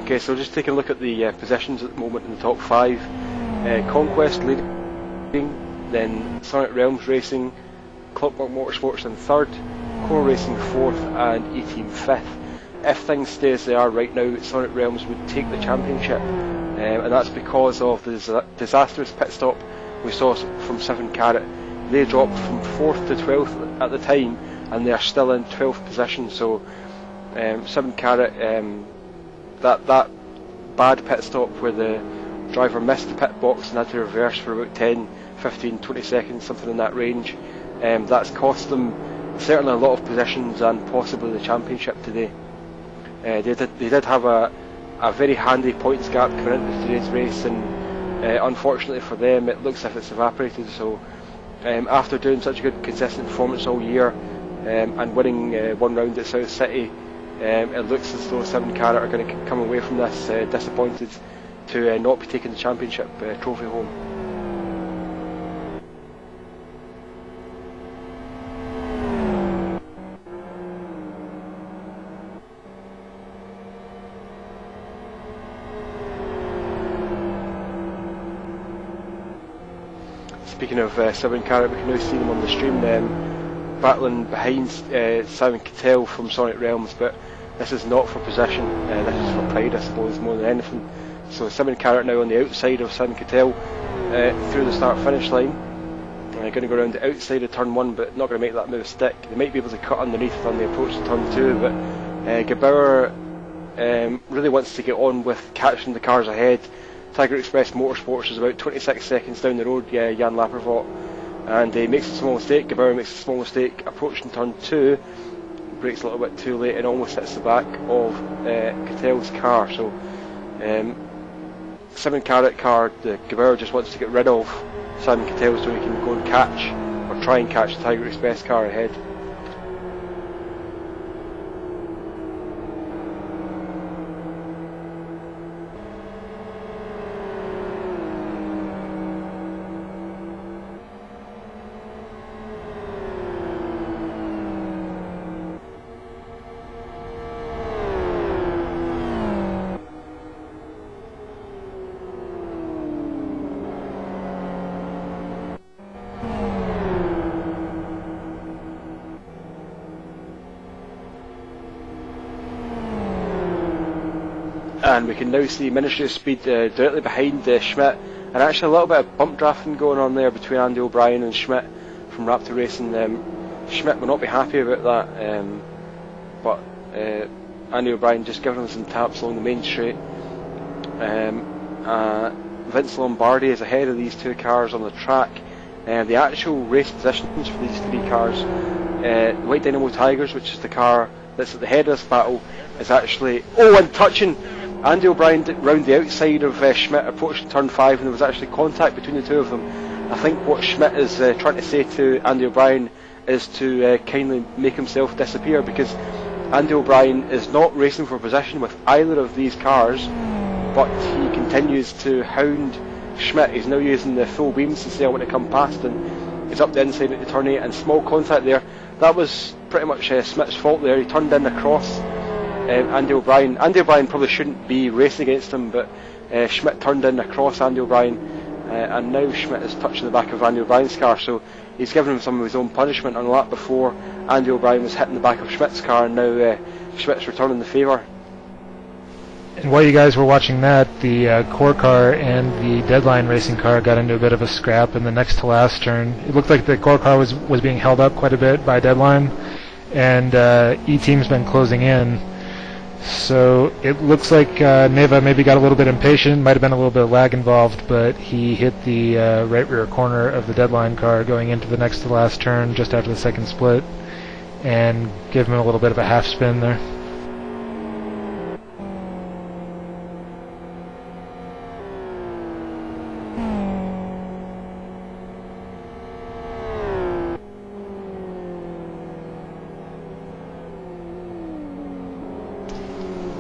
Okay, so just taking a look at the positions at the moment in the top 5. Conquest leading, then Sonic Realms Racing, Clockwork Motorsports in 3rd, Core Racing 4th and E-Team 5th. If things stay as they are right now, Sonic Realms would take the championship, and that's because of the disastrous pit stop we saw from 7 Carat. They dropped from 4th to 12th at the time, and they are still in 12th position, so 7 Carat, that bad pit stop where the driver missed the pit box and had to reverse for about 10, 15, 20 seconds, something in that range. That's cost them certainly a lot of positions and possibly the championship today. They did have a very handy points gap coming into today's race, and unfortunately for them it looks as if it's evaporated. So after doing such a good consistent performance all year and winning one round at South City, it looks as though 7 Carat are going to come away from this disappointed to not be taking the championship trophy home. Speaking of 7 Carat, we can now see them on the stream battling behind Simon Keough from Sonic Realms, but this is not for position, this is for pride, I suppose, more than anything. So 7 Carat now on the outside of Simon Keough through the start-finish line. Going to go around the outside of turn 1, but not going to make that move stick. They might be able to cut underneath on the approach to turn 2, but Gebauer really wants to get on with catching the cars ahead. Tiger Express Motorsports is about 26 seconds down the road, Jan Lapervot, and he makes a small mistake. Gebauer makes a small mistake approaching turn 2, brakes a little bit too late and almost hits the back of Ketough's car. So 7 Carat car, the Gebauer just wants to get rid of Simon Keough so he can go and catch, or try and catch the Tiger Express car ahead. And we can now see Ministry of Speed directly behind Schmidt, and actually a little bit of bump drafting going on there between Andy O'Brien and Schmidt from Raptor Racing. Schmidt will not be happy about that, but Andy O'Brien just giving him some taps along the main straight. Vince Lombardi is ahead of these two cars on the track. The actual race positions for these three cars, White Dynamo Tigers, which is the car that's at the head of this battle, is actually and touching Andy O'Brien round the outside of Schmidt approaching turn 5, and there was actually contact between the two of them. I think what Schmidt is trying to say to Andy O'Brien is to kindly make himself disappear, because Andy O'Brien is not racing for position with either of these cars, but he continues to hound Schmidt. He's now using the full beams to see when to come past, and he's up the inside into turn 8, and small contact there. That was pretty much Schmidt's fault there. He turned in across Andy O'Brien. Andy O'Brien probably shouldn't be racing against him, but Schmidt turned in across Andy O'Brien, and now Schmidt is touching the back of Andy O'Brien's car, so he's given him some of his own punishment on a lap before. Andy O'Brien was hitting the back of Schmidt's car, and now Schmidt's returning the favour.
And while you guys were watching that, the core car and the Deadline racing car got into a bit of a scrap in the next to last turn. It looked like the core car was being held up quite a bit by Deadline, and E-Team's been closing in. So it looks like Neva maybe got a little bit impatient, might have been a little bit of lag involved, but he hit the right rear corner of the Deadline car going into the next to last turn just after the second split, and gave him a little bit of a half spin there.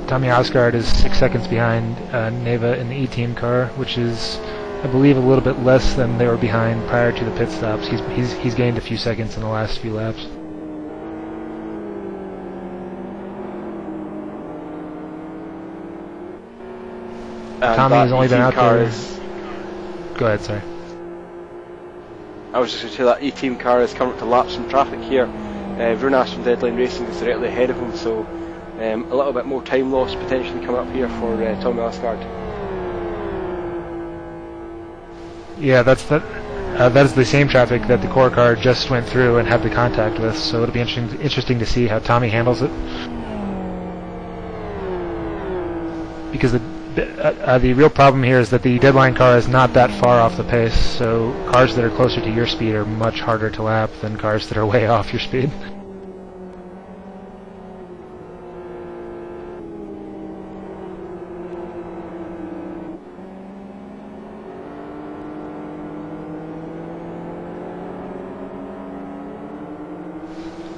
Tommy Osgard is 6 seconds behind Neva in the E-Team car, which is, I believe, a little bit less than they were behind prior to the pit stops. He's gained a few seconds in the last few laps. Tommy has only been out there. Go ahead, sorry.
I was just going to say that E-Team car is coming up to lap some traffic here. Runas from Deadline Racing is directly ahead of him, so a little bit more time loss potentially coming up here for Tommy Osgard.
Yeah, that's the same traffic that the core car just went through and had the contact with, so it'll be interesting to see how Tommy handles it. because the real problem here is that the deadline car is not that far off the pace, so cars that are closer to your speed are much harder to lap than cars that are way off your speed.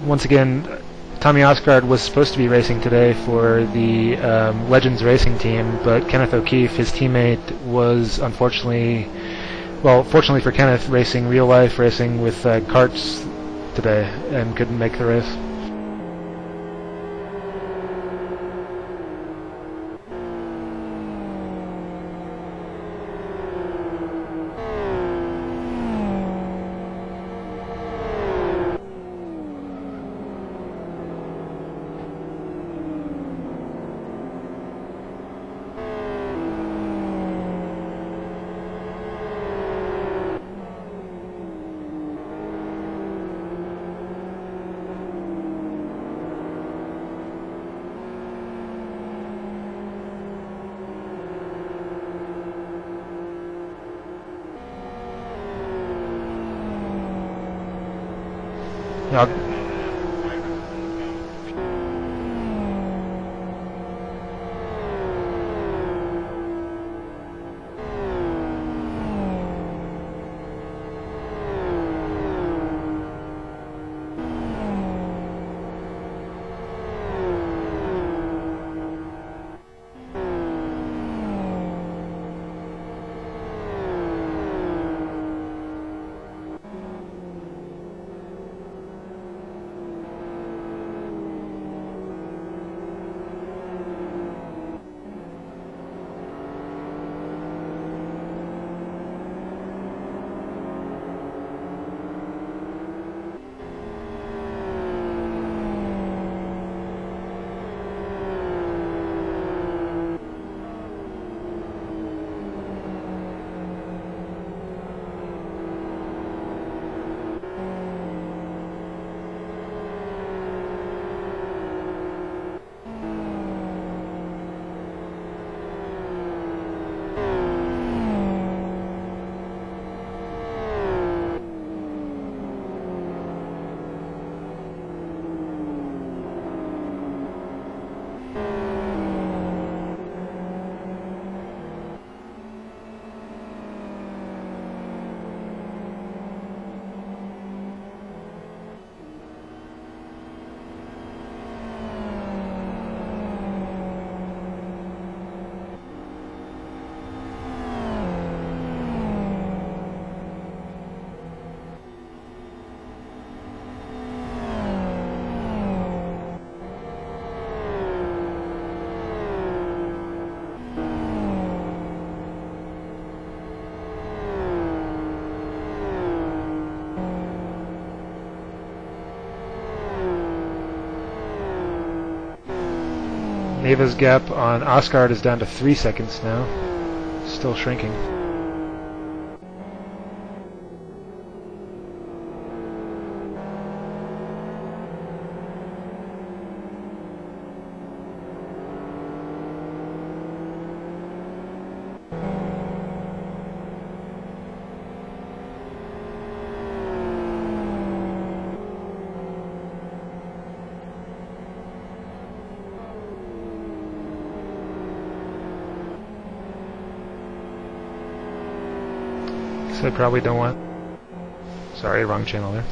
Once again, Tommy Osgaard was supposed to be racing today for the Legends Racing team, but Kenneth O'Keefe, his teammate, was unfortunately, well, fortunately for Kenneth, racing real life, racing with karts today, and couldn't make the race. Now, Neva's gap on Osgaard is down to 3 seconds now, still shrinking. So I probably don't want... Sorry, wrong channel there.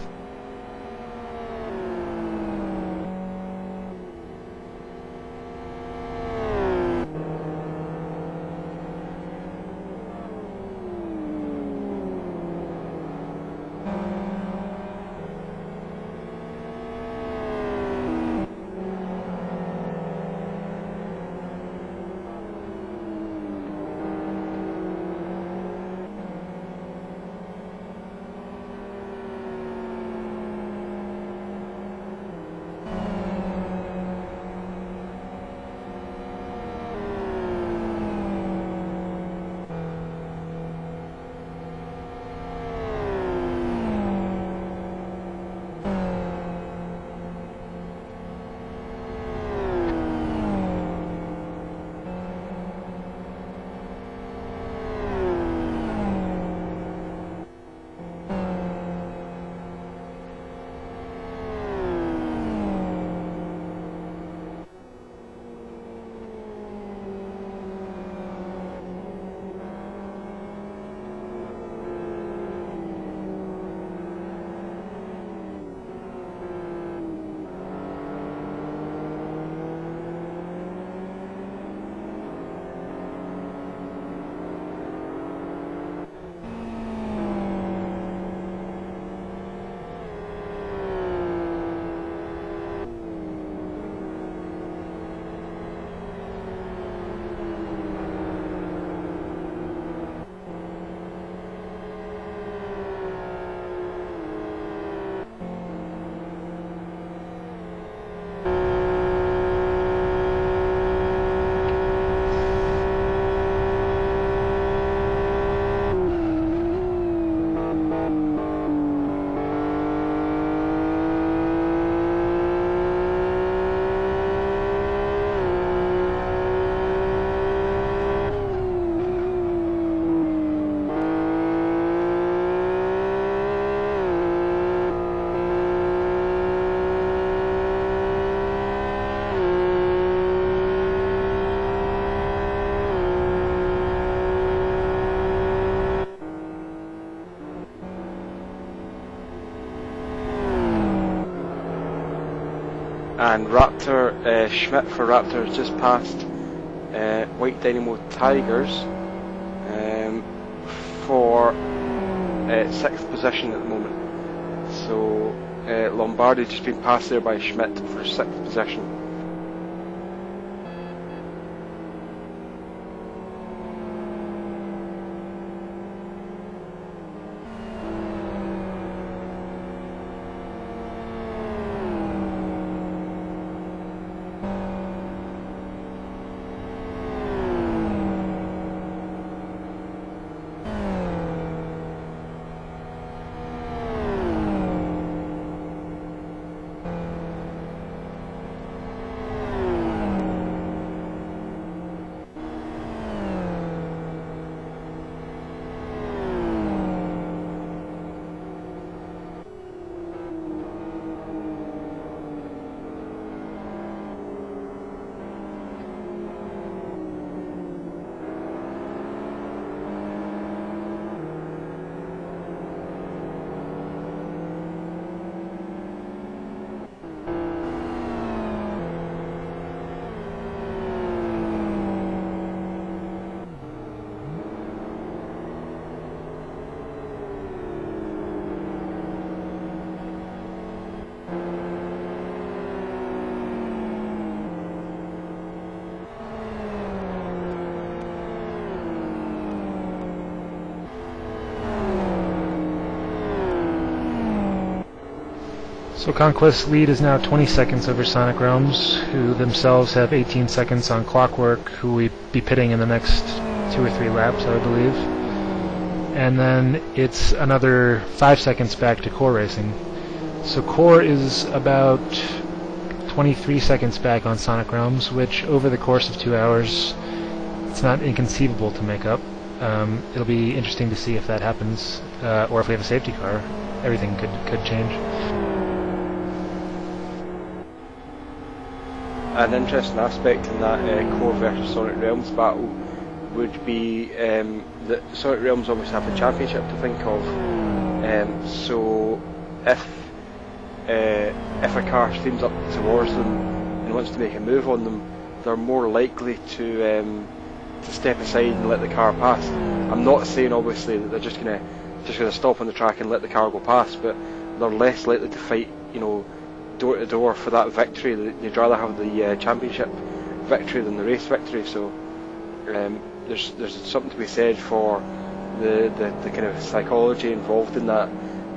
and Raptor, Schmidt for Raptor has just passed White Dynamo Tigers for 6th position at the moment. So Lombardi just been passed there by Schmidt for 6th position.
So Conquest's lead is now 20 seconds over Sonic Realms, who themselves have 18 seconds on Clockwork, who we be pitting in the next 2 or 3 laps, I believe. And then it's another 5 seconds back to Core Racing. So Core is about 23 seconds back on Sonic Realms, which over the course of 2 hours, it's not inconceivable to make up. It'll be interesting to see if that happens, or if we have a safety car. Everything could change.
An interesting aspect in that Core versus Sonic Realms battle would be that Sonic Realms obviously have a championship to think of. So if a car steams up towards them and wants to make a move on them, they're more likely to step aside and let the car pass. I'm not saying obviously that they're just gonna stop on the track and let the car go past, but they're less likely to fight, door to door for that victory. You'd rather have the championship victory than the race victory. So there's something to be said for the kind of psychology involved in that,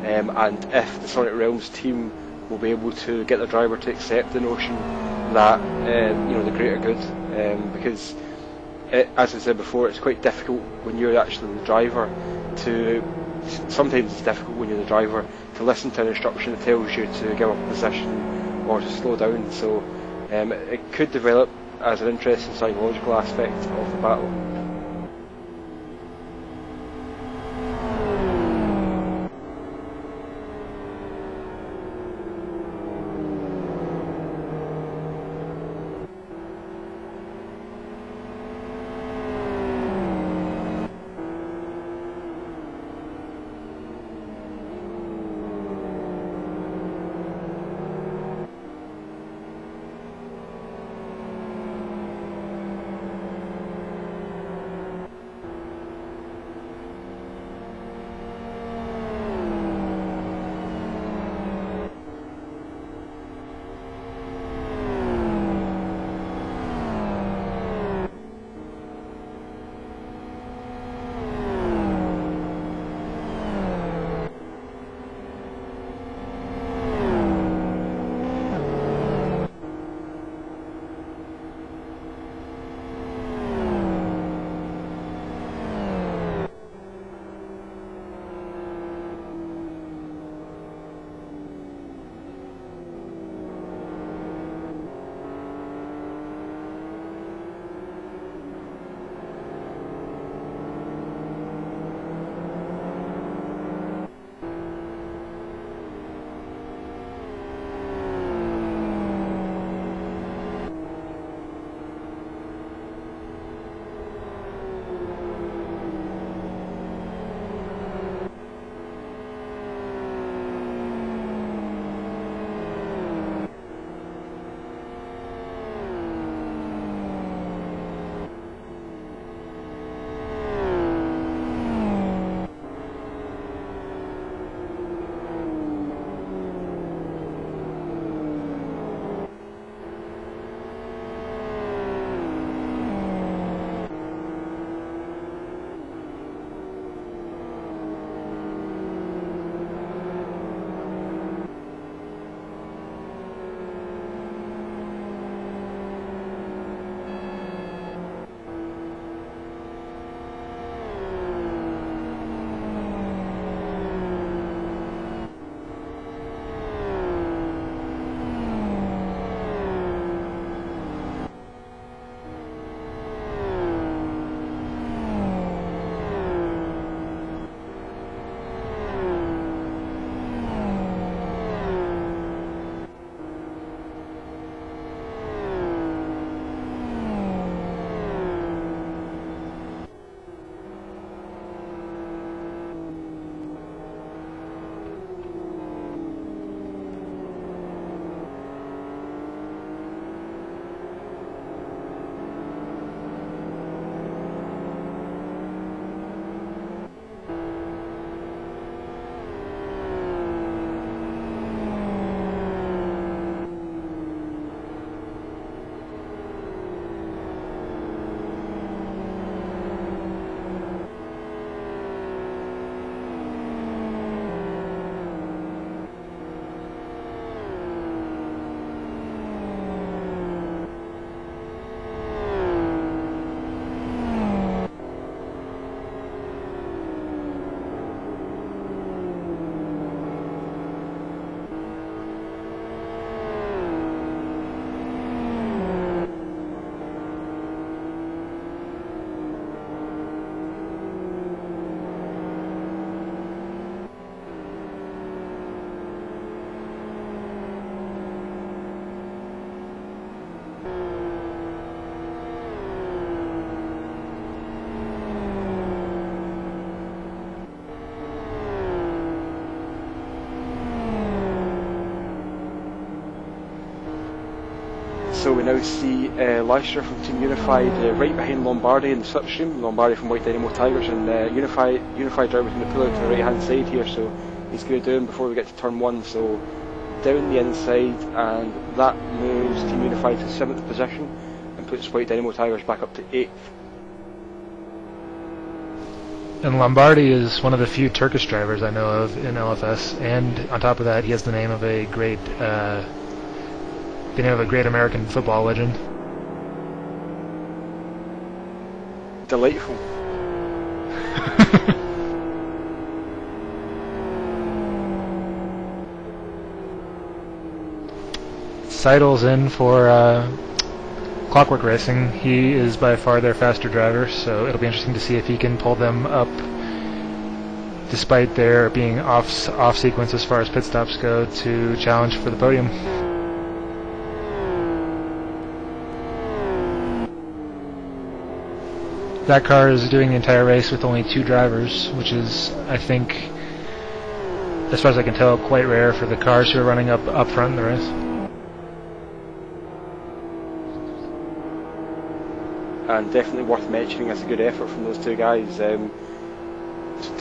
and if the Sonic Realms team will be able to get the driver to accept the notion that the greater good, because as I said before, it's quite difficult when you're actually the driver sometimes it's difficult when you're the driver to listen to an instruction that tells you to give up a position or to slow down. So it could develop as an interesting psychological aspect of the battle. So we now see Leicester from Team Unified right behind Lombardi in the slipstream. Lombardi from White Dynamo Tigers, and Unified driver's going to pull out to the right hand side here, so he's going to do him before we get to turn 1. So down the inside, and that moves Team Unified to 7th position and puts White Dynamo Tigers back up to 8th.
And Lombardi is one of the few Turkish drivers I know of in LFS, and on top of that, he has the name of a great American football legend.
Delightful.
Seidel's in for Clockwork Racing. He is by far their faster driver, so it'll be interesting to see if he can pull them up despite their being off sequence as far as pit stops go to challenge for the podium. That car is doing the entire race with only 2 drivers, which is, I think, as far as I can tell, quite rare for the cars who are running up front in the race.
And definitely worth mentioning as a good effort from those 2 guys. To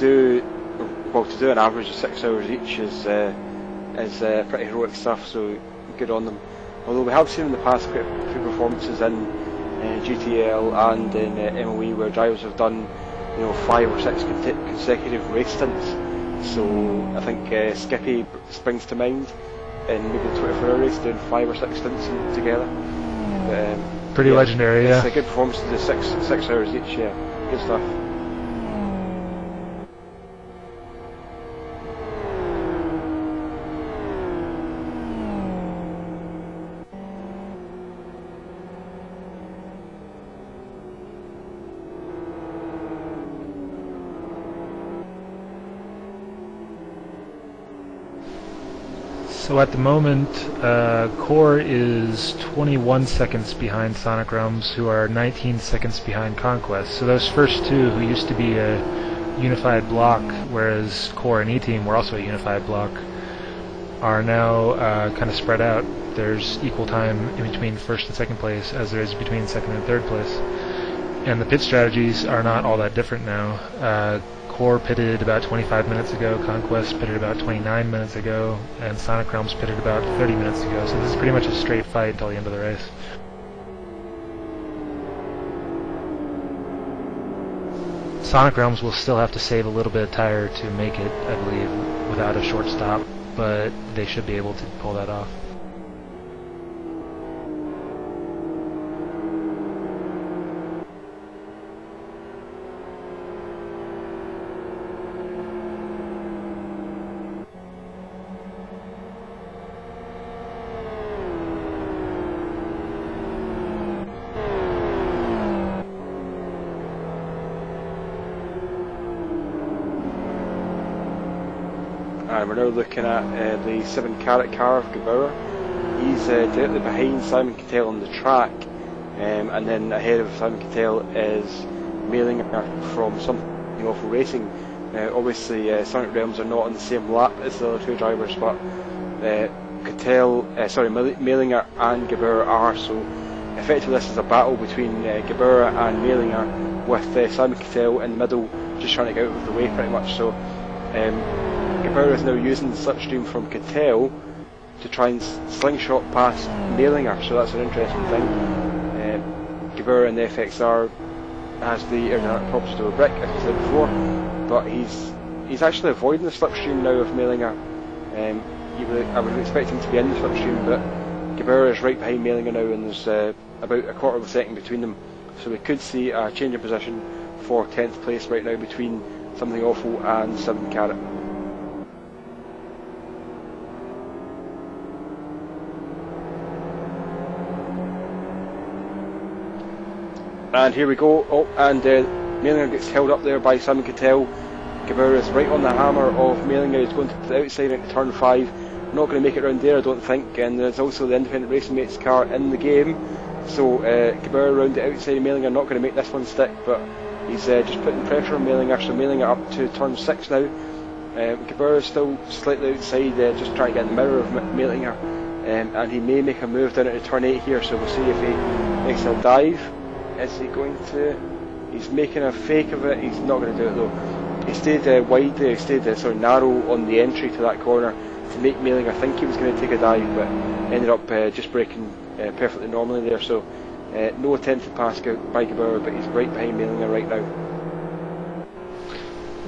do an average of 6 hours each is pretty heroic stuff. So good on them. Although we have seen in the past quite a few performances in GTL and in MOE where drivers have done 5 or 6 consecutive race stints. So I think Skippy springs to mind in maybe the 24-hour race doing 5 or 6 stints together. But,
pretty legendary, yeah.
It's a good performance to do 6 hours each, yeah. Good stuff.
So at the moment, Core is 21 seconds behind Sonic Realms, who are 19 seconds behind Conquest. So those first 2, who used to be a unified block, whereas Core and E-Team were also a unified block, are now kind of spread out. There's equal time in between first and second place as there is between second and third place. And the pit strategies are not all that different now. Core pitted about 25 minutes ago, Conquest pitted about 29 minutes ago, and Sonic Realms pitted about 30 minutes ago, so this is pretty much a straight fight till the end of the race. Sonic Realms will still have to save a little bit of tire to make it, I believe, without a short stop, but they should be able to pull that off.
And we're now looking at the 7-carat car of Gebauer. He's directly behind Simon Cattell on the track, and then ahead of Simon Cattell is Mailinger from Something Awful Racing. Obviously Sonic Realms are not on the same lap as the other 2 drivers, but Mailinger and Gebauer are, so effectively this is a battle between Gebauer and Mailinger, with Simon Cattell in the middle just trying to get out of the way pretty much. So Gebauer is now using the slipstream from Cattell to try and slingshot past Mailinger, so that's an interesting thing. Gebauer in the FXR has the aerodynamic properties of a brick, as I said before, but he's actually avoiding the slipstream now of Mailinger. I would expect him to be in the slipstream, but Gebauer is right behind Mailinger now, and there's about a quarter of a second between them, so we could see a change of position for 10th place right now between Something Awful and 7-carat. And here we go. Oh, and Mailinger gets held up there by Simon Cattell. Gebauer is right on the hammer of Mailinger. He's going to the outside into turn 5. Not going to make it around there, I don't think. And there's also the independent racing mates car in the game. So Gebauer around the outside of Mailinger, not going to make this one stick, but he's just putting pressure on Mailinger. So Mailinger up to turn 6 now. Gebauer is still slightly outside, just trying to get in the mirror of Mailinger. and he may make a move down into turn 8 here, so we'll see if he makes a dive. Is he going to? He's making a fake of it. He's not going to do it though. He stayed wide there, he stayed sort of narrow on the entry to that corner to make Mailing. I think he was going to take a dive, but ended up just braking perfectly normally there, so no attempted pass by Gebauer, but he's right behind Mailinger right now.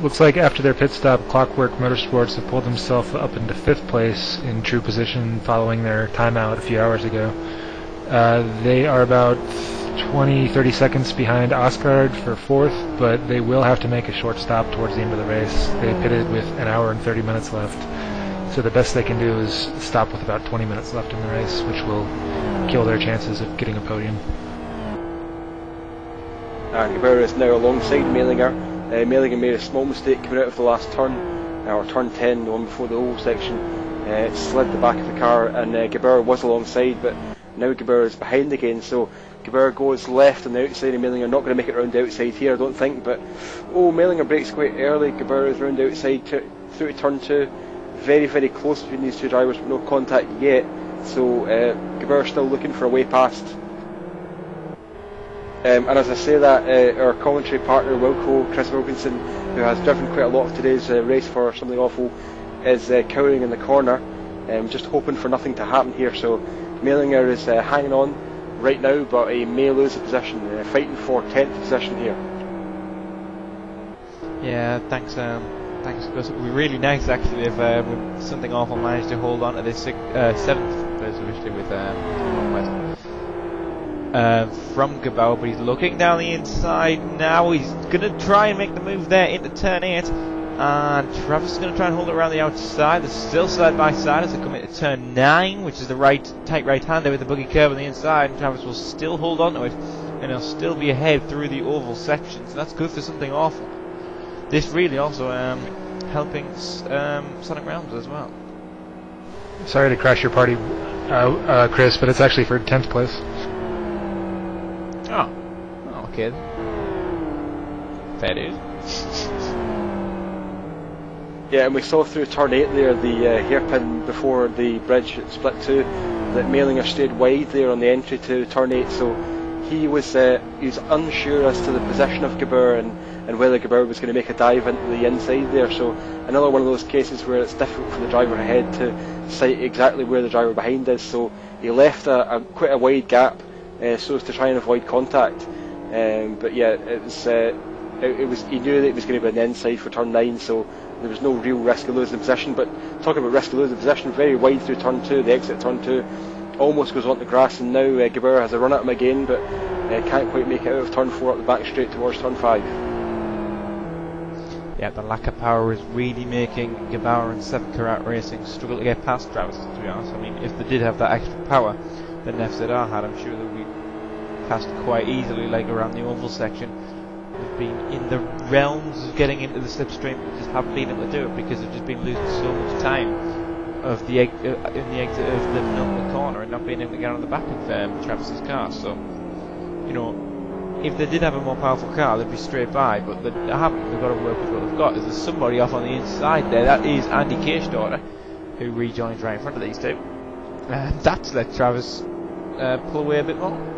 Looks like after their pit stop, Clockwork Motorsports have pulled themselves up into 5th place in true position following their timeout a few hours ago. They are about 20-30 seconds behind Oscard for 4th, but they will have to make a short stop towards the end of the race. They pitted with an hour and 30 minutes left, so the best they can do is stop with about 20 minutes left in the race, which will kill their chances of getting a podium.
And Gebauer is now alongside Mailinger. Mailinger made a small mistake coming out of the last turn, or turn 10, the one before the oval section. Slid the back of the car, and Gebauer was alongside, but now Gebauer is behind again, so Gebauer goes left on the outside, and Mailinger not going to make it round the outside here, I don't think, but Mailinger brakes quite early. Gebauer is round the outside through to turn 2, very, very close between these two drivers, but no contact yet, so Gebauer still looking for a way past. And as I say that, our commentary partner Chris Wilkinson, who has driven quite a lot of today's race for Something Awful, is cowering in the corner, just hoping for nothing to happen here. So Mailinger is hanging on right now, but he may lose a position, fighting for 10th position here.
Yeah, thanks Gus. It would be really nice actually if Something Awful managed to hold on to this 7th place officially with West. From Gebauer, but he's looking down the inside now. He's going to try and make the move there into turn 8, and Travis is going to try and hold it around the outside. They're still side by side as they come into turn 9, which is the tight right hander with the buggy curve on the inside, and Travis will still hold on to it, and he'll still be ahead through the oval section, so that's good for Something Awful. This really also helping Sonic Realms as well.
Sorry to crash your party, Chris, but it's actually for 10th place.
Oh, okay. Fair dude.
Yeah, and we saw through turn 8 there, the hairpin before the bridge split 2, that Mailinger stayed wide there on the entry to turn 8, so he was unsure as to the position of Gebauer and whether Gebauer was going to make a dive into the inside there, so another one of those cases where it's difficult for the driver ahead to sight exactly where the driver behind is, so he left quite a wide gap so as to try and avoid contact, but yeah, it was he knew that it was going to be an inside for turn 9, so there was no real risk of losing position. But talking about risk of losing position, very wide through turn 2, the exit turn 2 almost goes onto grass, and now Gebauer has a run at him again, but can't quite make it out of turn 4 up the back straight towards turn 5.
Yeah, the lack of power is really making Gebauer and 7 Karat Racing struggle to get past Travis, to be honest. I mean, if they did have that extra power that FZR had, I'm sure they'll be passed quite easily, like around the oval section. They've been in the realms of getting into the slipstream, but just haven't been able to do it because they've just been losing so much time of the in the exit of the penultimate corner and not being able to get on the back of Travis's car. So, you know, if they did have a more powerful car, they'd be straight by, but they haven't. They've got to work with what they've got. There's somebody off on the inside there. That is Andy Kirchdorfer, who rejoins right in front of these two. And that's let Travis pull away a bit more.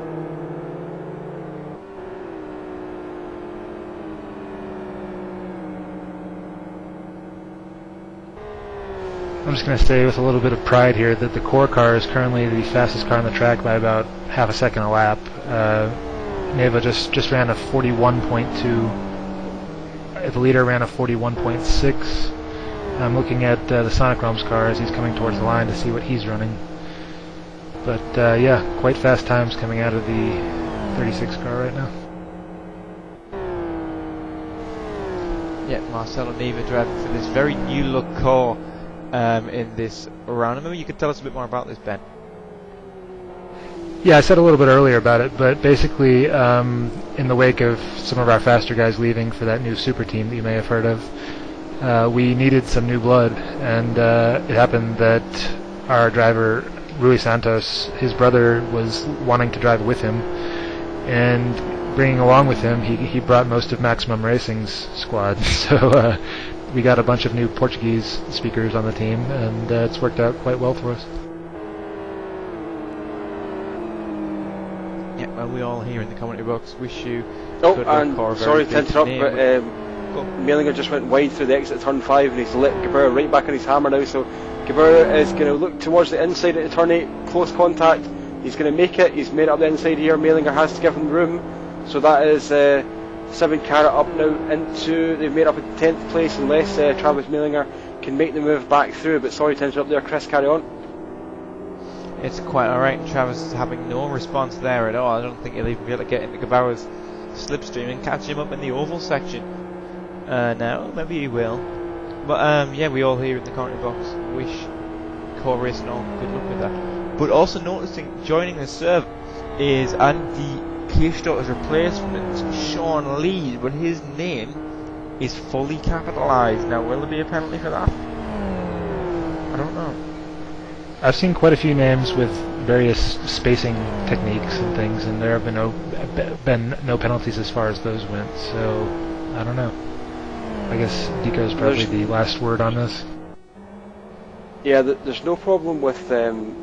I'm just going to say with a little bit of pride here that the core car is currently the fastest car on the track by about half a second a lap. Neva just ran a 41.2. The leader ran a 41.6. I'm looking at the Sonic Realms car as he's coming towards the line to see what he's running. But yeah, quite fast times coming out of the 36 car right now.
Yeah, Marcelo Neva driving for this very new look car in this round. Maybe you could tell us a bit more about this, Ben.
Yeah, I said a little bit earlier about it, but basically in the wake of some of our faster guys leaving for that new super team that you may have heard of, we needed some new blood, and it happened that our driver Rui Santos, his brother was wanting to drive with him, and bringing along with him, he brought most of Maximum Racing's squad, so we got a bunch of new Portuguese speakers on the team, and it's worked out quite well for us.
we all here in the commentary box wish you
Oh,
good luck,
and
or a
sorry
very
to
good
interrupt,
name.
but Mailinger just went wide through the exit at turn 5, and he's lit Gabur right back on his hammer now, so Gabur is going to look towards the inside at the turn 8, close contact, he's going to make it, he's made it up the inside here, Mailinger has to give him room, so that is 7 carat up now into, they've made up a 10th place, unless Travis Mailinger can make the move back through, but sorry to interrupt there, Chris, carry on.
It's quite alright. Travis is having no response there at all. I don't think he'll even be able to get into Gabour's slipstream and catch him up in the oval section. Now, maybe he will. But yeah, we all here in the commentary box wish Core Racing all good luck with that. But also noticing, joining the serve is Andy Keough's replacement, Sean Lee, but his name is fully capitalised. Now, will there be a penalty for that? I don't know.
I've seen quite a few names with various spacing techniques and things, and there have been no penalties as far as those went. So I don't know. I guess Deco's probably the last word on this.
Yeah, there's no problem with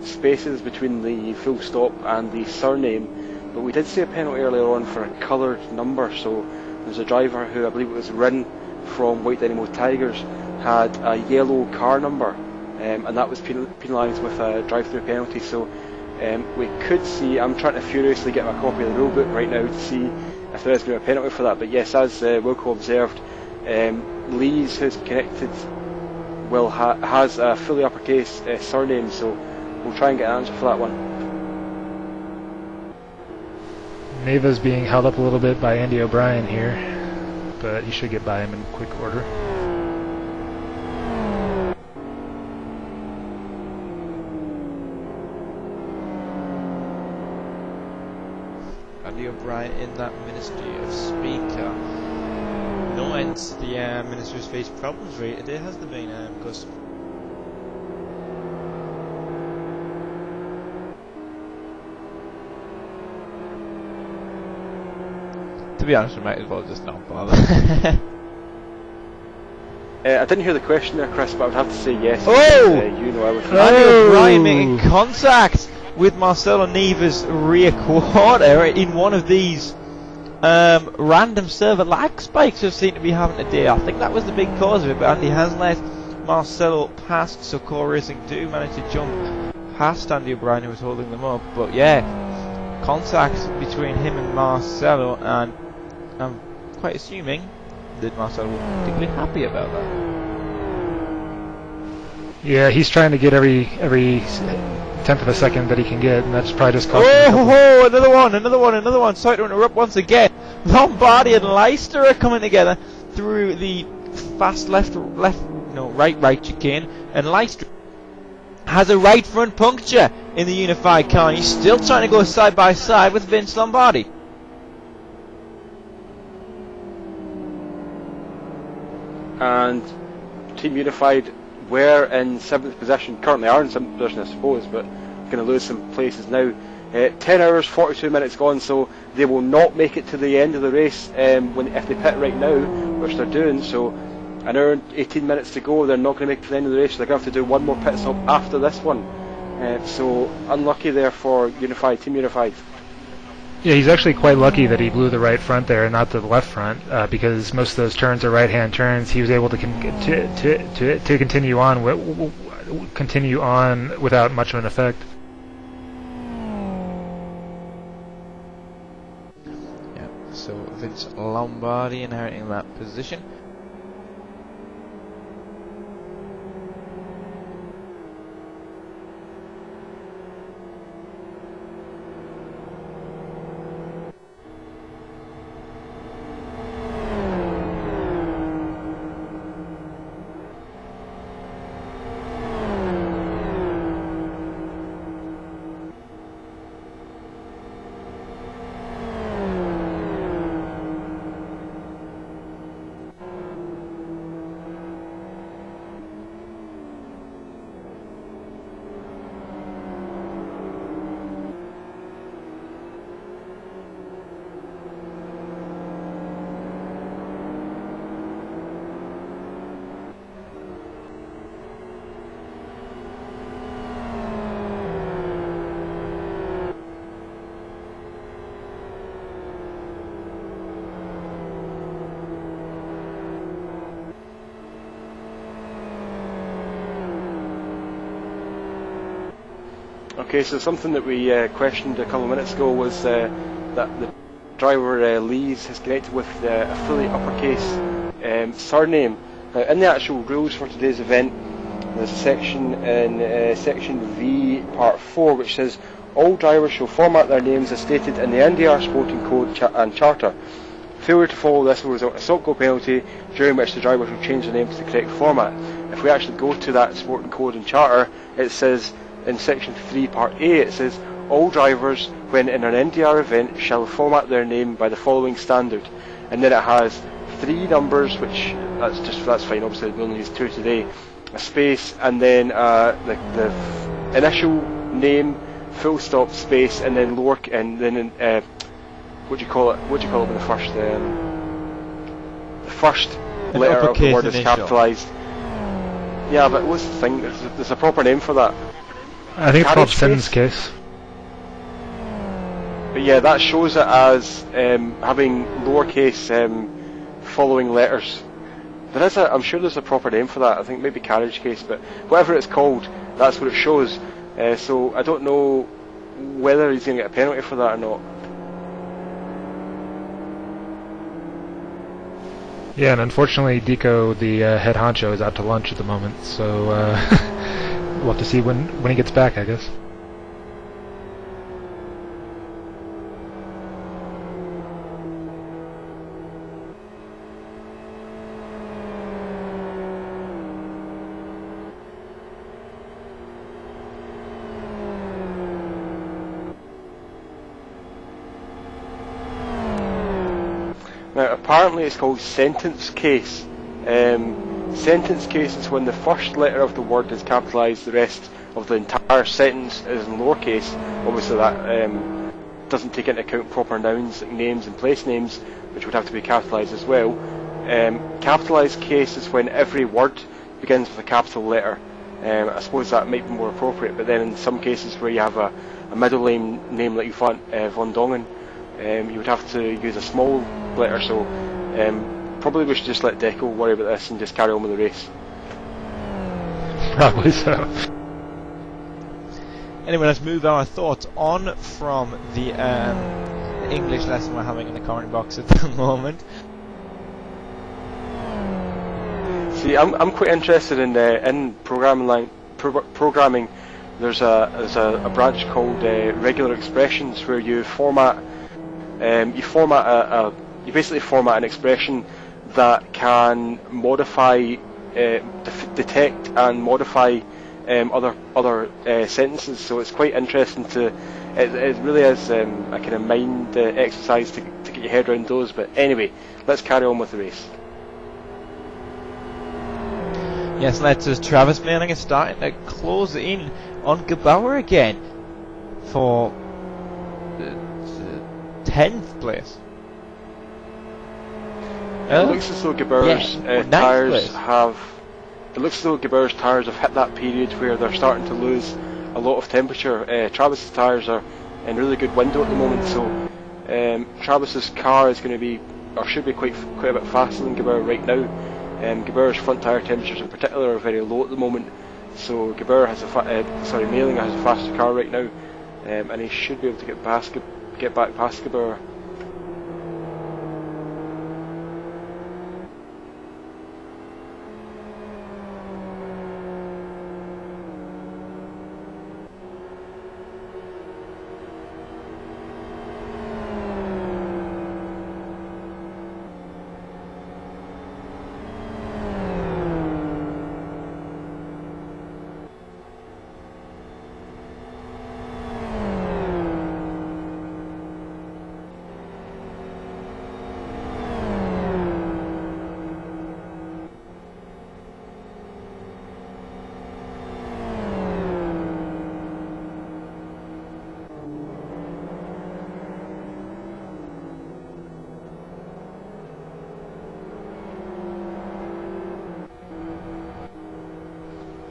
spaces between the full stop and the surname, but we did see a penalty earlier on for a coloured number. So there's a driver who, I believe it was Rin from White Dynamo Tigers, had a yellow car number. And that was penalised with a drive-through penalty, so we could see, I'm trying to furiously get my copy of the rulebook right now to see if there is going to be a penalty for that, but yes, as Wilco observed, Lees, who's connected, has a fully uppercase surname, so we'll try and get an answer for that one.
Neva's being held up a little bit by Andy O'Brien here, but he should get by him in quick order.
Andy O'Brien in that Ministry of Speaker. No end to the Ministry's faced problems rate today, has there been, Gus? To be honest, we might as well just not bother.
I didn't hear the question there, Chris, but I would have to say yes.
Oh!
You know everything.
Andy O'Brien making contact with Marcelo Neva's rear quarter in one of these random server lag spikes we've seemed to be having today. I think that was the big cause of it, but Andy has let Marcelo past, so Core Racing do manage to jump past Andy O'Brien, who was holding them up. But yeah, contact between him and Marcelo, and I'm quite assuming that Marcelo was particularly happy about that.
Yeah, he's trying to get every tenth of a second that he can get, and that's probably just costing him
another one. Sorry to interrupt once again. Lombardi and Leicester are coming together through the fast right chicane, and Leicester has a right front puncture in the unified car. He's still trying to go side by side with Vince Lombardi.
And Team Unified were in 7th position, currently are in 7th position I suppose, but going to lose some places now. 10 hours 42 minutes gone, so they will not make it to the end of the race if they pit right now, which they're doing. So an hour and 18 minutes to go, they're not going to make it to the end of the race, so they're going to have to do one more pit stop after this one. So unlucky there for Team Unified.
Yeah, he's actually quite lucky that he blew the right front there and not the left front, because most of those turns are right-hand turns. He was able to continue on without much of an effect.
Yeah, so Vince Lombardi inheriting that position.
Okay, so something that we questioned a couple of minutes ago was that the driver Lees has connected with a fully uppercase surname. Now, in the actual rules for today's event, there's a section in section V, part 4, which says all drivers shall format their names as stated in the NDR Sporting Code and Charter. Failure to follow this will result in a stop go penalty, during which the drivers will change their name to the correct format. If we actually go to that Sporting Code and Charter, it says in section 3 part A, it says all drivers when in an NDR event shall format their name by the following standard, and then it has 3 numbers, which that's fine, obviously we only use 2 today, a space, and then the initial name, full stop, space, and then lower, and then what do you call it when the first letter of the word is capitalised? Yeah, but what's the thing? There's a proper name for that.
I think it's called
Carriage
sentence case.
But yeah, that shows it as having lowercase following letters. I'm sure there's a proper name for that. I think maybe carriage case, but whatever it's called, that's what it shows. So I don't know whether he's going to get a penalty for that or not.
Yeah, and unfortunately, Deco, the head honcho, is out to lunch at the moment, so we'll have to see when he gets back, I guess.
Now, apparently it's called sentence case. Sentence case is when the first letter of the word is capitalised, the rest of the entire sentence is in lowercase. Obviously that doesn't take into account proper nouns like names and place names, which would have to be capitalised as well. Capitalised case is when every word begins with a capital letter. I suppose that might be more appropriate, but then in some cases where you have a middle name like Von Dongen, you would have to use a small letter, so probably we should just let Deco worry about this and just carry on with the race.
Probably so.
Anyway, let's move our thoughts on from the English lesson we're having in the comment box at the moment.
See, I'm quite interested in programming. There's a branch called regular expressions, where you basically format an expression that can modify, detect and modify other sentences. So it's quite interesting it really is a kind of mind exercise to get your head around those. But anyway, let's carry on with the race.
Yes, let's just Travis Manning is starting to close in on Gebauer again for 10th place.
It looks as though Gebauer's tyres have. It looks as though Gebauer's tyres have hit that period where they're starting to lose a lot of temperature. Travis's tyres are in really good window at the moment, so Travis's car is going to be, or should be, quite a bit faster than Gebauer right now. Gebauer's front tyre temperatures in particular are very low at the moment, so Gebauer has Mailing has a faster car right now, and he should be able to get back past Gebauer.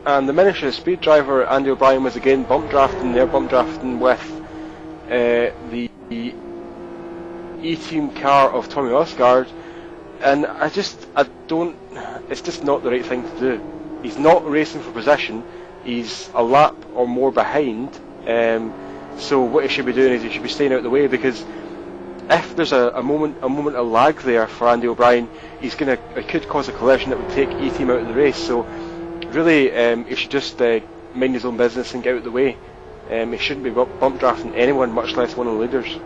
And the Miniature Speed driver Andy O'Brien was again bump drafting. They're bump drafting with the E-Team car of Tommy Osgaard, and it's just not the right thing to do. He's not racing for position. He's a lap or more behind So what he should be doing is he should be staying out of the way, because if there's a moment of lag there for Andy O'Brien, it could cause a collision that would take E-Team out of the race. So really, he should just mind his own business and get out of the way. He shouldn't be bump drafting anyone, much less one of the leaders.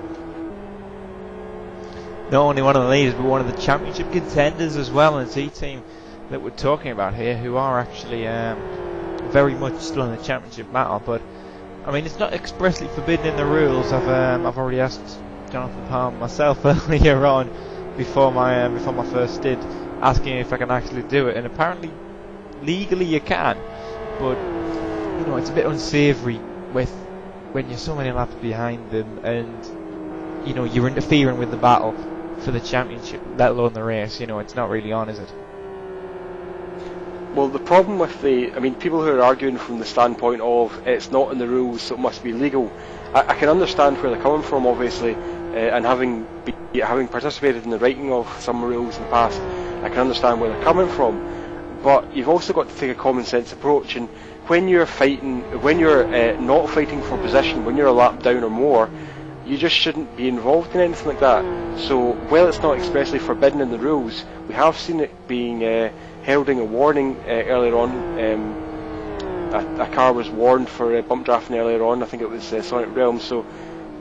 Not only one of the leaders, but one of the championship contenders as well, and it's E-Team that we're talking about here, who are actually very much still in the championship battle. But I mean, it's not expressly forbidden in the rules. I've already asked Jonathan Palm myself earlier on before my first stint, asking if I can actually do it, and apparently legally you can, but you know, it's a bit unsavoury when you're so many laps behind them, and you know, you're interfering with the battle for the championship, let alone the race. You know, it's not really on, is it?
Well, the problem with people who are arguing from the standpoint of it's not in the rules, so it must be legal. I can understand where they're coming from, obviously, and having participated in the writing of some rules in the past, I can understand where they're coming from. But you've also got to take a common sense approach, and when you're not fighting for position, when you're a lap down or more, you just shouldn't be involved in anything like that. So while it's not expressly forbidden in the rules, we have seen it being heralding a warning earlier on. A car was warned for bump drafting earlier on. I think it was Sonic Realm. So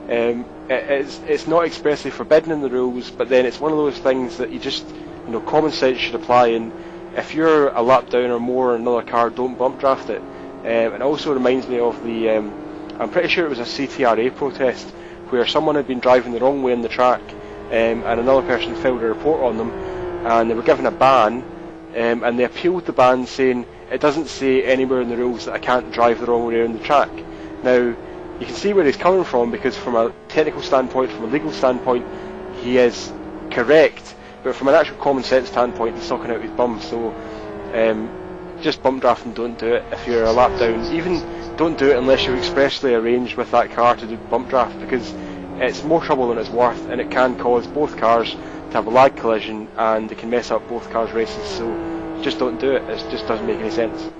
it's not expressly forbidden in the rules, but then it's one of those things that you just, you know, common sense should apply. And if you're a lap down or more in another car, don't bump draft it. It also reminds me of the I'm pretty sure it was a CTRA protest where someone had been driving the wrong way on the track, and another person filed a report on them, and they were given a ban, and they appealed the ban, saying it doesn't say anywhere in the rules that I can't drive the wrong way on the track. Now, you can see where he's coming from, because from a technical standpoint, from a legal standpoint, he is correct, but from an actual common sense standpoint, he's sucking out his bum. So just bump draft and don't do it if you're a lap down. Even don't do it unless you've expressly arranged with that car to do bump draft, because it's more trouble than it's worth, and it can cause both cars to have a lag collision, and it can mess up both cars' races. So just don't do it. It just doesn't make any sense.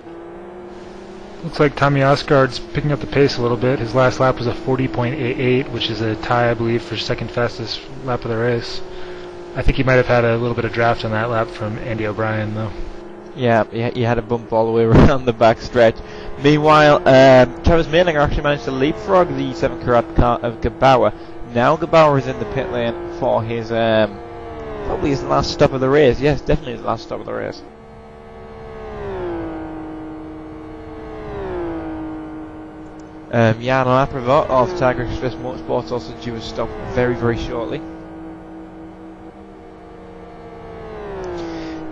Looks like Tommy Osgaard's picking up the pace a little bit. His last lap was a 40.88, which is a tie, I believe, for second fastest lap of the race. I think he might have had a little bit of draft on that lap from Andy O'Brien, though.
Yeah, he had a bump all the way around the back stretch. Meanwhile, Travis Maylinger actually managed to leapfrog the 7 Karat car of Gebauer. Now Gebauer is in the pit lane for his probably his last stop of the race. Yes, definitely his last stop of the race. Jan Laprevot of Tiger Express Motorsports also due a stop very, very shortly.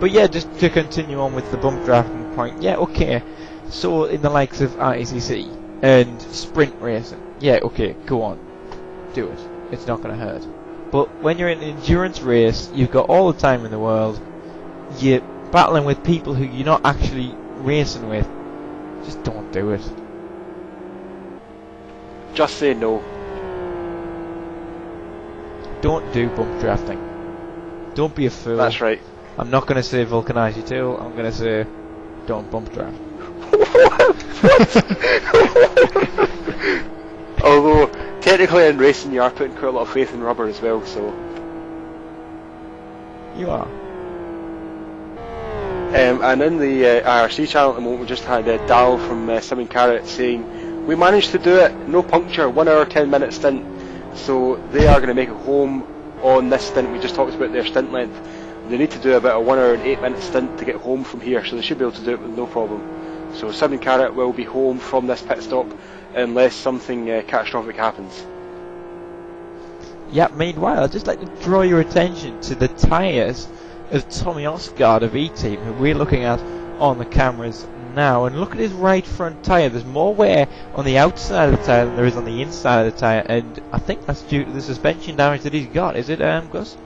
But yeah, just to continue on with the bump drafting point, yeah, okay. So in the likes of RACC and sprint racing, yeah, okay, go on, do it. It's not going to hurt. But when you're in an endurance race, you've got all the time in the world. You're battling with people who you're not actually racing with. Just don't do it.
Just say no.
Don't do bump drafting. Don't be a fool.
That's right.
I'm not going to say vulcanize your tool. I'm going to say don't bump draft.
Although technically in racing you are putting quite a lot of faith in rubber as well, so
you are.
And in the IRC channel at the moment, we just had Dal from Sim & Carrot saying we managed to do it, no puncture, 1 hour 10 minute stint. So they are going to make it home on this stint. We just talked about their stint length. They need to do about a 1 hour and 8 minute stint to get home from here, so they should be able to do it with no problem. So Sim & Carrot will be home from this pit stop unless something catastrophic happens.
Yeah, meanwhile, I'd just like to draw your attention to the tyres of Tommy Osgaard of E-Team, who we're looking at on the cameras now. And look at his right front tyre. There's more wear on the outside of the tyre than there is on the inside of the tyre, and I think that's due to the suspension damage that he's got. Is it, Gus?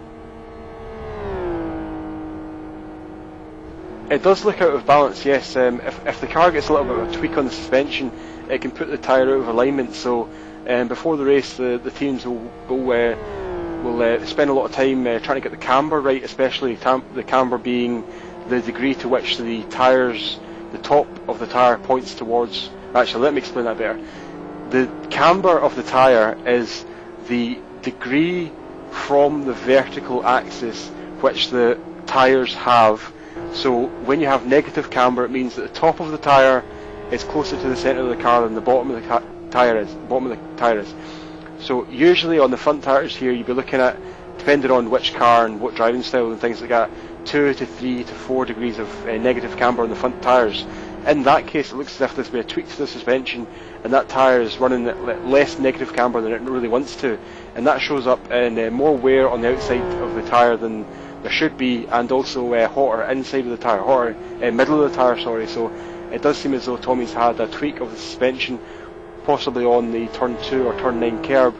It does look out of balance, yes. If the car gets a little bit of a tweak on the suspension, it can put the tyre out of alignment. So before the race, the teams will spend a lot of time trying to get the camber right, especially the camber being the degree to which the tyres, the top of the tyre points towards. Actually, let me explain that better. the camber of the tyre is the degree from the vertical axis which the tyres have. So when you have negative camber, it means that the top of the tyre is closer to the centre of the car than the bottom of the tyre is. So usually on the front tyres here, you'd be looking at, depending on which car and what driving style and things like that, 2 to 3 to 4 degrees of negative camber on the front tyres. In that case, it looks as if there's been a tweak to the suspension, and that tyre is running at less negative camber than it really wants to, and that shows up in more wear on the outside of the tyre than there should be, and also hotter inside of the tyre, hotter middle of the tyre, sorry. So it does seem as though Tommy's had a tweak of the suspension, possibly on the turn 2 or turn 9 kerb,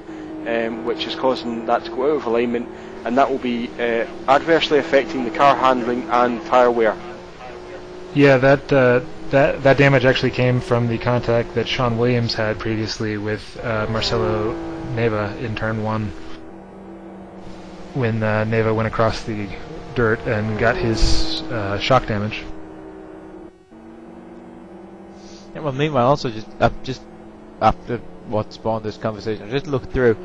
which is causing that to go out of alignment, and that will be adversely affecting the car handling and tyre wear.
Yeah, that damage actually came from the contact that Sean Williams had previously with Marcelo Neva in turn 1, when Neva went across the dirt and got his shock damage.
Yeah, well, meanwhile, also just after what spawned this conversation, I just looked through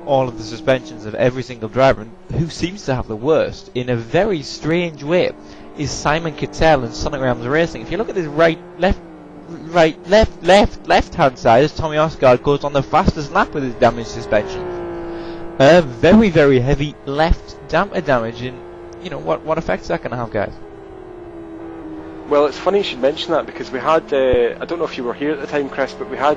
all of the suspensions of every single driver, and who seems to have the worst in a very strange way is Simon Kittel and Sonic Realms Racing. If you look at this left hand side, as Tommy Osgard goes on the fastest lap with his damaged suspension. Very, very heavy left damper damage, and you know what effects that going to have, guys?
Well, it's funny you should mention that, because we had, I don't know if you were here at the time, Chris, but we had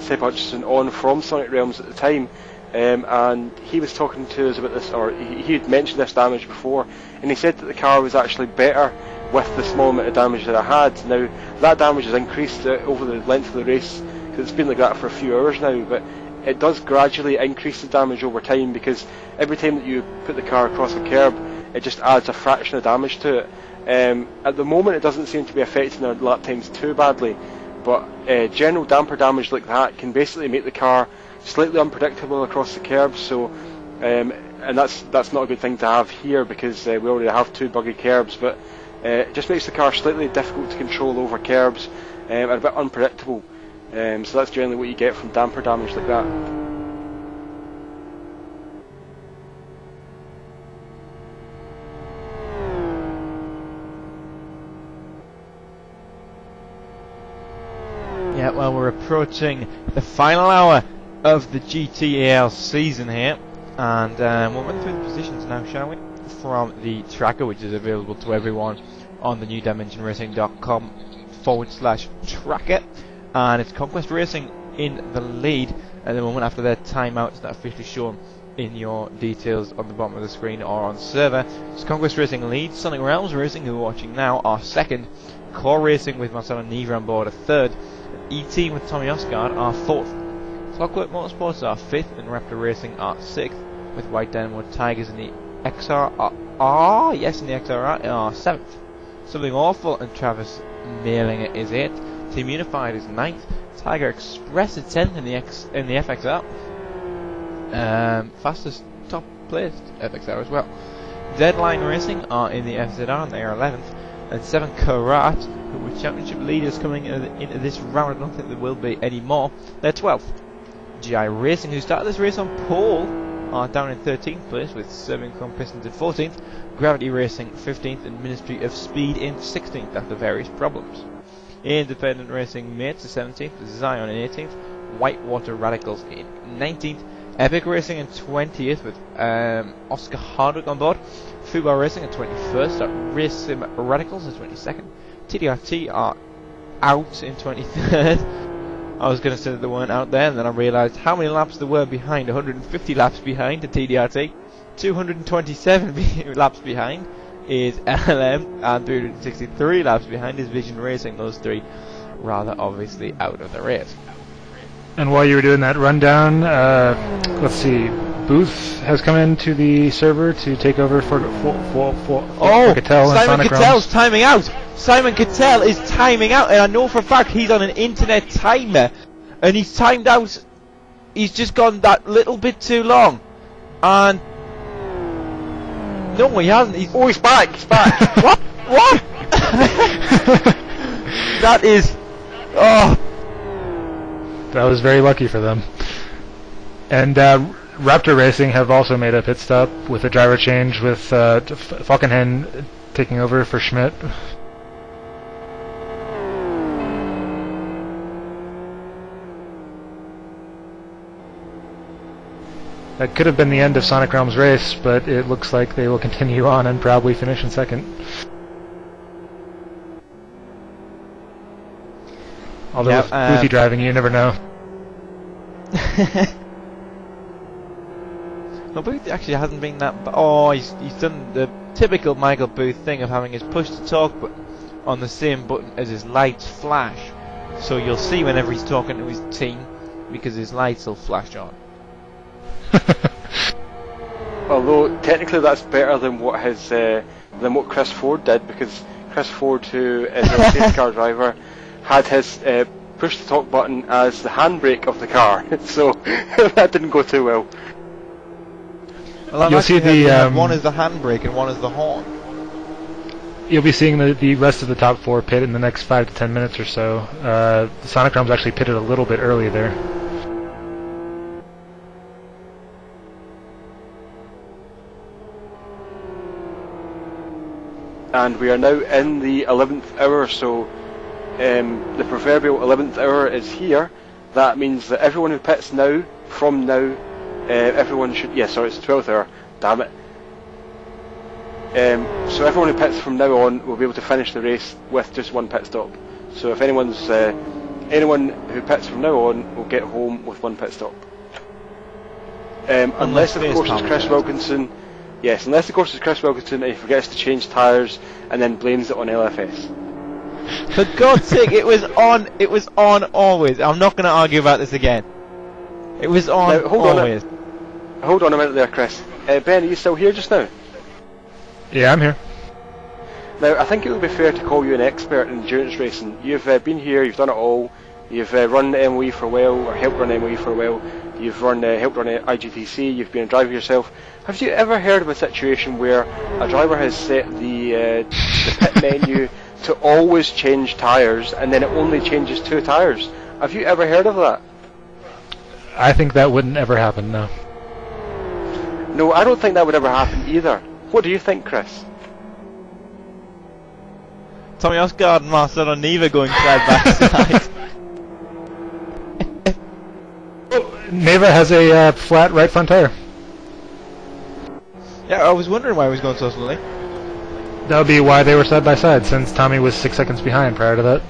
Seb Hutchison on from Sonic Realms at the time, and he was talking to us about this, or he had mentioned this damage before, and he said that the car was actually better with the small amount of damage that it had. Now, that damage has increased over the length of the race, because it's been like that for a few hours now, but it does gradually increase the damage over time, because every time that you put the car across a kerb, it just adds a fraction of damage to it. At the moment, it doesn't seem to be affecting our lap times too badly, but general damper damage like that can basically make the car slightly unpredictable across the kerbs. So, and that's not a good thing to have here, because we already have 2 buggy kerbs, but it just makes the car slightly difficult to control over kerbs and a bit unpredictable. So that's generally what you get from damper damage like that.
Yeah, well, we're approaching the final hour of the GTAL season here, and we'll run through the positions now, shall we? From the tracker, which is available to everyone on the newdimensionracing.com/tracker, and it's Conquest Racing in the lead at the moment after their timeout. It's not officially shown in your details on the bottom of the screen or on server. It's Conquest Racing lead, Sonic Realms Racing, who are watching now, are second, Core Racing with Marcelo Neva on board are third, E-Team with Tommy Osgard are fourth, Clockwork Motorsports are fifth, and Raptor Racing are sixth, with White Dynamo Tigers in the XRR are seventh. Something Awful and Travis Mailing it is eighth, Team Unified is ninth, Tiger Express is 10th in the FXR, fastest top placed FXR as well. Deadline Racing are in the FZR and they are 11th, and 7 Karat, who were championship leaders coming into this round. I don't think there will be any more. They're 12th. GI Racing, who started this race on pole, are down in 13th place with Serving Chrome Pistons in 14th, Gravity Racing 15th, and Ministry of Speed in 16th after various problems. Independent Racing Mates is 17th, Zion in 18th, Whitewater Radicals in 19th, Epic Racing in 20th with Oscar Hardwick on board, Fubar Racing in 21st, Race Sim Radicals in 22nd, TDRT are out in 23rd. I was going to say that they weren't out there, and then I realised how many laps there were behind. 150 laps behind the TDRT, 227 laps behind is LLM, and 363 laps behind is Vision Racing. Those three rather obviously out of the race.
And while you were doing that rundown, let's see, Booth has come into the server to take over for Cattell and
Simon
Sonic
Cattell's
Realms.
timing out. Simon Cattell is timing out, and I know for a fact he's on an internet timer, and he's timed out. He's just gone that little bit too long, and no, he hasn't. He's back. He's back. What? That is. Oh.
That was very lucky for them. And Raptor Racing have also made a pit stop with a driver change, with Falkenhen taking over for Schmidt. That could have been the end of Sonic Realm's race, but it looks like they will continue on and probably finish in second. Although with Boothie driving, you never know.
No, Booth actually hasn't been that. Oh, he's done the typical Michael Booth thing of having his push to talk button on the same button as his lights flash. So you'll see whenever he's talking to his team, because his lights will flash on.
Although technically that's better than what Chris Ford did, because Chris Ford, who is a safety car driver, had his push to talk button as the handbrake of the car, so that didn't go too well.
Well,
you'll see the
one is the handbrake and one is the horn.
You'll be seeing the rest of the top 4 pit in the next 5 to 10 minutes or so. Sonic Realms actually pitted a little bit early there.
And we are now in the 11th hour, so the proverbial 11th hour is here. That means that everyone who pits now, from now, everyone should... Yeah, sorry, it's the 12th hour, damn it. So everyone who pits from now on will be able to finish the race with just one pit stop. So if anyone who pits from now on will get home with one pit stop. Unless of course it's Chris Wilkinson. Yes, unless of course it's Chris Wilkinson and he forgets to change tyres and then blames it on LFS.
For God's sake, it was on always. I'm not going to argue about this again. It was on
now,
always.
Hold on a minute there, Chris. Ben, are you still here just now?
Yeah, I'm here.
Now, I think it would be fair to call you an expert in endurance racing. You've been here, you've done it all. You've run MOE for a while, or helped run MOE for a while. You've helped run IGTC, you've been a driver yourself. Have you ever heard of a situation where a driver has set the pit menu to always change tyres and then it only changes 2 tyres? Have you ever heard of that?
I think that wouldn't ever happen, no.
No, I don't think that would ever happen either. What do you think, Chris?
Tommy Oscar and Marcelo Neva going side by side.
Neva has a flat right front tire.
Yeah, I was wondering why he was going so slowly.
That would be why they were side by side, since Tommy was 6 seconds behind prior to that.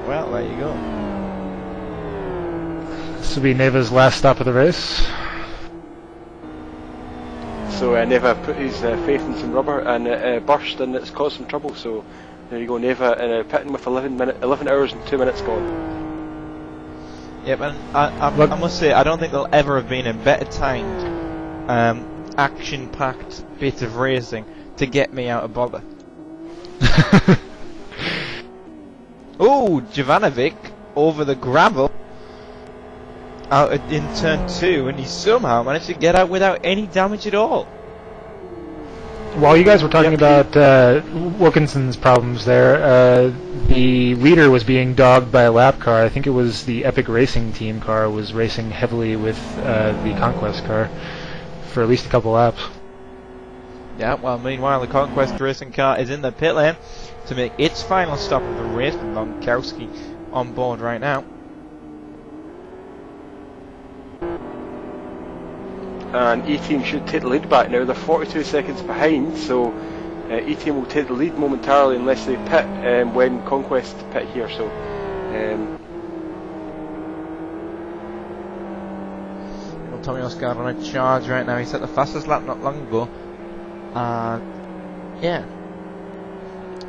Well, there you go.
This will be Neva's last stop of the race.
So Neva put his faith in some rubber and it burst and it's caused some trouble. So there you go, Neva pitting with 11 hours and 2 minutes gone.
Yep, and I must say, I don't think there'll ever have been a better timed, action-packed bit of racing to get me out of bother. Oh, Jovanovic over the gravel out in turn 2, and he somehow managed to get out without any damage at all.
While you guys were talking about Wilkinson's problems there, the leader was being dogged by a lap car. I think it was the Epic Racing team car was racing heavily with the Conquest car for at least a couple laps.
Yeah, well, meanwhile the Conquest Racing car is in the pit lane to make its final stop of the race, with Monkowski on board right now.
And E-Team should take the lead back now. They're 42 seconds behind, so E-Team will take the lead momentarily unless they pit when Conquest pit here. So
Tommy Oscar on a charge right now. He set the fastest lap not long ago. Yeah,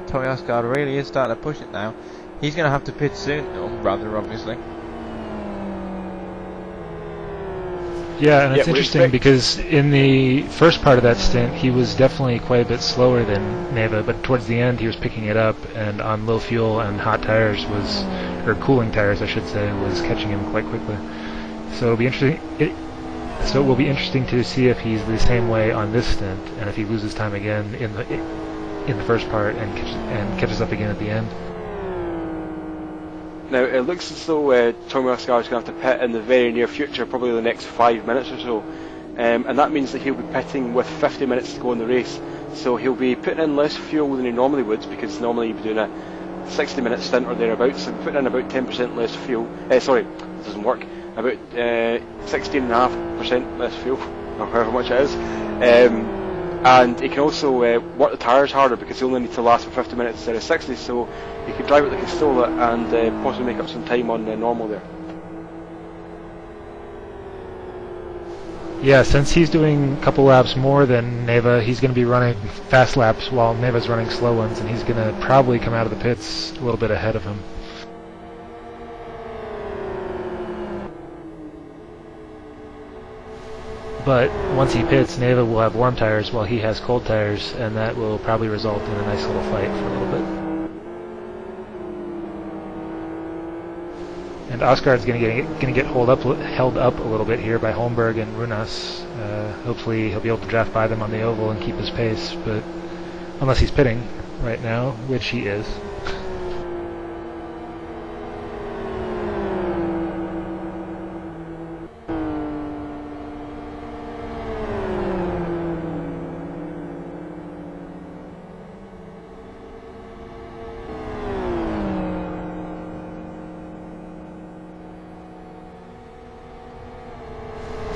Tommy Oscar really is starting to push it now. He's going to have to pit soon, though, rather obviously.
Yeah, and it's interesting because in the first part of that stint, he was definitely quite a bit slower than Neva, but towards the end he was picking it up, and on low fuel and hot tires or cooling tires, I should say, was catching him quite quickly. So it'll be interesting. So it will be interesting to see if he's the same way on this stint, and if he loses time again in the first part and catches up again at the end.
Now it looks as though Tommy Oscar is going to have to pit in the very near future, probably the next 5 minutes or so, and that means that he'll be pitting with 50 minutes to go in the race. So he'll be putting in less fuel than he normally would, because normally he'd be doing a 60-minute stint or thereabouts, so putting in about 10% less fuel. Sorry, it doesn't work. About 16.5% less fuel, or however much it is. And he can also work the tyres harder, because he only need to last for 50 minutes instead of 60, so he can drive it like he stole it and possibly make up some time on normal there.
Yeah, since he's doing a couple laps more than Neva, he's going to be running fast laps while Neva's running slow ones, and he's going to probably come out of the pits a little bit ahead of him. But once he pits, Neva will have warm tires while he has cold tires, and that will probably result in a nice little fight for a little bit. And Osgaard's going to get held up a little bit here by Holmberg and Runas. Hopefully he'll be able to draft by them on the oval and keep his pace, but unless he's pitting right now, which he is.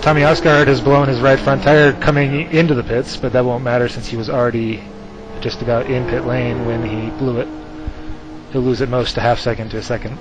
Tommy Osgaard has blown his right front tire coming into the pits, but that won't matter since he was already just about in pit lane when he blew it. He'll lose at most a half second to a second.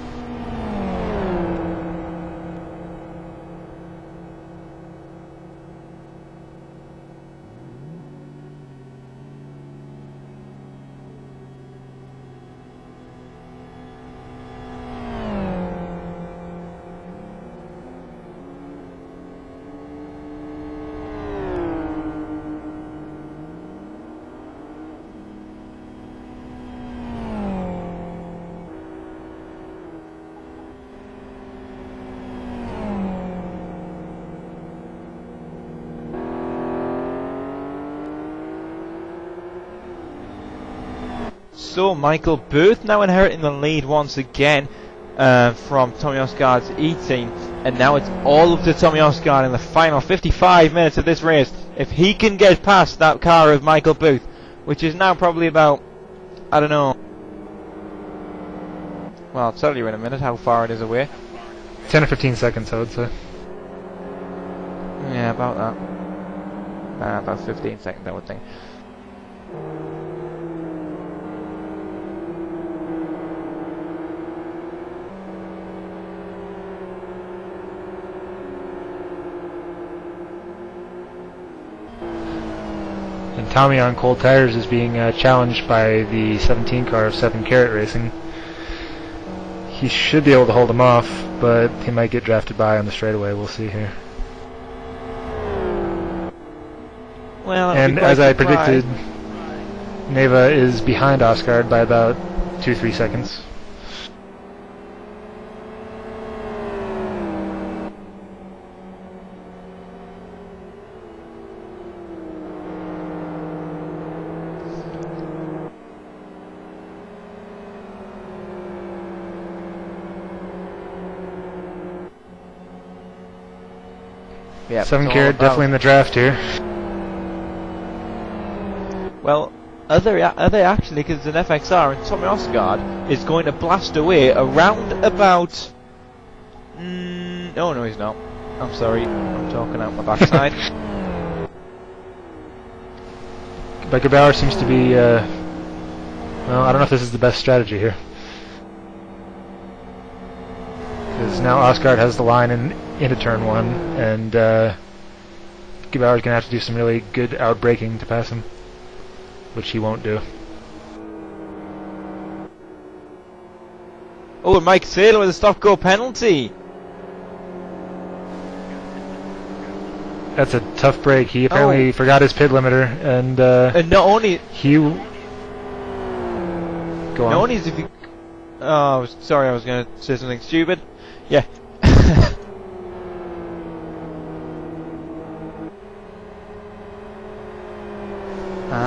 So Michael Booth now inheriting the lead once again from Tommy Osgaard's E-team, and now it's all up to Tommy Osgaard in the final 55 minutes of this race. If he can get past that car of Michael Booth, which is now probably about, I don't know, well, I'll tell you in a minute how far it is away.
10 or 15 seconds, I would say.
Yeah, about that. About 15 seconds, I would think.
And Tommy on cold tires is being challenged by the 17 car of 7 Carat Racing. He should be able to hold him off, but he might get drafted by on the straightaway. We'll see here.
Well,
and as I predicted, Neva is behind Osgaard by about 2-3 seconds.
Yeah,
7 Carat definitely in the draft here.
Well, are they actually, because it's an FXR, and Tommy Osgaard is going to blast away around about... oh no, he's not. I'm sorry, I'm talking out my backside.
Beckerbauer seems to be... well, I don't know if this is the best strategy here. Because now Osgaard has the line into turn 1, and Beckerbauer's going to have to do some really good outbraking to pass him, which he won't do.
Oh, and Mike Saylor with a stop-go penalty.
That's a tough break. He apparently forgot his pit limiter, and
not only
he... Go on.
Not only is if you... Oh, sorry, I was going to say something stupid. Yeah.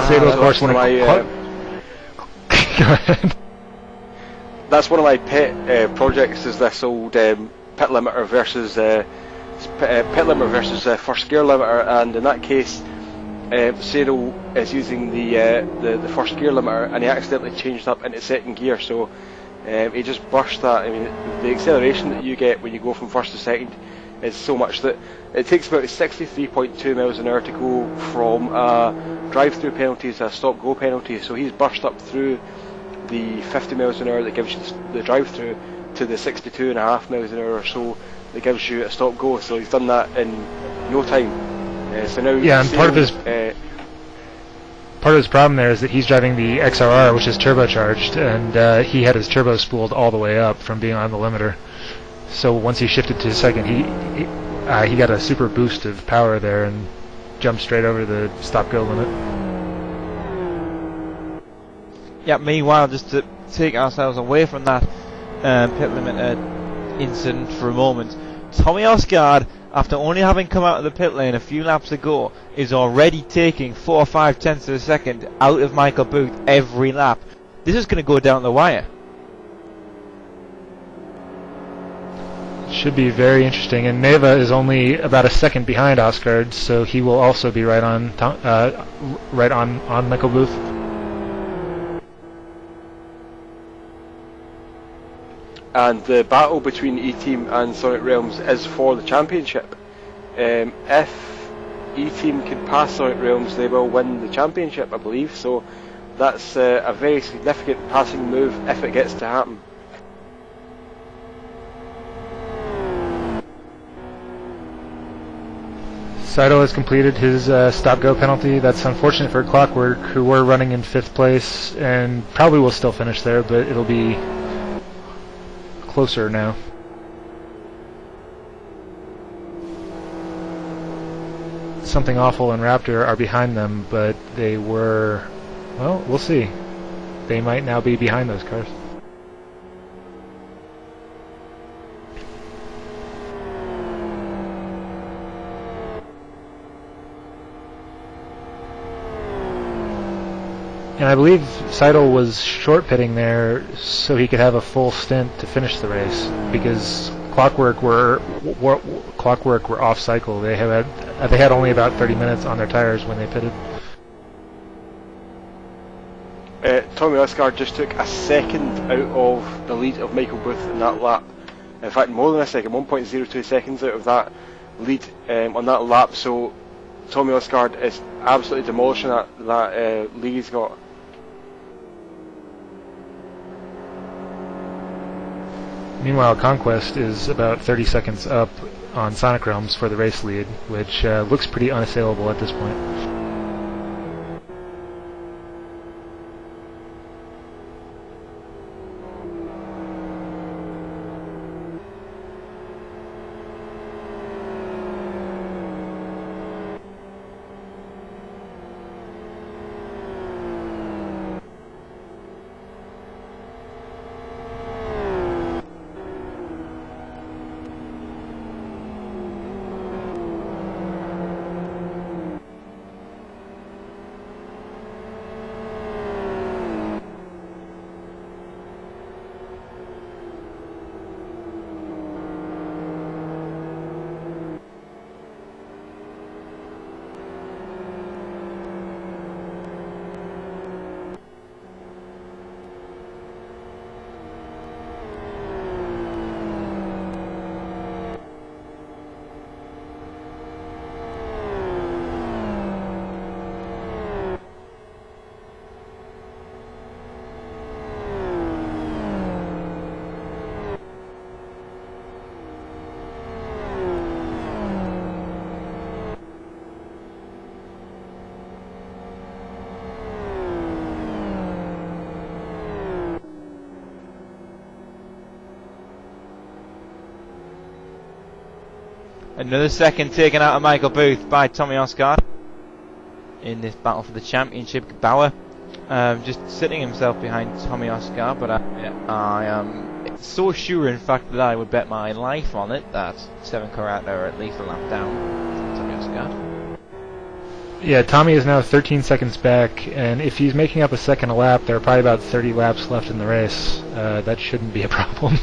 Saylor, of course,
one of my
Go ahead.
that's one of my pet projects, is this old pit limiter versus first gear limiter, and in that case Cyril is using the first gear limiter, and he accidentally changed up into second gear, so he just burst that. I mean, the acceleration that you get when you go from first to second is so much that it takes about 63.2 miles an hour to go from a drive-through penalty to a stop-go penalty, so he's burst up through the 50 miles an hour that gives you the drive-through to the 62.5 miles an hour or so that gives you a stop-go, so he's done that in no time. So now,
yeah, and part of his problem there is that he's driving the XRR, which is turbocharged, and he had his turbo spooled all the way up from being on the limiter. So once he shifted to second, he got a super boost of power there and jumped straight over the stop-go limit.
Yeah, meanwhile, just to take ourselves away from that pit limit incident for a moment, Tommy Osgaard, after only having come out of the pit lane a few laps ago, is already taking 4 or 5 tenths of a second out of Michael Booth every lap. This is going to go down the wire.
Should be very interesting, and Neva is only about a second behind Osgaard, so he will also be right on Michael Booth.
And the battle between E-Team and Sonic Realms is for the championship. If E-Team can pass Sonic Realms, they will win the championship, I believe, so that's a very significant passing move if it gets to happen.
Saito has completed his stop-go penalty. That's unfortunate for Clockwork, who were running in 5th place and probably will still finish there, but it'll be closer now. Something Awful and Raptor are behind them, but they were, well, we'll see. They might now be behind those cars. And I believe Seidel was short pitting there so he could have a full stint to finish the race, because Clockwork were off cycle. They had only about 30 minutes on their tires when they pitted.
Tommy Osgaard just took a second out of the lead of Michael Booth in that lap. In fact, more than a second, 1.02 seconds out of that lead on that lap. So Tommy Osgaard is absolutely demolishing that lead he's got.
Meanwhile, Conquest is about 30 seconds up on Sonic Realms for the race lead, which looks pretty unassailable at this point.
Another second taken out of Michael Booth by Tommy Osgaard in this battle for the championship. Bauer just sitting himself behind Tommy Osgaard, but I am so sure, in fact, that I would bet my life on it that 7 Karate are at least a lap down from Tommy Osgaard.
Yeah, Tommy is now 13 seconds back, and if he's making up a second a lap, there are probably about 30 laps left in the race. That shouldn't be a problem.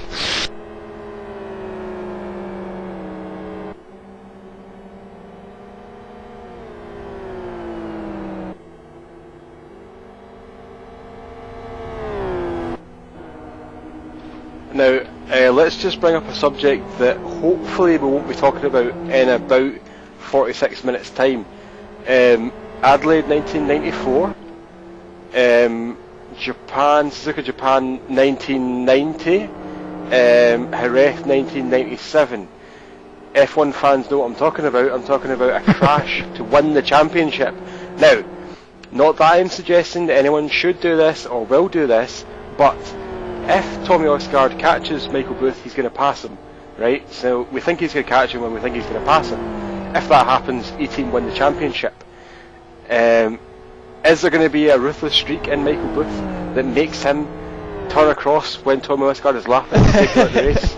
Now, let's just bring up a subject that hopefully we won't be talking about in about 46 minutes' time. Adelaide 1994, Suzuka Japan 1990, Jerez 1997. F1 fans know what I'm talking about. I'm talking about a crash to win the championship. Now, not that I'm suggesting that anyone should do this or will do this, but if Tommy Osgaard catches Michael Booth, he's going to pass him, right? So we think he's going to catch him when we think he's going to pass him. If that happens, E-Team win the championship. Is there going to be a ruthless streak in Michael Booth that makes him turn across when Tommy Osgaard is laughing and taking out the race?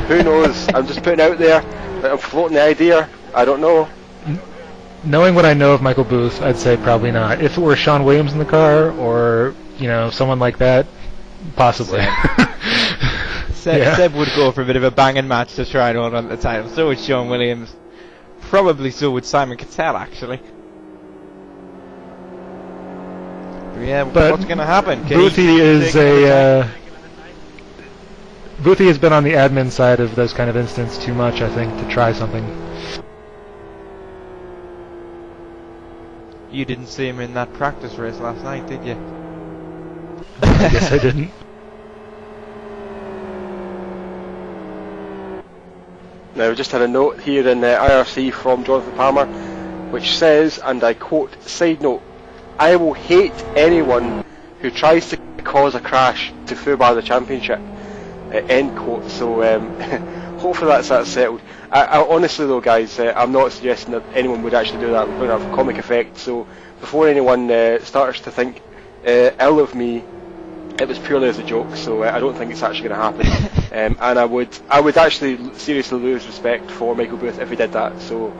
Who knows? I'm just putting it out there. I'm floating the idea. I don't know.
Knowing what I know of Michael Booth, I'd say probably not. If it were Sean Williams in the car, or someone like that, possibly.
Seb would go for a bit of a banging match to try and hold on to the title. So would Sean Williams. Probably so would Simon Cattell, actually. Yeah, but what's going to happen?
Boothie has been on the admin side of those kind of incidents too much, I think, to try something.
You didn't see him in that practice race last night, did you?
I guess I didn't.
Now, we just had a note here in IRC from Jonathan Palmer, which says, and I quote, "Side note, I will hate anyone who tries to cause a crash to foobar the championship." End quote. So hopefully that's settled. I honestly though, guys, I'm not suggesting that anyone would actually do that. We're going to have a comic effect. So before anyone starts to think ill of me, it was purely as a joke. So I don't think it's actually going to happen. And I would actually seriously lose respect for Michael Booth if he did that. So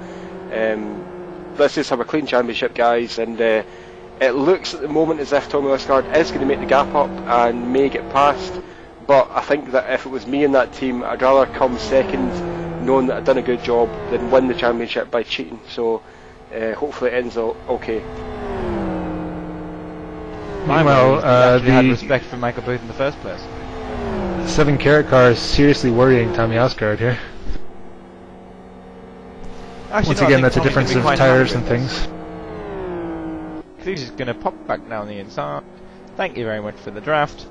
let's just have a clean championship, guys. And it looks at the moment as if Tommy Osgaard is going to make the gap up and may get past. But I think that if it was me in that team, I'd rather come second, knowing that I've done a good job, than win the championship by cheating. So hopefully it ends okay.
Meanwhile,
you had respect for Michael Booth in the first place.
7 Carat car is seriously worrying Tommy Osgaard here.
Actually,
Once again, that's a difference of tires and things.
He's just going to pop back down the inside. Thank you very much for the draft.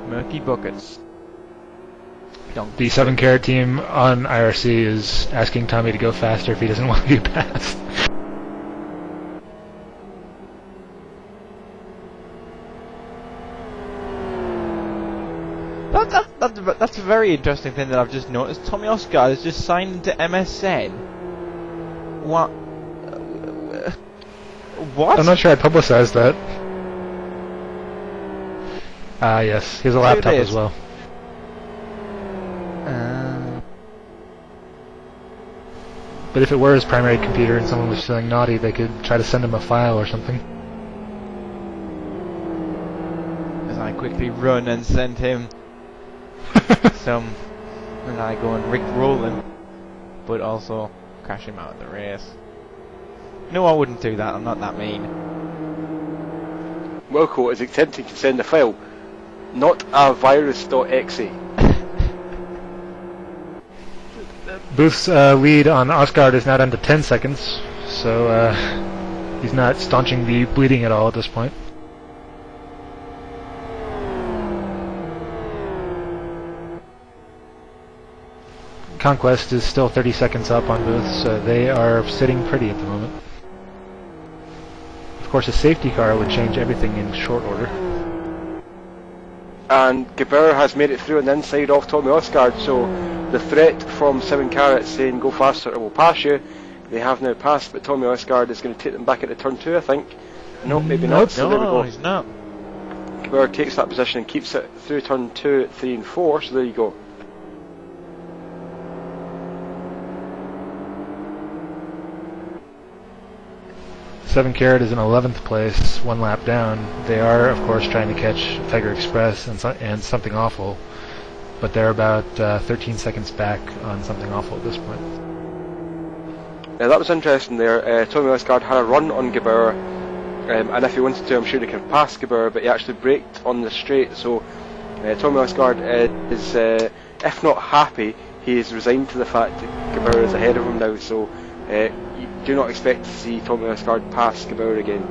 Murky buckets.
The 7 Carat team on IRC is asking Tommy to go faster if he doesn't want to be passed.
That's a very interesting thing that I've just noticed. Tommy Osgaard has just signed into MSN. What? What?
I'm not sure I publicized that. Yes, he has a laptop as well. But if it were his primary computer and someone was feeling naughty, they could try to send him a file or something.
As I quickly run and send him some, and I go and rickroll him, but also crash him out of the race. No, I wouldn't do that. I'm not that mean.
Wilco is attempting to send a file, not a virus.exe.
Booth's lead on Osgaard is now down to 10 seconds, so he's not staunching the bleeding at all at this point. Conquest is still 30 seconds up on Booth, so they are sitting pretty at the moment. Of course, a safety car would change everything in short order.
And Gebauer has made it through on the inside of Tommy Osgaard, so the threat from 7 Carat saying go faster or we'll pass you, they have now passed, but Tommy Osgaard is going to take them back into turn 2, I think. No, maybe not, so there we go.
No, he's not.
Gebauer takes that position and keeps it through turn 2, 3 and 4, so there you go.
7 Carat is in 11th place, 1 lap down. They are, of course, trying to catch Tiger Express and Something Awful, but they're about 13 seconds back on Something Awful at this point.
Yeah, that was interesting there. Tommy Westgard had a run on Gebauer, and if he wanted to, I'm sure he could have passed Gebauer, but he actually braked on the straight, so Tommy Westgard is, if not happy, he is resigned to the fact that Gebauer is ahead of him now, so you do not expect to see Tommy Westgard pass Gebauer again.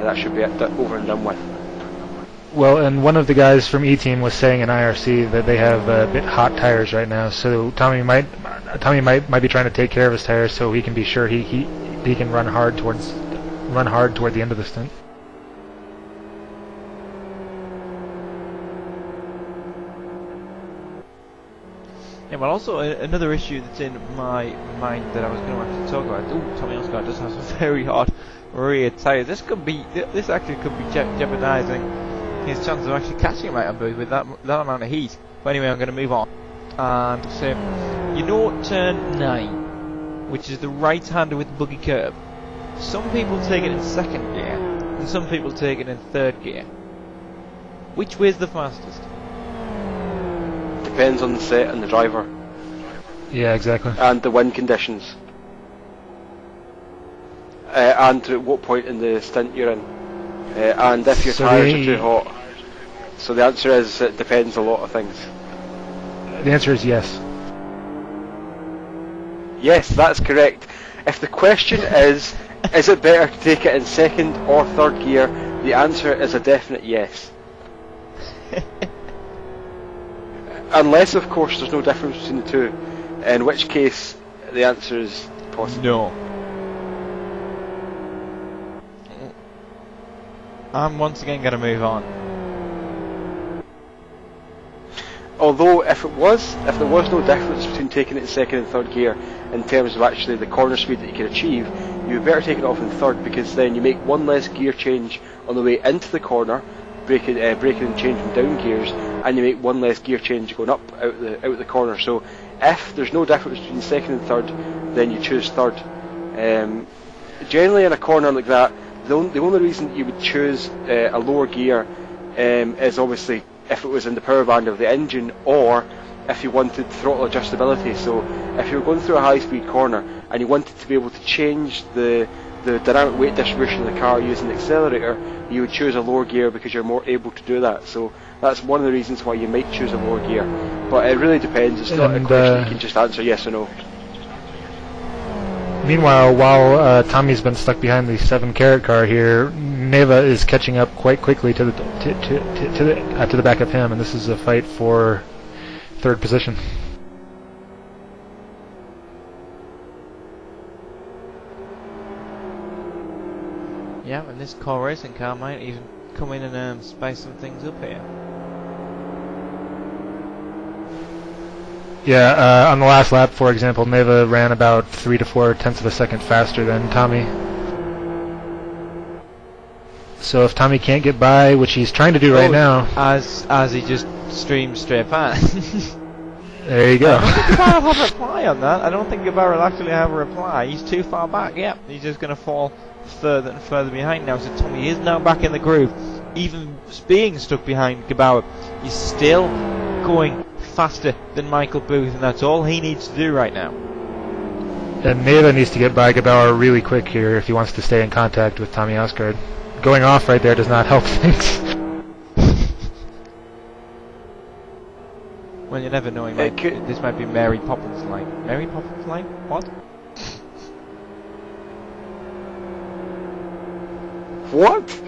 That should be it, over and done with.
Well, and one of the guys from E-Team was saying in IRC that they have a bit hot tires right now, so Tommy might be trying to take care of his tires so he can be sure he can run hard toward the end of the stint.
Yeah, well, also another issue that's in my mind that I was going to actually talk about. Ooh, Tommy Oscar does have some very hot rear tyres. This actually could be jeopardising his chance of actually catching him out on booth with that amount of heat. But anyway, I'm going to move on. And so, you know, turn 9, which is the right-hander with buggy curb. Some people take it in 2nd gear, and some people take it in 3rd gear. Which way is the fastest?
Depends on the set and the driver.
Yeah, exactly.
And the wind conditions. And at what point in the stint you're in. And if your tyres are too hot. So the answer is, it depends a lot of things.
The answer is yes.
Yes, that's correct. If the question is it better to take it in 2nd or 3rd gear, the answer is a definite yes. Unless, of course, there's no difference between the two, in which case the answer is possible.
No. I'm once again going to move on.
Although, if there was no difference between taking it in 2nd and 3rd gear in terms of actually the corner speed that you can achieve, you would better take it off in 3rd, because then you make one less gear change on the way into the corner, braking and changing down gears, and you make one less gear change going up out the corner. So if there's no difference between 2nd and 3rd, then you choose 3rd. Generally in a corner like that, the only reason you would choose a lower gear is obviously if it was in the power band of the engine, or if you wanted throttle adjustability. So if you were going through a high speed corner and you wanted to be able to change the dynamic weight distribution of the car using the accelerator, you would choose a lower gear because you're more able to do that. So that's one of the reasons why you might choose a lower gear. But it really depends. It's not a question you can just answer yes or no.
Meanwhile, while Tommy's been stuck behind the 7 Carat car here, Neva is catching up quite quickly to the back of him, and this is a fight for 3rd position.
Yeah, and this car racing car might even come in and spice some things up here.
Yeah, on the last lap, for example, Neva ran about 3 to 4 tenths of a second faster than Tommy. So if Tommy can't get by, which he's trying to do right now,
as he just streams straight past.
There you go.
I don't think Gebauer will have a reply on that. I don't think Gebauer will actually have a reply. He's too far back. Yeah, he's just going to fall further and further behind now. So Tommy is now back in the groove. Even being stuck behind Gebauer, he's still going faster than Michael Booth, and that's all he needs to do right now.
And Neva needs to get by Gebauer really quick here if he wants to stay in contact with Tommy Osgard. Going off right there does not help things.
Well, you never know. This might be Mary Poppins line. Mary Poppins line? What?
What?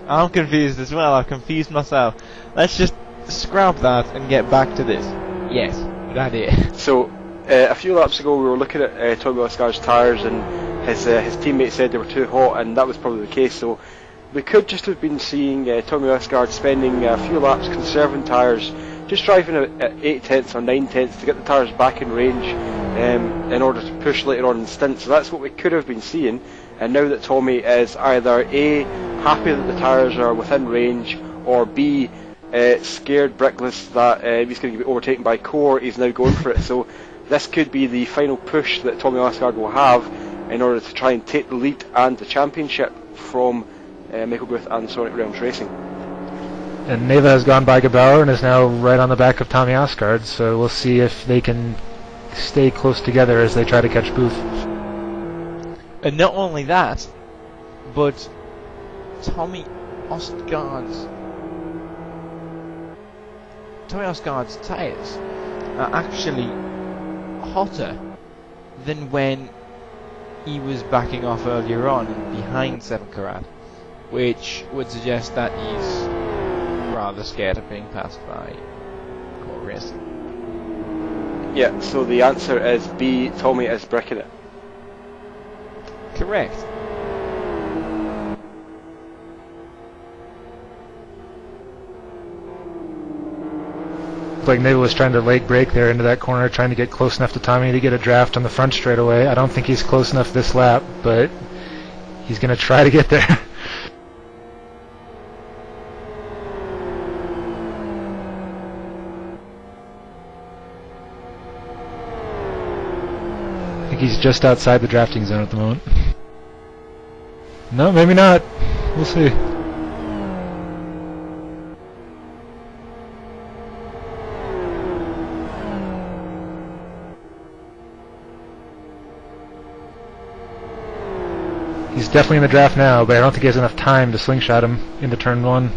I'm confused as well. I've confused myself. Let's just scrap that and get back to this. Yes, good idea.
So, a few laps ago we were looking at Tommy Osgard's tyres, and his teammates said they were too hot, and that was probably the case. So we could just have been seeing Tommy Osgard spending a few laps conserving tyres, just driving at 8 tenths or 9 tenths to get the tyres back in range in order to push later on in the stint. So that's what we could have been seeing. And now that Tommy is either A, happy that the tyres are within range, or B, scared brickless that he's going to get overtaken by Keough, he's now going for it. So this could be the final push that Tommy Osgard will have in order to try and take the lead and the championship from Michael Booth and Sonic Realms Racing.
And Neva has gone by Gebauer and is now right on the back of Tommy Osgard, so we'll see if they can stay close together as they try to catch Booth.
And not only that, but Tommy Osgard's tyres are actually hotter than when he was backing off earlier on and behind 7 Karat, which would suggest that he's rather scared of being passed by Core Racing.
Yeah, so the answer is B, Tommy is bricking it.
Correct.
Like Neva was trying to late brake there into that corner, trying to get close enough to Tommy to get a draft on the front straightaway. I don't think he's close enough this lap, but he's going to try to get there. I think he's just outside the drafting zone at the moment. No, maybe not. We'll see. He's definitely in the draft now, but I don't think he has enough time to slingshot him into turn 1.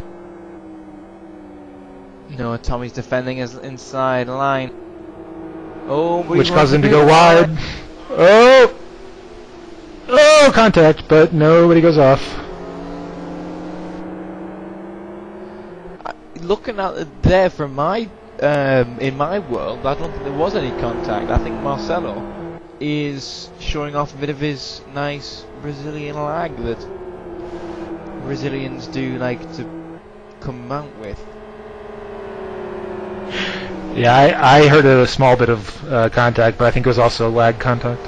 No, Tommy's defending his inside line. Oh, but
which causes him to go wide. Oh! Oh, contact, but nobody goes off.
Looking at it there from my, in my world, I don't think there was any contact. I think Marcelo is showing off a bit of his nice Brazilian lag that Brazilians do like to come out with.
Yeah, I heard a small bit of contact, but I think it was also lag contact.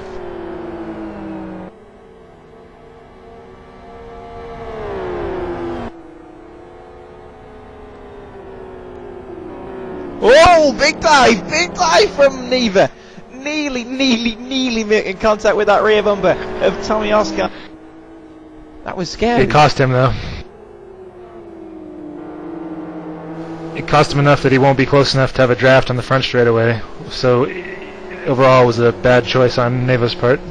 Oh, big dive from Neva. Nearly making contact with that rear bumper of Tommy Osgard. That was scary.
It cost him though. It cost him enough that he won't be close enough to have a draft on the front straightaway. So overall, it was a bad choice on Neva's part.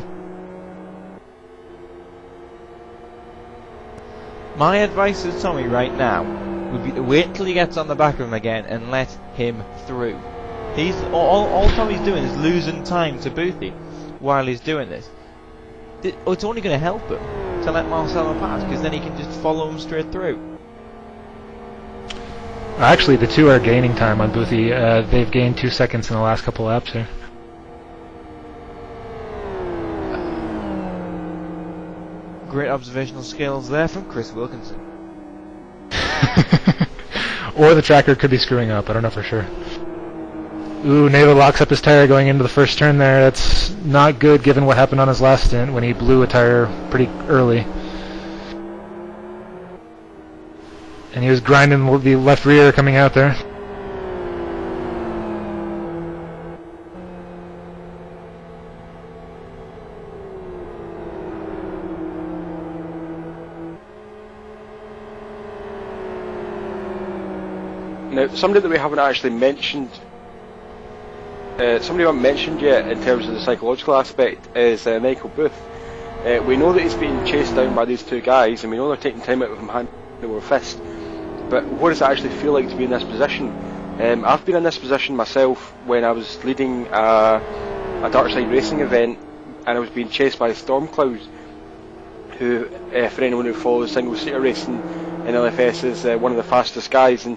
My advice to Tommy right now would be to wait until he gets on the back of him again and let him through. He's all Tommy's doing is losing time to Boothie while he's doing this. It's only going to help him to let Marcelo pass, because then he can just follow him straight through.
Actually, the two are gaining time on Boothie. They've gained 2 seconds in the last couple laps here.
Great observational skills there from Chris Wilkinson.
Or the tracker could be screwing up, I don't know for sure. Ooh, Neva locks up his tire going into the first turn there. That's not good given what happened on his last stint when he blew a tire pretty early. And he was grinding the left rear coming out there.
Now, somebody that we haven't actually mentioned, somebody we haven't mentioned yet in terms of the psychological aspect is Michael Booth. We know that he's being chased down by these two guys, and we know they're taking time out of him hand over fist. But what does it actually feel like to be in this position? I've been in this position myself when I was leading a Darkside racing event, and I was being chased by Storm Cloud, who, for anyone who follows single-seater racing in LFS, is one of the fastest guys, and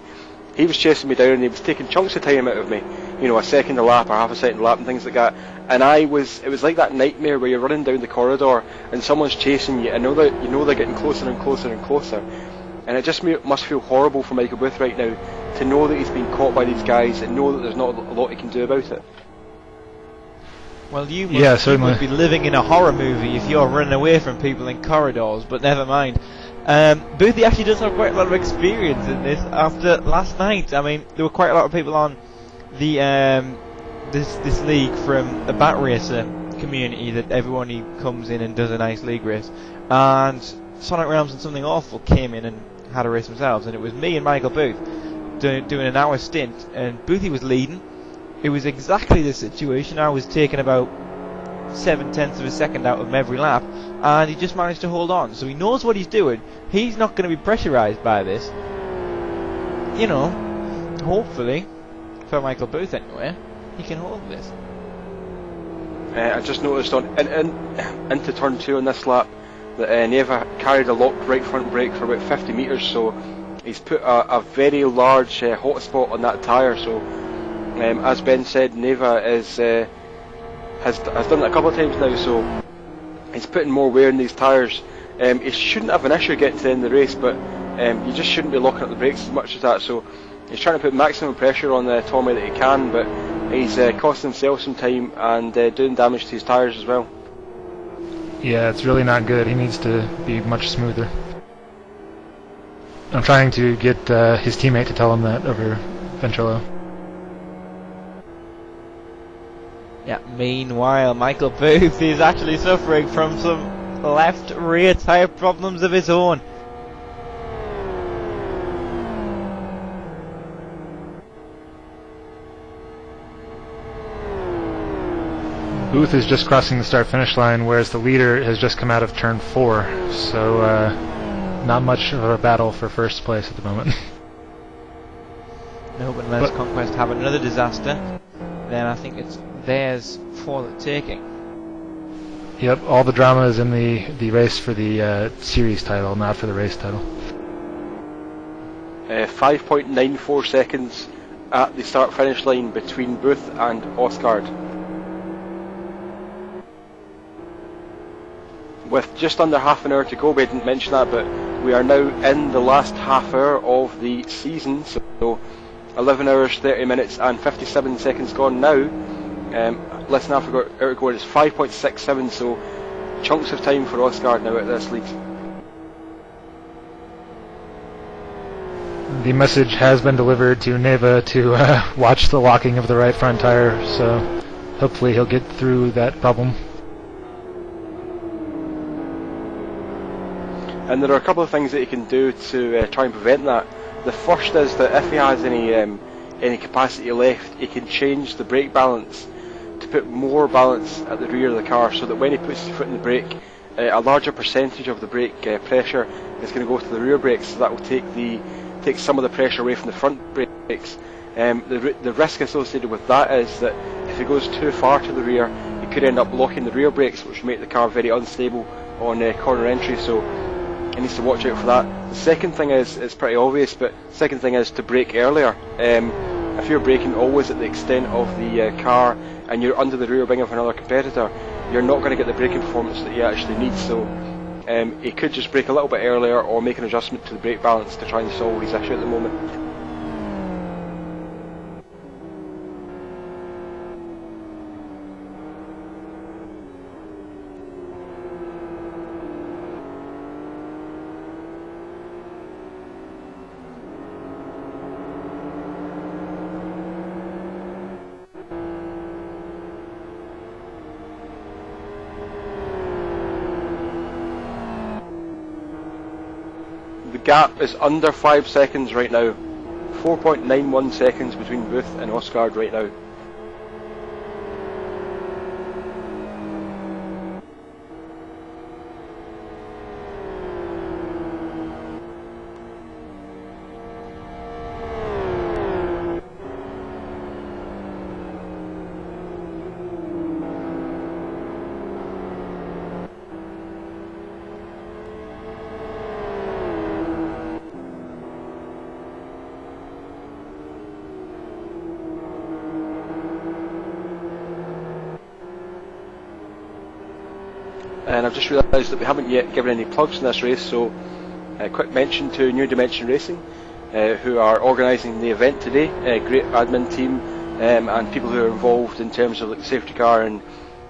he was chasing me down and he was taking chunks of time out of me, you know, a second a lap or half a second a lap and things like that. And it was like that nightmare where you're running down the corridor and someone's chasing you and you know they're getting closer and closer and closer. And it just must feel horrible for Michael Booth right now to know that he's been caught by these guys and know that there's not a lot he can do about it.
Well, you must be living in a horror movie if you're running away from people in corridors, but never mind. Boothie actually does have quite a lot of experience in this after last night. I mean, there were quite a lot of people on the this league from the Bat Racer community that everyone he comes in and does a nice league race. And Sonic Realms and Something Awful came in and had a race themselves, and it was me and Michael Booth doing an hour stint, and Boothie was leading. It was exactly the situation. I was taking about 0.7 of a second out of him every lap, and he just managed to hold on. So he knows what he's doing. He's not going to be pressurised by this. You know, hopefully, for Michael Booth anyway, he can hold this.
I just noticed into turn 2 on this lap that Neva carried a locked right front brake for about 50 metres, so he's put a very large hot spot on that tyre. So as Ben said, Neva has done it a couple of times now, so he's putting more wear in these tyres. He shouldn't have an issue getting to the end of the race, but you just shouldn't be locking up the brakes as much as that. So he's trying to put maximum pressure on Tommy that he can, but he's costing himself some time and doing damage to his tyres as well.
Yeah, it's really not good. He needs to be much smoother. I'm trying to get his teammate to tell him that over Ventrilo.
Yeah, meanwhile, Michael Booth is actually suffering from some left rear tyre problems of his own.
Booth is just crossing the start-finish line, whereas the leader has just come out of turn 4, so not much of a battle for first place at the moment.
No, but unless Conquest have another disaster, then I think it's theirs for the taking.
Yep, all the drama is in the race for the series title, not for the race title.
5.94 seconds at the start-finish line between Booth and Osgard. With just under half an hour to go, we didn't mention that, but we are now in the last half hour of the season, so 11 hours, 30 minutes and 57 seconds gone now. Less than half an hour to go, it's 5.67, so chunks of time for Osgard now at this lead.
The message has been delivered to Neva to watch the locking of the right front tire, so hopefully he'll get through that problem.
And there are a couple of things that he can do to try and prevent that. The first is that if he has any capacity left, he can change the brake balance to put more balance at the rear of the car, so that when he puts his foot in the brake, a larger percentage of the brake pressure is going to go to the rear brakes, so that will take some of the pressure away from the front brakes. The risk associated with that is that if he goes too far to the rear, he could end up locking the rear brakes, which will make the car very unstable on corner entry. So he needs to watch out for that. The second thing is, it's pretty obvious, but the second thing is to brake earlier. If you're braking always at the extent of the car and you're under the rear wing of another competitor, you're not going to get the braking performance that you actually need. So he could just brake a little bit earlier or make an adjustment to the brake balance to try and solve his issue at the moment. The gap is under 5 seconds right now. 4.91 seconds between Booth and Osgard right now. And I've just realised that we haven't yet given any plugs in this race, so a quick mention to New Dimension Racing, who are organising the event today. Great admin team and people who are involved in terms of like the safety car and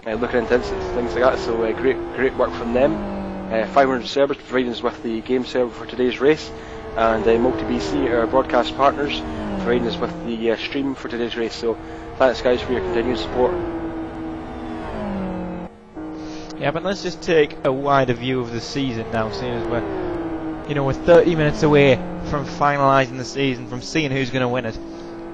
looking into incidents and things like that, so great work from them. 500 servers providing us with the game server for today's race, and MultiBC, our broadcast partners, providing us with the stream for today's race. So thanks guys for your continued support.
Yeah, but let's just take a wider view of the season now, seeing as we're 30 minutes away from finalising the season, from seeing who's going to win it.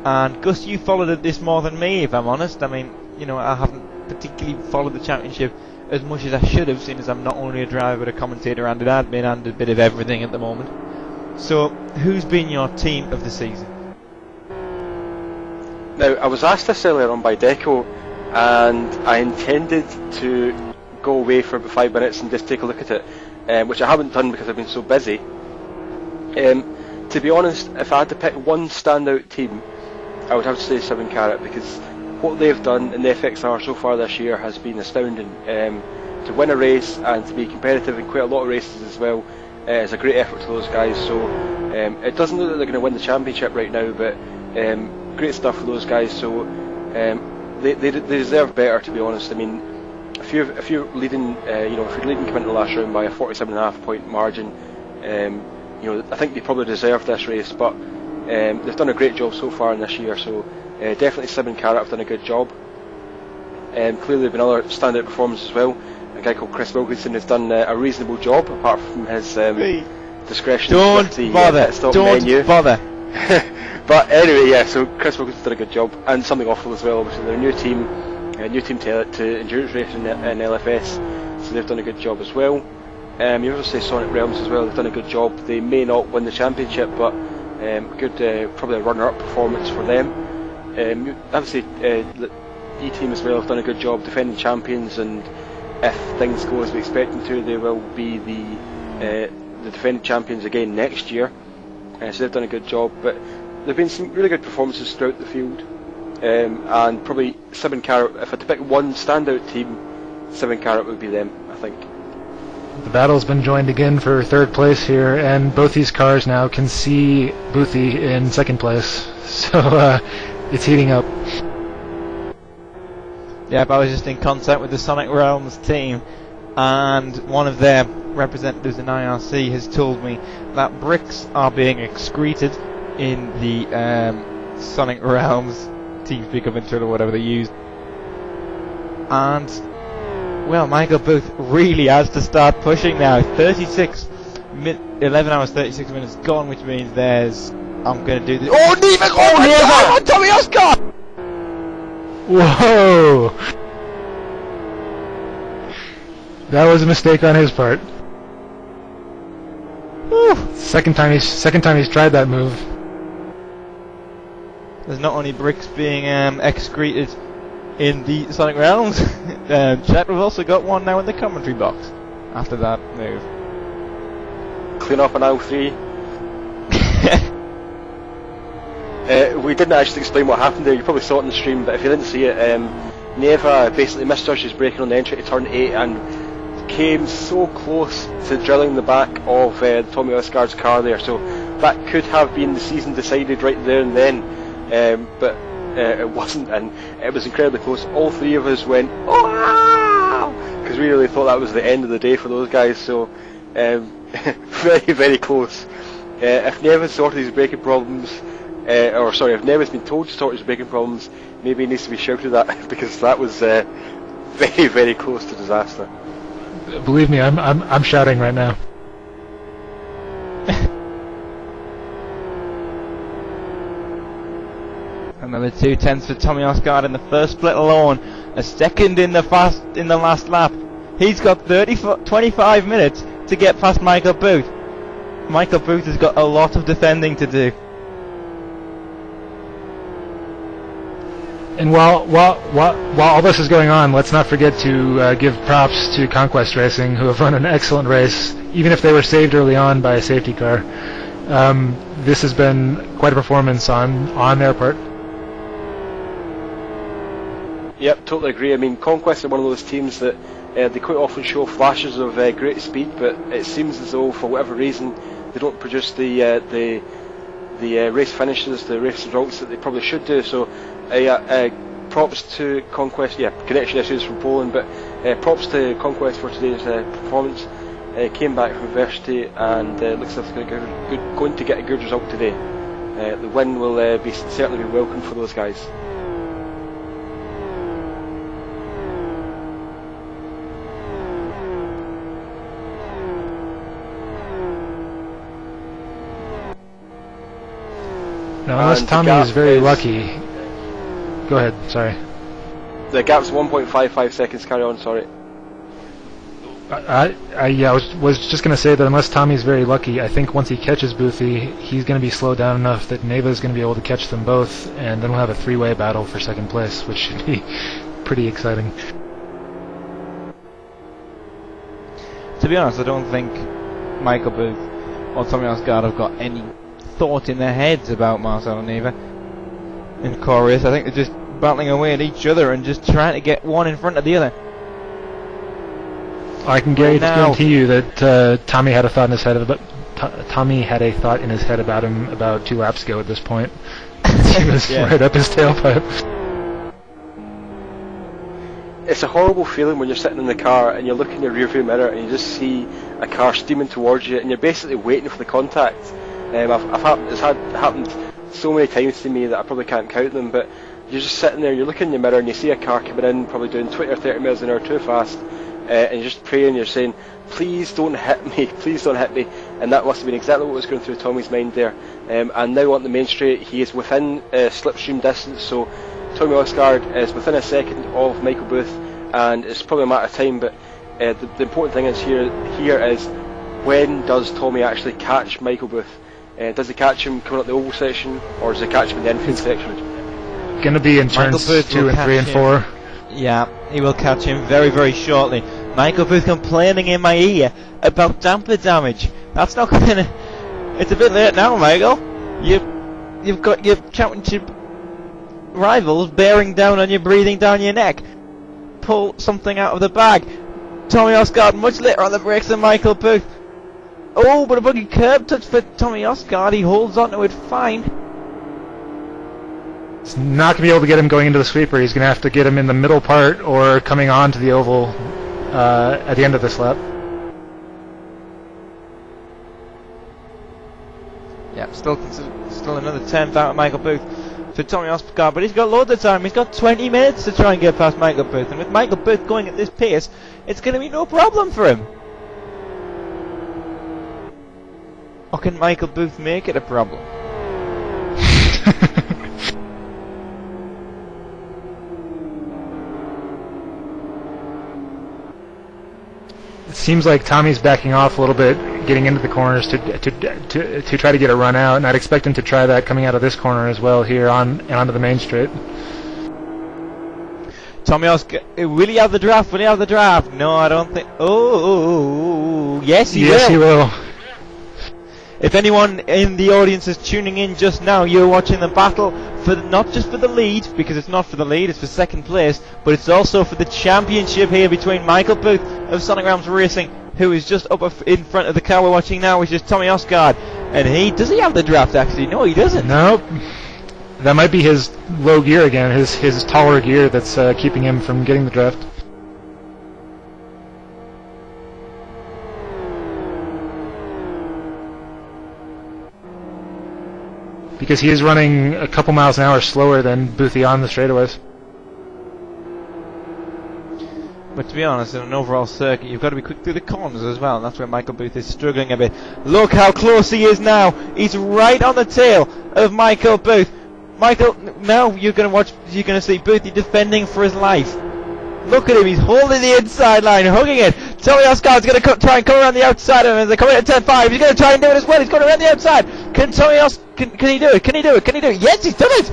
And Gus, you followed this more than me, if I'm honest. I mean, I haven't particularly followed the championship as much as I should have, seeing as I'm not only a driver but a commentator and an admin and a bit of everything at the moment. So, who's been your team of the season?
Now, I was asked this earlier on by Deco, and I intended to go away for about 5 minutes and just take a look at it, which I haven't done because I've been so busy. To be honest, if I had to pick one standout team, I would have to say 7 Carat, because what they've done in the FXR so far this year has been astounding. To win a race and to be competitive in quite a lot of races as well is a great effort to those guys. So it doesn't look like they're going to win the championship right now, but great stuff for those guys. So they deserve better, to be honest. I mean, if you're leading, if you're leading coming into the last round by a 47.5 point margin, I think they probably deserve this race. But they've done a great job so far in this year. So definitely 7 Carat have done a good job. Clearly, there have been other standout performances as well. A guy called Chris Wilkinson has done a reasonable job, apart from his discretion with the pit stop menu.
Don't bother.
But anyway, yeah. So Chris Wilkinson's done a good job, and something awful as well. Obviously, they're a new team to endurance racing in LFS, so they've done a good job as well. You also say Sonic Realms as well. They've done a good job. They may not win the championship, but good, probably a runner-up performance for them. Obviously, the E-Team as well have done a good job defending champions, and if things go as we expect them to, they will be the defending champions again next year. So they've done a good job, but there have been some really good performances throughout the field, and probably 7 Carat, if I had to pick one standout team, 7 Carat would be them, I think.
The battle's been joined again for 3rd place here, and both these cars now can see Boothie in 2nd place, so it's heating up.
Yeah, but I was just in contact with the Sonic Realms team, and one of their representatives in IRC has told me that bricks are being excreted in the Sonic Realms TeamSpeak of Intro or whatever they use. And, well, Michael Booth really has to start pushing now. 11 hours 36 minutes gone, which means I'm going to do this. Oh, Neva! Oh, Tommy Oscar!
Whoa! That was a mistake on his part. Whew. Second time he's tried that move.
There's not only bricks being excreted in the Sonic Realms, chat, we've also got one now in the commentary box after that move.
Clean up on aisle 3. We didn't actually explain what happened there. You probably saw it in the stream, but if you didn't see it, Neva basically misjudged his braking on the entry to turn 8 and came so close to drilling the back of Tommy Oscar's car there. So that could have been the season decided right there and then, but it wasn't, and it was incredibly close. All 3 of us went, "Oh!" because we really thought that was the end of the day for those guys. So very, very close. If Neva's sorted his braking problems, if Neva's been told to sort his braking problems, maybe he needs to be shouted at because that was very, very close to disaster.
Believe me, I'm shouting right now.
Another 2/10 for Tommy Oscar in the first split alone. A second in the last lap. He's got 25 minutes to get past Michael Booth. Michael Booth has got a lot of defending to do.
And while all this is going on, let's not forget to give props to Conquest Racing, who have run an excellent race, even if they were saved early on by a safety car. This has been quite a performance on their part.
Yep, totally agree. I mean, Conquest are one of those teams that they quite often show flashes of great speed, but it seems as though for whatever reason they don't produce the race finishes, the race results that they probably should do. So props to Conquest. Yeah, connection issues from Poland, but props to Conquest for today's performance. Came back from adversity and looks like it's going to get a good result today. The win will certainly be welcome for those guys.
Now, unless
And
Tommy
the
is very
gap
lucky. Go ahead, sorry.
The gap's 1.55 seconds. Carry on. Sorry.
I was just going to say that unless Tommy's very lucky, I think once he catches Boothie, he's going to be slowed down enough that Neva's going to be able to catch them both, and then we'll have a three-way battle for second place, which should be pretty exciting.
To be honest, I don't think Michael Booth or Tommy Osgard have got any thought in their heads about Marcel and Neva in chorus. I think they're just battling away at each other and just trying to get one in front of the other.
I can guarantee you that Tommy had a thought in his head about Tommy had a thought in his head about him about 2 laps ago at this point. He was right up his tailpipe.
It's a horrible feeling when you're sitting in the car and you look in your rearview mirror and you just see a car steaming towards you and you're basically waiting for the contact. It's happened so many times to me that I probably can't count them, but you're just sitting there, you're looking in your mirror and you see a car coming in, probably doing 20 or 30 miles an hour too fast, and you're just praying, you're saying, please don't hit me, please don't hit me, and that must have been exactly what was going through Tommy's mind there. And now on the main straight, he is within slipstream distance, so Tommy Osgard is within a second of Michael Booth, and it's probably a matter of time, but the important thing is here is, when does Tommy actually catch Michael Booth? Does he catch him coming up the oval section, or does he catch him in the infield section?
Going to be in turns 2 and 3 and 4.
Yeah, he will catch him very, very shortly. Michael Booth complaining in my ear about damper damage. That's not gonna... It's a bit late now, Michael. You've got your championship rivals bearing down on you, breathing down your neck. Pull something out of the bag. Tommy Osgard much later on the brakes than Michael Booth. Oh, but a buggy curb touch for Tommy Osgard. He holds onto it fine.
It's not going to be able to get him going into the sweeper. He's going to have to get him in the middle part or coming on to the oval at the end of this lap.
Yeah, still another 10th out of Michael Booth to Tommy Osgard, but he's got loads of time. He's got 20 minutes to try and get past Michael Booth, and with Michael Booth going at this pace, it's going to be no problem for him. Or can Michael Booth make it a problem?
It seems like Tommy's backing off a little bit, getting into the corners to try to get a run out, and I'd expect him to try that coming out of this corner as well here onto the main straight.
Tommy Osgard, will he have the draft? Will he have the draft? No, I don't think. Oh, yes, he will.
Yes, he will.
If anyone in the audience is tuning in just now, you're watching the battle for not just for the lead, because it's not for the lead, it's for second place, but it's also for the championship here between Michael Booth of Sonic Rams Racing, who is just up in front of the car we're watching now, which is Tommy Osgard. And does he have the draft actually? No, he doesn't.
Nope. That might be his low gear again, his taller gear that's keeping him from getting the draft. Because he is running a couple miles an hour slower than Boothie on the straightaways.
But to be honest, in an overall circuit, you've got to be quick through the corners as well, and that's where Michael Booth is struggling a bit. Look how close he is now. He's right on the tail of Michael Booth. Michael, now you're going to see Boothie defending for his life. Look at him, he's holding the inside line, hugging it. Tommy Osgard's going to try and come around the outside of him as they're coming at 10.5. He's going to try and do it as well. He's going around the outside. Can Tommy Osgard, can he do it? Can he do it? Can he do it? Yes, he's done it.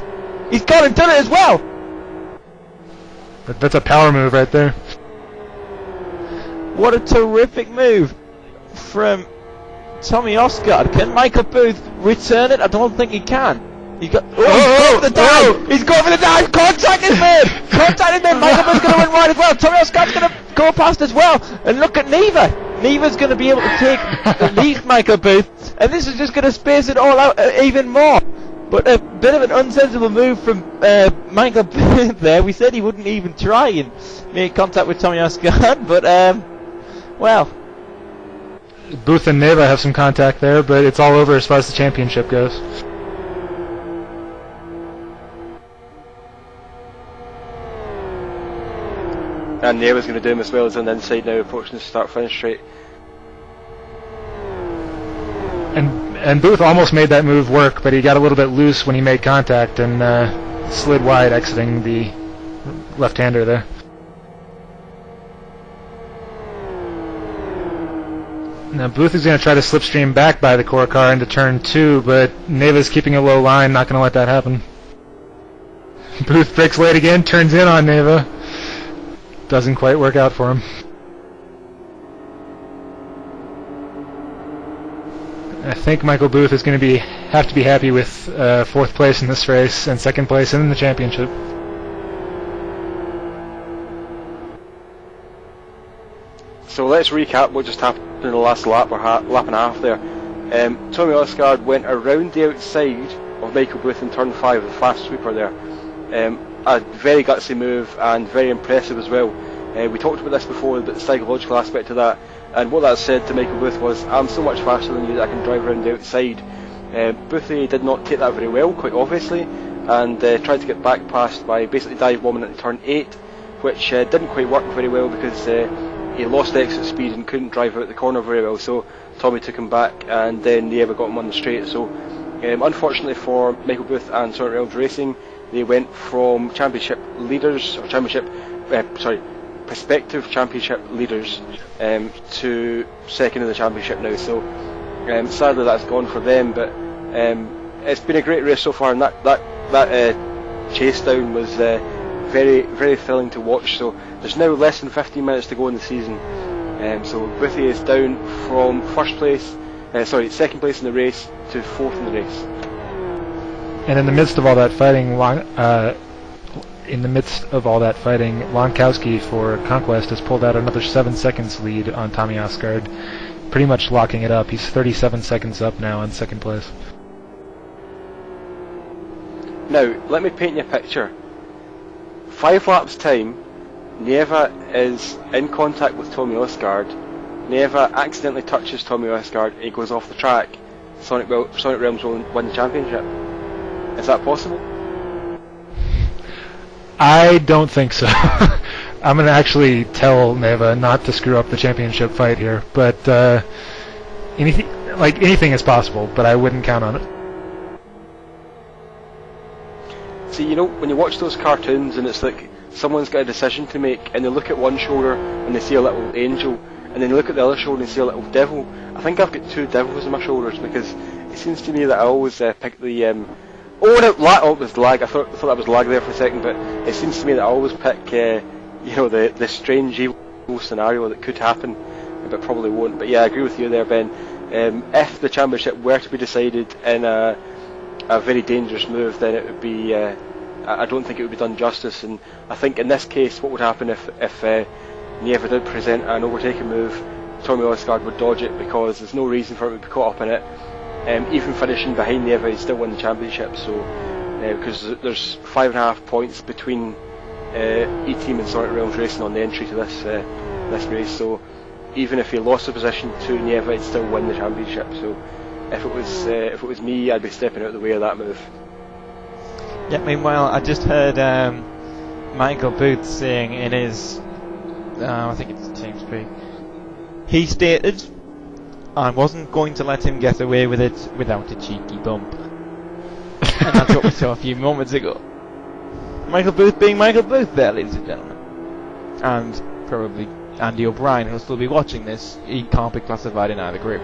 He's gone and done it as well.
That's a power move right there.
What a terrific move from Tommy Osgard. Can Michael Booth return it? I don't think he can. He's going for the dive! He's going for the dive! Contact is made! Contact is made! Michael Booth's going to win wide as well! Tommy Osgard's going to go past as well! And look at Neva! Neva's going to be able to take at least Michael Booth, and this is just going to space it all out even more. But a bit of an unsensible move from Michael Booth there. We said he wouldn't even try and make contact with Tommy Osgard, but well.
Booth and Neva have some contact there, but it's all over as far as the championship goes.
And Neva's going to do him as well as on the inside now, approaching the start-finish straight.
And And Booth almost made that move work, but he got a little bit loose when he made contact and slid wide, exiting the left-hander there. Now Booth is going to try to slipstream back by the core car into turn 2, but Neva's keeping a low line, not going to let that happen. Booth breaks late again, turns in on Neva. Doesn't quite work out for him. I think Michael Booth is going to have to be happy with 4th place in this race and 2nd place in the championship.
So let's recap what just happened in the last lap or lap and a half there. Tommy Osgaard went around the outside of Michael Booth in turn 5 with a fast sweeper there. A very gutsy move and very impressive as well. We talked about this before, about the psychological aspect of that, and what that said to Michael Booth was, I'm so much faster than you that I can drive around the outside. Boothie did not take that very well, quite obviously, and tried to get back past by basically dive bombing into turn 8, which didn't quite work very well because he lost exit speed and couldn't drive out the corner very well, so Tommy took him back and then Nieva got him on the straight. So unfortunately for Michael Booth and Sonic Realms Racing, they went from championship leaders, or prospective championship leaders to 2nd in the championship now. So sadly that's gone for them, but it's been a great race so far, and that chase down was very, very thrilling to watch. So there's now less than 15 minutes to go in the season. So Boothie is down from 2nd place in the race to 4th in the race.
And in the midst of all that fighting, Lonkowski for Conquest has pulled out another 7 seconds lead on Tommy Osgaard, pretty much locking it up. He's 37 seconds up now on 2nd place.
Now, let me paint you a picture. 5 laps time, Nieva is in contact with Tommy Osgaard. Nieva accidentally touches Tommy Osgaard, he goes off the track. Sonic Realms will win the championship. Is that possible?
I don't think so. I'm going to actually tell Neva not to screw up the championship fight here, but anything is possible, but I wouldn't count on it.
See, you know, when you watch those cartoons and it's like someone's got a decision to make and they look at one shoulder and they see a little angel, and then you look at the other shoulder and you see a little devil. I think I've got 2 devils on my shoulders, because it seems to me that I always pick the it was lag. I thought that was lag there for a second, but it seems to me that I always pick the strange evil scenario that could happen, but probably won't. But yeah, I agree with you there, Ben. If the championship were to be decided in a very dangerous move, then it would be. I don't think it would be done justice, and I think in this case, what would happen if Nieva did present an overtaking move, Tommy Osgaard would dodge it, because there's no reason for him to be caught up in it. Even finishing behind Nieva, he'd still win the championship. So because there's 5.5 points between E-Team and Sonic Realms Racing on the entry to this race. So even if he lost the position to Nieva, he'd still win the championship. So if it was me, I'd be stepping out of the way of that move.
Yeah. Meanwhile, I just heard Michael Booth saying in his, I think it's TeamSpeak, he stated, I wasn't going to let him get away with it without a cheeky bump. And that's what we saw a few moments ago. Michael Booth being Michael Booth there, ladies and gentlemen. And probably Andy O'Brien, who'll still be watching this. He can't be classified in either group.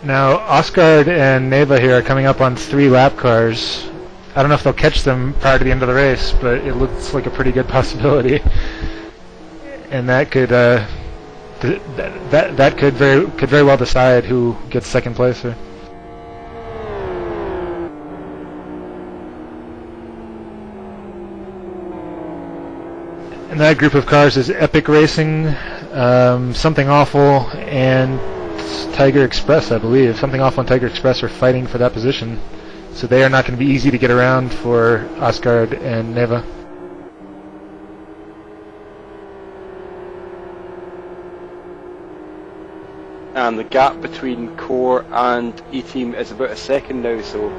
Now, Osgaard and Neva here are coming up on 3 lap cars. I don't know if they'll catch them prior to the end of the race, but it looks like a pretty good possibility. And that could that could very well decide who gets 2nd place here. And that group of cars is Epic Racing, Something Awful, and Tiger Express, I believe. Something Awful and Tiger Express are fighting for that position, so they are not going to be easy to get around for Osgaard and Neva.
And the gap between Core and E-Team is about a second now, so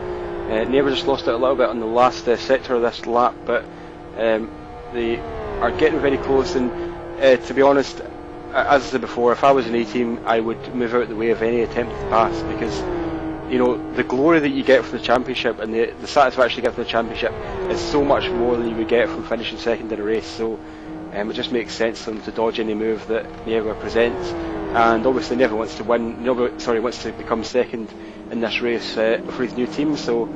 Neva just lost it a little bit on the last sector of this lap, but they are getting very close, and to be honest, as I said before, if I was an A team, I would move out of the way of any attempt to pass, because you know the glory that you get from the championship and the satisfaction you get from the championship is so much more than you would get from finishing second in a race. So it just makes sense for them to dodge any move that Nieva presents. And obviously Nieva wants to wants to become second in this race for his new team. So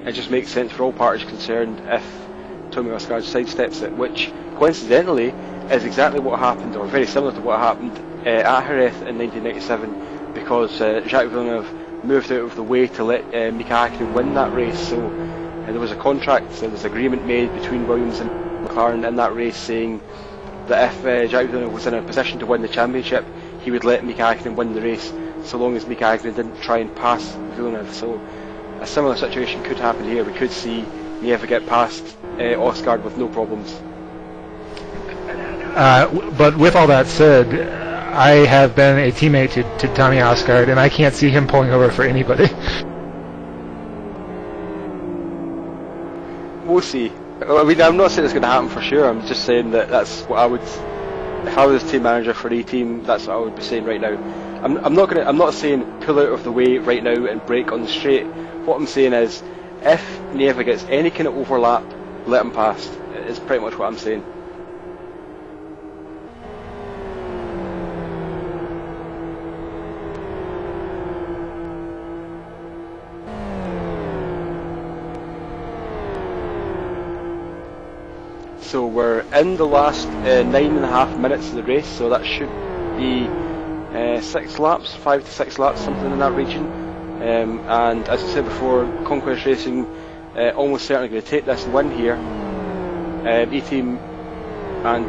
it just makes sense for all parties concerned if Tommy Oscar sidesteps it, which coincidentally is exactly what happened, or very similar to what happened at Jerez in 1997, because Jacques Villeneuve moved out of the way to let Mika Hakkinen win that race. So there was a contract, so there was agreement made between Williams and McLaren in that race saying that if Jacques Villeneuve was in a position to win the championship, he would let Mika Hakkinen win the race, so long as Mika Hakkinen didn't try and pass Villeneuve. So a similar situation could happen here. We could see Nieva get past Oscar with no problems.
But with all that said, I have been a teammate to Tommy Osgard, and I can't see him pulling over for anybody.
We'll see. I mean, I'm not saying it's going to happen for sure. I'm just saying that that's what I would, if I was team manager for a team, that's what I would be saying right now. I'm not saying pull out of the way right now and brake on the straight. What I'm saying is, if Nieva gets any kind of overlap, let him pass. It's pretty much what I'm saying. So we're in the last 9.5 minutes of the race, so that should be 6 laps, 5 to 6 laps, something in that region. And as I said before, Conquest Racing almost certainly going to take this win here. E-Team and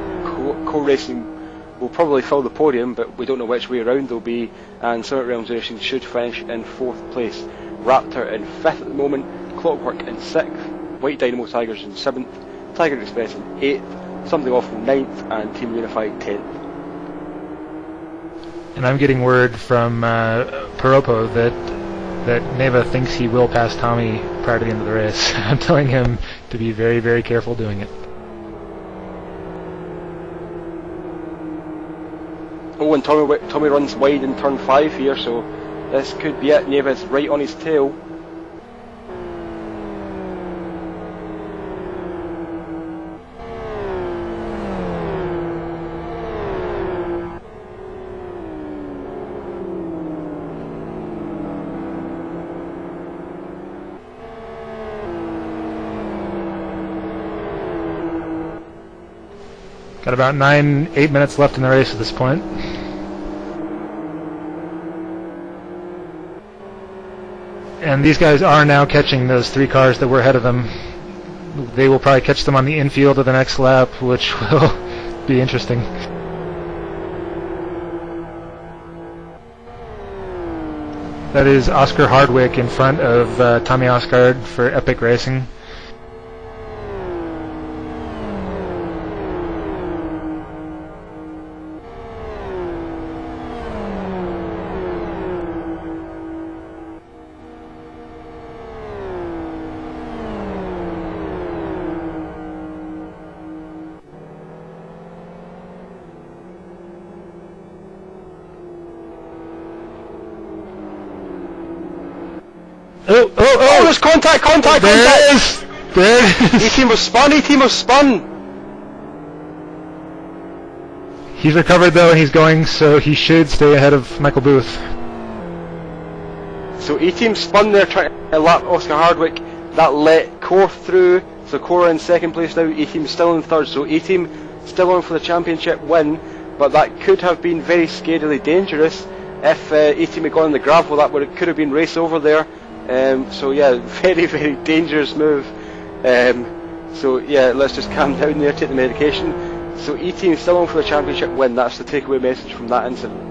Co-Racing will probably fill the podium, but we don't know which way around they'll be, and Summit Realms Racing should finish in 4th place. Raptor in 5th at the moment, Clockwork in 6th, White Dynamo Tigers in 7th, Tiger Express in 8th, Something Awful 9th, and Team Unified 10th.
And I'm getting word from Piropo that Nieva thinks he will pass Tommy prior to the end of the race. I'm telling him to be very, very careful doing it.
Oh, and Tommy runs wide in turn 5 here, so this could be it. Nieva's right on his tail.
Got about 8 minutes left in the race at this point. And these guys are now catching those 3 cars that were ahead of them. They will probably catch them on the infield of the next lap, which will be interesting. That is Oscar Hardwick in front of Tommy Osgard for Epic Racing.
Oh, there's contact!
There it is! There it is!
E-Team was spun!
He's recovered though, and he's going, so he should stay ahead of Michael Booth.
So E-Team spun there trying to lap Oscar Hardwick. That let Core through, so Core in 2nd place now, E-Team still in 3rd, so E-Team still on for the championship win, but that could have been very scarily dangerous if E-Team had gone on the gravel. Could have been race over there. So yeah, very, very dangerous move. So yeah, let's just calm down there, take the medication. So E-Team still on for the championship win. That's the takeaway message from that incident.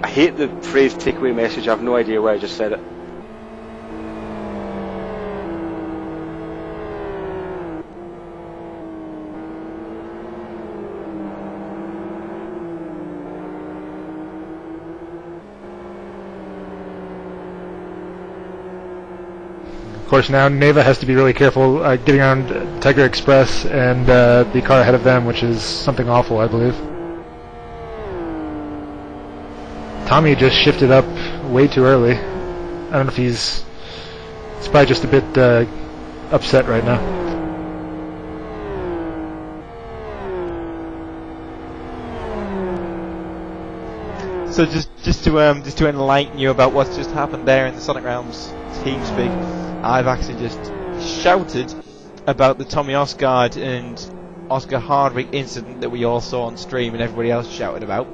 I hate the phrase takeaway message. I have no idea why I just said it.
Of course, now Nieva has to be really careful getting around Tiger Express and the car ahead of them, which is Something Awful, I believe. Tommy just shifted up way too early. I don't know if he's probably just a bit upset right now.
So just to enlighten you about what's just happened there in the Sonic Realms TeamSpeak, I've actually just shouted about the Tommy Osgard and Oscar Hardwick incident that we all saw on stream and everybody else shouted about.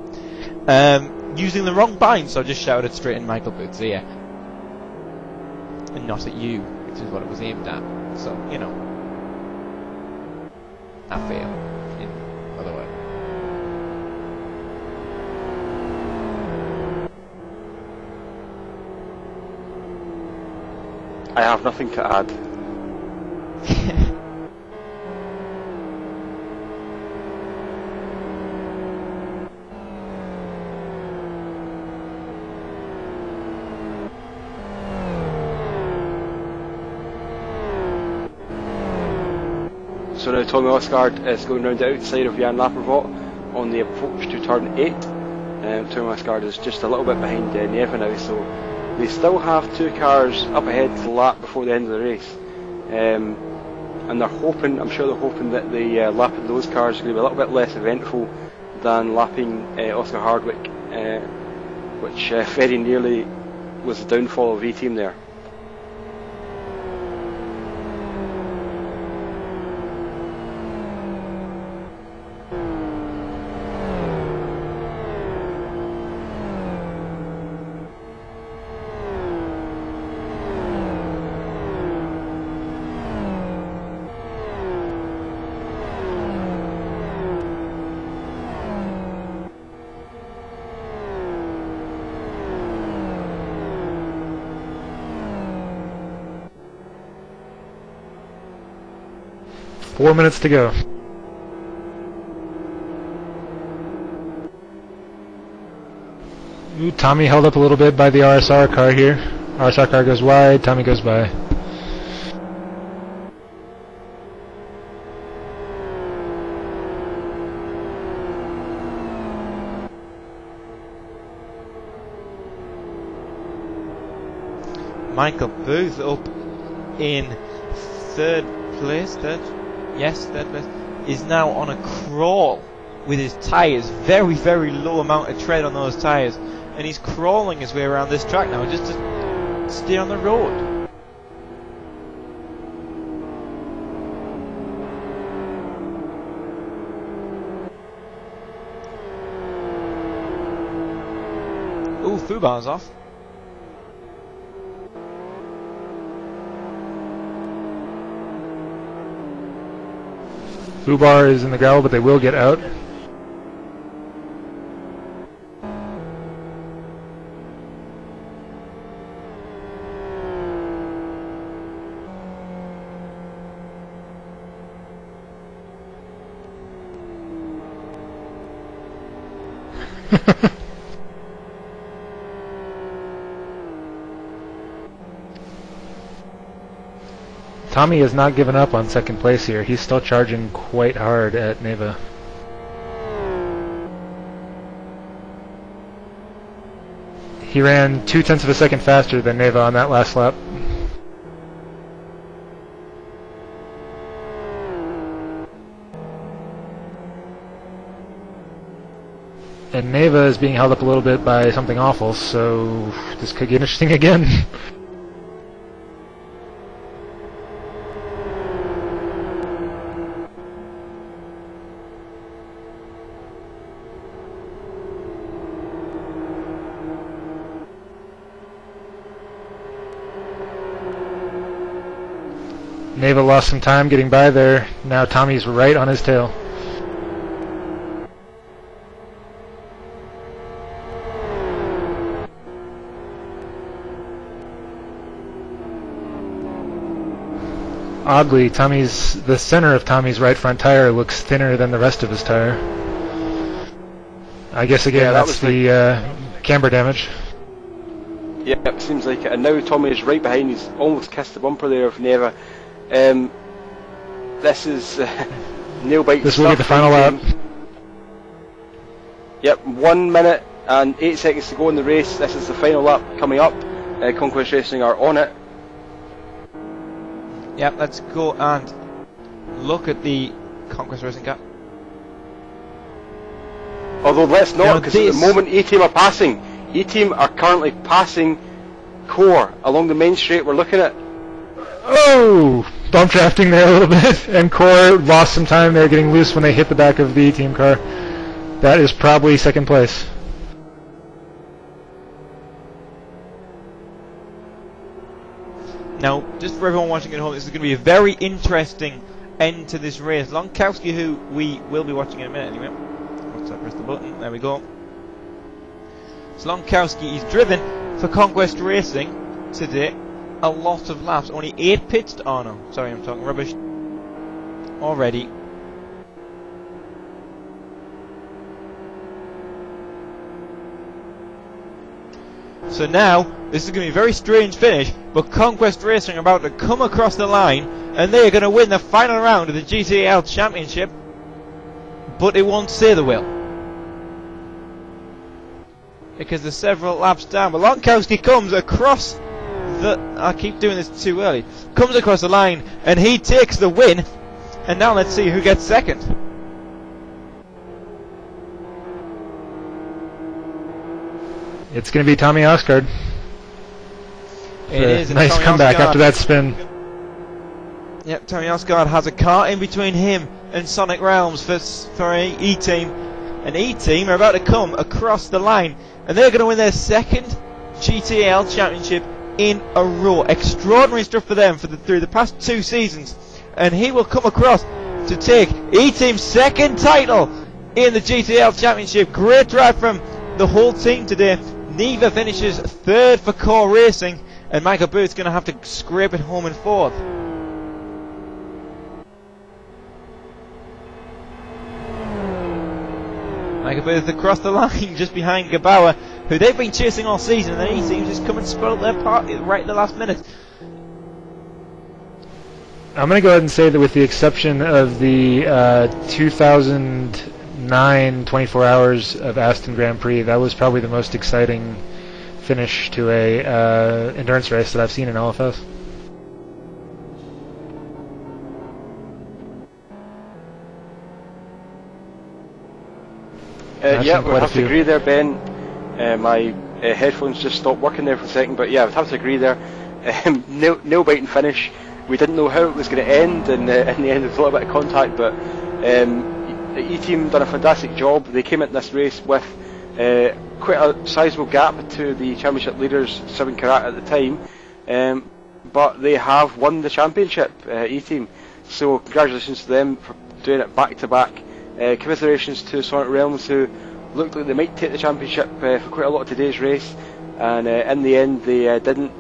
Using the wrong bind, so I just shouted straight in Michael Booth's ear. And not at you, which is what it was aimed at. So, you know. I fail. In other words.
I have nothing to add. So now Tommy Osgard is going round the outside of Jan Lappervot on the approach to turn 8. Tommy Osgard is just a little bit behind Neva now, so they still have 2 cars up ahead to the lap before the end of the race. And they're hoping, I'm sure they're hoping that the lap of those cars is going to be a little bit less eventful than lapping Oscar Hardwick, which very nearly was the downfall of V-Team there.
Four minutes to go. Ooh, Tommy held up a little bit by the RSR car here. RSR car goes wide, Tommy goes by.
Michael Booth up in third place, third place, is now on a crawl with his tyres, very, very low amount of tread on those tyres, and he's crawling his way around this track now just to stay on the road. Ooh, Fubar's off.
Fubar is in the gravel, but they will get out. Tommy has not given up on second place here. He's still charging quite hard at Neva. He ran 0.2 of a second faster than Neva on that last lap. And Neva is being held up a little bit by something awful, so this could get interesting again. Neva lost some time getting by there. Now Tommy's right on his tail. Oddly, the center of Tommy's right front tire looks thinner than the rest of his tire. I guess again that's the camber damage.
Yeah, it seems like it. And now Tommy is right behind. He's almost kissed the bumper there of Neva. This is nail bite.
This will be the final lap.
Yep, 1 minute and 8 seconds to go in the race. This is the final lap coming up. Conquest Racing are on it.
Yep, let's go and look at the Conquest Racing gap.
Although let's not, because at the moment E-Team are passing. E-Team are currently passing Keough along the main straight we're looking at.
Oh! Bump drafting there a little bit, and Keough lost some time there getting loose when they hit the back of the E-Team car. That is probably second place.
Now, just for everyone watching at home, this is going to be a very interesting end to this race. Lonkowski, who we will be watching in a minute anyway. Once I press the button, there we go. So Lonkowski is driven for Conquest Racing today. A lot of laps, only 8 pits. Oh no, sorry, I'm talking rubbish already. So now, this is going to be a very strange finish, but Conquest Racing are about to come across the line, and they are going to win the final round of the GTL Championship, but it won't say they will, because they're several laps down. But Lonkowski comes across the... I keep doing this too early. Comes across the line, and he takes the win, and now let's see who gets second.
It's going to be Tommy Oscard.
It is
a nice comeback after that spin.
Yep, Tommy Oscard has a car in between him and Sonic Realms for E-Team. And E-Team are about to come across the line, and they're going to win their second GTL Championship in a row. Extraordinary stuff for them through the past 2 seasons. And he will come across to take E-Team's second title in the GTL Championship. Great drive from the whole team today. Neva finishes 3rd for Keough Racing, and Michael Booth's going to have to scrape it home in 4th. Michael Booth across the line just behind Gabauer, who they've been chasing all season, and then he seems just come and spoiled their party right at the last minute.
I'm going to go ahead and say that with the exception of the 2009 24 Hours of Aston Grand Prix, that was probably the most exciting finish to a endurance race that I've seen in LFS.
Yeah, I would have to agree there, Ben. My headphones just stopped working there for a second, but yeah, I would have to agree there. Nail-biting finish. We didn't know how it was going to end, and in the end, there was a little bit of contact, but the E-Team done a fantastic job. They came into this race with quite a sizable gap to the championship leaders, 7 Karat at the time, but they have won the championship, E-Team. So congratulations to them for doing it back-to-back. Commiserations to Sonic Realms, who looked like they might take the championship for quite a lot of today's race, and in the end they didn't.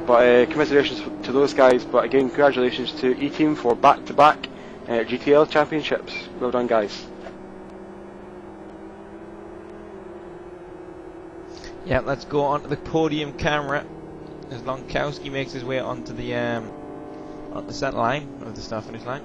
But commiserations to those guys. But again, congratulations to E-Team for back-to-back GTL championships. Well done, guys.
Yeah, let's go on to the podium camera as Lonkowski makes his way onto the centre line of the start-finish line.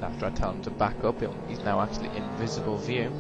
After I tell him to back up, he's now actually in visible view.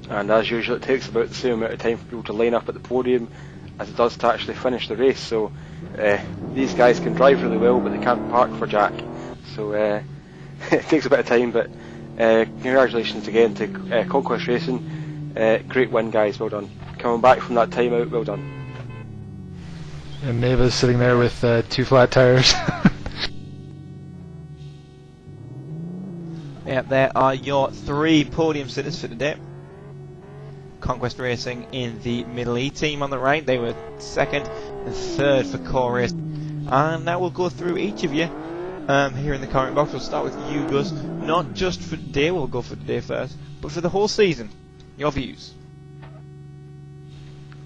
And as usual, it takes about the same amount of time for people to line up at the podium as it does to actually finish the race. So these guys can drive really well, but they can't park for Jack. So it takes a bit of time, but congratulations again to Conquest Racing. Great win, guys. Well done. coming back from that time out, well done.
And Neva's sitting there with 2 flat tires.
Yeah, there are your 3 podium sitters for today. Conquest Racing in the Middle E team on the right. They were 2nd and 3rd for Core Racing. And now we'll go through each of you here in the comment box. We'll start with you, Gus. Not just for today, we'll go for today first, but for the whole season. Your views.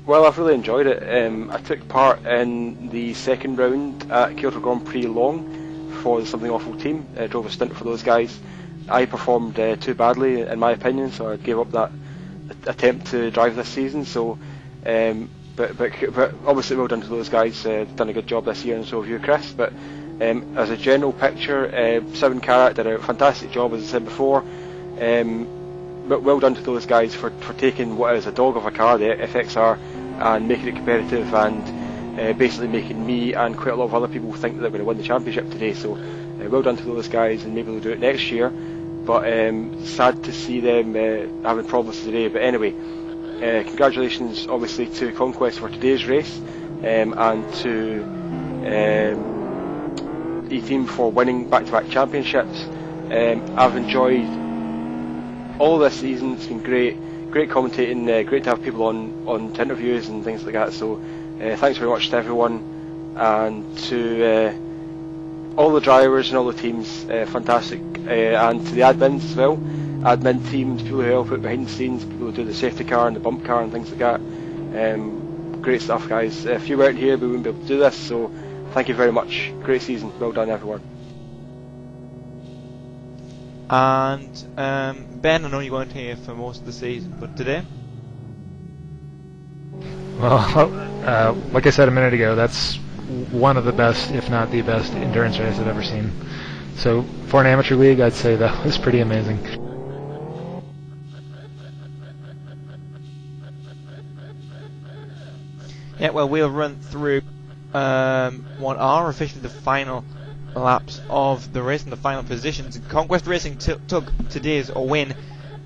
Well, I've really enjoyed it. I took part in the 2nd round at Kyoto Grand Prix Long for the Something Awful team. I drove a stint for those guys. I performed too badly, in my opinion, so I gave up that attempt to drive this season. So, but obviously well done to those guys. Done a good job this year, and so have you, Chris. But as a general picture, 7 Carat did a fantastic job, as I said before. But well done to those guys for taking what is a dog of a car, the FXR, and making it competitive, and basically making me and quite a lot of other people think that they're going to win the championship today. So well done to those guys, and maybe they'll do it next year. But sad to see them having problems today. But anyway, congratulations obviously to Conquest for today's race, and to E-Team for winning back-to-back championships. I've enjoyed all this season. It's been great commentating, great to have people on to interviews and things like that. So thanks very much to everyone, and to all the drivers and all the teams, fantastic, and to the admins as well, admin teams, people who help out behind the scenes, people who do the safety car and the bump car and things like that. Great stuff, guys. If you weren't here, we wouldn't be able to do this, so thank you very much. Great season, well done everyone.
And Ben, I know you weren't here for most of the season, but today?
Well, like I said a minute ago, that's one of the best, if not the best, endurance race I've ever seen. So for an amateur league, I'd say that was pretty amazing.
Yeah, well, we'll run through what are officially the final laps of the race and the final positions. Conquest Racing took today's win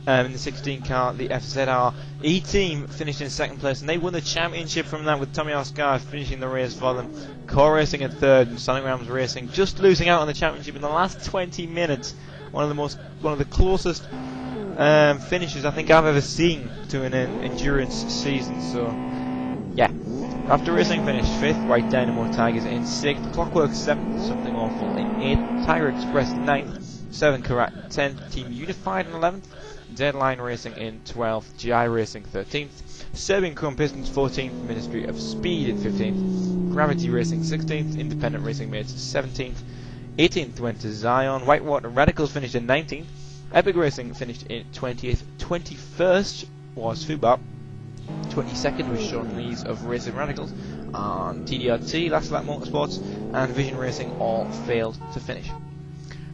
in the 16 car, the FZR. E-Team finished in 2nd place, and they won the championship from that, with Tommy Oscar finishing the race for them. Core Racing in 3rd, and Sonic Rams Racing just losing out on the championship in the last 20 minutes. One of the closest finishes I think I've ever seen to an endurance season. So yeah, After Racing finished 5th, White Dynamo Tigers in 6th, Clockwork 7th, Something Awful in 8th, Tiger Express 9th, 7 Karat 10th, Team Unified in 11th, Deadline Racing in 12th, GI Racing 13th, Serbian Chrome Pistons 14th, Ministry of Speed in 15th, Gravity Racing 16th, Independent Racing Mates 17th, 18th went to Zion, Whitewater Radicals finished in 19th, Epic Racing finished in 20th, 21st was Fubar, 22nd was Sean Lees of Racing Radicals, and TDRT, Last Lap Motorsports, and Vision Racing all failed to finish.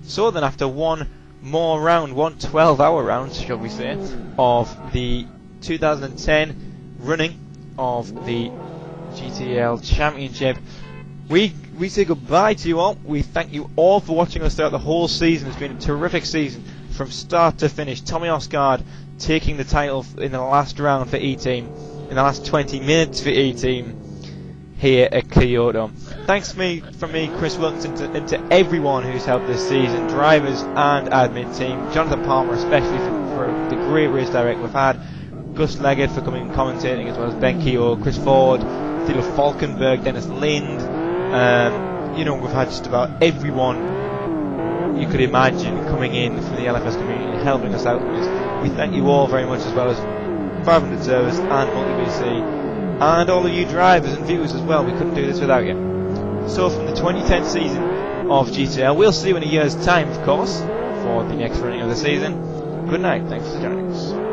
So then after one more round, one 12-hour round, shall we say, of the 2010 running of the GTL Championship, we say goodbye to you all. We thank you all for watching us throughout the whole season. It's been a terrific season from start to finish. Tommy Osgard taking the title in the last round for E-Team, in the last 20 minutes for E-Team here at Kyoto. Thanks from me, Chris Wilkinson, and to everyone who's helped this season, drivers and admin team, Jonathan Palmer especially for the great race direct we've had, Gus Leggate for coming and commentating, as well as Ben Keough, Chris Ford, Theo Falkenberg, Dennis Lind. We've had just about everyone you could imagine coming in from the LFS community and helping us out with this. We thank you all very much, as well as 500 servers and MultiBC, and all of you drivers and viewers as well. We couldn't do this without you. So from the 2010 season of GTL, we'll see you in a year's time, of course, for the next running of the season. Good night, thanks for joining us.